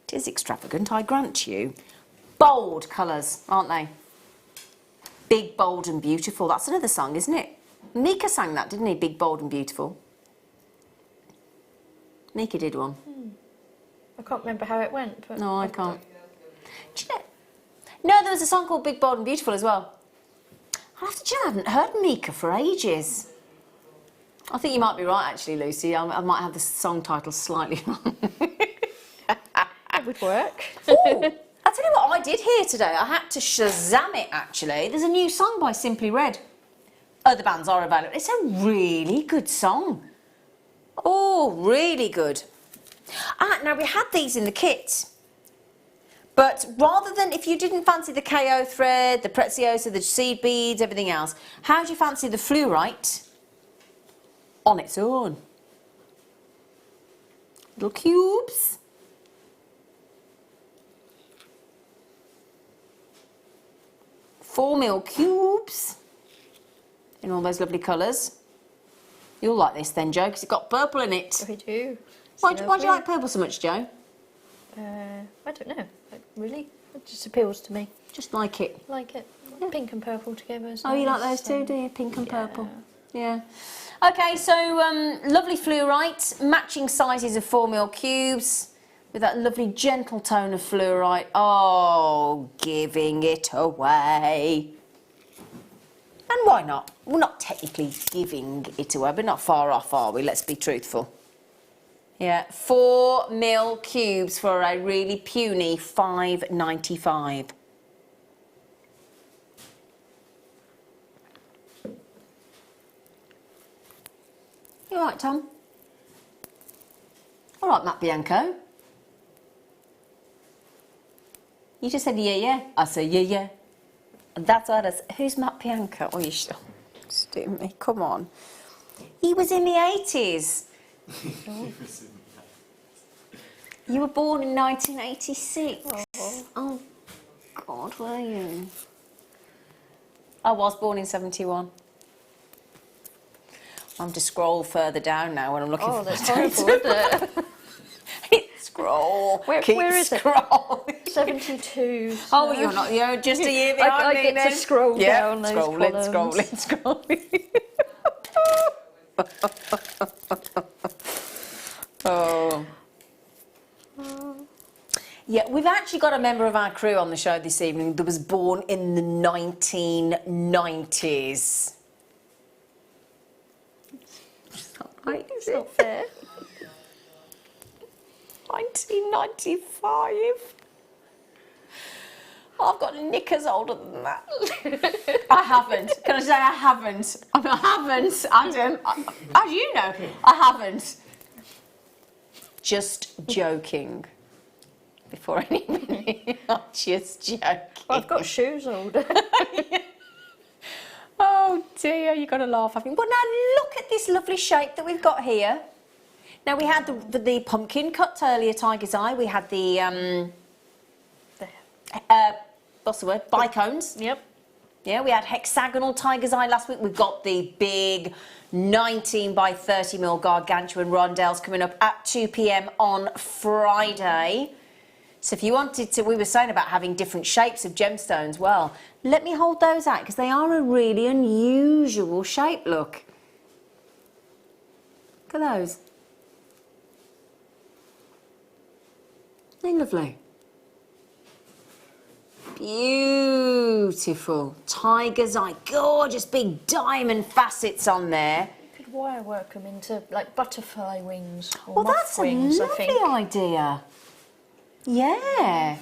It is extravagant, I grant you. Bold colours, aren't they? Big, bold and beautiful. That's another song, isn't it? Mika sang that, didn't he? Big, bold and beautiful. Mika did one. I can't remember how it went. But no, I can't. Do you know? No, there was a song called Big, Bold and Beautiful as well. I haven't heard Mika for ages. I think you might be right, actually, Lucy. I might have the song title slightly wrong. It would work. Ooh, I'll tell you what I did here today. I had to Shazam it, actually. There's a new song by Simply Red. Other bands are available. It's a really good song. Oh, really good. Now, we had these in the kit. But rather than, if you didn't fancy the KO thread, the Preziosa, the seed beads, everything else, how do you fancy the fluorite on its own? Little cubes. $4 cubes in all those lovely colours. You'll like this then, Jo, because it's got purple in it. I do. Why do you like purple so much, Jo? I don't know. Really, it just appeals to me. Just like it. Like it. Pink and purple together. Oh, you like those too, do you? Pink and purple. Yeah. Okay, so lovely fluorite, matching sizes of 4 cubes. With that lovely gentle tone of fluorite. Oh, giving it away. And why not? We're not technically giving it away, but not far off, are we? Let's be truthful. Yeah, 4 cubes for a really puny $5.95. You all right, Tom? All right, Matt Bianco. You just said, yeah. I said, yeah. And that's what I said. Who's Matt Bianco? Oh, you still doing me. Come on. He was in the 80s. You were born in 1986. Oh, God, were you? I was born in 71. I'm to scroll further down now when I'm looking for that's photos. horrible, isn't it? Scroll. Where is it? 72. Oh, you're not. You're just a year behind I me get then. to scroll down those columns. Scrolling. Oh. Yeah, we've actually got a member of our crew on the show this evening that was born in the 1990s. Right, It's not fair. 1995. I've got knickers older than that. I haven't. Can I say I haven't? I haven't, Adam. As you know, I haven't. Just joking. Before anybody, I'm just joking. I've got shoes older. Oh dear, you've got to laugh at me. Well, now look at this lovely shape that we've got here. Now we had the pumpkin cut earlier, Tiger's Eye. We had the what's the word? Bicones. Yep. Yeah, we had hexagonal Tiger's Eye last week. We've got the big 19 by 30 mil gargantuan rondelles coming up at 2 p.m. on Friday. So if you wanted to, we were saying about having different shapes of gemstones. Well, let me hold those out because they are a really unusual shape. Look. Look at those. They're lovely. Beautiful. Tiger's Eye. Gorgeous big diamond facets on there. You could wire work them into like butterfly wings or Well, moth that's wings, a I lovely think. idea. Yeah.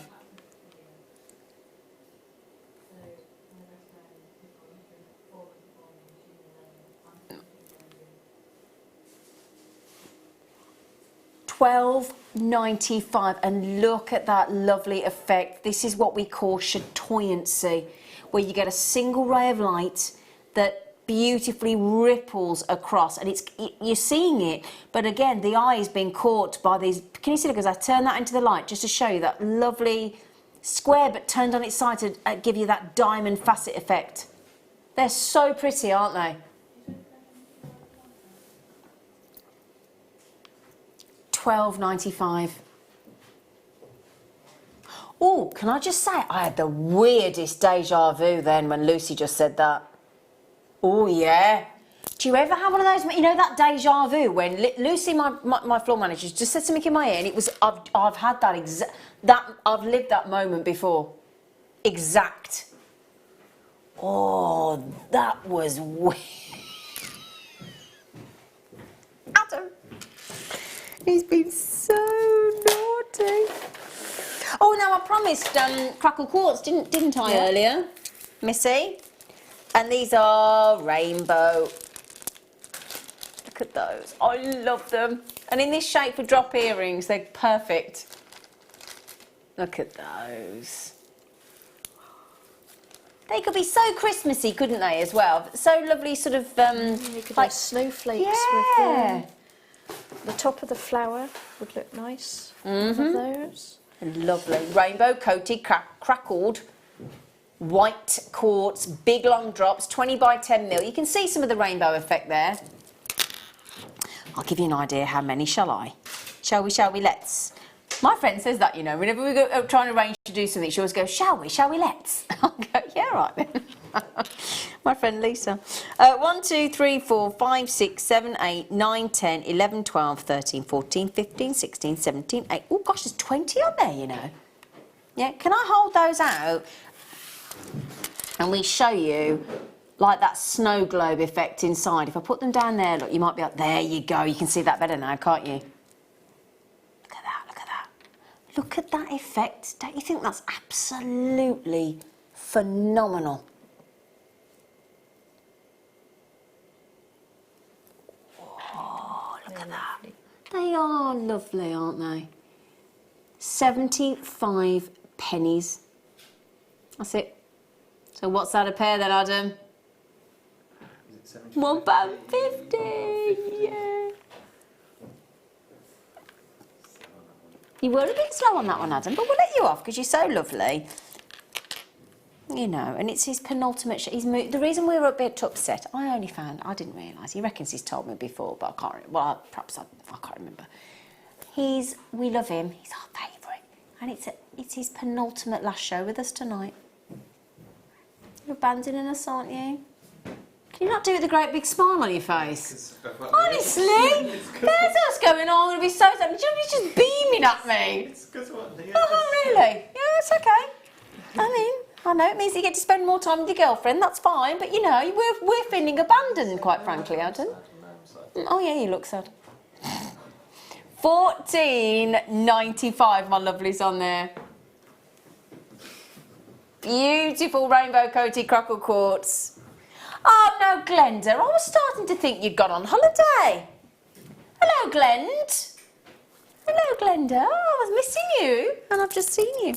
$12.95, and look at that lovely effect. This is what we call chatoyancy, where you get a single ray of light that beautifully ripples across, and you're seeing it, but again the eye is being caught by these. Can you see? Because I turn that into the light just to show you that lovely square but turned on its side to give you that diamond facet effect. They're so pretty, aren't they? $12.95. Oh, can I just say, I had the weirdest deja vu then when Lucy just said that. Oh, yeah. Do you ever have one of those, you know, that deja vu when Lucy, my floor manager, just said something in my ear, and it was, I've had that I've lived that moment before. Exact. Oh, that was weird. Adam. He's been so naughty. Oh, now I promised crackle quartz, didn't I, earlier, Missy? And these are rainbow. Look at those. I love them. And in this shape for drop earrings, they're perfect. Look at those. They could be so Christmassy, couldn't they, as well? So lovely, sort of you could like snowflakes with them. The top of the flower would look nice. One of those. Lovely. Rainbow coated, crackled, white quartz, big long drops, 20 by 10 mil. You can see some of the rainbow effect there. I'll give you an idea how many, shall I? Shall we, let's. My friend says that, you know, whenever we go trying to arrange to do something, she always goes, shall we, let's. I'll go, yeah, right then. My friend Lisa. 1, 2, 3, 4, 5, 6, 7, 8, 9, 10, 11, 12, 13, 14, 15, 16, 17, 8. Oh gosh, there's 20 on there, you know. Yeah, can I hold those out? And we show you like that snow globe effect inside. If I put them down there, look, you might be like, there you go. You can see that better now, can't you? Look at that, look at that. Look at that effect. Don't you think that's absolutely phenomenal? Oh, look at that. They are lovely, aren't they? 75 pennies. That's it. So what's that a pair then, Adam? £1.50. Yeah. You were a bit slow on that one, Adam, but we'll let you off because you're so lovely. You know, and it's his penultimate. The reason we were a bit upset, I didn't realise. He reckons he's told me before, but I can't remember. Well, perhaps I can't remember. We love him. He's our favourite, and it's his penultimate last show with us tonight. You're abandoning us, aren't you? Can you not do it with a great big smile on your face? Honestly, there's us going, oh, I'm going to be so sad. You're just beaming at me. Oh, really? Yeah, it's okay. I mean, I know it means you get to spend more time with your girlfriend. That's fine, but you know, we're feeling abandoned, quite frankly, Adam. Oh yeah, you look sad. $14.95, my lovelies, on there. Beautiful rainbow coated crackle quartz. Oh no, Glenda, I was starting to think you'd gone on holiday. Hello, Glend. Hello, Glenda. Oh, I was missing you, and I've just seen you.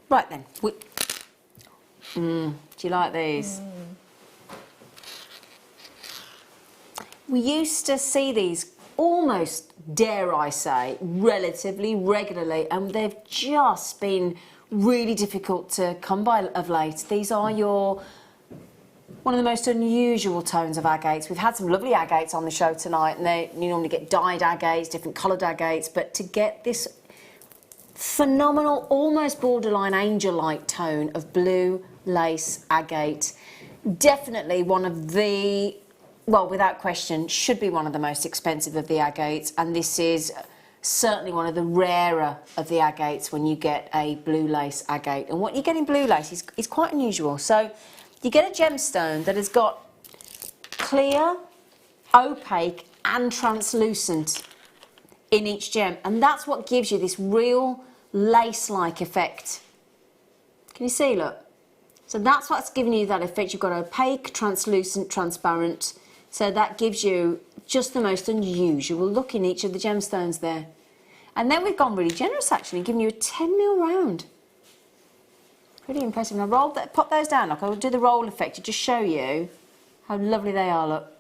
Right then, Do you like these? We used to see these almost, dare I say, relatively regularly, and they've just been really difficult to come by of late. These are one of the most unusual tones of agates. We've had some lovely agates on the show tonight, and you normally get dyed agates, different coloured agates, but to get this phenomenal, almost borderline angel-like tone of blue lace agate, definitely one of the, well, without question, should be one of the most expensive of the agates, and this is certainly one of the rarer of the agates when you get a blue lace agate. And what you get in blue lace is quite unusual. So you get a gemstone that has got clear, opaque and translucent in each gem, and that's what gives you this real lace-like effect. Can you see, look? So that's what's giving you that effect. You've got opaque, translucent, transparent. So that gives you just the most unusual look in each of the gemstones there. And then we've gone really generous, actually, giving you a 10mm round. Pretty impressive. Now pop those down, look. I'll do the roll effect to just show you how lovely they are, look.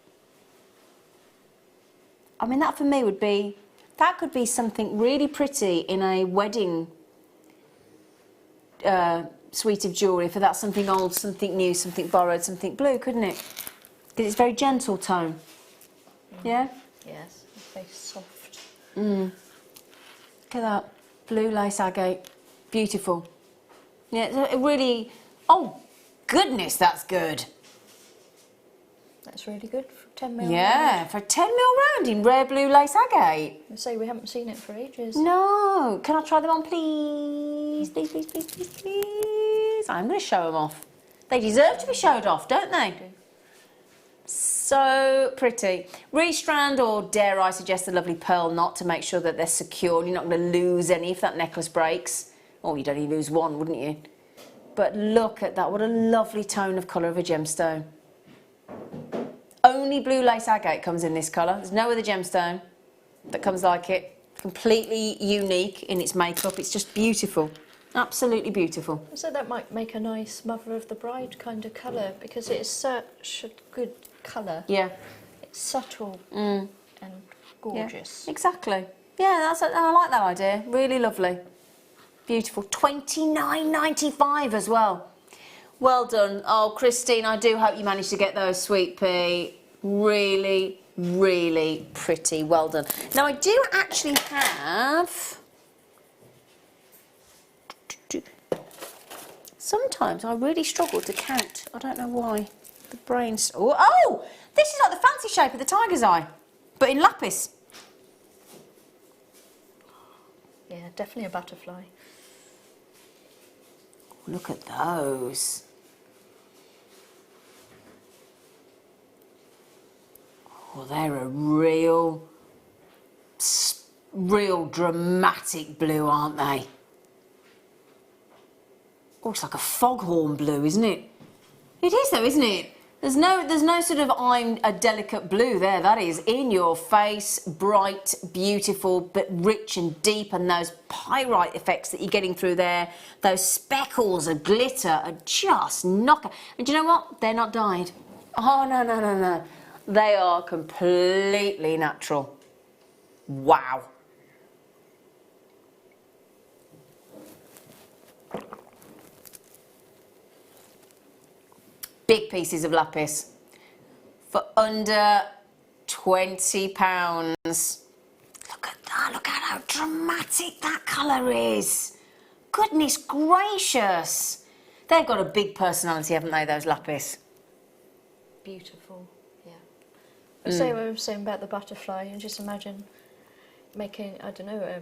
I mean, that for me would be, that could be something really pretty in a wedding suite of jewellery, for that something old, something new, something borrowed, something blue, couldn't it? Because it's very gentle tone. Yeah? Yes, it's very soft. Look at that. Blue lace agate. Beautiful. Yeah, it really... Oh, goodness, that's good. That's really good for 10mm. Yeah, for a 10mm round in rare blue lace agate. I say we haven't seen it for ages. No. Can I try them on, please? Please, please, please, please, please. I'm going to show them off. They deserve to be showed off, don't they? So pretty. Restrand, or dare I suggest a lovely pearl knot to make sure that they're secure. You're not going to lose any if that necklace breaks. Or you'd only lose one, wouldn't you? But look at that. What a lovely tone of colour of a gemstone. Only blue lace agate comes in this colour. There's no other gemstone that comes like it. Completely unique in its makeup. It's just beautiful. Absolutely beautiful. So that might make a nice mother of the bride kind of colour, because it's such a good colour. Yeah. It's subtle and gorgeous. Yeah, exactly. Yeah, I like that idea. Really lovely. Beautiful. $29.95 as well. Well done. Oh, Christine, I do hope you managed to get those, sweet pea. Really, really pretty. Well done. Now, I do actually have... Sometimes I really struggle to count. I don't know why. The brain's... Oh! This is like the fancy shape of the tiger's eye, but in lapis. Yeah, definitely a butterfly. Look at those. Oh, they're a real dramatic blue, aren't they? Oh, it's like a foghorn blue, isn't it? It is though, isn't it? There's no sort of I'm a delicate blue there. That is in your face, bright, beautiful, but rich and deep, and those pyrite effects that you're getting through there, those speckles of glitter are just knocker. And do you know what? They're not dyed. Oh, no, no, no, no. They are completely natural. Wow. Big pieces of lapis for under £20. Look at that, look at how dramatic that colour is. Goodness gracious. They've got a big personality, haven't they, those lapis? Beautiful, yeah. I say what I was saying about the butterfly, and just imagine making, I don't know,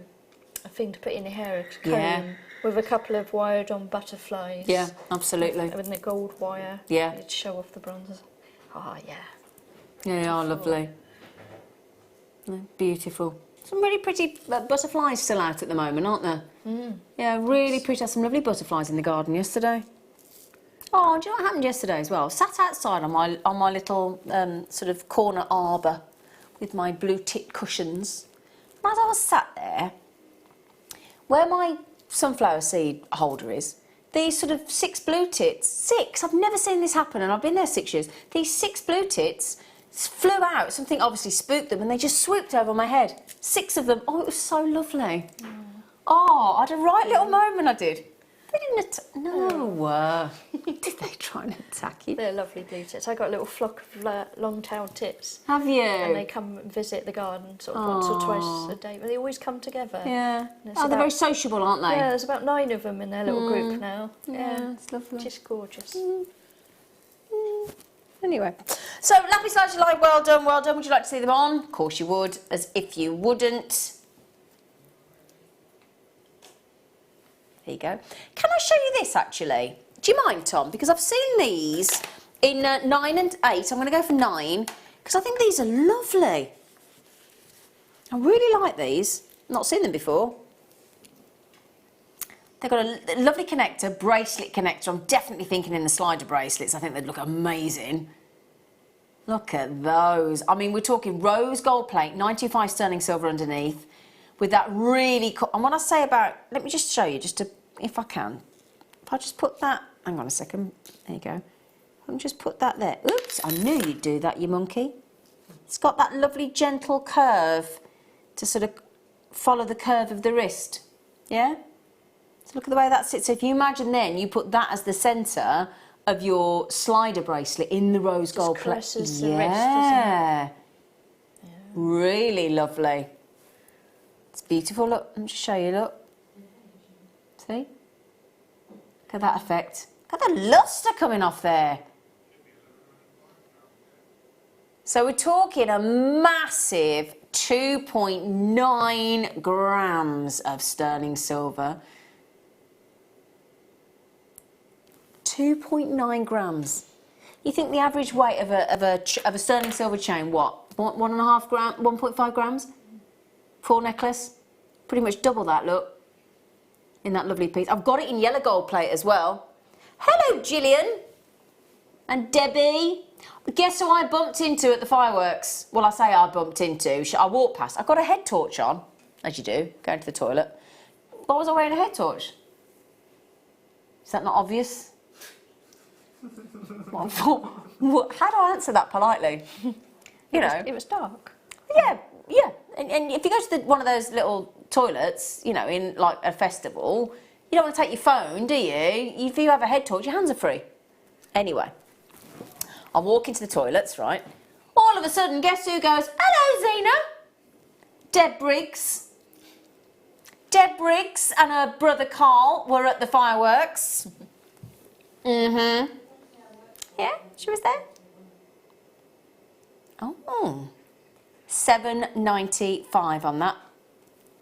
a thing to put in your hair, a comb, with a couple of wired on butterflies. Yeah, absolutely. With the gold wire. Yeah. You'd show off the bronze. Oh, yeah. Yeah, they are lovely. Beautiful. Some really pretty butterflies still out at the moment, aren't there? Yeah, really pretty. I had some lovely butterflies in the garden yesterday. Oh, do you know what happened yesterday as well? I sat outside on my little sort of corner arbour with my blue tip cushions. And as I was sat there, where my sunflower seed holder is, these sort of 6 blue tits, 6, I've never seen this happen and I've been there 6 years. These 6 blue tits flew out, something obviously spooked them and they just swooped over my head. 6 of them, oh it was so lovely. Oh, I had a right little moment I did. They didn't no. Did they try and attack you? They're lovely blue tits. I got a little flock of long-tailed tits. Have you? And they come and visit the garden sort of once or twice a day, but they always come together. Yeah. Oh, they're very sociable, aren't they? Yeah, there's about 9 of them in their little group now. Yeah, it's lovely. Just gorgeous. Anyway, so Lapis Lazuli, well done, well done. Would you like to see them on? Of course you would, as if you wouldn't. There you go. Can I show you this actually? Do you mind, Tom? Because I've seen these in 9 and 8. I'm going to go for 9 because I think these are lovely. I really like these. Not seen them before. They've got a lovely connector, bracelet connector. I'm definitely thinking in the slider bracelets. I think they'd look amazing. Look at those. I mean, we're talking rose gold plate, 925 sterling silver underneath, with that really cool. And when I say about, let me just show you, just to, if I can. If I just put that, hang on a second. There you go. I can just put that there. Oops, I knew you'd do that, you monkey. It's got that lovely gentle curve to sort of follow the curve of the wrist. Yeah? So look at the way that sits. So if you imagine then, you put that as the centre of your slider bracelet in the rose gold plate. Caresses the wrist, doesn't it? Yeah. Really lovely. It's beautiful. Look, let me just show you, look. See? Look at that effect. Look at the lustre coming off there. So we're talking a massive 2.9 grams of sterling silver. 2.9 grams. You think the average weight of a sterling silver chain, what? 1.5 gram, 1.5 grams? Full necklace? Pretty much double that, look. In that lovely piece. I've got it in yellow gold plate as well. Hello, Gillian. And Debbie. Guess who I bumped into at the fireworks? Well, I say I bumped into. I walked past. I got a head torch on, as you do, going to the toilet. Why was I wearing a head torch? Is that not obvious? How do I answer that politely? You know. It was dark. Yeah, yeah. And if you go to one of those little toilets, you know, in like a festival, you don't want to take your phone, do you? If you have a head torch, your hands are free. Anyway, I walk into the toilets, right? All of a sudden, guess who goes, hello, Zena? Deb Briggs. Deb Briggs and her brother Carl were at the fireworks. Mm-hmm. Yeah, she was there. Oh. £7.95 on that.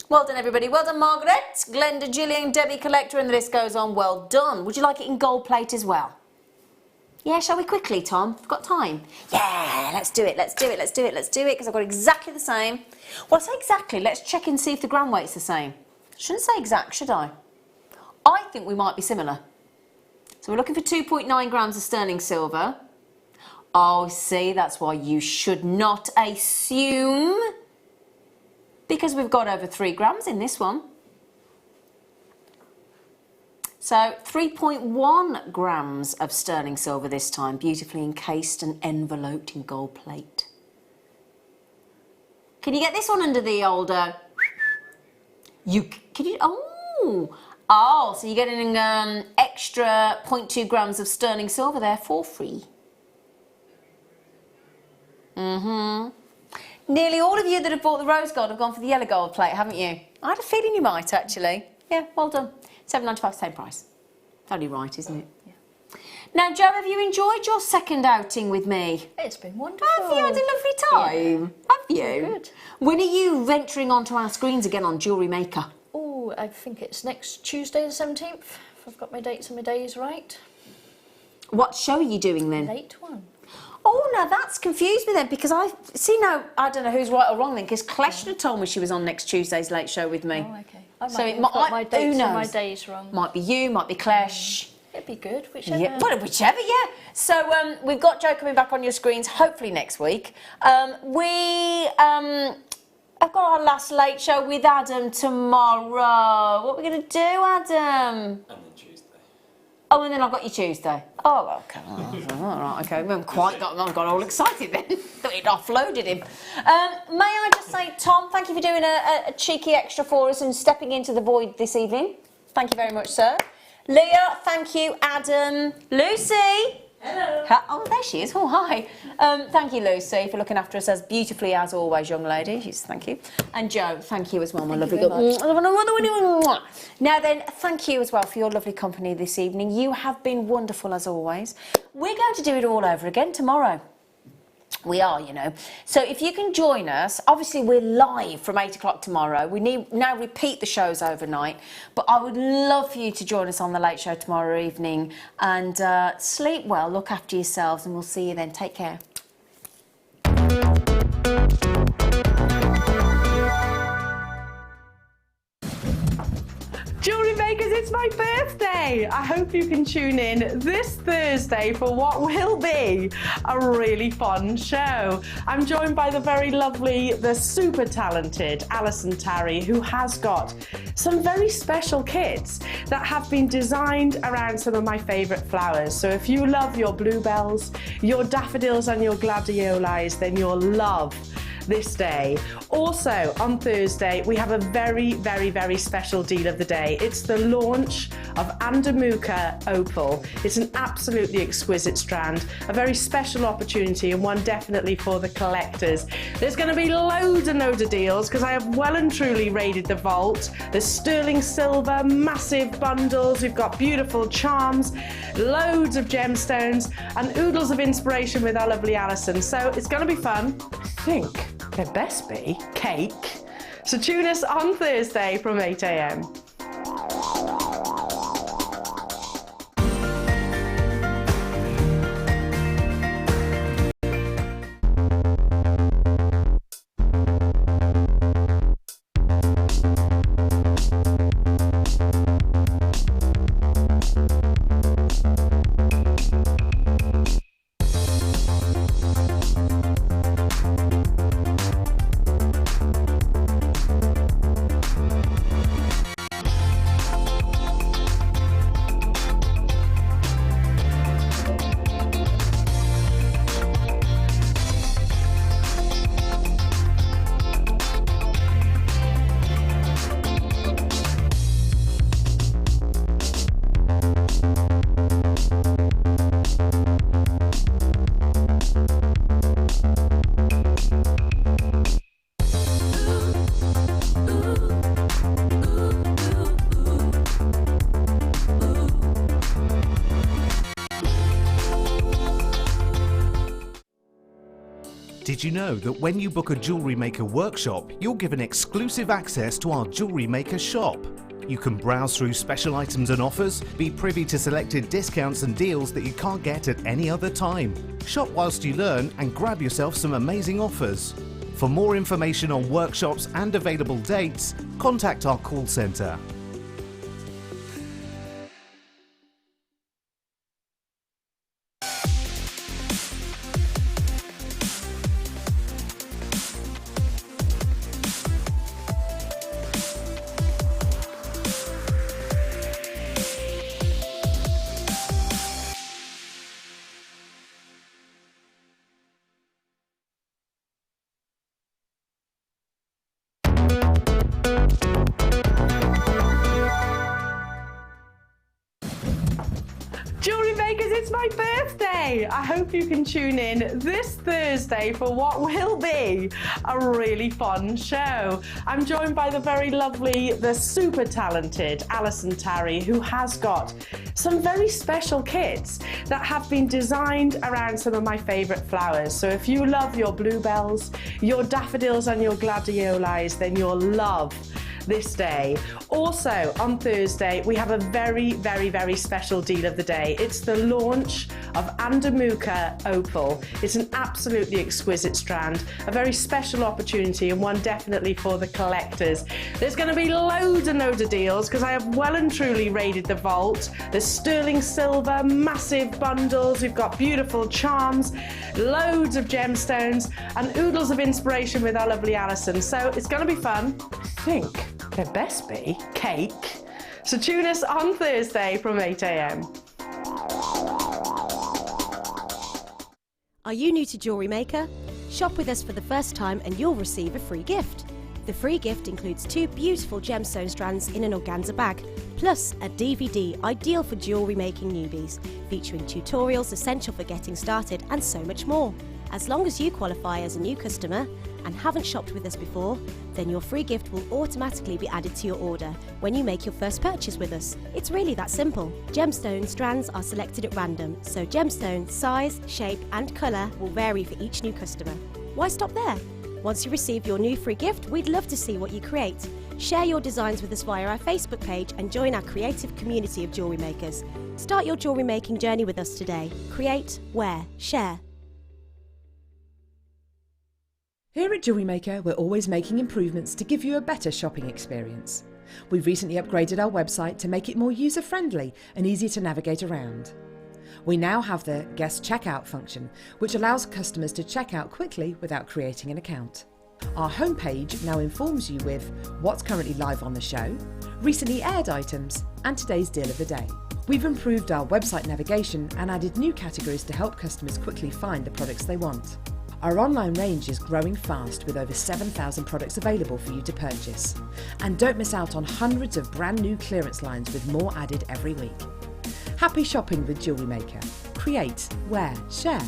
Well done, everybody. Well done, Margaret, Glenda, Gillian, Debbie Collector, and the list goes on. Well done. Would you like it in gold plate as well? Yeah, shall we quickly, Tom? We've got time. Yeah, let's do it, let's do it, let's do it, let's do it, because I've got exactly the same. Well, I say exactly. Let's check and see if the gram weight's the same. Shouldn't say exact, should I? I think we might be similar. So we're looking for 2.9 grams of sterling silver. Oh, see, that's why you should not assume. Because we've got over 3 grams in this one. So 3.1 grams of sterling silver this time, beautifully encased and enveloped in gold plate. Can you get this one under the old... Can you... Oh, so you're getting extra 0.2 grams of sterling silver there for free. Mm-hmm. Nearly all of you that have bought the rose gold have gone for the yellow gold plate, haven't you? I had a feeling you might, actually. Yeah, well done. £7.95, same price. Only right, isn't it? Yeah. Now, Jo, have you enjoyed your second outing with me? It's been wonderful. Have you had a lovely time? Yeah. Have you? Good. When are you venturing onto our screens again on Jewellery Maker? Oh, I think it's next Tuesday the 17th, if I've got my dates and my days right. What show are you doing then? Late one. Oh, now that's confused me then, because I don't know who's right or wrong then, because Kleshner told me she was on next Tuesday's late show with me. Oh, okay. I So might it have might, got my dates who and knows? my days wrong. Might be you, might be Klesh. It'd be good, whichever. Yeah, well, whichever, yeah. So we've got Jo coming back on your screens, hopefully next week. We have got our last late show with Adam tomorrow. What are we going to do, Adam? And then Tuesday. Oh, and then I've got you Tuesday. Oh, okay. All right, okay. We haven't quite got all excited then. Thought you'd offloaded him. May I just say, Tom, thank you for doing a cheeky extra for us and stepping into the void this evening. Thank you very much, sir. Leah, thank you. Adam, Lucy. Hello. Oh, there she is. Oh, hi. Thank you, Lucy, for looking after us as beautifully as always, young lady. Thank you. And Joe, thank you as well, my lovely girl. Now then, thank you as well for your lovely company this evening. You have been wonderful as always. We're going to do it all over again tomorrow. We are, you know. So if you can join us, obviously we're live from 8 o'clock tomorrow. We now repeat the shows overnight, but I would love for you to join us on the late show tomorrow evening and sleep well, look after yourselves, and we'll see you then. Take care. Jewellery Makers, it's my birthday! I hope you can tune in this Thursday for what will be a really fun show. I'm joined by the very lovely, the super talented Alison Tarry, who has got some very special kits that have been designed around some of my favourite flowers. So if you love your bluebells, your daffodils and your gladiolis, then you'll love this day. Also on Thursday we have a very, very, very special deal of the day. It's the launch of Andamuka Opal. It's an absolutely exquisite strand, a very special opportunity and one definitely for the collectors. There's going to be loads of deals because I have well and truly raided the vault. There's sterling silver, massive bundles, we've got beautiful charms, loads of gemstones and oodles of inspiration with our lovely Alison. So it's going to be fun. I think there best be cake. So tune us on Thursday from 8 AM. Did you know that when you book a Jewellery Maker workshop, you're given exclusive access to our Jewellery Maker shop? You can browse through special items and offers, be privy to selected discounts and deals that you can't get at any other time. Shop whilst you learn and grab yourself some amazing offers. For more information on workshops and available dates, contact our call centre. Jewellery Makers, it's my birthday! I hope you can tune in this Thursday for what will be a really fun show. I'm joined by the very lovely, the super talented Alison Tarry, who has got some very special kits that have been designed around some of my favourite flowers. So if you love your bluebells, your daffodils and your gladiolis, then you'll love this day. Also on Thursday we have a very, very, very special deal of the day. It's the launch of Andamuka Opal. It's an absolutely exquisite strand, a very special opportunity and one definitely for the collectors. There's going to be loads of deals because I have well and truly raided the vault. There's sterling silver, massive bundles, we've got beautiful charms, loads of gemstones and oodles of inspiration with our lovely Alison. So it's going to be fun. I think there best be cake. So tune us on Thursday from 8 AM. Are you new to Jewellery Maker? Shop with us for the first time and you'll receive a free gift. The free gift includes 2 beautiful gemstone strands in an organza bag, plus a DVD ideal for jewellery making newbies, featuring tutorials essential for getting started and so much more. As long as you qualify as a new customer and haven't shopped with us before, then your free gift will automatically be added to your order when you make your first purchase with us. It's really that simple. Gemstone strands are selected at random, so gemstone size, shape and colour will vary for each new customer. Why stop there? Once you receive your new free gift, we'd love to see what you create. Share your designs with us via our Facebook page and join our creative community of jewellery makers. Start your jewellery making journey with us today. Create, wear, share. Here at Jewellery Maker, we're always making improvements to give you a better shopping experience. We've recently upgraded our website to make it more user-friendly and easier to navigate around. We now have the guest checkout function, which allows customers to check out quickly without creating an account. Our homepage now informs you with what's currently live on the show, recently aired items, and today's deal of the day. We've improved our website navigation and added new categories to help customers quickly find the products they want. Our online range is growing fast with over 7,000 products available for you to purchase. And don't miss out on hundreds of brand new clearance lines with more added every week. Happy shopping with Jewellery Maker. Create, wear, share.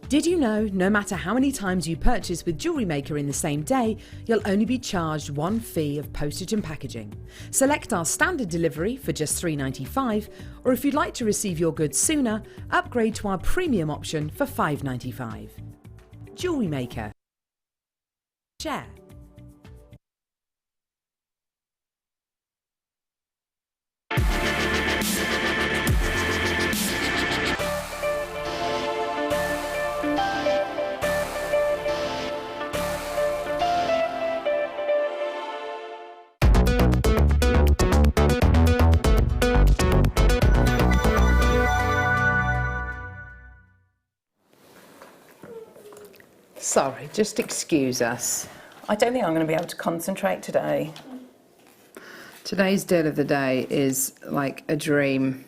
Did you know no matter how many times you purchase with Jewellery Maker in the same day, you'll only be charged one fee of postage and packaging? Select our standard delivery for just $3.95, or if you'd like to receive your goods sooner, upgrade to our premium option for $5.95. Jewellery Maker. Share. Sorry, just excuse us. I don't think I'm going to be able to concentrate today. Today's deal of the day is like a dream.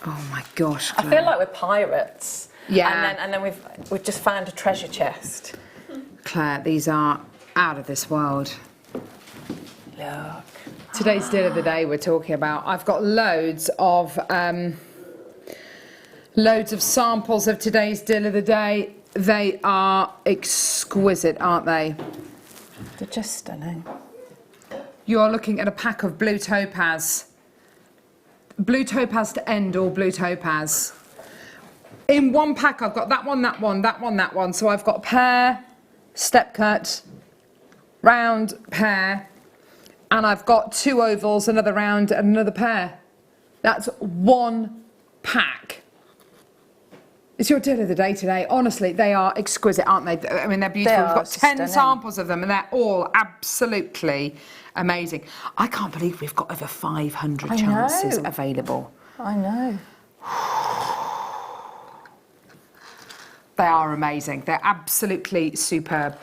Oh my gosh, Claire. I feel like we're pirates. Yeah. And then we've just found a treasure chest. Claire, these are out of this world. Look. Today's deal of the day we're talking about. I've got loads of samples of today's deal of the day. They are exquisite, aren't they? They're just stunning. You're looking at a pack of blue topaz. Blue topaz to end all blue topaz. In one pack I've got that one, that one, that one, that one. So I've got pear, step cut, round pear, and I've got 2 ovals, another round and another pear. That's one pack. It's your deal of the day today. Honestly, they are exquisite, aren't they? I mean, they're beautiful. We've got 10 samples of them, and they're all absolutely amazing. I can't believe we've got over 500 chances available. I know. They are amazing. They're absolutely superb.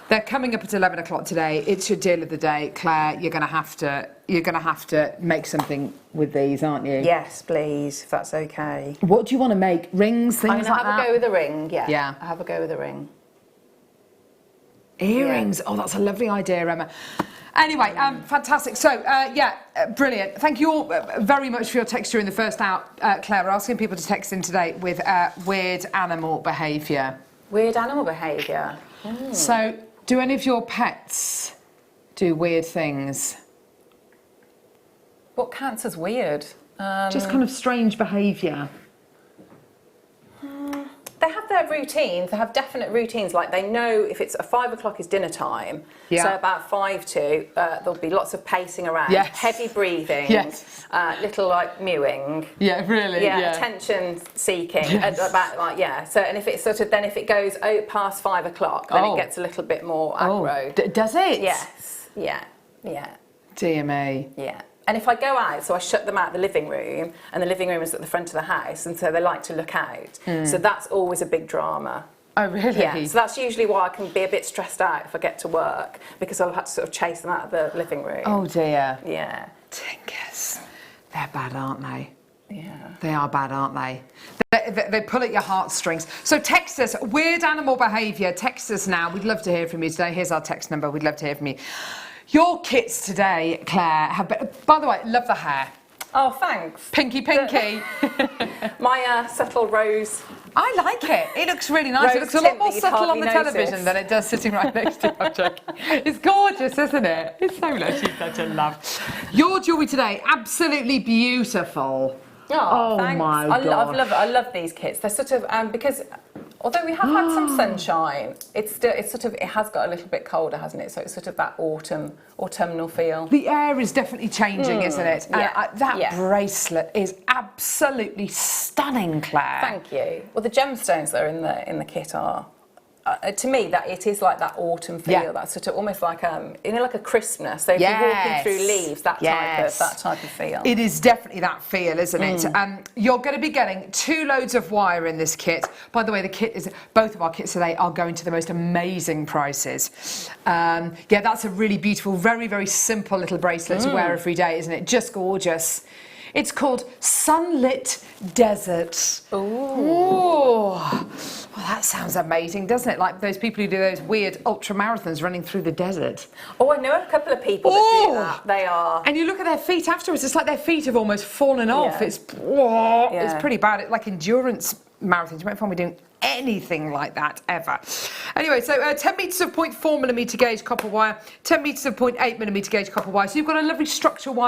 They're coming up at 11 o'clock today. It's your deal of the day, Claire. You're going to have to make something with these, aren't you? Yes, please, if that's okay. What do you want to make? Rings, things like that? I'm going to have a go with a ring. Yeah. Yeah. I'll have a go with a ring. Earrings. Yeah. Oh, that's a lovely idea, Emma. Anyway, fantastic. So, brilliant. Thank you all very much for your text during the first hour, Claire. We're asking people to text in today with weird animal behaviour. Weird animal behaviour. So, do any of your pets do weird things? What counts as weird? Just kind of strange behaviour. They have their routines. They have definite routines. Like they know if it's 5 o'clock is dinner time. Yeah. So about 5 to, there'll be lots of pacing around, Yes. heavy breathing, Yes. little like mewing. Yeah, really. Yeah, attention seeking. Yes. About like So and if it's then if it goes past 5 o'clock, then it gets a little bit more aggro. Does it? Yes. Yeah. Dear me. Yeah. And if I go out, so I shut them out the living room, and the living room is at the front of the house, and so they like to look out. So that's always a big drama. Oh, really? Yeah, so that's usually why I can be a bit stressed out if I get to work, because I'll have to sort of chase them out of the living room. Oh, dear. Yeah. Tinkers. They're bad, aren't they? Yeah. They are bad, aren't they? They pull at your heartstrings. So text us, weird animal behaviour. Text us now. We'd love to hear from you today. Here's our text number. We'd love to hear from you. Your kits today, Claire, have been... By the way, love the hair. Oh, thanks. Pinky. My subtle rose. I like it. It looks really nice. Rose It looks a lot more tint that you'd subtle on the hardly television notice. than it does sitting right next to you. I'm joking. It's gorgeous, isn't it? It's so lovely. She's such a love. Your jewellery today, absolutely beautiful. Oh, thanks. My I God. love these kits. They're sort of because although we have had some sunshine, it has got a little bit colder, hasn't it? So it's sort of that autumnal feel. The air is definitely changing, isn't it? Yeah. That bracelet is absolutely stunning, Claire. Thank you. Well, the gemstones that are in the kit are. To me, that it is like that autumn feel, that sort of almost like like a crispness. So if you're walking through leaves, that type of feel. It is definitely that feel, isn't it? You're going to be getting 2 loads of wire in this kit. By the way, both of our kits today are going to the most amazing prices. Yeah, that's a really beautiful, very, very simple little bracelet to wear every day, isn't it? Just gorgeous. It's called Sunlit Desert. Ooh. Well, that sounds amazing, doesn't it? Like those people who do those weird ultra marathons running through the desert. Oh, I know a couple of people that do that. They are. And you look at their feet afterwards, it's like their feet have almost fallen off. Yeah. It's pretty bad. It's like endurance marathons. You won't find me doing anything like that ever. Anyway, so 10 metres of 0.4mm gauge copper wire, 10 metres of 0.8mm gauge copper wire. So you've got a lovely structure wire.